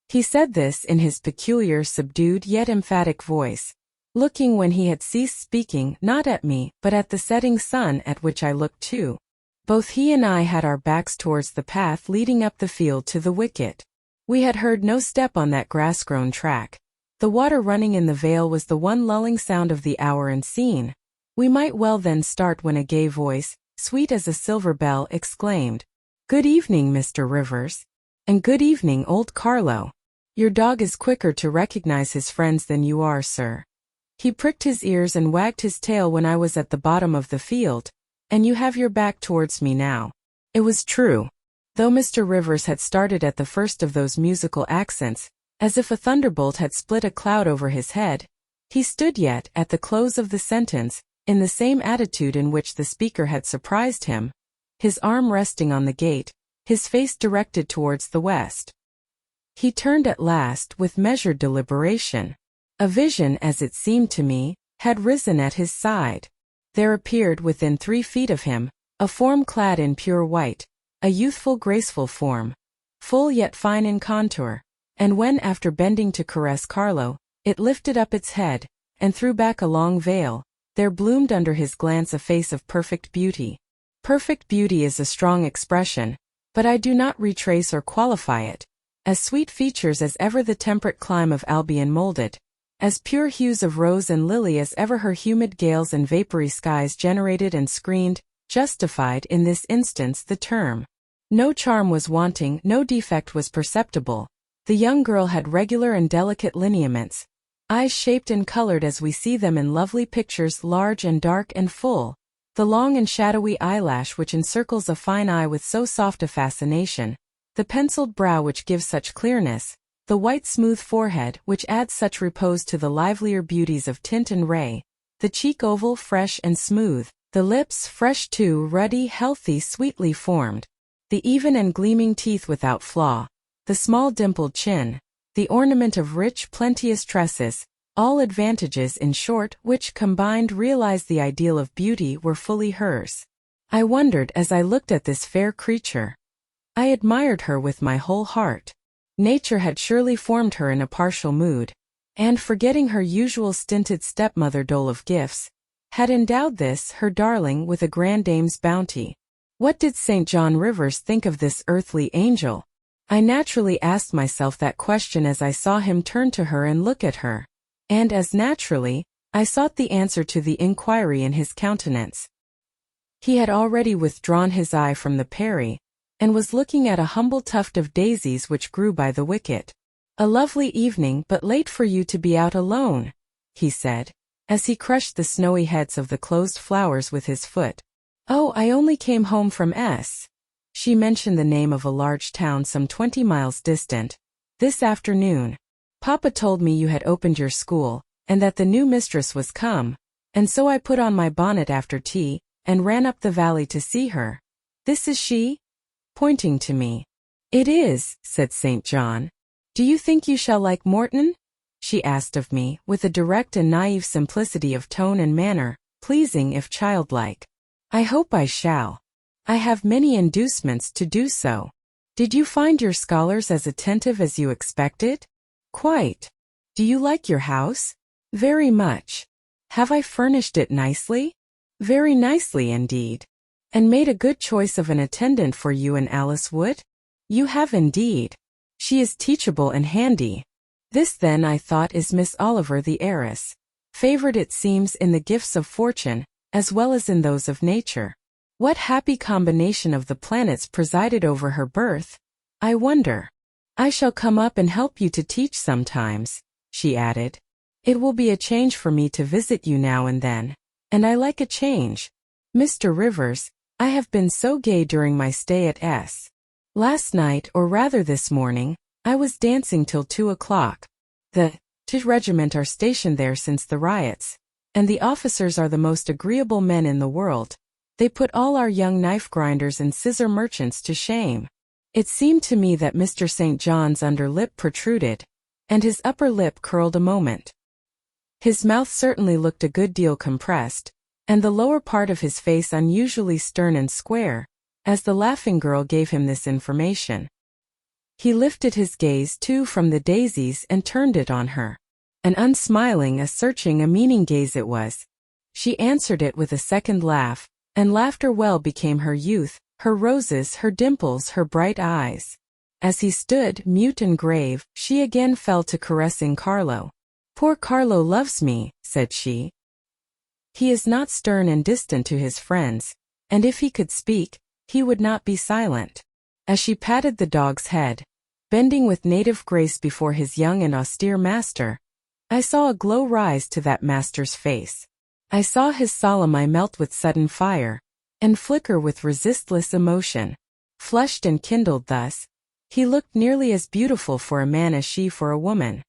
He said this in his peculiar, subdued yet emphatic voice, looking when he had ceased speaking not at me but at the setting sun, at which I looked too. Both he and I had our backs towards the path leading up the field to the wicket. We had heard no step on that grass-grown track. The water running in the vale was the one lulling sound of the hour and scene. We might well then start when a gay voice, sweet as a silver bell, exclaimed, "Good evening, Mr. Rivers." "And good evening, old Carlo. Your dog is quicker to recognize his friends than you are, sir. He pricked his ears and wagged his tail when I was at the bottom of the field, and you have your back towards me now." It was true. Though Mr. Rivers had started at the first of those musical accents, as if a thunderbolt had split a cloud over his head, he stood yet, at the close of the sentence, in the same attitude in which the speaker had surprised him, his arm resting on the gate, his face directed towards the west. He turned at last with measured deliberation. A vision, as it seemed to me, had risen at his side. There appeared within 3 feet of him, a form clad in pure white, a youthful graceful form, full yet fine in contour, and when after bending to caress Carlo, it lifted up its head, and threw back a long veil, there bloomed under his glance a face of perfect beauty. Perfect beauty is a strong expression, but I do not retrace or qualify it. As sweet features as ever the temperate clime of Albion molded, as pure hues of rose and lily as ever her humid gales and vapory skies generated and screened, justified in this instance the term. No charm was wanting, no defect was perceptible. The young girl had regular and delicate lineaments, eyes shaped and colored as we see them in lovely pictures, large and dark and full, the long and shadowy eyelash which encircles a fine eye with so soft a fascination, the penciled brow which gives such clearness, the white smooth forehead which adds such repose to the livelier beauties of tint and ray, the cheek oval, fresh and smooth, the lips fresh too, ruddy, healthy, sweetly formed, the even and gleaming teeth without flaw, the small dimpled chin, the ornament of rich, plenteous tresses, all advantages in short which combined realize the ideal of beauty were fully hers. I wondered as I looked at this fair creature. I admired her with my whole heart. Nature had surely formed her in a partial mood, and forgetting her usual stinted stepmother dole of gifts, had endowed this, her darling, with a grandame's bounty. What did St. John Rivers think of this earthly angel? I naturally asked myself that question as I saw him turn to her and look at her, and as naturally, I sought the answer to the inquiry in his countenance. He had already withdrawn his eye from the Peri, and was looking at a humble tuft of daisies which grew by the wicket. "A lovely evening, but late for you to be out alone," he said, as he crushed the snowy heads of the closed flowers with his foot. "Oh, I only came home from S." She mentioned the name of a large town some 20 miles distant. "This afternoon. Papa told me you had opened your school, and that the new mistress was come, and so I put on my bonnet after tea, and ran up the valley to see her. This is she?" pointing to me. "It is," said St. John. "Do you think you shall like Morton?" she asked of me, with a direct and naive simplicity of tone and manner, pleasing if childlike. "I hope I shall. I have many inducements to do so. Did you find your scholars as attentive as you expected?" "Quite." "Do you like your house?" "Very much." "Have I furnished it nicely?" "Very nicely indeed." "And made a good choice of an attendant for you and Alice Wood?" "You have indeed. She is teachable and handy." This then, I thought, is Miss Oliver the heiress, favored it seems in the gifts of fortune, as well as in those of nature. What happy combination of the planets presided over her birth, I wonder. "I shall come up and help you to teach sometimes," she added. "It will be a change for me to visit you now and then, and I like a change. Mr. Rivers, I have been so gay during my stay at S. Last night, or rather this morning, I was dancing till 2 o'clock. The T regiment are stationed there since the riots, and the officers are the most agreeable men in the world. They put all our young knife grinders and scissor merchants to shame." It seemed to me that Mr. St. John's under lip protruded, and his upper lip curled a moment. His mouth certainly looked a good deal compressed, and the lower part of his face unusually stern and square, as the laughing girl gave him this information. He lifted his gaze too from the daisies and turned it on her. An unsmiling, a searching, a meaning gaze it was. She answered it with a second laugh, and laughter well became her youth, her roses, her dimples, her bright eyes. As he stood, mute and grave, she again fell to caressing Carlo. "Poor Carlo loves me," said she. "He is not stern and distant to his friends, and if he could speak, he would not be silent." As she patted the dog's head, bending with native grace before his young and austere master, I saw a glow rise to that master's face. I saw his solemn eye melt with sudden fire, and flicker with resistless emotion. Flushed and kindled thus, he looked nearly as beautiful for a man as she for a woman.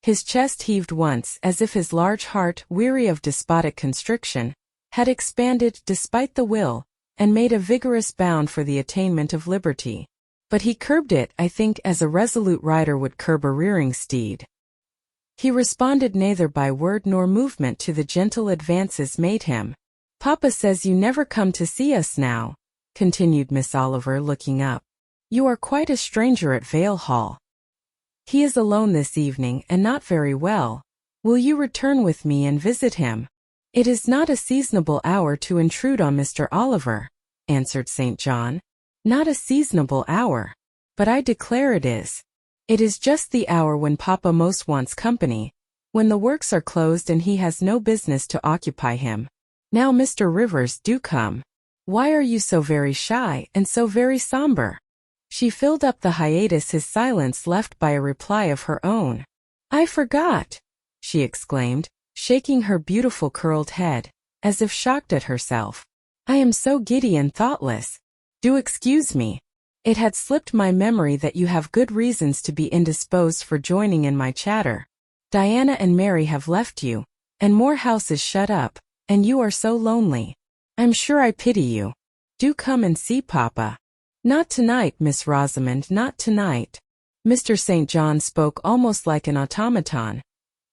His chest heaved once as if his large heart, weary of despotic constriction, had expanded despite the will, and made a vigorous bound for the attainment of liberty. But he curbed it, I think, as a resolute rider would curb a rearing steed. He responded neither by word nor movement to the gentle advances made him. "Papa says you never come to see us now," continued Miss Oliver, looking up. "You are quite a stranger at Vale Hall. He is alone this evening and not very well. Will you return with me and visit him?" "It is not a seasonable hour to intrude on Mr. Oliver," answered St. John. "Not a seasonable hour. But I declare it is. It is just the hour when Papa most wants company, when the works are closed and he has no business to occupy him. Now, Mr. Rivers, do come. Why are you so very shy and so very somber?" She filled up the hiatus his silence left by a reply of her own. "I forgot," she exclaimed, shaking her beautiful curled head, as if shocked at herself. "I am so giddy and thoughtless. Do excuse me. It had slipped my memory that you have good reasons to be indisposed for joining in my chatter. Diana and Mary have left you, and Morehouse is shut up, and you are so lonely. I'm sure I pity you. Do come and see Papa." "Not tonight, Miss Rosamond, not tonight." Mr. St. John spoke almost like an automaton.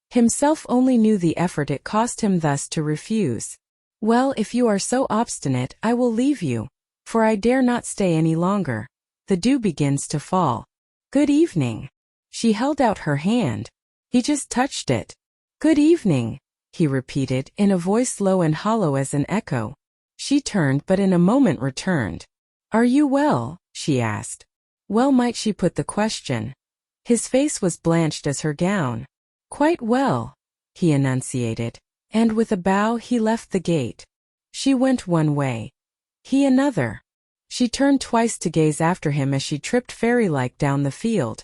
Himself only knew the effort it cost him thus to refuse. "Well, if you are so obstinate, I will leave you, for I dare not stay any longer. The dew begins to fall. Good evening." She held out her hand. He just touched it. "Good evening," he repeated, in a voice low and hollow as an echo. She turned but in a moment returned. "Are you well?" she asked. Well might she put the question. His face was blanched as her gown. "Quite well," he enunciated, and with a bow he left the gate. She went one way. He another. She turned twice to gaze after him as she tripped fairy-like down the field.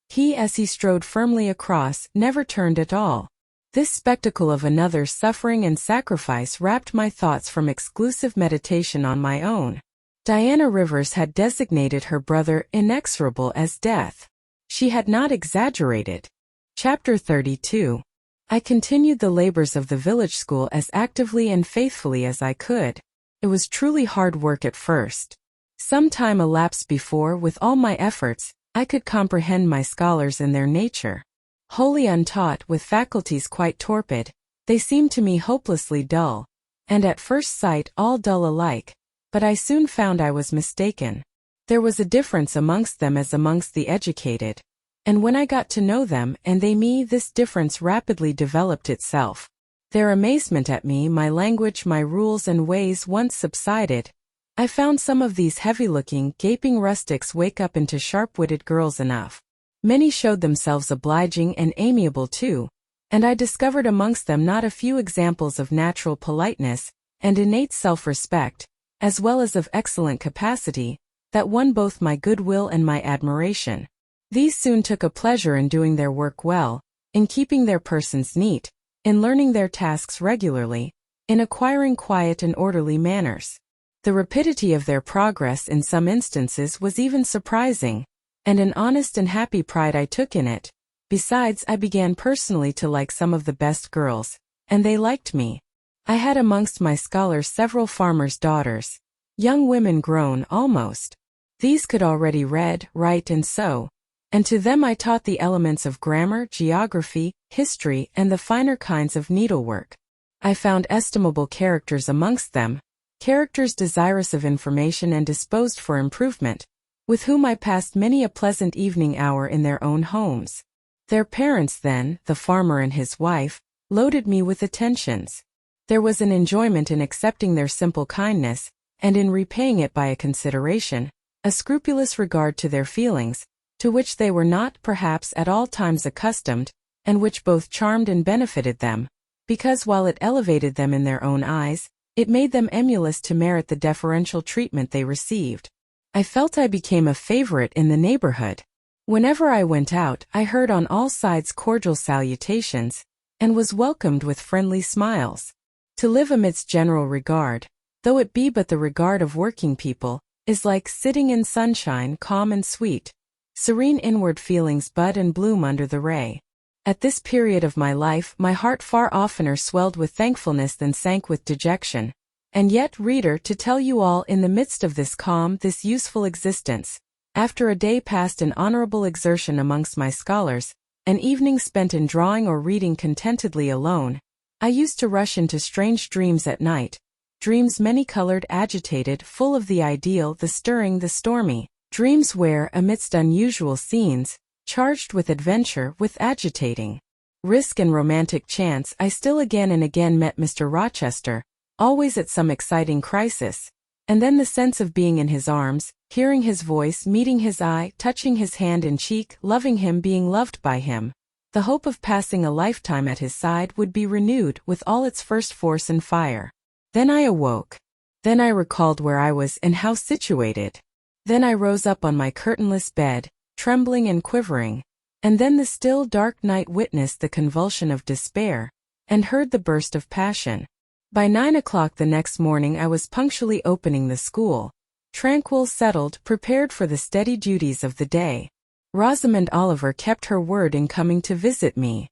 He, as he strode firmly across, never turned at all. This spectacle of another's suffering and sacrifice wrapped my thoughts from exclusive meditation on my own. Diana Rivers had designated her brother inexorable as death. She had not exaggerated. Chapter 32. I continued the labors of the village school as actively and faithfully as I could. It was truly hard work at first. Some time elapsed before, with all my efforts, I could comprehend my scholars and their nature. Wholly untaught, with faculties quite torpid, they seemed to me hopelessly dull, and at first sight all dull alike, but I soon found I was mistaken. There was a difference amongst them as amongst the educated, and when I got to know them and they me, this difference rapidly developed itself. Their amazement at me, my language, my rules and ways once subsided, I found some of these heavy-looking, gaping rustics wake up into sharp-witted girls enough. Many showed themselves obliging and amiable too, and I discovered amongst them not a few examples of natural politeness and innate self-respect, as well as of excellent capacity, that won both my goodwill and my admiration. These soon took a pleasure in doing their work well, in keeping their persons neat, in learning their tasks regularly, in acquiring quiet and orderly manners. The rapidity of their progress in some instances was even surprising, and an honest and happy pride I took in it. Besides, I began personally to like some of the best girls, and they liked me. I had amongst my scholars several farmers' daughters, young women grown almost. These could already read, write and sew, and to them I taught the elements of grammar, geography, history, and the finer kinds of needlework. I found estimable characters amongst them, characters desirous of information and disposed for improvement, with whom I passed many a pleasant evening hour in their own homes. Their parents then, the farmer and his wife, loaded me with attentions. There was an enjoyment in accepting their simple kindness, and in repaying it by a consideration, a scrupulous regard to their feelings, to which they were not perhaps at all times accustomed, and which both charmed and benefited them, because while it elevated them in their own eyes, it made them emulous to merit the deferential treatment they received. I felt I became a favorite in the neighborhood. Whenever I went out, I heard on all sides cordial salutations, and was welcomed with friendly smiles. To live amidst general regard, though it be but the regard of working people, is like sitting in sunshine calm and sweet. Serene inward feelings bud and bloom under the ray. At this period of my life my heart far oftener swelled with thankfulness than sank with dejection. And yet, reader, to tell you all in the midst of this calm, this useful existence, after a day passed in honorable exertion amongst my scholars, an evening spent in drawing or reading contentedly alone, I used to rush into strange dreams at night, dreams many-colored, agitated, full of the ideal, the stirring, the stormy, dreams where, amidst unusual scenes, charged with adventure, with agitating risk and romantic chance, I still again and again met Mr. Rochester, always at some exciting crisis, and then the sense of being in his arms, hearing his voice, meeting his eye, touching his hand and cheek, loving him, being loved by him, the hope of passing a lifetime at his side would be renewed with all its first force and fire. Then I awoke. Then I recalled where I was and how situated. Then I rose up on my curtainless bed, trembling and quivering, and then the still dark night witnessed the convulsion of despair, and heard the burst of passion. By 9 o'clock the next morning I was punctually opening the school, tranquil, settled, prepared for the steady duties of the day. Rosamond Oliver kept her word in coming to visit me.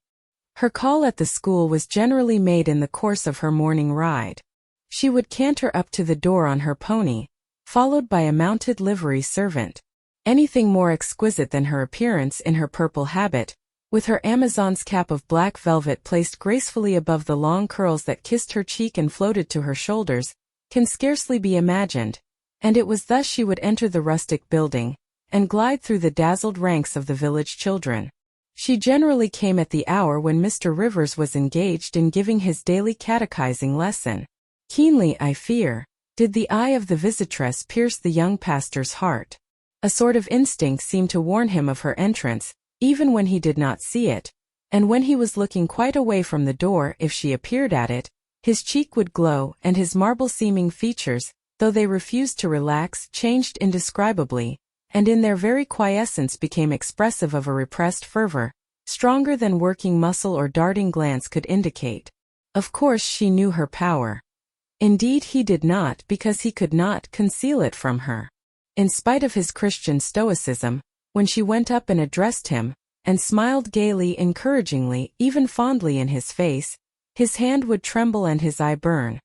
Her call at the school was generally made in the course of her morning ride. She would canter up to the door on her pony, followed by a mounted livery servant. Anything more exquisite than her appearance in her purple habit, with her Amazon's cap of black velvet placed gracefully above the long curls that kissed her cheek and floated to her shoulders, can scarcely be imagined, and it was thus she would enter the rustic building, and glide through the dazzled ranks of the village children. She generally came at the hour when Mr. Rivers was engaged in giving his daily catechizing lesson. Keenly, I fear, did the eye of the visitress pierce the young pastor's heart. A sort of instinct seemed to warn him of her entrance, even when he did not see it, and when he was looking quite away from the door, if she appeared at it, his cheek would glow, and his marble-seeming features, though they refused to relax, changed indescribably, and in their very quiescence became expressive of a repressed fervor, stronger than working muscle or darting glance could indicate. Of course she knew her power. Indeed he did not, because he could not conceal it from her. In spite of his Christian stoicism, when she went up and addressed him, and smiled gaily, encouragingly, even fondly in his face, his hand would tremble and his eye burn.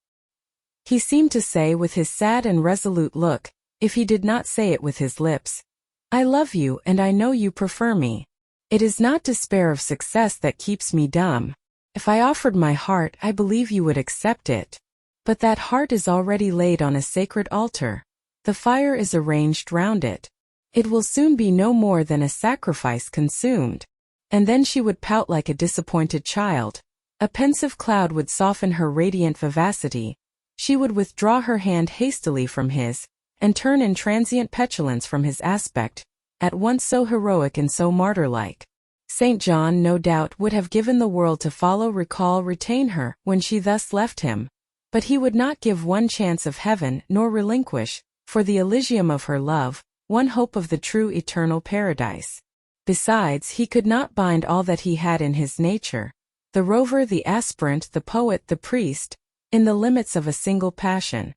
He seemed to say with his sad and resolute look, if he did not say it with his lips, "I love you and I know you prefer me. It is not despair of success that keeps me dumb. If I offered my heart, I believe you would accept it. But that heart is already laid on a sacred altar. The fire is arranged round it. It will soon be no more than a sacrifice consumed." And then she would pout like a disappointed child. A pensive cloud would soften her radiant vivacity. She would withdraw her hand hastily from his, and turn in transient petulance from his aspect, at once so heroic and so martyr-like. St. John, no doubt, would have given the world to follow, recall, retain her, when she thus left him. But he would not give one chance of heaven, nor relinquish, for the Elysium of her love, one hope of the true eternal paradise. Besides, he could not bind all that he had in his nature, the rover, the aspirant, the poet, the priest, in the limits of a single passion.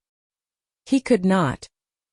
He could not.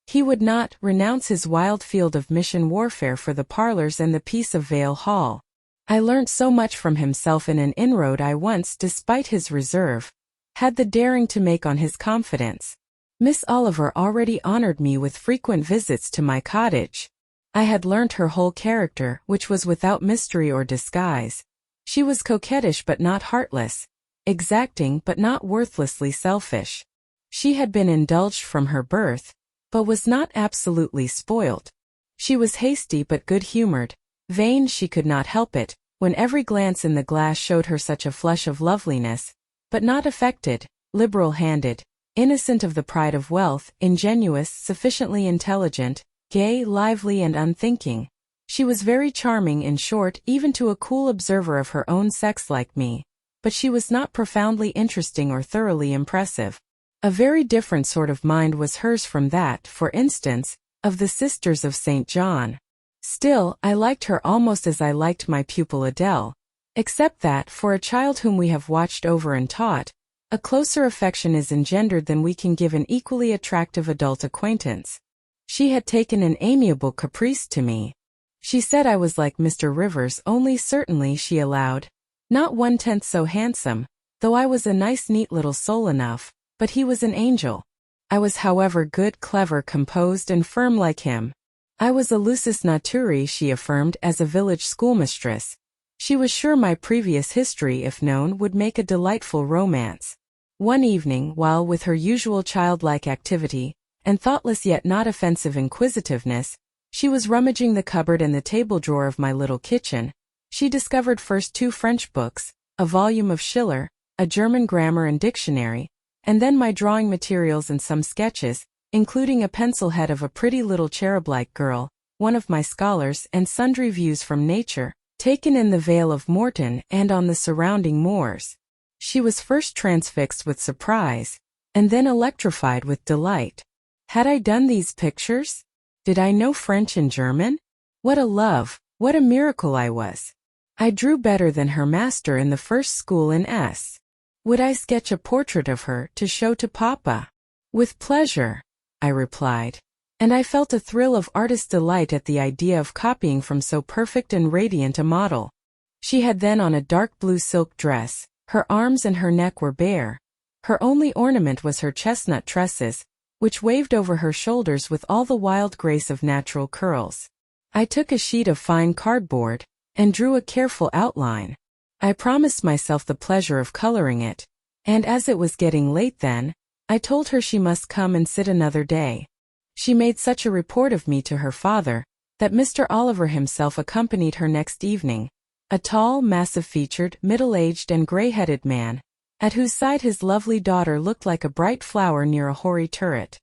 He would not renounce his wild field of mission warfare for the parlors and the peace of Vale Hall. I learnt so much from himself in an inroad I once, despite his reserve, had the daring to make on his confidence. Miss Oliver already honored me with frequent visits to my cottage. I had learnt her whole character, which was without mystery or disguise. She was coquettish but not heartless, exacting but not worthlessly selfish. She had been indulged from her birth, but was not absolutely spoilt. She was hasty but good-humored, vain she could not help it, when every glance in the glass showed her such a flush of loveliness, but not affected, liberal-handed, innocent of the pride of wealth, ingenuous, sufficiently intelligent, gay, lively and unthinking. She was very charming, in short, even to a cool observer of her own sex like me, but she was not profoundly interesting or thoroughly impressive. A very different sort of mind was hers from that, for instance, of the Sisters of St. John. Still, I liked her almost as I liked my pupil Adele, except that, for a child whom we have watched over and taught, a closer affection is engendered than we can give an equally attractive adult acquaintance. She had taken an amiable caprice to me. She said I was like Mr. Rivers, only certainly, she allowed, not 1/10 so handsome, though I was a nice neat little soul enough, but he was an angel. I was however good, clever, composed and firm like him. I was a lusus naturae, she affirmed, as a village schoolmistress. She was sure my previous history, if known, would make a delightful romance. One evening, while with her usual childlike activity, and thoughtless yet not offensive inquisitiveness, she was rummaging the cupboard and the table drawer of my little kitchen, she discovered first 2 French books, a volume of Schiller, a German grammar and dictionary, and then my drawing materials and some sketches, including a pencil head of a pretty little cherub-like girl, one of my scholars, and sundry views from nature, taken in the Vale of Morton and on the surrounding moors. She was first transfixed with surprise, and then electrified with delight. Had I done these pictures? Did I know French and German? What a love, what a miracle I was! I drew better than her master in the first school in S. Would I sketch a portrait of her to show to Papa? With pleasure, I replied, and I felt a thrill of artist delight at the idea of copying from so perfect and radiant a model. She had then on a dark blue silk dress, her arms and her neck were bare. Her only ornament was her chestnut tresses, which waved over her shoulders with all the wild grace of natural curls. I took a sheet of fine cardboard, and drew a careful outline. I promised myself the pleasure of coloring it, and as it was getting late then, I told her she must come and sit another day. She made such a report of me to her father, that Mr. Oliver himself accompanied her next evening, a tall, massive-featured, middle-aged and grey-headed man, at whose side his lovely daughter looked like a bright flower near a hoary turret.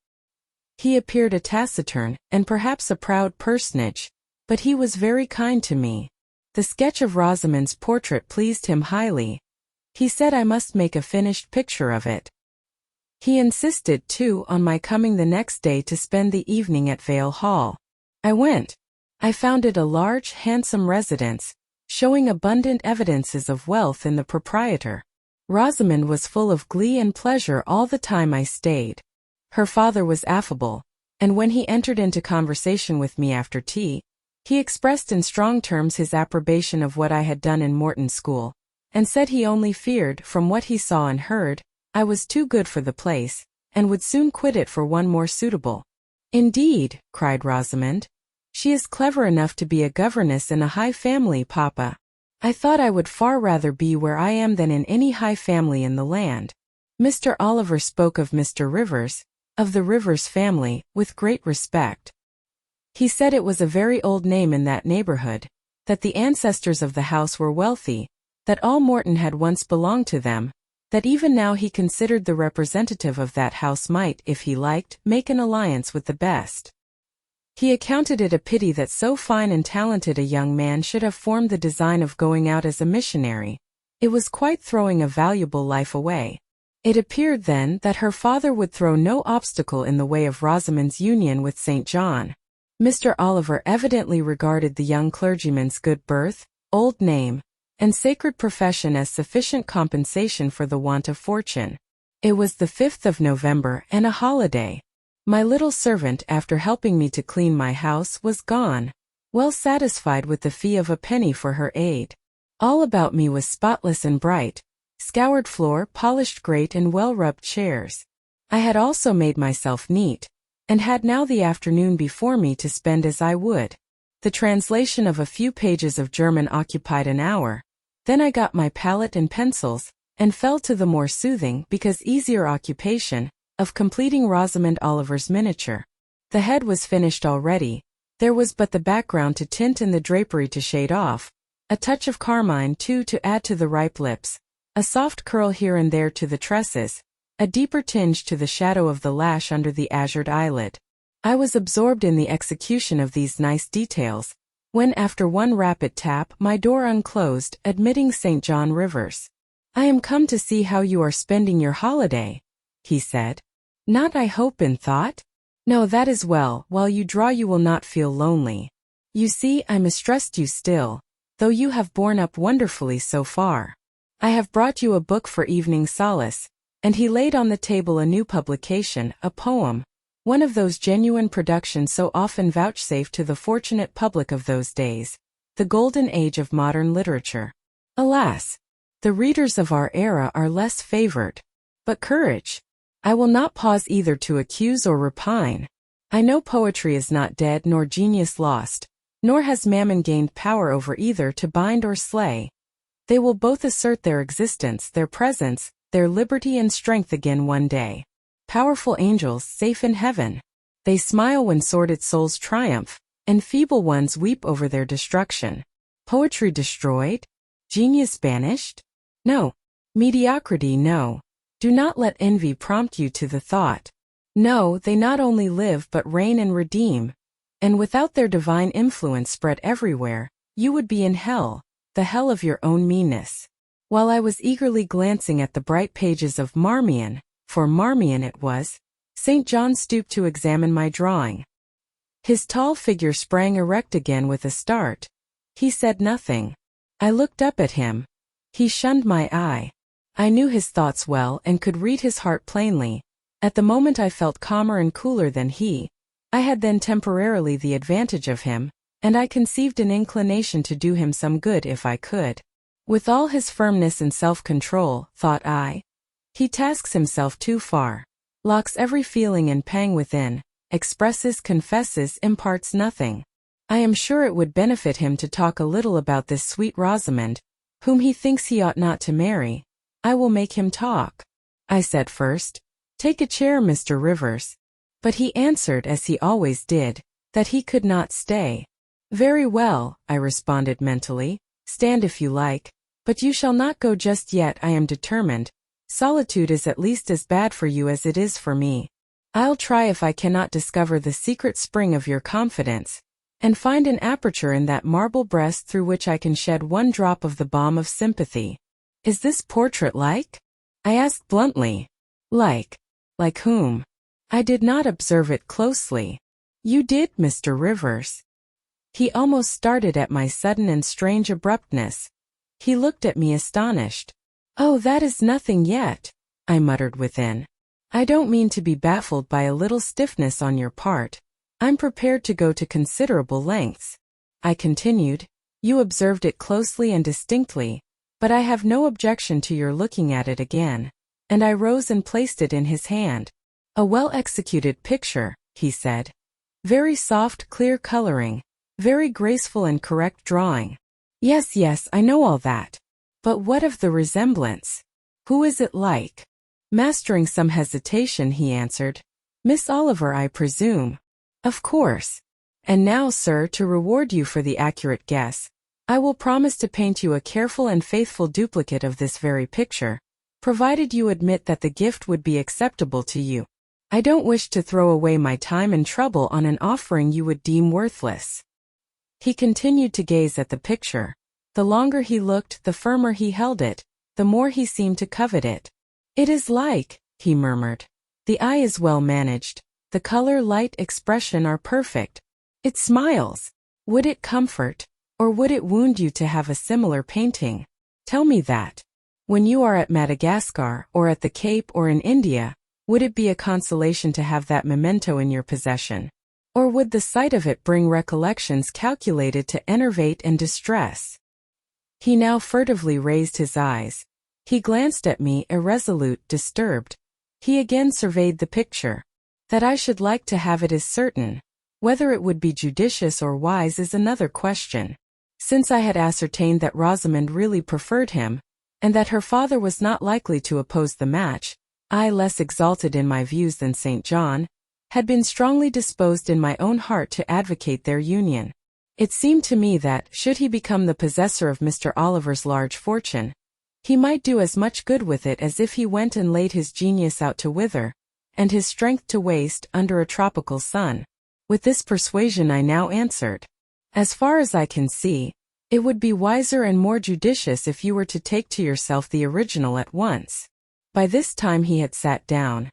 He appeared a taciturn, and perhaps a proud personage, but he was very kind to me. The sketch of Rosamond's portrait pleased him highly. He said I must make a finished picture of it. He insisted, too, on my coming the next day to spend the evening at Vale Hall. I went. I found it a large, handsome residence, showing abundant evidences of wealth in the proprietor. Rosamond was full of glee and pleasure all the time I stayed. Her father was affable, and when he entered into conversation with me after tea, he expressed in strong terms his approbation of what I had done in Morton School, and said he only feared, from what he saw and heard, I was too good for the place, and would soon quit it for one more suitable. Indeed, cried Rosamond. She is clever enough to be a governess in a high family, Papa. I thought I would far rather be where I am than in any high family in the land. Mr. Oliver spoke of Mr. Rivers, of the Rivers family, with great respect. He said it was a very old name in that neighborhood, that the ancestors of the house were wealthy, that all Morton had once belonged to them, that even now he considered the representative of that house might, if he liked, make an alliance with the best. He accounted it a pity that so fine and talented a young man should have formed the design of going out as a missionary. It was quite throwing a valuable life away. It appeared then that her father would throw no obstacle in the way of Rosamond's union with St. John. Mr. Oliver evidently regarded the young clergyman's good birth, old name, and sacred profession as sufficient compensation for the want of fortune. It was the 5th of November and a holiday. My little servant, after helping me to clean my house, was gone, well satisfied with the fee of a penny for her aid. All about me was spotless and bright, scoured floor, polished grate and well-rubbed chairs. I had also made myself neat, and had now the afternoon before me to spend as I would. The translation of a few pages of German occupied an hour. Then I got my palette and pencils, and fell to the more soothing, because easier occupation, of completing Rosamond Oliver's miniature. The head was finished already. There was but the background to tint and the drapery to shade off, a touch of carmine too to add to the ripe lips, a soft curl here and there to the tresses, a deeper tinge to the shadow of the lash under the azured eyelid. I was absorbed in the execution of these nice details, when after one rapid tap my door unclosed, admitting St. John Rivers. "I am come to see how you are spending your holiday," he said. "Not, I hope, in thought? No, that is well. While you draw you will not feel lonely. You see, I mistrust you still, though you have borne up wonderfully so far. I have brought you a book for evening solace," and he laid on the table a new publication, a poem, one of those genuine productions so often vouchsafed to the fortunate public of those days, the golden age of modern literature. Alas! The readers of our era are less favored. But courage! I will not pause either to accuse or repine. I know poetry is not dead nor genius lost, nor has mammon gained power over either to bind or slay. They will both assert their existence, their presence, their liberty and strength again one day. Powerful angels safe in heaven. They smile when sordid souls triumph, and feeble ones weep over their destruction. Poetry destroyed? Genius banished? No. Mediocrity, no. Do not let envy prompt you to the thought. No, they not only live but reign and redeem, and without their divine influence spread everywhere, you would be in hell, the hell of your own meanness. While I was eagerly glancing at the bright pages of Marmion, for Marmion it was, St. John stooped to examine my drawing. His tall figure sprang erect again with a start. He said nothing. I looked up at him. He shunned my eye. I knew his thoughts well and could read his heart plainly. At the moment I felt calmer and cooler than he. I had then temporarily the advantage of him, and I conceived an inclination to do him some good if I could. With all his firmness and self-control, thought I, he tasks himself too far, locks every feeling and pang within, expresses, confesses, imparts nothing. I am sure it would benefit him to talk a little about this sweet Rosamond, whom he thinks he ought not to marry. I will make him talk. I said first, "Take a chair, Mr. Rivers." But he answered, as he always did, that he could not stay. "Very well," I responded mentally, "stand if you like, but you shall not go just yet. I am determined. Solitude is at least as bad for you as it is for me. I'll try if I cannot discover the secret spring of your confidence, and find an aperture in that marble breast through which I can shed one drop of the balm of sympathy. Is this portrait like?" I asked bluntly. Like whom? I did not observe it closely. You did, Mr. Rivers. He almost started at my sudden and strange abruptness. He looked at me astonished. "Oh, that is nothing yet," I muttered within. "I don't mean to be baffled by a little stiffness on your part. I'm prepared to go to considerable lengths." I continued, "You observed it closely and distinctly, but I have no objection to your looking at it again." And I rose and placed it in his hand. "A well-executed picture," he said. "Very soft, clear coloring, very graceful and correct drawing." Yes, I know all that. But what of the resemblance? Who is it like?" Mastering some hesitation, he answered, "Miss Oliver, I presume." "Of course. And now, sir, to reward you for the accurate guess, I will promise to paint you a careful and faithful duplicate of this very picture, provided you admit that the gift would be acceptable to you. I don't wish to throw away my time and trouble on an offering you would deem worthless." He continued to gaze at the picture. The longer he looked, the firmer he held it, the more he seemed to covet it. "It is like," he murmured. "The eye is well managed. The color, light, expression are perfect. It smiles. Would it comfort, or would it wound you to have a similar painting? Tell me that. When you are at Madagascar, or at the Cape, or in India, would it be a consolation to have that memento in your possession? Or would the sight of it bring recollections calculated to enervate and distress?" He now furtively raised his eyes. He glanced at me, irresolute, disturbed. He again surveyed the picture. That I should like to have it is certain. Whether it would be judicious or wise is another question. Since I had ascertained that Rosamond really preferred him, and that her father was not likely to oppose the match, I, less exalted in my views than St. John, had been strongly disposed in my own heart to advocate their union. It seemed to me that, should he become the possessor of Mr. Oliver's large fortune, he might do as much good with it as if he went and laid his genius out to wither, and his strength to waste, under a tropical sun. With this persuasion I now answered. As far as I can see, it would be wiser and more judicious if you were to take to yourself the original at once. By this time he had sat down.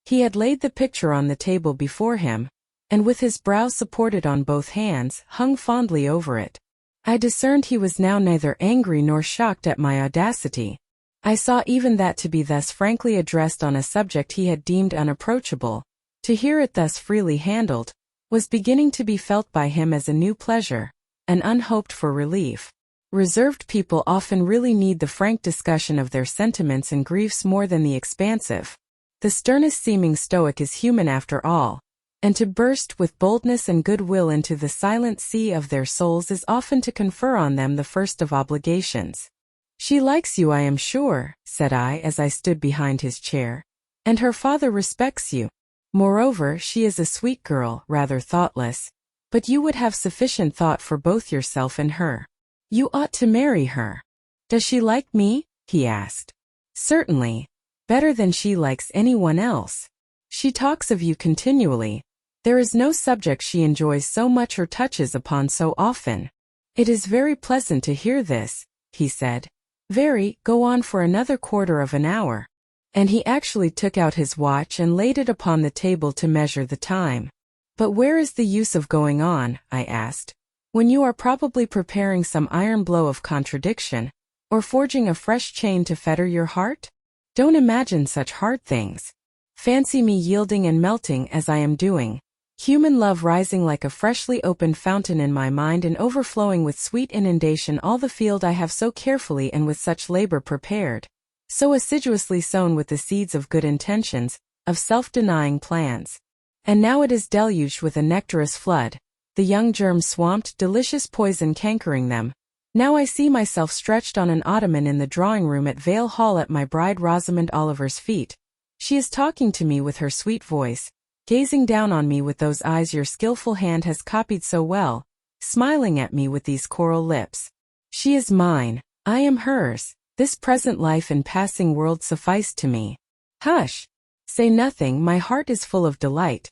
He had laid the picture on the table before him, and with his brow supported on both hands, hung fondly over it. I discerned he was now neither angry nor shocked at my audacity. I saw even that to be thus frankly addressed on a subject he had deemed unapproachable, to hear it thus freely handled, was beginning to be felt by him as a new pleasure, an unhoped-for relief. Reserved people often really need the frank discussion of their sentiments and griefs more than the expansive. The sternest-seeming stoic is human after all, and to burst with boldness and goodwill into the silent sea of their souls is often to confer on them the first of obligations. "She likes you, I am sure," said I as I stood behind his chair, "and her father respects you. Moreover, she is a sweet girl, rather thoughtless, but you would have sufficient thought for both yourself and her. You ought to marry her." "Does she like me?" he asked. "Certainly. Better than she likes anyone else. She talks of you continually. There is no subject she enjoys so much or touches upon so often." "It is very pleasant to hear this," he said. "Very, go on for another quarter of an hour." And he actually took out his watch and laid it upon the table to measure the time. "But where is the use of going on," I asked, "when you are probably preparing some iron blow of contradiction, or forging a fresh chain to fetter your heart? Don't imagine such hard things. Fancy me yielding and melting as I am doing, human love rising like a freshly opened fountain in my mind and overflowing with sweet inundation all the field I have so carefully and with such labor prepared, so assiduously sown with the seeds of good intentions, of self-denying plans. And now it is deluged with a nectarous flood, the young germs swamped, delicious poison cankering them. Now I see myself stretched on an ottoman in the drawing-room at Vale Hall at my bride Rosamond Oliver's feet. She is talking to me with her sweet voice, gazing down on me with those eyes your skillful hand has copied so well, smiling at me with these coral lips. She is mine, I am hers. This present life and passing world suffice to me. Hush! Say nothing, my heart is full of delight.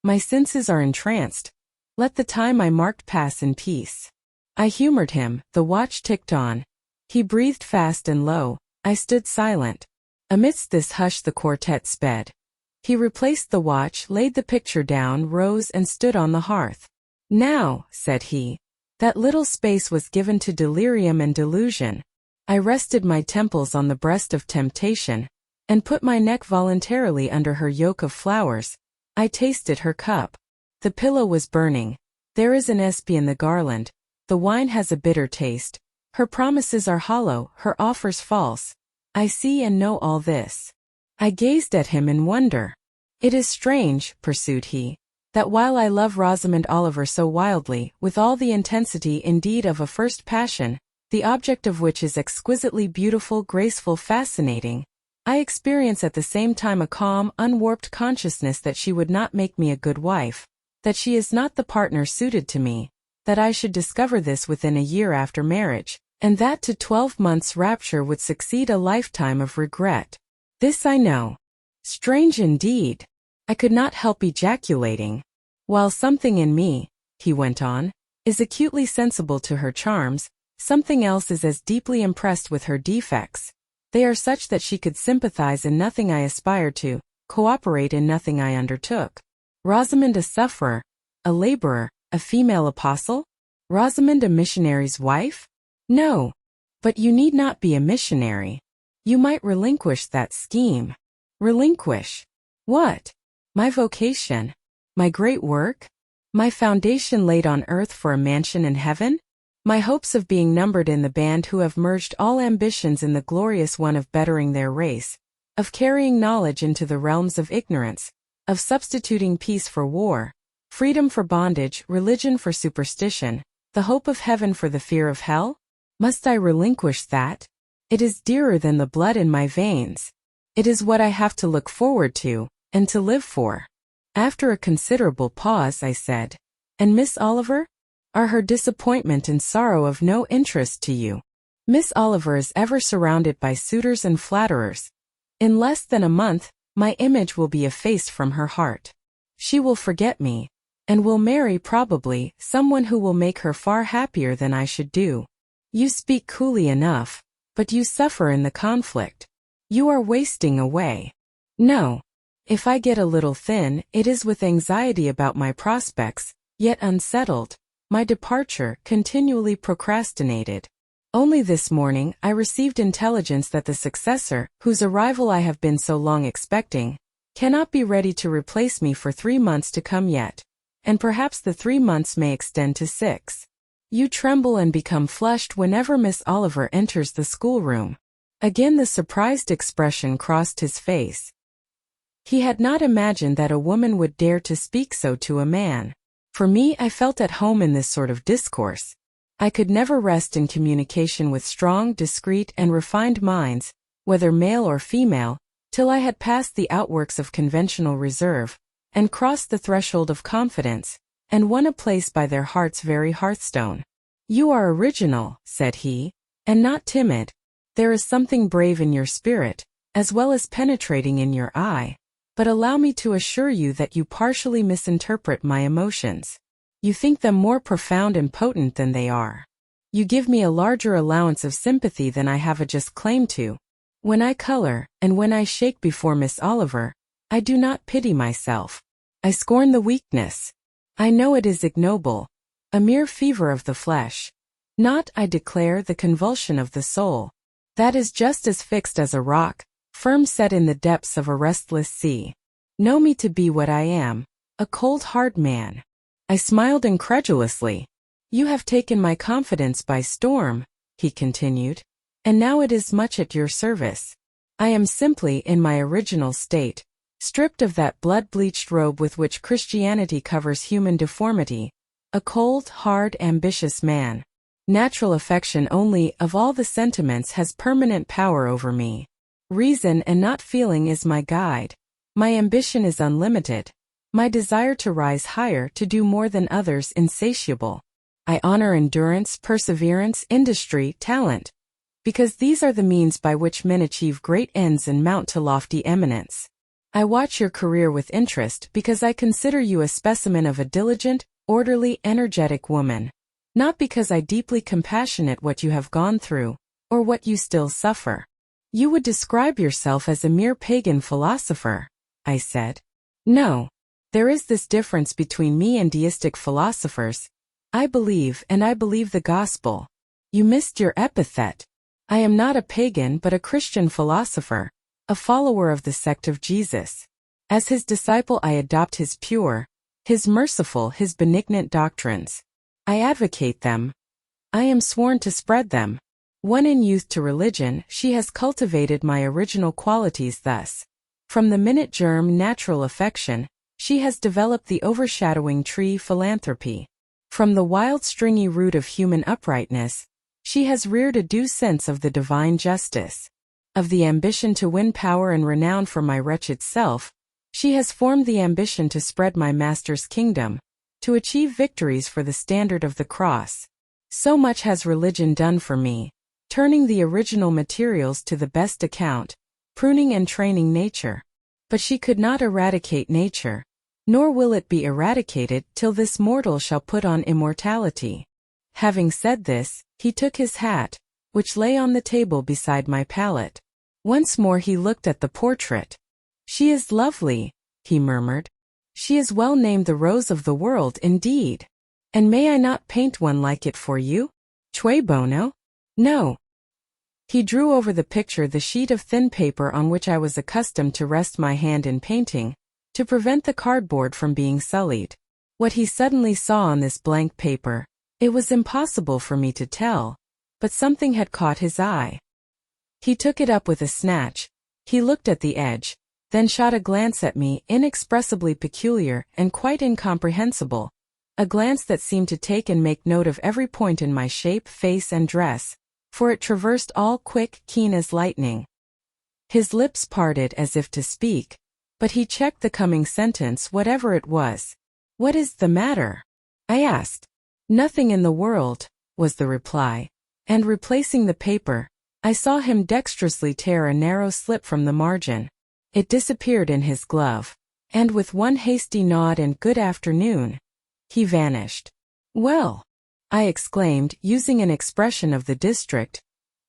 My senses are entranced. Let the time I marked pass in peace. I humored him, the watch ticked on. He breathed fast and low, I stood silent. Amidst this hush the quartet sped. He replaced the watch, laid the picture down, rose and stood on the hearth. "Now," said he, "that little space was given to delirium and delusion. I rested my temples on the breast of temptation, and put my neck voluntarily under her yoke of flowers. I tasted her cup. The pillow was burning. There is an espy in the garland. The wine has a bitter taste. Her promises are hollow, her offers false. I see and know all this." I gazed at him in wonder. "It is strange," pursued he, "that while I love Rosamond Oliver so wildly, with all the intensity indeed of a first passion, the object of which is exquisitely beautiful, graceful, fascinating, I experience at the same time a calm, unwarped consciousness that she would not make me a good wife, that she is not the partner suited to me, that I should discover this within a year after marriage, and that to 12 months' rapture would succeed a lifetime of regret. This I know. Strange indeed. I could not help ejaculating. While something in me," he went on, "is acutely sensible to her charms, something else is as deeply impressed with her defects. They are such that she could sympathize in nothing I aspired to, cooperate in nothing I undertook. Rosamond a sufferer, a laborer, a female apostle? Rosamond a missionary's wife? No. But you need not be a missionary. You might relinquish that scheme." "Relinquish? What? My vocation? My great work? My foundation laid on earth for a mansion in heaven?" My hopes of being numbered in the band who have merged all ambitions in the glorious one of bettering their race, of carrying knowledge into the realms of ignorance, of substituting peace for war, freedom for bondage, religion for superstition, the hope of heaven for the fear of hell? Must I relinquish that? It is dearer than the blood in my veins. It is what I have to look forward to, and to live for. After a considerable pause, I said, "And Miss Oliver? Are her disappointment and sorrow of no interest to you?" "Miss Oliver is ever surrounded by suitors and flatterers. In less than a month, my image will be effaced from her heart. She will forget me, and will marry probably someone who will make her far happier than I should do." "You speak coolly enough, but you suffer in the conflict. You are wasting away." "No. If I get a little thin, it is with anxiety about my prospects, yet unsettled, my departure continually procrastinated. Only this morning I received intelligence that the successor, whose arrival I have been so long expecting, cannot be ready to replace me for 3 months to come yet, and perhaps the 3 months may extend to 6. You tremble and become flushed whenever Miss Oliver enters the schoolroom." Again the surprised expression crossed his face. He had not imagined that a woman would dare to speak so to a man. For me, I felt at home in this sort of discourse. I could never rest in communication with strong, discreet, and refined minds, whether male or female, till I had passed the outworks of conventional reserve, and crossed the threshold of confidence, and won a place by their heart's very hearthstone. "You are original," said he, "and not timid. There is something brave in your spirit, as well as penetrating in your eye. But allow me to assure you that you partially misinterpret my emotions. You think them more profound and potent than they are. You give me a larger allowance of sympathy than I have a just claim to. When I color, and when I shake before Miss Oliver, I do not pity myself. I scorn the weakness. I know it is ignoble, a mere fever of the flesh. Not, I declare, the convulsion of the soul. That is just as fixed as a rock, firm set in the depths of a restless sea. Know me to be what I am, a cold hard man." I smiled incredulously. "You have taken my confidence by storm," he continued, "and now it is much at your service. I am simply in my original state, stripped of that blood-bleached robe with which Christianity covers human deformity, a cold, hard, ambitious man. Natural affection only, of all the sentiments, has permanent power over me. Reason and not feeling is my guide. My ambition is unlimited. My desire to rise higher, to do more than others, insatiable. I honor endurance, perseverance, industry, talent, because these are the means by which men achieve great ends and mount to lofty eminence. I watch your career with interest because I consider you a specimen of a diligent, orderly, energetic woman, not because I deeply compassionate what you have gone through, or what you still suffer." "You would describe yourself as a mere pagan philosopher," I said. "No. There is this difference between me and deistic philosophers. I believe, and I believe the gospel." "You missed your epithet. I am not a pagan but a Christian philosopher, a follower of the sect of Jesus. As his disciple I adopt his pure, his merciful, his benignant doctrines. I advocate them. I am sworn to spread them. Won in youth to religion, she has cultivated my original qualities thus. From the minute germ, natural affection, she has developed the overshadowing tree, philanthropy. From the wild stringy root of human uprightness, she has reared a due sense of the divine justice. Of the ambition to win power and renown for my wretched self, she has formed the ambition to spread my Master's kingdom, to achieve victories for the standard of the cross. So much has religion done for me, turning the original materials to the best account, pruning and training nature. But she could not eradicate nature, nor will it be eradicated till this mortal shall put on immortality." Having said this, he took his hat, which lay on the table beside my pallet. Once more he looked at the portrait. "She is lovely," he murmured. "She is well named the rose of the world indeed. And may I not paint one like it for you? Cui bono? No." He drew over the picture the sheet of thin paper on which I was accustomed to rest my hand in painting, to prevent the cardboard from being sullied. What he suddenly saw on this blank paper, It was impossible for me to tell, but something had caught his eye. He took it up with a snatch. He looked at the edge, then shot a glance at me, inexpressibly peculiar and quite incomprehensible, a glance that seemed to take and make note of every point in my shape, face, and dress, for it traversed all, quick, keen as lightning. His lips parted as if to speak, but he checked the coming sentence, whatever it was. "What is the matter?" I asked. "Nothing in the world," was the reply, and replacing the paper, I saw him dexterously tear a narrow slip from the margin. It disappeared in his glove, and with one hasty nod and "good afternoon," he vanished. "Well," I exclaimed, using an expression of the district,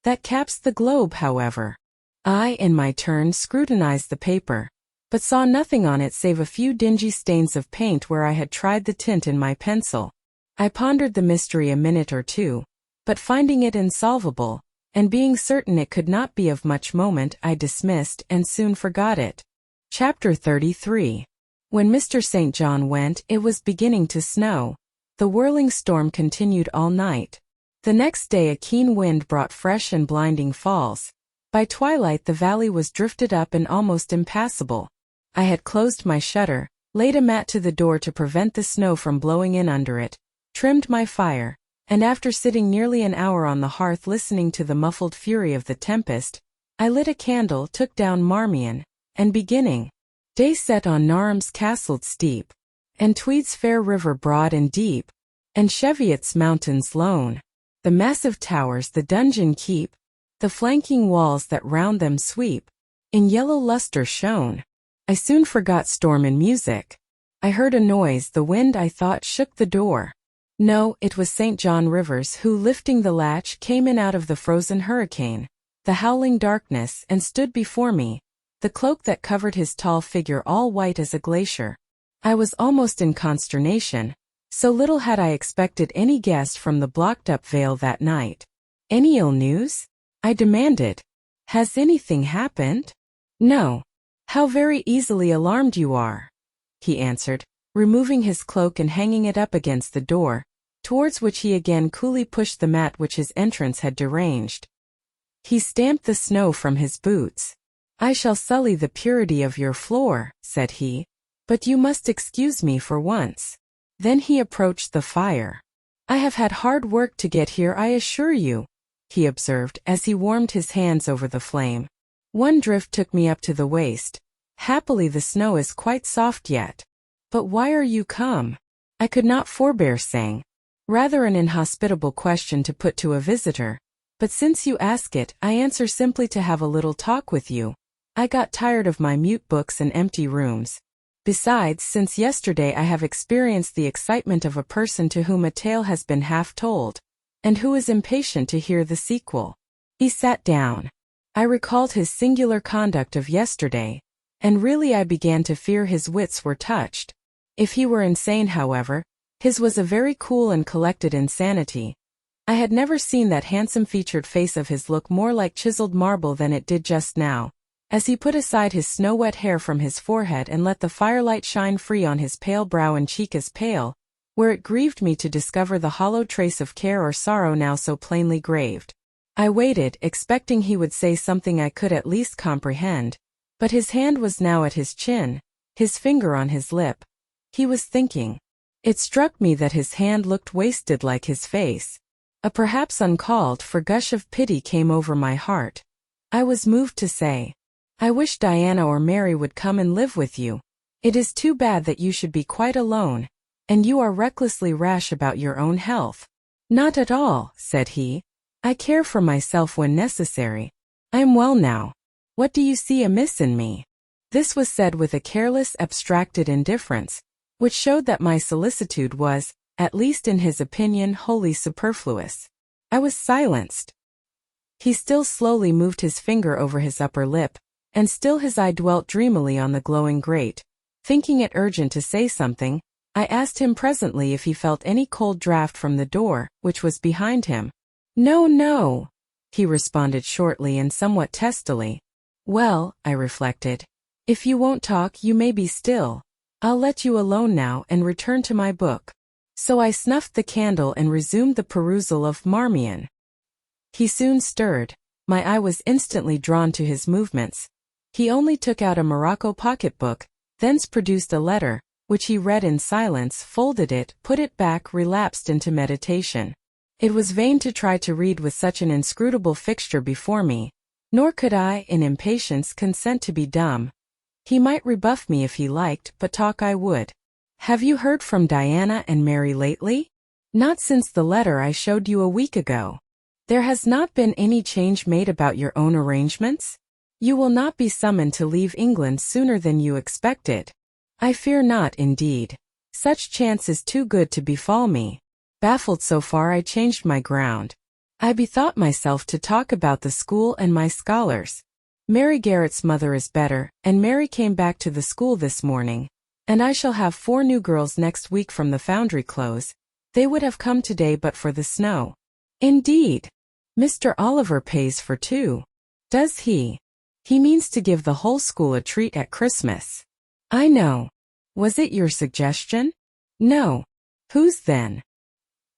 "that caps the globe, however." I, in my turn, scrutinized the paper, but saw nothing on it save a few dingy stains of paint where I had tried the tint in my pencil. I pondered the mystery a minute or two, but finding it insolvable, and being certain it could not be of much moment, I dismissed and soon forgot it. Chapter 33. When Mr. St. John went, it was beginning to snow. The whirling storm continued all night. The next day a keen wind brought fresh and blinding falls. By twilight the valley was drifted up and almost impassable. I had closed my shutter, laid a mat to the door to prevent the snow from blowing in under it, trimmed my fire, and after sitting nearly an hour on the hearth listening to the muffled fury of the tempest, I lit a candle, took down Marmion, and beginning, "Day set on Narum's castled steep, and Tweed's fair river broad and deep, and Cheviot's mountains lone, the massive towers the dungeon keep, the flanking walls that round them sweep, in yellow lustre shone." I soon forgot storm and music. I heard a noise. The wind, I thought, shook the door. No, it was St. John Rivers who, lifting the latch, came in out of the frozen hurricane, the howling darkness, and stood before me, the cloak that covered his tall figure all white as a glacier. I was almost in consternation, so little had I expected any guest from the blocked-up vale that night. "Any ill news?" I demanded. "Has anything happened?" "No." "How very easily alarmed you are," he answered, removing his cloak and hanging it up against the door, towards which he again coolly pushed the mat which his entrance had deranged. He stamped the snow from his boots. "I shall sully the purity of your floor," said he, "but you must excuse me for once." Then he approached the fire. "I have had hard work to get here, I assure you," he observed as he warmed his hands over the flame. "One drift took me up to the waist. Happily the snow is quite soft yet. But why are you come?" I could not forbear saying. "Rather an inhospitable question to put to a visitor, but since you ask it, I answer simply to have a little talk with you. I got tired of my mute books and empty rooms. Besides, since yesterday I have experienced the excitement of a person to whom a tale has been half told, and who is impatient to hear the sequel." He sat down. I recalled his singular conduct of yesterday, and really I began to fear his wits were touched. If he were insane, however, his was a very cool and collected insanity. I had never seen that handsome-featured face of his look more like chiseled marble than it did just now, as he put aside his snow-wet hair from his forehead and let the firelight shine free on his pale brow and cheek as pale, where it grieved me to discover the hollow trace of care or sorrow now so plainly graved. I waited, expecting he would say something I could at least comprehend, but his hand was now at his chin, his finger on his lip. He was thinking. It struck me that his hand looked wasted like his face. A perhaps uncalled for gush of pity came over my heart. I was moved to say, "I wish Diana or Mary would come and live with you. It is too bad that you should be quite alone, and you are recklessly rash about your own health." "Not at all," said he. "I care for myself when necessary. I am well now. What do you see amiss in me?" This was said with a careless, abstracted indifference, which showed that my solicitude was, at least in his opinion, wholly superfluous. I was silenced. He still slowly moved his finger over his upper lip, and still his eye dwelt dreamily on the glowing grate. Thinking it urgent to say something, I asked him presently if he felt any cold draught from the door, which was behind him. "No, no," he responded shortly and somewhat testily. "Well," I reflected, "if you won't talk, you may be still. I'll let you alone now and return to my book." So I snuffed the candle and resumed the perusal of Marmion. He soon stirred. My eye was instantly drawn to his movements. He only took out a morocco pocketbook, thence produced a letter, which he read in silence, folded it, put it back, relapsed into meditation. It was vain to try to read with such an inscrutable fixture before me, nor could I, in impatience, consent to be dumb. He might rebuff me if he liked, but talk I would. Have you heard from Diana and Mary lately? Not since the letter I showed you a week ago. There has not been any change made about your own arrangements? You will not be summoned to leave England sooner than you expected. I fear not, indeed. Such chance is too good to befall me. Baffled so far, I changed my ground. I bethought myself to talk about the school and my scholars. Mary Garrett's mother is better, and Mary came back to the school this morning, and I shall have 4 new girls next week from the foundry close. They would have come today but for the snow. Indeed. Mr. Oliver pays for 2. Does he? He means to give the whole school a treat at Christmas. I know. Was it your suggestion? No. Whose then?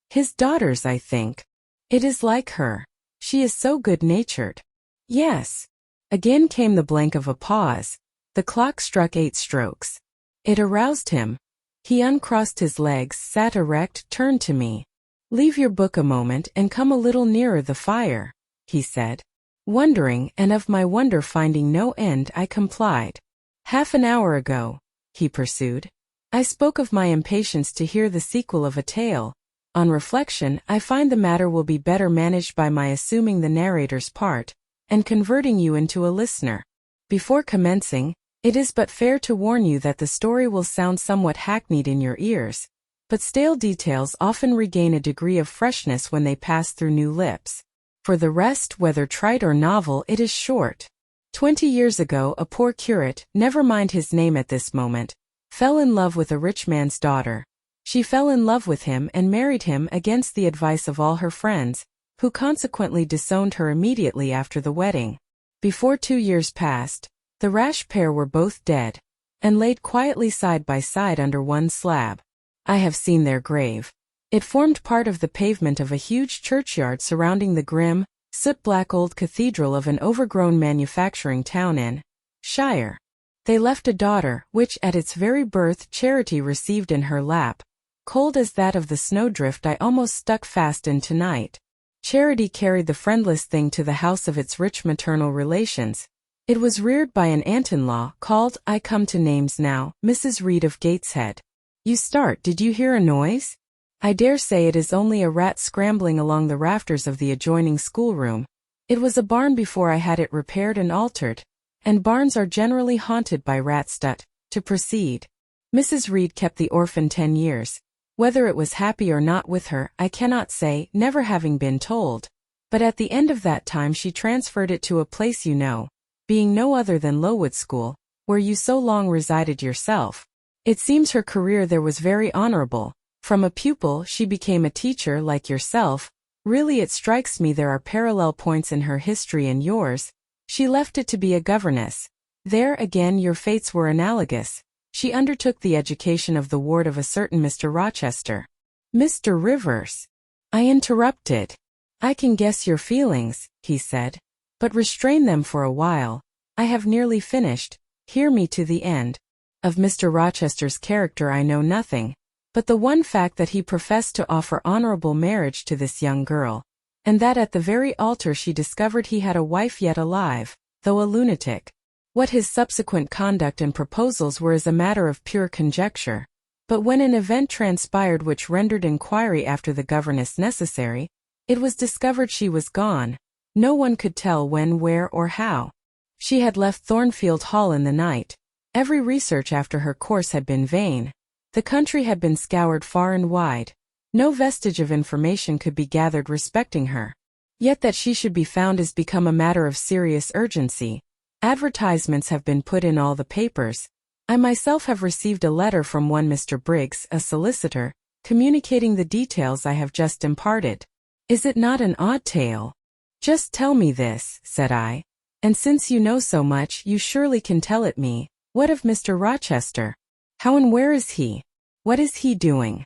His daughter's, I think. It is like her. She is so good-natured. Yes. Again came the blank of a pause. The clock struck 8 strokes. It aroused him. He uncrossed his legs, sat erect, turned to me. Leave your book a moment and come a little nearer the fire, he said. Wondering, and of my wonder finding no end, I complied. Half an hour ago, he pursued, I spoke of my impatience to hear the sequel of a tale. On reflection, I find the matter will be better managed by my assuming the narrator's part, and converting you into a listener. Before commencing, it is but fair to warn you that the story will sound somewhat hackneyed in your ears, but stale details often regain a degree of freshness when they pass through new lips. For the rest, whether trite or novel, it is short. 20 years ago, a poor curate, never mind his name at this moment, fell in love with a rich man's daughter. She fell in love with him and married him against the advice of all her friends, who consequently disowned her immediately after the wedding. Before 2 years passed, the rash pair were both dead, and laid quietly side by side under one slab. I have seen their grave. It formed part of the pavement of a huge churchyard surrounding the grim, soot-black old cathedral of an overgrown manufacturing town in Shire. They left a daughter, which at its very birth Charity received in her lap, cold as that of the snowdrift I almost stuck fast in tonight. Charity carried the friendless thing to the house of its rich maternal relations. It was reared by an aunt-in-law called, I come to names now, Mrs. Reed of Gateshead. You start, did you hear a noise? I dare say it is only a rat scrambling along the rafters of the adjoining schoolroom. It was a barn before I had it repaired and altered, and barns are generally haunted by rats. To proceed. Mrs. Reed kept the orphan 10 years. Whether it was happy or not with her, I cannot say, never having been told. But at the end of that time she transferred it to a place you know, being no other than Lowood School, where you so long resided yourself. It seems her career there was very honorable. From a pupil she became a teacher like yourself. Really it strikes me there are parallel points in her history and yours. She left it to be a governess. There again your fates were analogous. She undertook the education of the ward of a certain Mr. Rochester. Mr. Rivers. I interrupted. I can guess your feelings, he said. But restrain them for a while. I have nearly finished. Hear me to the end. Of Mr. Rochester's character I know nothing, but the one fact that he professed to offer honorable marriage to this young girl, and that at the very altar she discovered he had a wife yet alive, though a lunatic. What his subsequent conduct and proposals were is a matter of pure conjecture, but when an event transpired which rendered inquiry after the governess necessary, it was discovered she was gone. No one could tell when, where, or how. She had left Thornfield Hall in the night. Every research after her course had been vain. The country had been scoured far and wide. No vestige of information could be gathered respecting her. Yet that she should be found has become a matter of serious urgency. Advertisements have been put in all the papers. I myself have received a letter from one Mr. Briggs, a solicitor, communicating the details I have just imparted. Is it not an odd tale? Just tell me this, said I, and since you know so much you surely can tell it me. What of Mr. Rochester? How and where is he? What is he doing?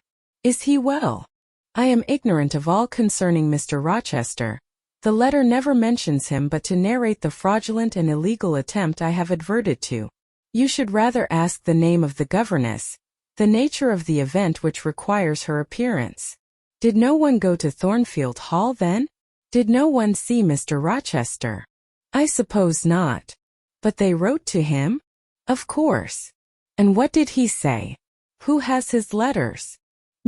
Is he well? I am ignorant of all concerning Mr. Rochester. The letter never mentions him but to narrate the fraudulent and illegal attempt I have adverted to. You should rather ask the name of the governess, the nature of the event which requires her appearance. Did no one go to Thornfield Hall then? Did no one see Mr. Rochester? I suppose not. But they wrote to him? Of course. And what did he say? Who has his letters?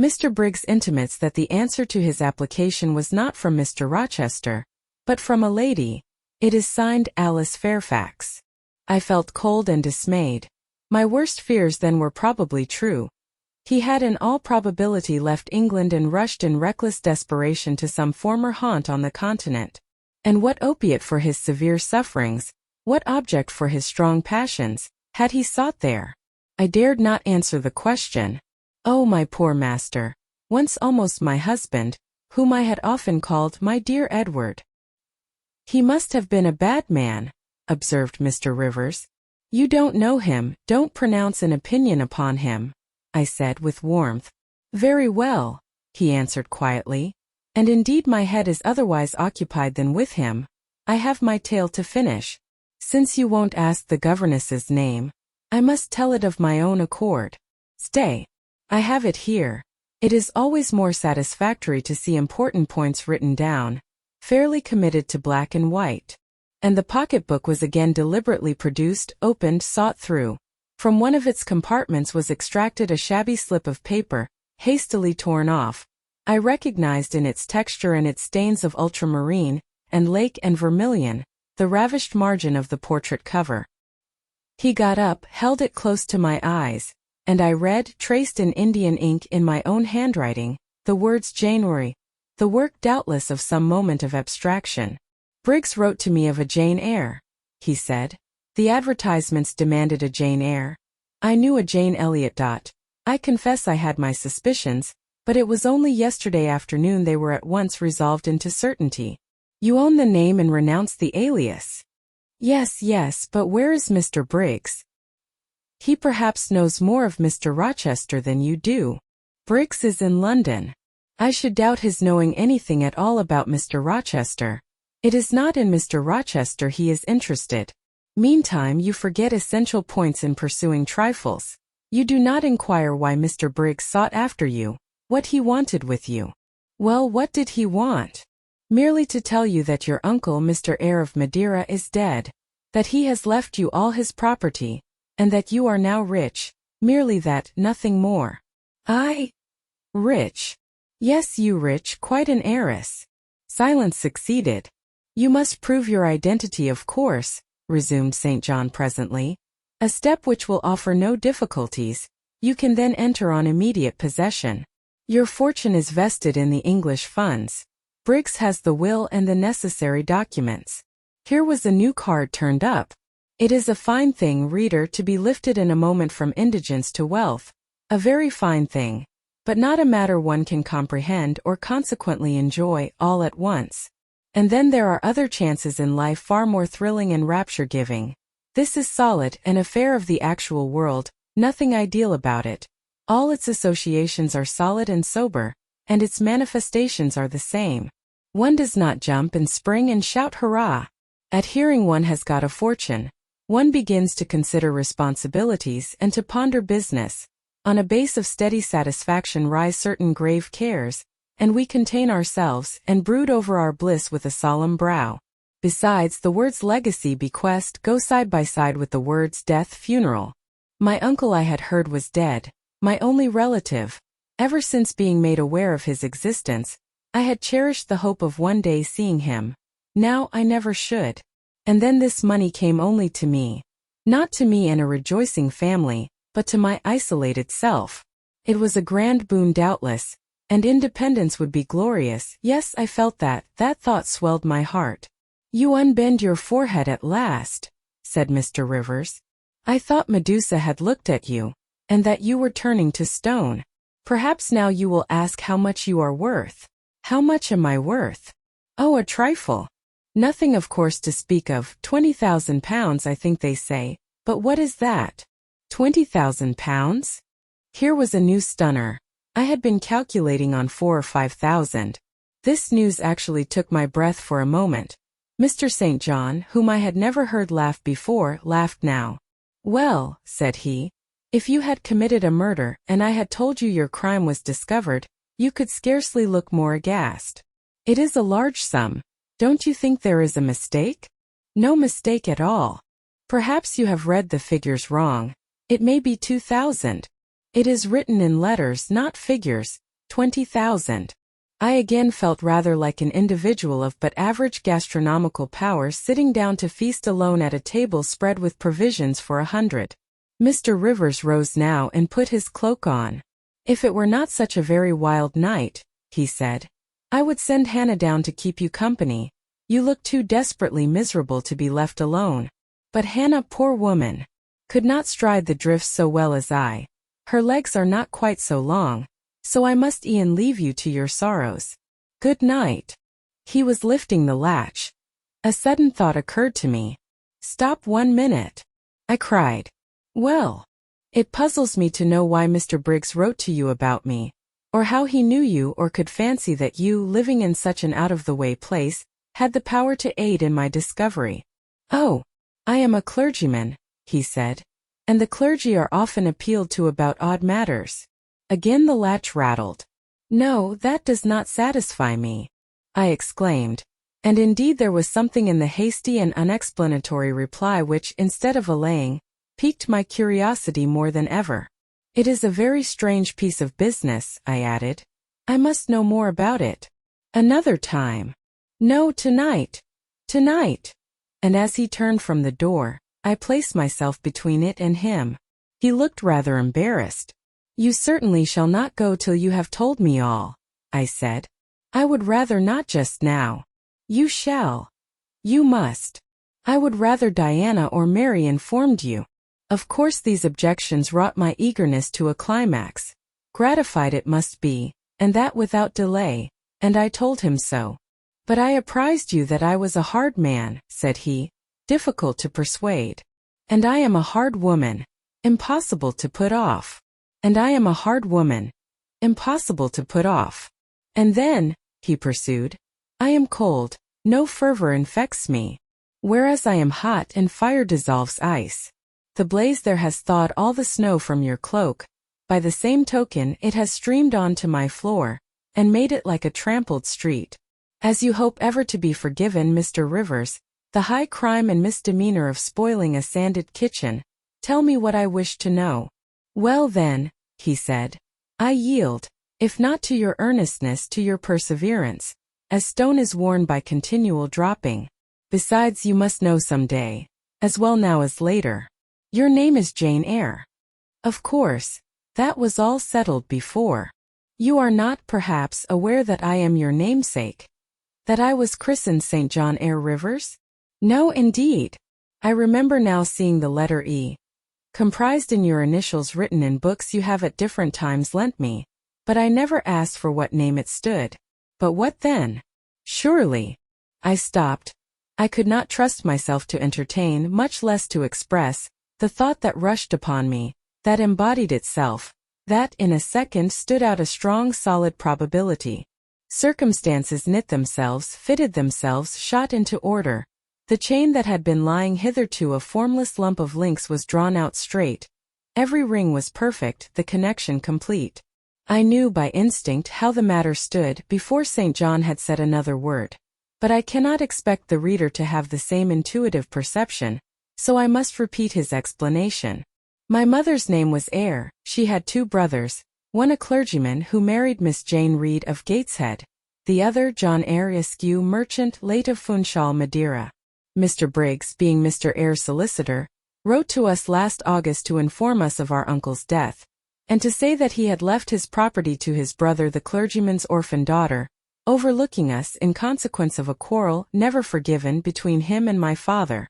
Mr. Briggs intimates that the answer to his application was not from Mr. Rochester, but from a lady. It is signed Alice Fairfax. I felt cold and dismayed. My worst fears then were probably true. He had in all probability left England and rushed in reckless desperation to some former haunt on the continent. And what opiate for his severe sufferings, what object for his strong passions, had he sought there? I dared not answer the question. Oh, my poor master, once almost my husband, whom I had often called my dear Edward. He must have been a bad man, observed Mr. Rivers. You don't know him, don't pronounce an opinion upon him, I said with warmth. Very well, he answered quietly, and indeed my head is otherwise occupied than with him. I have my tale to finish. Since you won't ask the governess's name, I must tell it of my own accord. Stay. I have it here. It is always more satisfactory to see important points written down, fairly committed to black and white. And the pocketbook was again deliberately produced, opened, sought through. From one of its compartments was extracted a shabby slip of paper, hastily torn off. I recognized in its texture and its stains of ultramarine, and lake and vermilion, the ravished margin of the portrait cover. He got up, held it close to my eyes, and I read, traced in Indian ink in my own handwriting, the words Jane Eyre, the work doubtless of some moment of abstraction. Briggs wrote to me of a Jane Eyre, he said. The advertisements demanded a Jane Eyre. I knew a Jane Elliot. I confess I had my suspicions, but it was only yesterday afternoon they were at once resolved into certainty. You own the name and renounce the alias. Yes, but where is Mr. Briggs? He perhaps knows more of Mr. Rochester than you do. Briggs is in London. I should doubt his knowing anything at all about Mr. Rochester. It is not in Mr. Rochester he is interested. Meantime you forget essential points in pursuing trifles. You do not inquire why Mr. Briggs sought after you, what he wanted with you. Well, what did he want? Merely to tell you that your uncle Mr. Eyre of Madeira is dead, that he has left you all his property, and that you are now rich, merely that, nothing more. I? Rich? Yes, you rich, quite an heiress. Silence succeeded. You must prove your identity, of course, resumed St. John presently. A step which will offer no difficulties. You can then enter on immediate possession. Your fortune is vested in the English funds. Briggs has the will and the necessary documents. Here was a new card turned up. It is a fine thing, reader, to be lifted in a moment from indigence to wealth. A very fine thing, but not a matter one can comprehend or consequently enjoy all at once. And then there are other chances in life far more thrilling and rapture-giving. This is solid, an affair of the actual world, nothing ideal about it. All its associations are solid and sober, and its manifestations are the same. One does not jump and spring and shout hurrah. At hearing one has got a fortune, one begins to consider responsibilities and to ponder business. On a base of steady satisfaction rise certain grave cares, and we contain ourselves and brood over our bliss with a solemn brow. Besides, the words legacy, bequest go side by side with the words death, funeral. My uncle I had heard was dead, my only relative. Ever since being made aware of his existence, I had cherished the hope of one day seeing him. Now I never should. And then this money came only to me. Not to me and a rejoicing family, but to my isolated self. It was a grand boon doubtless, and independence would be glorious. Yes, I felt that thought swelled my heart. You unbend your forehead at last, said Mr. Rivers. I thought Medusa had looked at you, and that you were turning to stone. Perhaps now you will ask how much you are worth. How much am I worth? Oh, a trifle. Nothing of course to speak of, £20,000 I think they say, but what is that? £20,000? Here was a new stunner. I had been calculating on 4,000 or 5,000. This news actually took my breath for a moment. Mr. St. John, whom I had never heard laugh before, laughed now. "Well," said he, "if you had committed a murder and I had told you your crime was discovered, you could scarcely look more aghast. It is a large sum. Don't you think there is a mistake?" "No mistake at all. Perhaps you have read the figures wrong. It may be 2,000. It is written in letters, not figures, 20,000. I again felt rather like an individual of but average gastronomical powers sitting down to feast alone at a table spread with provisions for 100. Mr. Rivers rose now and put his cloak on. "If it were not such a very wild night," he said, "I would send Hannah down to keep you company. You look too desperately miserable to be left alone." But Hannah, poor woman, could not stride the drifts so well as I. Her legs are not quite so long, so I must e'en leave you to your sorrows. Good night. He was lifting the latch. A sudden thought occurred to me. "Stop 1 minute," I cried. "Well, it puzzles me to know why Mr. Briggs wrote to you about me, or how he knew you or could fancy that you, living in such an out-of-the-way place, had the power to aid in my discovery." "Oh, I am a clergyman," he said, "and the clergy are often appealed to about odd matters." Again the latch rattled. "No, that does not satisfy me," I exclaimed, and indeed there was something in the hasty and unexplanatory reply which, instead of allaying, piqued my curiosity more than ever. "It is a very strange piece of business," I added. "I must know more about it. Another time." "No, tonight. Tonight." And as he turned from the door, I placed myself between it and him. He looked rather embarrassed. "You certainly shall not go till you have told me all," I said. "I would rather not just now." "You shall. You must. I would rather Diana or Mary informed you." Of course these objections wrought my eagerness to a climax. Gratified it must be, and that without delay, and I told him so. "But I apprised you that I was a hard man," said he, "difficult to persuade. And I am a hard woman, impossible to put off. And I am a hard woman, impossible to put off. And then," he pursued, "I am cold, no fervor infects me. Whereas I am hot and fire dissolves ice. The blaze there has thawed all the snow from your cloak. By the same token it has streamed on to my floor, and made it like a trampled street. As you hope ever to be forgiven, Mr. Rivers, the high crime and misdemeanor of spoiling a sanded kitchen, tell me what I wish to know." "Well then," he said, "I yield, if not to your earnestness, to your perseverance, as stone is worn by continual dropping. Besides, you must know some day, as well now as later. Your name is Jane Eyre. Of course, that was all settled before. You are not, perhaps, aware that I am your namesake, that I was christened St. John Eyre Rivers?" "No, indeed. I remember now seeing the letter E, comprised in your initials written in books you have at different times lent me, but I never asked for what name it stood. But what then? Surely—" I stopped. I could not trust myself to entertain, much less to express, the thought that rushed upon me, that embodied itself, that in a second stood out a strong solid probability. Circumstances knit themselves, fitted themselves, shot into order. The chain that had been lying hitherto a formless lump of links was drawn out straight. Every ring was perfect, the connection complete. I knew by instinct how the matter stood before St. John had said another word. But I cannot expect the reader to have the same intuitive perception, so I must repeat his explanation. My mother's name was Eyre. She had 2 brothers, one a clergyman who married Miss Jane Reed of Gateshead, the other John Eyre Askew, merchant, late of Funchal, Madeira. Mr. Briggs, being Mr. Eyre's solicitor, wrote to us last August to inform us of our uncle's death, and to say that he had left his property to his brother the clergyman's orphan daughter, overlooking us in consequence of a quarrel never forgiven between him and my father.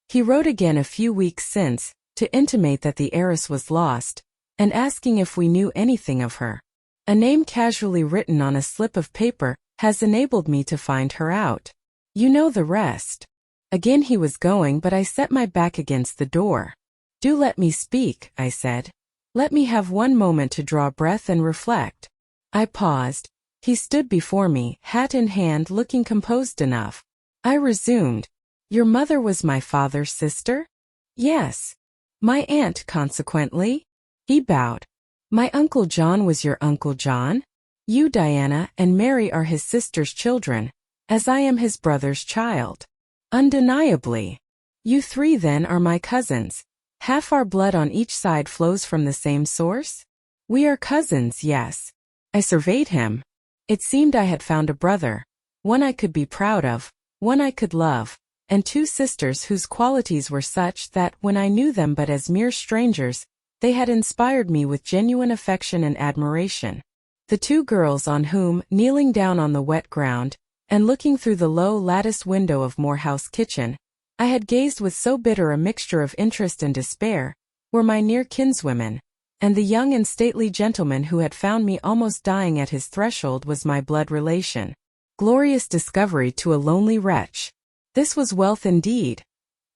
He wrote again a few weeks since, to intimate that the heiress was lost, and asking if we knew anything of her. A name casually written on a slip of paper has enabled me to find her out. You know the rest. Again he was going, but I set my back against the door. "Do let me speak," I said. Let me have one moment to draw breath and reflect. I paused. He stood before me, hat in hand, looking composed enough. I resumed. Your mother was my father's sister? Yes. My aunt, consequently? He bowed. My Uncle John was your Uncle John? You, Diana, and Mary are his sister's children, as I am his brother's child. Undeniably. You three then are my cousins. Half our blood on each side flows from the same source? We are cousins, yes. I surveyed him. It seemed I had found a brother, one I could be proud of, one I could love, and two sisters whose qualities were such that when I knew them but as mere strangers, they had inspired me with genuine affection and admiration. The two girls on whom, kneeling down on the wet ground, and looking through the low latticed window of Morehouse kitchen, I had gazed with so bitter a mixture of interest and despair, were my near kinswomen, and the young and stately gentleman who had found me almost dying at his threshold was my blood relation. Glorious discovery to a lonely wretch. This was wealth indeed.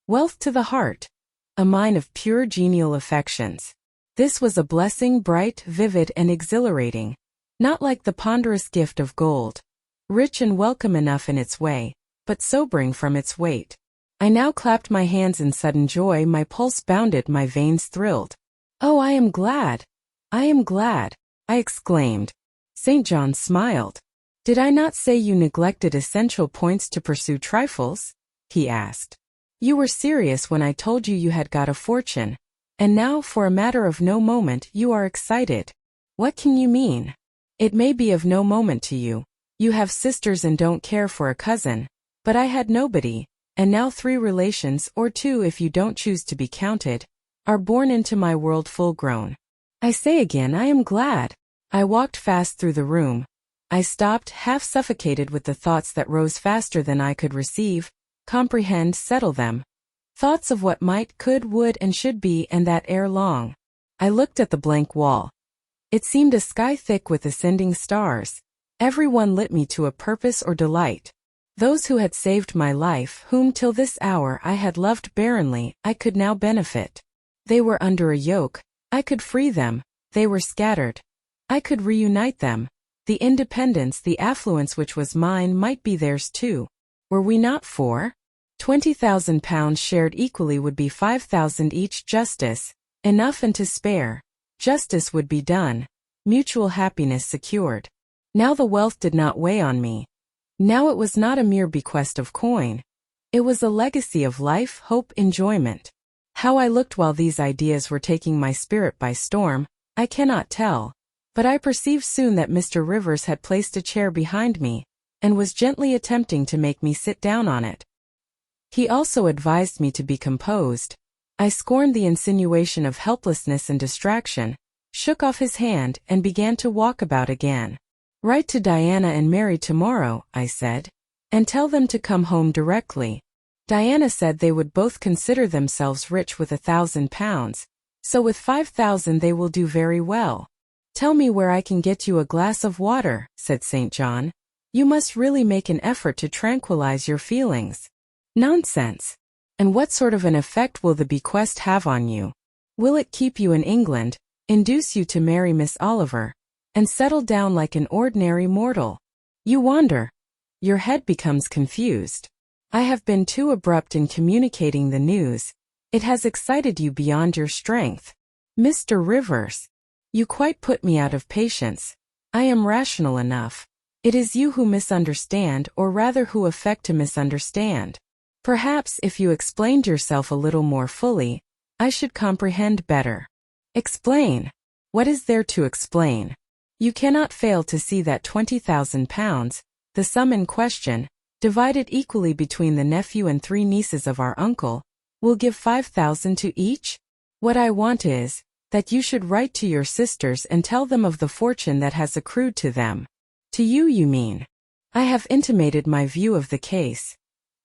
Wealth to the heart. A mine of pure genial affections. This was a blessing bright, vivid, and exhilarating, not like the ponderous gift of gold, rich and welcome enough in its way, but sobering from its weight. I now clapped my hands in sudden joy, my pulse bounded, my veins thrilled. Oh, I am glad! I am glad! I exclaimed. St. John smiled. Did I not say you neglected essential points to pursue trifles? He asked. You were serious when I told you had got a fortune, and now for a matter of no moment you are excited. What can you mean? It may be of no moment to you. You have sisters and don't care for a cousin, but I had nobody, and now three relations, or two if you don't choose to be counted, are born into my world full grown. I say again, I am glad. I walked fast through the room. I stopped, half suffocated with the thoughts that rose faster than I could receive, comprehend, settle them. Thoughts of what might, could, would, and should be, and that ere long. I looked at the blank wall. It seemed a sky thick with ascending stars. Every one lit me to a purpose or delight. Those who had saved my life, whom till this hour I had loved barrenly, I could now benefit. They were under a yoke. I could free them. They were scattered. I could reunite them. The independence, the affluence which was mine might be theirs too. Were we not four? £20,000 shared equally would be 5,000 each. Justice, enough and to spare. Justice would be done. Mutual happiness secured. Now the wealth did not weigh on me. Now it was not a mere bequest of coin. It was a legacy of life, hope, enjoyment. How I looked while these ideas were taking my spirit by storm, I cannot tell. But I perceived soon that Mr. Rivers had placed a chair behind me, and was gently attempting to make me sit down on it. He also advised me to be composed. I scorned the insinuation of helplessness and distraction, shook off his hand, and began to walk about again. Write to Diana and Mary tomorrow, I said, and tell them to come home directly. Diana said they would both consider themselves rich with £1,000, so with 5,000 they will do very well. Tell me where I can get you a glass of water, said St. John. You must really make an effort to tranquilize your feelings. Nonsense. And what sort of an effect will the bequest have on you? Will it keep you in England, induce you to marry Miss Oliver, and settle down like an ordinary mortal? You wander. Your head becomes confused. I have been too abrupt in communicating the news. It has excited you beyond your strength. Mr. Rivers. You quite put me out of patience. I am rational enough. It is you who misunderstand, or rather who affect to misunderstand. Perhaps if you explained yourself a little more fully, I should comprehend better. Explain. What is there to explain? You cannot fail to see that £20,000, the sum in question, divided equally between the nephew and three nieces of our uncle, will give 5,000 to each? What I want is, that you should write to your sisters and tell them of the fortune that has accrued to them. To you, you mean. I have intimated my view of the case.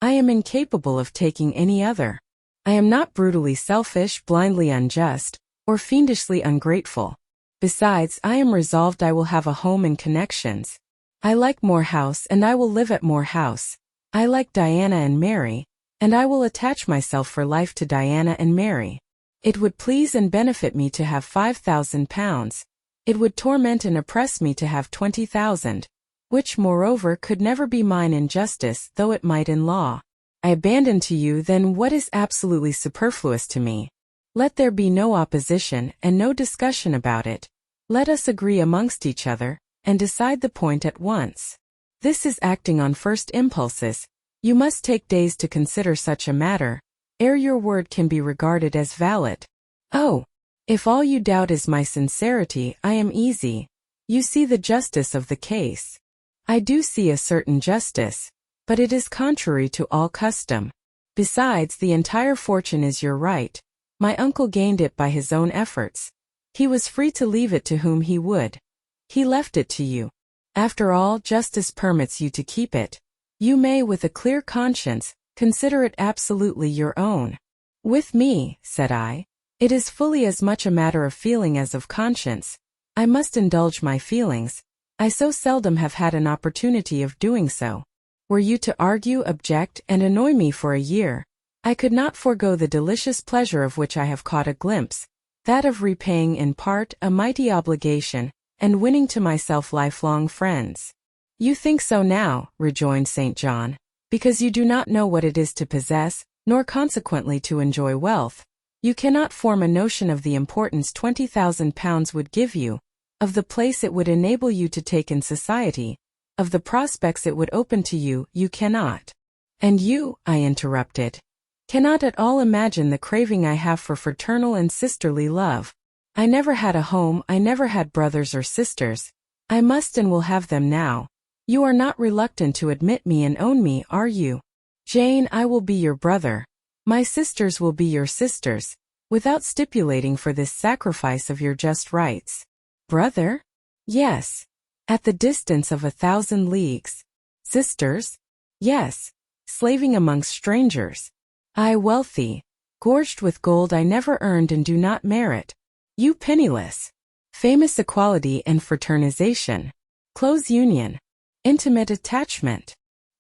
I am incapable of taking any other. I am not brutally selfish, blindly unjust, or fiendishly ungrateful. Besides, I am resolved I will have a home and connections. I like Morehouse, and I will live at Morehouse. I like Diana and Mary, and I will attach myself for life to Diana and Mary. It would please and benefit me to have £5,000. It would torment and oppress me to have 20,000, which moreover could never be mine in justice, though it might in law. I abandon to you then what is absolutely superfluous to me. Let there be no opposition and no discussion about it. Let us agree amongst each other, and decide the point at once. This is acting on first impulses. You must take days to consider such a matter, ere your word can be regarded as valid. Oh, if all you doubt is my sincerity, I am easy. You see the justice of the case. I do see a certain justice, but it is contrary to all custom. Besides, the entire fortune is your right. My uncle gained it by his own efforts. He was free to leave it to whom he would. He left it to you. After all, justice permits you to keep it. You may, with a clear conscience, consider it absolutely your own. With me, said I, it is fully as much a matter of feeling as of conscience. I must indulge my feelings. I so seldom have had an opportunity of doing so. Were you to argue, object, and annoy me for a year, I could not forego the delicious pleasure of which I have caught a glimpse, that of repaying in part a mighty obligation, and winning to myself lifelong friends. You think so now, rejoined St. John, because you do not know what it is to possess, nor consequently to enjoy wealth. You cannot form a notion of the importance £20,000 would give you, of the place it would enable you to take in society, of the prospects it would open to you. You cannot. And you, I interrupted, cannot at all imagine the craving I have for fraternal and sisterly love. I never had a home, I never had brothers or sisters. I must and will have them now. You are not reluctant to admit me and own me, are you? Jane, I will be your brother. My sisters will be your sisters, without stipulating for this sacrifice of your just rights. Brother? Yes. At the distance of 1,000 leagues. Sisters? Yes. Slaving amongst strangers. I wealthy, gorged with gold I never earned and do not merit. You penniless. Famous equality and fraternization. Close union. Intimate attachment.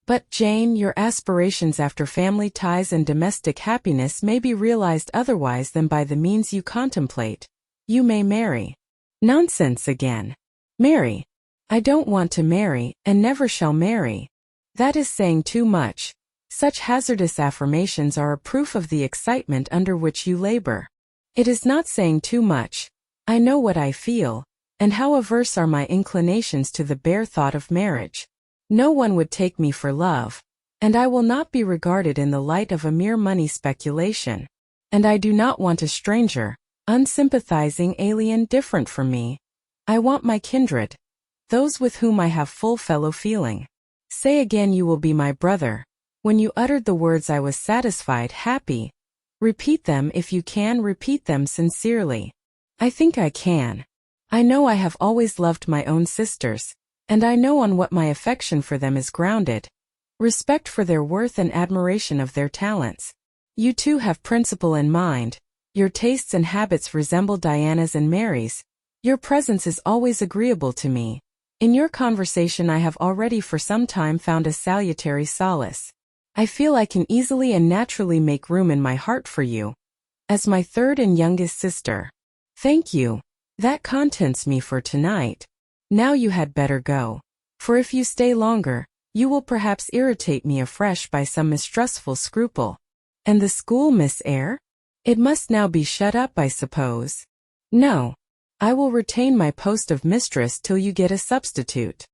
But, Jane, your aspirations after family ties and domestic happiness may be realized otherwise than by the means you contemplate. You may marry. Nonsense again. Marry. I don't want to marry, and never shall marry. That is saying too much. Such hazardous affirmations are a proof of the excitement under which you labor. It is not saying too much. I know what I feel, and how averse are my inclinations to the bare thought of marriage. No one would take me for love, and I will not be regarded in the light of a mere money speculation. And I do not want a stranger, unsympathizing alien different from me. I want my kindred, those with whom I have full fellow feeling. Say again you will be my brother. When you uttered the words I was satisfied, happy. Repeat them if you can, repeat them sincerely. I think I can. I know I have always loved my own sisters, and I know on what my affection for them is grounded. Respect for their worth and admiration of their talents. You too have principle in mind. Your tastes and habits resemble Diana's and Mary's. Your presence is always agreeable to me. In your conversation I have already for some time found a salutary solace. I feel I can easily and naturally make room in my heart for you, as my third and youngest sister. Thank you. That contents me for tonight. Now you had better go, for if you stay longer, you will perhaps irritate me afresh by some mistrustful scruple. And the school, Miss Eyre? It must now be shut up, I suppose. No. I will retain my post of mistress till you get a substitute.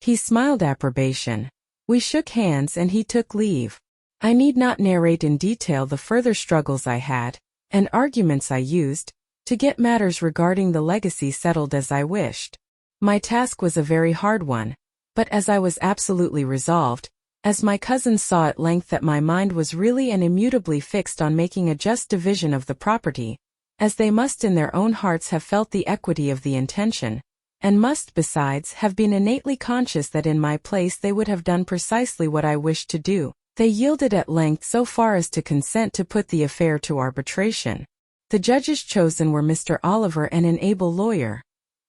He smiled approbation. We shook hands and he took leave. I need not narrate in detail the further struggles I had, and arguments I used, to get matters regarding the legacy settled as I wished. My task was a very hard one, but as I was absolutely resolved, as my cousins saw at length that my mind was really and immutably fixed on making a just division of the property, as they must in their own hearts have felt the equity of the intention, and must, besides, have been innately conscious that in my place they would have done precisely what I wished to do, they yielded at length so far as to consent to put the affair to arbitration. The judges chosen were Mr. Oliver and an able lawyer.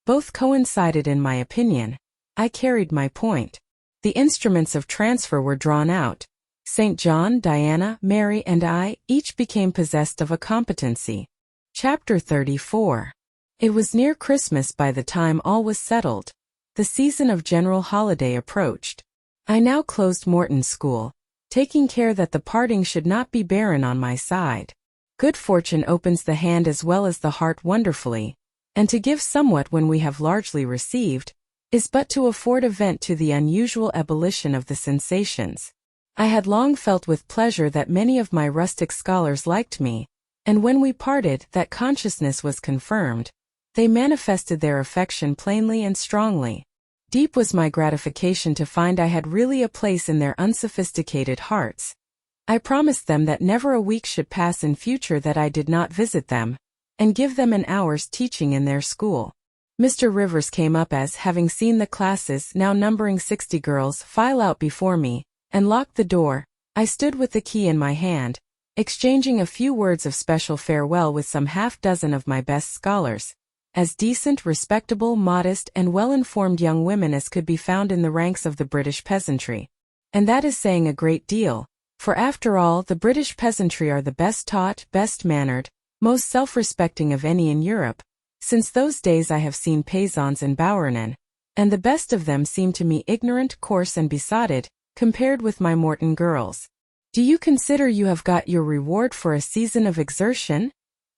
Both coincided in my opinion. I carried my point. The instruments of transfer were drawn out. St. John, Diana, Mary, and I each became possessed of a competency. Chapter 34. It was near Christmas by the time all was settled. The season of general holiday approached. I now closed Morton's school, taking care that the parting should not be barren on my side. Good fortune opens the hand as well as the heart wonderfully, and to give somewhat when we have largely received, is but to afford a vent to the unusual ebullition of the sensations. I had long felt with pleasure that many of my rustic scholars liked me, and when we parted that consciousness was confirmed. They manifested their affection plainly and strongly. Deep was my gratification to find I had really a place in their unsophisticated hearts. I promised them that never a week should pass in future that I did not visit them, and give them an hour's teaching in their school. Mr. Rivers came up as, having seen the classes, now numbering 60 girls, file out before me, and locked the door. I stood with the key in my hand, exchanging a few words of special farewell with some half-dozen of my best scholars, as decent, respectable, modest, and well-informed young women as could be found in the ranks of the British peasantry. And that is saying a great deal, for after all, the British peasantry are the best taught, best mannered, most self-respecting of any in Europe. Since those days I have seen paysans in Beauharnais, and the best of them seem to me ignorant, coarse, and besotted, compared with my Morton girls. "Do you consider you have got your reward for a season of exertion?"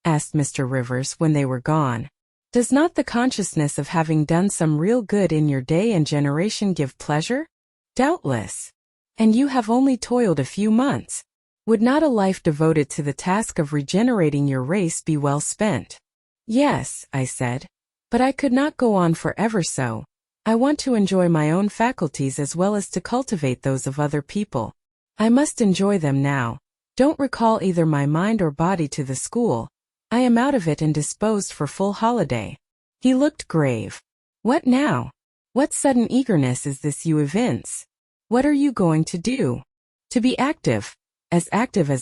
asked Mr. Rivers when they were gone. "Does not the consciousness of having done some real good in your day and generation give pleasure?" "Doubtless. And you have only toiled a few months. Would not a life devoted to the task of regenerating your race be well spent?" "Yes," I said, "but I could not go on forever so. I want to enjoy my own faculties as well as to cultivate those of other people. I must enjoy them now. Don't recall either my mind or body to the school. I am out of it and disposed for full holiday." He looked grave. "What now? What sudden eagerness is this you evince? What are you going to do?" "To be active as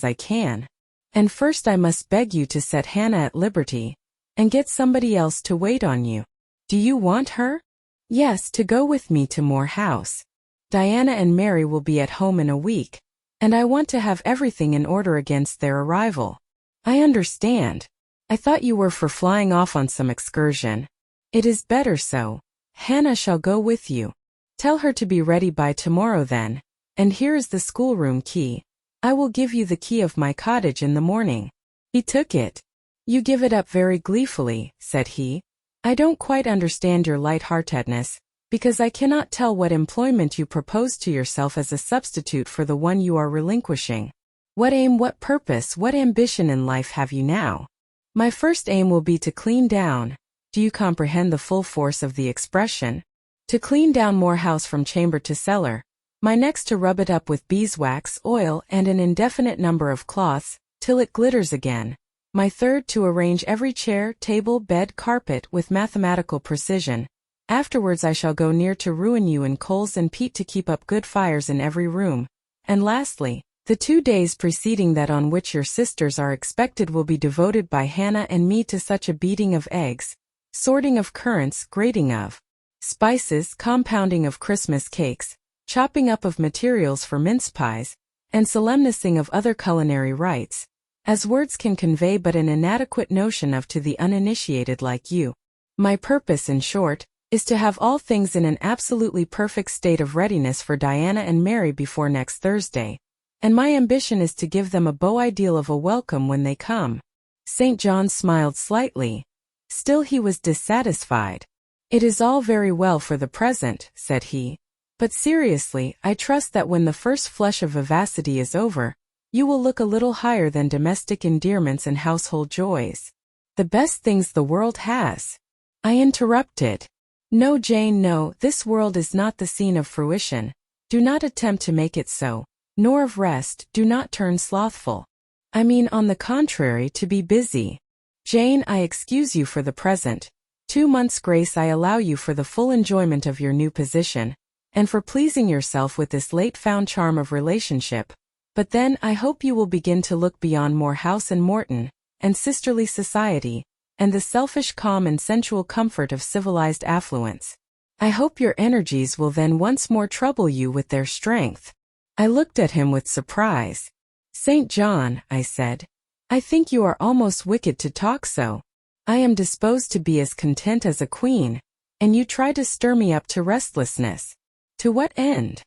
I can. And first I must beg you to set Hannah at liberty, and get somebody else to wait on you." "Do you want her?" "Yes, to go with me to Moor House. Diana and Mary will be at home in a week, and I want to have everything in order against their arrival." "I understand. I thought you were for flying off on some excursion." "It is better so. Hannah shall go with you. Tell her to be ready by tomorrow then, and here is the schoolroom key. I will give you the key of my cottage in the morning." He took it. "You give it up very gleefully," said he. "I don't quite understand your light-heartedness, because I cannot tell what employment you propose to yourself as a substitute for the one you are relinquishing. What aim, what purpose, what ambition in life have you now?" "My first aim will be to clean down." "Do you comprehend the full force of the expression? To clean down Moor House from chamber to cellar. My next to rub it up with beeswax, oil, and an indefinite number of cloths, till it glitters again. My third to arrange every chair, table, bed, carpet with mathematical precision. Afterwards I shall go near to ruin you in coals and peat to keep up good fires in every room. And lastly, the 2 days preceding that on which your sisters are expected will be devoted by Hannah and me to such a beating of eggs, sorting of currants, grating of spices, compounding of Christmas cakes, chopping up of materials for mince pies, and solemnizing of other culinary rites, as words can convey but an inadequate notion of to the uninitiated like you. My purpose, in short, is to have all things in an absolutely perfect state of readiness for Diana and Mary before next Thursday, and my ambition is to give them a beau ideal of a welcome when they come." St. John smiled slightly. Still he was dissatisfied. "It is all very well for the present," said he, "but seriously, I trust that when the first flush of vivacity is over, you will look a little higher than domestic endearments and household joys. The best things the world has." I interrupted. "No, Jane, no, this world is not the scene of fruition. Do not attempt to make it so. Nor of rest, do not turn slothful. I mean, on the contrary, to be busy. Jane, I excuse you for the present. 2 months' grace I allow you for the full enjoyment of your new position, and for pleasing yourself with this late-found charm of relationship. But then I hope you will begin to look beyond Moor House and Morton, and sisterly society, and the selfish calm and sensual comfort of civilized affluence. I hope your energies will then once more trouble you with their strength." I looked at him with surprise. "St. John," I said, I think you are almost wicked to talk so. I am disposed to be as content as a queen, and you try to stir me up to restlessness. To what end?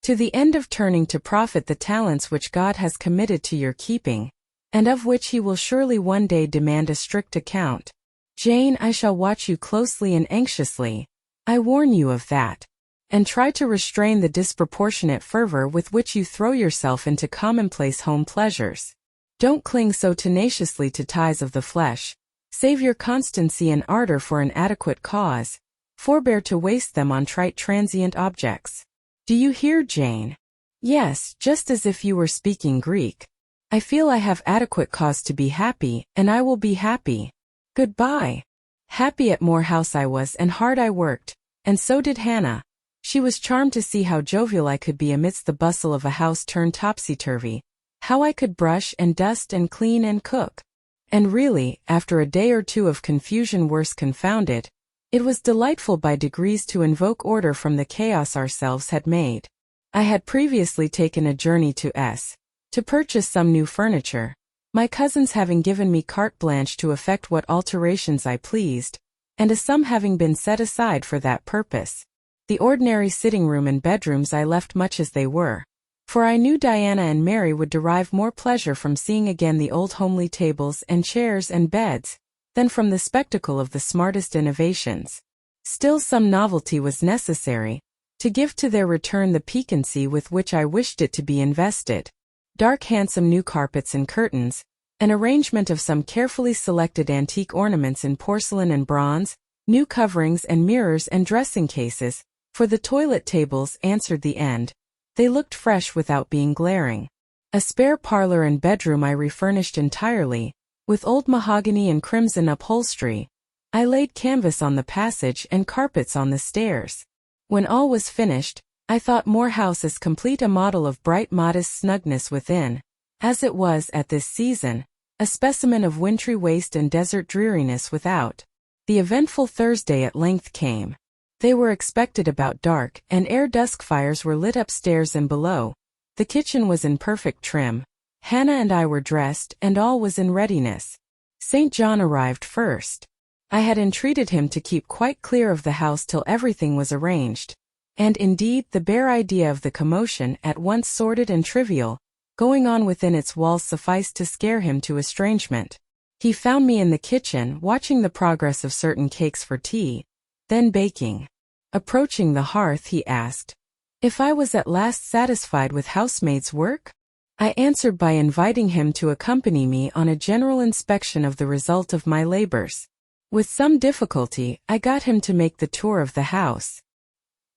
To the end of turning to profit the talents which God has committed to your keeping, and of which he will surely one day demand a strict account. Jane, I shall watch you closely and anxiously. I warn you of that. And try to restrain the disproportionate fervor with which you throw yourself into commonplace home pleasures. Don't cling so tenaciously to ties of the flesh. Save your constancy and ardor for an adequate cause. Forbear to waste them on trite transient objects. Do you hear, Jane? Yes, just as if you were speaking Greek. I feel I have adequate cause to be happy, and I will be happy. Goodbye. Happy at Moor House I was, and hard I worked, and so did Hannah. She was charmed to see how jovial I could be amidst the bustle of a house turned topsy-turvy, how I could brush and dust and clean and cook. And really, after a day or two of confusion worse confounded, it was delightful by degrees to invoke order from the chaos ourselves had made. I had previously taken a journey to S. to purchase some new furniture, my cousins having given me carte blanche to effect what alterations I pleased, and a sum having been set aside for that purpose. The ordinary sitting room and bedrooms I left much as they were, for I knew Diana and Mary would derive more pleasure from seeing again the old homely tables and chairs and beds, than from the spectacle of the smartest innovations. Still some novelty was necessary, to give to their return the piquancy with which I wished it to be invested. Dark handsome new carpets and curtains, an arrangement of some carefully selected antique ornaments in porcelain and bronze, new coverings and mirrors and dressing cases, for the toilet tables answered the end. They looked fresh without being glaring. A spare parlor and bedroom I refurnished entirely, with old mahogany and crimson upholstery. I laid canvas on the passage and carpets on the stairs. When all was finished, I thought Moor House as complete a model of bright modest snugness within, as it was at this season, a specimen of wintry waste and desert dreariness without. The eventful Thursday at length came. They were expected about dark, and ere dusk fires were lit upstairs and below. The kitchen was in perfect trim. Hannah and I were dressed, and all was in readiness. St. John arrived first. I had entreated him to keep quite clear of the house till everything was arranged. And indeed, the bare idea of the commotion, at once sordid and trivial, going on within its walls sufficed to scare him to estrangement. He found me in the kitchen, watching the progress of certain cakes for tea, then baking. Approaching the hearth, he asked if I was at last satisfied with housemaid's work? I answered by inviting him to accompany me on a general inspection of the result of my labors. With some difficulty, I got him to make the tour of the house.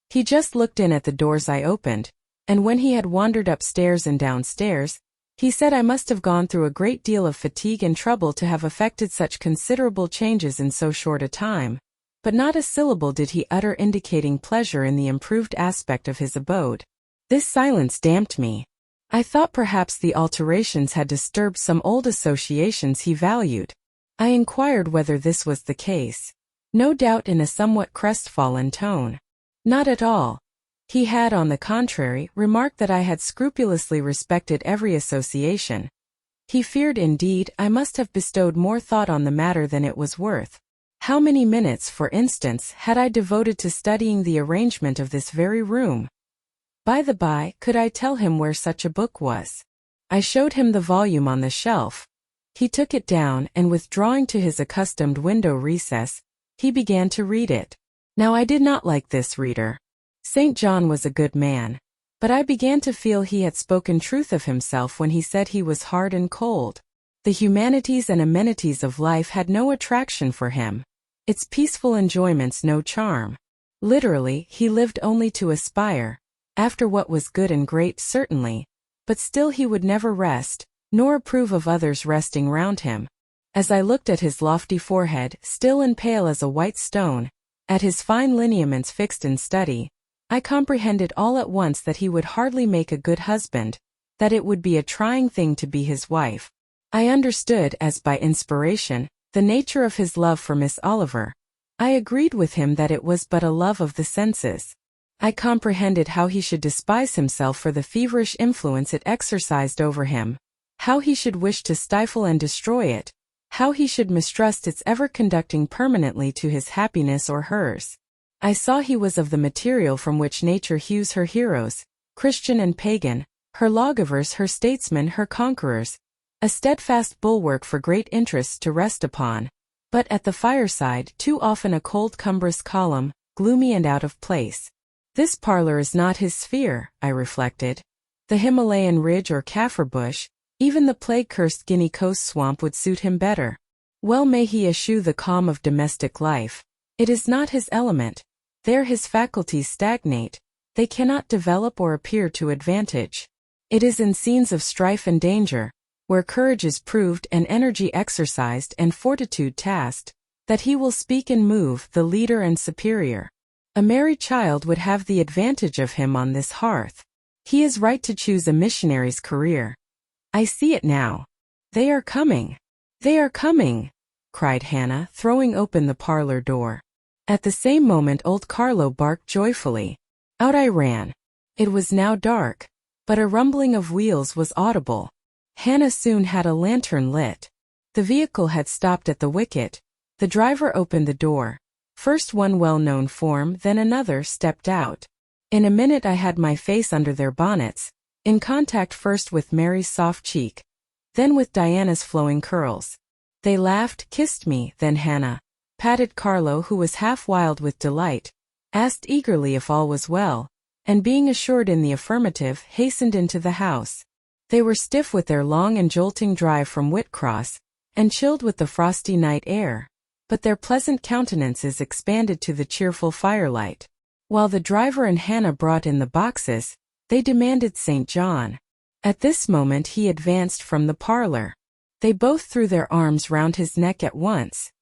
He just looked in at the doors I opened, and when he had wandered upstairs and downstairs, he said I must have gone through a great deal of fatigue and trouble to have effected such considerable changes in so short a time, but not a syllable did he utter indicating pleasure in the improved aspect of his abode. This silence damped me. I thought perhaps the alterations had disturbed some old associations he valued. I inquired whether this was the case. No doubt, in a somewhat crestfallen tone. Not at all. He had, on the contrary, remarked that I had scrupulously respected every association. He feared, indeed, I must have bestowed more thought on the matter than it was worth. How many minutes, for instance, had I devoted to studying the arrangement of this very room? By the by, could I tell him where such a book was? I showed him the volume on the shelf. He took it down, and withdrawing to his accustomed window recess, he began to read it. Now I did not like this reader. St. John was a good man, but I began to feel he had spoken truth of himself when he said he was hard and cold. The humanities and amenities of life had no attraction for him, its peaceful enjoyments no charm. Literally, he lived only to aspire, after what was good and great certainly, but still he would never rest, nor approve of others resting round him. As I looked at his lofty forehead, still and pale as a white stone, at his fine lineaments fixed in study, I comprehended all at once that he would hardly make a good husband, that it would be a trying thing to be his wife. I understood, as by inspiration, the nature of his love for Miss Oliver. I agreed with him that it was but a love of the senses. I comprehended how he should despise himself for the feverish influence it exercised over him, how he should wish to stifle and destroy it, how he should mistrust its ever conducting permanently to his happiness or hers. I saw he was of the material from which nature hews her heroes, Christian and pagan, her lawgivers, her statesmen, her conquerors, a steadfast bulwark for great interests to rest upon, but at the fireside too often a cold cumbrous column, gloomy and out of place. This parlor is not his sphere, I reflected. The Himalayan ridge or kaffir bush, even the plague-cursed Guinea coast swamp would suit him better. Well may he eschew the calm of domestic life. It is not his element. There his faculties stagnate. They cannot develop or appear to advantage. It is in scenes of strife and danger, where courage is proved and energy exercised and fortitude tasked, that he will speak and move, the leader and superior. A merry child would have the advantage of him on this hearth. He is right to choose a missionary's career. I see it now. They are coming. They are coming, cried Hannah, throwing open the parlor door. At the same moment old Carlo barked joyfully. Out I ran. It was now dark, but a rumbling of wheels was audible. Hannah soon had a lantern lit. The vehicle had stopped at the wicket. The driver opened the door. First one well-known form, then another, stepped out. In a minute I had my face under their bonnets, in contact first with Mary's soft cheek, then with Diana's flowing curls. They laughed, kissed me, then Hannah patted Carlo, who was half wild with delight, asked eagerly if all was well, and being assured in the affirmative, hastened into the house. They were stiff with their long and jolting drive from Whitcross, and chilled with the frosty night air, but their pleasant countenances expanded to the cheerful firelight. While the driver and Hannah brought in the boxes, they demanded St. John. At this moment he advanced from the parlor. They both threw their arms round his neck at once.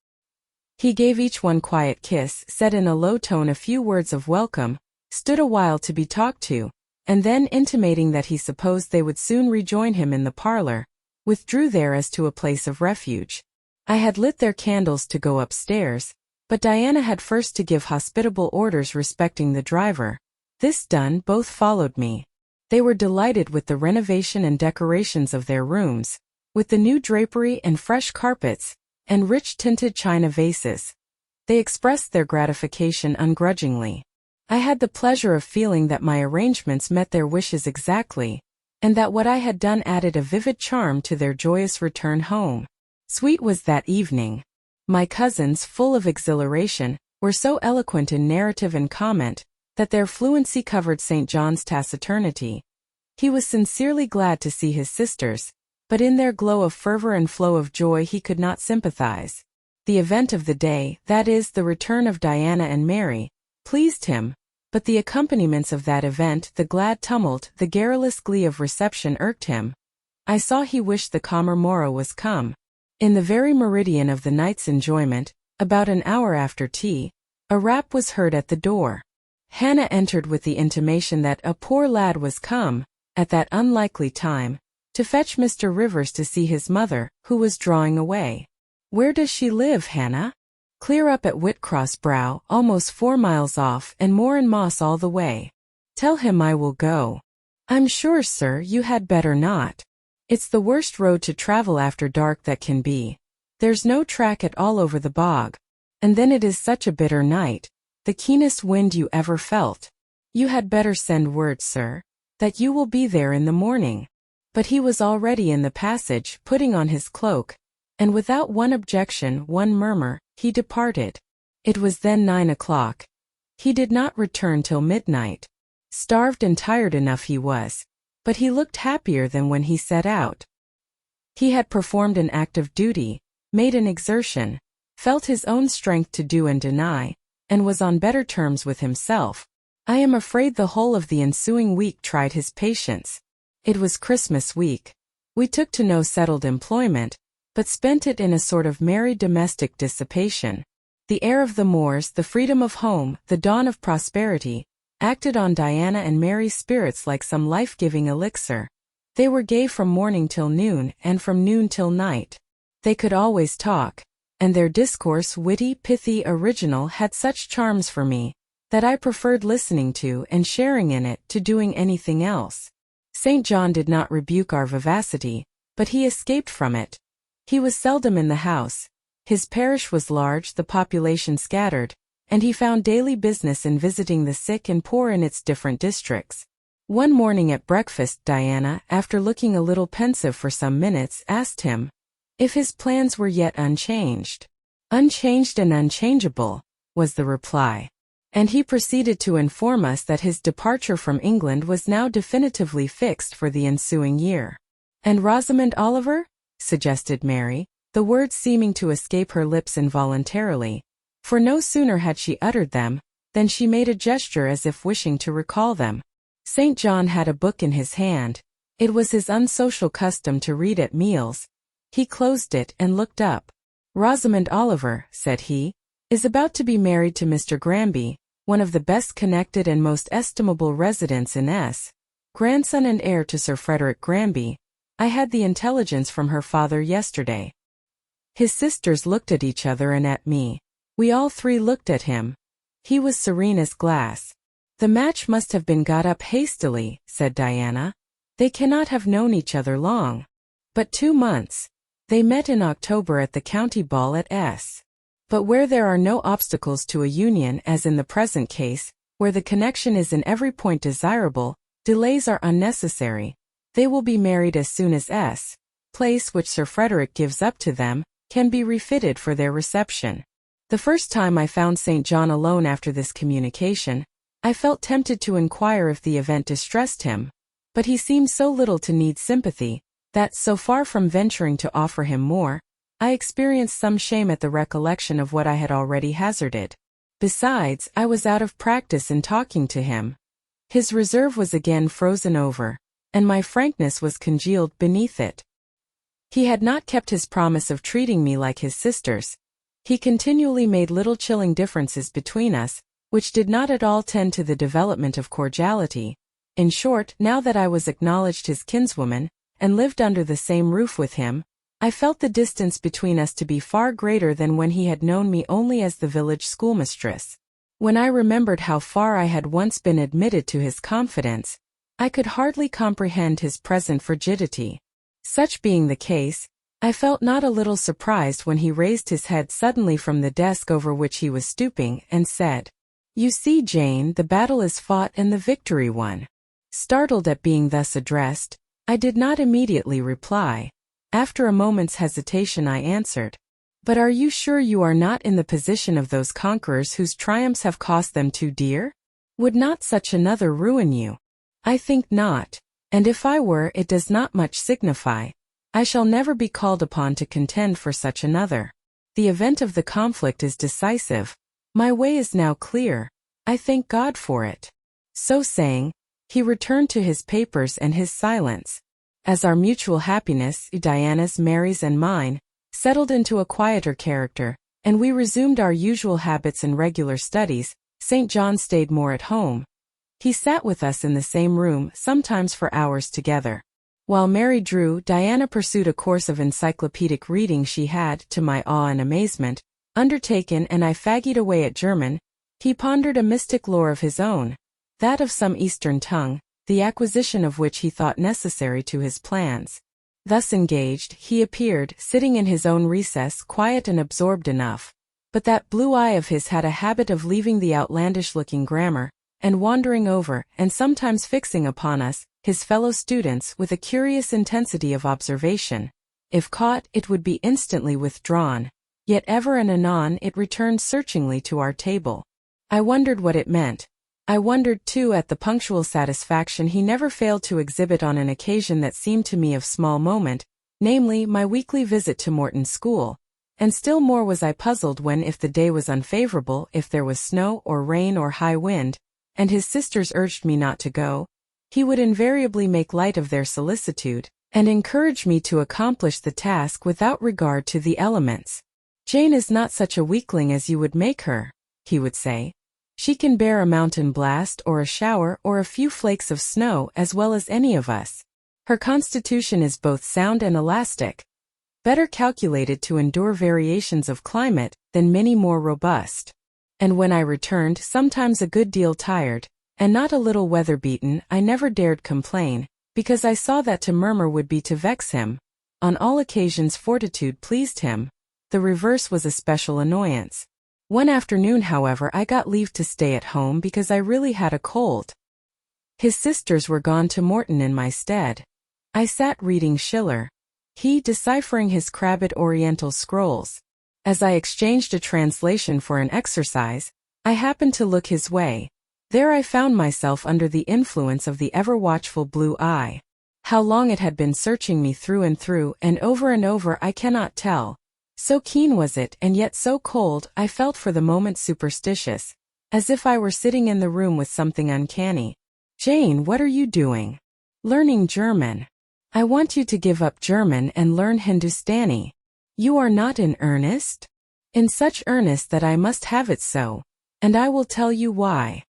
He gave each one quiet kiss, said in a low tone a few words of welcome, stood a while to be talked to, and then, intimating that he supposed they would soon rejoin him in the parlor, withdrew there as to a place of refuge. I had lit their candles to go upstairs, but Diana had first to give hospitable orders respecting the driver. This done, both followed me. They were delighted with the renovation and decorations of their rooms, with the new drapery and fresh carpets, and rich tinted china vases. They expressed their gratification ungrudgingly. I had the pleasure of feeling that my arrangements met their wishes exactly, and that what I had done added a vivid charm to their joyous return home. Sweet was that evening. My cousins, full of exhilaration, were so eloquent in narrative and comment, that their fluency covered St. John's taciturnity. He was sincerely glad to see his sisters, but in their glow of fervor and flow of joy he could not sympathize. The event of the day, that is, the return of Diana and Mary, pleased him, but the accompaniments of that event, the glad tumult, the garrulous glee of reception irked him. I saw he wished the calmer morrow was come. In the very meridian of the night's enjoyment, about an hour after tea, a rap was heard at the door. Hannah entered with the intimation that a poor lad was come, at that unlikely time, to fetch Mr. Rivers to see his mother, who was drawing away. Where does she live, Hannah? Clear up at Whitcross Brow, almost 4 miles off, and Moor and Moss all the way. Tell him I will go. I'm sure, sir, you had better not. It's the worst road to travel after dark that can be. There's no track at all over the bog. And then it is such a bitter night, the keenest wind you ever felt. You had better send word, sir, that you will be there in the morning. But he was already in the passage, putting on his cloak, and without one objection, one murmur, he departed. It was then 9 o'clock. He did not return till midnight. Starved and tired enough he was, but he looked happier than when he set out. He had performed an act of duty, made an exertion, felt his own strength to do and deny, and was on better terms with himself. I am afraid the whole of the ensuing week tried his patience. It was Christmas week. We took to no settled employment, but spent it in a sort of merry domestic dissipation. The air of the moors, the freedom of home, the dawn of prosperity, acted on Diana and Mary's spirits like some life-giving elixir. They were gay from morning till noon, and from noon till night. They could always talk, and their discourse, witty, pithy, original, had such charms for me, that I preferred listening to and sharing in it to doing anything else. St. John did not rebuke our vivacity, But he escaped from it. He was seldom in the house. His parish was large, the population scattered, and he found daily business in visiting the sick and poor in its different districts. One morning at breakfast, Diana, after looking a little pensive for some minutes, asked him if his plans were yet unchanged. Unchanged and unchangeable, was the reply. And he proceeded to inform us that his departure from England was now definitively fixed for the ensuing year. And Rosamond Oliver? Suggested Mary, the words seeming to escape her lips involuntarily, for no sooner had she uttered them, than she made a gesture as if wishing to recall them. St. John had a book in his hand. It was his unsocial custom to read at meals. He closed it and looked up. Rosamond Oliver, said he, is about to be married to Mr. Granby, one of the best connected and most estimable residents in S. Grandson and heir to Sir Frederick Granby. I had the intelligence from her father yesterday. His sisters looked at each other and at me. We all three looked at him. He was serene as glass. The match must have been got up hastily, said Diana. They cannot have known each other long. But 2 months. They met in October at the county ball at S. But where there are no obstacles to a union, as in the present case, where the connection is in every point desirable, delays are unnecessary. They will be married as soon as S. place which Sir Frederick gives up to them, can be refitted for their reception. The first time I found St. John alone after this communication, I felt tempted to inquire if the event distressed him, but he seemed so little to need sympathy, that, so far from venturing to offer him more, I experienced some shame at the recollection of what I had already hazarded. Besides, I was out of practice in talking to him. His reserve was again frozen over, and my frankness was congealed beneath it. He had not kept his promise of treating me like his sisters. He continually made little chilling differences between us, which did not at all tend to the development of cordiality. In short, now that I was acknowledged his kinswoman, and lived under the same roof with him, I felt the distance between us to be far greater than when he had known me only as the village schoolmistress. When I remembered how far I had once been admitted to his confidence, I could hardly comprehend his present frigidity. Such being the case, I felt not a little surprised when he raised his head suddenly from the desk over which he was stooping, and said, "You see, Jane, the battle is fought and the victory won." Startled at being thus addressed, I did not immediately reply. After a moment's hesitation I answered, "But are you sure you are not in the position of those conquerors whose triumphs have cost them too dear? Would not such another ruin you?" "I think not, and if I were, it does not much signify. I shall never be called upon to contend for such another. The event of the conflict is decisive. My way is now clear. I thank God for it." So saying, he returned to his papers and his silence. As our mutual happiness, Diana's, Mary's and mine, settled into a quieter character, and we resumed our usual habits and regular studies, St. John stayed more at home. He sat with us in the same room, sometimes for hours together. While Mary drew, Diana pursued a course of encyclopedic reading she had, to my awe and amazement, undertaken, and I faggied away at German. He pondered a mystic lore of his own, that of some Eastern tongue, the acquisition of which he thought necessary to his plans. Thus engaged, he appeared, sitting in his own recess, quiet and absorbed enough, but that blue eye of his had a habit of leaving the outlandish-looking grammar, and wandering over, and sometimes fixing upon us, his fellow students, with a curious intensity of observation. If caught, it would be instantly withdrawn, yet ever and anon it returned searchingly to our table. I wondered what it meant. I wondered, too, at the punctual satisfaction he never failed to exhibit on an occasion that seemed to me of small moment, namely, my weekly visit to Morton School, and still more was I puzzled when, if the day was unfavorable, if there was snow or rain or high wind, and his sisters urged me not to go, he would invariably make light of their solicitude, and encourage me to accomplish the task without regard to the elements. "Jane is not such a weakling as you would make her," he would say. "She can bear a mountain blast or a shower or a few flakes of snow as well as any of us. Her constitution is both sound and elastic, better calculated to endure variations of climate than many more robust." And when I returned, sometimes a good deal tired, and not a little weather-beaten, I never dared complain, because I saw that to murmur would be to vex him. On all occasions fortitude pleased him, the reverse was a special annoyance. One afternoon, however, I got leave to stay at home because I really had a cold. His sisters were gone to Morton in my stead. I sat reading Schiller, he deciphering his crabbed Oriental scrolls. As I exchanged a translation for an exercise, I happened to look his way. There I found myself under the influence of the ever-watchful blue eye. How long it had been searching me through and over I cannot tell. So keen was it, and yet so cold, I felt for the moment superstitious, as if I were sitting in the room with something uncanny. "Jane, what are you doing?" "Learning German." "I want you to give up German and learn Hindustani." "You are not in earnest?" "In such earnest that I must have it so, and I will tell you why."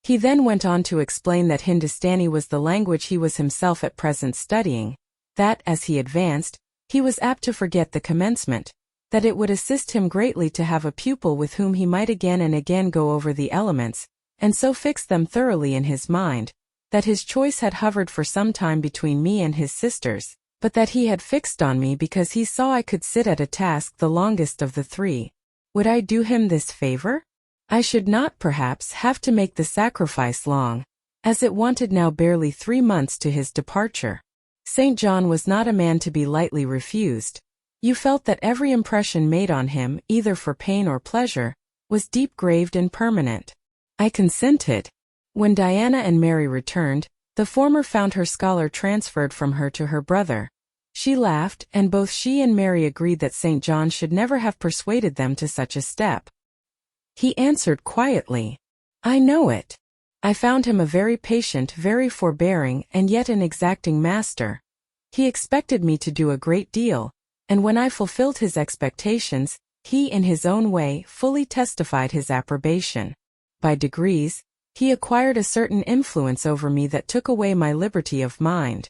He then went on to explain that Hindustani was the language he was himself at present studying, that, as he advanced, he was apt to forget the commencement, that it would assist him greatly to have a pupil with whom he might again and again go over the elements, and so fix them thoroughly in his mind, that his choice had hovered for some time between me and his sisters, but that he had fixed on me because he saw I could sit at a task the longest of the three. Would I do him this favor? I should not, perhaps, have to make the sacrifice long, as it wanted now barely 3 months to his departure. St. John was not a man to be lightly refused. You felt that every impression made on him, either for pain or pleasure, was deep-graved and permanent. I consented. When Diana and Mary returned, the former found her scholar transferred from her to her brother. She laughed, and both she and Mary agreed that St. John should never have persuaded them to such a step. He answered quietly, "I know it." I found him a very patient, very forbearing, and yet an exacting master. He expected me to do a great deal, and when I fulfilled his expectations, he in his own way fully testified his approbation. By degrees, he acquired a certain influence over me that took away my liberty of mind.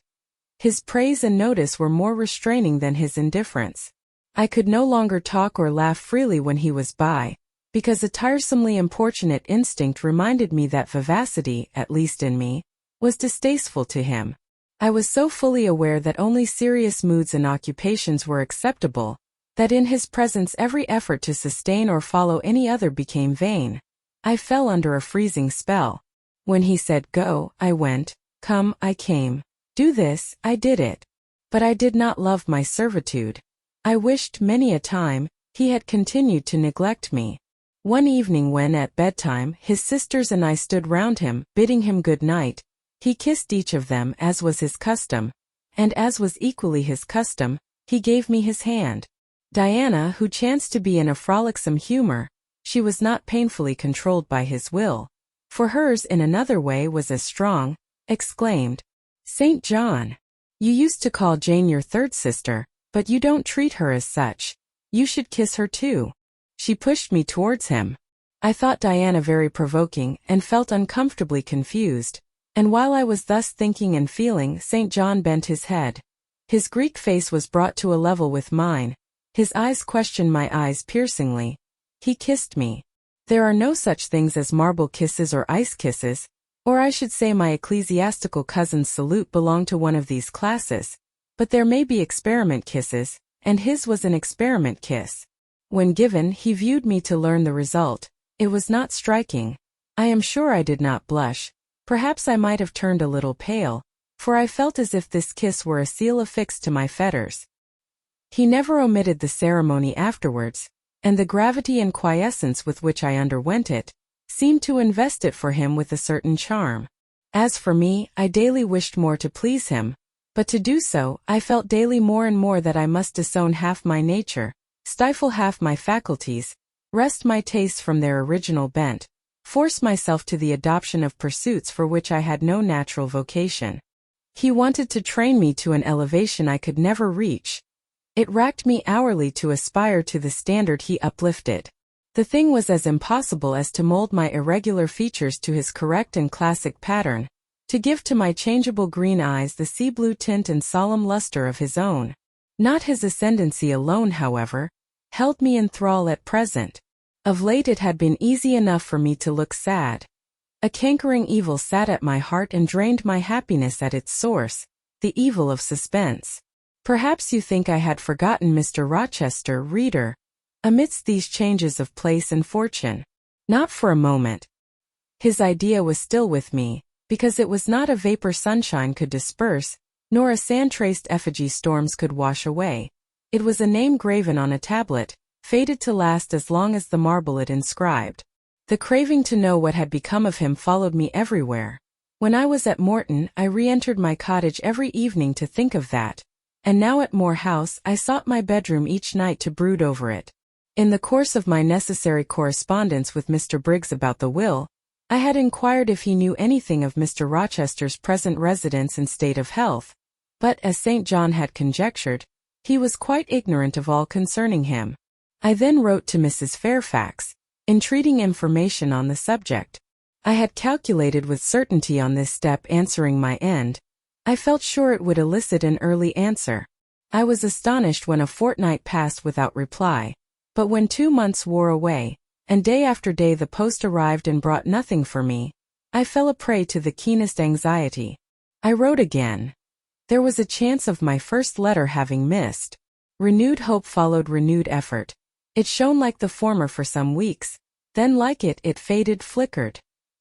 His praise and notice were more restraining than his indifference. I could no longer talk or laugh freely when he was by, because a tiresomely importunate instinct reminded me that vivacity, at least in me, was distasteful to him. I was so fully aware that only serious moods and occupations were acceptable, that in his presence every effort to sustain or follow any other became vain. I fell under a freezing spell. When he said go, I went, come, I came, do this, I did it. But I did not love my servitude. I wished many a time he had continued to neglect me. One evening when, at bedtime, his sisters and I stood round him, bidding him good night, he kissed each of them as was his custom, and as was equally his custom, he gave me his hand. Diana, who chanced to be in a frolicsome humor, she was not painfully controlled by his will, for hers in another way was as strong, exclaimed, "St. John! You used to call Jane your third sister, but you don't treat her as such. You should kiss her too." She pushed me towards him. I thought Diana very provoking and felt uncomfortably confused, and while I was thus thinking and feeling, St. John bent his head. His Greek face was brought to a level with mine. His eyes questioned my eyes piercingly. He kissed me. There are no such things as marble kisses or ice kisses, or I should say my ecclesiastical cousin's salute belonged to one of these classes, but there may be experiment kisses, and his was an experiment kiss. When given, he viewed me to learn the result. It was not striking. I am sure I did not blush. Perhaps I might have turned a little pale, for I felt as if this kiss were a seal affixed to my fetters. He never omitted the ceremony afterwards, and the gravity and quiescence with which I underwent it seemed to invest it for him with a certain charm. As for me, I daily wished more to please him, but to do so, I felt daily more and more that I must disown half my nature, stifle half my faculties, wrest my tastes from their original bent, force myself to the adoption of pursuits for which I had no natural vocation. He wanted to train me to an elevation I could never reach. It racked me hourly to aspire to the standard he uplifted. The thing was as impossible as to mold my irregular features to his correct and classic pattern, to give to my changeable green eyes the sea blue tint and solemn luster of his own. Not his ascendancy alone, however, held me in thrall at present. Of late it had been easy enough for me to look sad. A cankering evil sat at my heart and drained my happiness at its source, the evil of suspense. Perhaps you think I had forgotten Mr. Rochester, reader, amidst these changes of place and fortune. Not for a moment. His idea was still with me, because it was not a vapor sunshine could disperse, nor a sand-traced effigy storms could wash away. It was a name graven on a tablet, fated to last as long as the marble it inscribed. The craving to know what had become of him followed me everywhere. When I was at Morton, I re-entered my cottage every evening to think of that, and now at Moor House I sought my bedroom each night to brood over it. In the course of my necessary correspondence with Mr. Briggs about the will, I had inquired if he knew anything of Mr. Rochester's present residence and state of health, but, as St. John had conjectured, he was quite ignorant of all concerning him. I then wrote to Mrs. Fairfax, entreating information on the subject. I had calculated with certainty on this step answering my end. I felt sure it would elicit an early answer. I was astonished when a fortnight passed without reply, but when 2 months wore away, and day after day the post arrived and brought nothing for me, I fell a prey to the keenest anxiety. I wrote again. There was a chance of my first letter having missed. Renewed hope followed renewed effort. It shone like the former for some weeks, then like it faded, flickered.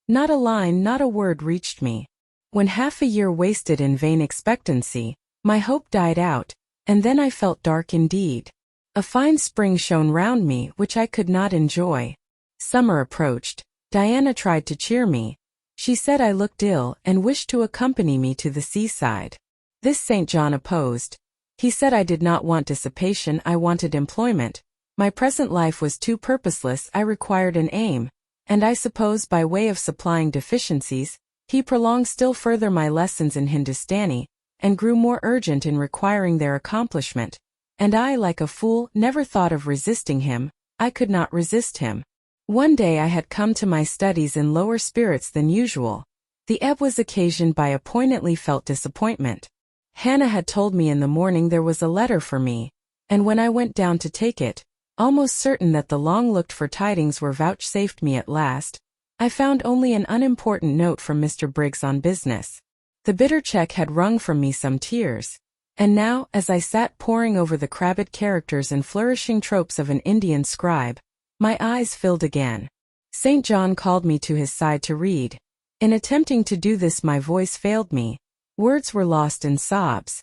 Not a line, not a word reached me. When half a year wasted in vain expectancy, my hope died out, and then I felt dark indeed. A fine spring shone round me which I could not enjoy. Summer approached. Diana tried to cheer me. She said I looked ill and wished to accompany me to the seaside. This St. John opposed. He said I did not want dissipation, I wanted employment. My present life was too purposeless, I required an aim, and I suppose by way of supplying deficiencies, he prolonged still further my lessons in Hindustani, and grew more urgent in requiring their accomplishment. And I, like a fool, never thought of resisting him. I could not resist him. One day I had come to my studies in lower spirits than usual. The ebb was occasioned by a poignantly felt disappointment. Hannah had told me in the morning there was a letter for me, and when I went down to take it, almost certain that the long-looked-for tidings were vouchsafed me at last, I found only an unimportant note from Mr. Briggs on business. The bitter check had wrung from me some tears, and now, as I sat poring over the crabbed characters and flourishing tropes of an Indian scribe, my eyes filled again. St. John called me to his side to read. In attempting to do this my voice failed me. Words were lost in sobs.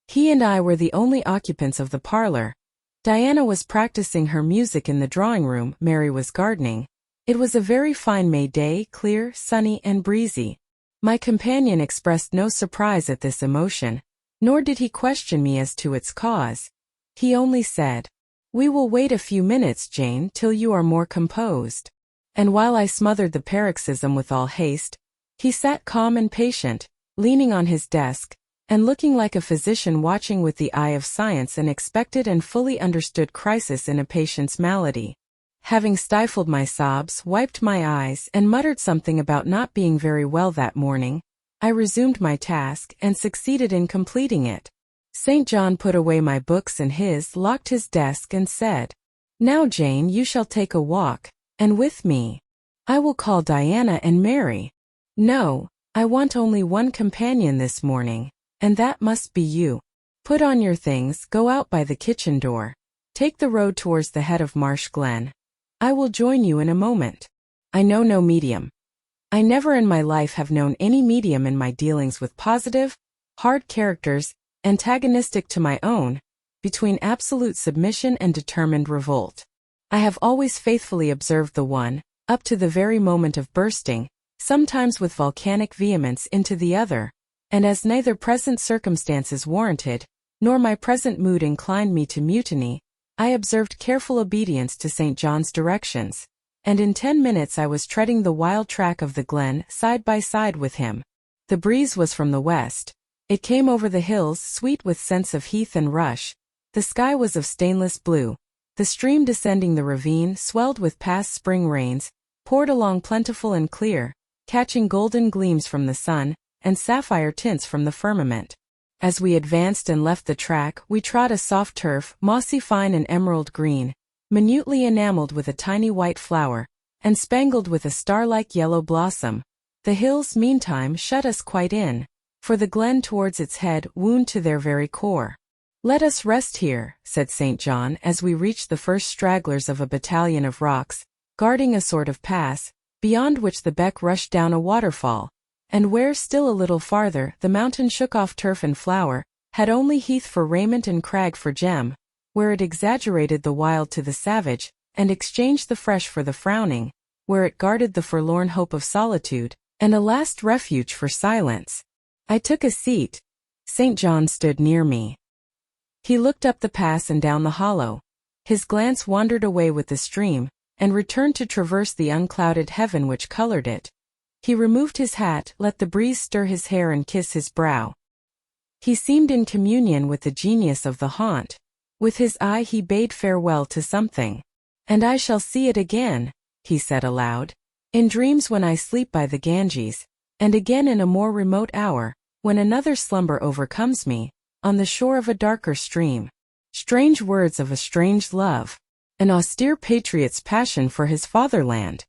He and I were the only occupants of the parlor. Diana was practicing her music in the drawing-room, Mary was gardening. It was a very fine May day, clear, sunny, and breezy. My companion expressed no surprise at this emotion, nor did he question me as to its cause. He only said, "We will wait a few minutes, Jane, till you are more composed." And while I smothered the paroxysm with all haste, he sat calm and patient, leaning on his desk, and looking like a physician watching with the eye of science an expected and fully understood crisis in a patient's malady. Having stifled my sobs, wiped my eyes, and muttered something about not being very well that morning, I resumed my task and succeeded in completing it. St. John put away my books and locked his desk and said, "Now, Jane, you shall take a walk, and with me. I will call Diana and Mary. No, I want only one companion this morning, and that must be you. Put on your things, go out by the kitchen door. Take the road towards the head of Marsh Glen. I will join you in a moment. I know no medium. I never in my life have known any medium in my dealings with positive, hard characters, antagonistic to my own, between absolute submission and determined revolt. I have always faithfully observed the one, up to the very moment of bursting, sometimes with volcanic vehemence into the other, and as neither present circumstances warranted, nor my present mood inclined me to mutiny, I observed careful obedience to St. John's directions, and in 10 minutes I was treading the wild track of the glen side by side with him. The breeze was from the west. It came over the hills sweet with scents of heath and rush. The sky was of stainless blue. The stream descending the ravine, swelled with past spring rains, poured along plentiful and clear, catching golden gleams from the sun, and sapphire tints from the firmament. As we advanced and left the track, we trod a soft turf, mossy fine and emerald green, minutely enameled with a tiny white flower, and spangled with a star-like yellow blossom. The hills, meantime, shut us quite in, for the glen towards its head wound to their very core. "Let us rest here," said St. John as we reached the first stragglers of a battalion of rocks, guarding a sort of pass, beyond which the beck rushed down a waterfall, and where still a little farther the mountain shook off turf and flower, had only heath for raiment and crag for gem, where it exaggerated the wild to the savage, and exchanged the fresh for the frowning, where it guarded the forlorn hope of solitude, and a last refuge for silence. I took a seat. St. John stood near me. He looked up the pass and down the hollow. His glance wandered away with the stream, and returned to traverse the unclouded heaven which colored it. He removed his hat, let the breeze stir his hair and kiss his brow. He seemed in communion with the genius of the haunt. With his eye he bade farewell to something. "And I shall see it again," he said aloud, "in dreams when I sleep by the Ganges, and again in a more remote hour, when another slumber overcomes me, on the shore of a darker stream." Strange words of a strange love. An austere patriot's passion for his fatherland.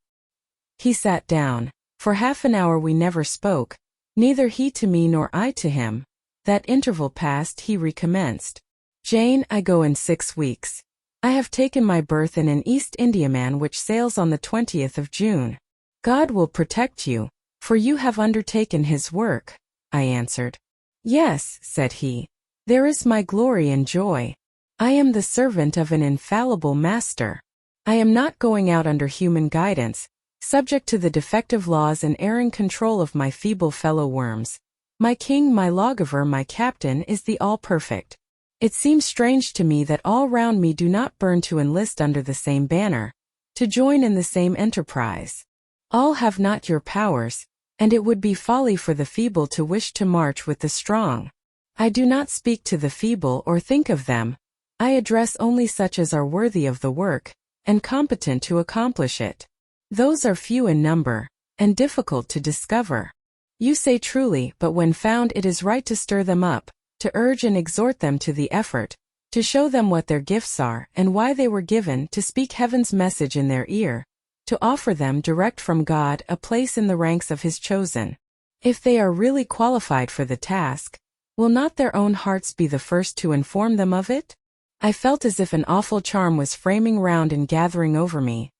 He sat down. For half an hour we never spoke, neither he to me nor I to him. That interval past, he recommenced. "Jane, I go in 6 weeks. I have taken my berth in an East Indiaman which sails on the 20th of June. God will protect you, for you have undertaken his work," I answered. "Yes," said he, "there is my glory and joy. I am the servant of an infallible master. I am not going out under human guidance, subject to the defective laws and erring control of my feeble fellow-worms. My king, my lawgiver, my captain is the all-perfect. It seems strange to me that all round me do not burn to enlist under the same banner, to join in the same enterprise. All have not your powers, and it would be folly for the feeble to wish to march with the strong. I do not speak to the feeble or think of them. I address only such as are worthy of the work, and competent to accomplish it. Those are few in number, and difficult to discover. You say truly, but when found it is right to stir them up, to urge and exhort them to the effort, to show them what their gifts are and why they were given, to speak heaven's message in their ear, to offer them direct from God a place in the ranks of his chosen. If they are really qualified for the task, will not their own hearts be the first to inform them of it? I felt as if an awful charm was framing round and gathering over me.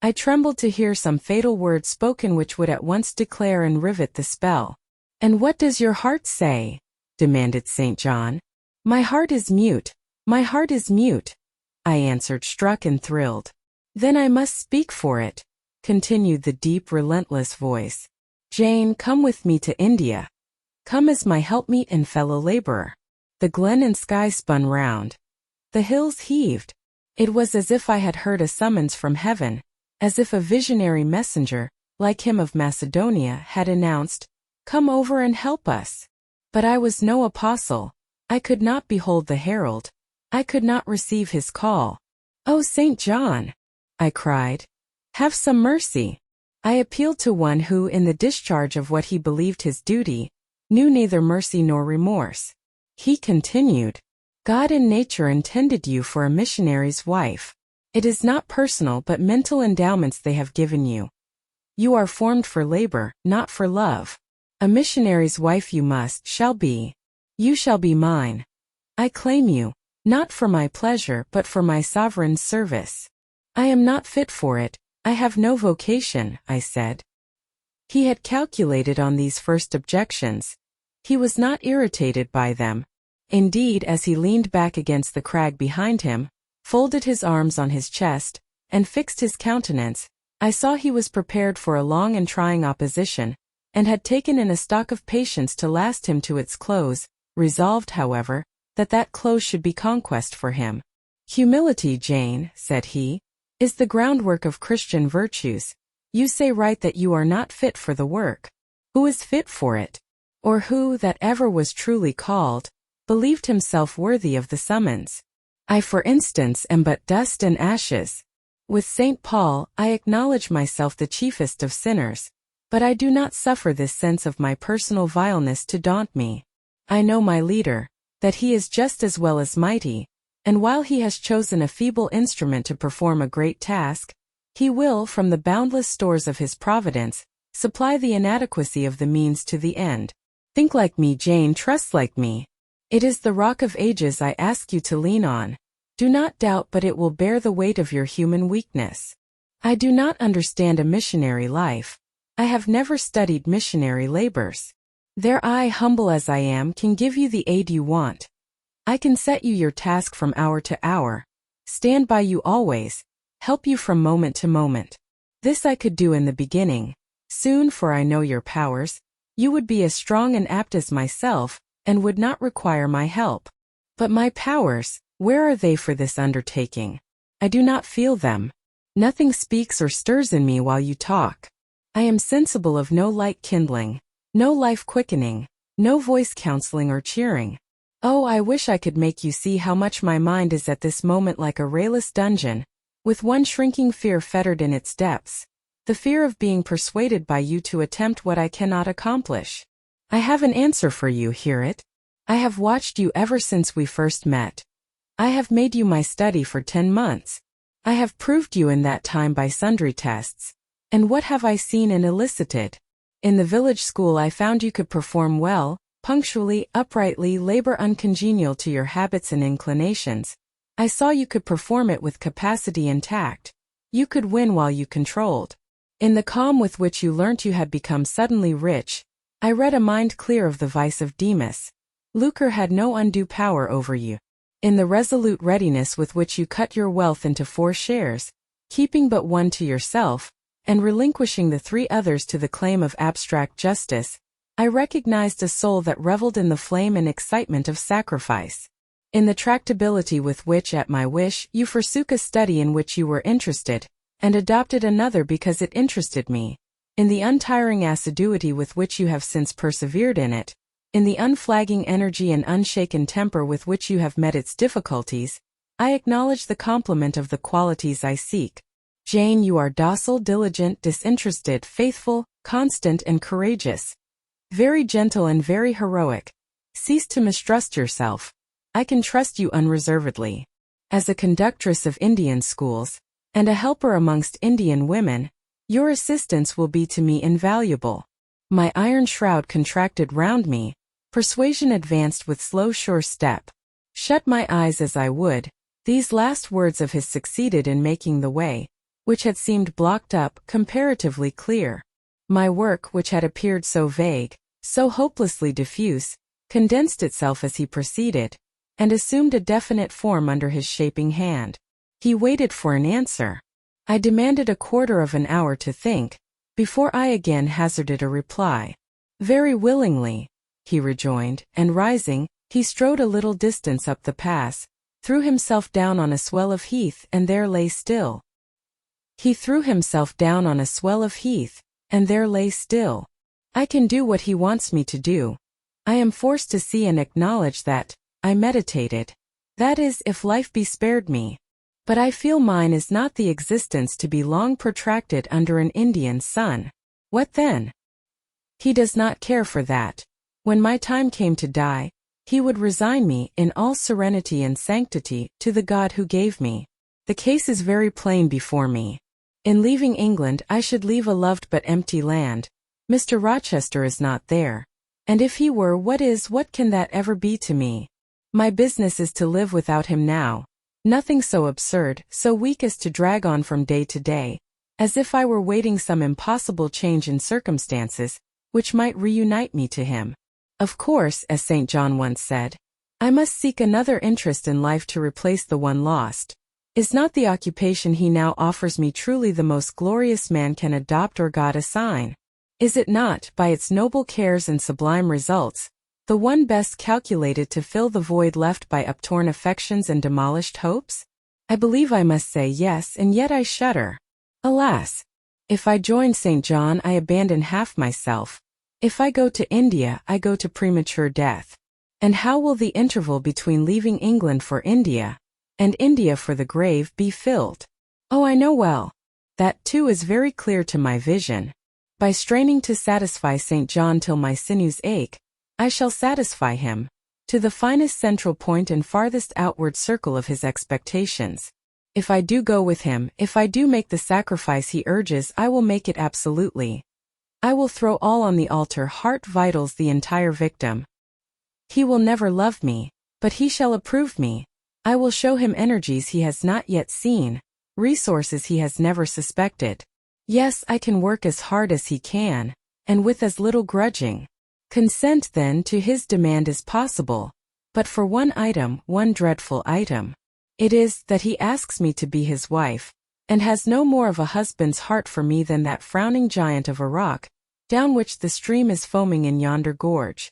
I trembled to hear some fatal word spoken which would at once declare and rivet the spell. "And what does your heart say?" demanded St. John. "My heart is mute, my heart is mute," I answered, struck and thrilled. "Then I must speak for it," continued the deep, relentless voice. "Jane, come with me to India. Come as my helpmeet and fellow-laborer." The glen and sky spun round. The hills heaved. It was as if I had heard a summons from heaven, as if a visionary messenger, like him of Macedonia, had announced, "Come over and help us." But I was no apostle. I could not behold the herald. I could not receive his call. "Oh, St. John," I cried, "have some mercy." I appealed to one who, in the discharge of what he believed his duty, knew neither mercy nor remorse. He continued, "God in nature intended you for a missionary's wife. It is not personal but mental endowments they have given you. You are formed for labor, not for love. A missionary's wife you shall be. You shall be mine. I claim you, not for my pleasure but for my sovereign's service." "I am not fit for it, I have no vocation," I said. He had calculated on these first objections. He was not irritated by them. Indeed, as he leaned back against the crag behind him, folded his arms on his chest, and fixed his countenance, I saw he was prepared for a long and trying opposition, and had taken in a stock of patience to last him to its close, resolved, however, that that close should be conquest for him. "Humility, Jane," said he, "is the groundwork of Christian virtues. You say right that you are not fit for the work. Who is fit for it? Or who, that ever was truly called, believed himself worthy of the summons? I, for instance, am but dust and ashes. With St. Paul, I acknowledge myself the chiefest of sinners, but I do not suffer this sense of my personal vileness to daunt me. I know my leader, that he is just as well as mighty, and while he has chosen a feeble instrument to perform a great task, he will, from the boundless stores of his providence, supply the inadequacy of the means to the end. Think like me, Jane, trust like me. It is the rock of ages I ask you to lean on. Do not doubt, but it will bear the weight of your human weakness. I do not understand a missionary life. I have never studied missionary labors. There I, humble as I am, can give you the aid you want. I can set you your task from hour to hour, stand by you always, help you from moment to moment. This I could do in the beginning. Soon, for I know your powers, you would be as strong and apt as myself, and would not require my help. But my powers, where are they for this undertaking? I do not feel them. Nothing speaks or stirs in me while you talk. I am sensible of no light kindling, no life quickening, no voice counseling or cheering. Oh, I wish I could make you see how much my mind is at this moment like a rayless dungeon, with one shrinking fear fettered in its depths, the fear of being persuaded by you to attempt what I cannot accomplish. I have an answer for you, hear it? I have watched you ever since we first met. I have made you my study for 10 months. I have proved you in that time by sundry tests. And what have I seen and elicited? In the village school I found you could perform well, punctually, uprightly, labor uncongenial to your habits and inclinations. I saw you could perform it with capacity and tact. You could win while you controlled. In the calm with which you learnt you had become suddenly rich, I read a mind clear of the vice of Demas. Lucre had no undue power over you. In the resolute readiness with which you cut your wealth into 4 shares, keeping but one to yourself, and relinquishing the 3 others to the claim of abstract justice, I recognized a soul that reveled in the flame and excitement of sacrifice. In the tractability with which, at my wish, you forsook a study in which you were interested, and adopted another because it interested me. In the untiring assiduity with which you have since persevered in it, in the unflagging energy and unshaken temper with which you have met its difficulties, I acknowledge the complement of the qualities I seek. Jane, you are docile, diligent, disinterested, faithful, constant, and courageous. Very gentle and very heroic. Cease to mistrust yourself. I can trust you unreservedly. As a conductress of Indian schools, and a helper amongst Indian women, your assistance will be to me invaluable. My iron shroud contracted round me, persuasion advanced with slow sure step. Shut my eyes as I would, these last words of his succeeded in making the way, which had seemed blocked up, comparatively clear. My work, which had appeared so vague, so hopelessly diffuse, condensed itself as he proceeded, and assumed a definite form under his shaping hand. He waited for an answer. I demanded a quarter of an hour to think, before I again hazarded a reply. Very willingly, he rejoined, and rising, he strode a little distance up the pass, threw himself down on a swell of heath, and there lay still. He threw himself down on a swell of heath, and there lay still. I can do what he wants me to do. I am forced to see and acknowledge that, I meditated. That is, if life be spared me. But I feel mine is not the existence to be long protracted under an Indian sun. What then? He does not care for that. When my time came to die, he would resign me, in all serenity and sanctity, to the God who gave me. The case is very plain before me. In leaving England I should leave a loved but empty land. Mr. Rochester is not there. And if he were, what can that ever be to me? My business is to live without him now. Nothing so absurd, so weak as to drag on from day to day, as if I were waiting some impossible change in circumstances, which might reunite me to him. Of course, as St. John once said, I must seek another interest in life to replace the one lost. Is not the occupation he now offers me truly the most glorious man can adopt or God assign? Is it not, by its noble cares and sublime results, the one best calculated to fill the void left by uptorn affections and demolished hopes? I believe I must say yes, and yet I shudder. Alas! If I join St. John, I abandon half myself. If I go to India, I go to premature death. And how will the interval between leaving England for India, and India for the grave, be filled? Oh, I know well. That too is very clear to my vision. By straining to satisfy St. John till my sinews ache, I shall satisfy him, to the finest central point and farthest outward circle of his expectations. If I do go with him, if I do make the sacrifice he urges, I will make it absolutely. I will throw all on the altar, heart, vitals, the entire victim. He will never love me, but he shall approve me. I will show him energies he has not yet seen, resources he has never suspected. Yes, I can work as hard as he can, and with as little grudging. Consent then to his demand is possible, but for one item, one dreadful item. It is that he asks me to be his wife, and has no more of a husband's heart for me than that frowning giant of a rock, down which the stream is foaming in yonder gorge.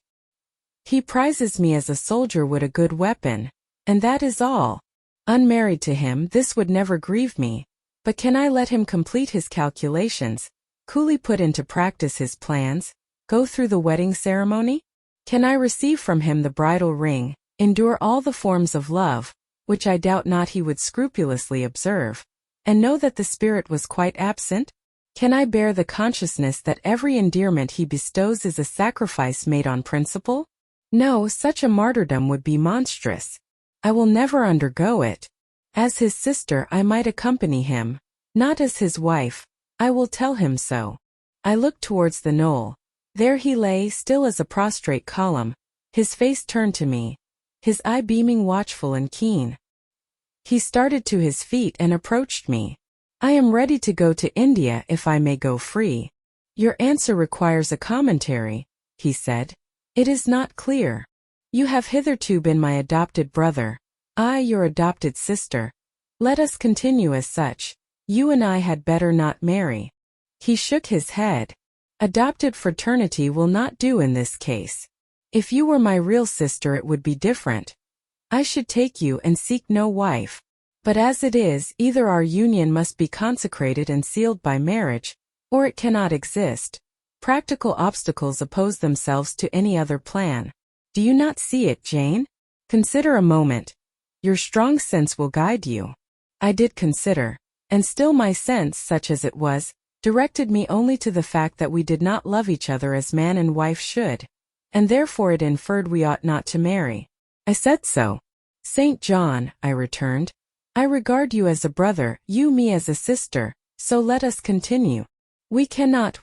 He prizes me as a soldier would a good weapon, and that is all. Unmarried to him, this would never grieve me, but can I let him complete his calculations, coolly put into practice his plans, go through the wedding ceremony? Can I receive from him the bridal ring, endure all the forms of love, which I doubt not he would scrupulously observe, and know that the spirit was quite absent? Can I bear the consciousness that every endearment he bestows is a sacrifice made on principle? No, such a martyrdom would be monstrous. I will never undergo it. As his sister I might accompany him, not as his wife. I will tell him so. I looked towards the knoll. There he lay, still as a prostrate column, his face turned to me, his eye beaming watchful and keen. He started to his feet and approached me. I am ready to go to India if I may go free. Your answer requires a commentary, he said. It is not clear. You have hitherto been my adopted brother, I your adopted sister. Let us continue as such. You and I had better not marry. He shook his head. Adopted fraternity will not do in this case. If you were my real sister it would be different. I should take you and seek no wife. But as it is, either our union must be consecrated and sealed by marriage, or it cannot exist. Practical obstacles oppose themselves to any other plan. Do you not see it, Jane? Consider a moment. Your strong sense will guide you. I did consider, and still my sense, such as it was, directed me only to the fact that we did not love each other as man and wife should, and therefore it inferred we ought not to marry. I said so. St. John, I returned, I regard you as a brother, you me as a sister, so let us continue. We cannot,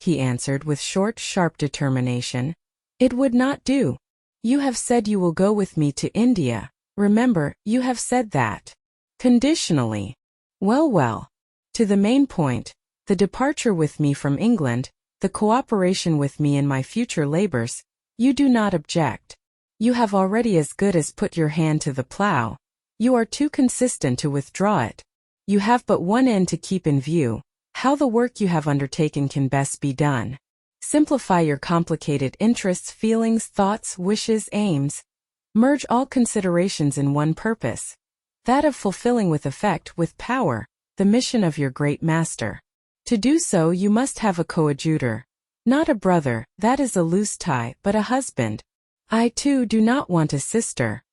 he answered with short, sharp determination. It would not do. You have said you will go with me to India. Remember, you have said that. Conditionally. Well. To the main point, the departure with me from England, the cooperation with me in my future labors, you do not object. You have already as good as put your hand to the plough. You are too consistent to withdraw it. You have but one end to keep in view, how the work you have undertaken can best be done. Simplify your complicated interests, feelings, thoughts, wishes, aims. Merge all considerations in one purpose, that of fulfilling with effect, with power, the mission of your great master. To do so you must have a coadjutor. Not a brother, that is a loose tie, but a husband. I too do not want a sister.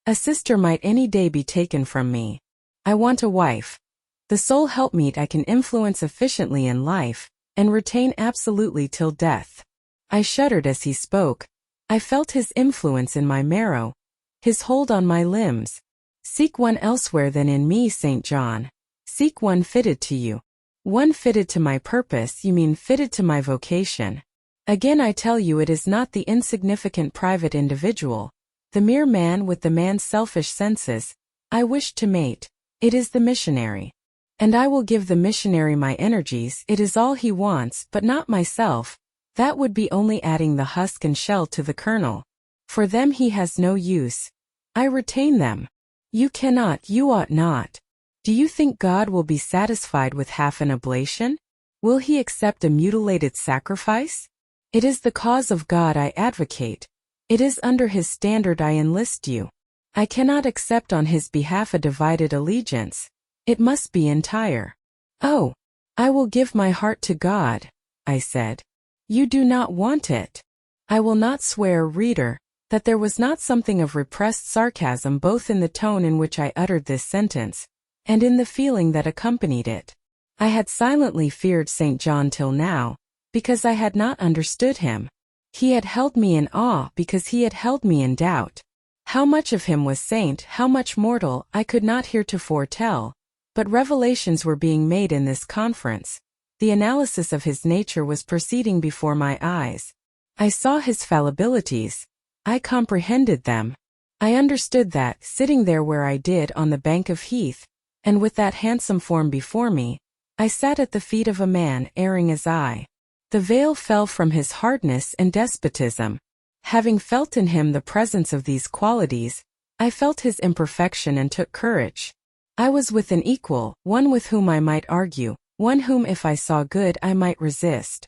A sister might any day be taken from me. I want a wife. The sole helpmeet I can influence efficiently in life, and retain absolutely till death. I shuddered as he spoke. I felt his influence in my marrow, his hold on my limbs. Seek one elsewhere than in me, St. John. Seek one fitted to you. One fitted to my purpose, you mean fitted to my vocation. Again I tell you it is not the insignificant private individual, the mere man with the man's selfish senses, I wish to mate. It is the missionary. And I will give the missionary my energies, it is all he wants, but not myself. That would be only adding the husk and shell to the kernel. For them he has no use. I retain them. You cannot, you ought not. Do you think God will be satisfied with half an oblation? Will he accept a mutilated sacrifice? It is the cause of God I advocate. It is under his standard I enlist you. I cannot accept on his behalf a divided allegiance. It must be entire. Oh, I will give my heart to God, I said. You do not want it. I will not swear, reader, that there was not something of repressed sarcasm both in the tone in which I uttered this sentence, and in the feeling that accompanied it. I had silently feared St. John till now, because I had not understood him. He had held me in awe because he had held me in doubt. How much of him was saint, how much mortal, I could not heretofore tell, but revelations were being made in this conference. The analysis of his nature was proceeding before my eyes. I saw his fallibilities. I comprehended them. I understood that, sitting there where I did on the bank of heath, and with that handsome form before me, I sat at the feet of a man erring as I. The veil fell from his hardness and despotism. Having felt in him the presence of these qualities, I felt his imperfection and took courage. I was with an equal, one with whom I might argue, one whom if I saw good I might resist.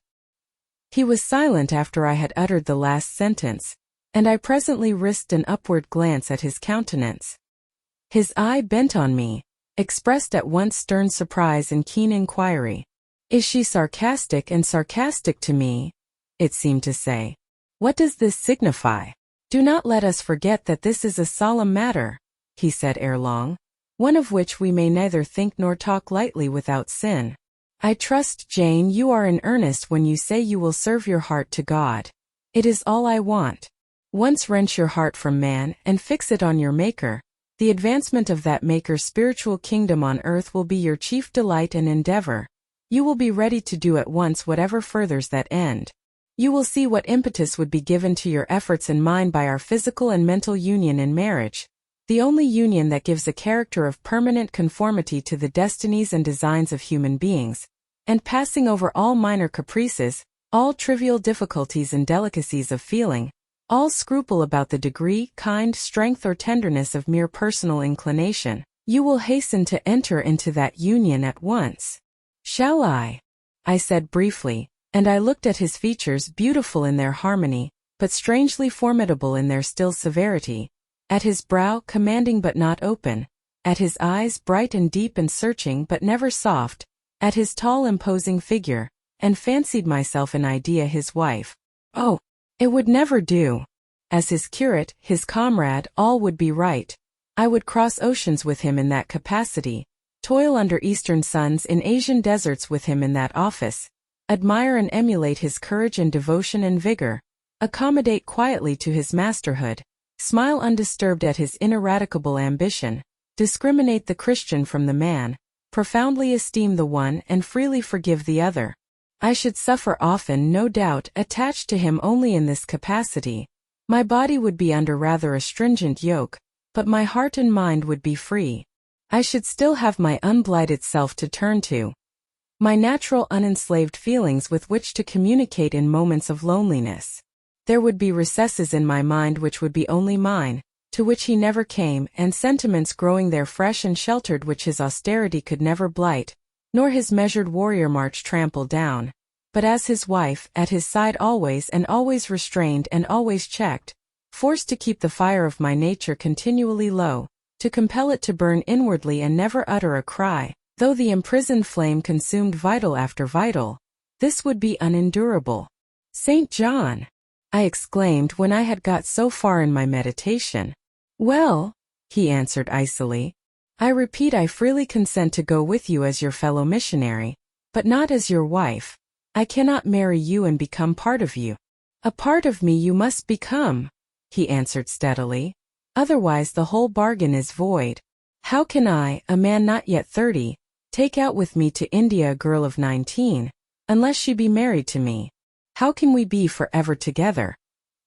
He was silent after I had uttered the last sentence, and I presently risked an upward glance at his countenance. His eye bent on me, expressed at once stern surprise and keen inquiry. Is she sarcastic and sarcastic to me? It seemed to say. What does this signify? Do not let us forget that this is a solemn matter, he said ere long, one of which we may neither think nor talk lightly without sin. I trust, Jane, you are in earnest when you say you will serve your heart to God. It is all I want. Once wrench your heart from man and fix it on your Maker. The advancement of that Maker's spiritual kingdom on earth will be your chief delight and endeavor. You will be ready to do at once whatever furthers that end. You will see what impetus would be given to your efforts and mine by our physical and mental union in marriage, the only union that gives a character of permanent conformity to the destinies and designs of human beings, and passing over all minor caprices, all trivial difficulties and delicacies of feeling, all scruple about the degree, kind, strength or tenderness of mere personal inclination, you will hasten to enter into that union at once. Shall I? I said briefly, and I looked at his features beautiful in their harmony, but strangely formidable in their still severity, at his brow commanding but not open, at his eyes bright and deep and searching but never soft, at his tall imposing figure, and fancied myself an idea his wife. Oh, it would never do. As his curate, his comrade, all would be right. I would cross oceans with him in that capacity, toil under eastern suns in Asian deserts with him in that office, admire and emulate his courage and devotion and vigor, accommodate quietly to his masterhood, smile undisturbed at his ineradicable ambition, discriminate the Christian from the man, profoundly esteem the one and freely forgive the other. I should suffer often, no doubt, attached to him only in this capacity. My body would be under rather a stringent yoke, but my heart and mind would be free. I should still have my unblighted self to turn to, my natural unenslaved feelings with which to communicate in moments of loneliness. There would be recesses in my mind which would be only mine, to which he never came, and sentiments growing there fresh and sheltered which his austerity could never blight, nor his measured warrior march trample down. But as his wife, at his side always and always restrained and always checked, forced to keep the fire of my nature continually low, to compel it to burn inwardly and never utter a cry, though the imprisoned flame consumed vital after vital, this would be unendurable. St. John! I exclaimed when I had got so far in my meditation. Well, he answered icily, I repeat I freely consent to go with you as your fellow missionary, but not as your wife. I cannot marry you and become part of you. A part of me you must become, he answered steadily. Otherwise the whole bargain is void. How can I, a man not yet 30, take out with me to India a girl of 19, unless she be married to me? How can we be forever together?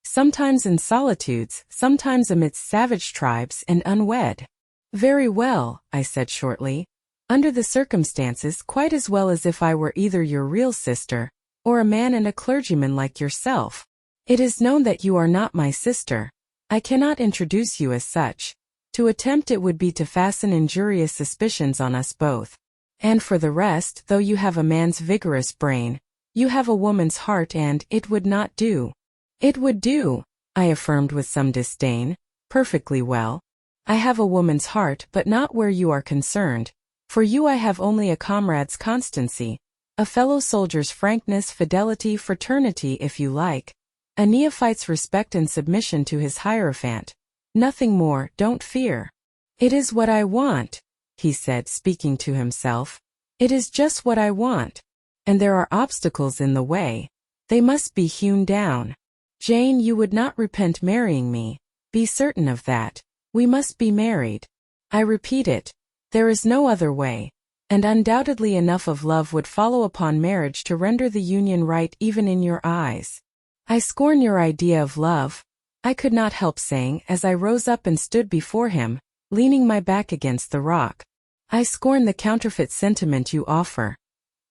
Sometimes in solitudes, sometimes amidst savage tribes and unwed. Very well, I said shortly. Under the circumstances, quite as well as if I were either your real sister, or a man and a clergyman like yourself. It is known that you are not my sister. I cannot introduce you as such. To attempt it would be to fasten injurious suspicions on us both. And for the rest, though you have a man's vigorous brain, you have a woman's heart and it would not do. It would do, I affirmed with some disdain. Perfectly well. I have a woman's heart but not where you are concerned. For you I have only a comrade's constancy, a fellow soldier's frankness, fidelity, fraternity if you like, a neophyte's respect and submission to his hierophant. Nothing more, don't fear. It is what I want, he said, speaking to himself. It is just what I want. And there are obstacles in the way. They must be hewn down. Jane, you would not repent marrying me. Be certain of that. We must be married. I repeat it. There is no other way, and undoubtedly enough of love would follow upon marriage to render the union right even in your eyes. I scorn your idea of love. I could not help saying as I rose up and stood before him, leaning my back against the rock. I scorn the counterfeit sentiment you offer.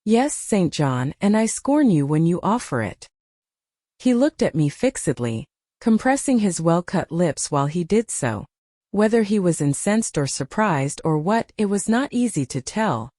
Yes, St. John, and I scorn you when you offer it. He looked at me fixedly, compressing his well-cut lips while he did so. Whether he was incensed or surprised or what, it was not easy to tell.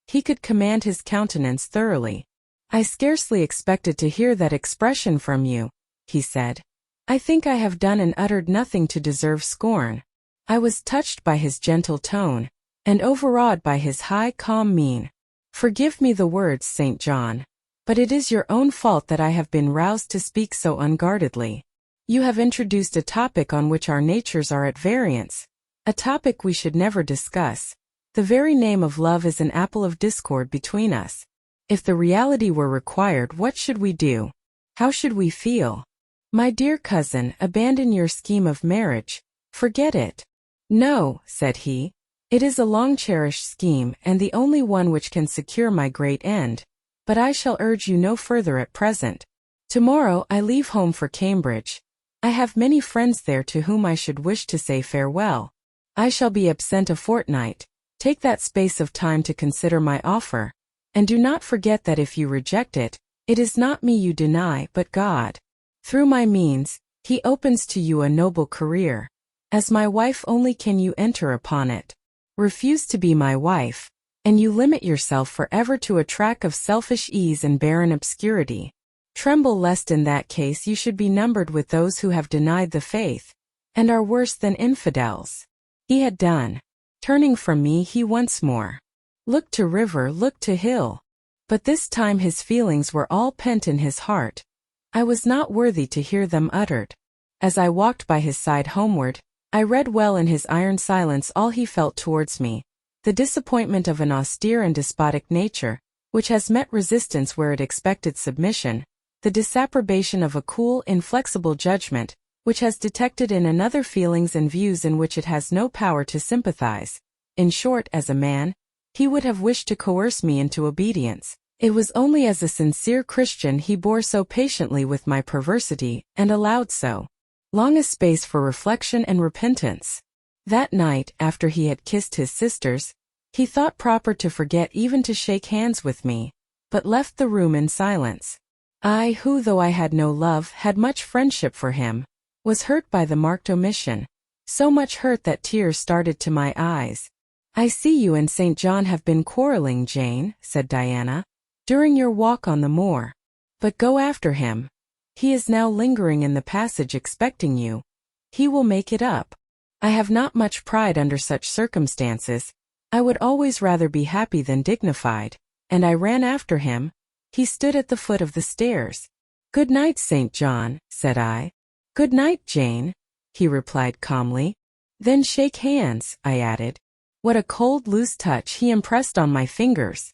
He could command his countenance thoroughly. I scarcely expected to hear that expression from you, he said. I think I have done and uttered nothing to deserve scorn. I was touched by his gentle tone, and overawed by his high, calm mien. Forgive me the words, St. John, but it is your own fault that I have been roused to speak so unguardedly. You have introduced a topic on which our natures are at variance, a topic we should never discuss. The very name of love is an apple of discord between us. If the reality were required, what should we do? How should we feel? My dear cousin, abandon your scheme of marriage. Forget it. No, said he. It is a long-cherished scheme and the only one which can secure my great end, but I shall urge you no further at present. Tomorrow I leave home for Cambridge. I have many friends there to whom I should wish to say farewell. I shall be absent a fortnight. Take that space of time to consider my offer, and do not forget that if you reject it, it is not me you deny but God. Through my means, He opens to you a noble career. As my wife only can you enter upon it. Refuse to be my wife, and you limit yourself forever to a track of selfish ease and barren obscurity. Tremble lest in that case you should be numbered with those who have denied the faith, and are worse than infidels. He had done. Turning from me he once more looked to river, looked to hill. But this time his feelings were all pent in his heart. I was not worthy to hear them uttered. As I walked by his side homeward, I read well in his iron silence all he felt towards me, the disappointment of an austere and despotic nature, which has met resistance where it expected submission, the disapprobation of a cool, inflexible judgment, which has detected in another feelings and views in which it has no power to sympathize. In short, as a man, he would have wished to coerce me into obedience. It was only as a sincere Christian he bore so patiently with my perversity, and allowed so long a space for reflection and repentance. That night, after he had kissed his sisters, he thought proper to forget even to shake hands with me, but left the room in silence. I, who though I had no love, had much friendship for him, was hurt by the marked omission, so much hurt that tears started to my eyes. I see you and St. John have been quarreling, Jane, said Diana, during your walk on the moor. But go after him. He is now lingering in the passage expecting you. He will make it up. I have not much pride under such circumstances. I would always rather be happy than dignified, and I ran after him. He stood at the foot of the stairs. Good night, St. John, said I. Good night, Jane, he replied calmly. Then shake hands, I added. What a cold, loose touch he impressed on my fingers.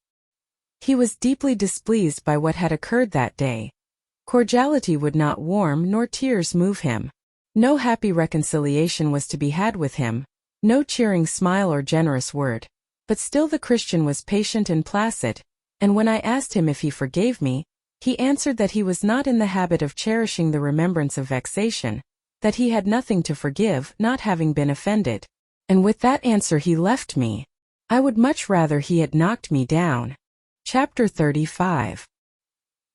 He was deeply displeased by what had occurred that day. Cordiality would not warm nor tears move him. No happy reconciliation was to be had with him, no cheering smile or generous word. But still the Christian was patient and placid, and when I asked him if he forgave me, he answered that he was not in the habit of cherishing the remembrance of vexation, that he had nothing to forgive, not having been offended. And with that answer he left me. I would much rather he had knocked me down. Chapter 35.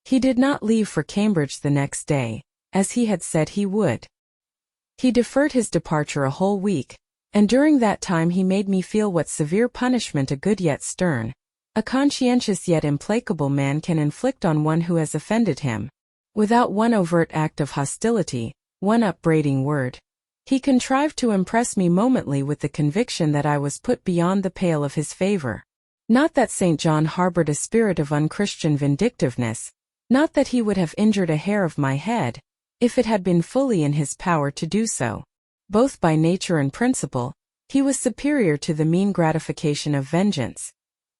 He did not leave for Cambridge the next day, as he had said he would. He deferred his departure a whole week, and during that time he made me feel what severe punishment a good yet stern, a conscientious yet implacable man can inflict on one who has offended him. Without one overt act of hostility, one upbraiding word, he contrived to impress me momently with the conviction that I was put beyond the pale of his favor. Not that St. John harbored a spirit of unchristian vindictiveness, not that he would have injured a hair of my head, if it had been fully in his power to do so. Both by nature and principle, he was superior to the mean gratification of vengeance.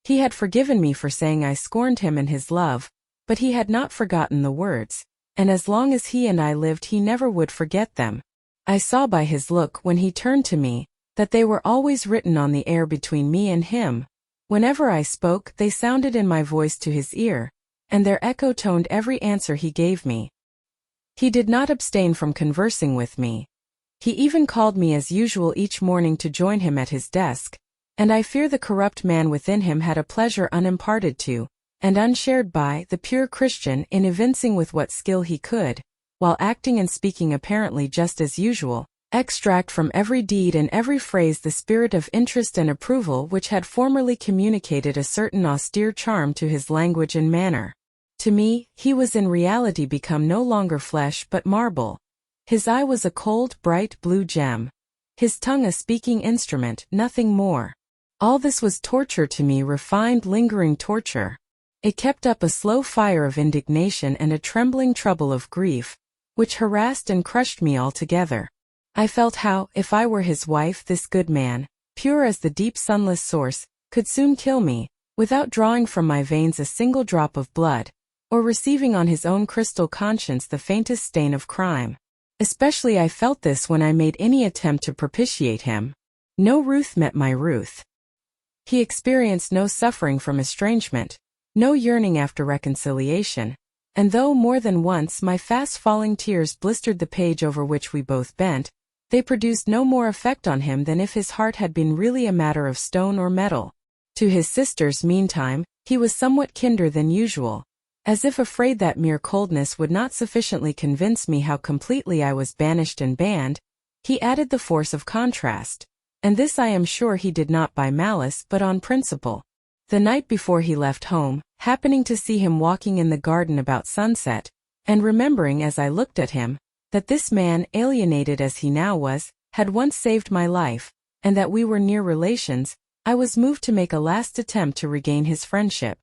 He had forgiven me for saying I scorned him and his love, but he had not forgotten the words, and as long as he and I lived he never would forget them. I saw by his look when he turned to me, that they were always written on the air between me and him. Whenever I spoke, they sounded in my voice to his ear, and their echo toned every answer he gave me. He did not abstain from conversing with me. He even called me as usual each morning to join him at his desk, and I fear the corrupt man within him had a pleasure unimparted to, and unshared by, the pure Christian in evincing with what skill he could, while acting and speaking apparently just as usual, extract from every deed and every phrase the spirit of interest and approval which had formerly communicated a certain austere charm to his language and manner. To me, he was in reality become no longer flesh but marble. His eye was a cold, bright blue gem. His tongue a speaking instrument, nothing more. All this was torture to me, refined, lingering torture. It kept up a slow fire of indignation and a trembling trouble of grief, which harassed and crushed me altogether. I felt how, if I were his wife, this good man, pure as the deep sunless source, could soon kill me, without drawing from my veins a single drop of blood, or receiving on his own crystal conscience the faintest stain of crime. Especially I felt this when I made any attempt to propitiate him. No ruth met my ruth. He experienced no suffering from estrangement, no yearning after reconciliation, and though more than once my fast-falling tears blistered the page over which we both bent, they produced no more effect on him than if his heart had been really a matter of stone or metal. To his sisters, meantime, he was somewhat kinder than usual, as if afraid that mere coldness would not sufficiently convince me how completely I was banished and banned. He added the force of contrast, and this I am sure he did not by malice but on principle. The night before he left home, happening to see him walking in the garden about sunset, and remembering as I looked at him, that this man, alienated as he now was, had once saved my life, and that we were near relations, I was moved to make a last attempt to regain his friendship.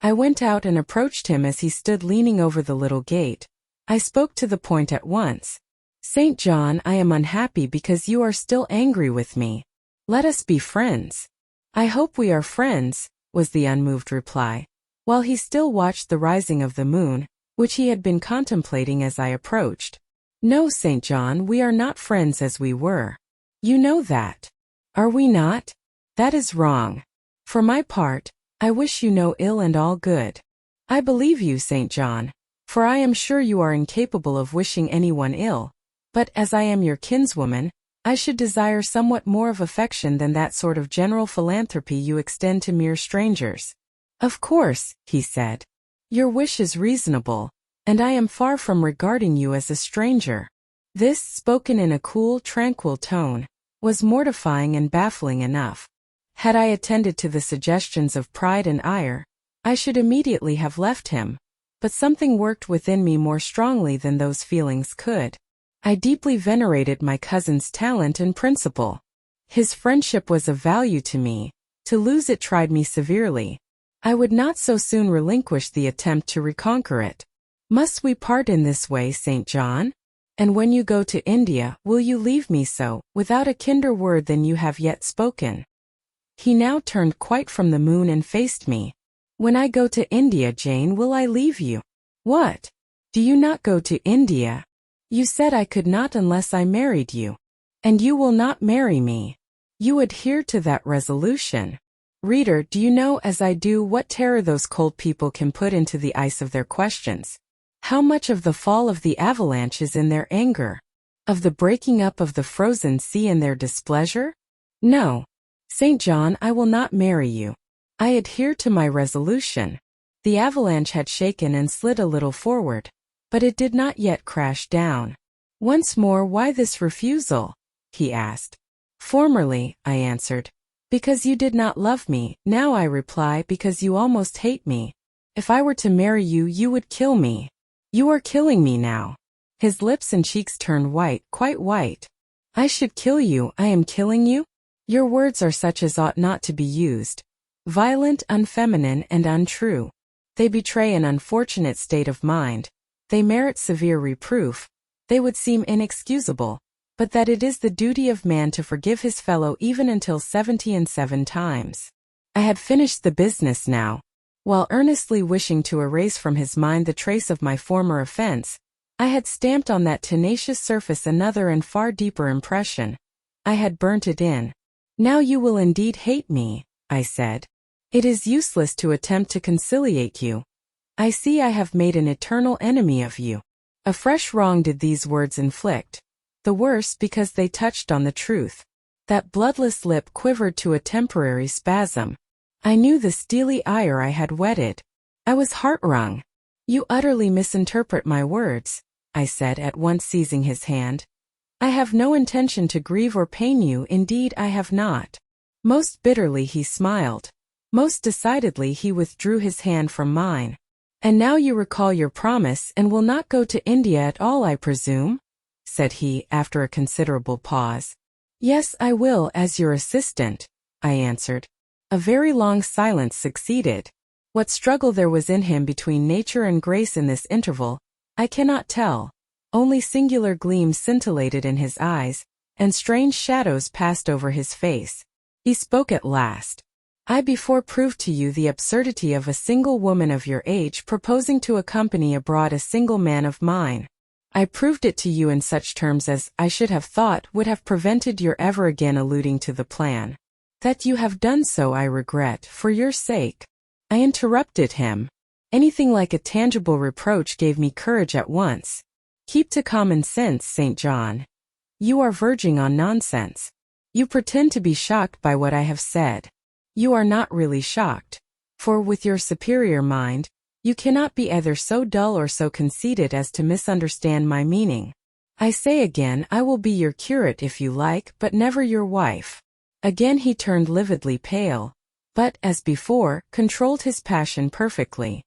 I went out and approached him as he stood leaning over the little gate. I spoke to the point at once. "St. John, I am unhappy because you are still angry with me. Let us be friends." "I hope we are friends," was the unmoved reply, while he still watched the rising of the moon, which he had been contemplating as I approached. "No, St. John, we are not friends as we were. You know that. Are we not? That is wrong. For my part, I wish you no ill and all good. I believe you, St. John, for I am sure you are incapable of wishing anyone ill, but as I am your kinswoman, I should desire somewhat more of affection than that sort of general philanthropy you extend to mere strangers." "Of course," he said. "Your wish is reasonable, and I am far from regarding you as a stranger." This, spoken in a cool, tranquil tone, was mortifying and baffling enough. Had I attended to the suggestions of pride and ire, I should immediately have left him, but something worked within me more strongly than those feelings could. I deeply venerated my cousin's talent and principle. His friendship was of value to me. To lose it tried me severely. I would not so soon relinquish the attempt to reconquer it. "Must we part in this way, St. John? And when you go to India, will you leave me so, without a kinder word than you have yet spoken?" He now turned quite from the moon and faced me. "When I go to India, Jane, will I leave you?" "What? Do you not go to India? You said I could not unless I married you. And you will not marry me. You adhere to that resolution." Reader, do you know as I do what terror those cold people can put into the ice of their questions? How much of the fall of the avalanche is in their anger? Of the breaking up of the frozen sea in their displeasure? No. St. John, I will not marry you. I adhere to my resolution. The avalanche had shaken and slid a little forward, but it did not yet crash down. "Once more, why this refusal?" he asked. "Formerly," I answered, "because you did not love me. Now I reply, because you almost hate me. If I were to marry you, you would kill me. You are killing me now." His lips and cheeks turned white, quite white. "I should kill you. I am killing you? Your words are such as ought not to be used. Violent, unfeminine, and untrue. They betray an unfortunate state of mind. They merit severe reproof. They would seem inexcusable, but that it is the duty of man to forgive his fellow even until 77 times. I had finished the business now. While earnestly wishing to erase from his mind the trace of my former offense, I had stamped on that tenacious surface another and far deeper impression. I had burnt it in. "Now you will indeed hate me," I said. "It is useless to attempt to conciliate you. I see I have made an eternal enemy of you. A fresh wrong did these words inflict, the worse because they touched on the truth. That bloodless lip quivered to a temporary spasm. I knew the steely ire I had whetted. I was heart-wrung. You utterly misinterpret my words, I said, at once seizing his hand. I have no intention to grieve or pain you, indeed I have not. Most bitterly he smiled. Most decidedly he withdrew his hand from mine. And now you recall your promise and will not go to India at all, I presume? Said he, after a considerable pause. Yes, I will, as your assistant, I answered. A very long silence succeeded. What struggle there was in him between nature and grace in this interval, I cannot tell. Only singular gleams scintillated in his eyes, and strange shadows passed over his face. He spoke at last. I before proved to you the absurdity of a single woman of your age proposing to accompany abroad a single man of mine. I proved it to you in such terms as, I should have thought, would have prevented your ever again alluding to the plan. That you have done so I regret, for your sake. I interrupted him. Anything like a tangible reproach gave me courage at once. Keep to common sense, St. John. You are verging on nonsense. You pretend to be shocked by what I have said. You are not really shocked. For with your superior mind, you cannot be either so dull or so conceited as to misunderstand my meaning. I say again, I will be your curate if you like, but never your wife. Again he turned lividly pale, but, as before, controlled his passion perfectly.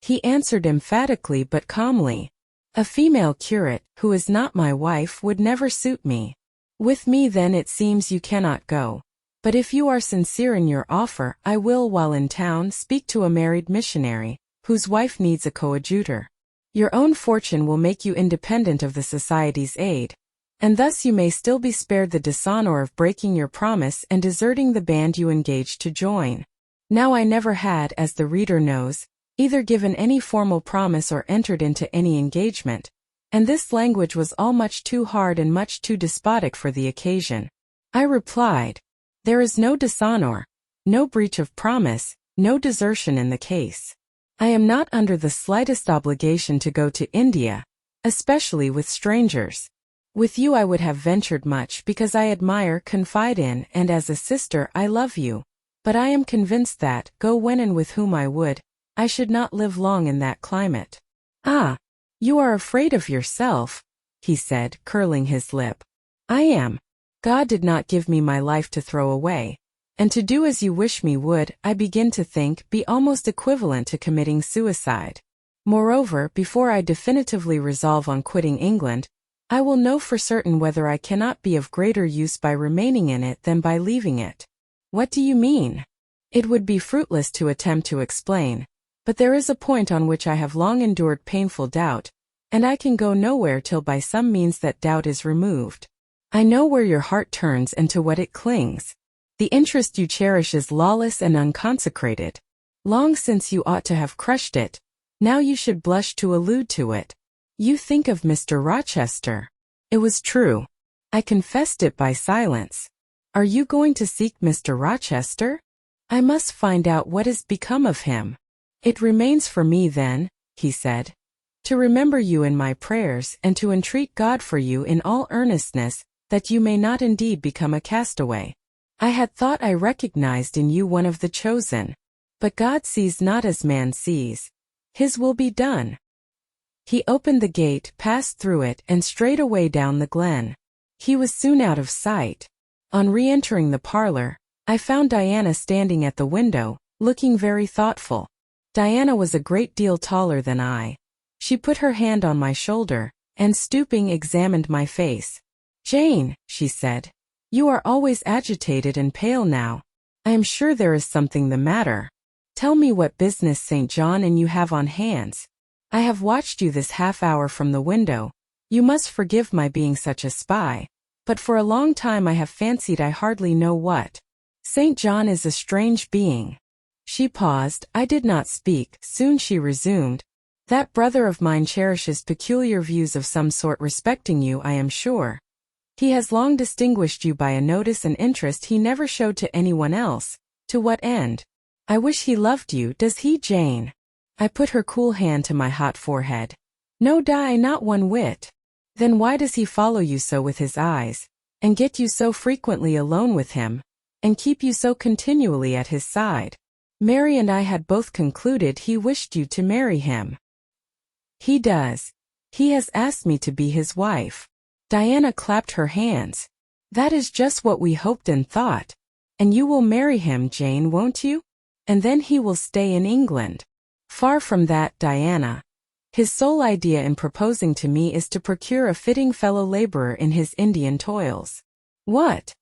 He answered emphatically but calmly. A female curate, who is not my wife, would never suit me. With me then it seems you cannot go. But if you are sincere in your offer, I will, while in town, speak to a married missionary, whose wife needs a coadjutor. Your own fortune will make you independent of the Society's aid, and thus you may still be spared the dishonor of breaking your promise and deserting the band you engaged to join. Now I never had, as the reader knows, either given any formal promise or entered into any engagement, and this language was all much too hard and much too despotic for the occasion. I replied, there is no dishonor, no breach of promise, no desertion in the case. I am not under the slightest obligation to go to India, especially with strangers. With you I would have ventured much because I admire, confide in, and as a sister I love you, but I am convinced that, go when and with whom I would, I should not live long in that climate. Ah, you are afraid of yourself, he said, curling his lip. I am. God did not give me my life to throw away, and to do as you wish me would, I begin to think, be almost equivalent to committing suicide. Moreover, before I definitively resolve on quitting England, I will know for certain whether I cannot be of greater use by remaining in it than by leaving it. What do you mean? It would be fruitless to attempt to explain, but there is a point on which I have long endured painful doubt, and I can go nowhere till by some means that doubt is removed. I know where your heart turns and to what it clings. The interest you cherish is lawless and unconsecrated. Long since you ought to have crushed it. Now you should blush to allude to it. You think of Mr. Rochester. It was true. I confessed it by silence. Are you going to seek Mr. Rochester? I must find out what has become of him. It remains for me then, he said, to remember you in my prayers and to entreat God for you in all earnestness, that you may not indeed become a castaway. I had thought I recognized in you one of the chosen. But God sees not as man sees. His will be done. He opened the gate, passed through it, and straight away down the glen. He was soon out of sight. On re-entering the parlor, I found Diana standing at the window, looking very thoughtful. Diana was a great deal taller than I. She put her hand on my shoulder, and stooping examined my face. Jane, she said, you are always agitated and pale now. I am sure there is something the matter. Tell me what business St. John and you have on hands. I have watched you this half-hour from the window. You must forgive my being such a spy, but for a long time I have fancied I hardly know what. St. John is a strange being. She paused. I did not speak. Soon she resumed. That brother of mine cherishes peculiar views of some sort respecting you, I am sure. He has long distinguished you by a notice and interest he never showed to anyone else. To what end? I wish he loved you. Does he, Jane? I put her cool hand to my hot forehead. No, not one whit. Then why does he follow you so with his eyes, and get you so frequently alone with him, and keep you so continually at his side? Mary and I had both concluded he wished you to marry him. He does. He has asked me to be his wife. Diana clapped her hands. That is just what we hoped and thought. And you will marry him, Jane, won't you? And then he will stay in England. Far from that, Diana. His sole idea in proposing to me is to procure a fitting fellow laborer in his Indian toils. What?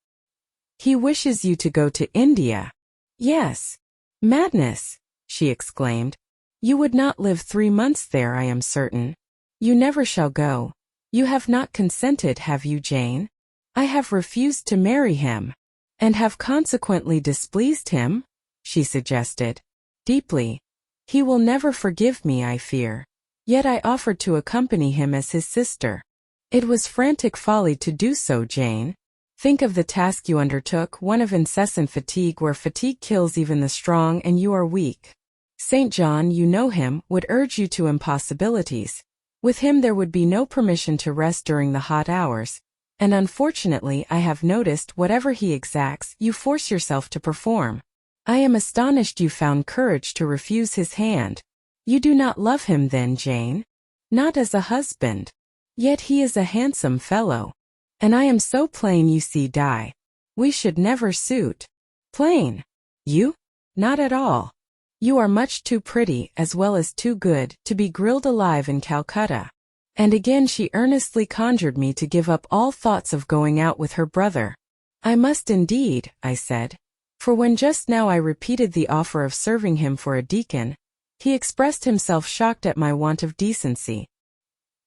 He wishes you to go to India? Yes. Madness, she exclaimed. You would not live 3 months there, I am certain. You never shall go. You have not consented, have you, Jane? I have refused to marry him. And have consequently displeased him? She suggested. Deeply. He will never forgive me, I fear. Yet I offered to accompany him as his sister. It was frantic folly to do so, Jane. Think of the task you undertook, one of incessant fatigue where fatigue kills even the strong and you are weak. St. John, you know him, would urge you to impossibilities. With him there would be no permission to rest during the hot hours, and unfortunately I have noticed whatever he exacts, you force yourself to perform. I am astonished you found courage to refuse his hand. You do not love him then, Jane? Not as a husband. Yet he is a handsome fellow. And I am so plain, you see, Di. We should never suit. Plain? You? Not at all. You are much too pretty, as well as too good, to be grilled alive in Calcutta. And again she earnestly conjured me to give up all thoughts of going out with her brother. I must indeed, I said. For when just now I repeated the offer of serving him for a deacon, he expressed himself shocked at my want of decency.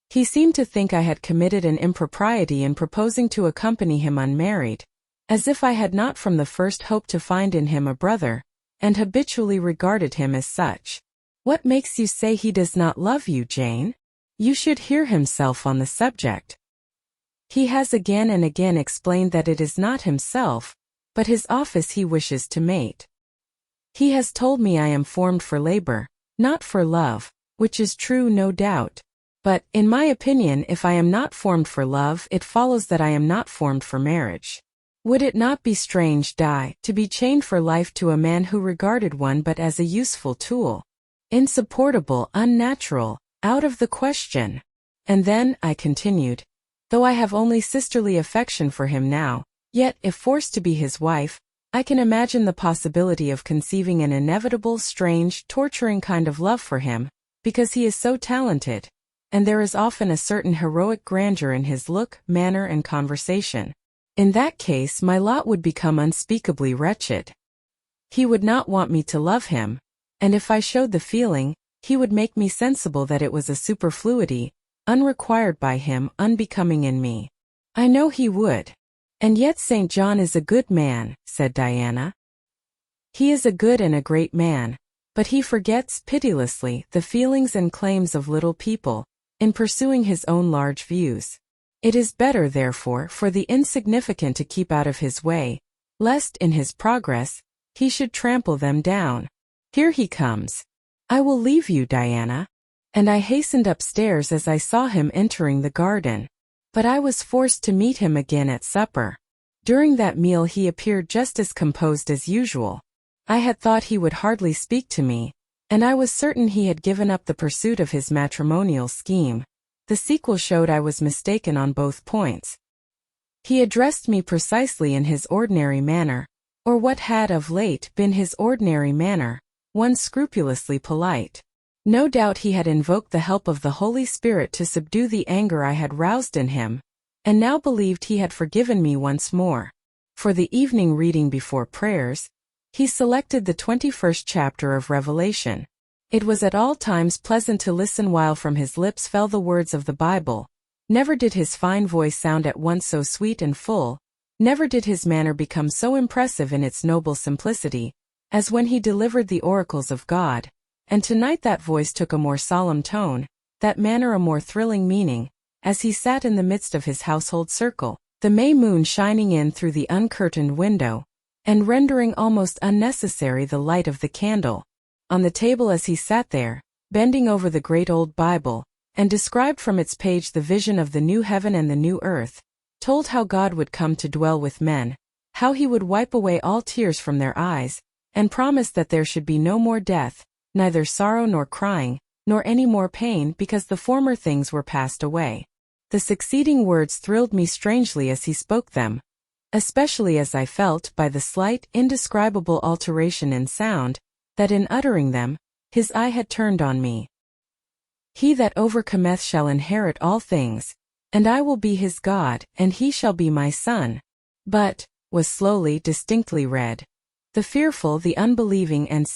He seemed to think I had committed an impropriety in proposing to accompany him unmarried, as if I had not from the first hoped to find in him a brother, and habitually regarded him as such. What makes you say he does not love you, Jane? You should hear himself on the subject. He has again and again explained that it is not himself, but his office he wishes to mate. He has told me I am formed for labor, not for love, which is true, no doubt. But, in my opinion, if I am not formed for love, it follows that I am not formed for marriage. Would it not be strange, Di, to be chained for life to a man who regarded one but as a useful tool? Insupportable, unnatural, out of the question. And then, I continued, though I have only sisterly affection for him now, yet, if forced to be his wife, I can imagine the possibility of conceiving an inevitable, strange, torturing kind of love for him, because he is so talented. And there is often a certain heroic grandeur in his look, manner, and conversation. In that case, my lot would become unspeakably wretched. He would not want me to love him, and if I showed the feeling, he would make me sensible that it was a superfluity, unrequired by him, unbecoming in me. I know he would. And yet St. John is a good man, said Diana. He is a good and a great man, but he forgets, pitilessly, the feelings and claims of little people, in pursuing his own large views. It is better, therefore, for the insignificant to keep out of his way, lest, in his progress, he should trample them down. Here he comes. I will leave you, Diana. And I hastened upstairs as I saw him entering the garden. But I was forced to meet him again at supper. During that meal he appeared just as composed as usual. I had thought he would hardly speak to me, and I was certain he had given up the pursuit of his matrimonial scheme. The sequel showed I was mistaken on both points. He addressed me precisely in his ordinary manner, or what had of late been his ordinary manner, one scrupulously polite. No doubt he had invoked the help of the Holy Spirit to subdue the anger I had roused in him, and now believed he had forgiven me once more. For the evening reading before prayers, he selected the 21st chapter of Revelation. It was at all times pleasant to listen while from his lips fell the words of the Bible. Never did his fine voice sound at once so sweet and full, never did his manner become so impressive in its noble simplicity, as when he delivered the oracles of God. And tonight that voice took a more solemn tone, that manner a more thrilling meaning, as he sat in the midst of his household circle, the May moon shining in through the uncurtained window, and rendering almost unnecessary the light of the candle. On the table as he sat there, bending over the great old Bible, and described from its page the vision of the new heaven and the new earth, told how God would come to dwell with men, how he would wipe away all tears from their eyes, and promised that there should be no more death, neither sorrow nor crying, nor any more pain, because the former things were passed away. The succeeding words thrilled me strangely as he spoke them, especially as I felt, by the slight, indescribable alteration in sound, that in uttering them, his eye had turned on me. He that overcometh shall inherit all things, and I will be his God, and he shall be my son. But, was slowly, distinctly read, the fearful, the unbelieving, and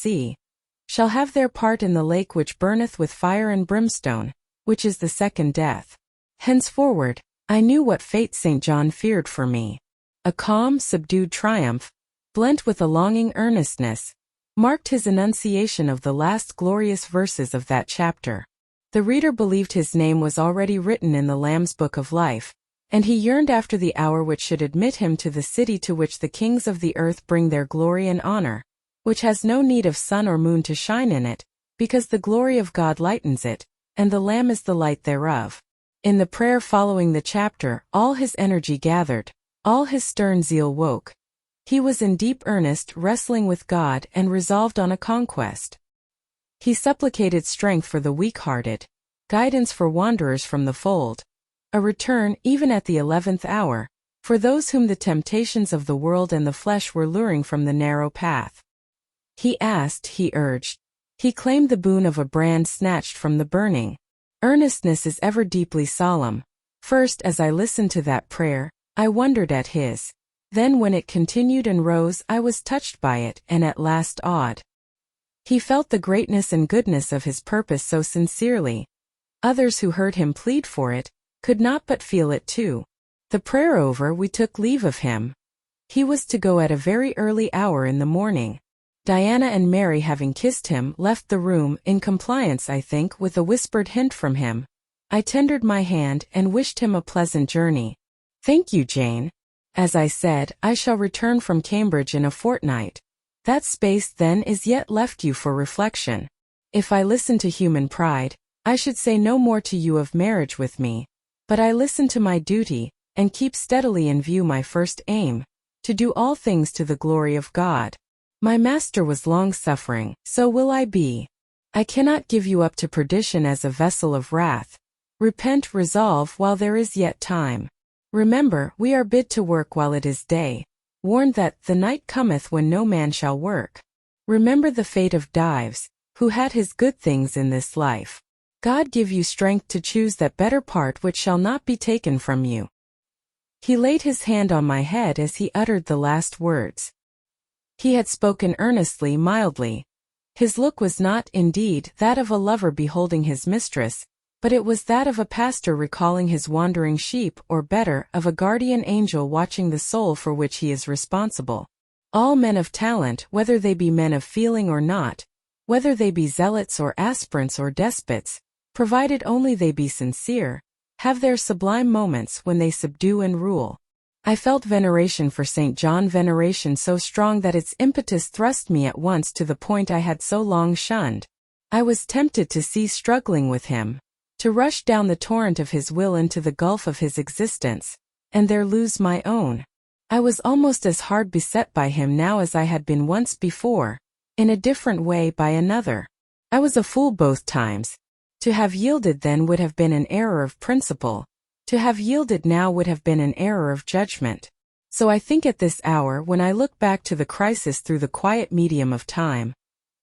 shall have their part in the lake which burneth with fire and brimstone, which is the second death. Henceforward, I knew what fate St. John feared for me. A calm, subdued triumph, blent with a longing earnestness, marked his enunciation of the last glorious verses of that chapter. The reader believed his name was already written in the Lamb's Book of Life, and he yearned after the hour which should admit him to the city to which the kings of the earth bring their glory and honor, which has no need of sun or moon to shine in it, because the glory of God lightens it, and the Lamb is the light thereof. In the prayer following the chapter, all his energy gathered, all his stern zeal woke. He was in deep earnest, wrestling with God, and resolved on a conquest. He supplicated strength for the weak-hearted, guidance for wanderers from the fold, a return, even at the 11th hour, for those whom the temptations of the world and the flesh were luring from the narrow path. He asked, he urged, he claimed the boon of a brand snatched from the burning. Earnestness is ever deeply solemn. First, as I listened to that prayer, I wondered at his. Then when it continued and rose, I was touched by it, and at last awed. He felt the greatness and goodness of his purpose so sincerely. Others who heard him plead for it, could not but feel it too. The prayer over, we took leave of him. He was to go at a very early hour in the morning. Diana and Mary, having kissed him, left the room, in compliance, I think, with a whispered hint from him. I tendered my hand, and wished him a pleasant journey. "Thank you, Jane. As I said, I shall return from Cambridge in a fortnight. That space then is yet left you for reflection. If I listened to human pride, I should say no more to you of marriage with me. But I listen to my duty, and keep steadily in view my first aim, to do all things to the glory of God. My Master was long-suffering, so will I be. I cannot give you up to perdition as a vessel of wrath. Repent, resolve while there is yet time. Remember, we are bid to work while it is day, warned that the night cometh when no man shall work. Remember the fate of Dives, who had his good things in this life. God give you strength to choose that better part which shall not be taken from you." He laid his hand on my head as he uttered the last words. He had spoken earnestly, mildly. His look was not, indeed, that of a lover beholding his mistress, but it was that of a pastor recalling his wandering sheep, or better, of a guardian angel watching the soul for which he is responsible. All men of talent, whether they be men of feeling or not, whether they be zealots or aspirants or despots, provided only they be sincere, have their sublime moments when they subdue and rule. I felt veneration for St. John, veneration so strong that its impetus thrust me at once to the point I had so long shunned. I was tempted to cease struggling with him, to rush down the torrent of his will into the gulf of his existence, and there lose my own. I was almost as hard beset by him now as I had been once before, in a different way by another. I was a fool both times. To have yielded then would have been an error of principle. To have yielded now would have been an error of judgment. So I think at this hour, when I look back to the crisis through the quiet medium of time,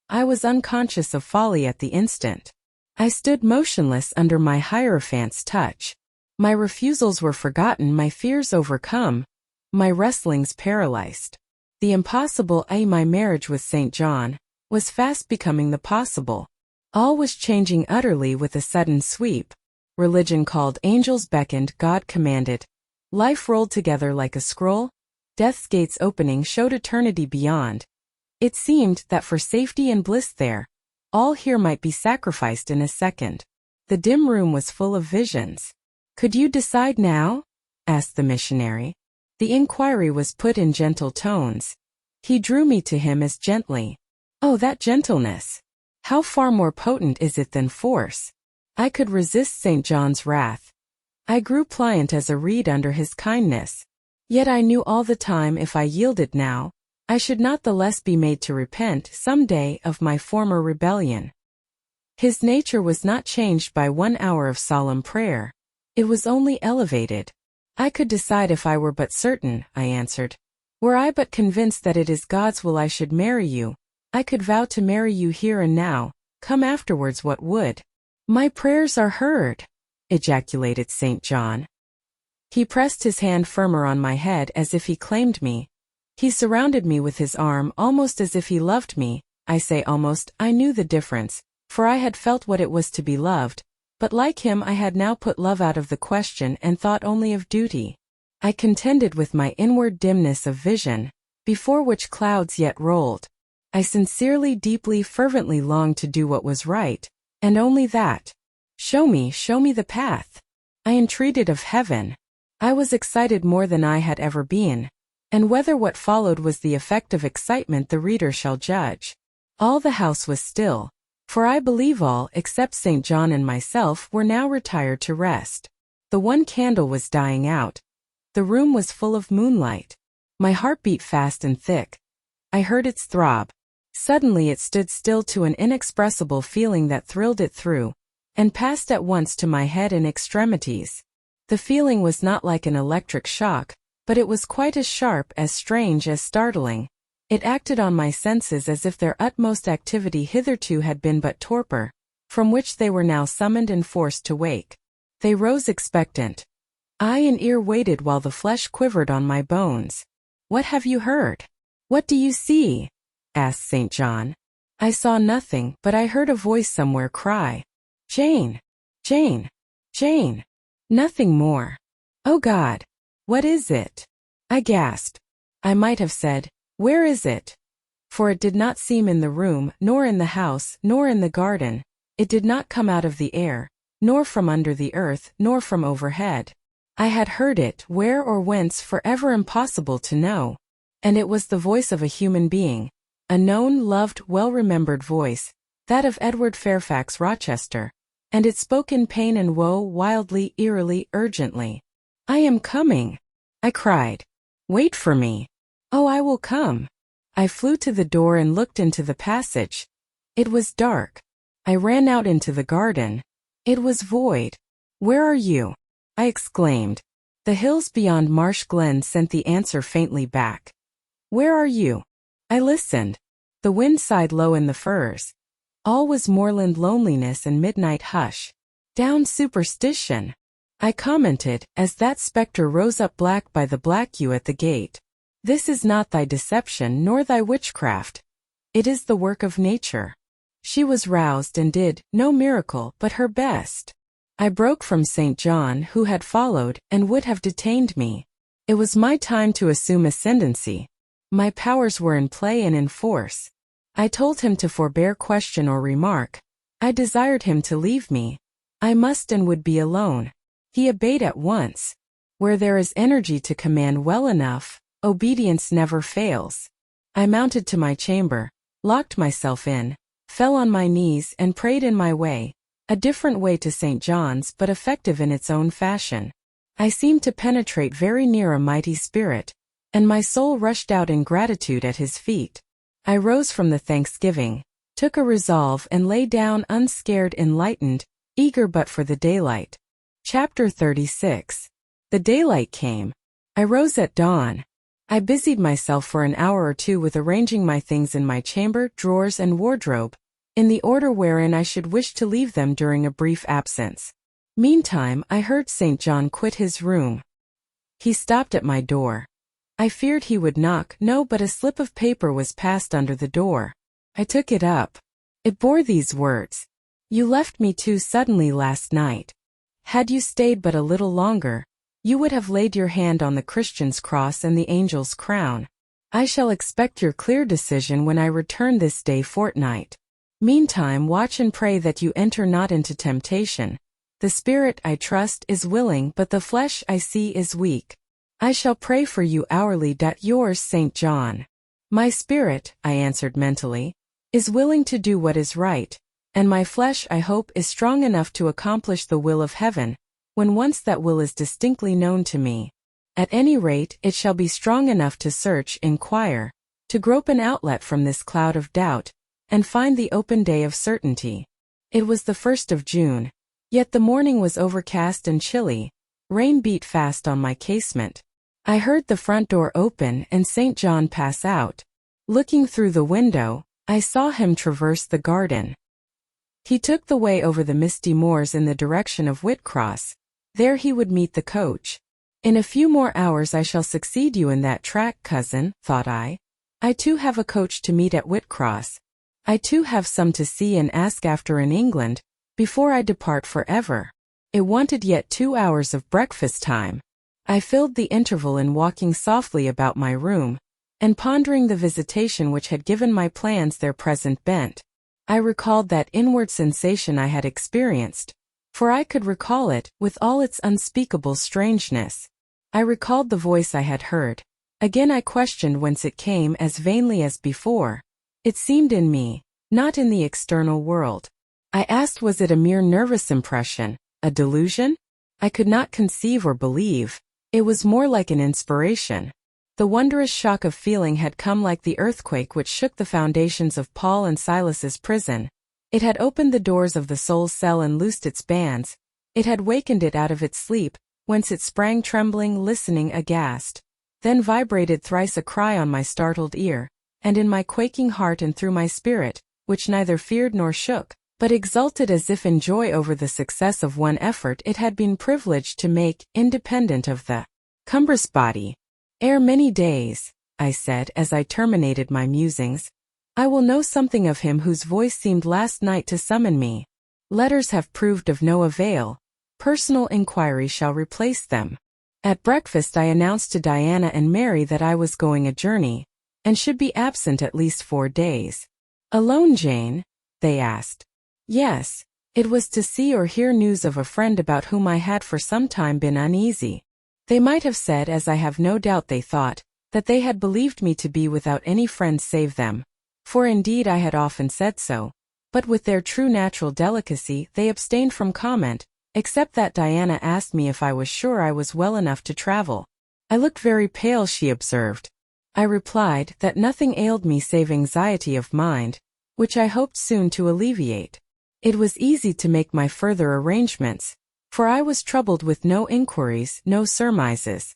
I was unconscious of folly at the instant. I stood motionless under my Hierophant's touch. My refusals were forgotten, my fears overcome, my wrestlings paralyzed. The impossible, my marriage with St. John, was fast becoming the possible. All was changing utterly with a sudden sweep. Religion called, angels beckoned, God commanded. Life rolled together like a scroll. Death's gates opening showed eternity beyond. It seemed that for safety and bliss there, all here might be sacrificed in a second. The dim room was full of visions. "Could you decide now?" asked the missionary. The inquiry was put in gentle tones. He drew me to him as gently. Oh, that gentleness! How far more potent is it than force! I could resist St. John's wrath. I grew pliant as a reed under his kindness. Yet I knew all the time if I yielded now, I should not the less be made to repent some day of my former rebellion. His nature was not changed by 1 hour of solemn prayer. It was only elevated. I could decide if I were but certain, I answered. Were I but convinced that it is God's will I should marry you, I could vow to marry you here and now, come afterwards what would. My prayers are heard, ejaculated St. John. He pressed his hand firmer on my head as if he claimed me. He surrounded me with his arm almost as if he loved me. I say almost, I knew the difference, for I had felt what it was to be loved, but like him I had now put love out of the question and thought only of duty. I contended with my inward dimness of vision, before which clouds yet rolled. I sincerely, deeply, fervently longed to do what was right, and only that. Show me the path. I entreated of heaven. I was excited more than I had ever been, and whether what followed was the effect of excitement the reader shall judge. All the house was still, for I believe all except St. John and myself were now retired to rest. The one candle was dying out. The room was full of moonlight. My heart beat fast and thick. I heard its throb. Suddenly it stood still to an inexpressible feeling that thrilled it through, and passed at once to my head and extremities. The feeling was not like an electric shock, but it was quite as sharp, as strange, as startling. It acted on my senses as if their utmost activity hitherto had been but torpor, from which they were now summoned and forced to wake. They rose expectant. Eye and ear waited while the flesh quivered on my bones. What have you heard? What do you see? Asked St. John. I saw nothing, but I heard a voice somewhere cry, Jane! Jane! Jane! Nothing more. Oh God! What is it? I gasped. I might have said, where is it? For it did not seem in the room, nor in the house, nor in the garden. It did not come out of the air, nor from under the earth, nor from overhead. I had heard it, where or whence forever impossible to know. And it was the voice of a human being. A known, loved, well-remembered voice, that of Edward Fairfax Rochester, and it spoke in pain and woe wildly, eerily, urgently. I am coming, I cried. Wait for me. Oh, I will come. I flew to the door and looked into the passage. It was dark. I ran out into the garden. It was void. Where are you? I exclaimed. The hills beyond Marsh Glen sent the answer faintly back. Where are you? I listened. The wind sighed low in the firs. All was moorland loneliness and midnight hush. Down superstition, I commented, as that spectre rose up black by the black yew at the gate. This is not thy deception nor thy witchcraft. It is the work of nature. She was roused and did, no miracle, but her best. I broke from St. John, who had followed, and would have detained me. It was my time to assume ascendancy. My powers were in play and in force. I told him to forbear question or remark. I desired him to leave me. I must and would be alone. He obeyed at once. Where there is energy to command well enough, obedience never fails. I mounted to my chamber, locked myself in, fell on my knees and prayed in my way, a different way to St. John's but effective in its own fashion. I seemed to penetrate very near a mighty spirit, and my soul rushed out in gratitude at his feet. I rose from the thanksgiving, took a resolve and lay down unscared, enlightened, eager but for the daylight. Chapter 36. The daylight came. I rose at dawn. I busied myself for an hour or two with arranging my things in my chamber, drawers and wardrobe, in the order wherein I should wish to leave them during a brief absence. Meantime I heard St. John quit his room. He stopped at my door. I feared he would knock. No, but a slip of paper was passed under the door. I took it up. It bore these words. You left me too suddenly last night. Had you stayed but a little longer, you would have laid your hand on the Christian's cross and the angel's crown. I shall expect your clear decision when I return this day fortnight. Meantime watch and pray that you enter not into temptation. The spirit, I trust, is willing, but the flesh, I see, is weak. I shall pray for you hourly. Yours, St. John. My spirit, I answered mentally, is willing to do what is right, and my flesh, I hope, is strong enough to accomplish the will of heaven, when once that will is distinctly known to me. At any rate, it shall be strong enough to search, inquire, to grope an outlet from this cloud of doubt, and find the open day of certainty. It was the 1st of June, yet the morning was overcast and chilly. Rain beat fast on my casement. I heard the front door open and St. John pass out. Looking through the window, I saw him traverse the garden. He took the way over the misty moors in the direction of Whitcross. There he would meet the coach. In a few more hours I shall succeed you in that track, cousin, thought I. I too have a coach to meet at Whitcross. I too have some to see and ask after in England, before I depart forever. It wanted yet 2 hours of breakfast time. I filled the interval in walking softly about my room, and pondering the visitation which had given my plans their present bent. I recalled that inward sensation I had experienced, for I could recall it with all its unspeakable strangeness. I recalled the voice I had heard. Again I questioned whence it came as vainly as before. It seemed in me, not in the external world. I asked, was it a mere nervous impression, a delusion? I could not conceive or believe. It was more like an inspiration. The wondrous shock of feeling had come like the earthquake which shook the foundations of Paul and Silas's prison. It had opened the doors of the soul's cell and loosed its bands. It had wakened it out of its sleep, whence it sprang trembling, listening, aghast. Then vibrated thrice a cry on my startled ear, and in my quaking heart and through my spirit, which neither feared nor shook, but exulted as if in joy over the success of one effort it had been privileged to make, independent of the cumbrous body. Ere many days, I said as I terminated my musings, I will know something of him whose voice seemed last night to summon me. Letters have proved of no avail. Personal inquiry shall replace them. At breakfast I announced to Diana and Mary that I was going a journey, and should be absent at least 4 days. Alone, Jane? They asked. Yes, it was to see or hear news of a friend about whom I had for some time been uneasy. They might have said, as I have no doubt they thought, that they had believed me to be without any friends save them, for indeed I had often said so, but with their true natural delicacy they abstained from comment, except that Diana asked me if I was sure I was well enough to travel. I looked very pale, she observed. I replied that nothing ailed me save anxiety of mind, which I hoped soon to alleviate. It was easy to make my further arrangements, for I was troubled with no inquiries, no surmises.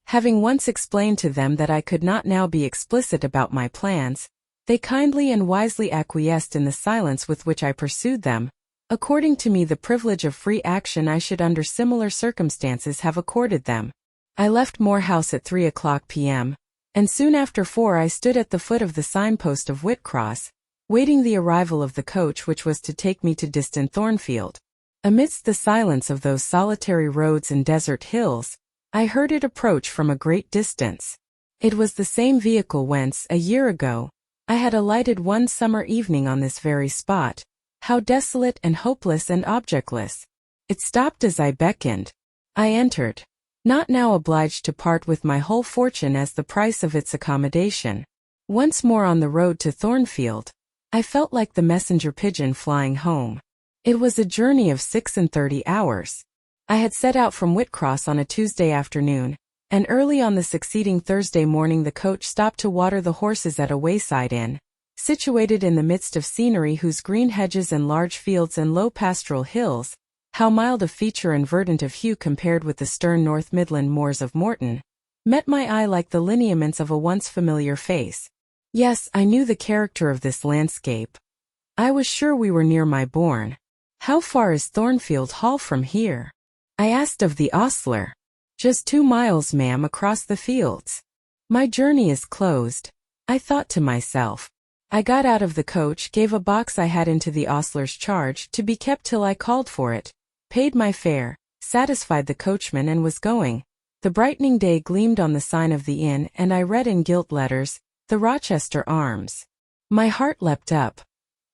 Having once explained to them that I could not now be explicit about my plans, they kindly and wisely acquiesced in the silence with which I pursued them, according to me the privilege of free action I should under similar circumstances have accorded them. I left Moor House at 3:00 p.m., and soon after 4 I stood at the foot of the signpost of Whitcross, waiting the arrival of the coach which was to take me to distant Thornfield. Amidst the silence of those solitary roads and desert hills, I heard it approach from a great distance. It was the same vehicle whence, a year ago, I had alighted one summer evening on this very spot. How desolate and hopeless and objectless! It stopped as I beckoned. I entered, not now obliged to part with my whole fortune as the price of its accommodation. Once more on the road to Thornfield, I felt like the messenger pigeon flying home. It was a journey of 36 hours. I had set out from Whitcross on a Tuesday afternoon, and early on the succeeding Thursday morning the coach stopped to water the horses at a wayside inn, situated in the midst of scenery whose green hedges and large fields and low pastoral hills, how mild of feature and verdant of hue compared with the stern North Midland moors of Morton, met my eye like the lineaments of a once familiar face. Yes, I knew the character of this landscape. I was sure we were near my bourne. How far is Thornfield Hall from here? I asked of the ostler. Just 2 miles, ma'am, across the fields. My journey is closed, I thought to myself. I got out of the coach, gave a box I had into the ostler's charge to be kept till I called for it, paid my fare, satisfied the coachman and was going. The brightening day gleamed on the sign of the inn and I read in gilt letters, "The Rochester Arms." My heart leapt up.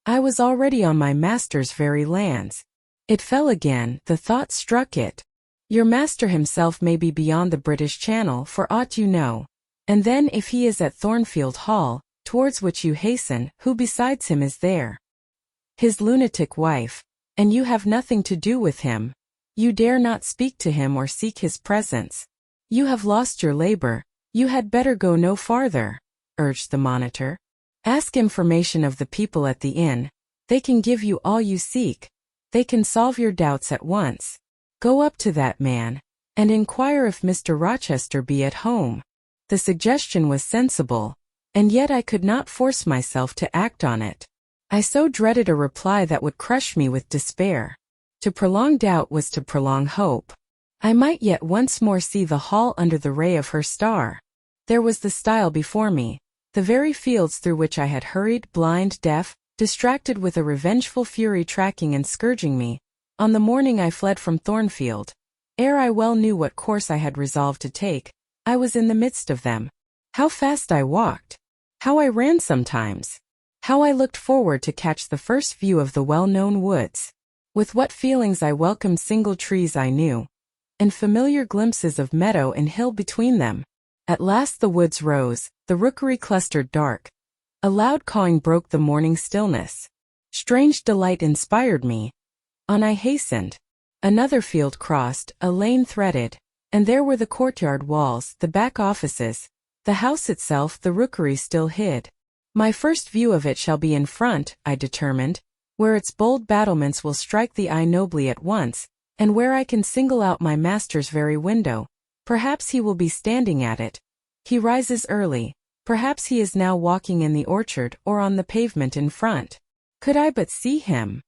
I was already on my master's very lands. It fell again, the thought struck it. Your master himself may be beyond the British Channel for aught you know. And then if he is at Thornfield Hall, towards which you hasten, who besides him is there? his lunatic wife, and you have nothing to do with him. You dare not speak to him or seek his presence. You have lost your labor, you had better go no farther, urged the monitor. Ask information of the people at the inn. They can give you all you seek. They can solve your doubts at once. Go up to that man, and inquire if Mr. Rochester be at home. The suggestion was sensible, and yet I could not force myself to act on it. I so dreaded a reply that would crush me with despair. To prolong doubt was to prolong hope. I might yet once more see the hall under the ray of her star. There was the stile before me, the very fields through which I had hurried, blind, deaf, distracted with a revengeful fury tracking and scourging me, on the morning I fled from Thornfield. Ere I well knew what course I had resolved to take, I was in the midst of them. How fast I walked! How I ran sometimes! How I looked forward to catch the first view of the well-known woods! With what feelings I welcomed single trees I knew, and familiar glimpses of meadow and hill between them. At last the woods rose, the rookery clustered dark. A loud cawing broke the morning stillness. Strange delight inspired me. On I hastened. Another field crossed, a lane threaded, and there were the courtyard walls, the back offices, the house itself, the rookery still hid. My first view of it shall be in front, I determined, where its bold battlements will strike the eye nobly at once, and where I can single out my master's very window. Perhaps he will be standing at it. He rises early. Perhaps he is now walking in the orchard or on the pavement in front. Could I but see him!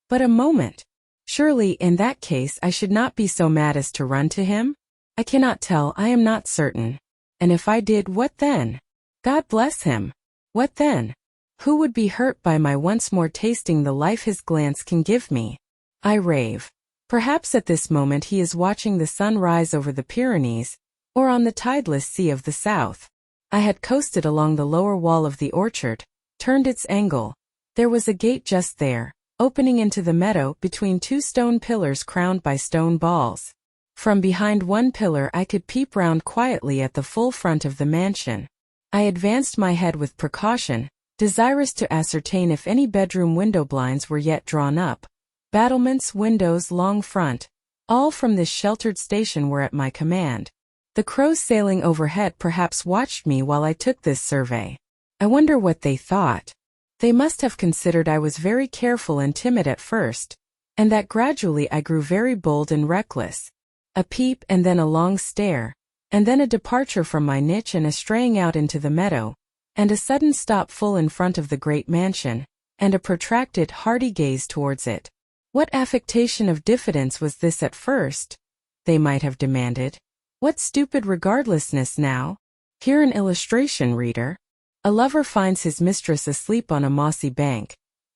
But a moment! Surely, in that case, I should not be so mad as to run to him? I cannot tell, I am not certain. And if I did, what then? God bless him! What then? Who would be hurt by my once more tasting the life his glance can give me? I rave. Perhaps at this moment he is watching the sun rise over the Pyrenees, or on the tideless sea of the south. I had coasted along the lower wall of the orchard, turned its angle. There was a gate just there, opening into the meadow between two stone pillars crowned by stone balls. From behind one pillar I could peep round quietly at the full front of the mansion. I advanced my head with precaution, desirous to ascertain if any bedroom window blinds were yet drawn up. Battlements, windows, long front, all from this sheltered station were at my command. The crows sailing overhead perhaps watched me while I took this survey. I wonder what they thought. They must have considered I was very careful and timid at first, and that gradually I grew very bold and reckless. A peep and then a long stare, and then a departure from my niche and a straying out into the meadow, and a sudden stop full in front of the great mansion, and a protracted, hearty gaze towards it. What affectation of diffidence was this at first? They might have demanded. What stupid regardlessness now? Here an illustration, reader. A lover finds his mistress asleep on a mossy bank.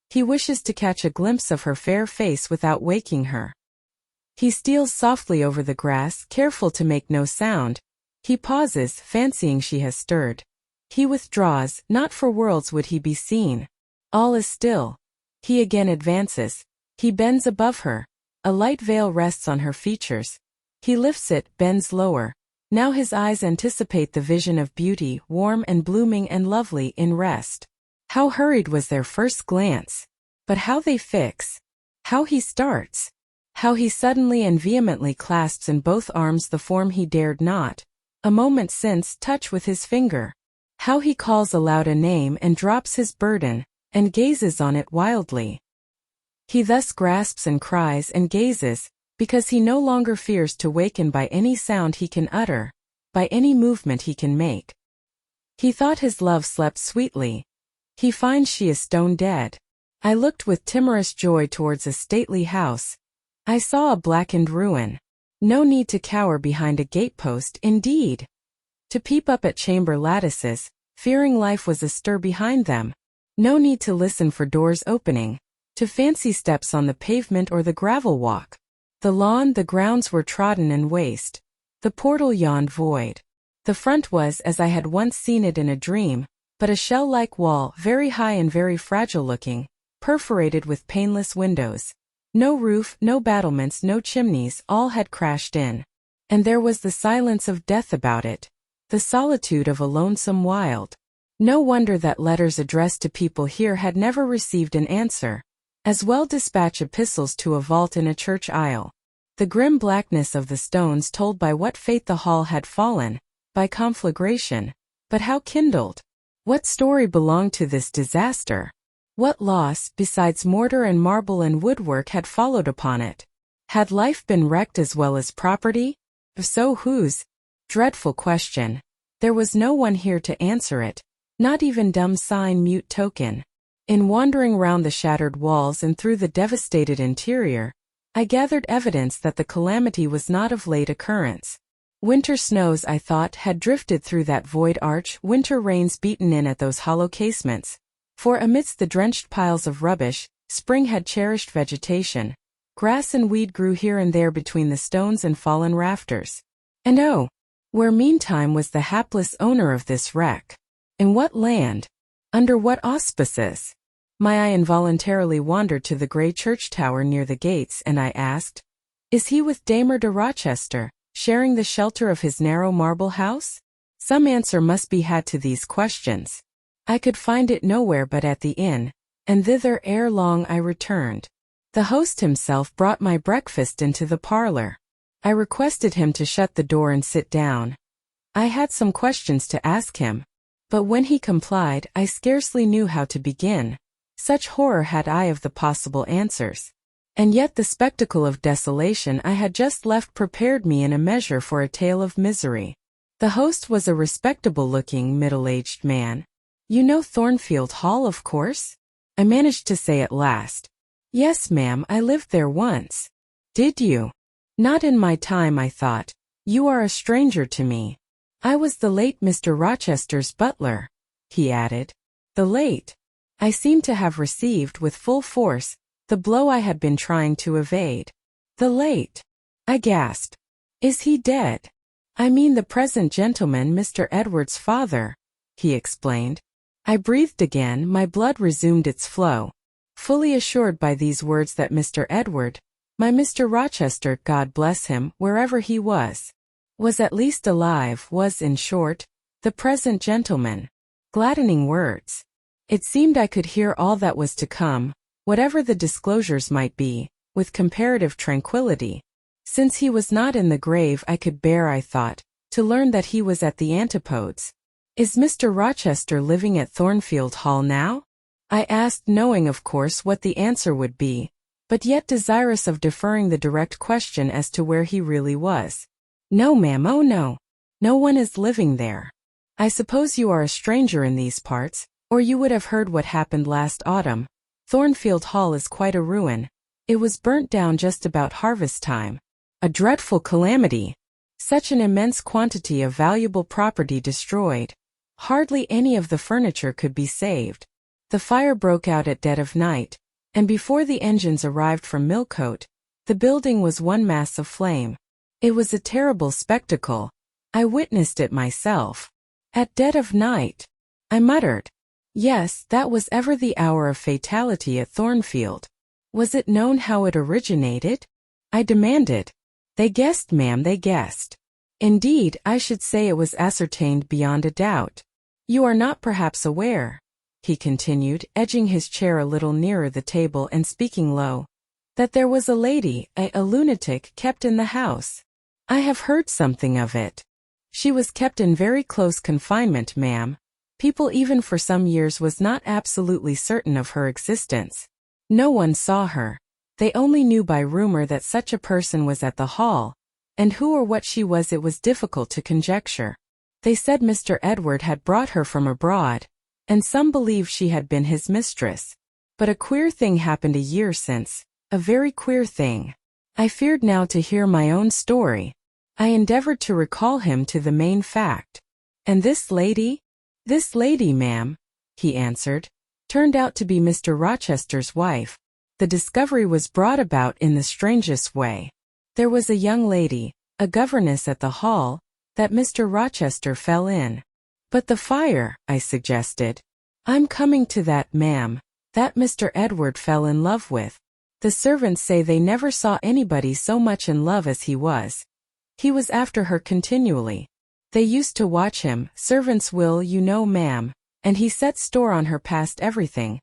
He wishes to catch a glimpse of her fair face without waking her. He steals softly over the grass, careful to make no sound. He pauses, fancying she has stirred. He withdraws, not for worlds would he be seen. All is still. He again advances. He bends above her. A light veil rests on her features. He lifts it, bends lower. Now his eyes anticipate the vision of beauty, warm and blooming and lovely, in rest. How hurried was their first glance! But how they fix! How he starts! How he suddenly and vehemently clasps in both arms the form he dared not, a moment since, touch with his finger! How he calls aloud a name and drops his burden, and gazes on it wildly! He thus grasps and cries and gazes, because he no longer fears to waken by any sound he can utter, by any movement he can make. He thought his love slept sweetly. He finds she is stone dead. I looked with timorous joy towards a stately house. I saw a blackened ruin. No need to cower behind a gatepost, indeed. To peep up at chamber lattices, fearing life was astir behind them. No need to listen for doors opening, to fancy steps on the pavement or the gravel walk. The lawn, the grounds were trodden and waste. The portal yawned void. The front was as I had once seen it in a dream, but a shell-like wall, very high and very fragile-looking, perforated with paneless windows. No roof, no battlements, no chimneys, all had crashed in. And there was the silence of death about it, the solitude of a lonesome wild. No wonder that letters addressed to people here had never received an answer. As well dispatch epistles to a vault in a church aisle. The grim blackness of the stones told by what fate the hall had fallen, by conflagration, but how kindled? What story belonged to this disaster? What loss, besides mortar and marble and woodwork, had followed upon it? Had life been wrecked as well as property? If so, whose? Dreadful question. There was no one here to answer it, not even dumb sign, mute token. In wandering round the shattered walls and through the devastated interior, I gathered evidence that the calamity was not of late occurrence. Winter snows, I thought, had drifted through that void arch, winter rains beaten in at those hollow casements. For amidst the drenched piles of rubbish, spring had cherished vegetation. Grass and weed grew here and there between the stones and fallen rafters. And oh, where meantime was the hapless owner of this wreck? In what land? Under what auspices? My eye involuntarily wandered to the grey church tower near the gates, and I asked, "Is he with Damer de Rochester, sharing the shelter of his narrow marble house?" Some answer must be had to these questions. I could find it nowhere but at the inn, and thither ere long I returned. The host himself brought my breakfast into the parlor. I requested him to shut the door and sit down. I had some questions to ask him, but when he complied, I scarcely knew how to begin. Such horror had I of the possible answers. And yet the spectacle of desolation I had just left prepared me in a measure for a tale of misery. The host was a respectable-looking, middle-aged man. "You know Thornfield Hall, of course?" I managed to say at last. "Yes, ma'am, I lived there once." "Did you?" "Not in my time," I thought. "You are a stranger to me." "I was the late Mr. Rochester's butler," he added. The late? I seemed to have received with full force the blow I had been trying to evade. "The late?" I gasped. "Is he dead?" "I mean the present gentleman, Mr. Edward's father," he explained. I breathed again, my blood resumed its flow. Fully assured by these words that Mr. Edward, my Mr. Rochester, God bless him, wherever he was at least alive, was, in short, the present gentleman. Gladdening words. It seemed I could hear all that was to come, whatever the disclosures might be, with comparative tranquillity. Since he was not in the grave, I could bear, I thought, to learn that he was at the antipodes. "Is Mr. Rochester living at Thornfield Hall now?" I asked, knowing of course what the answer would be, but yet desirous of deferring the direct question as to where he really was. "No, ma'am, oh no. No one is living there. I suppose you are a stranger in these parts, or you would have heard what happened last autumn. Thornfield Hall is quite a ruin. It was burnt down just about harvest time. A dreadful calamity. Such an immense quantity of valuable property destroyed. Hardly any of the furniture could be saved. The fire broke out at dead of night, and before the engines arrived from Millcote, the building was one mass of flame. It was a terrible spectacle. I witnessed it myself." "At dead of night?" I muttered. "Yes, that was ever the hour of fatality at Thornfield." "Was it known how it originated?" I demanded. "They guessed, ma'am, they guessed. Indeed, I should say it was ascertained beyond a doubt. You are not perhaps aware," he continued, edging his chair a little nearer the table and speaking low, "that there was a lady, a lunatic, kept in the house." "I have heard something of it." "She was kept in very close confinement, ma'am. People even for some years was not absolutely certain of her existence. No one saw her. They only knew by rumor that such a person was at the hall, and who or what she was it was difficult to conjecture. They said Mr. Edward had brought her from abroad, and some believed she had been his mistress. But a queer thing happened a year since, a very queer thing. I feared now to hear my own story. I endeavored to recall him to the main fact. "And this lady?" "This lady, ma'am," he answered, "turned out to be Mr. Rochester's wife. The discovery was brought about in the strangest way. There was a young lady, a governess at the hall, that Mr. Rochester fell in." "But the fire," I suggested. "I'm coming to that, ma'am. That Mr. Edward fell in love with. The servants say they never saw anybody so much in love as he was. He was after her continually. They used to watch him, servants will, you know, ma'am, and he set store on her past everything,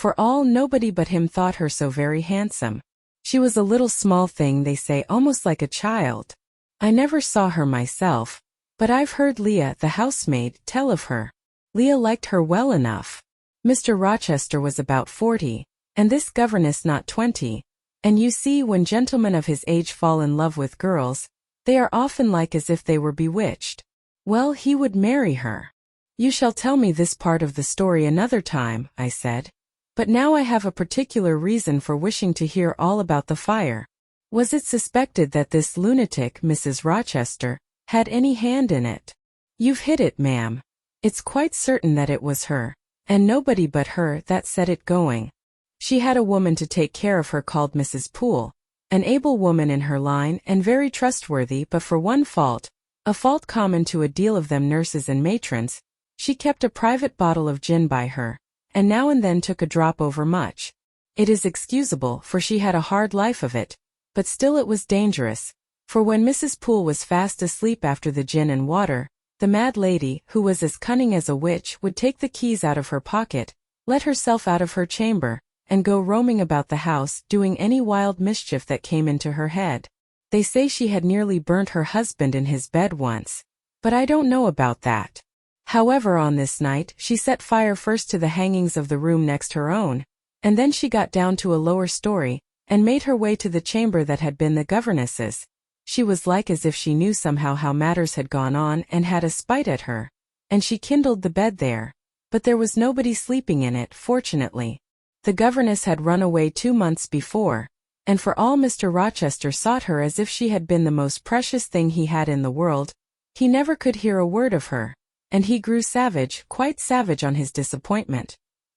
For all nobody but him thought her so very handsome. She was a little small thing, they say, almost like a child. I never saw her myself, but I've heard Leah, the housemaid, tell of her. Leah liked her well enough. Mr. Rochester was about 40, and this governess not 20, and you see, when gentlemen of his age fall in love with girls, they are often like as if they were bewitched. Well, he would marry her. You shall tell me this part of the story another time, I said. But now I have a particular reason for wishing to hear all about the fire. Was it suspected that this lunatic, Mrs. Rochester, had any hand in it? You've hit it, ma'am. It's quite certain that it was her, and nobody but her, that set it going. She had a woman to take care of her called Mrs. Poole, an able woman in her line and very trustworthy, but for one fault, a fault common to a deal of them nurses and matrons, she kept a private bottle of gin by her, and now and then took a drop over much. It is excusable, for she had a hard life of it, but still it was dangerous, for when Mrs. Poole was fast asleep after the gin and water, the mad lady, who was as cunning as a witch, would take the keys out of her pocket, let herself out of her chamber, and go roaming about the house, doing any wild mischief that came into her head. They say she had nearly burnt her husband in his bed once, but I don't know about that. However, on this night, she set fire first to the hangings of the room next her own, and then she got down to a lower story, and made her way to the chamber that had been the governess's. She was like as if she knew somehow how matters had gone on and had a spite at her, and she kindled the bed there, but there was nobody sleeping in it, fortunately. The governess had run away 2 months before, and for all Mr. Rochester sought her as if she had been the most precious thing he had in the world, he never could hear a word of her, and he grew savage, quite savage on his disappointment.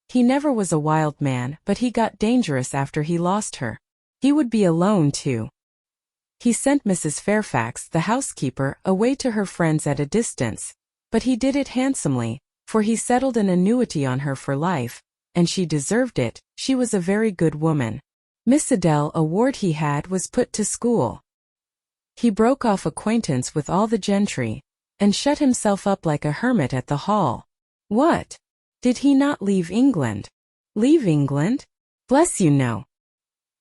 He never was a wild man, but he got dangerous after he lost her. He would be alone too. He sent Mrs. Fairfax, the housekeeper, away to her friends at a distance, but he did it handsomely, for he settled an annuity on her for life, and she deserved it. She was a very good woman. Miss Adele, a ward he had, was put to school. He broke off acquaintance with all the gentry, and shut himself up like a hermit at the Hall. What? Did he not leave England? Leave England? Bless you, no.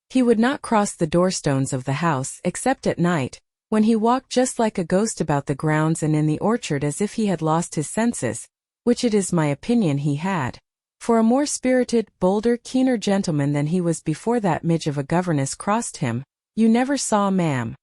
He would not cross the doorstones of the house except at night, when he walked just like a ghost about the grounds and in the orchard as if he had lost his senses, which it is my opinion he had. For a more spirited, bolder, keener gentleman than he was before that midge of a governess crossed him, you never saw, ma'am.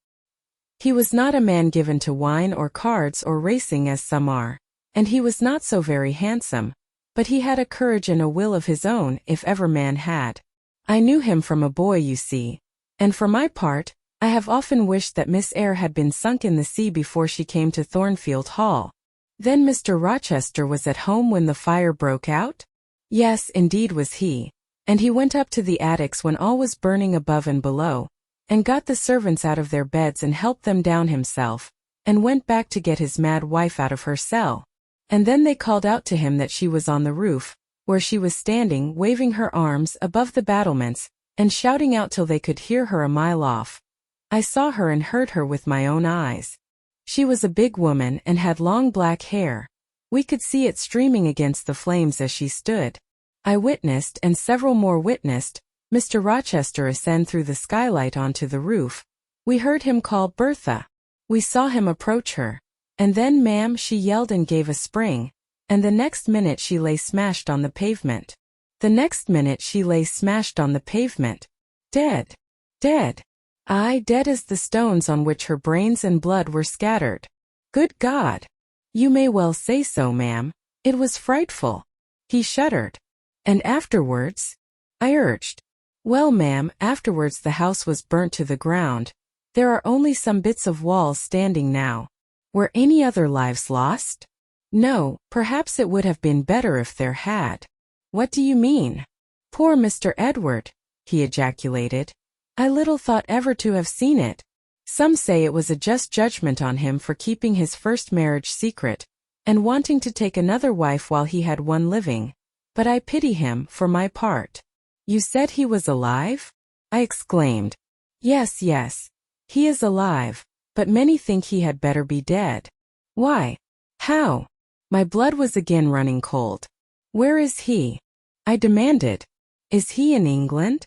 He was not a man given to wine or cards or racing as some are, and he was not so very handsome, but he had a courage and a will of his own, if ever man had. I knew him from a boy, you see, and for my part, I have often wished that Miss Eyre had been sunk in the sea before she came to Thornfield Hall. Then Mr. Rochester was at home when the fire broke out? Yes, indeed was he, and he went up to the attics when all was burning above and below, and got the servants out of their beds and helped them down himself, and went back to get his mad wife out of her cell. And then they called out to him that she was on the roof, where she was standing, waving her arms above the battlements, and shouting out till they could hear her a mile off. I saw her and heard her with my own eyes. She was a big woman and had long black hair. We could see it streaming against the flames as she stood. I witnessed, and several more witnessed, Mr. Rochester ascend through the skylight onto the roof. We heard him call Bertha. We saw him approach her. And then, ma'am, she yelled and gave a spring, and the next minute she lay smashed on the pavement. The next minute she lay smashed on the pavement. Dead. Dead. Aye, dead as the stones on which her brains and blood were scattered. Good God! You may well say so, ma'am. It was frightful. He shuddered. And afterwards? I urged. Well, ma'am, afterwards the house was burnt to the ground. There are only some bits of walls standing now. Were any other lives lost? No, perhaps it would have been better if there had. What do you mean? Poor Mr. Edward, he ejaculated. I little thought ever to have seen it. Some say it was a just judgment on him for keeping his first marriage secret, and wanting to take another wife while he had one living. But I pity him, for my part. You said he was alive? I exclaimed. Yes, yes. He is alive, but many think he had better be dead. Why? How? My blood was again running cold. Where is he? I demanded. Is he in England?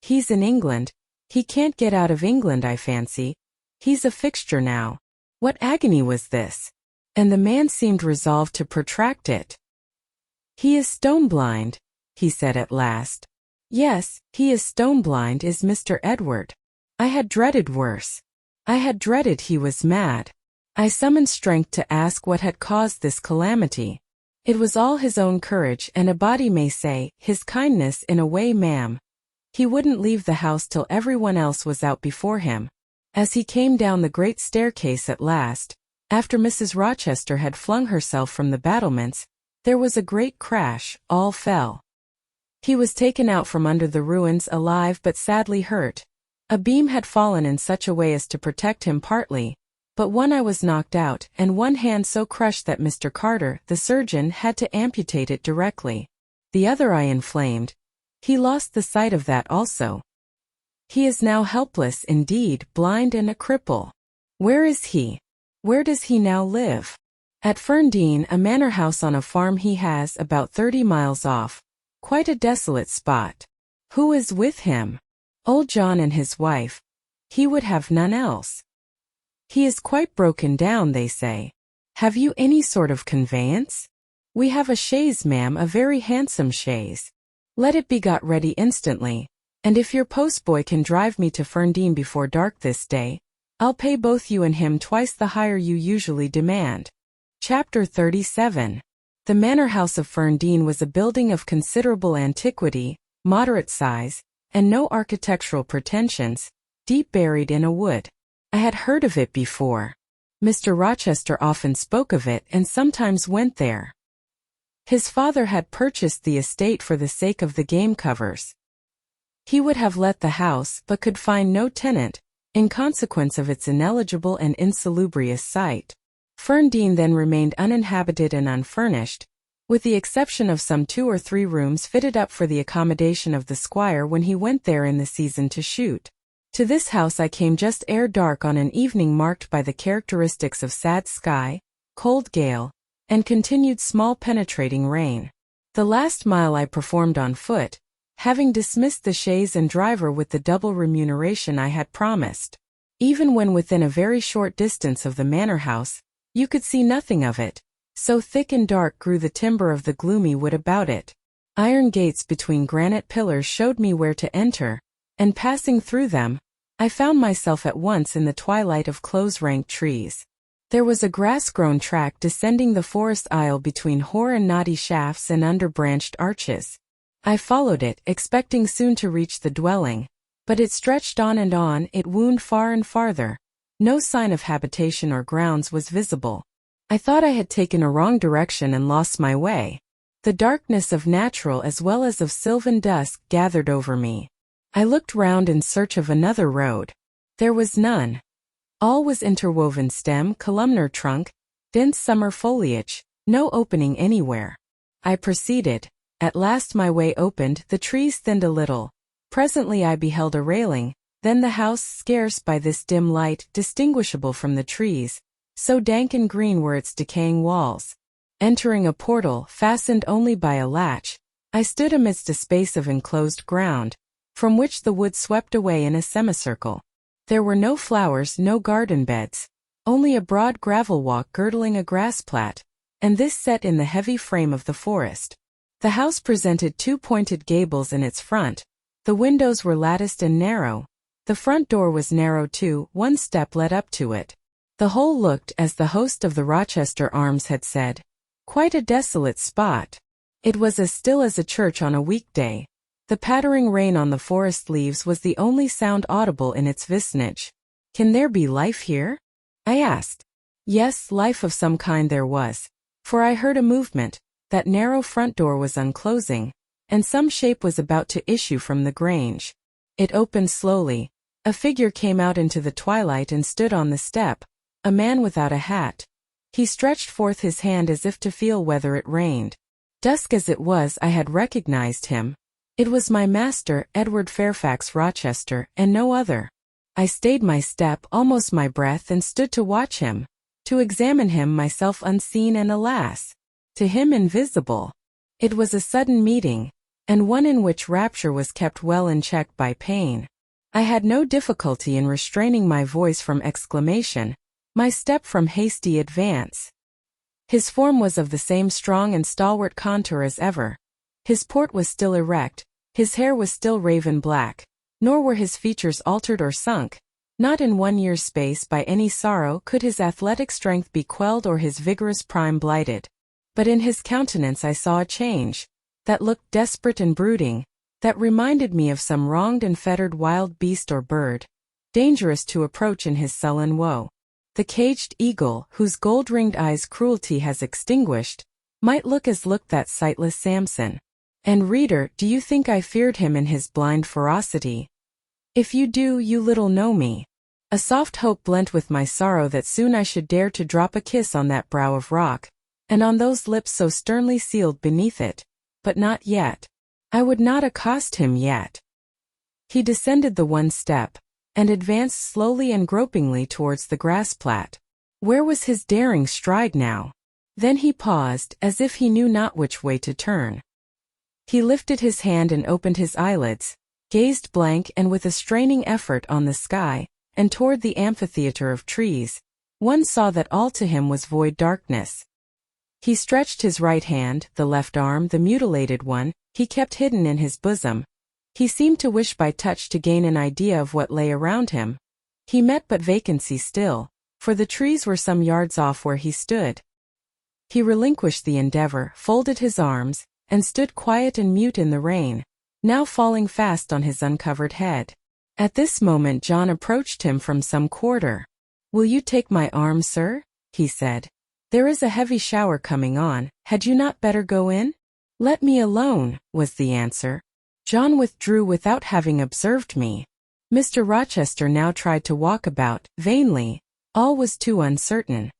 He's in England. He can't get out of England, I fancy. He's a fixture now. What agony was this? And the man seemed resolved to protract it. He is stone-blind, he said at last. Yes, he is stone-blind, is Mr. Edward. I had dreaded worse. I had dreaded he was mad. I summoned strength to ask what had caused this calamity. It was all his own courage, and a body may say, his kindness in a way, ma'am. He wouldn't leave the house till everyone else was out before him. As he came down the great staircase at last, after Mrs. Rochester had flung herself from the battlements, there was a great crash, all fell. He was taken out from under the ruins alive but sadly hurt. A beam had fallen in such a way as to protect him partly, but one eye was knocked out and one hand so crushed that Mr. Carter, the surgeon, had to amputate it directly. The other eye inflamed. He lost the sight of that also. He is now helpless indeed, blind and a cripple. Where is he? Where does he now live? At Ferndean, a manor house on a farm he has about 30 miles off. Quite a desolate spot. Who is with him? Old John and his wife. He would have none else. He is quite broken down, they say. Have you any sort of conveyance? We have a chaise, ma'am, a very handsome chaise. Let it be got ready instantly, and if your postboy can drive me to Ferndean before dark this day, I'll pay both you and him twice the hire you usually demand. Chapter 37. The manor house of Ferndean was a building of considerable antiquity, moderate size, and no architectural pretensions, deep buried in a wood. I had heard of it before. Mr. Rochester often spoke of it and sometimes went there. His father had purchased the estate for the sake of the game covers. He would have let the house but could find no tenant, in consequence of its ineligible and insalubrious site. Ferndean then remained uninhabited and unfurnished, with the exception of some 2 or 3 rooms fitted up for the accommodation of the squire when he went there in the season to shoot. To this house I came just ere dark on an evening marked by the characteristics of sad sky, cold gale, and continued small penetrating rain. The last mile I performed on foot, having dismissed the chaise and driver with the double remuneration I had promised. Even when within a very short distance of the manor house, you could see nothing of it, so thick and dark grew the timber of the gloomy wood about it. Iron gates between granite pillars showed me where to enter, and passing through them, I found myself at once in the twilight of close-ranked trees. There was a grass-grown track descending the forest aisle between hoar and knotty shafts and under-branched arches. I followed it, expecting soon to reach the dwelling, but it stretched on and on, it wound far and farther. No sign of habitation or grounds was visible. I thought I had taken a wrong direction and lost my way. The darkness of natural as well as of sylvan dusk gathered over me. I looked round in search of another road. There was none. All was interwoven stem, columnar trunk, dense summer foliage, no opening anywhere. I proceeded. At last my way opened, the trees thinned a little. Presently I beheld a railing, then the house, scarce by this dim light distinguishable from the trees, so dank and green were its decaying walls. Entering a portal, fastened only by a latch, I stood amidst a space of enclosed ground, from which the wood swept away in a semicircle. There were no flowers, no garden beds, only a broad gravel walk girdling a grass plat, and this set in the heavy frame of the forest. The house presented 2 pointed gables in its front. The windows were latticed and narrow. The front door was narrow too, 1 step led up to it. The whole looked, as the host of the Rochester Arms had said, quite a desolate spot. It was as still as a church on a weekday. The pattering rain on the forest leaves was the only sound audible in its vicinage. Can there be life here? I asked. Yes, life of some kind there was, for I heard a movement. That narrow front door was unclosing, and some shape was about to issue from the grange. It opened slowly. A figure came out into the twilight and stood on the step, a man without a hat. He stretched forth his hand as if to feel whether it rained. Dusk as it was, I had recognized him. It was my master, Edward Fairfax Rochester, and no other. I stayed my step, almost my breath, and stood to watch him, to examine him, myself unseen and alas, to him invisible. It was a sudden meeting. and one in which rapture was kept well in check by pain. I had no difficulty in restraining my voice from exclamation, my step from hasty advance. His form was of the same strong and stalwart contour as ever. His port was still erect, his hair was still raven black, nor were his features altered or sunk. Not in 1 year's space by any sorrow could his athletic strength be quelled or his vigorous prime blighted. But in his countenance I saw a change, that looked desperate and brooding, that reminded me of some wronged and fettered wild beast or bird, dangerous to approach in his sullen woe. The caged eagle, whose gold-ringed eyes cruelty has extinguished, might look as looked that sightless Samson. And reader, do you think I feared him in his blind ferocity? If you do, you little know me. A soft hope blent with my sorrow that soon I should dare to drop a kiss on that brow of rock, and on those lips so sternly sealed beneath it, but not yet. I would not accost him yet. He descended the one step, and advanced slowly and gropingly towards the grass plat. Where was his daring stride now? Then he paused, as if he knew not which way to turn. He lifted his hand and opened his eyelids, gazed blank and with a straining effort on the sky, and toward the amphitheater of trees. One saw that all to him was void darkness. He stretched his right hand, the left arm, the mutilated one, he kept hidden in his bosom. He seemed to wish by touch to gain an idea of what lay around him. He met but vacancy still, for the trees were some yards off where he stood. He relinquished the endeavor, folded his arms, and stood quiet and mute in the rain, now falling fast on his uncovered head. At this moment John approached him from some quarter. "Will you take my arm, sir?" he said. "There is a heavy shower coming on, had you not better go in?" "Let me alone," was the answer. John withdrew without having observed me. Mr. Rochester now tried to walk about, vainly. All was too uncertain.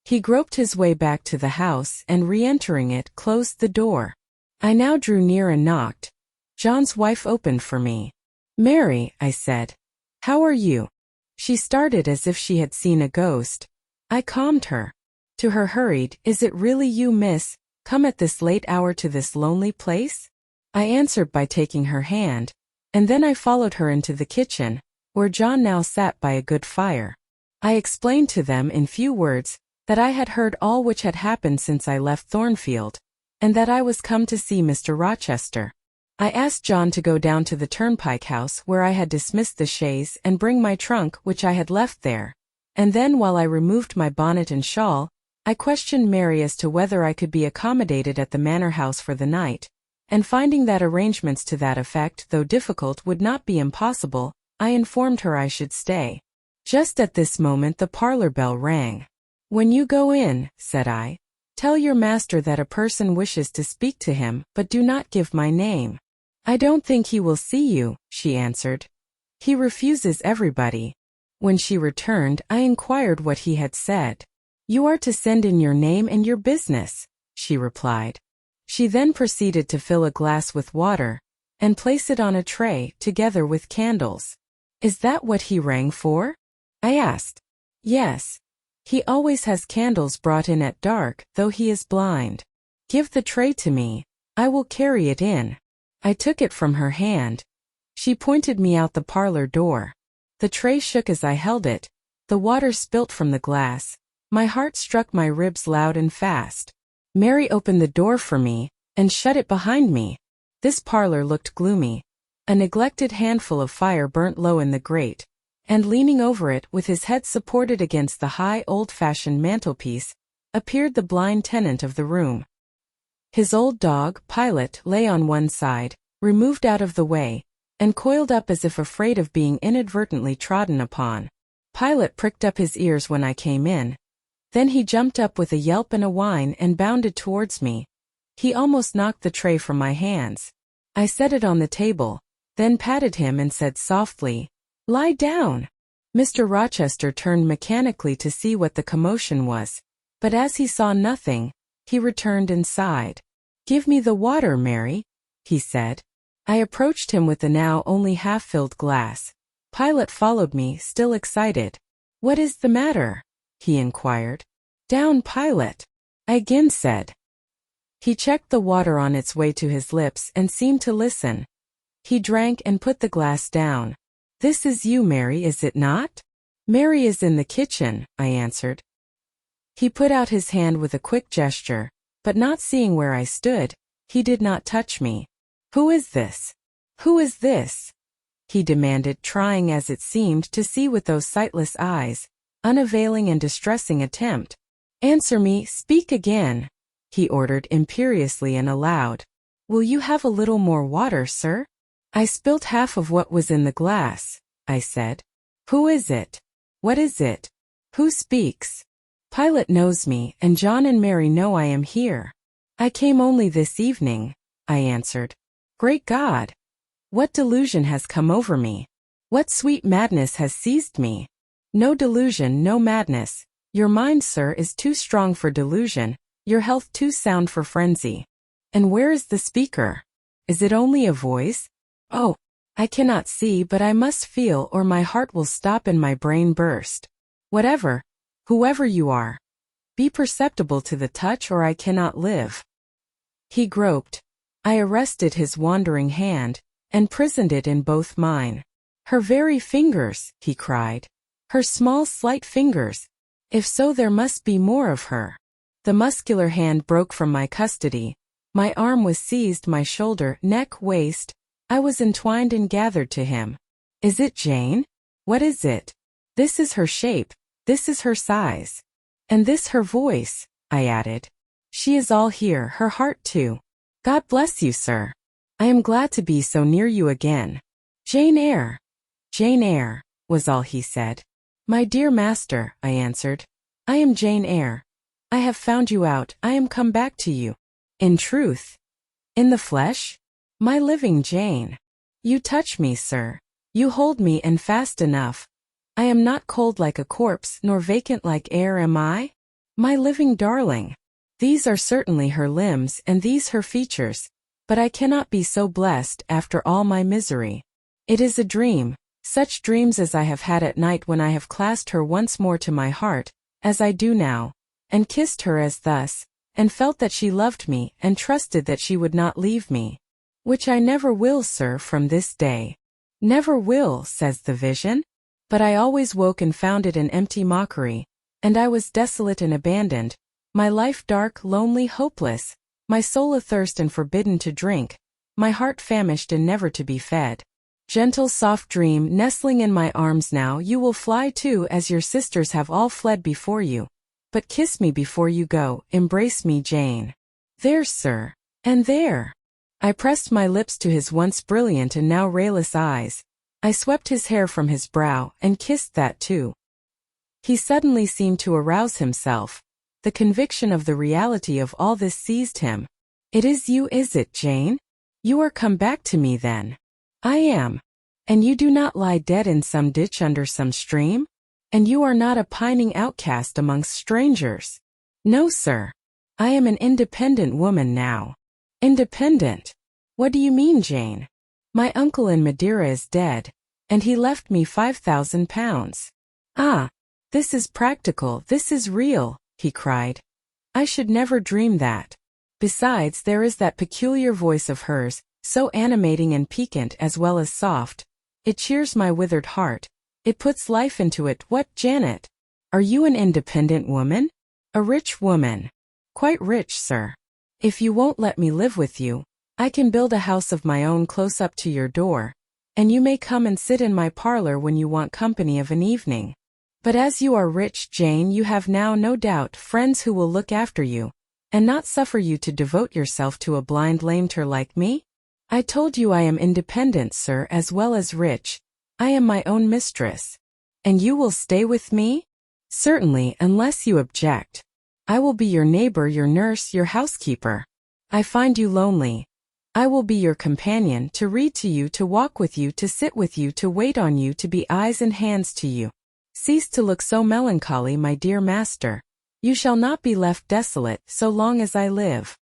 He groped his way back to the house and, re-entering it, closed the door. I now drew near and knocked. John's wife opened for me. "Mary," I said. "How are you?" She started as if she had seen a ghost. I calmed her. To her hurried, "Is it really you, miss, come at this late hour to this lonely place?" I answered by taking her hand, and then I followed her into the kitchen, where John now sat by a good fire. I explained to them in few words that I had heard all which had happened since I left Thornfield, and that I was come to see Mr. Rochester. I asked John to go down to the turnpike house where I had dismissed the chaise and bring my trunk which I had left there, and then while I removed my bonnet and shawl, I questioned Mary as to whether I could be accommodated at the manor house for the night, and finding that arrangements to that effect, though difficult, would not be impossible, I informed her I should stay. Just at this moment the parlor bell rang. "When you go in," said I, "tell your master that a person wishes to speak to him, but do not give my name." "I don't think he will see you," she answered. "He refuses everybody." When she returned, I inquired what he had said. "You are to send in your name and your business," she replied. She then proceeded to fill a glass with water, and place it on a tray, together with candles. "Is that what he rang for?" I asked. "Yes. He always has candles brought in at dark, though he is blind." "Give the tray to me. I will carry it in." I took it from her hand. She pointed me out the parlor door. The tray shook as I held it. The water spilt from the glass. My heart struck my ribs loud and fast. Mary opened the door for me, and shut it behind me. This parlor looked gloomy. A neglected handful of fire burnt low in the grate, and leaning over it, with his head supported against the high old-fashioned mantelpiece, appeared the blind tenant of the room. His old dog, Pilot, lay on one side, removed out of the way, and coiled up as if afraid of being inadvertently trodden upon. Pilot pricked up his ears when I came in. Then he jumped up with a yelp and a whine and bounded towards me. He almost knocked the tray from my hands. I set it on the table, then patted him and said softly, "Lie down." Mr. Rochester turned mechanically to see what the commotion was, but as he saw nothing, he returned and sighed. "Give me the water, Mary," he said. I approached him with the now only half-filled glass. Pilot followed me, still excited. "What is the matter?" he inquired. "Down, Pilot," I again said. He checked the water on its way to his lips and seemed to listen. He drank and put the glass down. "This is you, Mary, is it not?" "Mary is in the kitchen," I answered. He put out his hand with a quick gesture, but not seeing where I stood, he did not touch me. "Who is this? Who is this?" he demanded, trying as it seemed to see with those sightless eyes, unavailing and distressing attempt. "Answer me, speak again," he ordered imperiously and aloud. "Will you have a little more water, sir?" "I spilt half of what was in the glass," I said. "Who is it? What is it? Who speaks?" "Pilate knows me, and John and Mary know I am here." "I came only this evening," I answered. "Great God! What delusion has come over me? What sweet madness has seized me?" "No delusion, no madness. Your mind, sir, is too strong for delusion, your health too sound for frenzy." "And where is the speaker? Is it only a voice? Oh, I cannot see, but I must feel, or my heart will stop and my brain burst. Whatever, whoever you are, be perceptible to the touch or I cannot live." He groped. I arrested his wandering hand, and prisoned it in both mine. "Her very fingers," he cried. "Her small slight fingers. If so, there must be more of her." The muscular hand broke from my custody. My arm was seized, my shoulder, neck, waist. I was entwined and gathered to him. "Is it Jane? What is it? This is her shape, this is her size. And this her voice," I added. "She is all here, her heart too. God bless you, sir. I am glad to be so near you again." "Jane Eyre, Jane Eyre," was all he said. "My dear master," I answered. "I am Jane Eyre. I have found you out, I am come back to you." "In truth? In the flesh? My living Jane. You touch me, sir. You hold me, and fast enough. I am not cold like a corpse, nor vacant like air, am I? My living darling." These are certainly her limbs, and these her features, but I cannot be so blessed after all my misery. It is a dream, such dreams as I have had at night when I have clasped her once more to my heart, as I do now, and kissed her as thus, and felt that she loved me, and trusted that she would not leave me. Which I never will, sir, from this day. "Never will," says the vision. But I always woke and found it an empty mockery, and I was desolate and abandoned, my life dark, lonely, hopeless, my soul athirst and forbidden to drink, my heart famished and never to be fed. Gentle, soft dream, nestling in my arms now, you will fly too, as your sisters have all fled before you. But kiss me before you go, embrace me, Jane. There, sir, and there. I pressed my lips to his once brilliant and now rayless eyes. I swept his hair from his brow, and kissed that too. He suddenly seemed to arouse himself. The conviction of the reality of all this seized him. "It is you, is it, Jane? You are come back to me then?" "I am." "And you do not lie dead in some ditch under some stream? And you are not a pining outcast amongst strangers?" "No, sir. I am an independent woman now." "Independent? What do you mean, Jane?" "My uncle in Madeira is dead, and he left me £5,000. "Ah, this is practical, this is real," he cried. "I should never dream that. Besides, there is that peculiar voice of hers, so animating and piquant as well as soft. It cheers my withered heart. It puts life into it. What, Janet? Are you an independent woman? A rich woman?" "Quite rich, sir. If you won't let me live with you, I can build a house of my own close up to your door, and you may come and sit in my parlor when you want company of an evening. But as you are rich, Jane, you have now, no doubt, friends who will look after you, and not suffer you to devote yourself to a blind lamenter like me? I told you I am independent, sir, as well as rich. I am my own mistress. And you will stay with me?" "Certainly, unless you object. I will be your neighbor, your nurse, your housekeeper. I find you lonely. I will be your companion, to read to you, to walk with you, to sit with you, to wait on you, to be eyes and hands to you. Cease to look so melancholy, my dear master. You shall not be left desolate, so long as I live."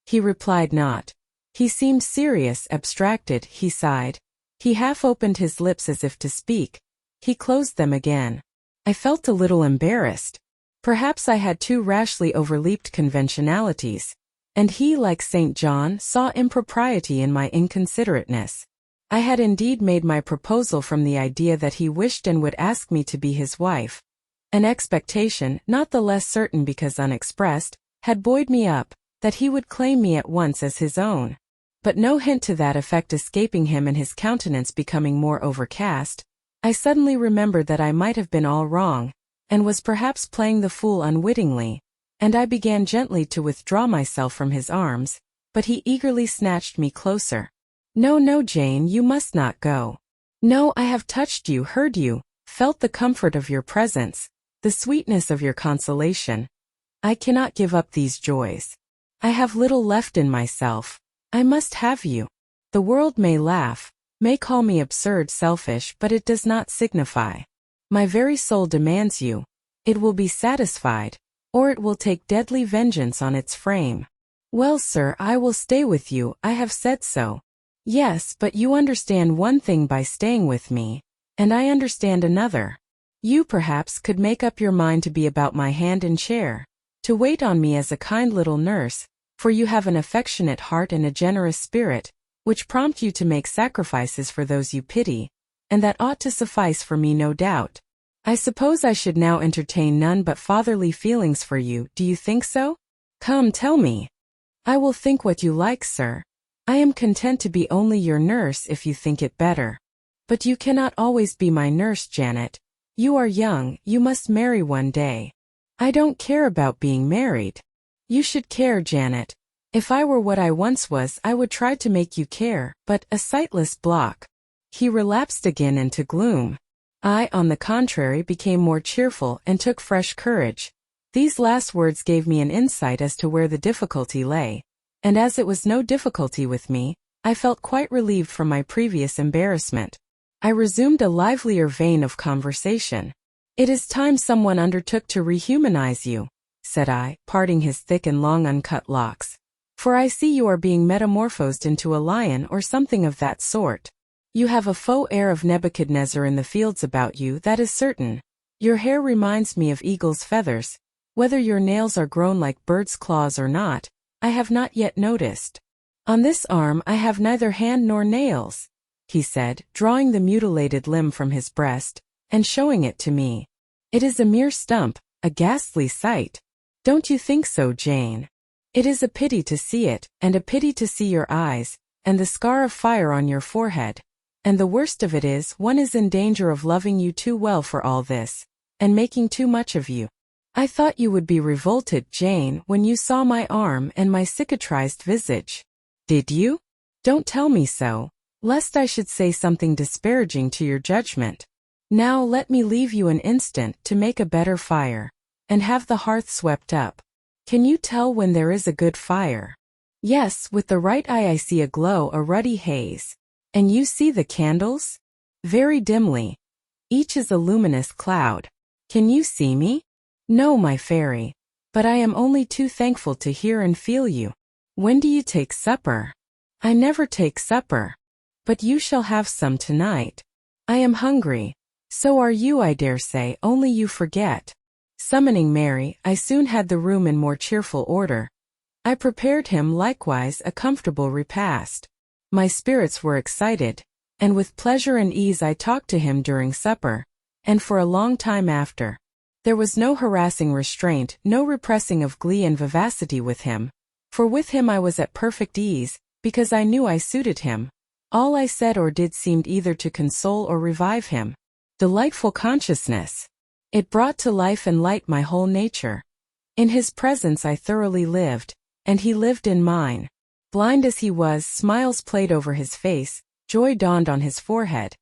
He replied not. He seemed serious, abstracted, he sighed. He half opened his lips as if to speak. He closed them again. I felt a little embarrassed. Perhaps I had too rashly overleaped conventionalities, And he, like St. John, saw impropriety in my inconsiderateness. I had indeed made my proposal from the idea that he wished and would ask me to be his wife. An expectation, not the less certain because unexpressed, had buoyed me up, that he would claim me at once as his own. But no hint to that effect escaping him and his countenance becoming more overcast, I suddenly remembered that I might have been all wrong, and was perhaps playing the fool unwittingly, and I began gently to withdraw myself from his arms, but he eagerly snatched me closer. "No, no, Jane, you must not go. No, I have touched you, heard you, felt the comfort of your presence, the sweetness of your consolation. I cannot give up these joys. I have little left in myself. I must have you. The world may laugh, may call me absurd, selfish, but it does not signify. My very soul demands you. It will be satisfied, or it will take deadly vengeance on its frame. Well, sir, I will stay with you, I have said so. Yes, but you understand one thing by staying with me, and I understand another. You perhaps could make up your mind to be about my hand and chair, to wait on me as a kind little nurse, for you have an affectionate heart and a generous spirit, which prompt you to make sacrifices for those you pity, and that ought to suffice for me, no doubt. I suppose I should now entertain none but fatherly feelings for you, do you think so? Come, tell me. I will think what you like, sir. I am content to be only your nurse if you think it better. But you cannot always be my nurse, Janet. You are young, you must marry one day. I don't care about being married. You should care, Janet. If I were what I once was, I would try to make you care, but a sightless block. He relapsed again into gloom. I, on the contrary, became more cheerful and took fresh courage. These last words gave me an insight as to where the difficulty lay, and as it was no difficulty with me, I felt quite relieved from my previous embarrassment. I resumed a livelier vein of conversation. "It is time someone undertook to rehumanize you," said I, parting his thick and long uncut locks. "For I see you are being metamorphosed into a lion or something of that sort. You have a faux air of Nebuchadnezzar in the fields about you, that is certain. Your hair reminds me of eagle's feathers. Whether your nails are grown like bird's claws or not, I have not yet noticed. On this arm I have neither hand nor nails," he said, drawing the mutilated limb from his breast, and showing it to me. "It is a mere stump, a ghastly sight. Don't you think so, Jane? It is a pity to see it, and a pity to see your eyes, and the scar of fire on your forehead. And the worst of it is, one is in danger of loving you too well for all this, and making too much of you. I thought you would be revolted, Jane, when you saw my arm and my cicatrized visage. Did you? Don't tell me so, lest I should say something disparaging to your judgment. Now let me leave you an instant to make a better fire, and have the hearth swept up. Can you tell when there is a good fire?" "Yes, with the right eye I see a glow, a ruddy haze." "And you see the candles?" "Very dimly. Each is a luminous cloud. Can you see me?" "No, my fairy. But I am only too thankful to hear and feel you. When do you take supper?" "I never take supper. But you shall have some tonight. I am hungry. So are you, I dare say, only you forget." Summoning Mary, I soon had the room in more cheerful order. I prepared him likewise a comfortable repast. My spirits were excited, and with pleasure and ease I talked to him during supper, and for a long time after. There was no harassing restraint, no repressing of glee and vivacity with him, for with him I was at perfect ease, because I knew I suited him. All I said or did seemed either to console or revive him. Delightful consciousness! It brought to life and light my whole nature. In his presence I thoroughly lived, and he lived in mine. Blind as he was, smiles played over his face, joy dawned on his forehead.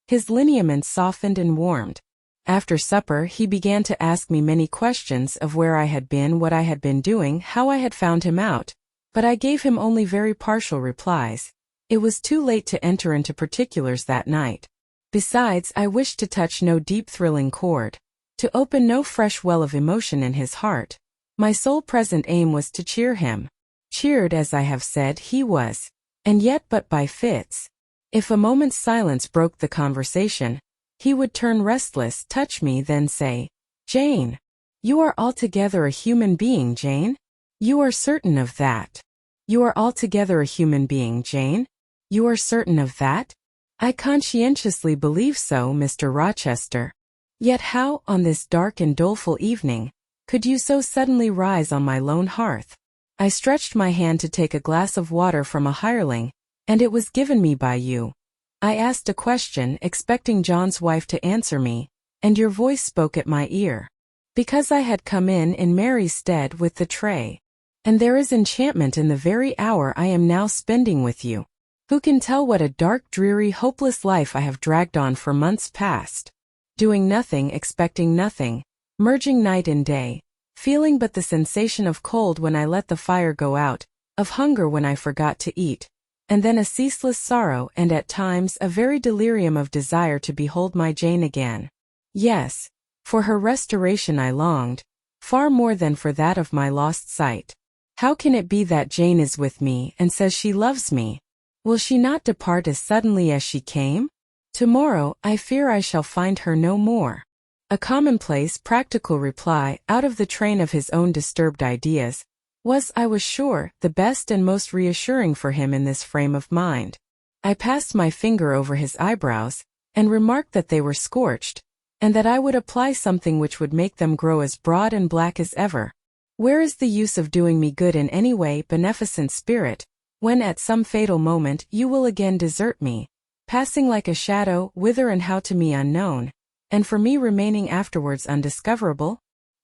His lineaments softened and warmed. After supper he began to ask me many questions of where I had been, what I had been doing, how I had found him out, but I gave him only very partial replies. It was too late to enter into particulars that night. Besides, I wished to touch no deep thrilling chord, to open no fresh well of emotion in his heart. My sole present aim was to cheer him. Cheered, as I have said, he was, and yet but by fits. If a moment's silence broke the conversation, he would turn restless, touch me, then say, "Jane, you are altogether a human being, Jane? You are certain of that?" You are altogether a human being, Jane? You are certain of that? I conscientiously believe so, Mr. Rochester. Yet how, on this dark and doleful evening, could you so suddenly rise on my lone hearth? I stretched my hand to take a glass of water from a hireling, and it was given me by you. I asked a question, expecting John's wife to answer me, and your voice spoke at my ear. Because I had come in Mary's stead with the tray. And there is enchantment in the very hour I am now spending with you. Who can tell what a dark, dreary, hopeless life I have dragged on for months past? Doing nothing, expecting nothing, merging night and day, feeling but the sensation of cold when I let the fire go out, of hunger when I forgot to eat, and then a ceaseless sorrow and at times a very delirium of desire to behold my Jane again. Yes, for her restoration I longed, far more than for that of my lost sight. How can it be that Jane is with me and says she loves me? Will she not depart as suddenly as she came? Tomorrow, I fear I shall find her no more. A commonplace, practical reply, out of the train of his own disturbed ideas, was, I was sure, the best and most reassuring for him in this frame of mind. I passed my finger over his eyebrows, and remarked that they were scorched, and that I would apply something which would make them grow as broad and black as ever. Where is the use of doing me good in any way, beneficent spirit, when at some fatal moment you will again desert me, passing like a shadow, whither and how to me unknown, and for me remaining afterwards undiscoverable?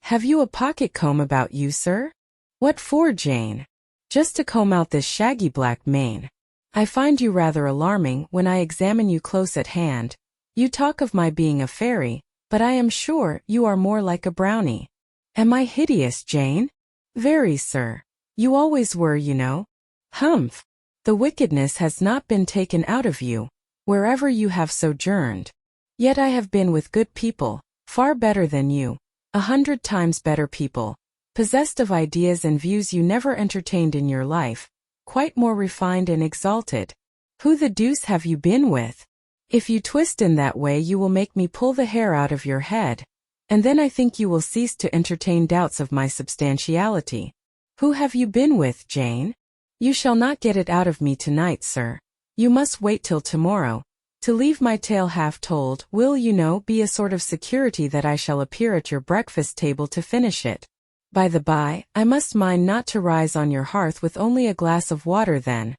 Have you a pocket-comb about you, sir? What for, Jane? Just to comb out this shaggy black mane. I find you rather alarming when I examine you close at hand. You talk of my being a fairy, but I am sure you are more like a brownie. Am I hideous, Jane? Very, sir. You always were, you know. Humph! The wickedness has not been taken out of you, wherever you have sojourned. Yet I have been with good people, far better than you, 100 times better people, possessed of ideas and views you never entertained in your life, quite more refined and exalted. Who the deuce have you been with? If you twist in that way you will make me pull the hair out of your head, and then I think you will cease to entertain doubts of my substantiality. Who have you been with, Jane? You shall not get it out of me tonight, sir. You must wait till tomorrow. To leave my tale half told will, you know, be a sort of security that I shall appear at your breakfast table to finish it. By the by, I must mind not to rise on your hearth with only a glass of water then.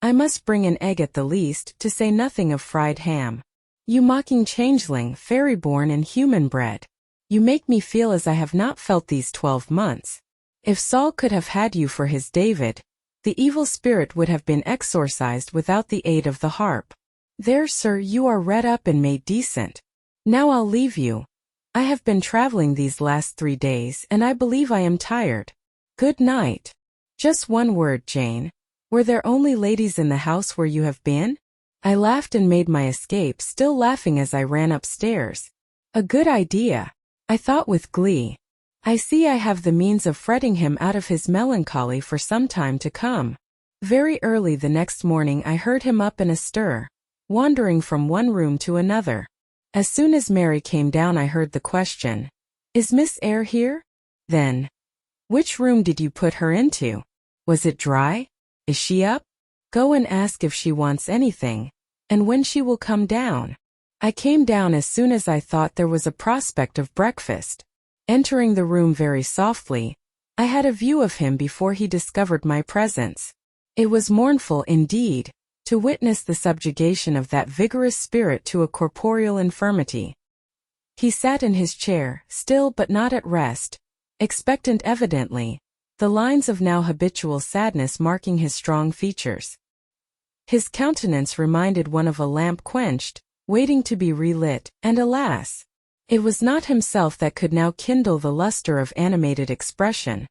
I must bring an egg at the least, to say nothing of fried ham. You mocking changeling, fairy-born and human-bred. You make me feel as I have not felt these 12 months. If Saul could have had you for his David, the evil spirit would have been exorcised without the aid of the harp. There, sir, you are redd up and made decent. Now I'll leave you. I have been traveling these last 3 days, and I believe I am tired. Good night. Just one word, Jane. Were there only ladies in the house where you have been? I laughed and made my escape, still laughing as I ran upstairs. A good idea, I thought with glee. I see I have the means of fretting him out of his melancholy for some time to come. Very early the next morning I heard him up and astir, wandering from one room to another. As soon as Mary came down I heard the question, "Is Miss Eyre here?" Then, "Which room did you put her into? Was it dry? Is she up? Go and ask if she wants anything, and when she will come down." I came down as soon as I thought there was a prospect of breakfast. Entering the room very softly, I had a view of him before he discovered my presence. It was mournful indeed, to witness the subjugation of that vigorous spirit to a corporeal infirmity. He sat in his chair, still but not at rest, expectant evidently, the lines of now habitual sadness marking his strong features. His countenance reminded one of a lamp quenched, waiting to be relit, and alas! It was not himself that could now kindle the luster of animated expression.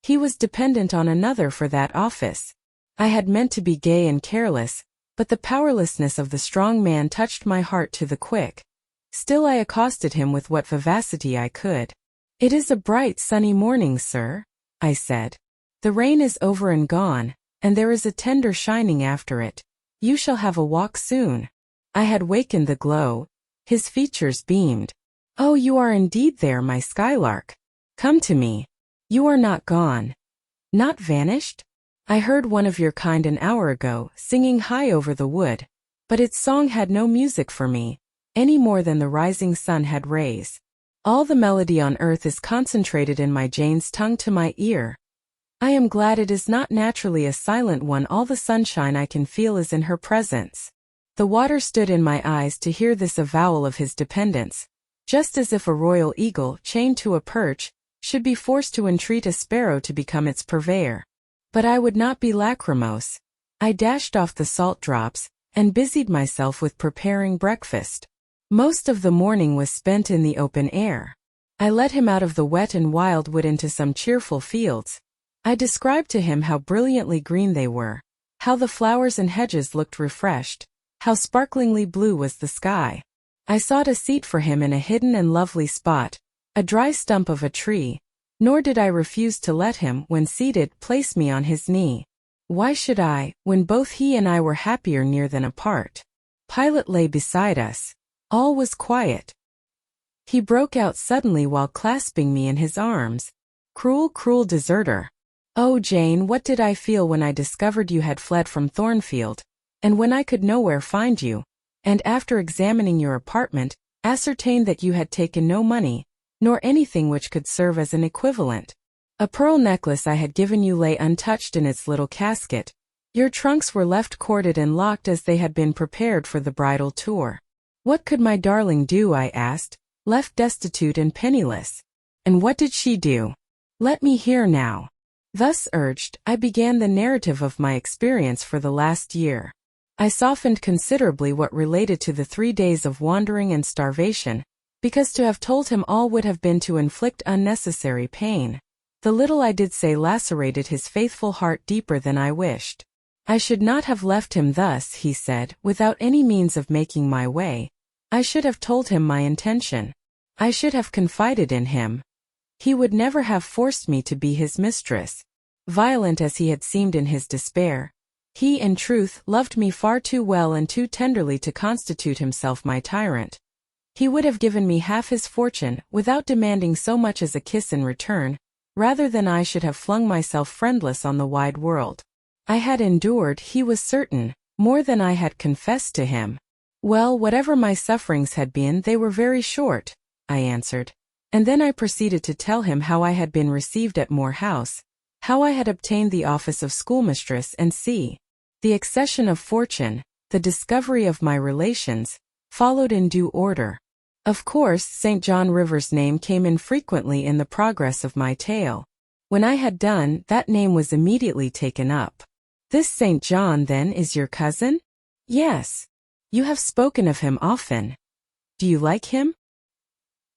He was dependent on another for that office. I had meant to be gay and careless, but the powerlessness of the strong man touched my heart to the quick. Still I accosted him with what vivacity I could. "It is a bright sunny morning, sir," I said. "The rain is over and gone, and there is a tender shining after it. You shall have a walk soon." I had wakened the glow. His features beamed. "Oh, you are indeed there, my skylark. Come to me. You are not gone. Not vanished? I heard one of your kind an hour ago, singing high over the wood, but its song had no music for me, any more than the rising sun had rays. All the melody on earth is concentrated in my Jane's tongue to my ear. I am glad it is not naturally a silent one. All the sunshine I can feel is in her presence. The water stood in my eyes to hear this avowal of his dependence, just as if a royal eagle, chained to a perch, should be forced to entreat a sparrow to become its purveyor. But I would not be lachrymose. I dashed off the salt drops, and busied myself with preparing breakfast. Most of the morning was spent in the open air. I led him out of the wet and wild wood into some cheerful fields. I described to him how brilliantly green they were, how the flowers and hedges looked refreshed, how sparklingly blue was the sky. I sought a seat for him in a hidden and lovely spot, a dry stump of a tree, nor did I refuse to let him, when seated, place me on his knee. Why should I, when both he and I were happier near than apart? Pilate lay beside us. All was quiet. He broke out suddenly while clasping me in his arms. Cruel, cruel deserter. Oh, Jane, what did I feel when I discovered you had fled from Thornfield, and when I could nowhere find you, and after examining your apartment, ascertained that you had taken no money, nor anything which could serve as an equivalent. A pearl necklace I had given you lay untouched in its little casket. Your trunks were left corded and locked as they had been prepared for the bridal tour. What could my darling do, I asked, left destitute and penniless? And what did she do? Let me hear now. Thus urged, I began the narrative of my experience for the last year. I softened considerably what related to the 3 days of wandering and starvation, because to have told him all would have been to inflict unnecessary pain. The little I did say lacerated his faithful heart deeper than I wished. I should not have left him thus, he said, without any means of making my way. I should have told him my intention. I should have confided in him. He would never have forced me to be his mistress. Violent as he had seemed in his despair, he, in truth, loved me far too well and too tenderly to constitute himself my tyrant. He would have given me half his fortune, without demanding so much as a kiss in return, rather than I should have flung myself friendless on the wide world. I had endured, he was certain, more than I had confessed to him. Well, whatever my sufferings had been, they were very short, I answered. And then I proceeded to tell him how I had been received at Moor House, how I had obtained the office of schoolmistress and the accession of fortune, the discovery of my relations, followed in due order. Of course, St. John River's name came in frequently in the progress of my tale. When I had done, that name was immediately taken up. This St. John, then, is your cousin? Yes. You have spoken of him often. Do you like him?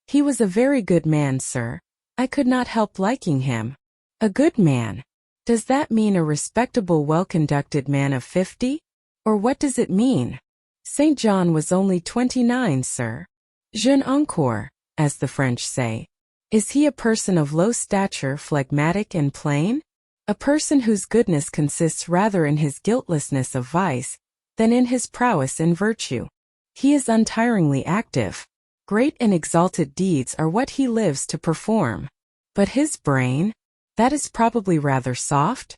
He was a very good man, sir. I could not help liking him. A good man. Does that mean a respectable, well-conducted man of 50? Or what does it mean? St. John was only 29, sir. Jeune encore, as the French say. Is he a person of low stature, phlegmatic and plain? A person whose goodness consists rather in his guiltlessness of vice, than in his prowess in virtue. He is untiringly active. Great and exalted deeds are what he lives to perform. But his brain? That is probably rather soft?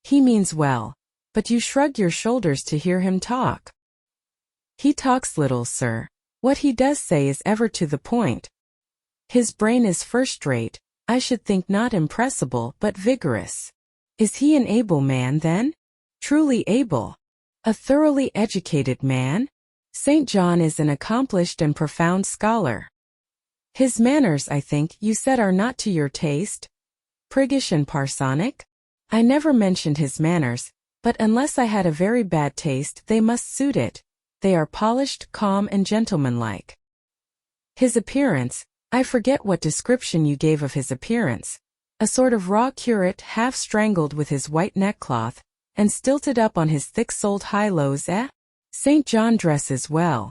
He means well, but you shrug your shoulders to hear him talk. He talks little, sir. What he does say is ever to the point. His brain is first-rate, I should think not impressible but vigorous. Is he an able man, then? Truly able. A thoroughly educated man? St. John is an accomplished and profound scholar. His manners, I think, you said are not to your taste? Priggish and parsonic? I never mentioned his manners, but unless I had a very bad taste, they must suit it. They are polished, calm, and gentlemanlike. His appearance, I forget what description you gave of his appearance. A sort of raw curate, half strangled with his white neckcloth, and stilted up on his thick-soled high-lows, eh? St. John dresses well.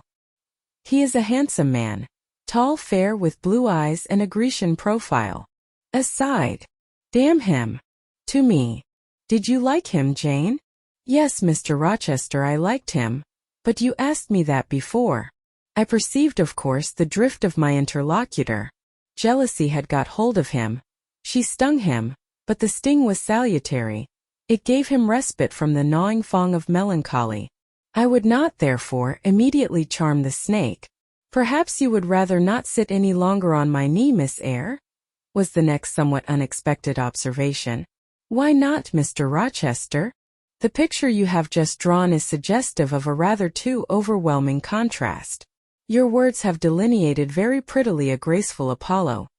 He is a handsome man, tall, fair, with blue eyes and a Grecian profile. Aside. Damn him. To me. Did you like him, Jane? Yes, Mr. Rochester, I liked him. But you asked me that before. I perceived, of course, the drift of my interlocutor. Jealousy had got hold of him. She stung him, but the sting was salutary. It gave him respite from the gnawing fong of melancholy. I would not, therefore, immediately charm the snake. Perhaps you would rather not sit any longer on my knee, Miss Eyre? Was the next somewhat unexpected observation. Why not, Mr. Rochester? The picture you have just drawn is suggestive of a rather too overwhelming contrast. Your words have delineated very prettily a graceful Apollo.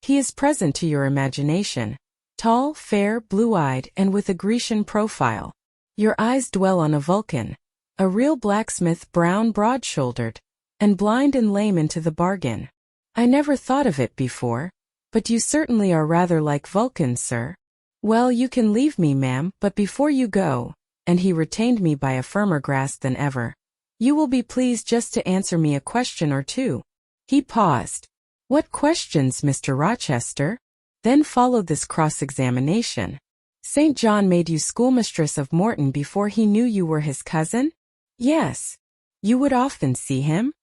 He is present to your imagination. Tall, fair, blue-eyed, and with a Grecian profile. Your eyes dwell on a Vulcan. A real blacksmith, brown, broad-shouldered, and blind and lame into the bargain. I never thought of it before, but you certainly are rather like Vulcan, sir. Well, you can leave me, ma'am, but before you go, and he retained me by a firmer grasp than ever, you will be pleased just to answer me a question or two. He paused. What questions, Mr. Rochester? Then followed this cross-examination. St. John made you schoolmistress of Morton before he knew you were his cousin? Yes. You would often see him?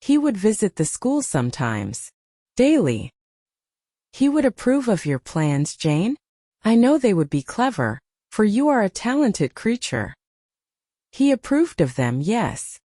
He would visit the school sometimes. Daily. He would approve of your plans, Jane? I know they would be clever, for you are a talented creature. He approved of them, yes.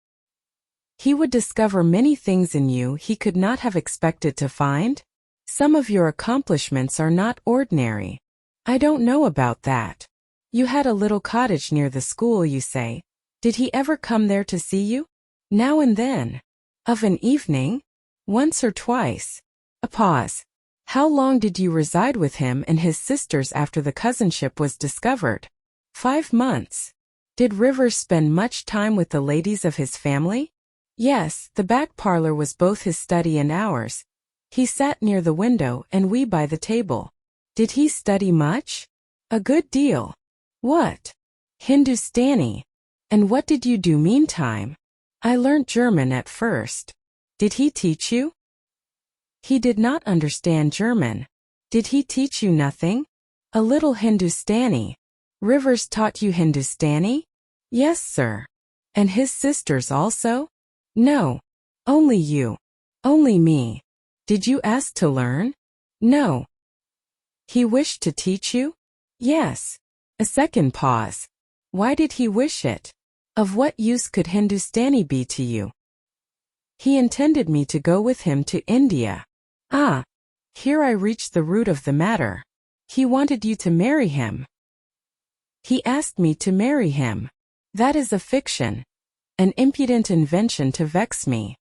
He would discover many things in you he could not have expected to find? Some of your accomplishments are not ordinary. I don't know about that. You had a little cottage near the school, you say. Did he ever come there to see you? Now and then. Of an evening? Once or twice. A pause. How long did you reside with him and his sisters after the cousinship was discovered? 5 months. Did Rivers spend much time with the ladies of his family? Yes, the back parlor was both his study and ours. He sat near the window and we by the table. Did he study much? A good deal. What? Hindustani. And what did you do meantime? I learnt German at first. Did he teach you? He did not understand German. Did he teach you nothing? A little Hindustani. Rivers taught you Hindustani? Yes, sir. And his sisters also? No. Only you. Only me. Did you ask to learn? No. He wished to teach you? Yes. A second pause. Why did he wish it? Of what use could Hindustani be to you? He intended me to go with him to India. Ah. Here I reached the root of the matter. He wanted you to marry him. He asked me to marry him. That is a fiction. An impudent invention to vex me.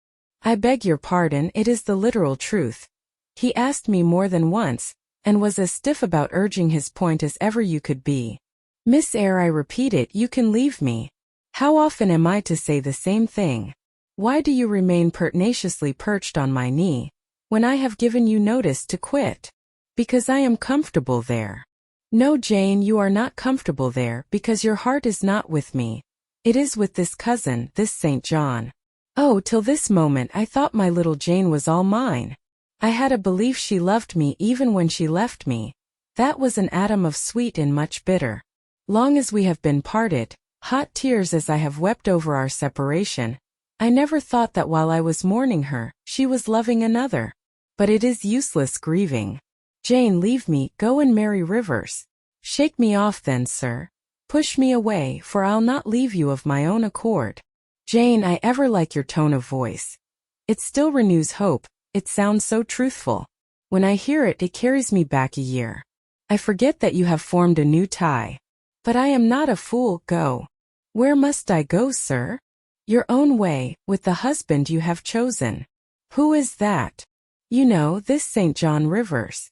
I beg your pardon, it is the literal truth. He asked me more than once, and was as stiff about urging his point as ever you could be. Miss Eyre, I repeat it, you can leave me. How often am I to say the same thing? Why do you remain pertinaciously perched on my knee, when I have given you notice to quit? Because I am comfortable there. No, Jane, you are not comfortable there, because your heart is not with me. It is with this cousin, this St. John. Oh, till this moment I thought my little Jane was all mine. I had a belief she loved me even when she left me. That was an atom of sweet and much bitter. Long as we have been parted, hot tears as I have wept over our separation, I never thought that while I was mourning her, she was loving another. But it is useless grieving. Jane, leave me, go and marry Rivers. Shake me off then, sir. Push me away, for I'll not leave you of my own accord. Jane, I ever like your tone of voice. It still renews hope, it sounds so truthful. When I hear it, it carries me back a year. I forget that you have formed a new tie. But I am not a fool, go. Where must I go, sir? Your own way, with the husband you have chosen. Who is that? You know, this St. John Rivers.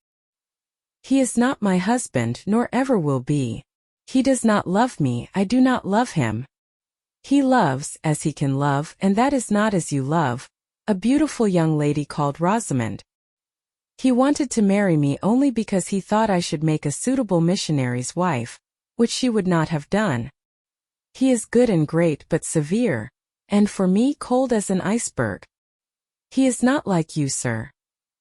He is not my husband, nor ever will be. He does not love me, I do not love him. He loves, as he can love, and that is not as you love, a beautiful young lady called Rosamond. He wanted to marry me only because he thought I should make a suitable missionary's wife, which she would not have done. He is good and great but severe, and for me cold as an iceberg. He is not like you, sir.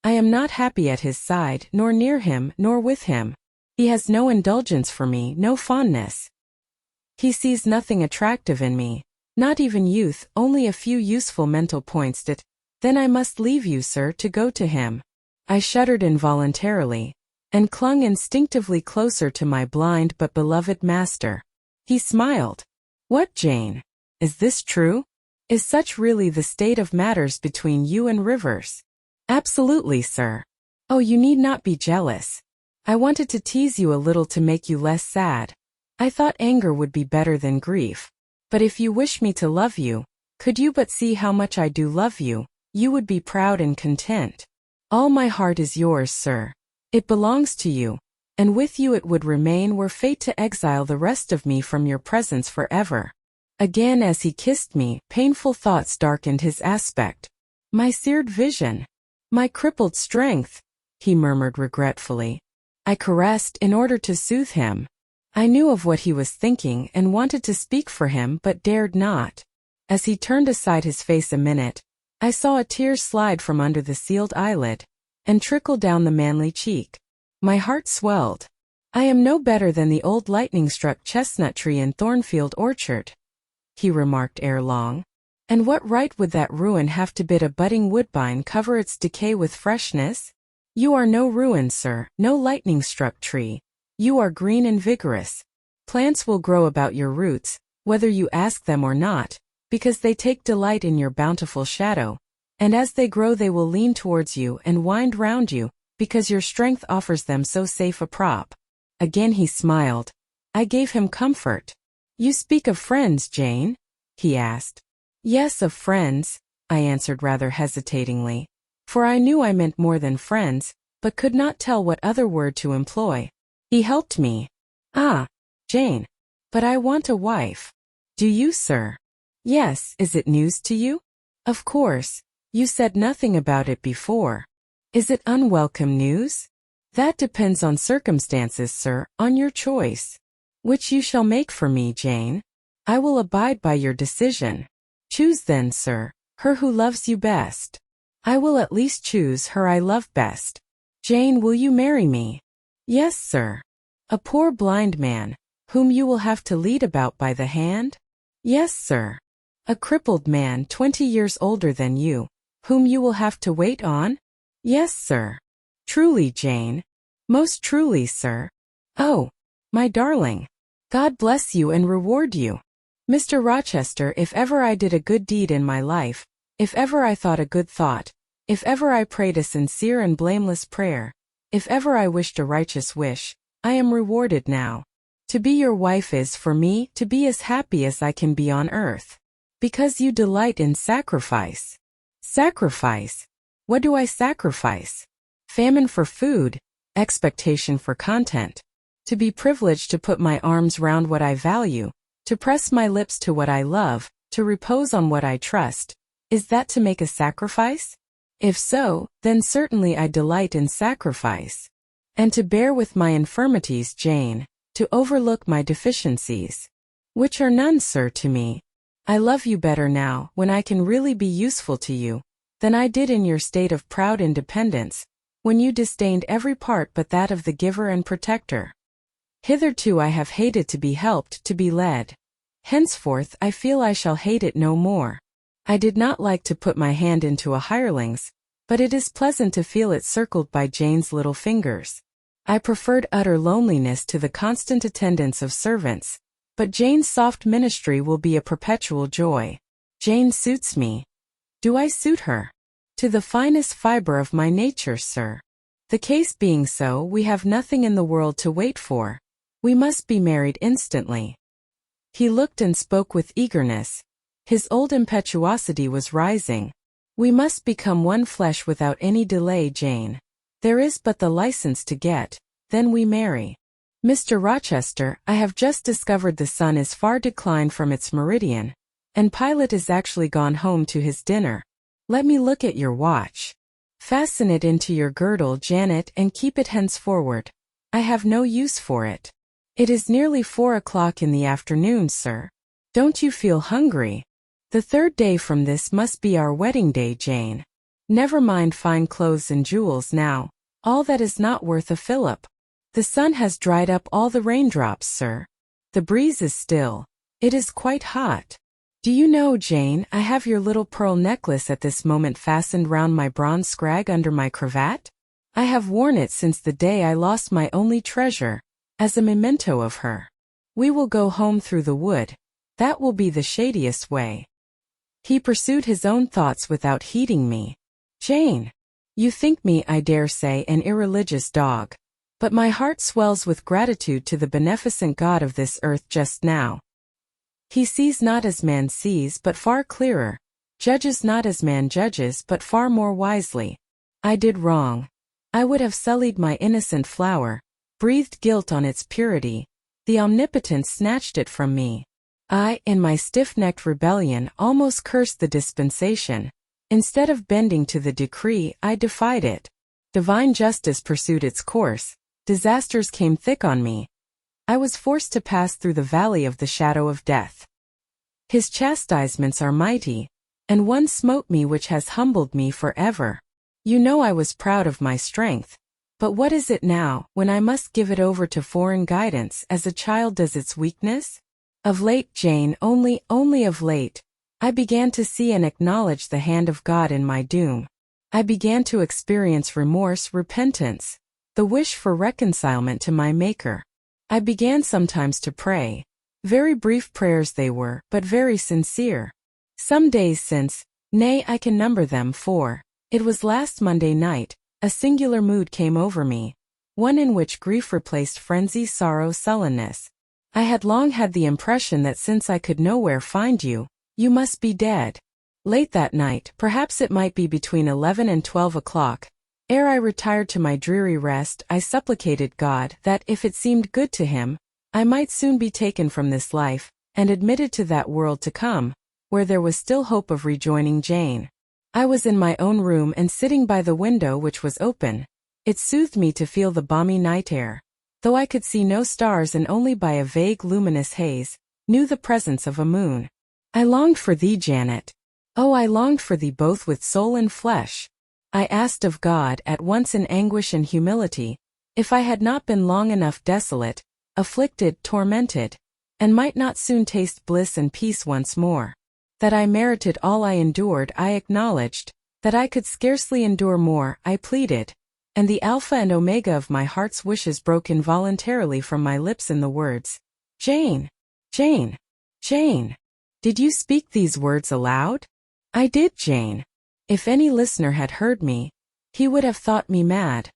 I am not happy at his side, nor near him, nor with him. He has no indulgence for me, no fondness. He sees nothing attractive in me, not even youth, only a few useful mental points that, then I must leave you, sir, to go to him. I shuddered involuntarily, and clung instinctively closer to my blind but beloved master. He smiled. What, Jane? Is this true? Is such really the state of matters between you and Rivers? Absolutely, sir. Oh, you need not be jealous. I wanted to tease you a little to make you less sad. I thought anger would be better than grief. But if you wish me to love you, could you but see how much I do love you, you would be proud and content. All my heart is yours, sir. It belongs to you, and with you it would remain were fate to exile the rest of me from your presence forever. Again as he kissed me, painful thoughts darkened his aspect. My seared vision. My crippled strength, he murmured regretfully. I caressed in order to soothe him. I knew of what he was thinking and wanted to speak for him but dared not. As he turned aside his face a minute, I saw a tear slide from under the sealed eyelid and trickle down the manly cheek. My heart swelled. I am no better than the old lightning-struck chestnut tree in Thornfield Orchard, he remarked ere long. And what right would that ruin have to bid a budding woodbine cover its decay with freshness? You are no ruin, sir, no lightning-struck tree. You are green and vigorous. Plants will grow about your roots, whether you ask them or not, because they take delight in your bountiful shadow, and as they grow they will lean towards you and wind round you, because your strength offers them so safe a prop. Again he smiled. I gave him comfort. You speak of friends, Jane? He asked. Yes, of friends, I answered rather hesitatingly, for I knew I meant more than friends, but could not tell what other word to employ. He helped me. Ah, Jane. But I want a wife. Do you, sir? Yes, is it news to you? Of course, you said nothing about it before. Is it unwelcome news? That depends on circumstances, sir, on your choice. Which you shall make for me, Jane. I will abide by your decision. Choose then, sir, her who loves you best. I will at least choose her I love best. Jane, will you marry me? Yes, sir. A poor blind man, whom you will have to lead about by the hand? Yes, sir. A crippled man 20 years older than you, whom you will have to wait on? Yes, sir. Truly, Jane. Most truly, sir. Oh, my darling. God bless you and reward you. Mr. Rochester, if ever I did a good deed in my life, if ever I thought a good thought, if ever I prayed a sincere and blameless prayer, if ever I wished a righteous wish, I am rewarded now. To be your wife is for me to be as happy as I can be on earth. Because you delight in sacrifice. Sacrifice? What do I sacrifice? Famine for food, expectation for content. To be privileged to put my arms round what I value, to press my lips to what I love, to repose on what I trust. Is that to make a sacrifice? If so, then certainly I delight in sacrifice. And to bear with my infirmities, Jane, to overlook my deficiencies. Which are none, sir, to me. I love you better now, when I can really be useful to you, than I did in your state of proud independence, when you disdained every part but that of the giver and protector. Hitherto I have hated to be helped, to be led. Henceforth I feel I shall hate it no more. I did not like to put my hand into a hireling's, but it is pleasant to feel it circled by Jane's little fingers. I preferred utter loneliness to the constant attendance of servants, but Jane's soft ministry will be a perpetual joy. Jane suits me. Do I suit her? To the finest fiber of my nature, sir. The case being so, we have nothing in the world to wait for. We must be married instantly. He looked and spoke with eagerness. His old impetuosity was rising. We must become one flesh without any delay, Jane. There is but the license to get, then we marry. Mr. Rochester, I have just discovered the sun is far declined from its meridian, and Pilot is actually gone home to his dinner. Let me look at your watch. Fasten it into your girdle, Janet, and keep it henceforward. I have no use for it. It is nearly 4 o'clock in the afternoon, sir. Don't you feel hungry? The 3rd day from this must be our wedding day, Jane. Never mind fine clothes and jewels now. All that is not worth a fillip. The sun has dried up all the raindrops, sir. The breeze is still. It is quite hot. Do you know, Jane, I have your little pearl necklace at this moment fastened round my bronze scrag under my cravat? I have worn it since the day I lost my only treasure, as a memento of her. We will go home through the wood. That will be the shadiest way." He pursued his own thoughts without heeding me. "Jane, you think me, I dare say, an irreligious dog. But my heart swells with gratitude to the beneficent God of this earth just now. He sees not as man sees but far clearer, judges not as man judges but far more wisely. I did wrong. I would have sullied my innocent flower, breathed guilt on its purity. The Omnipotent snatched it from me. I, in my stiff-necked rebellion, almost cursed the dispensation. Instead of bending to the decree, I defied it. Divine justice pursued its course. Disasters came thick on me. I was forced to pass through the valley of the shadow of death. His chastisements are mighty, and one smote me which has humbled me forever. You know I was proud of my strength. But what is it now, when I must give it over to foreign guidance as a child does its weakness? Of late, Jane, only of late, I began to see and acknowledge the hand of God in my doom. I began to experience remorse, repentance, the wish for reconcilement to my Maker. I began sometimes to pray. Very brief prayers they were, but very sincere. Some days since, nay, I can number them, for it was last Monday night, a singular mood came over me, one in which grief replaced frenzy, sorrow, sullenness. I had long had the impression that since I could nowhere find you, you must be dead. Late that night, perhaps it might be between 11 and 12 o'clock, ere I retired to my dreary rest, I supplicated God that, if it seemed good to him, I might soon be taken from this life, and admitted to that world to come, where there was still hope of rejoining Jane. I was in my own room and sitting by the window which was open. It soothed me to feel the balmy night air, though I could see no stars and only by a vague luminous haze, knew the presence of a moon. I longed for thee, Janet. Oh, I longed for thee both with soul and flesh. I asked of God, at once in anguish and humility, if I had not been long enough desolate, afflicted, tormented, and might not soon taste bliss and peace once more. That I merited all I endured, I acknowledged. That I could scarcely endure more, I pleaded. And the alpha and omega of my heart's wishes broke involuntarily from my lips in the words, "Jane, Jane, Jane." Did you speak these words aloud? I did, Jane. If any listener had heard me, he would have thought me mad.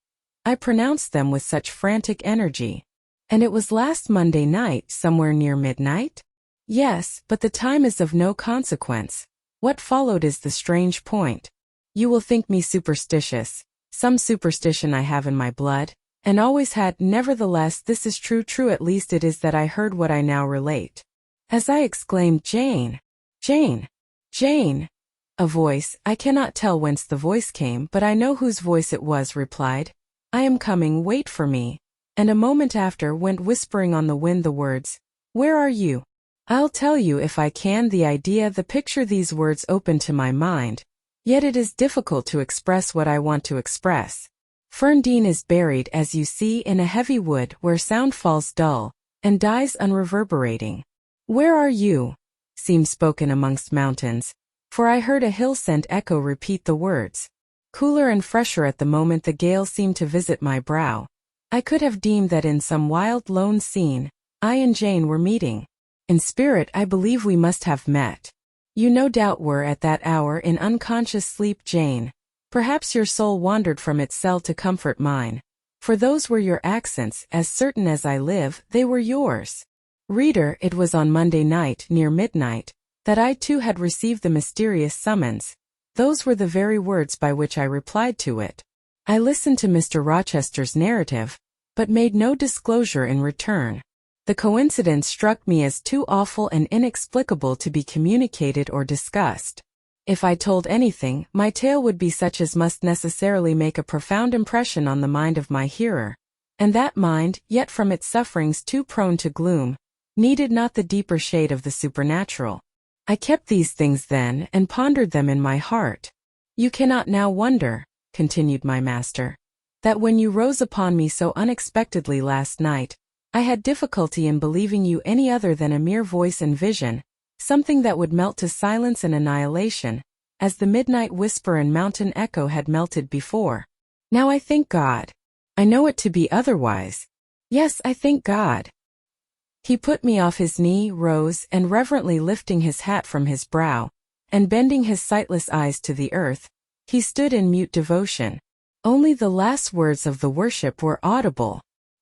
I pronounced them with such frantic energy. And it was last Monday night, somewhere near midnight? Yes, but the time is of no consequence. What followed is the strange point. You will think me superstitious. Some superstition I have in my blood, and always had. Nevertheless, this is true at least it is that I heard what I now relate. As I exclaimed, "Jane! Jane! Jane!" a voice, I cannot tell whence the voice came, but I know whose voice it was, replied, "I am coming, wait for me," and a moment after went whispering on the wind the words, "Where are you?" I'll tell you if I can the idea, the picture these words open to my mind, yet it is difficult to express what I want to express. Ferndean is buried, as you see, in a heavy wood where sound falls dull, and dies unreverberating. Where are you? Seemed spoken amongst mountains, for I heard a hill-sent echo repeat the words. Cooler and fresher at the moment the gale seemed to visit my brow. I could have deemed that in some wild lone scene, I and Jane were meeting. In spirit I believe we must have met. You no doubt were at that hour in unconscious sleep, Jane. Perhaps your soul wandered from its cell to comfort mine. For those were your accents, as certain as I live, they were yours. Reader, it was on Monday night, near midnight, that I too had received the mysterious summons. Those were the very words by which I replied to it. I listened to Mr. Rochester's narrative, but made no disclosure in return. The coincidence struck me as too awful and inexplicable to be communicated or discussed. If I told anything, my tale would be such as must necessarily make a profound impression on the mind of my hearer, and that mind, yet from its sufferings too prone to gloom, needed not the deeper shade of the supernatural. I kept these things then, and pondered them in my heart. You cannot now wonder, continued my master, that when you rose upon me so unexpectedly last night, I had difficulty in believing you any other than a mere voice and vision, something that would melt to silence and annihilation, as the midnight whisper and mountain echo had melted before. Now I thank God. I know it to be otherwise. Yes, I thank God. He put me off his knee, rose, and reverently lifting his hat from his brow, and bending his sightless eyes to the earth, he stood in mute devotion. Only the last words of the worship were audible.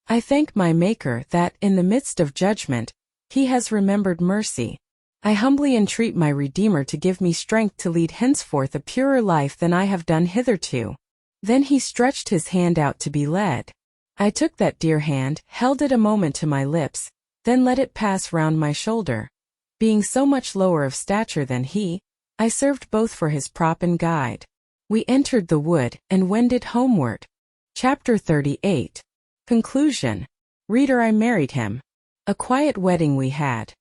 I thank my Maker that, in the midst of judgment, he has remembered mercy. I humbly entreat my Redeemer to give me strength to lead henceforth a purer life than I have done hitherto. Then he stretched his hand out to be led. I took that dear hand, held it a moment to my lips, then let it pass round my shoulder. Being so much lower of stature than he, I served both for his prop and guide. We entered the wood, and wended homeward. Chapter 38. Conclusion. Reader, I married him. A quiet wedding we had.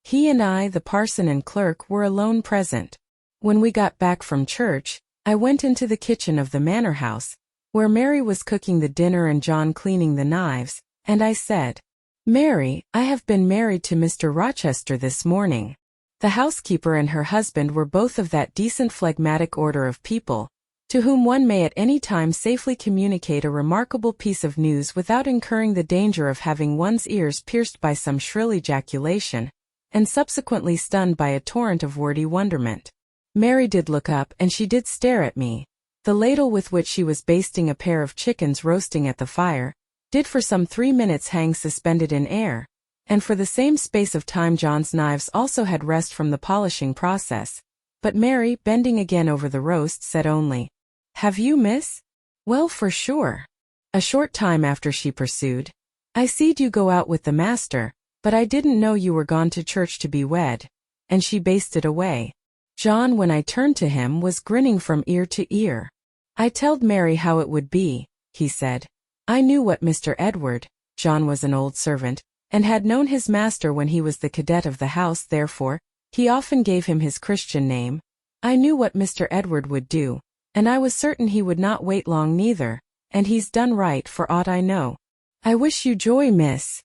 He and I, the parson and clerk, were alone present. When we got back from church, I went into the kitchen of the manor house, where Mary was cooking the dinner and John cleaning the knives, and I said, "Mary, I have been married to Mr. Rochester this morning." The housekeeper and her husband were both of that decent phlegmatic order of people, to whom one may at any time safely communicate a remarkable piece of news without incurring the danger of having one's ears pierced by some shrill ejaculation, and subsequently stunned by a torrent of wordy wonderment. Mary did look up, and she did stare at me. The ladle with which she was basting a pair of chickens roasting at the fire, did for some 3 minutes hang suspended in air, and for the same space of time John's knives also had rest from the polishing process. But Mary, bending again over the roast, said only, "Have you, miss?" "Well, for sure." A short time after she pursued, "I seed you go out with the master, but I didn't know you were gone to church to be wed," and she basted away. John, when I turned to him, was grinning from ear to ear. "I telled Mary how it would be," he said. "I knew what Mr. Edward," John was an old servant, and had known his master when he was the cadet of the house, therefore, he often gave him his Christian name. "I knew what Mr. Edward would do, and I was certain he would not wait long neither, and he's done right for aught I know. I wish you joy, miss."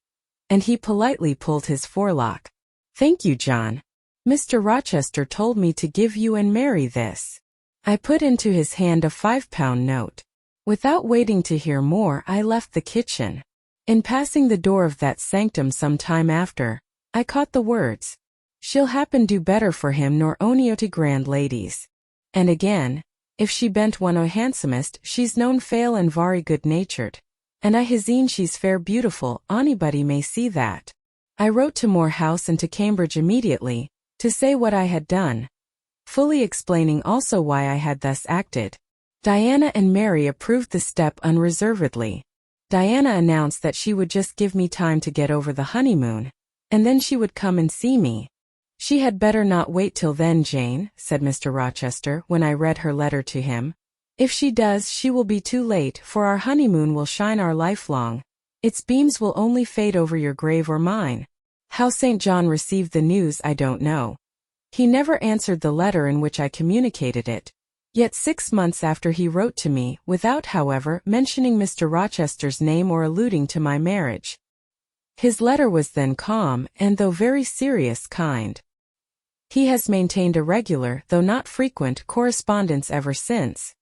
And he politely pulled his forelock. "Thank you, John. Mr. Rochester told me to give you and Mary this." I put into his hand a £5 note. Without waiting to hear more, I left the kitchen. In passing the door of that sanctum some time after, I caught the words, "She'll happen do better for him nor ony o' te grand ladies." And again, "If she bent one o' handsomest, she's known fail and very good-natured. And I haseen she's fair beautiful, onybody may see that." I wrote to Moor House and to Cambridge immediately, to say what I had done, fully explaining also why I had thus acted. Diana and Mary approved the step unreservedly. Diana announced that she would just give me time to get over the honeymoon, and then she would come and see me. "She had better not wait till then, Jane," said Mr. Rochester, when I read her letter to him. "If she does, she will be too late, for our honeymoon will shine our life long. Its beams will only fade over your grave or mine." How St. John received the news I don't know. He never answered the letter in which I communicated it. Yet 6 months after he wrote to me, without, however, mentioning Mr. Rochester's name or alluding to my marriage. His letter was then calm, and though very serious, kind. He has maintained a regular, though not frequent, correspondence ever since.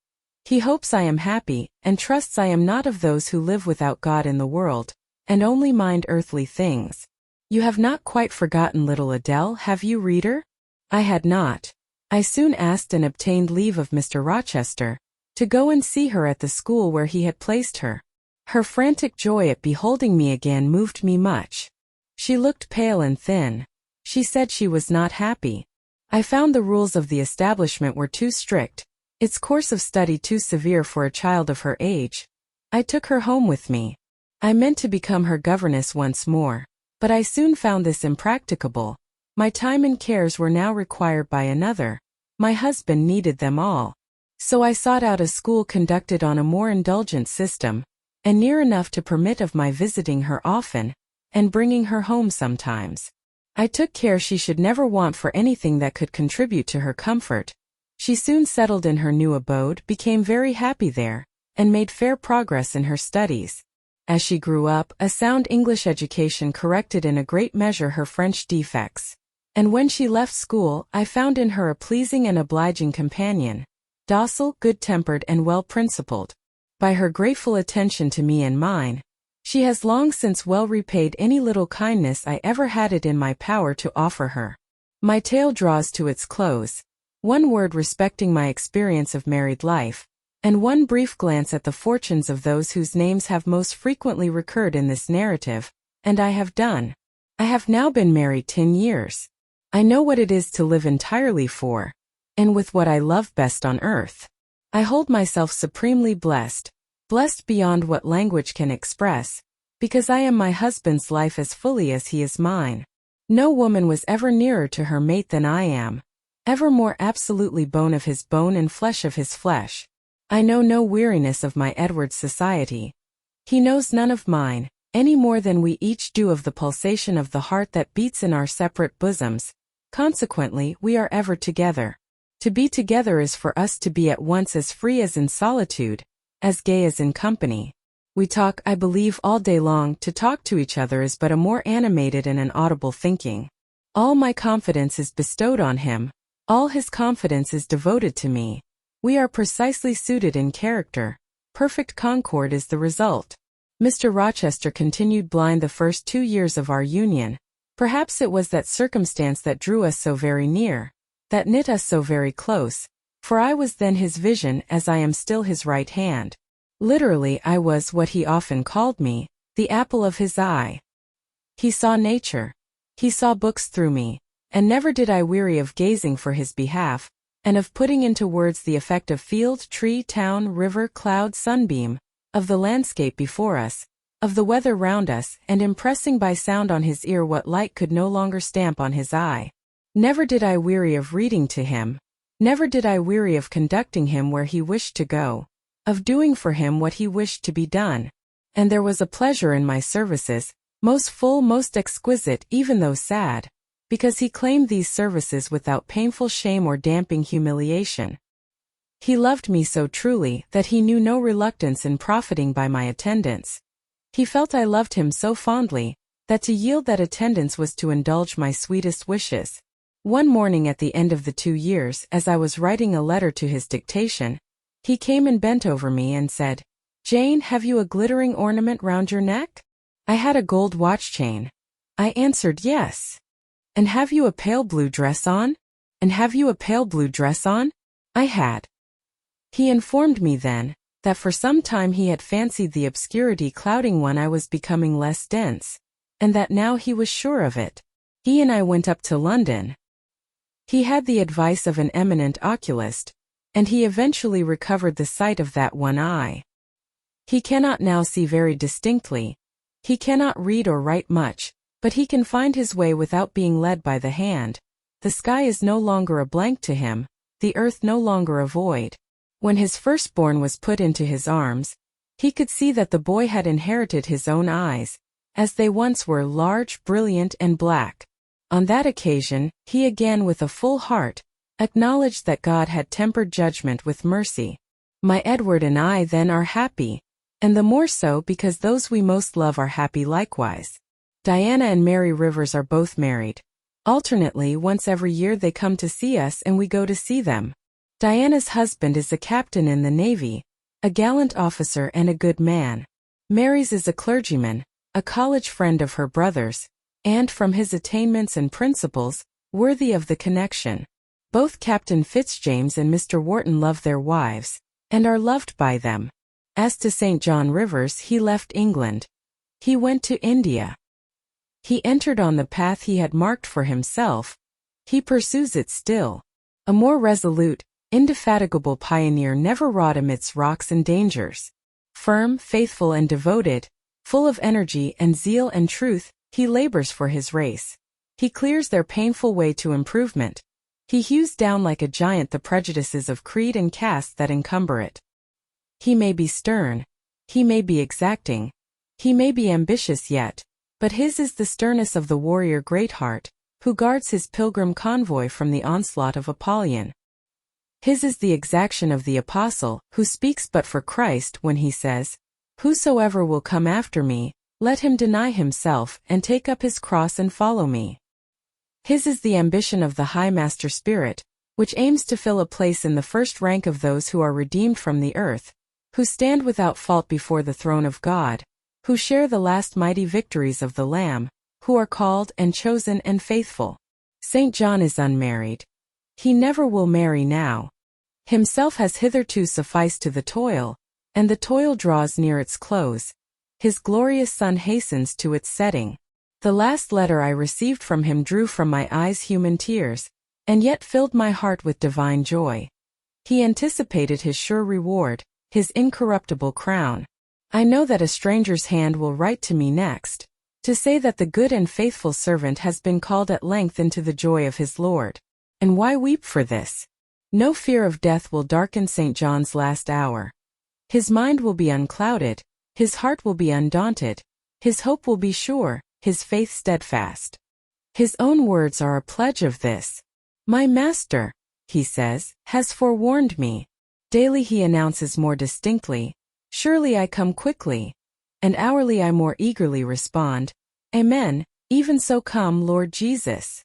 He hopes I am happy, and trusts I am not of those who live without God in the world, and only mind earthly things. You have not quite forgotten little Adele, have you, reader? I had not. I soon asked and obtained leave of Mr. Rochester, to go and see her at the school where he had placed her. Her frantic joy at beholding me again moved me much. She looked pale and thin. She said she was not happy. I found the rules of the establishment were too strict, its course of study too severe for a child of her age. I took her home with me. I meant to become her governess once more, but I soon found this impracticable. My time and cares were now required by another. My husband needed them all. So I sought out a school conducted on a more indulgent system, and near enough to permit of my visiting her often, and bringing her home sometimes. I took care she should never want for anything that could contribute to her comfort. She soon settled in her new abode, became very happy there, and made fair progress in her studies. As she grew up, a sound English education corrected in a great measure her French defects. And when she left school, I found in her a pleasing and obliging companion, docile, good-tempered, and well-principled. By her grateful attention to me and mine, she has long since well repaid any little kindness I ever had it in my power to offer her. My tale draws to its close. One word respecting my experience of married life, and one brief glance at the fortunes of those whose names have most frequently recurred in this narrative, and I have done. I have now been married 10 years. I know what it is to live entirely for, and with what I love best on earth. I hold myself supremely blessed, blessed beyond what language can express, because I am my husband's life as fully as he is mine. No woman was ever nearer to her mate than I am, ever more absolutely bone of his bone and flesh of his flesh. I know no weariness of my Edward's society. He knows none of mine, any more than we each do of the pulsation of the heart that beats in our separate bosoms. Consequently, we are ever together. To be together is for us to be at once as free as in solitude, as gay as in company. We talk, I believe, all day long. To talk to each other is but a more animated and an audible thinking. All my confidence is bestowed on him, all his confidence is devoted to me. We are precisely suited in character. Perfect concord is the result. Mr. Rochester continued blind the first 2 years of our union. Perhaps it was that circumstance that drew us so very near, that knit us so very close, for I was then his vision as I am still his right hand. Literally, I was what he often called me, the apple of his eye. He saw nature. He saw books through me, and never did I weary of gazing for his behalf, and of putting into words the effect of field, tree, town, river, cloud, sunbeam, of the landscape before us, of the weather round us, and impressing by sound on his ear what light could no longer stamp on his eye. Never did I weary of reading to him, never did I weary of conducting him where he wished to go, of doing for him what he wished to be done. And there was a pleasure in my services, most full, most exquisite, even though sad, because he claimed these services without painful shame or damping humiliation. He loved me so truly that he knew no reluctance in profiting by my attendance. He felt I loved him so fondly, that to yield that attendance was to indulge my sweetest wishes. One morning at the end of the 2 years, as I was writing a letter to his dictation, he came and bent over me and said, "Jane, have you a glittering ornament round your neck?" I had a gold watch chain. I answered yes. "And have you a pale blue dress on?" "And have you a pale blue dress on?" I had. He informed me then, that for some time he had fancied the obscurity clouding one I was becoming less dense, and that now he was sure of it. He and I went up to London. He had the advice of an eminent oculist, and he eventually recovered the sight of that one eye. He cannot now see very distinctly. He cannot read or write much, but he can find his way without being led by the hand. The sky is no longer a blank to him, the earth no longer a void. When his firstborn was put into his arms, he could see that the boy had inherited his own eyes, as they once were large, brilliant, and black. On that occasion, he again with a full heart, acknowledged that God had tempered judgment with mercy. My Edward and I then are happy, and the more so because those we most love are happy likewise. Diana and Mary Rivers are both married. Alternately, once every year they come to see us and we go to see them. Diana's husband is a captain in the Navy, a gallant officer and a good man. Mary's is a clergyman, a college friend of her brother's, and from his attainments and principles, worthy of the connection. Both Captain Fitzjames and Mr. Wharton love their wives, and are loved by them. As to St. John Rivers, he left England. He went to India. He entered on the path he had marked for himself. He pursues it still. A more resolute, indefatigable pioneer never wrought amidst rocks and dangers. Firm, faithful, and devoted, full of energy and zeal and truth, he labors for his race. He clears their painful way to improvement. He hews down like a giant the prejudices of creed and caste that encumber it. He may be stern, he may be exacting, he may be ambitious yet, but his is the sternness of the warrior Greatheart, who guards his pilgrim convoy from the onslaught of Apollyon. His is the exaction of the apostle, who speaks but for Christ when he says, "Whosoever will come after me, let him deny himself and take up his cross and follow me." His is the ambition of the high master spirit, which aims to fill a place in the first rank of those who are redeemed from the earth, who stand without fault before the throne of God, who share the last mighty victories of the Lamb, who are called and chosen and faithful. St. John is unmarried. He never will marry now. Himself has hitherto sufficed to the toil, and the toil draws near its close. His glorious sun hastens to its setting. The last letter I received from him drew from my eyes human tears, and yet filled my heart with divine joy. He anticipated his sure reward, his incorruptible crown. I know that a stranger's hand will write to me next, to say that the good and faithful servant has been called at length into the joy of his Lord. And why weep for this? No fear of death will darken St. John's last hour. His mind will be unclouded, his heart will be undaunted, his hope will be sure, his faith steadfast. His own words are a pledge of this. My Master, he says, has forewarned me. Daily he announces more distinctly, surely I come quickly, and hourly I more eagerly respond, Amen, even so come, Lord Jesus.